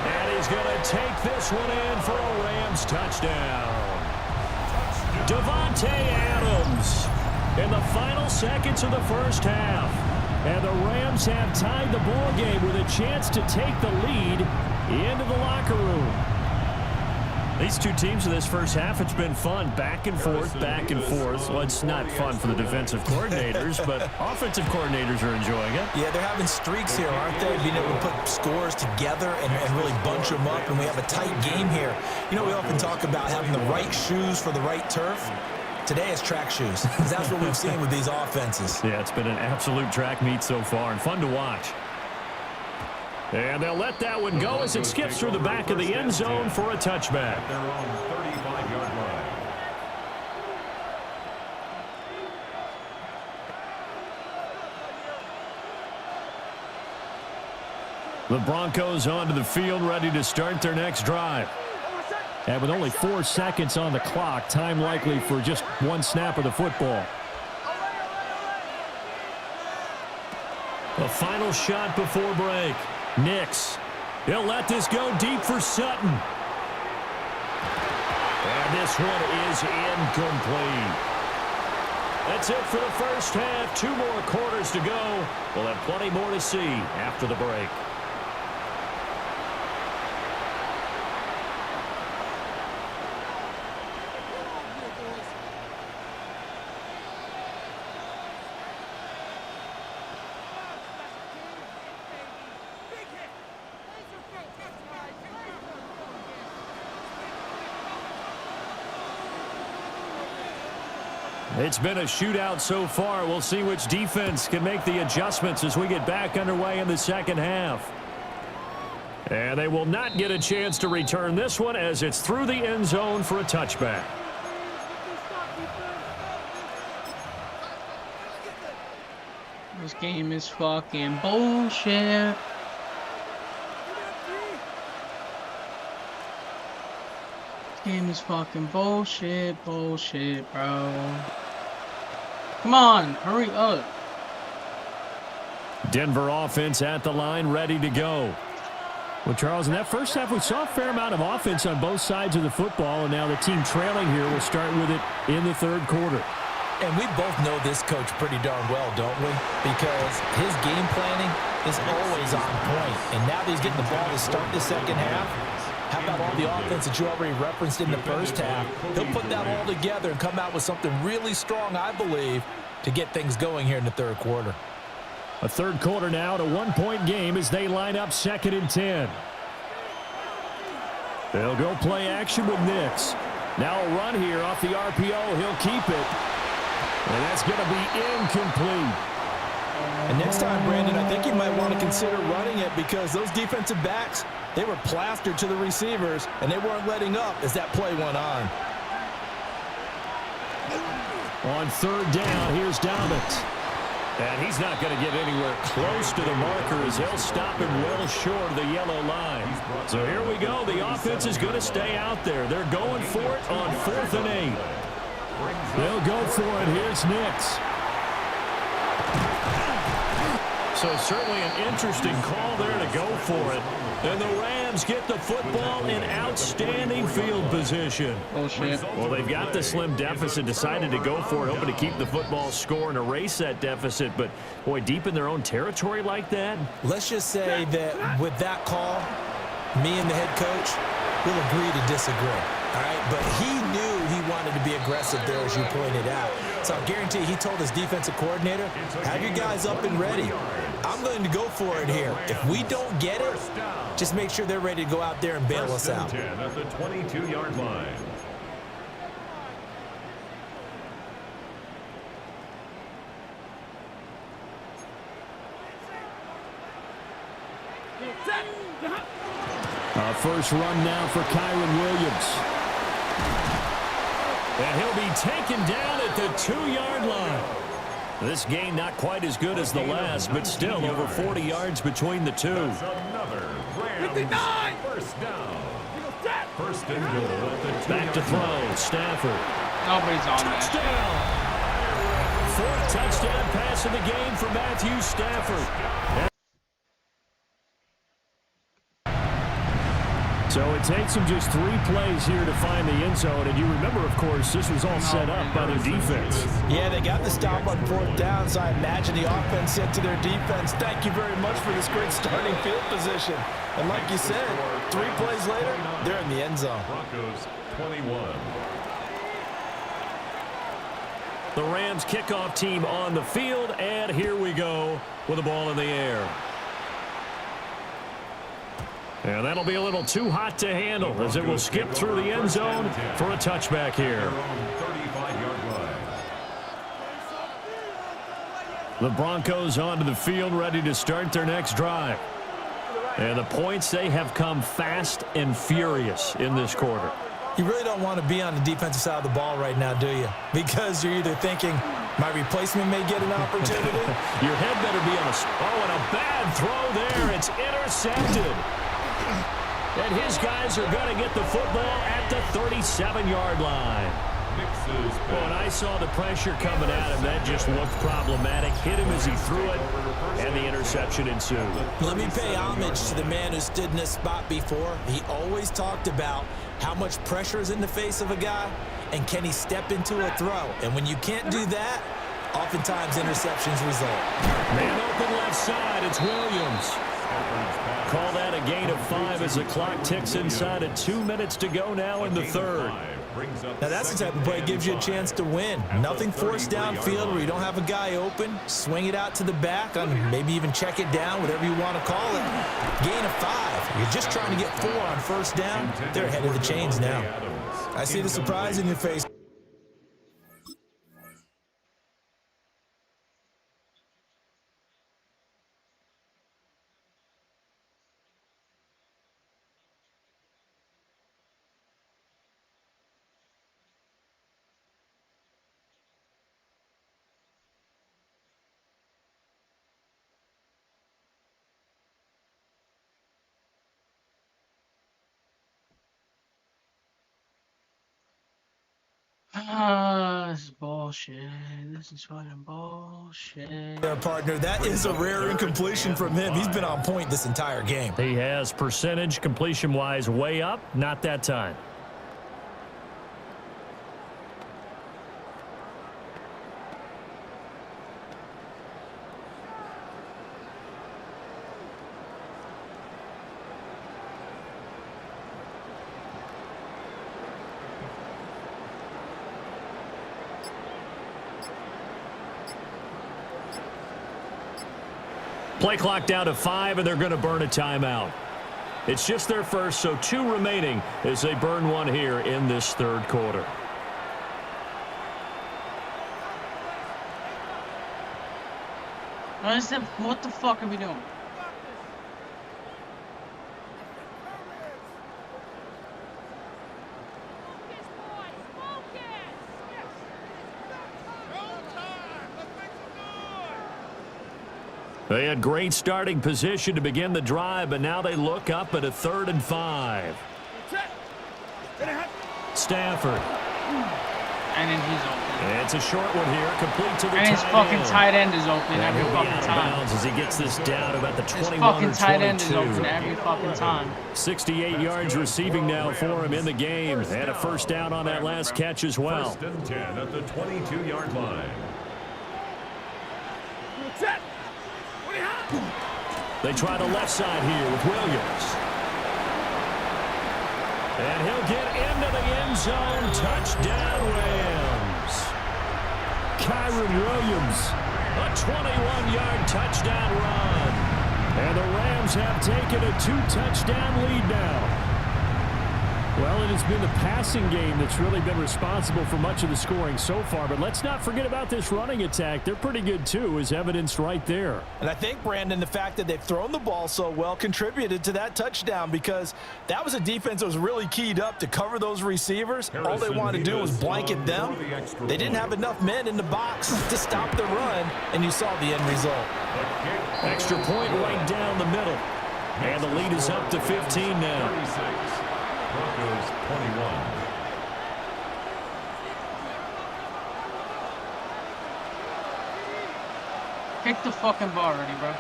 And he's going to take this one in for a Rams touchdown. Davante Adams in the final seconds of the first half. And the Rams have tied the ball game with a chance to take the lead into the locker room. These two teams in this first half, it's been fun. Back and forth, back and forth. Well, it's not fun for the defensive coordinators, but offensive coordinators are enjoying it. Yeah, they're having streaks here, aren't they? Being able to put scores together and really bunch them up, and we have a tight game here. You know, we often talk about having the right shoes for the right turf. Today it's track shoes. That's what we've seen with these offenses. Yeah, it's been an absolute track meet so far and fun to watch. And they'll let that one go as it skips through the back of the end zone for a touchback. Their own 35-yard line. The Broncos onto the field, ready to start their next drive. And with only 4 seconds on the clock, time likely for just 1 snap of the football. The final shot before break. Nix. He'll let this go deep for Sutton. And this one is incomplete. That's it for the first half. 2 more quarters to go. We'll have plenty more to see after the break. It's been a shootout so far. We'll see which defense can make the adjustments as we get back underway in the second half. And they will not get a chance to return this one as it's through the end zone for a touchback. This game is fucking bullshit. This game is fucking bullshit, bro. Come on, hurry up. Denver offense at the line, ready to go. Well, Charles, in that first half, we saw a fair amount of offense on both sides of the football, and now the team trailing here will start with it in the third quarter. And we both know this coach pretty darn well, don't we? Because his game planning is always on point. And now that he's getting the ball to start the second half, how about all the offense that you already referenced in the first half? He'll put that all together and come out with something really strong, I believe, to get things going here in the third quarter. A third quarter now, a one-point game as they line up 2nd and 10. They'll go play action with Nix. Now a run here off the RPO. He'll keep it. And that's going to be incomplete. And next time, Brandon, I think you might want to consider running it because those defensive backs, they were plastered to the receivers, and they weren't letting up as that play went on. On third down, here's Dobbins. And he's not going to get anywhere close to the marker as he'll stop him well short of the yellow line. So here we go. The offense is going to stay out there. They're going for it on 4th and 8. They'll go for it. Here's Nix. So certainly an interesting call there to go for it. And the Rams get the football in outstanding field position. Oh, shit. Well, they've got the slim deficit, decided to go for it, hoping to keep the football score and erase that deficit. But, boy, deep in their own territory like that. Let's just say that with that call, me and the head coach will agree to disagree. All right, but he knew he wanted to be aggressive there, as you pointed out. So I guarantee he told his defensive coordinator, have your guys up and ready. I'm going to go for it here. If we don't get it, just make sure they're ready to go out there and bail us out. 10 at the 22-yard line. First run now for Kyren Williams. And he'll be taken down at the 2-yard line. This gain not quite as good as the last, but still over 40 yards between the two. Another Rams first down. First and goal at the 2-yard Back to throw, Stafford. Nobody's on that. Touchdown. 4th touchdown pass of the game for Matthew Stafford. So it takes them just 3 plays here to find the end zone. And you remember, of course, this was all set up by their defense. Yeah, they got the stop on 4th down, so I imagine the offense said to their defense, thank you very much for this great starting field position. And like you said, 3 plays later, they're in the end zone. Broncos 21. The Rams kickoff team on the field, and here we go with the ball in the air. And that'll be a little too hot to handle as it will skip through the end zone for a touchback here. The Broncos onto the field, ready to start their next drive. And the points, they have come fast and furious in this quarter. You really don't want to be on the defensive side of the ball right now, do you? Because you're either thinking, my replacement may get an opportunity. Your head better be on a... Oh, and a bad throw there. It's intercepted. And his guys are going to get the football at the 37-yard line. Well, and I saw the pressure coming at him. That just looked problematic. Hit him as he threw it, and the interception ensued. Let me pay homage to the man who stood in this spot before. He always talked about how much pressure is in the face of a guy, and can he step into a throw. And when you can't do that, oftentimes interceptions result. Man open left side, it's Williams. Call that a gain of 5 as the clock ticks inside of 2 minutes to go now in the third. Now that's the type of play that gives you a chance to win. Nothing forced downfield where you don't have a guy open. Swing it out to the back, maybe even check it down, whatever you want to call it. Gain of 5. You're just trying to get 4 on first down. They're ahead of the chains now. I see the surprise in your face. This is bullshit. bullshit. This is fucking bullshit. Yeah, partner, that is a rare incompletion from him. He's been on point this entire game. He has percentage completion-wise way up. Not that time. Play clock down to 5, and they're going to burn a timeout. It's just their first, so 2 remaining as they burn one here in this third quarter. What the fuck are we doing? They had great starting position to begin the drive, but now they look up at a 3rd and 5. Stafford. And then he's open. It's a short one here, complete to the and his fucking tight end is open and every fucking time. As he gets this down about the 21 his fucking tight end is 22. open every fucking time. 68 yards receiving now for him in the game. And a first down on that last catch as well. 1st and 10 at the 22-yard line. They try the left side here with Williams. And he'll get into the end zone. Touchdown, Rams. Kyren Williams, a 21-yard touchdown run. And the Rams have taken a 2-touchdown lead now. Well, it has been the passing game that's really been responsible for much of the scoring so far. But let's not forget about this running attack. They're pretty good, too, as evidenced right there. And I think, Brandon, the fact that they've thrown the ball so well contributed to that touchdown because that was a defense that was really keyed up to cover those receivers. All they wanted to do was blanket them. They didn't have enough men in the box to stop the run, and you saw the end result. Extra point right down the middle. And the lead is up to 15 now. Broncos 21. Kick the fucking ball already, bro.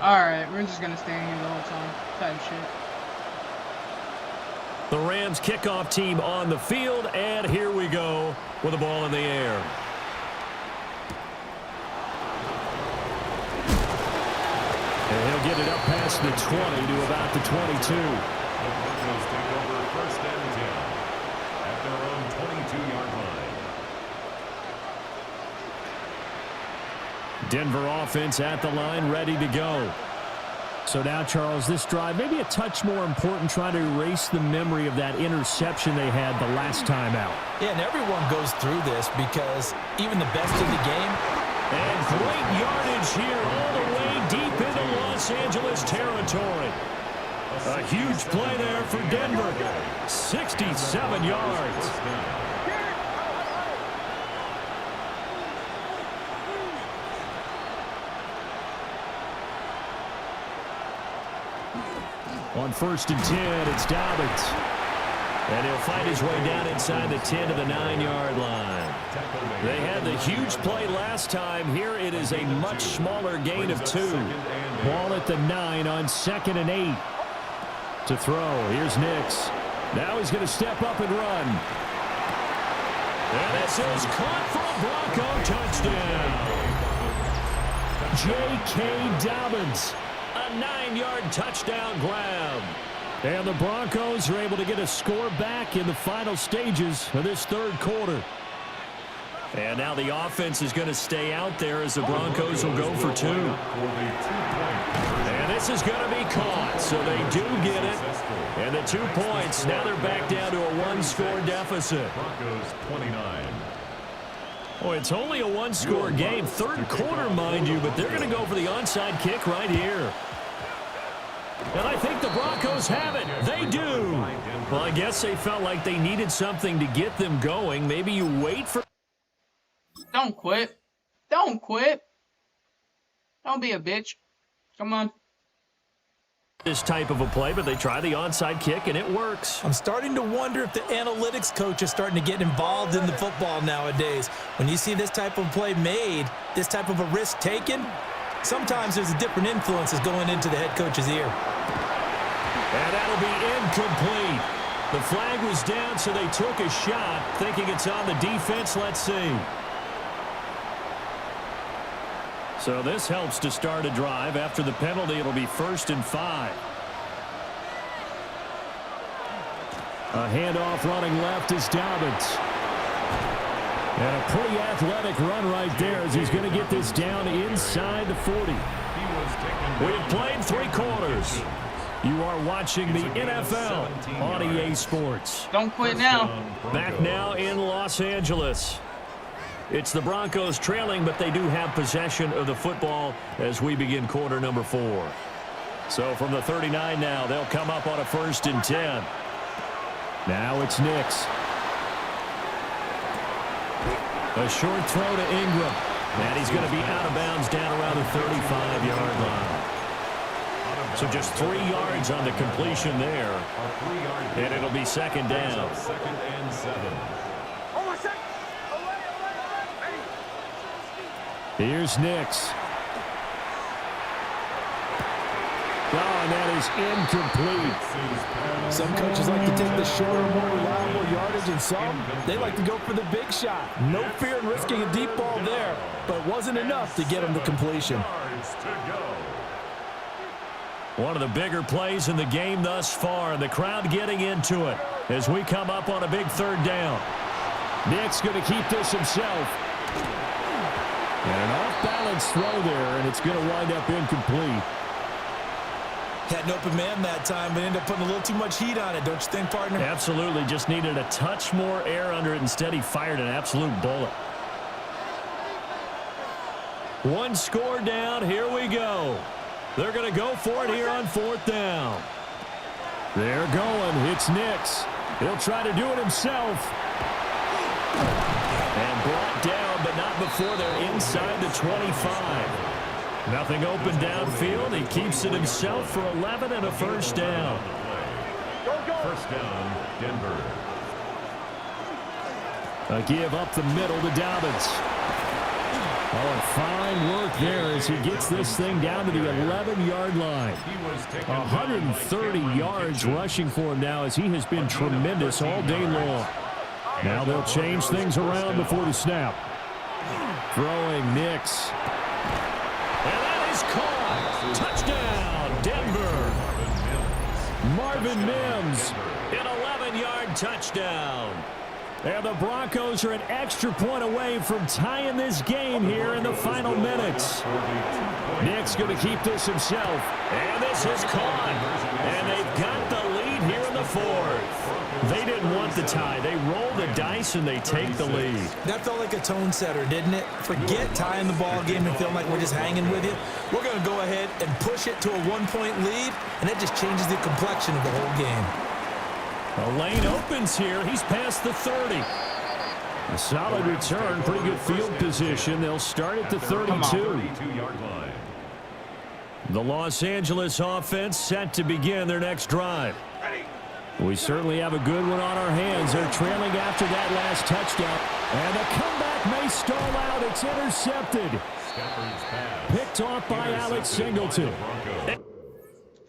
Alright, we're just gonna stand here the whole time. Type shit. The Rams kickoff team on the field, and here we go with the ball in the air. And he'll get it up past the 20 to about the 22. The Broncos take over 1st and 10 at their own 22-yard line. Denver offense at the line, ready to go. So now, Charles, this drive maybe a touch more important, trying to erase the memory of that interception they had the last time out. Yeah, and everyone goes through this because even the best of the game. And great yardage here all the way deep into Los Angeles territory. A huge play there for Denver. 67 yards. On 1st and 10, it's Dobbins. And he'll find his way down inside the 10 to the 9-yard line. They had the huge play last time. Here it is a much smaller gain of 2. Ball at the 9 on 2nd and 8. To throw, here's Nix. Now he's going to step up and run. And this is caught for a Bronco touchdown. J.K. Dobbins, a 9-yard touchdown grab. And the Broncos are able to get a score back in the final stages of this third quarter. And now the offense is going to stay out there as the Broncos will go for 2. And this is going to be caught, so they do get it. And the 2 points, now they're back down to a 1-score deficit. Broncos 29. Oh, it's only a 1-score game. Third quarter, mind you, but they're going to go for the onside kick right here. And I think the Broncos have it. They do. Well, I guess they felt like they needed something to get them going. Maybe you wait for... Don't quit. Don't quit. Don't be a bitch. Come on. this type of a play, but they try the onside kick, and it works. I'm starting to wonder if the analytics coach is starting to get involved in the football nowadays. When you see this type of play made, this type of a risk taken, sometimes there's a different influences going into the head coach's ear. And that'll be incomplete. The flag was down, so they took a shot, thinking it's on the defense. Let's see. So this helps to start a drive. After the penalty, it'll be 1st and 5. A handoff running left is Dobbins. And a pretty athletic run right there as he's going to get this down inside the 40. We've played 3 quarters. You are watching the NFL on EA Sports. Don't quit now. Back now in Los Angeles. It's the Broncos trailing, but they do have possession of the football as we begin quarter number 4. So from the 39 now, they'll come up on a 1st and 10. Now it's Nix. A short throw to Ingram. And he's going to be out of bounds down around the 35-yard line. So just 3 yards on the completion there. And it'll be 2nd down. 2nd and 7. Here's Nix. And that is incomplete. Some coaches like to take the shorter, more reliable yardage, and some, they like to go for the big shot. No fear in risking a deep ball there, but it wasn't enough to get him to completion. One of the bigger plays in the game thus far, and the crowd getting into it as we come up on a big 3rd down. Nix going to keep this himself. And an off-balance throw there, and it's going to wind up incomplete. Had an open man that time, but ended up putting a little too much heat on it, don't you think, partner? Absolutely. Just needed a touch more air under it. Instead, he fired an absolute bullet. 1 score down. Here we go. They're going to go for it here on 4th down. They're going. It's Nix. He'll try to do it himself. And brought down, but not before they're inside the 25. Nothing open downfield. He keeps it himself for 11 and a 1st down. 1st down, Denver. A give up the middle to Dobbins. Oh, fine work there as he gets this thing down to the 11-yard line. 130 yards rushing for him now as he has been tremendous all day long. Now they'll change things around before the snap. Throwing Nix. And that is caught. Touchdown, Denver. Marvin Mims, an 11-yard touchdown. And the Broncos are an extra point away from tying this game here in the final minutes. Nick's going to keep this himself. And this is caught. And they've got the lead here in the 4th. They didn't want the tie. They roll the dice and they take the lead. That felt like a tone setter, didn't it? Forget tying the ball game and feeling like we're just hanging with you. We're going to go ahead and push it to a 1-point lead, and that just changes the complexion of the whole game. A lane opens here. He's past the 30. A solid return. Pretty good field position. They'll start at the 32. The Los Angeles offense set to begin their next drive. We certainly have a good one on our hands. They're trailing after that last touchdown. And the comeback may stall out. It's intercepted. Picked off by Alex Singleton.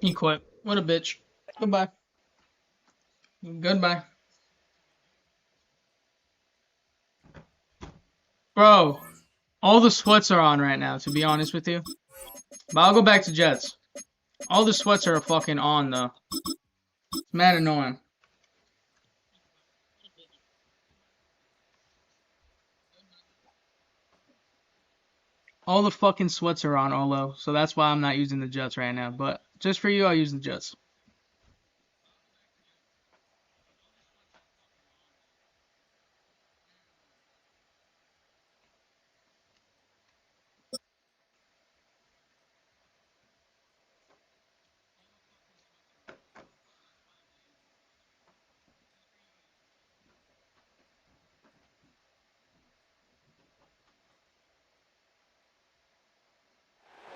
He quit. What a bitch. Goodbye. Goodbye. Bro, all the sweats are on right now, to be honest with you. But I'll go back to Jets. All the sweats are fucking on, though. It's mad annoying. All the fucking sweats are on, Olo. So that's why I'm not using the Jets right now. But just for you, I'll use the Jets.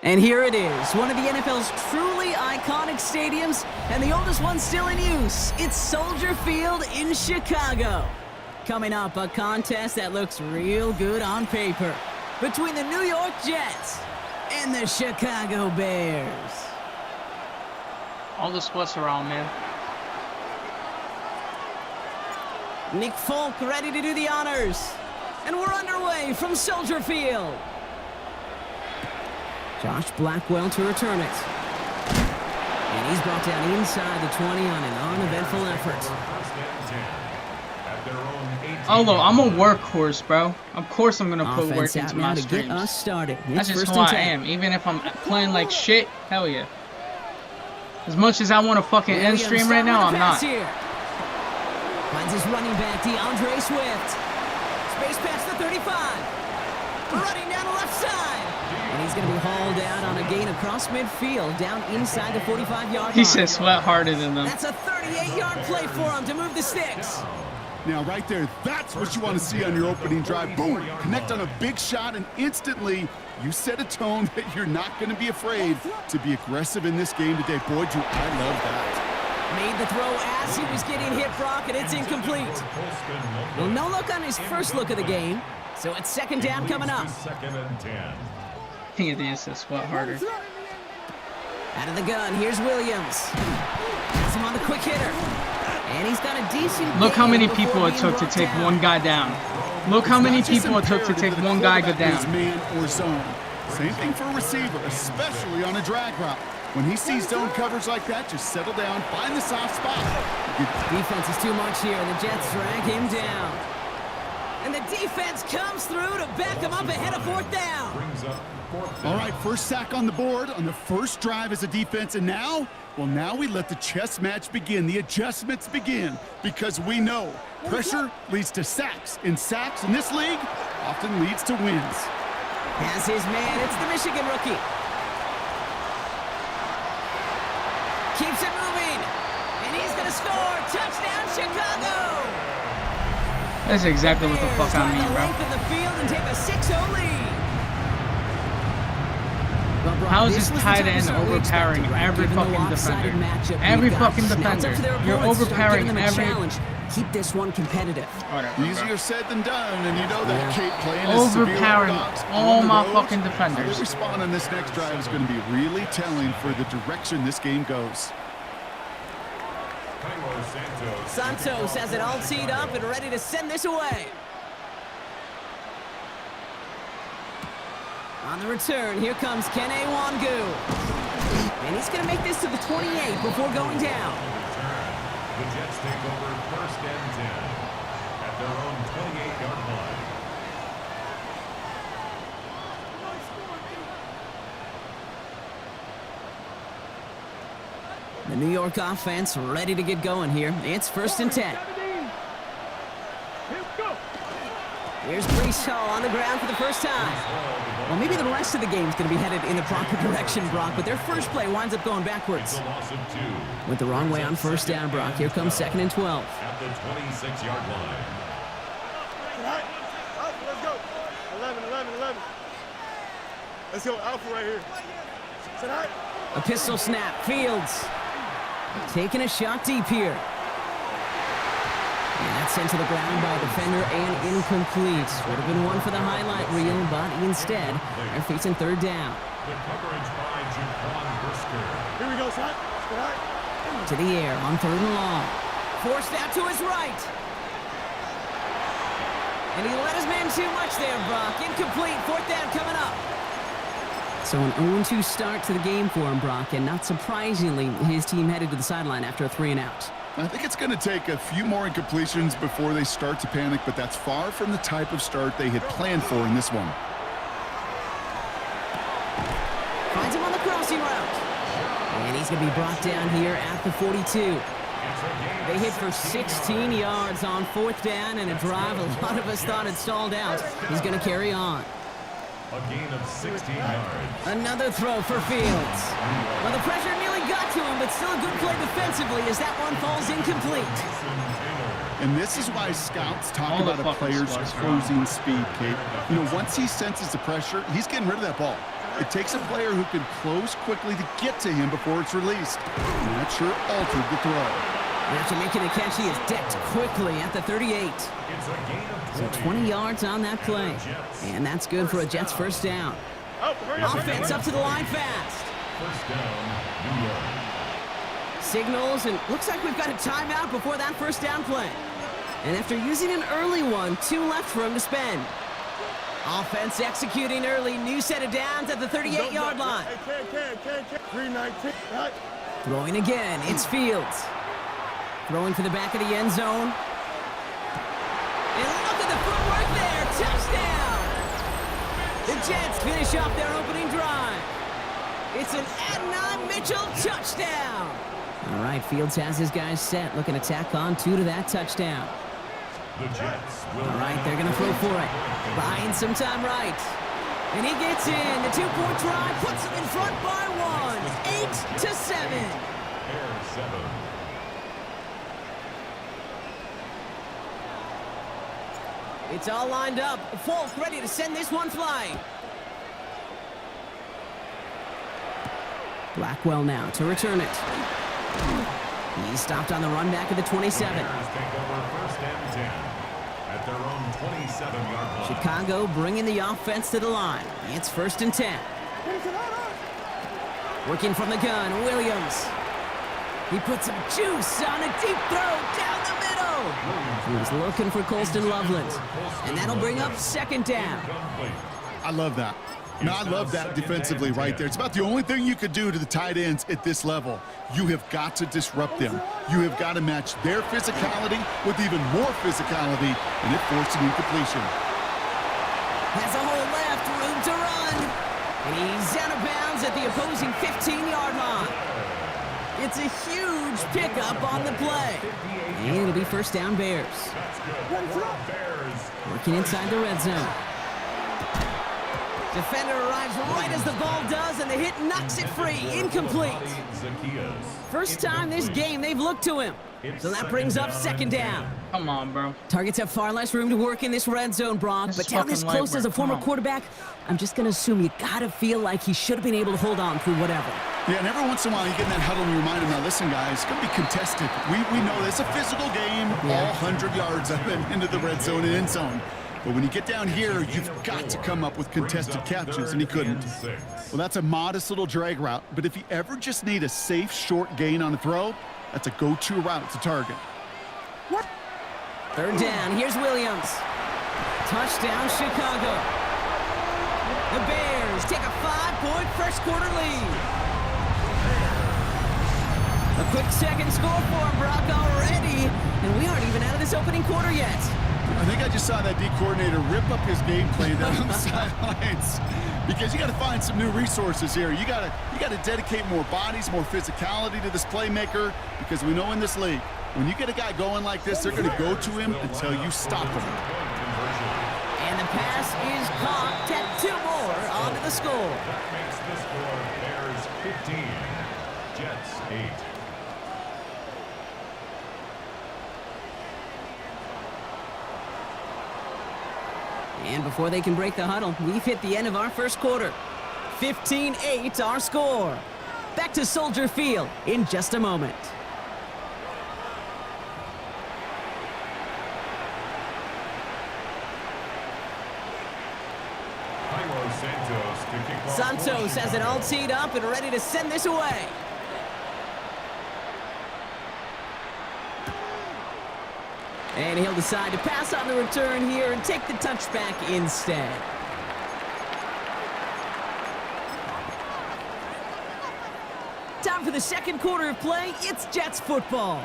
And here it is, one of the NFL's truly iconic stadiums, and the oldest one still in use. It's Soldier Field in Chicago. Coming up, a contest that looks real good on paper between the New York Jets and the Chicago Bears. All the sweats are on, man. Nick Folk ready to do the honors. And we're underway from Soldier Field. Josh Blackwell to return it. And he's brought down inside the 20 on an uneventful effort. Although I'm a workhorse, bro. Of course I'm gonna put work into my to streams. get us started. That's just who I am. Even if I'm playing like shit, hell yeah. As much as I want to fucking end stream right now, I'm not. Here. Finds his running back, DeAndre Swift. Space past the 35. Running down the left side. And he's going to be hauled out on a gain across midfield, down inside the 45-yard line. He said sweat harder than them. That's a 38-yard play for him to move the sticks. Now, right there, that's what you want to see on your opening drive. Boom! Connect on a big shot, and instantly, you set a tone that you're not going to be afraid to be aggressive in this game today. Boy, do I love that. Made the throw as he was getting hit, Brock, and it's incomplete. Well, no look on his first look of the game, so it's second down coming up. Second and 10. He needs to sweat harder. Out of the gun, here's Williams. Has him on the quick hitter. And he's got a decent... Look how many people it took to take one guy down. Look how many people it took to take one guy go down. Man or zone. Same thing for a receiver, especially on a drag route. When he sees zone coverage like that, just settle down, find the soft spot. Defense is too much here, and the Jets drag him down. And the defense comes through to back him up ahead of fourth down. All right, first sack on the board on the first drive as a defense, and now, well, now we let the chess match begin. The adjustments begin, because we know pressure leads to sacks, and sacks in this league often leads to wins. Has his man, it's the Michigan rookie. Keeps it moving, and he's going to score. Touchdown, Chicago! That's exactly what the fuck I mean, bro. The field and take a 6-0 lead. How is this tight end overpowering every fucking defender? Every fucking defender. You're overpowering every... Keep this one competitive. Whatever, easier said than done, and you know that Kate playing overpowering all my fucking How defenders. they respond on this next drive is going to be really telling for the direction this game goes. Santos has it all teed up and ready to send this away. On the return, here comes Kene Wangu. And he's going to make this to the 28 before going down. The Jets take over first and 10 at their own 28-yard line. The New York offense ready to get going here. It's first and 10. Here's Breece Hall on the ground for the first time. Well, maybe the rest of the game's going to be headed in the proper direction, Brock, but their first play winds up going backwards. Went the wrong way on first down, Brock. Here comes second and 12. At the 26-yard line. Let's go. 11. Let's go. Alpha right here. A pistol snap. Fields taking a shot deep here. And that's sent to the ground by a defender and incomplete. Would have been one for the highlight reel, but instead, they're facing third down. The coverage by Jaquan Brisker. Here we go, son. To the air on third and long. Forced out to his right. And he let his man too much there, Brock. Incomplete. Fourth down coming up. So an 0-2 start to the game for him, Brock, and not surprisingly, his team headed to the sideline after a 3-and-out. I think it's going to take a few more incompletions before they start to panic, but that's far from the type of start they had planned for in this one. Finds him on the crossing route. And he's going to be brought down here at the 42. They hit for 16 yards on fourth down, and a drive a lot of us thought had stalled out. He's going to carry on. A gain of 16 yards. Another throw for Fields. Well, the pressure nearly got to him, but still a good play defensively as that one falls incomplete. And this is why scouts talk about a player's closing speed, Kate. You know, once he senses the pressure, he's getting rid of that ball. It takes a player who can close quickly to get to him before it's released. And that sure altered the throw. After making the catch, he is decked quickly at the 38. So 20 yards on that play. And that's good for a Jets first down. Offense up to the line fast. First down, New York. Signals, and looks like we've got a timeout before that first down play. And after using an early one, 2 left for him to spend. Offense executing early. New set of downs at the 38-yard line. 319, right? Throwing again. It's Fields. Throwing for the back of the end zone. And look at the footwork there. Touchdown! The Jets finish off their opening drive. It's an Adonai Mitchell touchdown. All right, Fields has his guys set. Looking to tack on 2 to that touchdown. The Jets will. All right, they're going to throw for it. Buying some time right. And he gets in. The 2-point try puts them in front by 1. 8-7. Air 7. It's all lined up. Falk ready to send this one flying. Blackwell now to return it. He's stopped on the run back of the 27. Take over first and 10 at their own 27-yard line. Chicago bringing the offense to the line. It's first and 10. Working from the gun, Williams. He puts some juice on a deep throw down the middle. He's looking for Colston Loveland. And that'll bring up second down. I love that. Now, I love that defensively right there. It's about the only thing you could do to the tight ends at this level. You have got to disrupt them. You have got to match their physicality with even more physicality, and it forced an incompletion. Has a hole left, room to run. And he's out of bounds at the opposing 15-yard line. It's a huge pickup on the play. And it'll be first down Bears. Working inside the red zone. Defender arrives right as the ball does, and the hit knocks it free. Incomplete. First time this game they've looked to him. So that brings up second down. Come on, bro. Targets have far less room to work in this red zone, Brock. But down this close as a former quarterback, I'm just going to assume you got to feel like he should have been able to hold on through whatever. Yeah, and every once in a while you get in that huddle and you remind him, now listen, guys, it's going to be contested. We know it's a physical game, all 100 yards up and into the red zone and end zone. But when you get down here, you've got to come up with contested catches, and he couldn't. Well, that's a modest little drag route, but if you ever just need a safe, short gain on a throw, that's a go-to route to target. Third down, here's Williams. Touchdown, Chicago. The Bears take a 5-point first quarter lead. A quick second score for him, Brock, already, and we aren't even out of this opening quarter yet. I think I just saw that D coordinator rip up his game plan down on the sidelines because you got to find some new resources here. You got to dedicate more bodies, more physicality to this playmaker because we know in this league, when you get a guy going like this, they're going to go to him until you stop him. And the pass is caught. 2 more onto the score. That makes the score Bears 15, Jets 8. And before they can break the huddle, we've hit the end of our first quarter. 15-8 our score. Back to Soldier Field in just a moment. Santos has it all teed up and ready to send this away. And he'll decide to pass on the return here and take the touchback instead. Time for the second quarter of play. It's Jets football.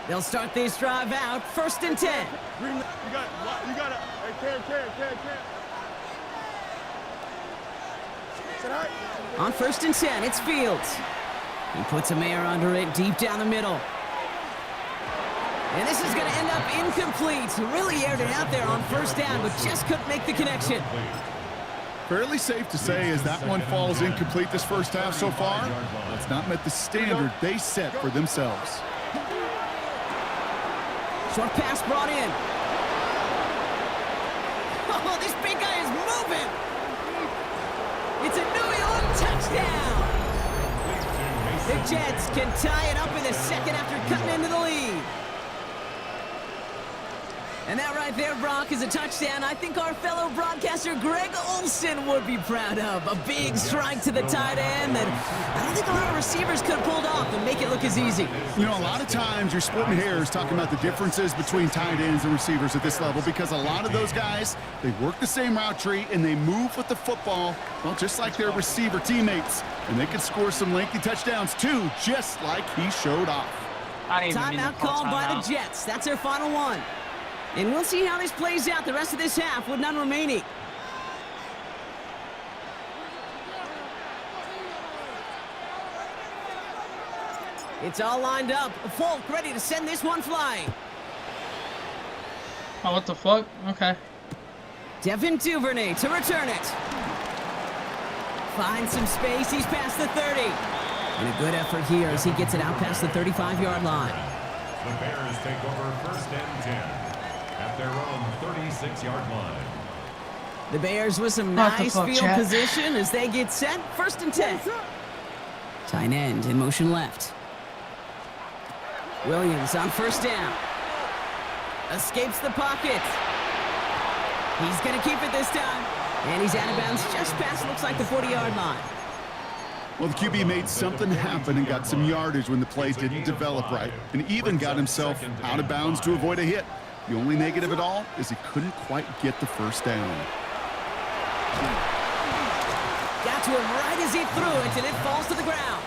They'll start this drive out first and 10. You got it. Hey, On first and 10, it's Fields. He puts a mare under it deep down the middle. And this is going to end up incomplete. He really aired it out there on first down, but just couldn't make the connection. Fairly safe to say as that one falls incomplete this first half so far, it's not met the standard they set for themselves. Short pass brought in. Oh, this big guy is moving. It's a New York touchdown. The Jets can tie it up in the second after cutting into the lead. And that right there, Brock, is a touchdown I think our fellow broadcaster Greg Olsen would be proud of. A big strike to the tight end that I don't think a lot of receivers could have pulled off and make it look as easy. You know, a lot of times you're splitting hairs talking about the differences between tight ends and receivers at this level because a lot of those guys, they work the same route tree and they move with the football, well, just like their receiver teammates. And they can score some lengthy touchdowns too, just like he showed off. Timeout called by the Jets. That's their final one. And we'll see how this plays out the rest of this half with none remaining. It's all lined up. Folk ready to send this one flying. Oh, what the fuck? Okay. Devin Duvernay to return it. Finds some space. He's past the 30. And a good effort here as he gets it out past the 35-yard line. The Bears take over 1st and 10. At their own 36-yard line. The Bears with some nice field position as they get set. 1st and 10. Tight end in motion left. Williams on 1st down. Escapes the pocket. He's going to keep it this time. And he's out of bounds just past, looks like, the 40-yard line. Well, the QB made something happen and got some yardage when the play didn't develop right, and even got himself out of bounds to avoid a hit. The only negative at all is he couldn't quite get the 1st down. Got to him right as he threw it, and it falls to the ground.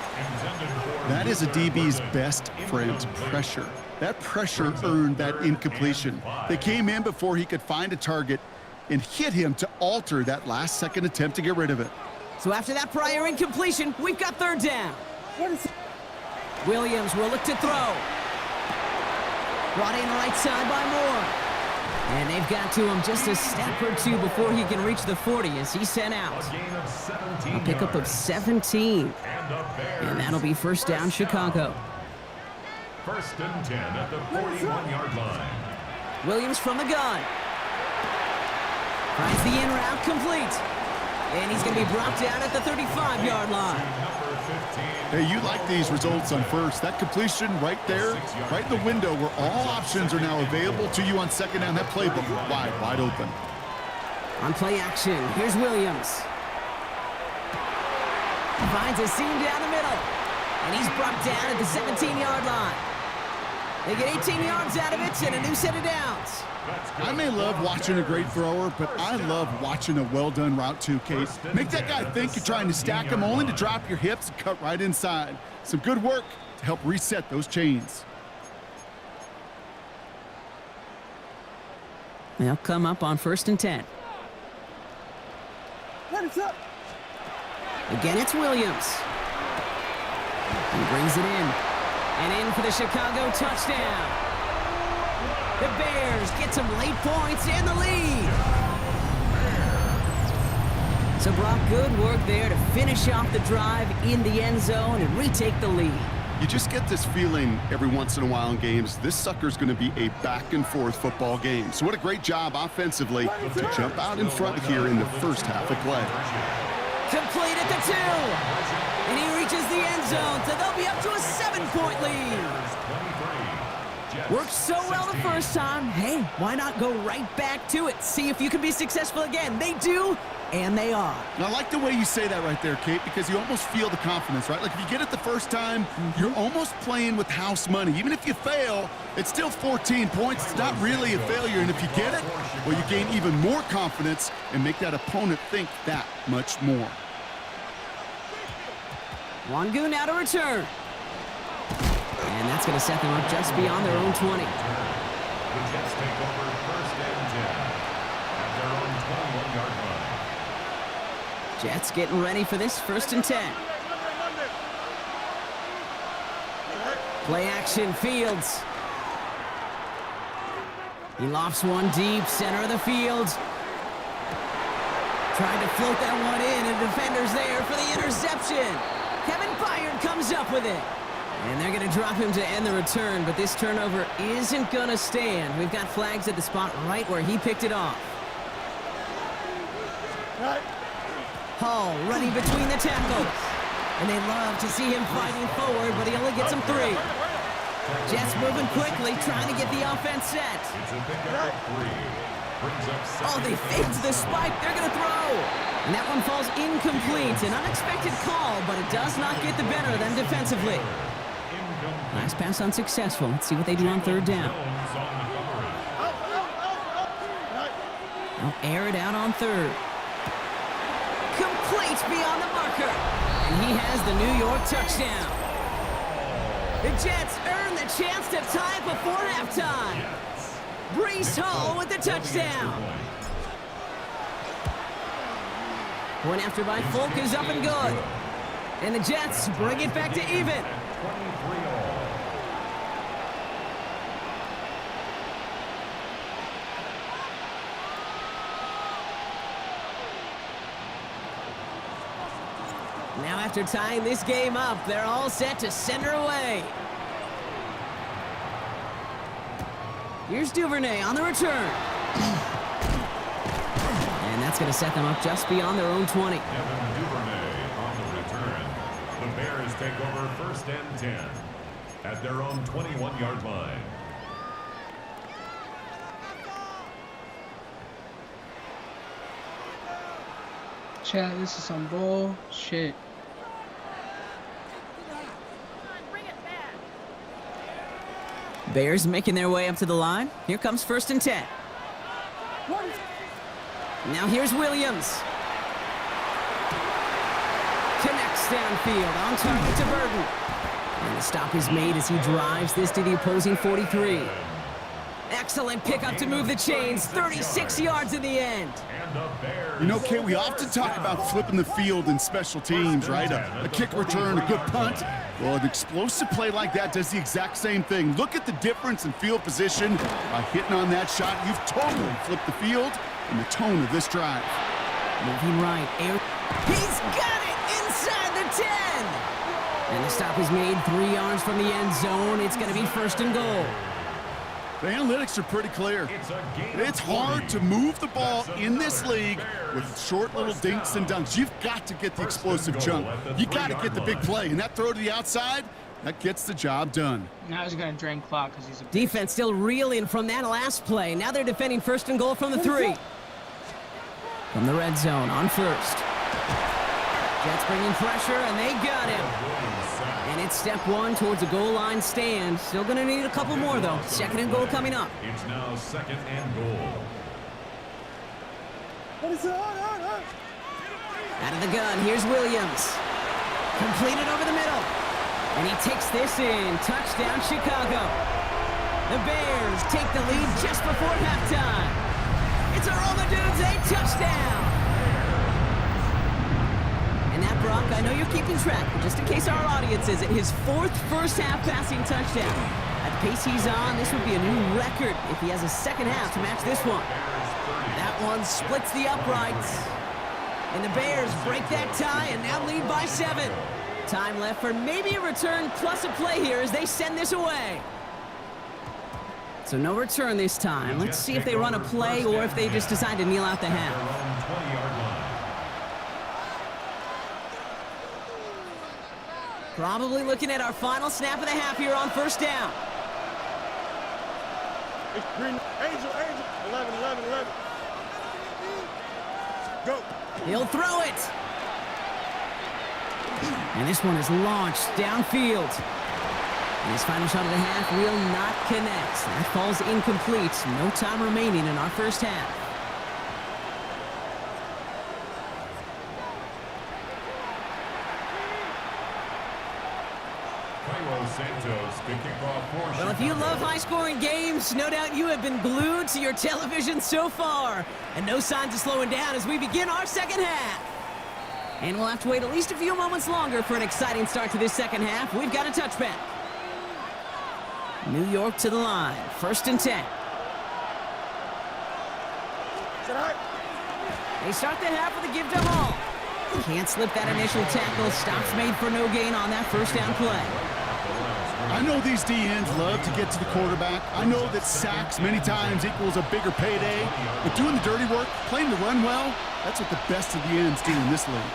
That is a DB's best friend, pressure. That pressure earned that incompletion. They came in before he could find a target and hit him to alter that last-second attempt to get rid of it. So after that prior incompletion, we've got 3rd down. Williams will look to throw. Brought in right side by Moore. And they've got to him just a step or two before he can reach the 40 as he's sent out. A pickup of 17. And that'll be 1st down, Chicago. 1st and 10 at the 41-yard line. Williams from the gun. Finds the in route complete. And he's going to be brought down at the 35-yard line. Hey, you like these results on 1st. That completion right there, right in the window where all options are now available to you on 2nd down. That playbook wide open. On play action, here's Williams. Finds a seam down the middle. And he's brought down at the 17-yard line. They get 18 yards out of it and a new set of downs. I may love watching a great thrower, but I love watching a well-done route too, Kate. Make that guy think you're trying to stack him only to drop your hips and cut right inside. Some good work to help reset those chains. They'll come up on 1st and 10. Again, it's Williams. He brings it in. And in for the Chicago touchdown. The Bears get some late points in the lead. So Brock, good work there to finish off the drive in the end zone and retake the lead. You just get this feeling every once in a while in games, this sucker's going to be a back-and-forth football game. So what a great job offensively to jump out in front here in the 1st half of play. Complete at the 2. And he reaches the end zone, so they'll be up to a 7-point lead. Worked so well the first time. Hey, why not go right back to it? See if you can be successful again. They do, and they are. And I like the way you say that right there, Kate, because you almost feel the confidence, right? Like if you get it the first time, you're almost playing with house money. Even if you fail, it's still 14 points. It's not really a failure. And if you get it, well, you gain even more confidence and make that opponent think that much more. Wangu now to return. And that's going to set them up just beyond their own 20. The Jets take over 1st and 10 at their own 21-yard line. Jets getting ready for this 1st and 10. Play action, Fields. He lofts one deep, center of the field. Trying to float that one in, and the defender's there for the interception. Kevin Byard comes up with it. And they're going to drop him to end the return, but this turnover isn't going to stand. We've got flags at the spot right where he picked it off. Hall running between the tackles. And they love to see him fighting forward, but he only gets them 3. Jets moving quickly, trying to get the offense set. Oh, they faked the spike. They're going to throw. And that one falls incomplete. An unexpected call, but it does not get the better of them defensively. Nice pass unsuccessful. Let's see what they do on 3rd down. They'll air it out on 3rd. Complete beyond the marker. And he has the New York touchdown. The Jets earn the chance to tie before halftime. Breece Hall with the touchdown. Point after by Folk is up and good. And the Jets bring it back to even. Now after tying this game up, they're all set to send her away. Here's Duvernay on the return. And that's going to set them up just beyond their own 20. Kevin Duvernay on the return. The Bears take over 1st and 10 at their own 21-yard line. Chat, this is some bullshit. Bears making their way up to the line. Here comes 1st and 10. Now here's Williams. Connects downfield, on target to Burton. And the stop is made as he drives this to the opposing 43. Excellent pickup to move the chains. 36 yards in the end. You know, Kay, we often talk about flipping the field in special teams, right? A kick return, a good punt. Well, an explosive play like that does the exact same thing. Look at the difference in field position. By hitting on that shot, you've totally flipped the field and the tone of this drive. Moving right. He's got it inside the 10. And the stop is made 3 yards from the end zone. It's going to be 1st and goal. The analytics are pretty clear. It's hard to move the ball in this league with short little dinks and dunks. You've got to get the explosive jump. You got to get the big play. And that throw to the outside, that gets the job done. Now he's going to drain clock because he's a... Defense still reeling from that last play. Now they're defending 1st and goal from the 3. From the red zone on 1st. Jets bringing pressure, and they got him. And it's step 1 towards a goal line stand. Still going to need a couple more, though. 2nd and goal coming up. It's now 2nd and goal. Out of the gun, here's Williams. Completed over the middle. And he takes this in. Touchdown, Chicago. The Bears take the lead just before halftime. It's a Roll the Dudes, a touchdown. And that, Brock, I know you're keeping track, but just in case our audience isn't, his 4th first-half passing touchdown. At the pace he's on, this would be a new record if he has a second half to match this one. That one splits the uprights. And the Bears break that tie and now lead by 7. Time left for maybe a return plus a play here as they send this away. So no return this time. Let's see if they run a play or if they just decide to kneel out the half. Probably looking at our final snap of the half here on 1st down. It's Green. Angel. 11. Go. He'll throw it. And this one is launched downfield. And his final shot of the half will not connect. That falls incomplete. No time remaining in our 1st half. Well, if you love high-scoring games, no doubt you have been glued to your television so far. And no signs of slowing down as we begin our 2nd half. And we'll have to wait at least a few moments longer for an exciting start to this 2nd half. We've got a touchback. New York to the line. 1st and 10. They start the half with a give to Hall. Can't slip that initial tackle. Stops made for no gain on that 1st down play. I know these DNs love to get to the quarterback. I know that sacks many times equals a bigger payday. But doing the dirty work, playing the run well, that's what the best of the ends do in this league.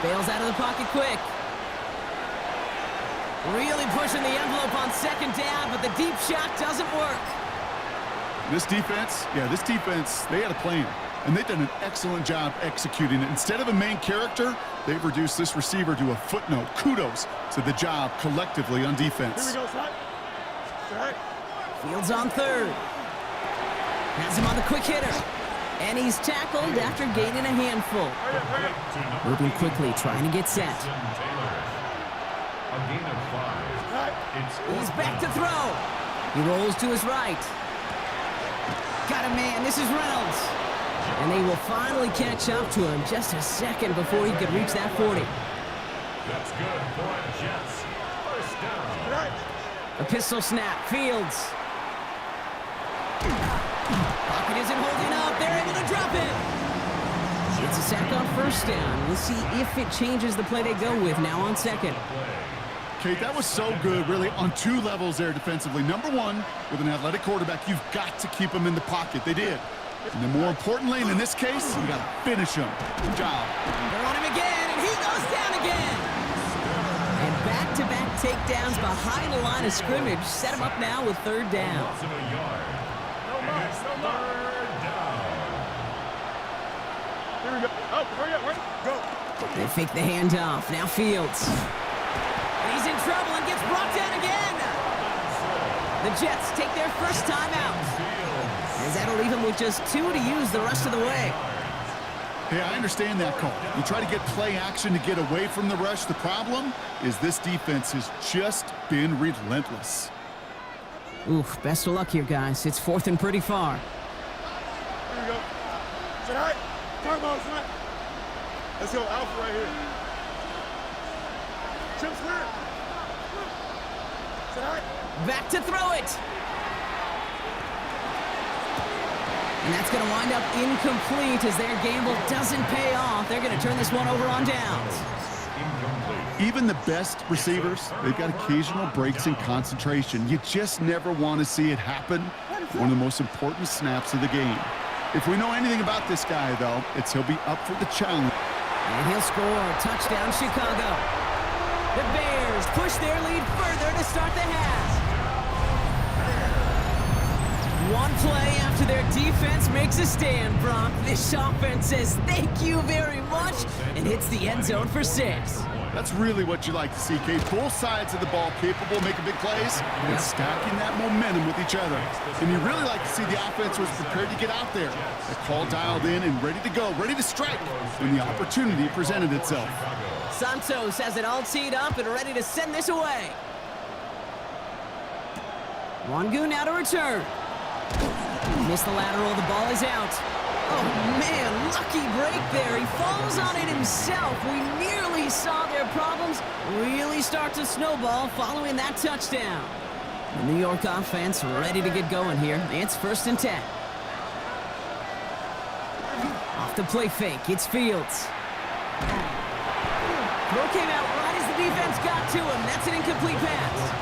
Bails out of the pocket quick. Really pushing the envelope on second down, but the deep shot doesn't work. This defense, they had a plan. And they've done an excellent job executing it. Instead of a main character, they've reduced this receiver to a footnote. Kudos to the job collectively on defense. Here we go, son. Right. Fields on third. Has him on the quick hitter. And he's tackled after gaining a handful. Moving quickly, trying to get set. He's back to throw. He rolls to his right. Got a man. This is Reynolds. And they will finally catch up to him just a second before he could reach that 40. That's good for Jets. First down. A pistol snap. Fields. Pocket isn't holding up. They're able to drop it. It's a sack on first down. We'll see if it changes the play they go with now on second. Kate, that was so good, really, on two levels there defensively. Number one, with an athletic quarterback, you've got to keep him in the pocket. They did. And then more importantly, in this case, you got to finish him. Good job. They're on him again, and he goes down again. And back-to-back takedowns behind the line of scrimmage set him up now with third down. Here we go. Oh, hurry up, go. They fake the handoff. Now Fields. And he's in trouble and gets brought down again. The Jets take their first time out. As that'll leave him with just 2 to use the rest of the way. Hey, I understand that call. You try to get play action to get away from the rush. The problem is this defense has just been relentless. Oof, best of luck here, guys. It's fourth and pretty far. Here we go. Sit high. Turbo, son. Let's go, Alpha right here. Chips clear. Sit high. Back to throw it. And that's going to wind up incomplete as their gamble doesn't pay off. They're going to turn this one over on downs. Even the best receivers, they've got occasional breaks in concentration. You just never want to see it happen. One of the most important snaps of the game. If we know anything about this guy, though, it's he'll be up for the challenge. And he'll score. Touchdown, Chicago. The Bears push their lead further to start the half. One play after their defense makes a stand, Brock. This offense says thank you very much and hits the end zone for 6. That's really what you like to see, Kate. Both sides of the ball capable of making big plays and stacking that momentum with each other. And you really like to see the offense was prepared to get out there. The call dialed in and ready to go, ready to strike when the opportunity presented itself. Santos has it all teed up and ready to send this away. Wangu now to return. Missed the lateral, the ball is out. Oh man, lucky break there. He falls on it himself. We nearly saw their problems really start to snowball following that touchdown. The New York offense ready to get going here. It's 1st and 10. Off the play fake, it's Fields. Throw came out right as the defense got to him. That's an incomplete pass.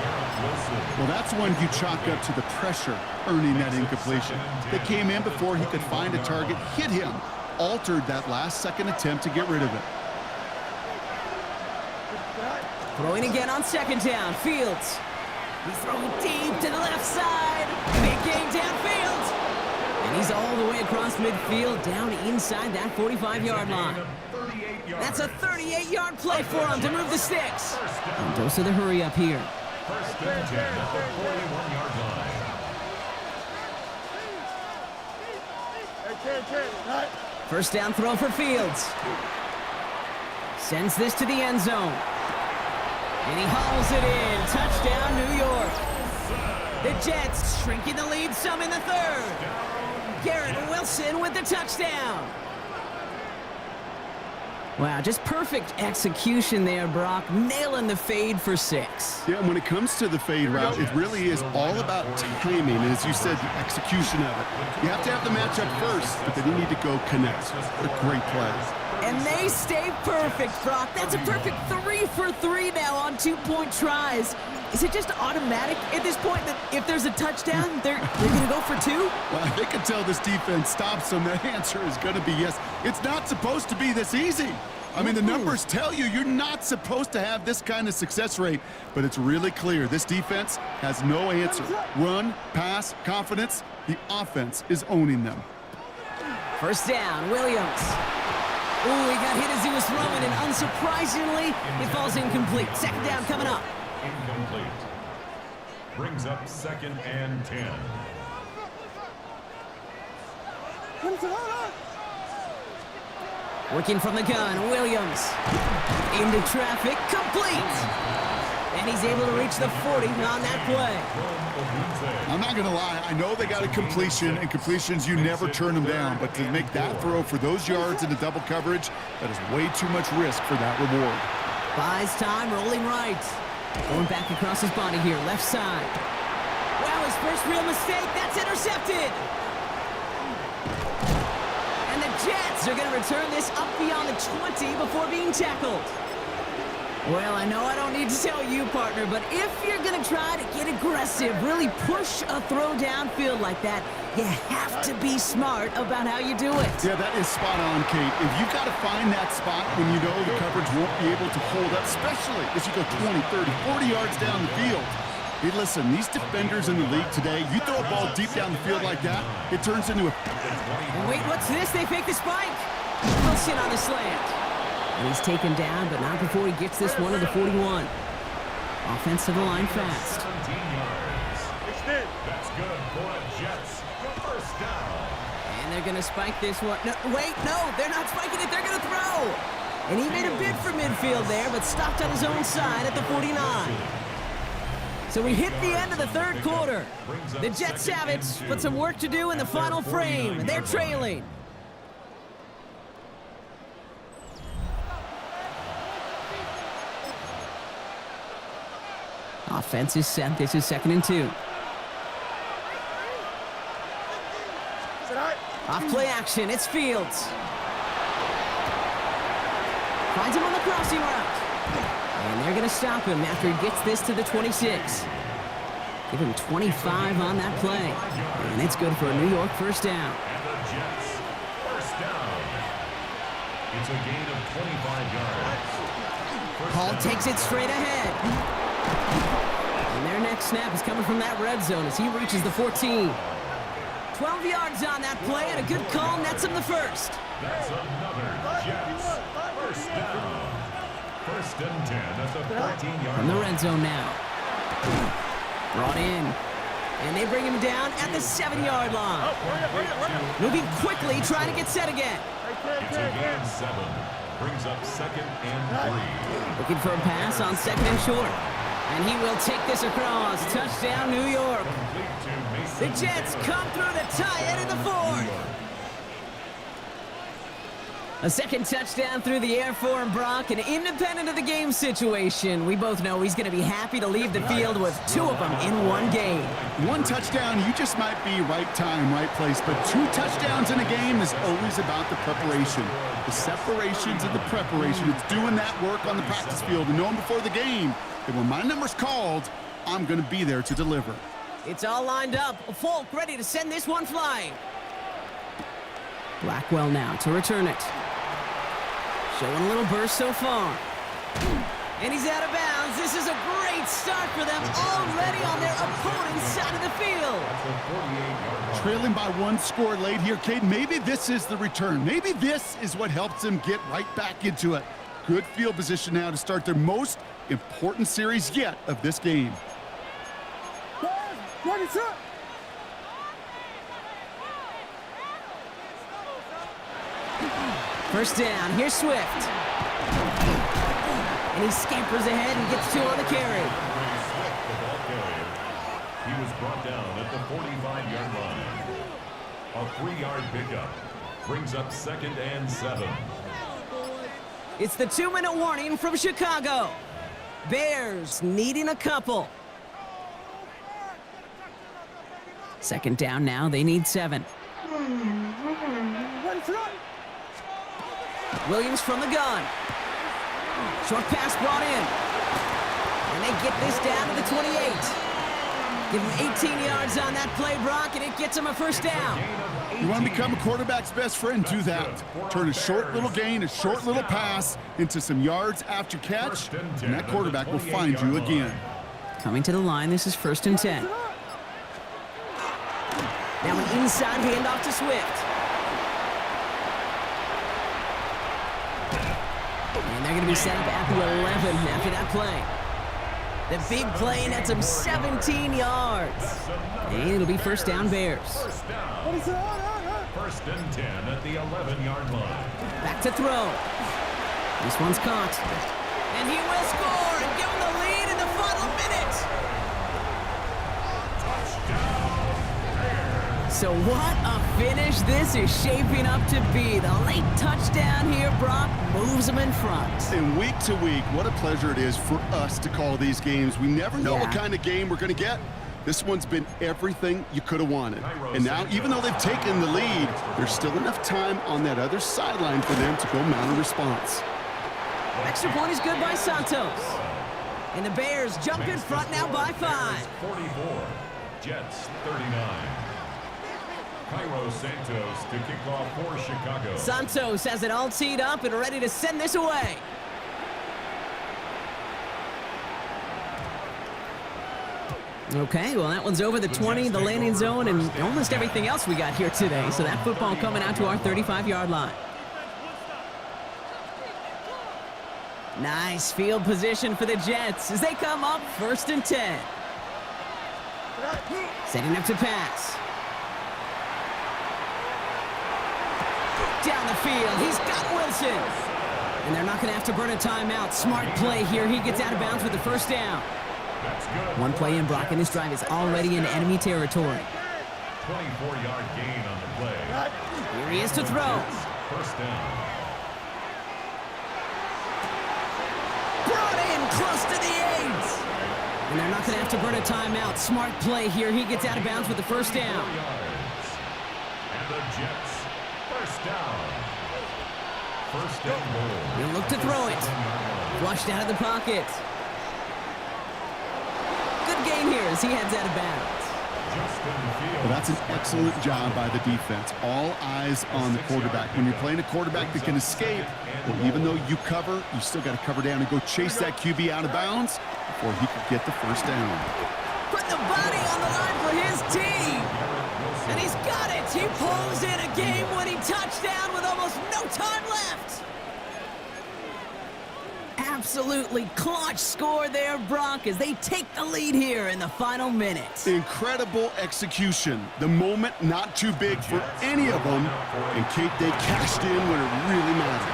Well, that's one you chalk up to the pressure earning that incompletion. They came in before he could find a target, hit him, altered that last-second attempt to get rid of it. Throwing again on 2nd down, Fields. He's throwing deep to the left side. Big gain downfield. And he's all the way across midfield, down inside that 45-yard line. That's a 38-yard play for him to move the sticks. And dose of the hurry up here. 1st and 10 at the 41-yard line. First down throw for Fields. Sends this to the end zone. And he hauls it in. Touchdown, New York. The Jets shrinking the lead some in the 3rd. Garrett Wilson with the touchdown. Wow, just perfect execution there, Brock. Nailing the fade for 6. Yeah, and when it comes to the fade route, it really is all about timing. And as you said, the execution of it. You have to have the matchup first, but then you need to go connect. A great play. And they stay perfect, Brock. That's a perfect 3 for 3 now on 2-point tries. Is it just automatic at this point that if there's a touchdown, they're going to go for 2? Well, they can tell this defense stops them. The answer is going to be yes. It's not supposed to be this easy. I mean, the numbers tell you you're not supposed to have this kind of success rate, but it's really clear this defense has no answer. Run, pass, confidence, the offense is owning them. First down, Williams. Ooh, he got hit as he was throwing, and unsurprisingly, it falls incomplete. Second down coming up. Incomplete. Brings up 2nd and 10. Working from the gun, Williams. Into traffic, complete. And he's able to reach the 40 on that play. I'm not going to lie. I know they got a completion, and completions, you never turn them down. But to make that throw for those yards into double coverage, that is way too much risk for that reward. Buys time, rolling right. Going back across his body here, left side. Well, his first real mistake, that's intercepted. And the Jets are going to return this up beyond the 20 before being tackled. Well, I know I don't need to tell you, partner, but if you're going to try to get aggressive, really push a throw downfield like that, you have to be smart about how you do it. Yeah, that is spot on, Kate. If you've got to find that spot when you know the coverage won't be able to hold up, especially as you go 20, 30, 40 yards down the field. Hey, listen, these defenders in the league today, you throw a ball deep down the field like that, it turns into a... Wait, what's this? They fake the spike. Wilson on the slant. And he's taken down, but not before he gets this one to the 41. Offense to the line fast. 17 yards. That's good for the Jets. First down. And they're going to spike this one. No, wait, no, they're not spiking it. They're going to throw. And he made a bid for midfield there, but stopped on his own side at the 49. So we hit the end of the third quarter. The Jets have it, but some work to do in the final frame. They're trailing. Offense is set. This is 2nd and 2. Off play action. It's Fields. Finds him on the crossing route. And they're going to stop him after he gets this to the 26. Give him 25 on that play. And it's good for a New York first down. And the Jets, first down. It's a gain of 25 yards. Hall takes it straight ahead. And their next snap is coming from that red zone as he reaches the 14. 12 yards on that play, and a good call nets him the first. That's another Jets first down. 1st and 10 at the 14-yard From the red zone now. Brought in. And they bring him down at the 7-yard line. Moving quickly, trying to get set again. It's a gain of 7. Brings up 2nd and 3. Looking for a pass on 2nd and short. And he will take this across. Touchdown, New York. The Jets come through to tie it in the 4th. A second touchdown through the air for Brock, and independent of the game situation, we both know he's going to be happy to leave the field with 2 of them in one game. 1 touchdown, you just might be right time, right place, but 2 touchdowns in a game is always about the preparation. The separations and the preparation. It's doing that work on the practice field and knowing before the game that when my number's called, I'm going to be there to deliver. It's all lined up. Folk ready to send this one flying. Blackwell now to return it. Showing a little burst so far. And he's out of bounds. This is a great start for them, already on their opponent's side of the field. Trailing by 1 score late here, Kate. Maybe this is the return. Maybe this is what helps them get right back into it. Good field position now to start their most important series yet of this game. First down, here's Swift. And he scampers ahead and gets 2 on the carry. He was brought down at the 45-yard line. A 3-yard pickup. Brings up 2nd and 7. It's the 2-minute warning from Chicago. Bears needing a couple. Second down now, they need 7. Williams from the gun. Short pass brought in. And they get this down to the 28. Give him 18 yards on that play, Brock, and it gets him a first down. You want to become a quarterback's best friend, do that. Turn a short little gain, a short little pass into some yards after catch, and that quarterback will find you again. Coming to the line, this is 1st and 10. Now an inside handoff to Swift. And they're going to be set up at the 11 after that play. The big play nets him 17 yards. And it'll be first down Bears. First and 10 at the 11-yard line. Back to throw. This one's caught. And he will score and give him the lead in the final minute. So what a finish this is shaping up to be. The late touchdown here, Brock, moves them in front. And week to week, what a pleasure it is for us to call these games. We never know what kind of game we're going to get. This one's been everything you could have wanted. And now, even though they've taken the lead, there's still enough time on that other sideline for them to go mount a response. Extra point is good by Santos. And the Bears jump in front now by 5. 44, Jets 39. Cairo Santos to kick off for Chicago. Santos has it all teed up and ready to send this away. Okay, well, that one's over the 20, the landing zone, and almost everything else we got here today. So that football coming out to our 35-yard line. Nice field position for the Jets as they come up 1st and 10. Setting up to pass. Down the field, he's got Wilson. And they're not going to have to burn a timeout. Smart play here. He gets out of bounds with the first down. One play in, Brock, and this drive is already in enemy territory. 24-yard gain on the play. Here he is to throw. First down. Brought in close to the 8. And they're not going to have to burn a timeout. Smart play here. He gets out of bounds with the first down. And the Jets, first down. First and goal. He'll look to throw it. Flushed out of the pocket. Good gain here as he heads out of bounds. Well, that's an excellent job by the defense. All eyes on the quarterback. When you're playing a quarterback that can escape, well, even though you cover, you still got to cover down and go chase that QB out of bounds before he could get the first down. Put the body on the line for his team. And he's got it. He pulls in a game-winning touchdown with almost no time left. Absolutely clutch score there, Brock, as they take the lead here in the final minute. Incredible execution. The moment not too big for any of them, and Kate, they cashed in when it really mattered.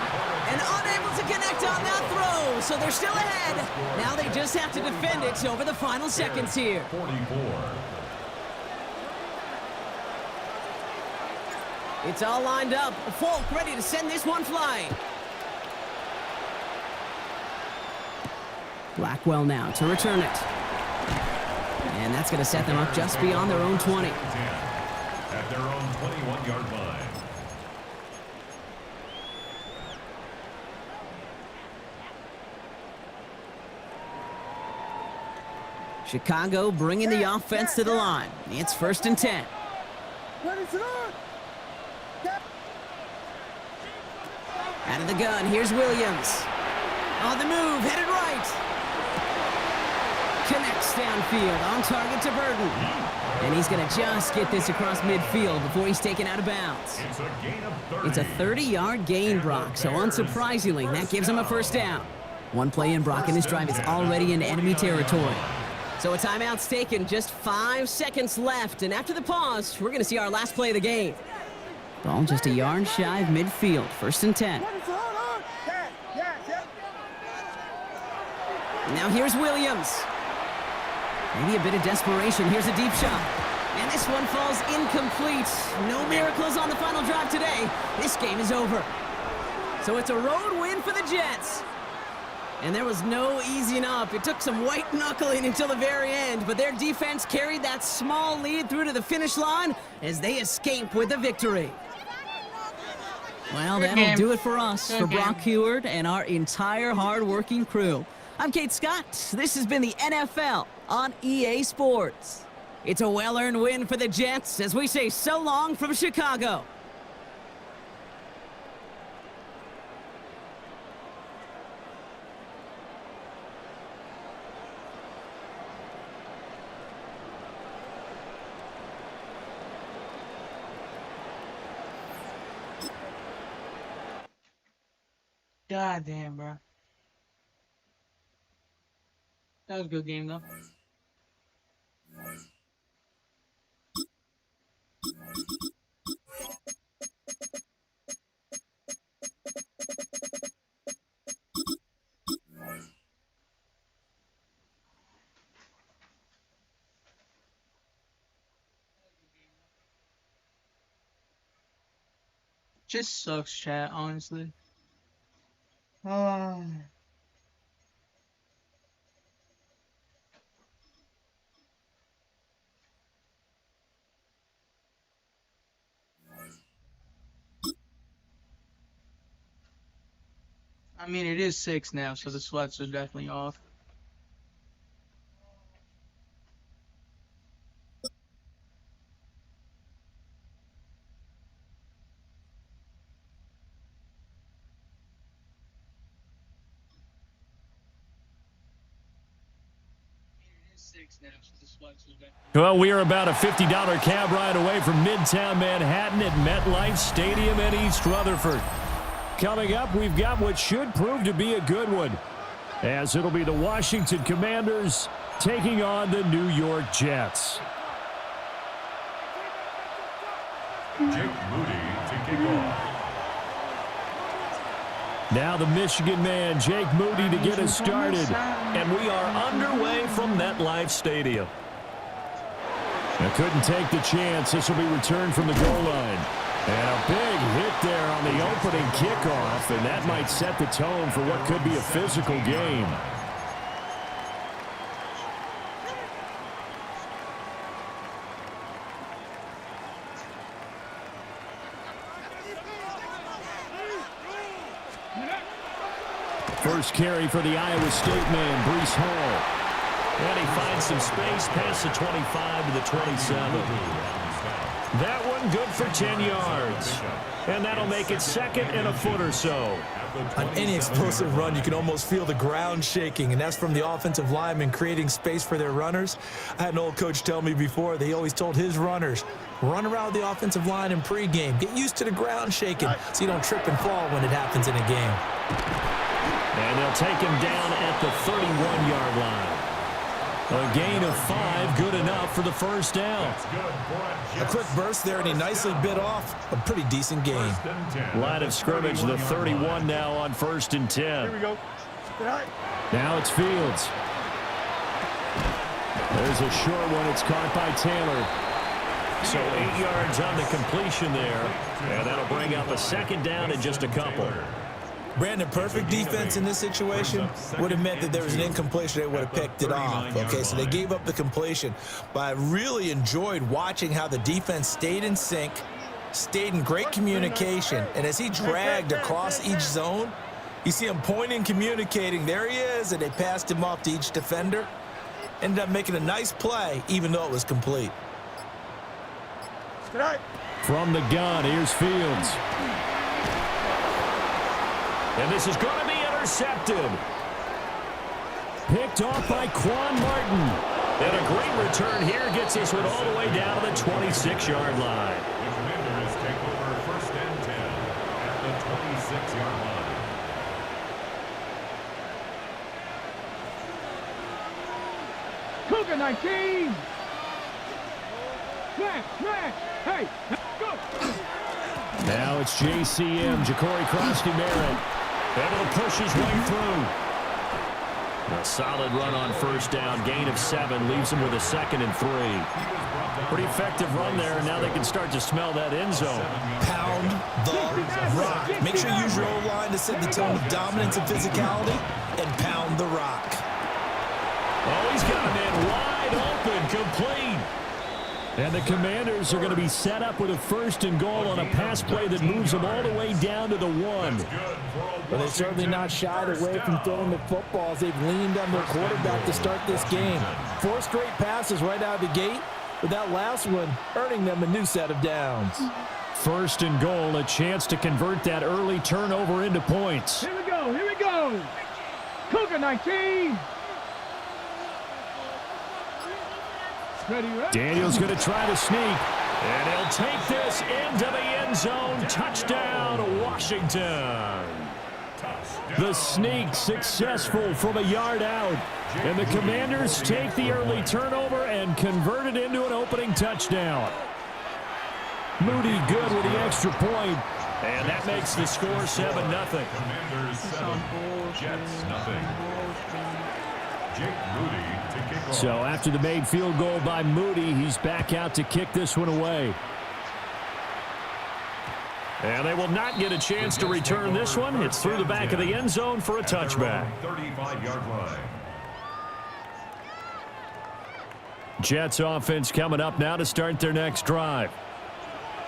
And unable to connect on that throw, so they're still ahead. Now they just have to defend it over the final seconds here. 44. It's all lined up. Folk ready to send this one flying. Blackwell now to return it. And that's going to set them up just beyond their own 20. At their own 21-yard line. Chicago bringing the offense to the line. It's 1st and 10. Out of the gun, here's Williams. On the move, headed right. Connects downfield, on target to Burton. And he's going to just get this across midfield before he's taken out of bounds. It's a 30-yard gain, Brock, so unsurprisingly, that gives him a first down. One play in, Brock, and this drive is already in enemy territory. So a timeout's taken, just 5 seconds left, and after the pause, we're going to see our last play of the game. Ball just a yard shy of midfield, 1st and 10. Now here's Williams. Maybe a bit of desperation. Here's a deep shot. And this one falls incomplete. No miracles on the final drive today. This game is over. So it's a road win for the Jets. And there was no easing up. It took some white knuckling until the very end, but their defense carried that small lead through to the finish line as they escape with the victory. Well, that'll do it for us, for Brock Huard and our entire hard-working crew. I'm Kate Scott. This has been the NFL on EA Sports. It's a well-earned win for the Jets as we say so long from Chicago. God damn, bro. That was a good game, though. Just sucks, chat, honestly. I mean, it is 6 now, so the sweats are definitely off. Well, we are about a $50 cab ride away from Midtown Manhattan at MetLife Stadium in East Rutherford. Coming up, we've got what should prove to be a good one, as it'll be the Washington Commanders taking on the New York Jets. Jake Moody to kick off. Now the Michigan man, Jake Moody, to get us started. And we are underway from MetLife Stadium. I couldn't take the chance. This will be returned from the goal line. And a big hit there on the opening kickoff, and that might set the tone for what could be a physical game. First carry for the Iowa State man, Breece Hall. And he finds some space past the 25 to the 27. That one good for 10 yards. And that'll make it second and a foot or so. On any explosive run, you can almost feel the ground shaking, and that's from the offensive linemen creating space for their runners. I had an old coach tell me before that he always told his runners, run around the offensive line in pregame. Get used to the ground shaking so you don't trip and fall when it happens in a game. And they'll take him down at the 31-yard line. A gain of 5, good enough for the first down. A quick burst there, and he nicely bit off a pretty decent gain. Line of scrimmage, the 31 now on 1st and 10. Here we go. Now it's Fields. There's a short one. It's caught by Taylor. So 8 yards on the completion there. And that'll bring up a second down and just a couple. Brandon, perfect defense in this situation would have meant that there was an incompletion. They would have picked it off. Okay, so they gave up the completion. But I really enjoyed watching how the defense stayed in sync, stayed in great communication. And as he dragged across each zone, you see him pointing, communicating. There he is, and they passed him off to each defender. Ended up making a nice play, even though it was complete. From the gun, here's Fields. And this is going to be intercepted. Picked off by Quan Martin. And a great return here gets this one all the way down to the 26-yard line. The Commanders take over 1st and 10 at the 26-yard line. Cougar 19! Smash! Smash! Hey! Go! Now it's JCM, Ja'Cory Krosky-Merritt. Able to push his way through. A solid run on 1st down. Gain of 7 leaves him with a 2nd and 3. Pretty effective run there, and now they can start to smell that end zone. Pound the rock. Make sure you use your O-line to set the tone of dominance and physicality, and pound the rock. Oh, he's got him in wide open, complete. And the Commanders are going to be set up with a 1st and goal on a pass play that moves them all the way down to the 1. Well, they're certainly not shied away from throwing the footballs. They've leaned on their quarterback to start this game. 4 straight passes right out of the gate, with that last one earning them a new set of downs. 1st and goal, a chance to convert that early turnover into points. Here we go, here we go. Cougar 19. Ready, ready. Daniels going to try to sneak, and he'll take this into the end zone. Touchdown, Washington. The sneak successful from a yard out, and the Commanders take the early turnover and convert it into an opening touchdown. Moody good with the extra point, and that makes the score 7-0. Commanders 7, Jets nothing. Jake Moody to kick off. So after the made field goal by Moody, he's back out to kick this one away. And they will not get a chance to return this one. It's through the back of the end zone for a touchback. 35-yard line. Jets offense coming up now to start their next drive.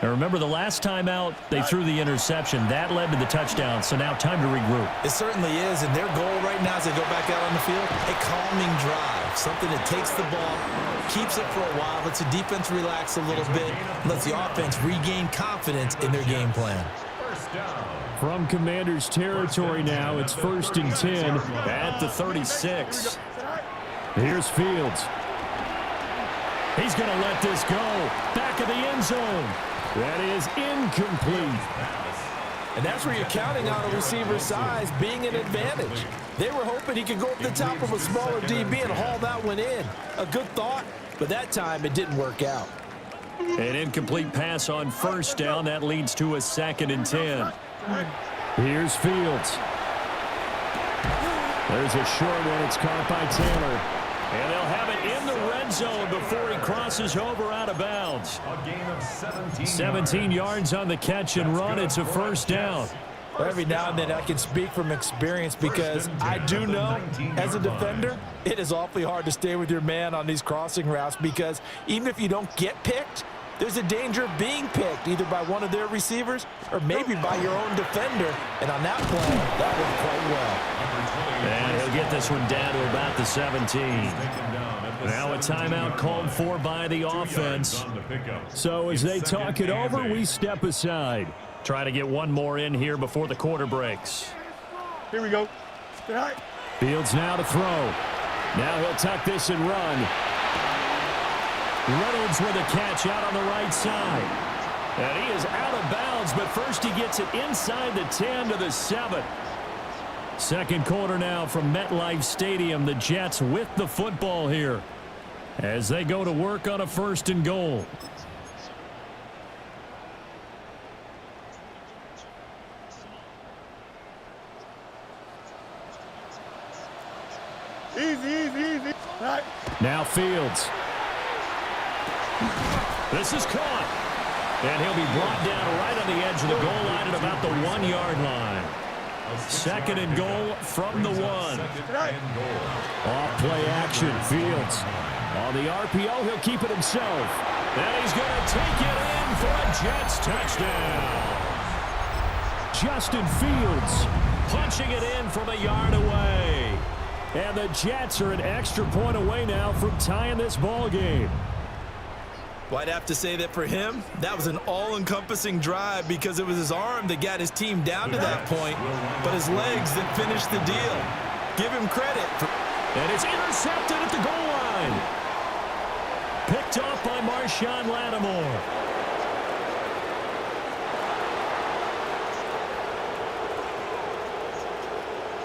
Now remember, the last time out, they threw the interception. That led to the touchdown, so now time to regroup. It certainly is, and their goal right now as they go back out on the field, a calming drive, something that takes the ball, keeps it for a while, lets the defense relax a little bit, lets the offense regain confidence in their game plan. From Commanders territory now, it's 1st and 10 at the 36. Here's Fields. He's going to let this go. Back of the end zone. That is incomplete. And that's where you're counting on a receiver's size being an advantage. They were hoping he could go up the top of a smaller DB and haul that one in. A good thought, but that time it didn't work out. An incomplete pass on 1st down. That leads to a 2nd and 10. Here's Fields. There's a short one. It's caught by Taylor. And they'll have it in the red zone before he crosses over out of bounds. A gain of 17 yards on the catch and run. It's a 1st down. Every now and then I can speak from experience because I do know as a defender, it is awfully hard to stay with your man on these crossing routes because even if you don't get picked, there's a danger of being picked either by one of their receivers or maybe by your own defender. And on that play, that went quite well. And he'll get this one down to about the 17. Now a timeout called for by the offense. So as they talk it over, we step aside. Try to get one more in here before the quarter breaks. Here we go. Fields now to throw. Now he'll tuck this and run. Reynolds with a catch out on the right side. And he is out of bounds, but first he gets it inside the 10 to the 7. Second quarter now from MetLife Stadium. The Jets with the football here as they go to work on a 1st and goal. Easy. Right. Now Fields. This is caught. And he'll be brought down right on the edge of the goal line at about the 1-yard line. 2nd and goal from the 1. Off play action. Fields. On the RPO, he'll keep it himself. And he's going to take it in for a Jets touchdown. Justin Fields punching it in from a yard away. And the Jets are an extra point away now from tying this ball game. Well, I'd have to say that for him, that was an all-encompassing drive because it was his arm that got his team down to that point, but his legs that finished the deal. Give him credit. And it's intercepted at the goal line. Picked off by Marshawn Lattimore.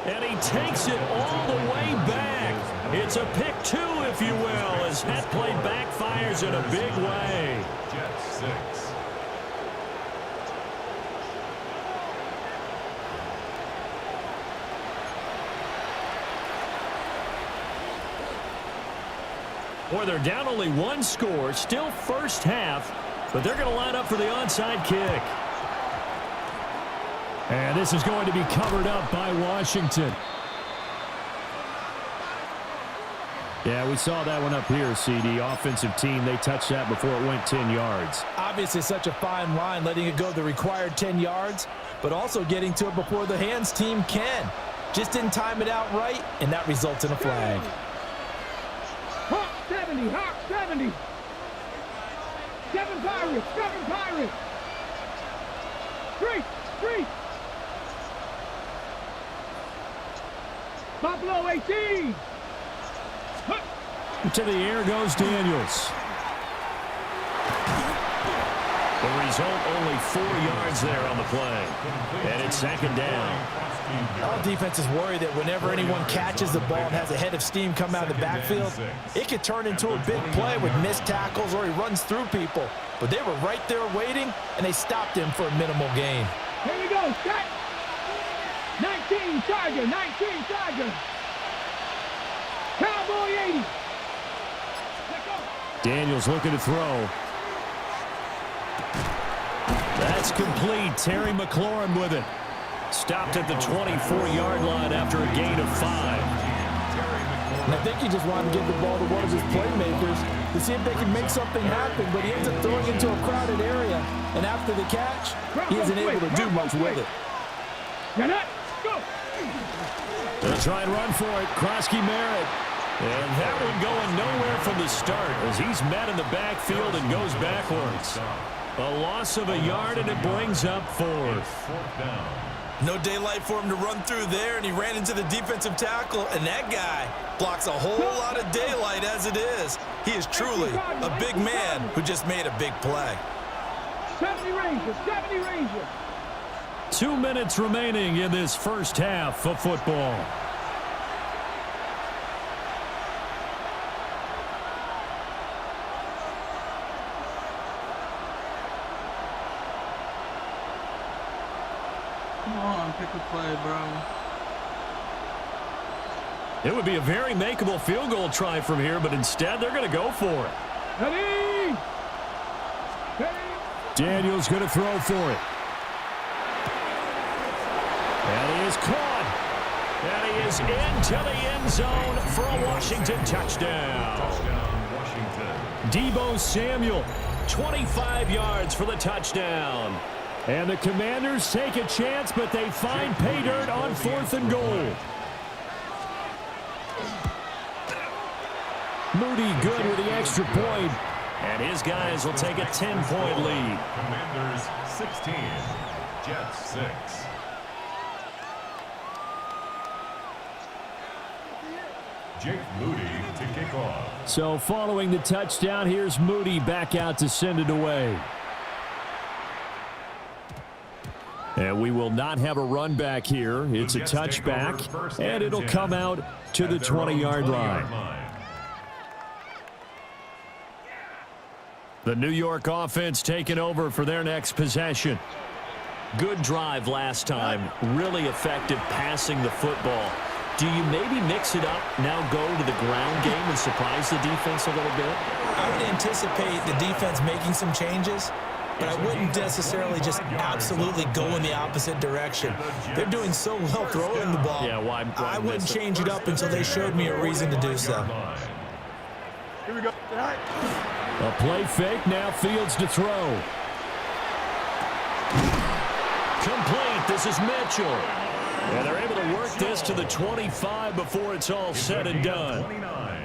And he takes it all the way back. It's a pick 2, if you will, as that play backfires in a big way. Jets 6. Boy, they're down only 1 score, still first half, but they're going to line up for the onside kick. And this is going to be covered up by Washington. Yeah, we saw that one up here, CD. Offensive team, they touched that before it went 10 yards. Obviously such a fine line, letting it go the required 10 yards, but also getting to it before the hands team can. Just didn't time it out right, and that results in a flag. Hawk 70, Hawk 70. 7 Pirates, 7 Pirates. 3. Buffalo 18. To the air goes Daniels. The result, only 4 yards there on the play. And it's second down. All defenses worry that whenever anyone catches the ball and has a head of steam come out of the backfield, it could turn into a big play with missed tackles or he runs through people. But they were right there waiting, and they stopped him for a minimal gain. Here we go, set. 19 Tiger, 19 Tiger. Cowboy 80. Daniels looking to throw. That's complete. Terry McLaurin with it. Stopped at the 24-yard line after a gain of 5. And I think he just wanted to give the ball to one of his playmakers to see if they can make something happen, but he ends up throwing into a crowded area. And after the catch, he isn't able to do much with it. Go. They'll try and run for it. Krosky Merritt. And that one going nowhere from the start as he's met in the backfield and goes backwards. A loss of a yard, and it brings up 4th. No daylight for him to run through there, and he ran into the defensive tackle, and that guy blocks a whole lot of daylight as it is. He is truly a big man who just made a big play. 70 Rangers, 70 Rangers. 2 minutes remaining in this first half of football. Come on, pick a play, bro. It would be a very makeable field goal try from here, but instead they're going to go for it. Ready? Daniels going to throw for it. And he is caught. And he is into the end zone for a Washington touchdown. Deebo Samuel, 25 yards for the touchdown. And the Commanders take a chance, but they find pay dirt on 4th and goal. Moody good with the extra point. And his guys will take a 10-point lead. Commanders 16, Jets 6. Jake Moody to kick off. So following the touchdown, here's Moody back out to send it away. And we will not have a run back here. It's a touchback, and it'll come out to the 20-yard line. The New York offense taking over for their next possession. Good drive last time. Really effective passing the football. Do you maybe mix it up, now go to the ground game and surprise the defense a little bit? I would anticipate the defense making some changes, but I wouldn't necessarily just absolutely go in the opposite direction. They're doing so well throwing the ball. Yeah, why I wouldn't change it up until they showed me a reason to do so. Here we go. A play fake, now Fields to throw. Complete, this is Mitchell. And they're able to work this to the 25 before it's all said and done.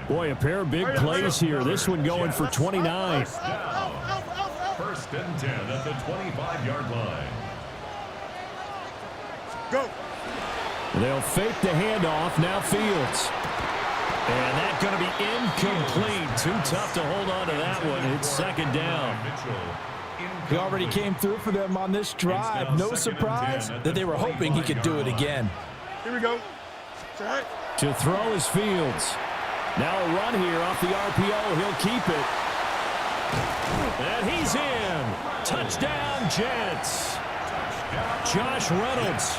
Boy, a pair of big plays here. This one going for 29. First and 10 at the 25-yard line. Go. They'll fake the handoff, now Fields. And that's going to be incomplete. Too tough to hold on to that one. It's second down. He already came through for them on this drive. No surprise that they were hoping he could do it again. Here we go. To throw is Fields. Now a run here off the RPO. He'll keep it. And he's in. Touchdown, Jets. Josh Reynolds,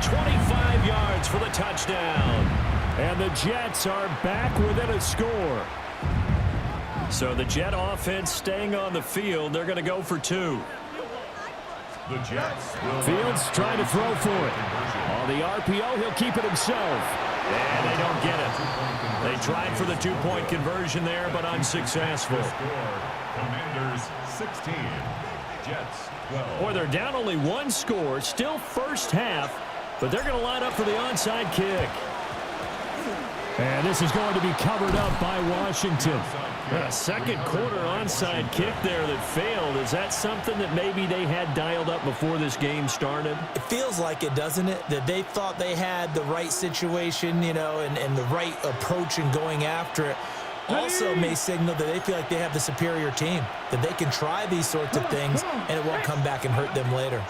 25 yards for the touchdown. And the Jets are back within a score. So the Jet offense staying on the field. They're going to go for 2. The Jets will Fields trying to throw for it. On the RPO, he'll keep it himself. And they don't get it. They tried for the two-point conversion there, but unsuccessful. Commanders 16, Jets 12. Boy, they're down only one score, still first half, but they're going to line up for the onside kick. And this is going to be covered up by Washington. A second quarter onside kick there that failed. Is that something that maybe they had dialed up before this game started? It feels like it, doesn't it? That they thought they had the right situation, you know, and the right approach in going after it. Also may signal that they feel like they have the superior team, that they can try these sorts of things, and it won't come back and hurt them later.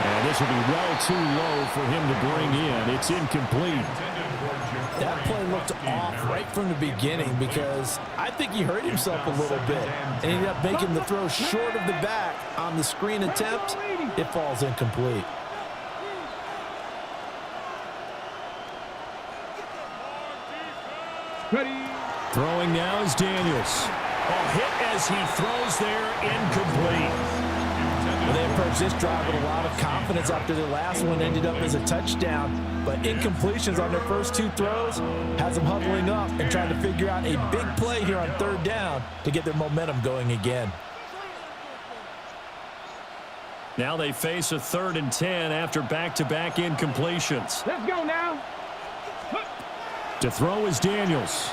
And this will be well too low for him to bring in. It's incomplete. That play looked off right from the beginning because I think he hurt himself a little bit and ended up making the throw short of the back on the screen attempt. It falls incomplete. Throwing now is Daniels. Oh, hit as he throws there, incomplete. Well, they approached this drive with a lot of confidence after their last one ended up as a touchdown. But incompletions on their first two throws has them huddling up and trying to figure out a big play here on third down to get their momentum going again. Now they face a 3rd and 10 after back-to-back incompletions. Let's go now. To throw is Daniels.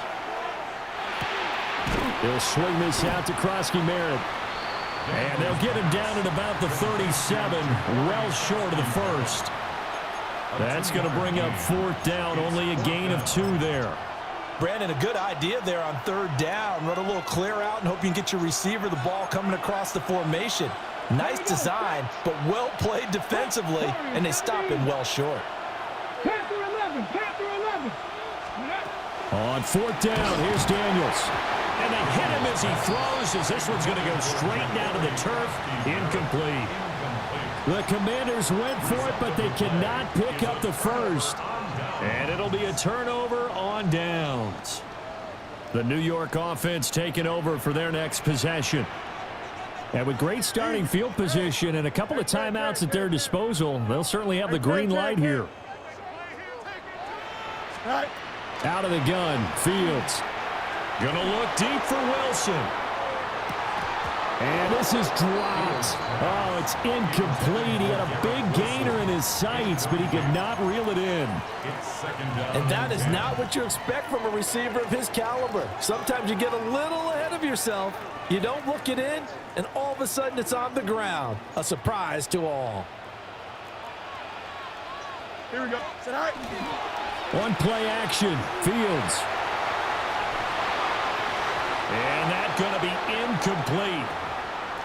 He'll swing this out to Krosky Merritt. And they'll get him down at about the 37, well short of the first. That's going to bring up 4th down, only a gain of 2 there. Brandon, a good idea there on third down. Run a little clear out and hope you can get your receiver the ball coming across the formation. Nice design, but well played defensively, and they stop him well short. Panther 11, Panther 11. On 4th down, here's Daniels. And they hit him as he throws, as this one's going to go straight down to the turf. Incomplete. The Commanders went for it, but they cannot pick up the first. And it'll be a turnover on downs. The New York offense taking over for their next possession. And with great starting field position and a couple of timeouts at their disposal, they'll certainly have the green light here. Out of the gun, Fields. Gonna look deep for Wilson. And this is dropped. Oh, it's incomplete. He had a big gainer in his sights, but he could not reel it in. And that is not what you expect from a receiver of his caliber. Sometimes you get a little ahead of yourself. You don't look it in, and all of a sudden it's on the ground. A surprise to all. Here we go. One play action, Fields. And that's going to be incomplete.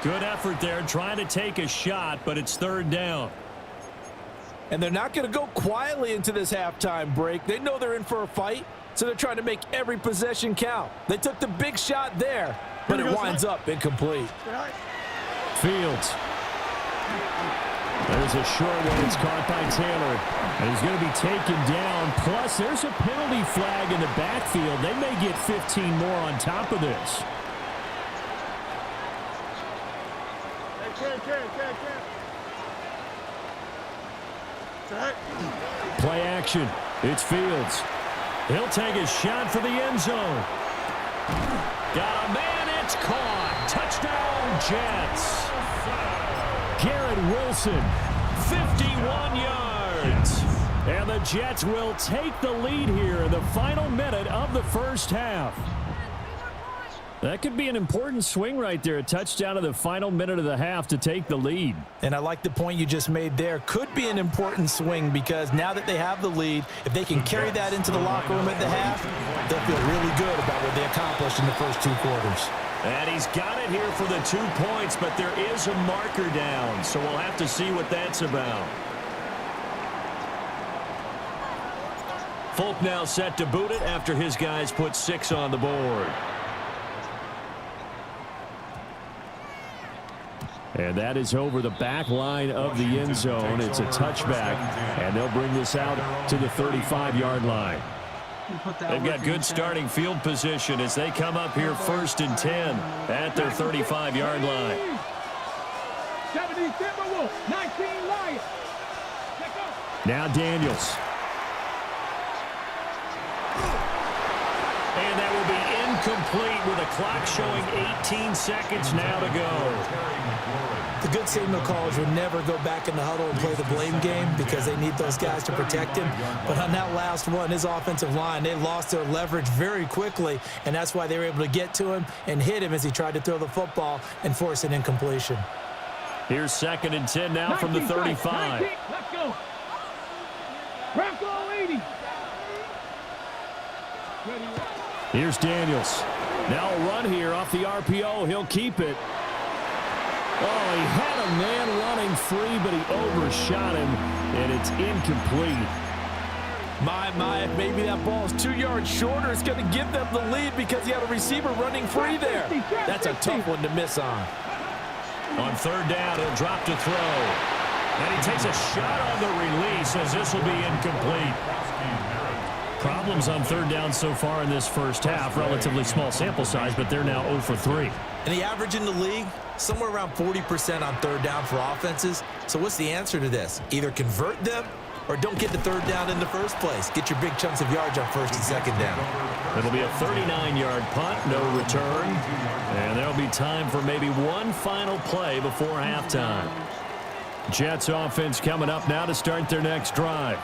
Good effort there, trying to take a shot, but it's 3rd down. And they're not going to go quietly into this halftime break. They know they're in for a fight, so they're trying to make every possession count. They took the big shot there, but it winds up incomplete. Fields. There's a short one. It's caught by Taylor. And he's going to be taken down. Plus, there's a penalty flag in the backfield. They may get 15 more on top of this. Play action. It's Fields. He'll take a shot for the end zone. Got a man. It's caught. Touchdown, Jets. Garrett Wilson, 51 yards. And the Jets will take the lead here in the final minute of the first half. That could be an important swing right there. A touchdown in the final minute of the half to take the lead. And I like the point you just made there. Could be an important swing because now that they have the lead, if they can carry that into the locker room at the half, they'll feel really good about what they accomplished in the first 2 quarters. And he's got it here for the 2 points, but there is a marker down, so we'll have to see what that's about. Folk now set to boot it after his guys put 6 on the board. And that is over the back line of the end zone. It's a touchback, and they'll bring this out to the 35-yard line. They've got good starting field position as they come up here 1st and 10 at their 35-yard line. 17 Timberwolves, 19 Lions. Now Daniels. And that will be incomplete with a clock showing 18 seconds now to go. The good signal callers would never go back in the huddle and play the blame game because they need those guys to protect him. But on that last one, his offensive line, they lost their leverage very quickly, and that's why they were able to get to him and hit him as he tried to throw the football and force an incompletion. Here's 2nd and 10 now from the 35. Let's go. Bronco 80. Here's Daniels. Now a run here off the RPO. He'll keep it. Oh, he had a man running free, but he overshot him, and it's incomplete. My, maybe that ball is 2 yards shorter. It's going to give them the lead because he had a receiver running free there. That's a tough one to miss on. On 3rd down, he'll drop to throw. And he takes a shot on the release as this will be incomplete. Problems on 3rd down so far in this first half. Relatively small sample size, but they're now 0 for 3. And the average in the league, somewhere around 40% on 3rd down for offenses. So what's the answer to this? Either convert them or don't get the 3rd down in the first place. Get your big chunks of yards on 1st and 2nd down. It'll be a 39-yard punt, no return. And there'll be time for maybe one final play before halftime. Jets offense coming up now to start their next drive.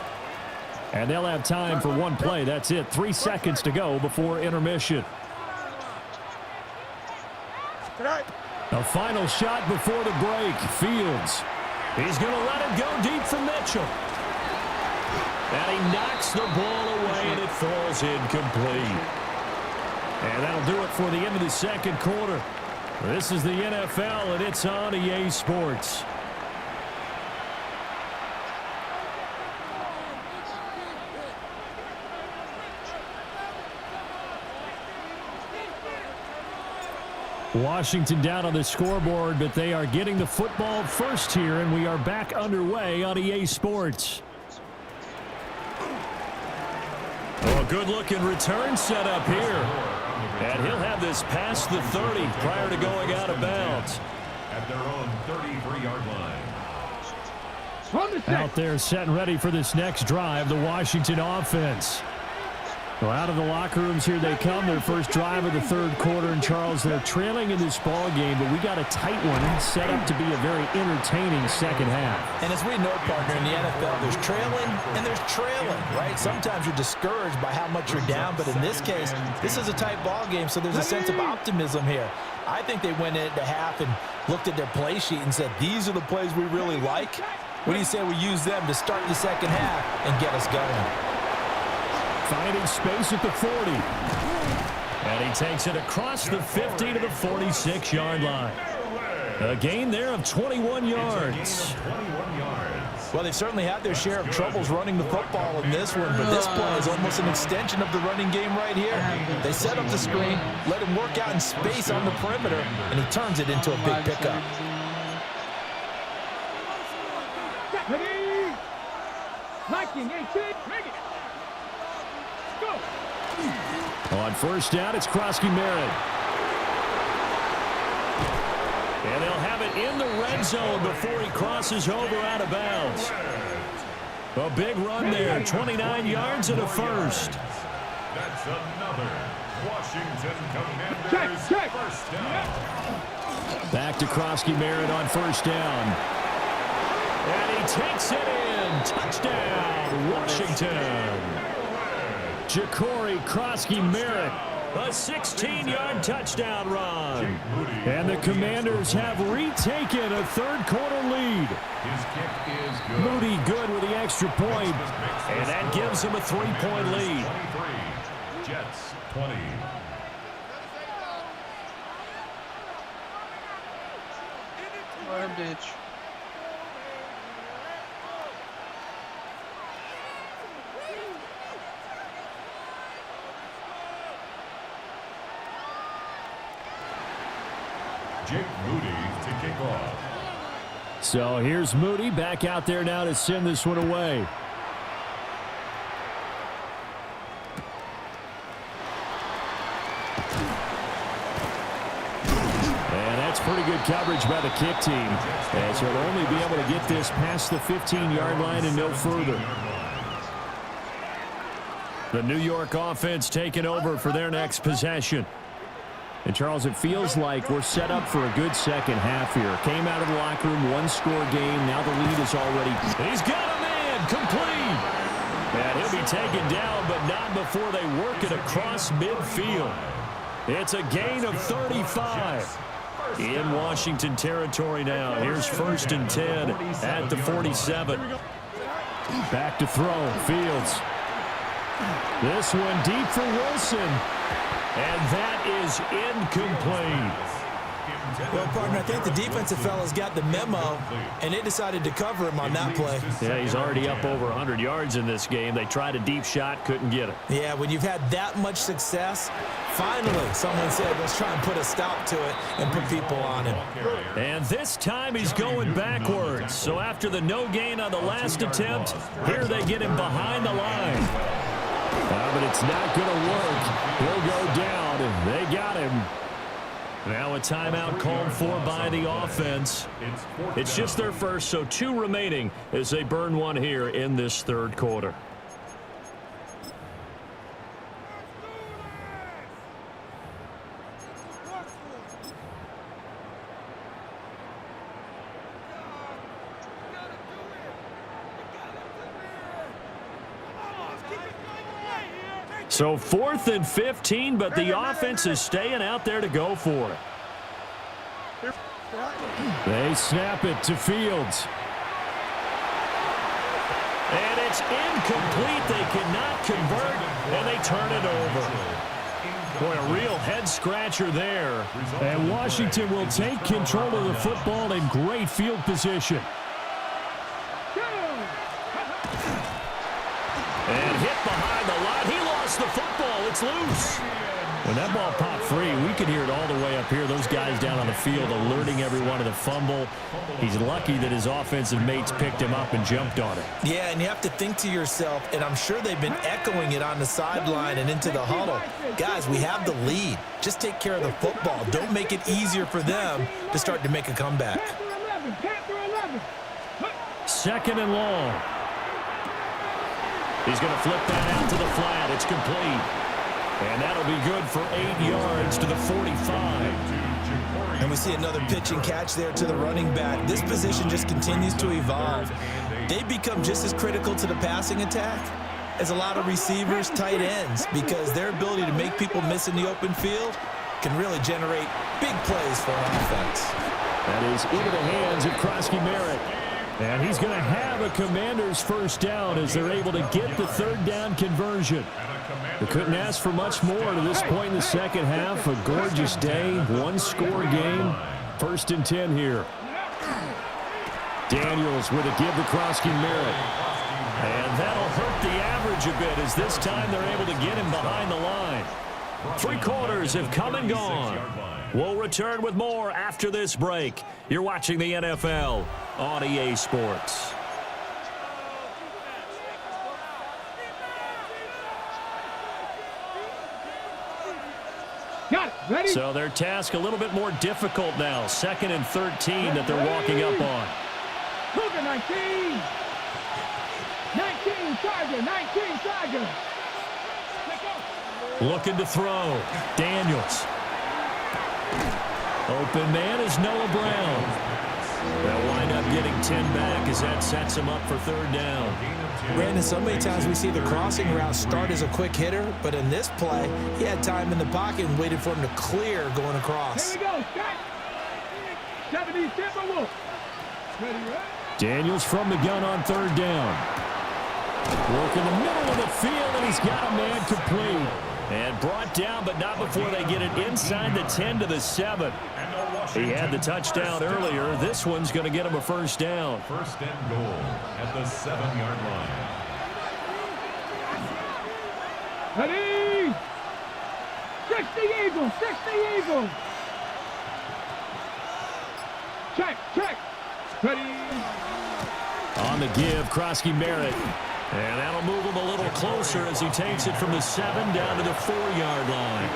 And they'll have time for one play. That's it. 3 seconds to go before intermission. A final shot before the break. Fields. He's going to let it go deep for Mitchell. And he knocks the ball away, and it falls incomplete. And that'll do it for the end of the 2nd quarter. This is the NFL, and it's on EA Sports. Washington down on the scoreboard, but they are getting the football first here, and we are back underway on EA Sports. Oh, a good-looking return set up here. And he'll have this past the 30 prior to going out of bounds. At their own 33-yard line. Out there set and ready for this next drive, the Washington offense. Well, out of the locker rooms here they come. Their first drive of the 3rd quarter. And, Charles, they're trailing in this ball game, but we got a tight one set up to be a very entertaining 2nd half. And as we know, partner, in the NFL, there's trailing and there's trailing, right? Sometimes you're discouraged by how much you're down, but in this case, this is a tight ball game, so there's a sense of optimism here. I think they went into half and looked at their play sheet and said, these are the plays we really like. What do you say we use them to start the 2nd half and get us going? Finding space at the 40. And he takes it across the 50 to the 46-yard line. A gain there of 21 yards. Well, they've certainly had their share of troubles running the football in this one, but this play is almost an extension of the running game right here. They set up the screen, let him work out in space on the perimeter, and he turns it into a big pickup. On 1st down, it's Krosky Merritt. And they'll have it in the red zone before he crosses over out of bounds. A big run there, 29 yards and a first. That's another Washington Commanders first down. Back to Krosky Merritt on 1st down. And he takes it in. Touchdown, Washington. Ja'Cory Krosky Merritt, a 16-yard touchdown run. And the Commanders have retaken a 3rd quarter lead. His kick is good. Moody good with the extra point, and that gives him a 3-point lead. 23, Jets 20. Garbage. Jake Moody to kick off. So here's Moody back out there now to send this one away. And that's pretty good coverage by the kick team, as he'll only be able to get this past the 15-yard line and no further. The New York offense taking over for their next possession. And, Charles, it feels like we're set up for a good second half here. Came out of the locker room, one-score game. Now the lead is already... He's got a man complete. And he'll be taken down, but not before they work it across midfield. It's a gain of 35. In Washington territory now. Here's 1st and 10 at the 47. Back to throw. Fields. This one deep for Wilson. And that is incomplete. Well, partner, I think the defensive fellas got the memo, and they decided to cover him on that play. Yeah, he's already up over 100 yards in this game. They tried a deep shot, couldn't get it. Yeah, when you've had that much success, finally someone said, let's try and put a stop to it and put people on him. And this time he's going backwards. So after the no gain on the last attempt, here they get him behind the line. But it's not going to work. He'll go down, and they got him. Now a timeout called for by the offense. It's just their first, so 2 remaining as they burn one here in this third quarter. So 4th and 15, but the offense is staying out there to go for it. They snap it to Fields. And it's incomplete. They cannot convert, and they turn it over. Boy, a real head-scratcher there. And Washington will take control of the football in great field position. And hit behind the line. He lost the football. It's loose. When that ball popped free, we could hear it all the way up here. Those guys down on the field alerting everyone to the fumble. He's lucky that his offensive mates picked him up and jumped on it. Yeah, and you have to think to yourself, and I'm sure they've been echoing it on the sideline and into the huddle. Guys, we have the lead. Just take care of the football. Don't make it easier for them to start to make a comeback. 2nd and long. He's going to flip that out to the flat. It's complete. And that'll be good for 8 yards to the 45. And we see another pitch and catch there to the running back. This position just continues to evolve. They become just as critical to the passing attack as a lot of receivers, tight ends, because their ability to make people miss in the open field can really generate big plays for an offense. That is into the hands of Krosky Merritt. And he's going to have a Commander's first down as they're able to get the 3rd down conversion. They couldn't ask for much more to this point in the second half. A gorgeous day, one-score game. 1st and 10 here. Daniels with a give to Krosky Merritt. And that'll hurt the average a bit as this time they're able to get him behind the line. 3 quarters have come and gone. We'll return with more after this break. You're watching the NFL on EA Sports. Got it. Ready? So their task a little bit more difficult now. 2nd and 13 that they're walking up on. Cougar 19. 19 Tiger. 19 Tiger. Looking to throw. Daniels. Open man is Noah Brown. They'll wind up getting 10 back as that sets him up for 3rd down. Brandon, so many times we see the crossing route start as a quick hitter, but in this play, he had time in the pocket and waited for him to clear going across. Here we go. 70 Timberwolves. Ready, right? Daniels from the gun on 3rd down. Work in the middle of the field, and he's got a man complete. And brought down, but not before they get it inside the 10 to the 7. He had the touchdown earlier. This one's going to get him a first down. 1st and goal at the 7-yard line. Ready? 60 Eagles. 60 Eagles. Check. Ready? On the give, Krosky Merritt. And that'll move him a little closer as he takes it from the 7 down to the 4-yard line.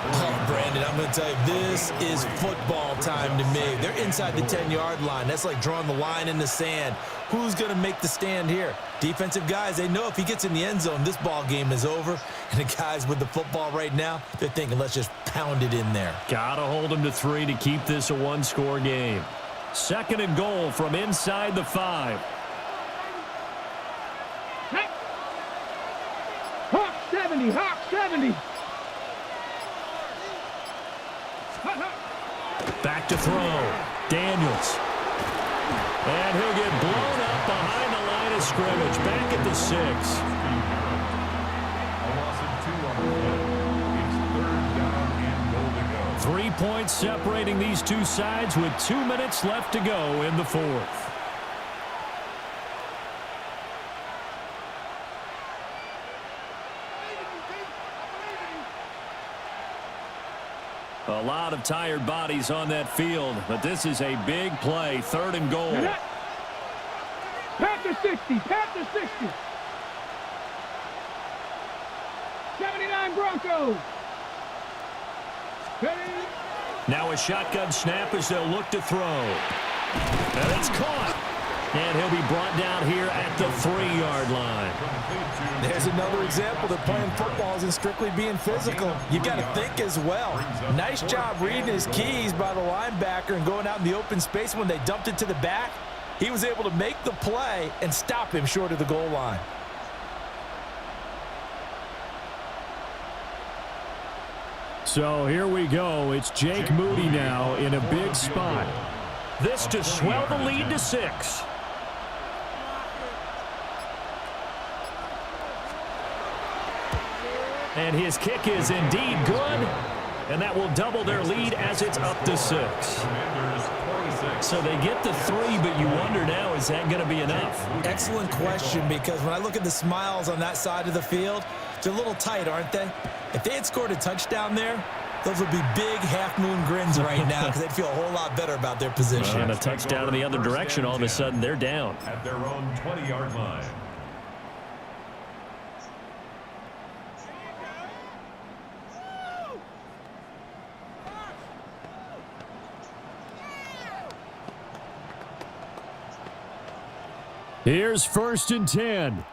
Oh, Brandon. Brandon, I'm going to tell you, this is football time to me. They're inside the 10-yard line. That's like drawing the line in the sand. Who's going to make the stand here? Defensive guys, they know if he gets in the end zone, this ball game is over. And the guys with the football right now, they're thinking, let's just pound it in there. Got to hold them to 3 to keep this a one-score game. 2nd and goal from inside the 5. Hawk 70, Hawk 70. Back to throw. Daniels. And he'll get blown up behind the line of scrimmage. Back at the 6. A loss of 2 on the play. It's 3rd down and goal to go. 3 points separating these two sides with 2 minutes left to go in the 4th. A lot of tired bodies on that field, but this is a big play. 3rd and goal. Panther 60, Panther 60. 79 Broncos. Ready? Now a shotgun snap as they'll look to throw. And it's caught. And he'll be brought down here at the 3-yard line. There's another example that playing football isn't strictly being physical. You've got to think as well. Nice job reading his keys by the linebacker and going out in the open space when they dumped it to the back. He was able to make the play and stop him short of the goal line. So here we go. It's Jake Moody now in a big spot. This to swell the lead to 6. And his kick is indeed good. And that will double their lead as it's up to 6. So they get the 3, but you wonder now, is that going to be enough? Excellent question, because when I look at the smiles on that side of the field, they're a little tight, aren't they? If they had scored a touchdown there, those would be big half-moon grins right now because they'd feel a whole lot better about their position. And a touchdown in the other direction, all of a sudden they're down. At their own 20-yard line. Here's 1st and 10.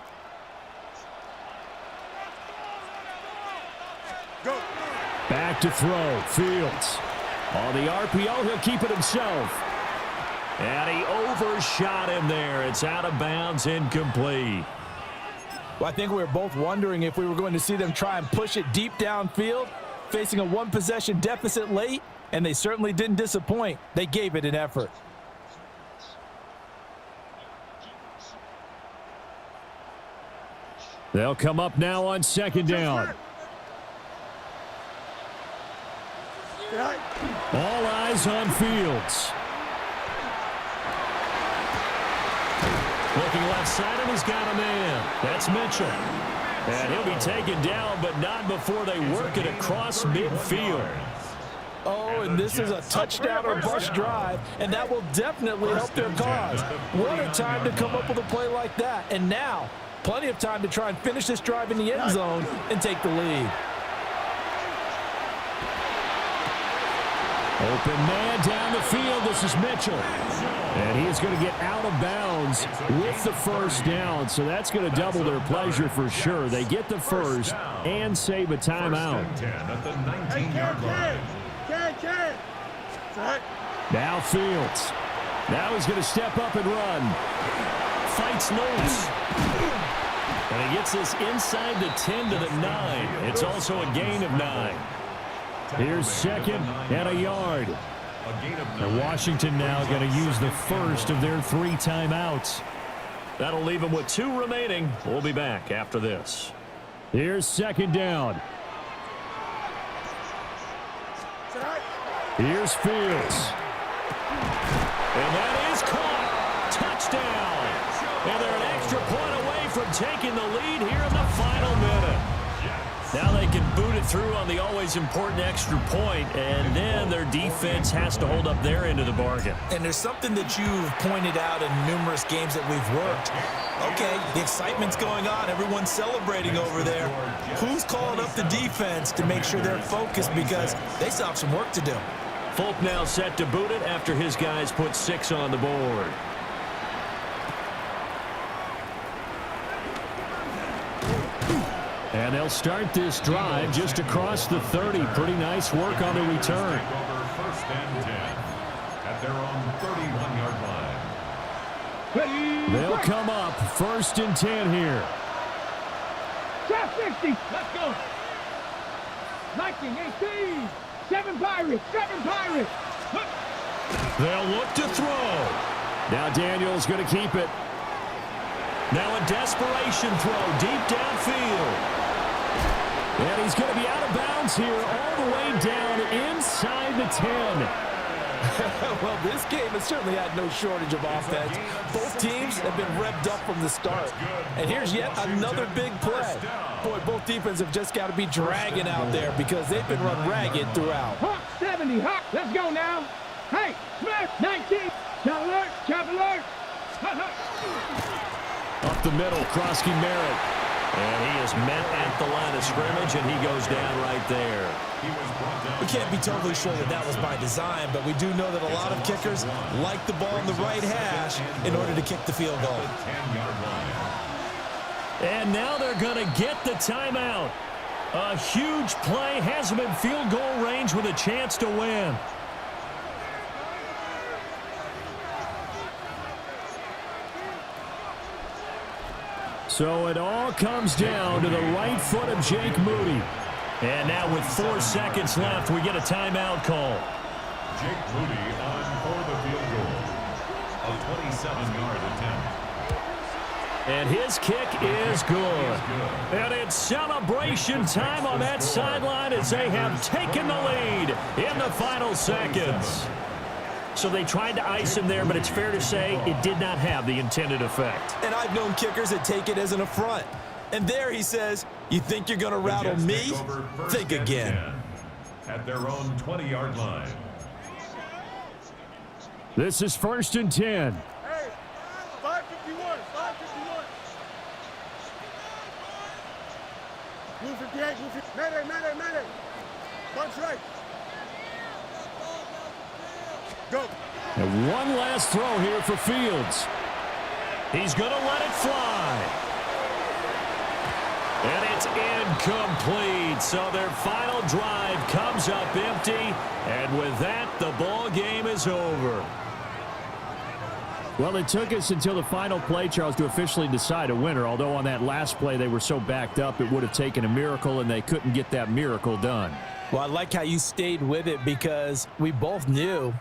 Back to throw. Fields. On the RPO, he'll keep it himself. And he overshot him there. It's out of bounds, incomplete. Well, I think we were both wondering if we were going to see them try and push it deep downfield, facing a one-possession deficit late, and they certainly didn't disappoint. They gave it an effort. They'll come up now on 2nd down. All eyes on Fields. Looking left side, and he's got a man. That's Mitchell. And he'll be taken down, but not before they work it across midfield. Oh, and this is a touchdown or bust drive, and that will definitely help their cause. What a time to come up with a play like that. And now, plenty of time to try and finish this drive in the end zone and take the lead. Open man down the field. This is Mitchell. And he is going to get out of bounds with the 1st down. So that's going to double their pleasure for sure. They get the 1st and save a timeout. Now Fields. Now he's going to step up and run. Fights loose. And he gets this inside the 10 to the 9. It's also a gain of 9. Here's 2nd and a yard. And Washington now going to use the 1st of their 3 timeouts. That'll leave them with 2 remaining. We'll be back after this. Here's 2nd down. Here's Fields. And that is caught. Touchdown. And they're an extra point away from taking the lead here in the final minute. Now they can boot it through on the always important extra point, and then their defense has to hold up their end of the bargain. And there's something that you've pointed out in numerous games that we've worked. Okay, the excitement's going on. Everyone's celebrating over there. Who's calling up the defense to make sure they're focused because they still have some work to do? Folk now set to boot it after his guys put 6 on the board. And they'll start this drive just across the 30. Pretty nice work on the return. First and 10 at their own 31-yard line. They'll come up first and 10 here. Top 60. Let's go. 19, 18. 7 Pirates. 7 Pirates. They'll look to throw. Now Daniel's going to keep it. Now a desperation throw deep downfield. And he's going to be out of bounds here all the way down inside the 10. Well, this game has certainly had no shortage of offense. Both teams have been revved up from the start. And here's yet another big play. Boy, both defenses have just got to be dragging out there because they've been run ragged throughout. Hawk 70, Hawk. Let's go now. Hey, Smith, 19. Chop alert, chop alert. Up the middle, Krosky Merritt. And he is met at the line of scrimmage, and he goes down right there. We can't be totally sure that that was by design, but we do know that a lot of kickers like the ball in the right hash in order to kick the field goal. And now they're going to get the timeout. A huge play has them in field goal range with a chance to win. So it all comes down to the right foot of Jake Moody. And now with 4 seconds left, we get a timeout call. Jake Moody on for the field goal. A 27-yard attempt. And his kick is good. And it's celebration time on that sideline as they have taken the lead in the final seconds. So they tried to ice him there, but it's fair to say it did not have the intended effect. And I've known kickers that take it as an affront. And there he says, you think you're going to rattle me? Think again. At their own 20-yard line. This is first and 10. Hey, 551, 551. Move 58, move 58. Mayday. Punch right. Go. And one last throw here for Fields. He's going to let it fly. And it's incomplete. So their final drive comes up empty. And with that, the ball game is over. Well, it took us until the final play, Charles, to officially decide a winner. Although on that last play they were so backed up, it would have taken a miracle, and they couldn't get that miracle done. Well, I like how you stayed with it because we both knew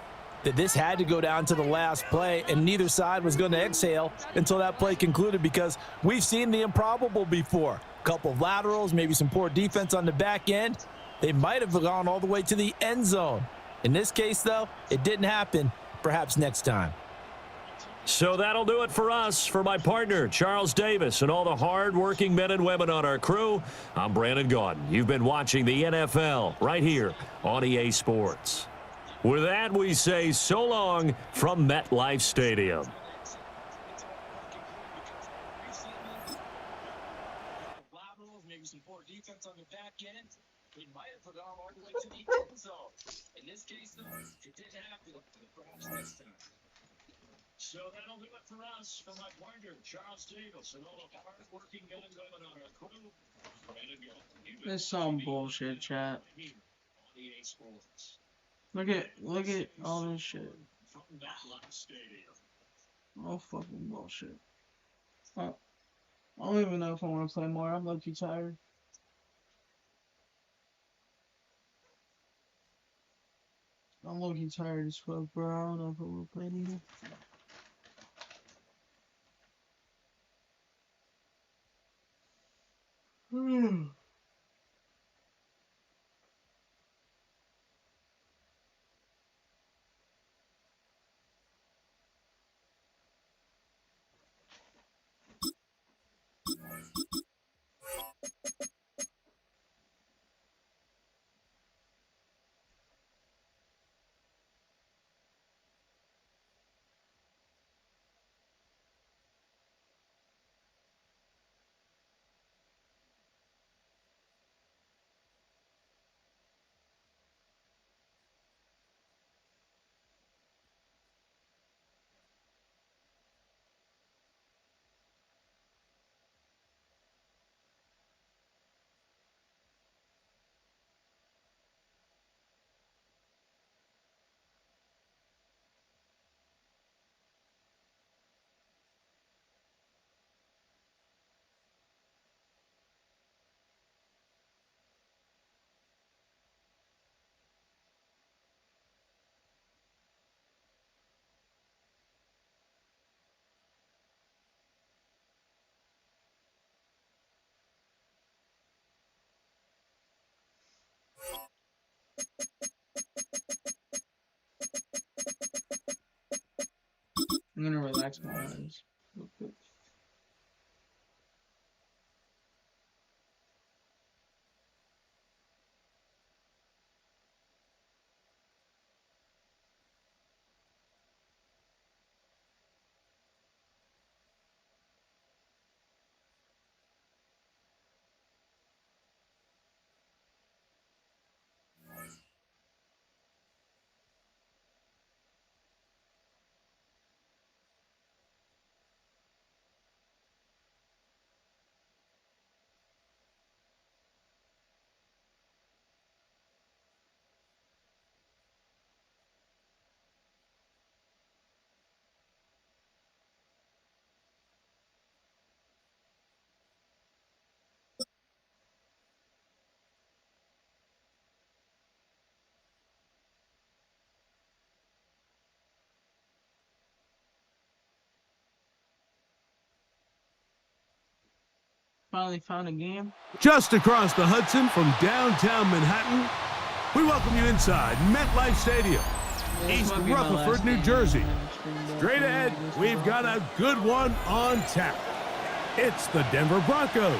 that this had to go down to the last play, and neither side was going to exhale until that play concluded because we've seen the improbable before. A couple of laterals, maybe some poor defense on the back end. They might have gone all the way to the end zone. In this case, though, it didn't happen. Perhaps next time. So that'll do it for us. For my partner, Charles Davis, and all the hard-working men and women on our crew, I'm Brandon Gaudin. You've been watching the NFL right here on EA Sports. With that, we say so long from MetLife Stadium. Maybe some poor defense on the back end. We might have gone all the way to the end zone. In this case, though, it didn't happen. Perhaps next time. So that'll do it for us. For my partner, Charles Davis, and all the hard-working men and women on our crew. This is some bullshit, chat. Look at all this shit. Oh, fucking bullshit. I don't even know if I want to play more. I'm low-key tired. I'm low-key tired as fuck, bro. I don't know if I will play anymore. next ones. Finally found a game. Just across the Hudson from downtown Manhattan, we welcome you inside MetLife Stadium, East Rutherford, New Jersey. Straight ahead, we've got a good one on tap. It's the Denver Broncos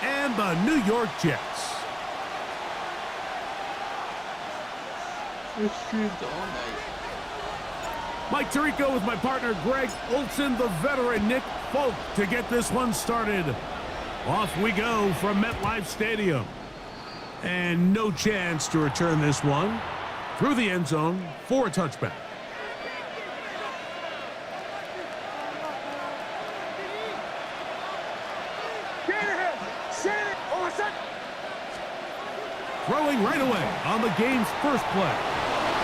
and the New York Jets. We streamed all night. Mike Tirico with my partner Greg Olson, the veteran Nick Folk to get this one started. Off we go from MetLife Stadium. And no chance to return this one through the end zone for a touchback. Throwing right away on the game's first play.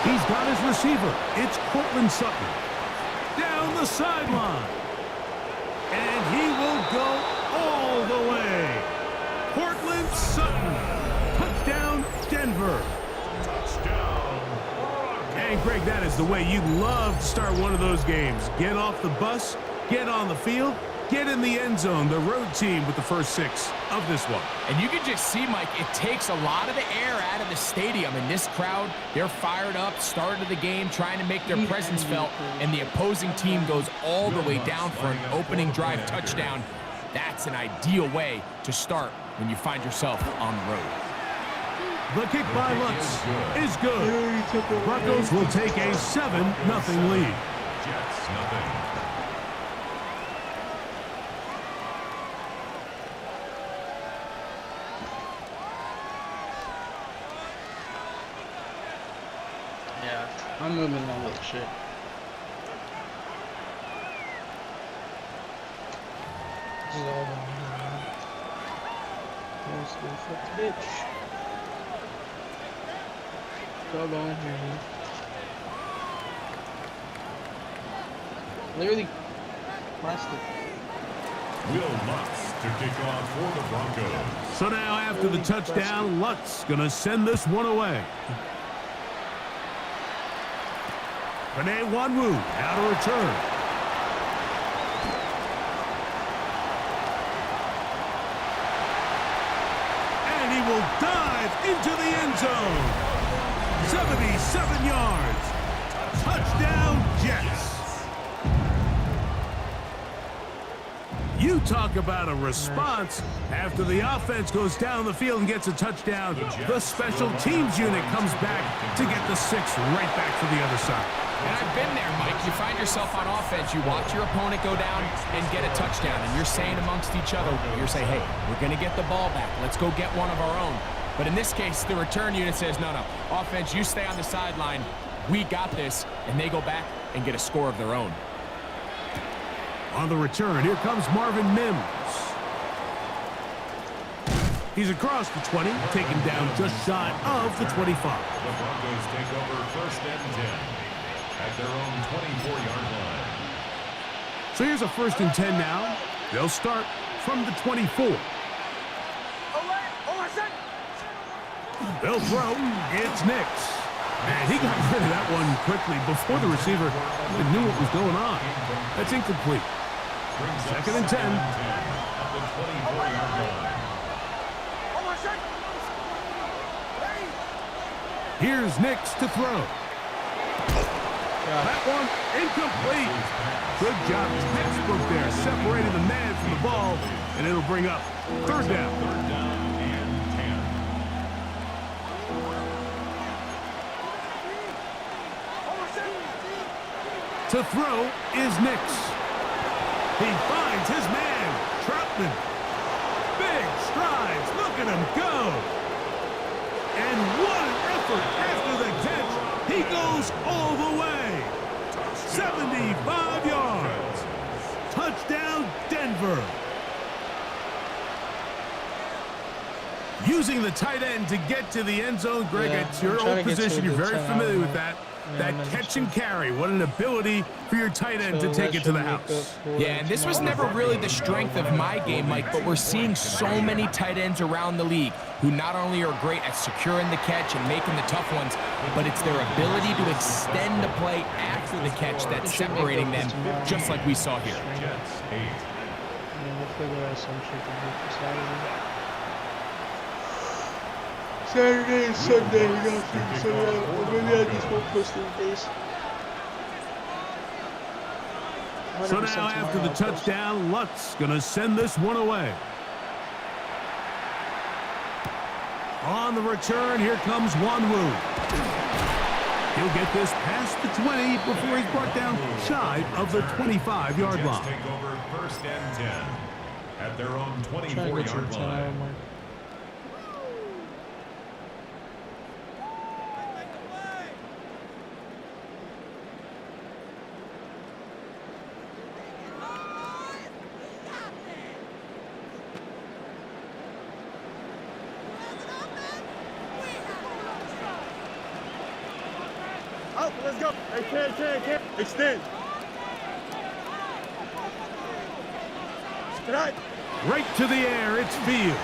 He's got his receiver. It's Courtland Sutton. Down the sideline. And he will go all the way. Courtland Sutton. Touchdown, Denver. Touchdown. And Greg, that is the way you love to start one of those games. Get off the bus, get on the field, get in the end zone. The road team with the first 6 of this one. And you can just see, Mike, it takes a lot of the air out of the stadium. And this crowd, they're fired up, start of the game, trying to make their presence felt. And the opposing team goes all the way down for an opening drive touchdown. That's an ideal way to start when you find yourself on the road. The kick by Lutz is good. The Broncos will take a 7-0 lead. Jets, nothing. Yeah, I'm moving that little shit. This is all down here, man. Let's go fuck the bitch. Go in here, man. Literally plastic. Will Lutz to kick off for the Broncos. So now after the touchdown, Lutz gonna send this one away. Penei Wanwu out of return. And he will dive into the end zone. 77 yards. Touchdown, Jets. You talk about a response. After the offense goes down the field and gets a touchdown, the special teams unit comes back to get the 6 right back to the other side. And I've been there, Mike. You find yourself on offense, you watch your opponent go down and get a touchdown, and you're saying amongst each other, you're saying, hey, we're going to get the ball back. Let's go get one of our own. But in this case, the return unit says, no, offense, you stay on the sideline. We got this. And they go back and get a score of their own. On the return, here comes Marvin Mims. He's across the 20, taken down just shy of the 25. The Broncos take over 1st and 10 at their own 24-yard line. So here's a 1st and 10 now. They'll start from the 24. They'll throw. It's Nix. And he got rid of that one quickly before the receiver even knew what was going on. That's incomplete. 2nd and 10. At the 24-yard line. Here's Nix to throw. That one incomplete. Good job, textbook there, separating the man from the ball, and it'll bring up third down. Third down and 10. To throw is Nix. He finds his man, Troutman. Big strides. Look at him go. And what an effort after the catch. He goes all the way. 75 yards. Touchdown, Denver. Using the tight end to get to the end zone, Greg, it's your old position. You're very familiar with that. That catch and carry, what an ability for your tight end to take it to the house. Yeah, and this was never really the strength of my game, Mike, but we're seeing so many tight ends around the league who not only are great at securing the catch and making the tough ones, but it's their ability to extend the play after the catch that's separating them, just like we saw here. Jets 8. We'll figure out some shit to do for Saturday. Saturday and Sunday, we gotta figure something out. Maybe I just won't post 3 days. So now after the touchdown, Lutz gonna send this one away. On the return, here comes Wanwu. He'll get this past the 20 before he's brought down shy of the 25-yard line. Take over first and 10 at their own 24-yard line. Let's go. Hey, can't. Extend. Tonight. Right to the air, it's Fields.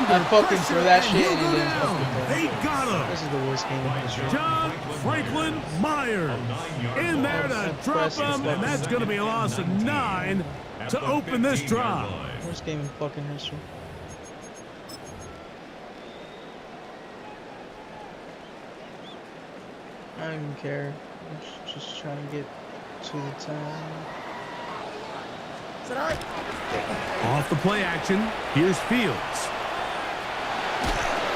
I fucking threw that shit and then They got him. This is the worst game of history. John Franklin Myers in there to drop him, and that's going to be a loss of 9 to open this drive. Worst game in fucking history. I don't even care. I'm just trying to get to the time. Off the play action, here's Fields.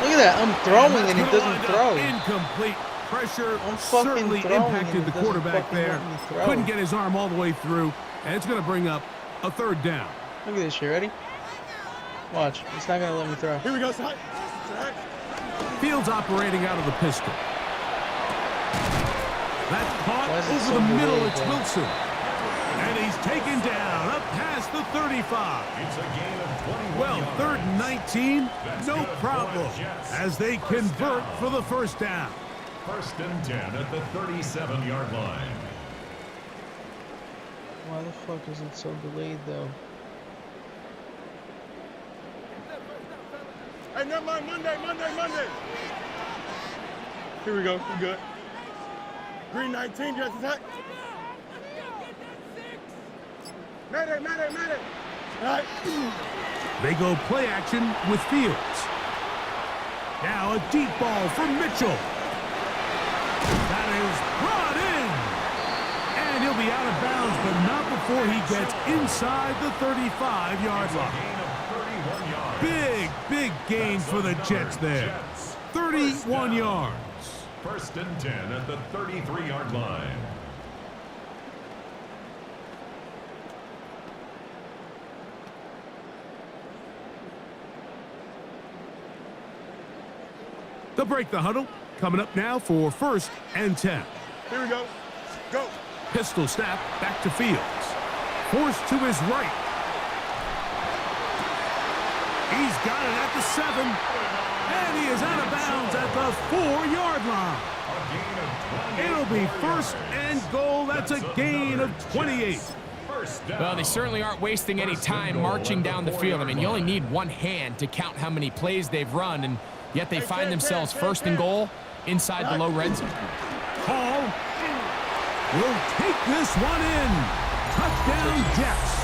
Look at that, I'm throwing and it doesn't throw. Incomplete pressure I'm fucking certainly throwing impacted and the it doesn't quarterback fucking there. let me throw. Couldn't get his arm all the way through, and it's going to bring up a third down. Look at this shit, ready? Watch, it's not gonna let me throw. Here we go, Fields operating out of the pistol. That's caught Why is it over so the middle. delayed, It's bro? Wilson. And he's taken down up past the 35. It's a gain of 21 Well, yards. third and 19, no good for problem, the Jets. as they convert for the first down. First and 10 at the 37-yard line. Why the fuck is it so delayed though? Hey, never mind. Monday. Here we go. We good. Green 19, just attack. Mayday. All right. They go play action with Fields. Now a deep ball from Mitchell. That is brought in. And he'll be out of bounds, but not before he gets inside the 35-yard line. Big gain for the Jets there. 31 yards. First and 10 at the 33-yard line. They'll break the huddle. Coming up now for first and 10. Here we go. Go. Pistol snap back to Fields. Forced to his right. He's got it at the 7. And he is out of bounds at the 4-yard line. It'll be first and goal. That's a gain of 28. Well, they certainly aren't wasting any time marching down the field. I mean, you only need one hand to count how many plays they've run, and yet they find themselves first and goal inside the low red zone. Hall will take this one in. Touchdown, Jets.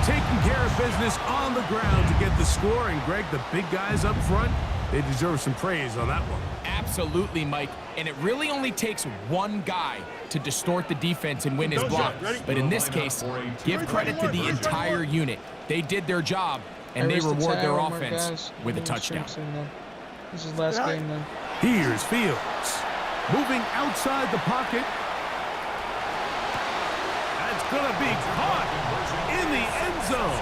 Taking care of business on the ground to get the score. And, Greg, the big guys up front, They deserve some praise on that one. Absolutely, Mike. And it really only takes one guy to distort the defense and win his block. But in this case, give credit to the entire unit. They did their job, and they reward their offense with a touchdown. This is last game, then. Here's Fields. Moving outside the pocket. That's going to be caught in the end zone.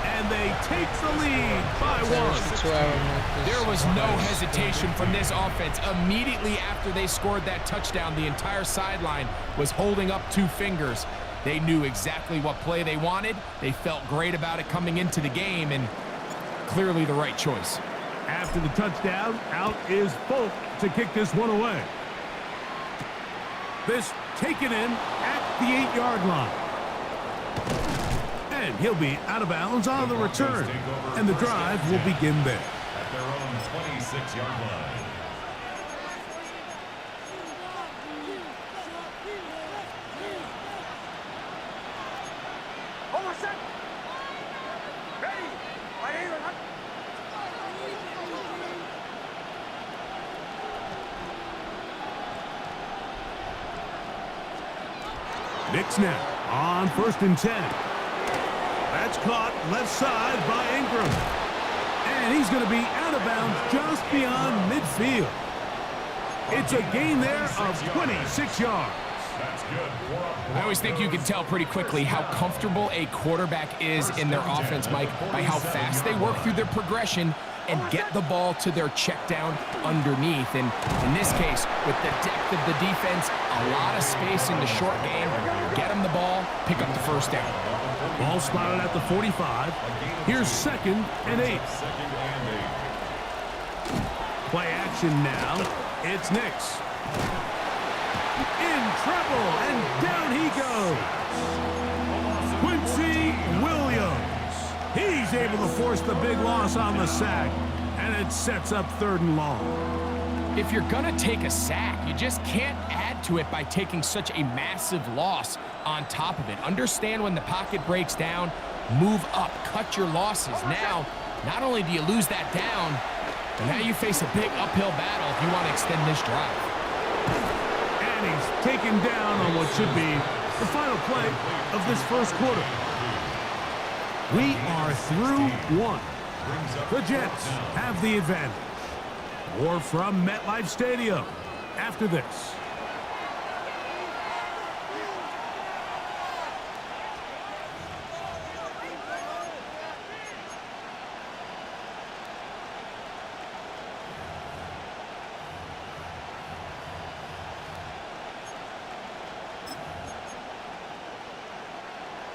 And they take the lead by 1. There was no hesitation from this offense. Immediately after they scored that touchdown, the entire sideline was holding up 2 fingers. They knew exactly what play they wanted. They felt great about it coming into the game, and clearly the right choice. After the touchdown, out is Folk to kick this one away. This taken in at the 8-yard line. And he'll be out of bounds on the return. And the drive will begin there. At their own 26-yard line. Hold on a sec. Ready. Knicks now on 1st and 10. That's caught left side by Ingram. And he's going to be out of bounds just beyond midfield. It's a gain there of 26 yards. I always think you can tell pretty quickly how comfortable a quarterback is in their offense, Mike, by how fast they work through their progression and get the ball to their check down underneath. And in this case, with the depth of the defense, a lot of space in the short game, get them the ball, pick up the first down. Ball spotted at the 45. Here's 2nd and 8. Play action now. It's Knicks. In trouble, and down he goes. Quincy Williams. He's able to force the big loss on the sack, and it sets up 3rd and long. If you're going to take a sack, you just can't add to it by taking such a massive loss on top of it. Understand when the pocket breaks down, move up, cut your losses. Now, not only do you lose that down, but now you face a big uphill battle if you want to extend this drive. And he's taken down on what should be the final play of this first quarter. We are through 1. The Jets have the advantage. More from MetLife Stadium after this.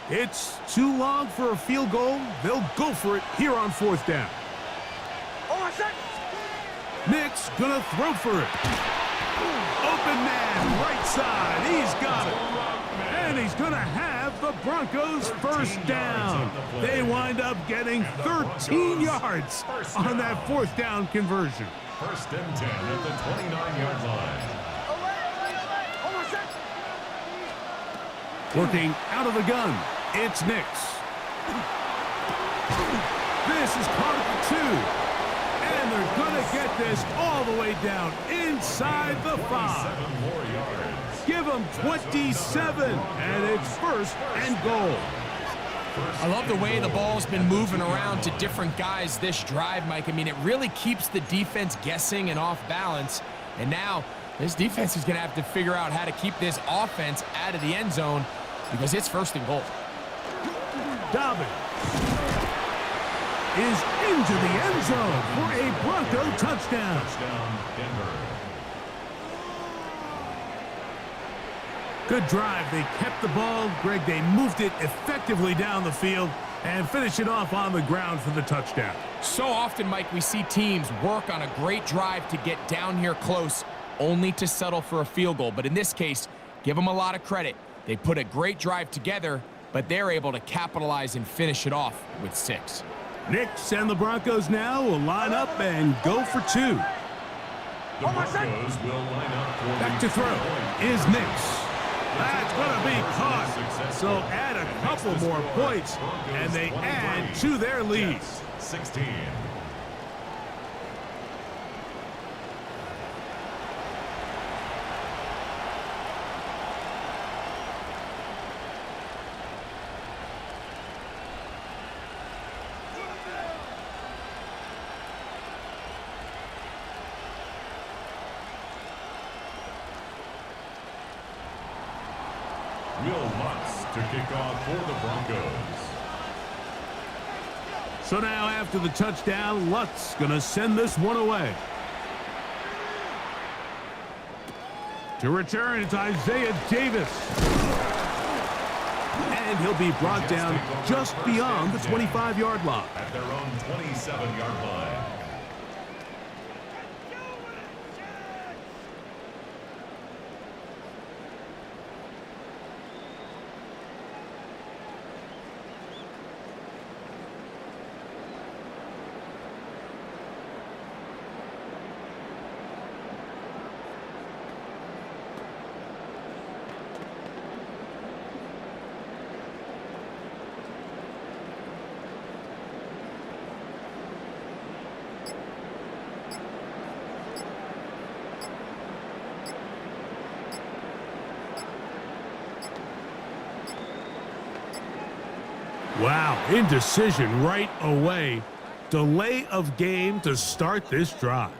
It's too long for a field goal. They'll go for it here on 4th down. Knicks gonna throw for it. Open man, right side. He's got it. And he's gonna have the Broncos first down. They wind up getting 13 yards on that 4th down conversion. 1st and 10 at the 29-yard line. Working out of the gun, it's Knicks. This is caught at the 2. And they're going to get this all the way down inside the 5. Give them 27, and it's 1st and goal. I love the way the ball's been moving around to different guys this drive, Mike. I mean, it really keeps the defense guessing and off balance. And now this defense is going to have to figure out how to keep this offense out of the end zone because it's 1st and goal. Dobbins is into the end zone for a Bronco touchdown. Good drive. They kept the ball. Greg, they moved it effectively down the field and finish it off on the ground for the touchdown. So often, Mike, we see teams work on a great drive to get down here close, only to settle for a field goal. But in this case, give them a lot of credit. They put a great drive together, but they're able to capitalize and finish it off with 6. Knicks and the Broncos now will line up and go for 2. The Broncos will line up for back to throw is Knicks. That's going to be caught. So add a couple more points, and they add to their lead. 16. Will Lutz to kick off for the Broncos. So now after the touchdown, Lutz going to send this one away. To return, it's Isaiah Davis. And he'll be brought down just beyond the 25-yard line. At their own 27-yard line. Wow, indecision right away. Delay of game to start this drive.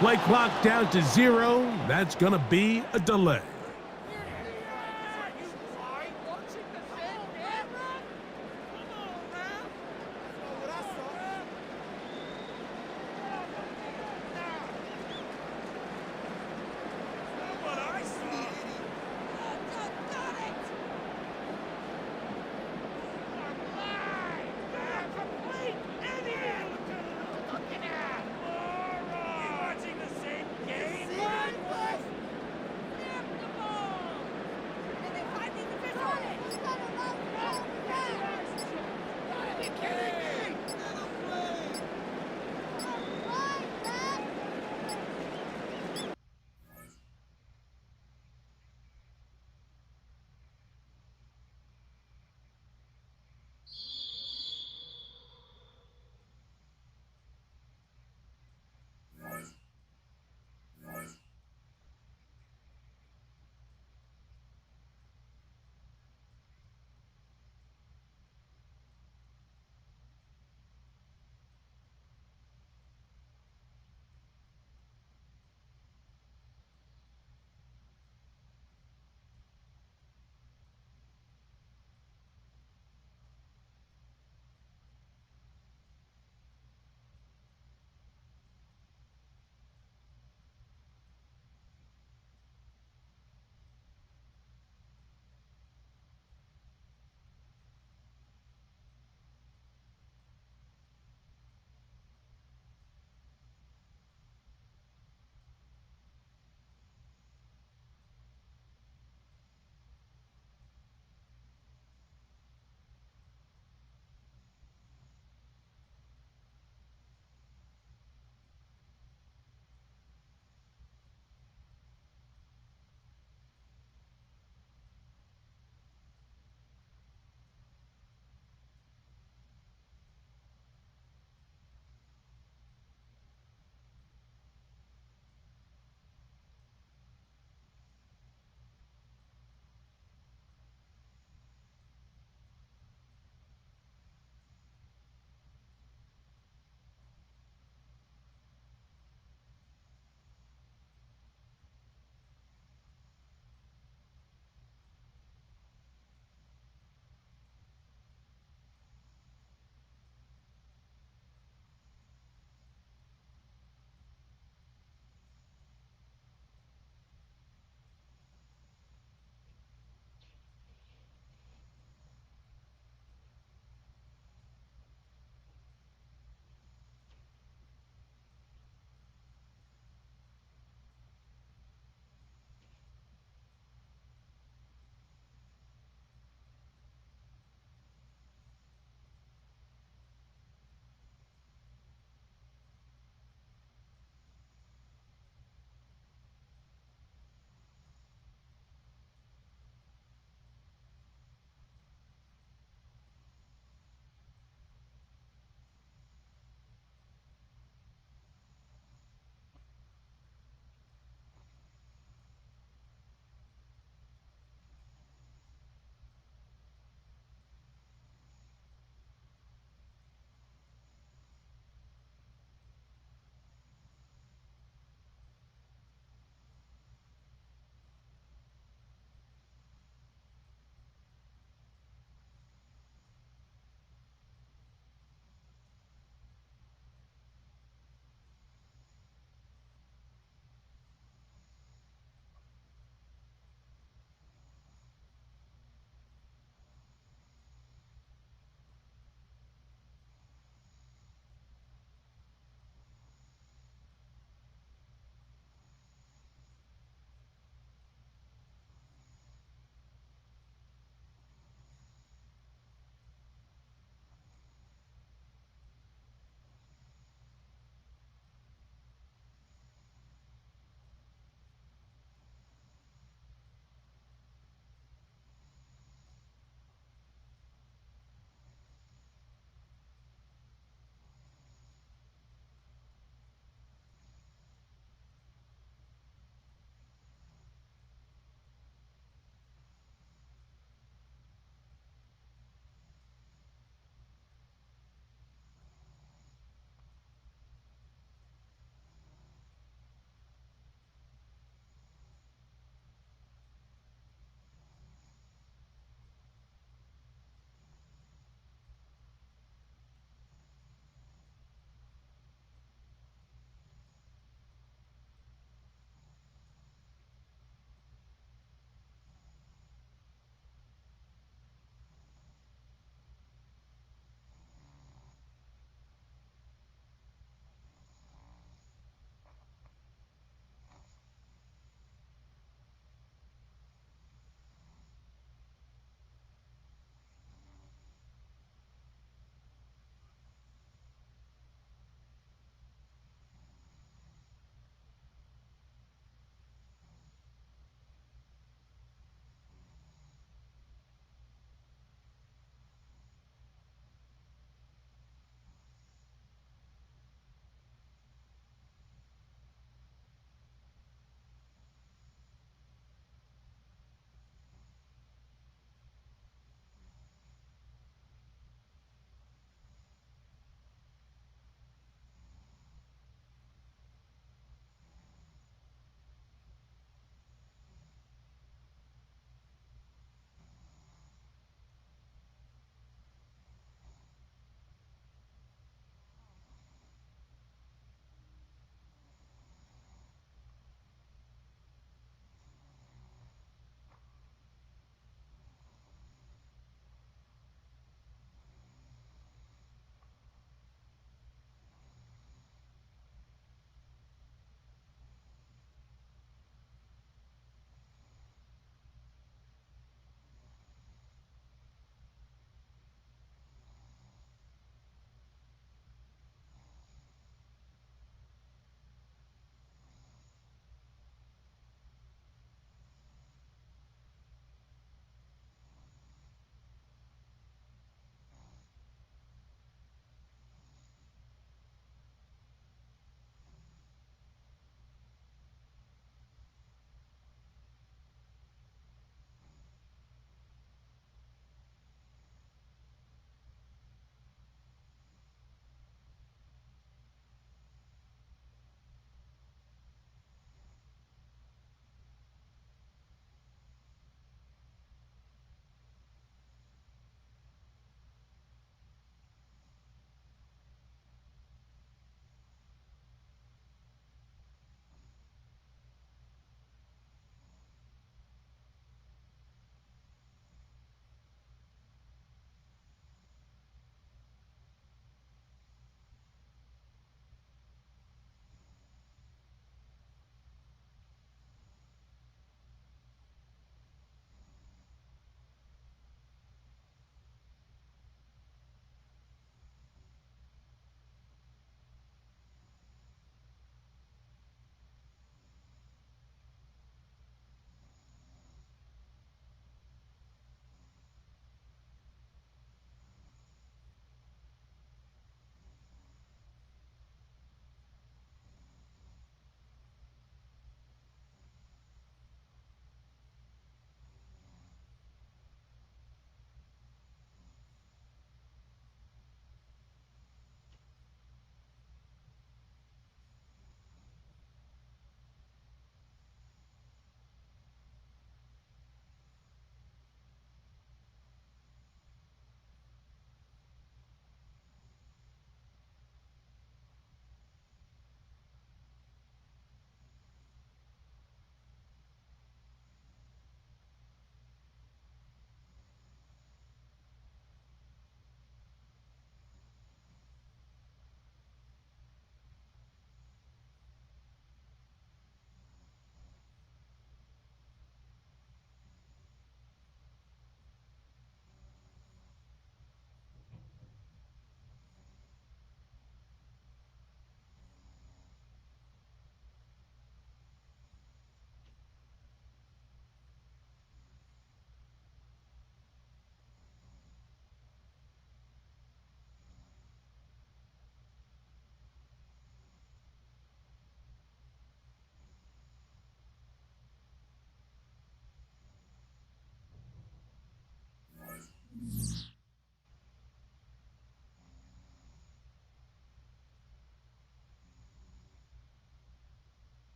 Play clock down to 0. That's going to be a delay.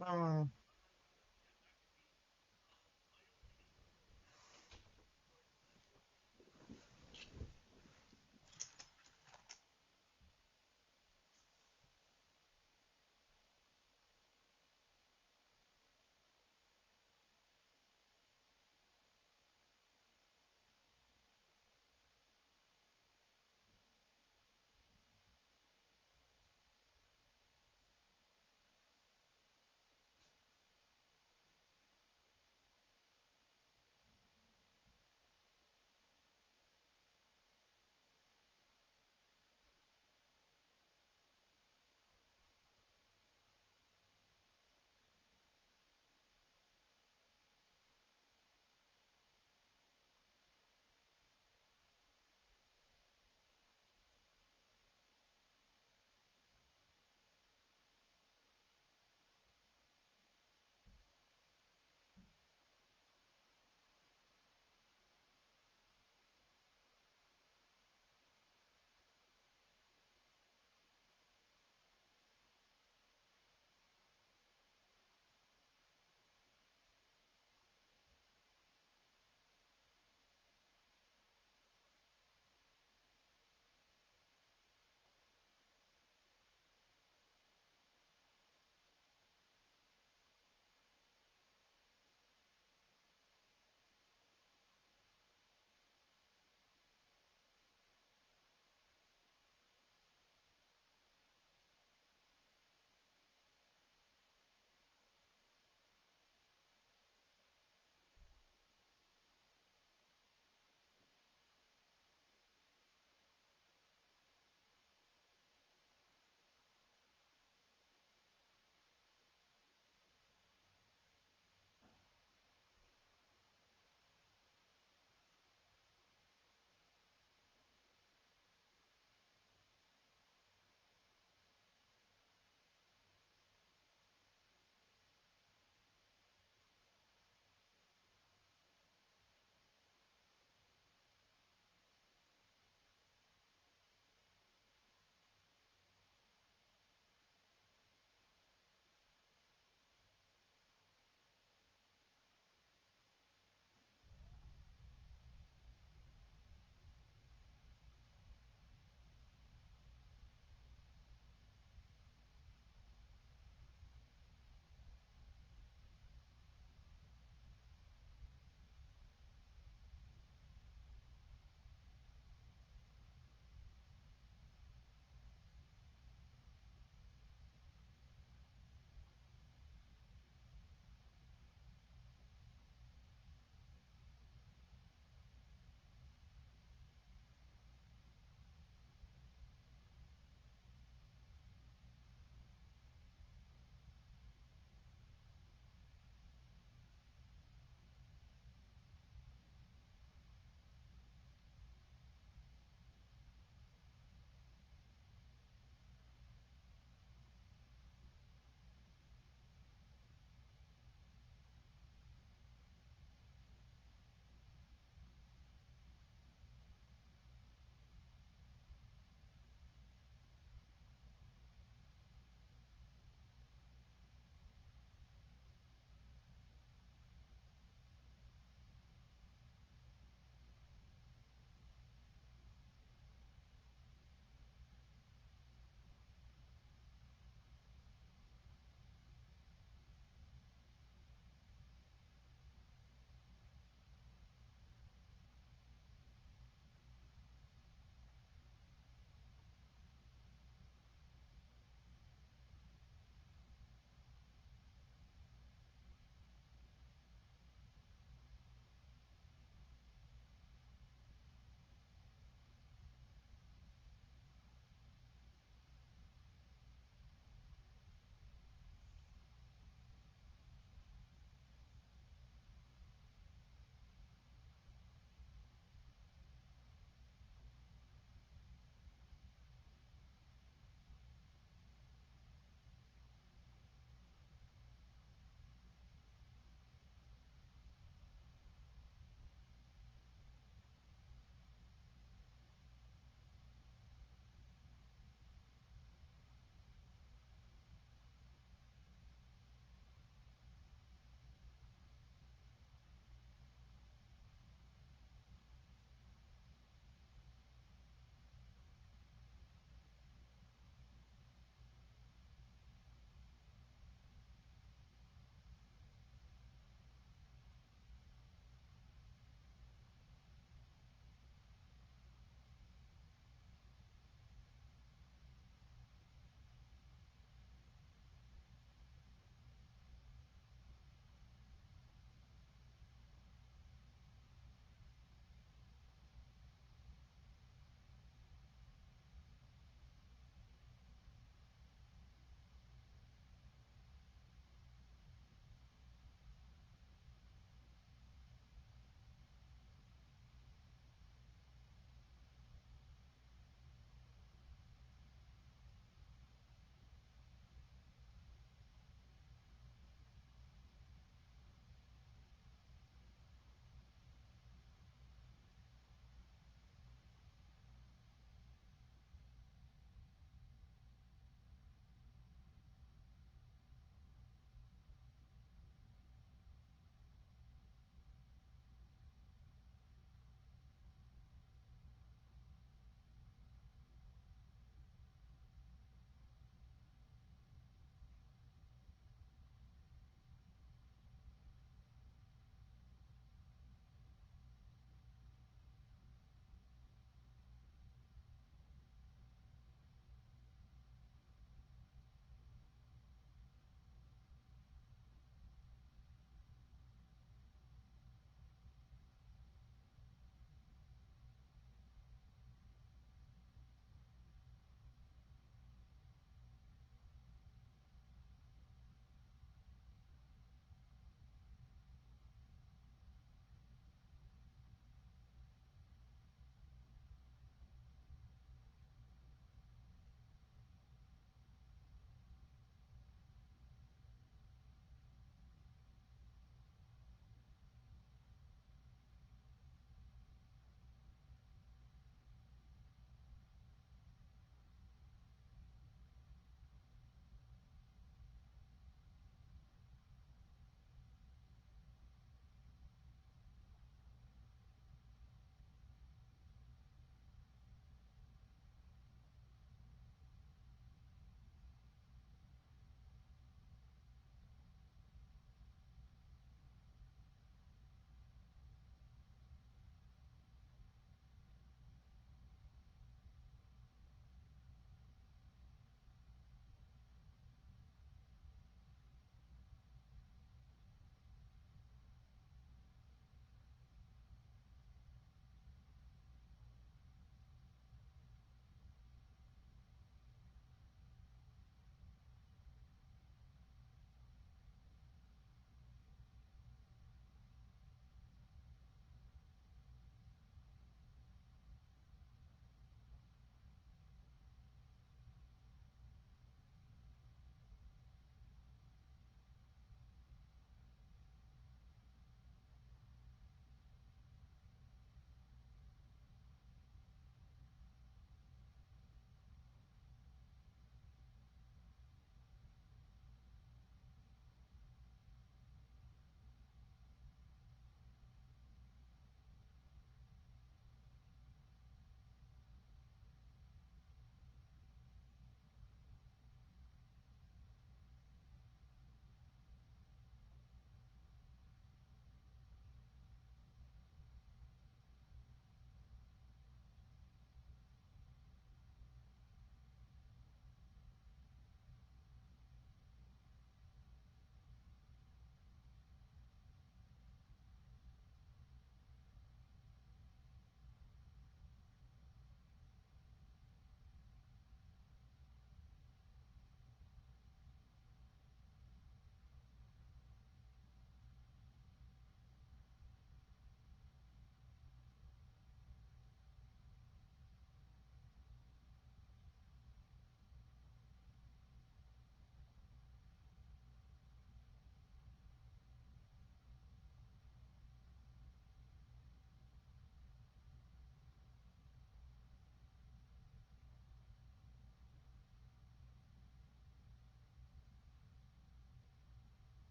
Oh.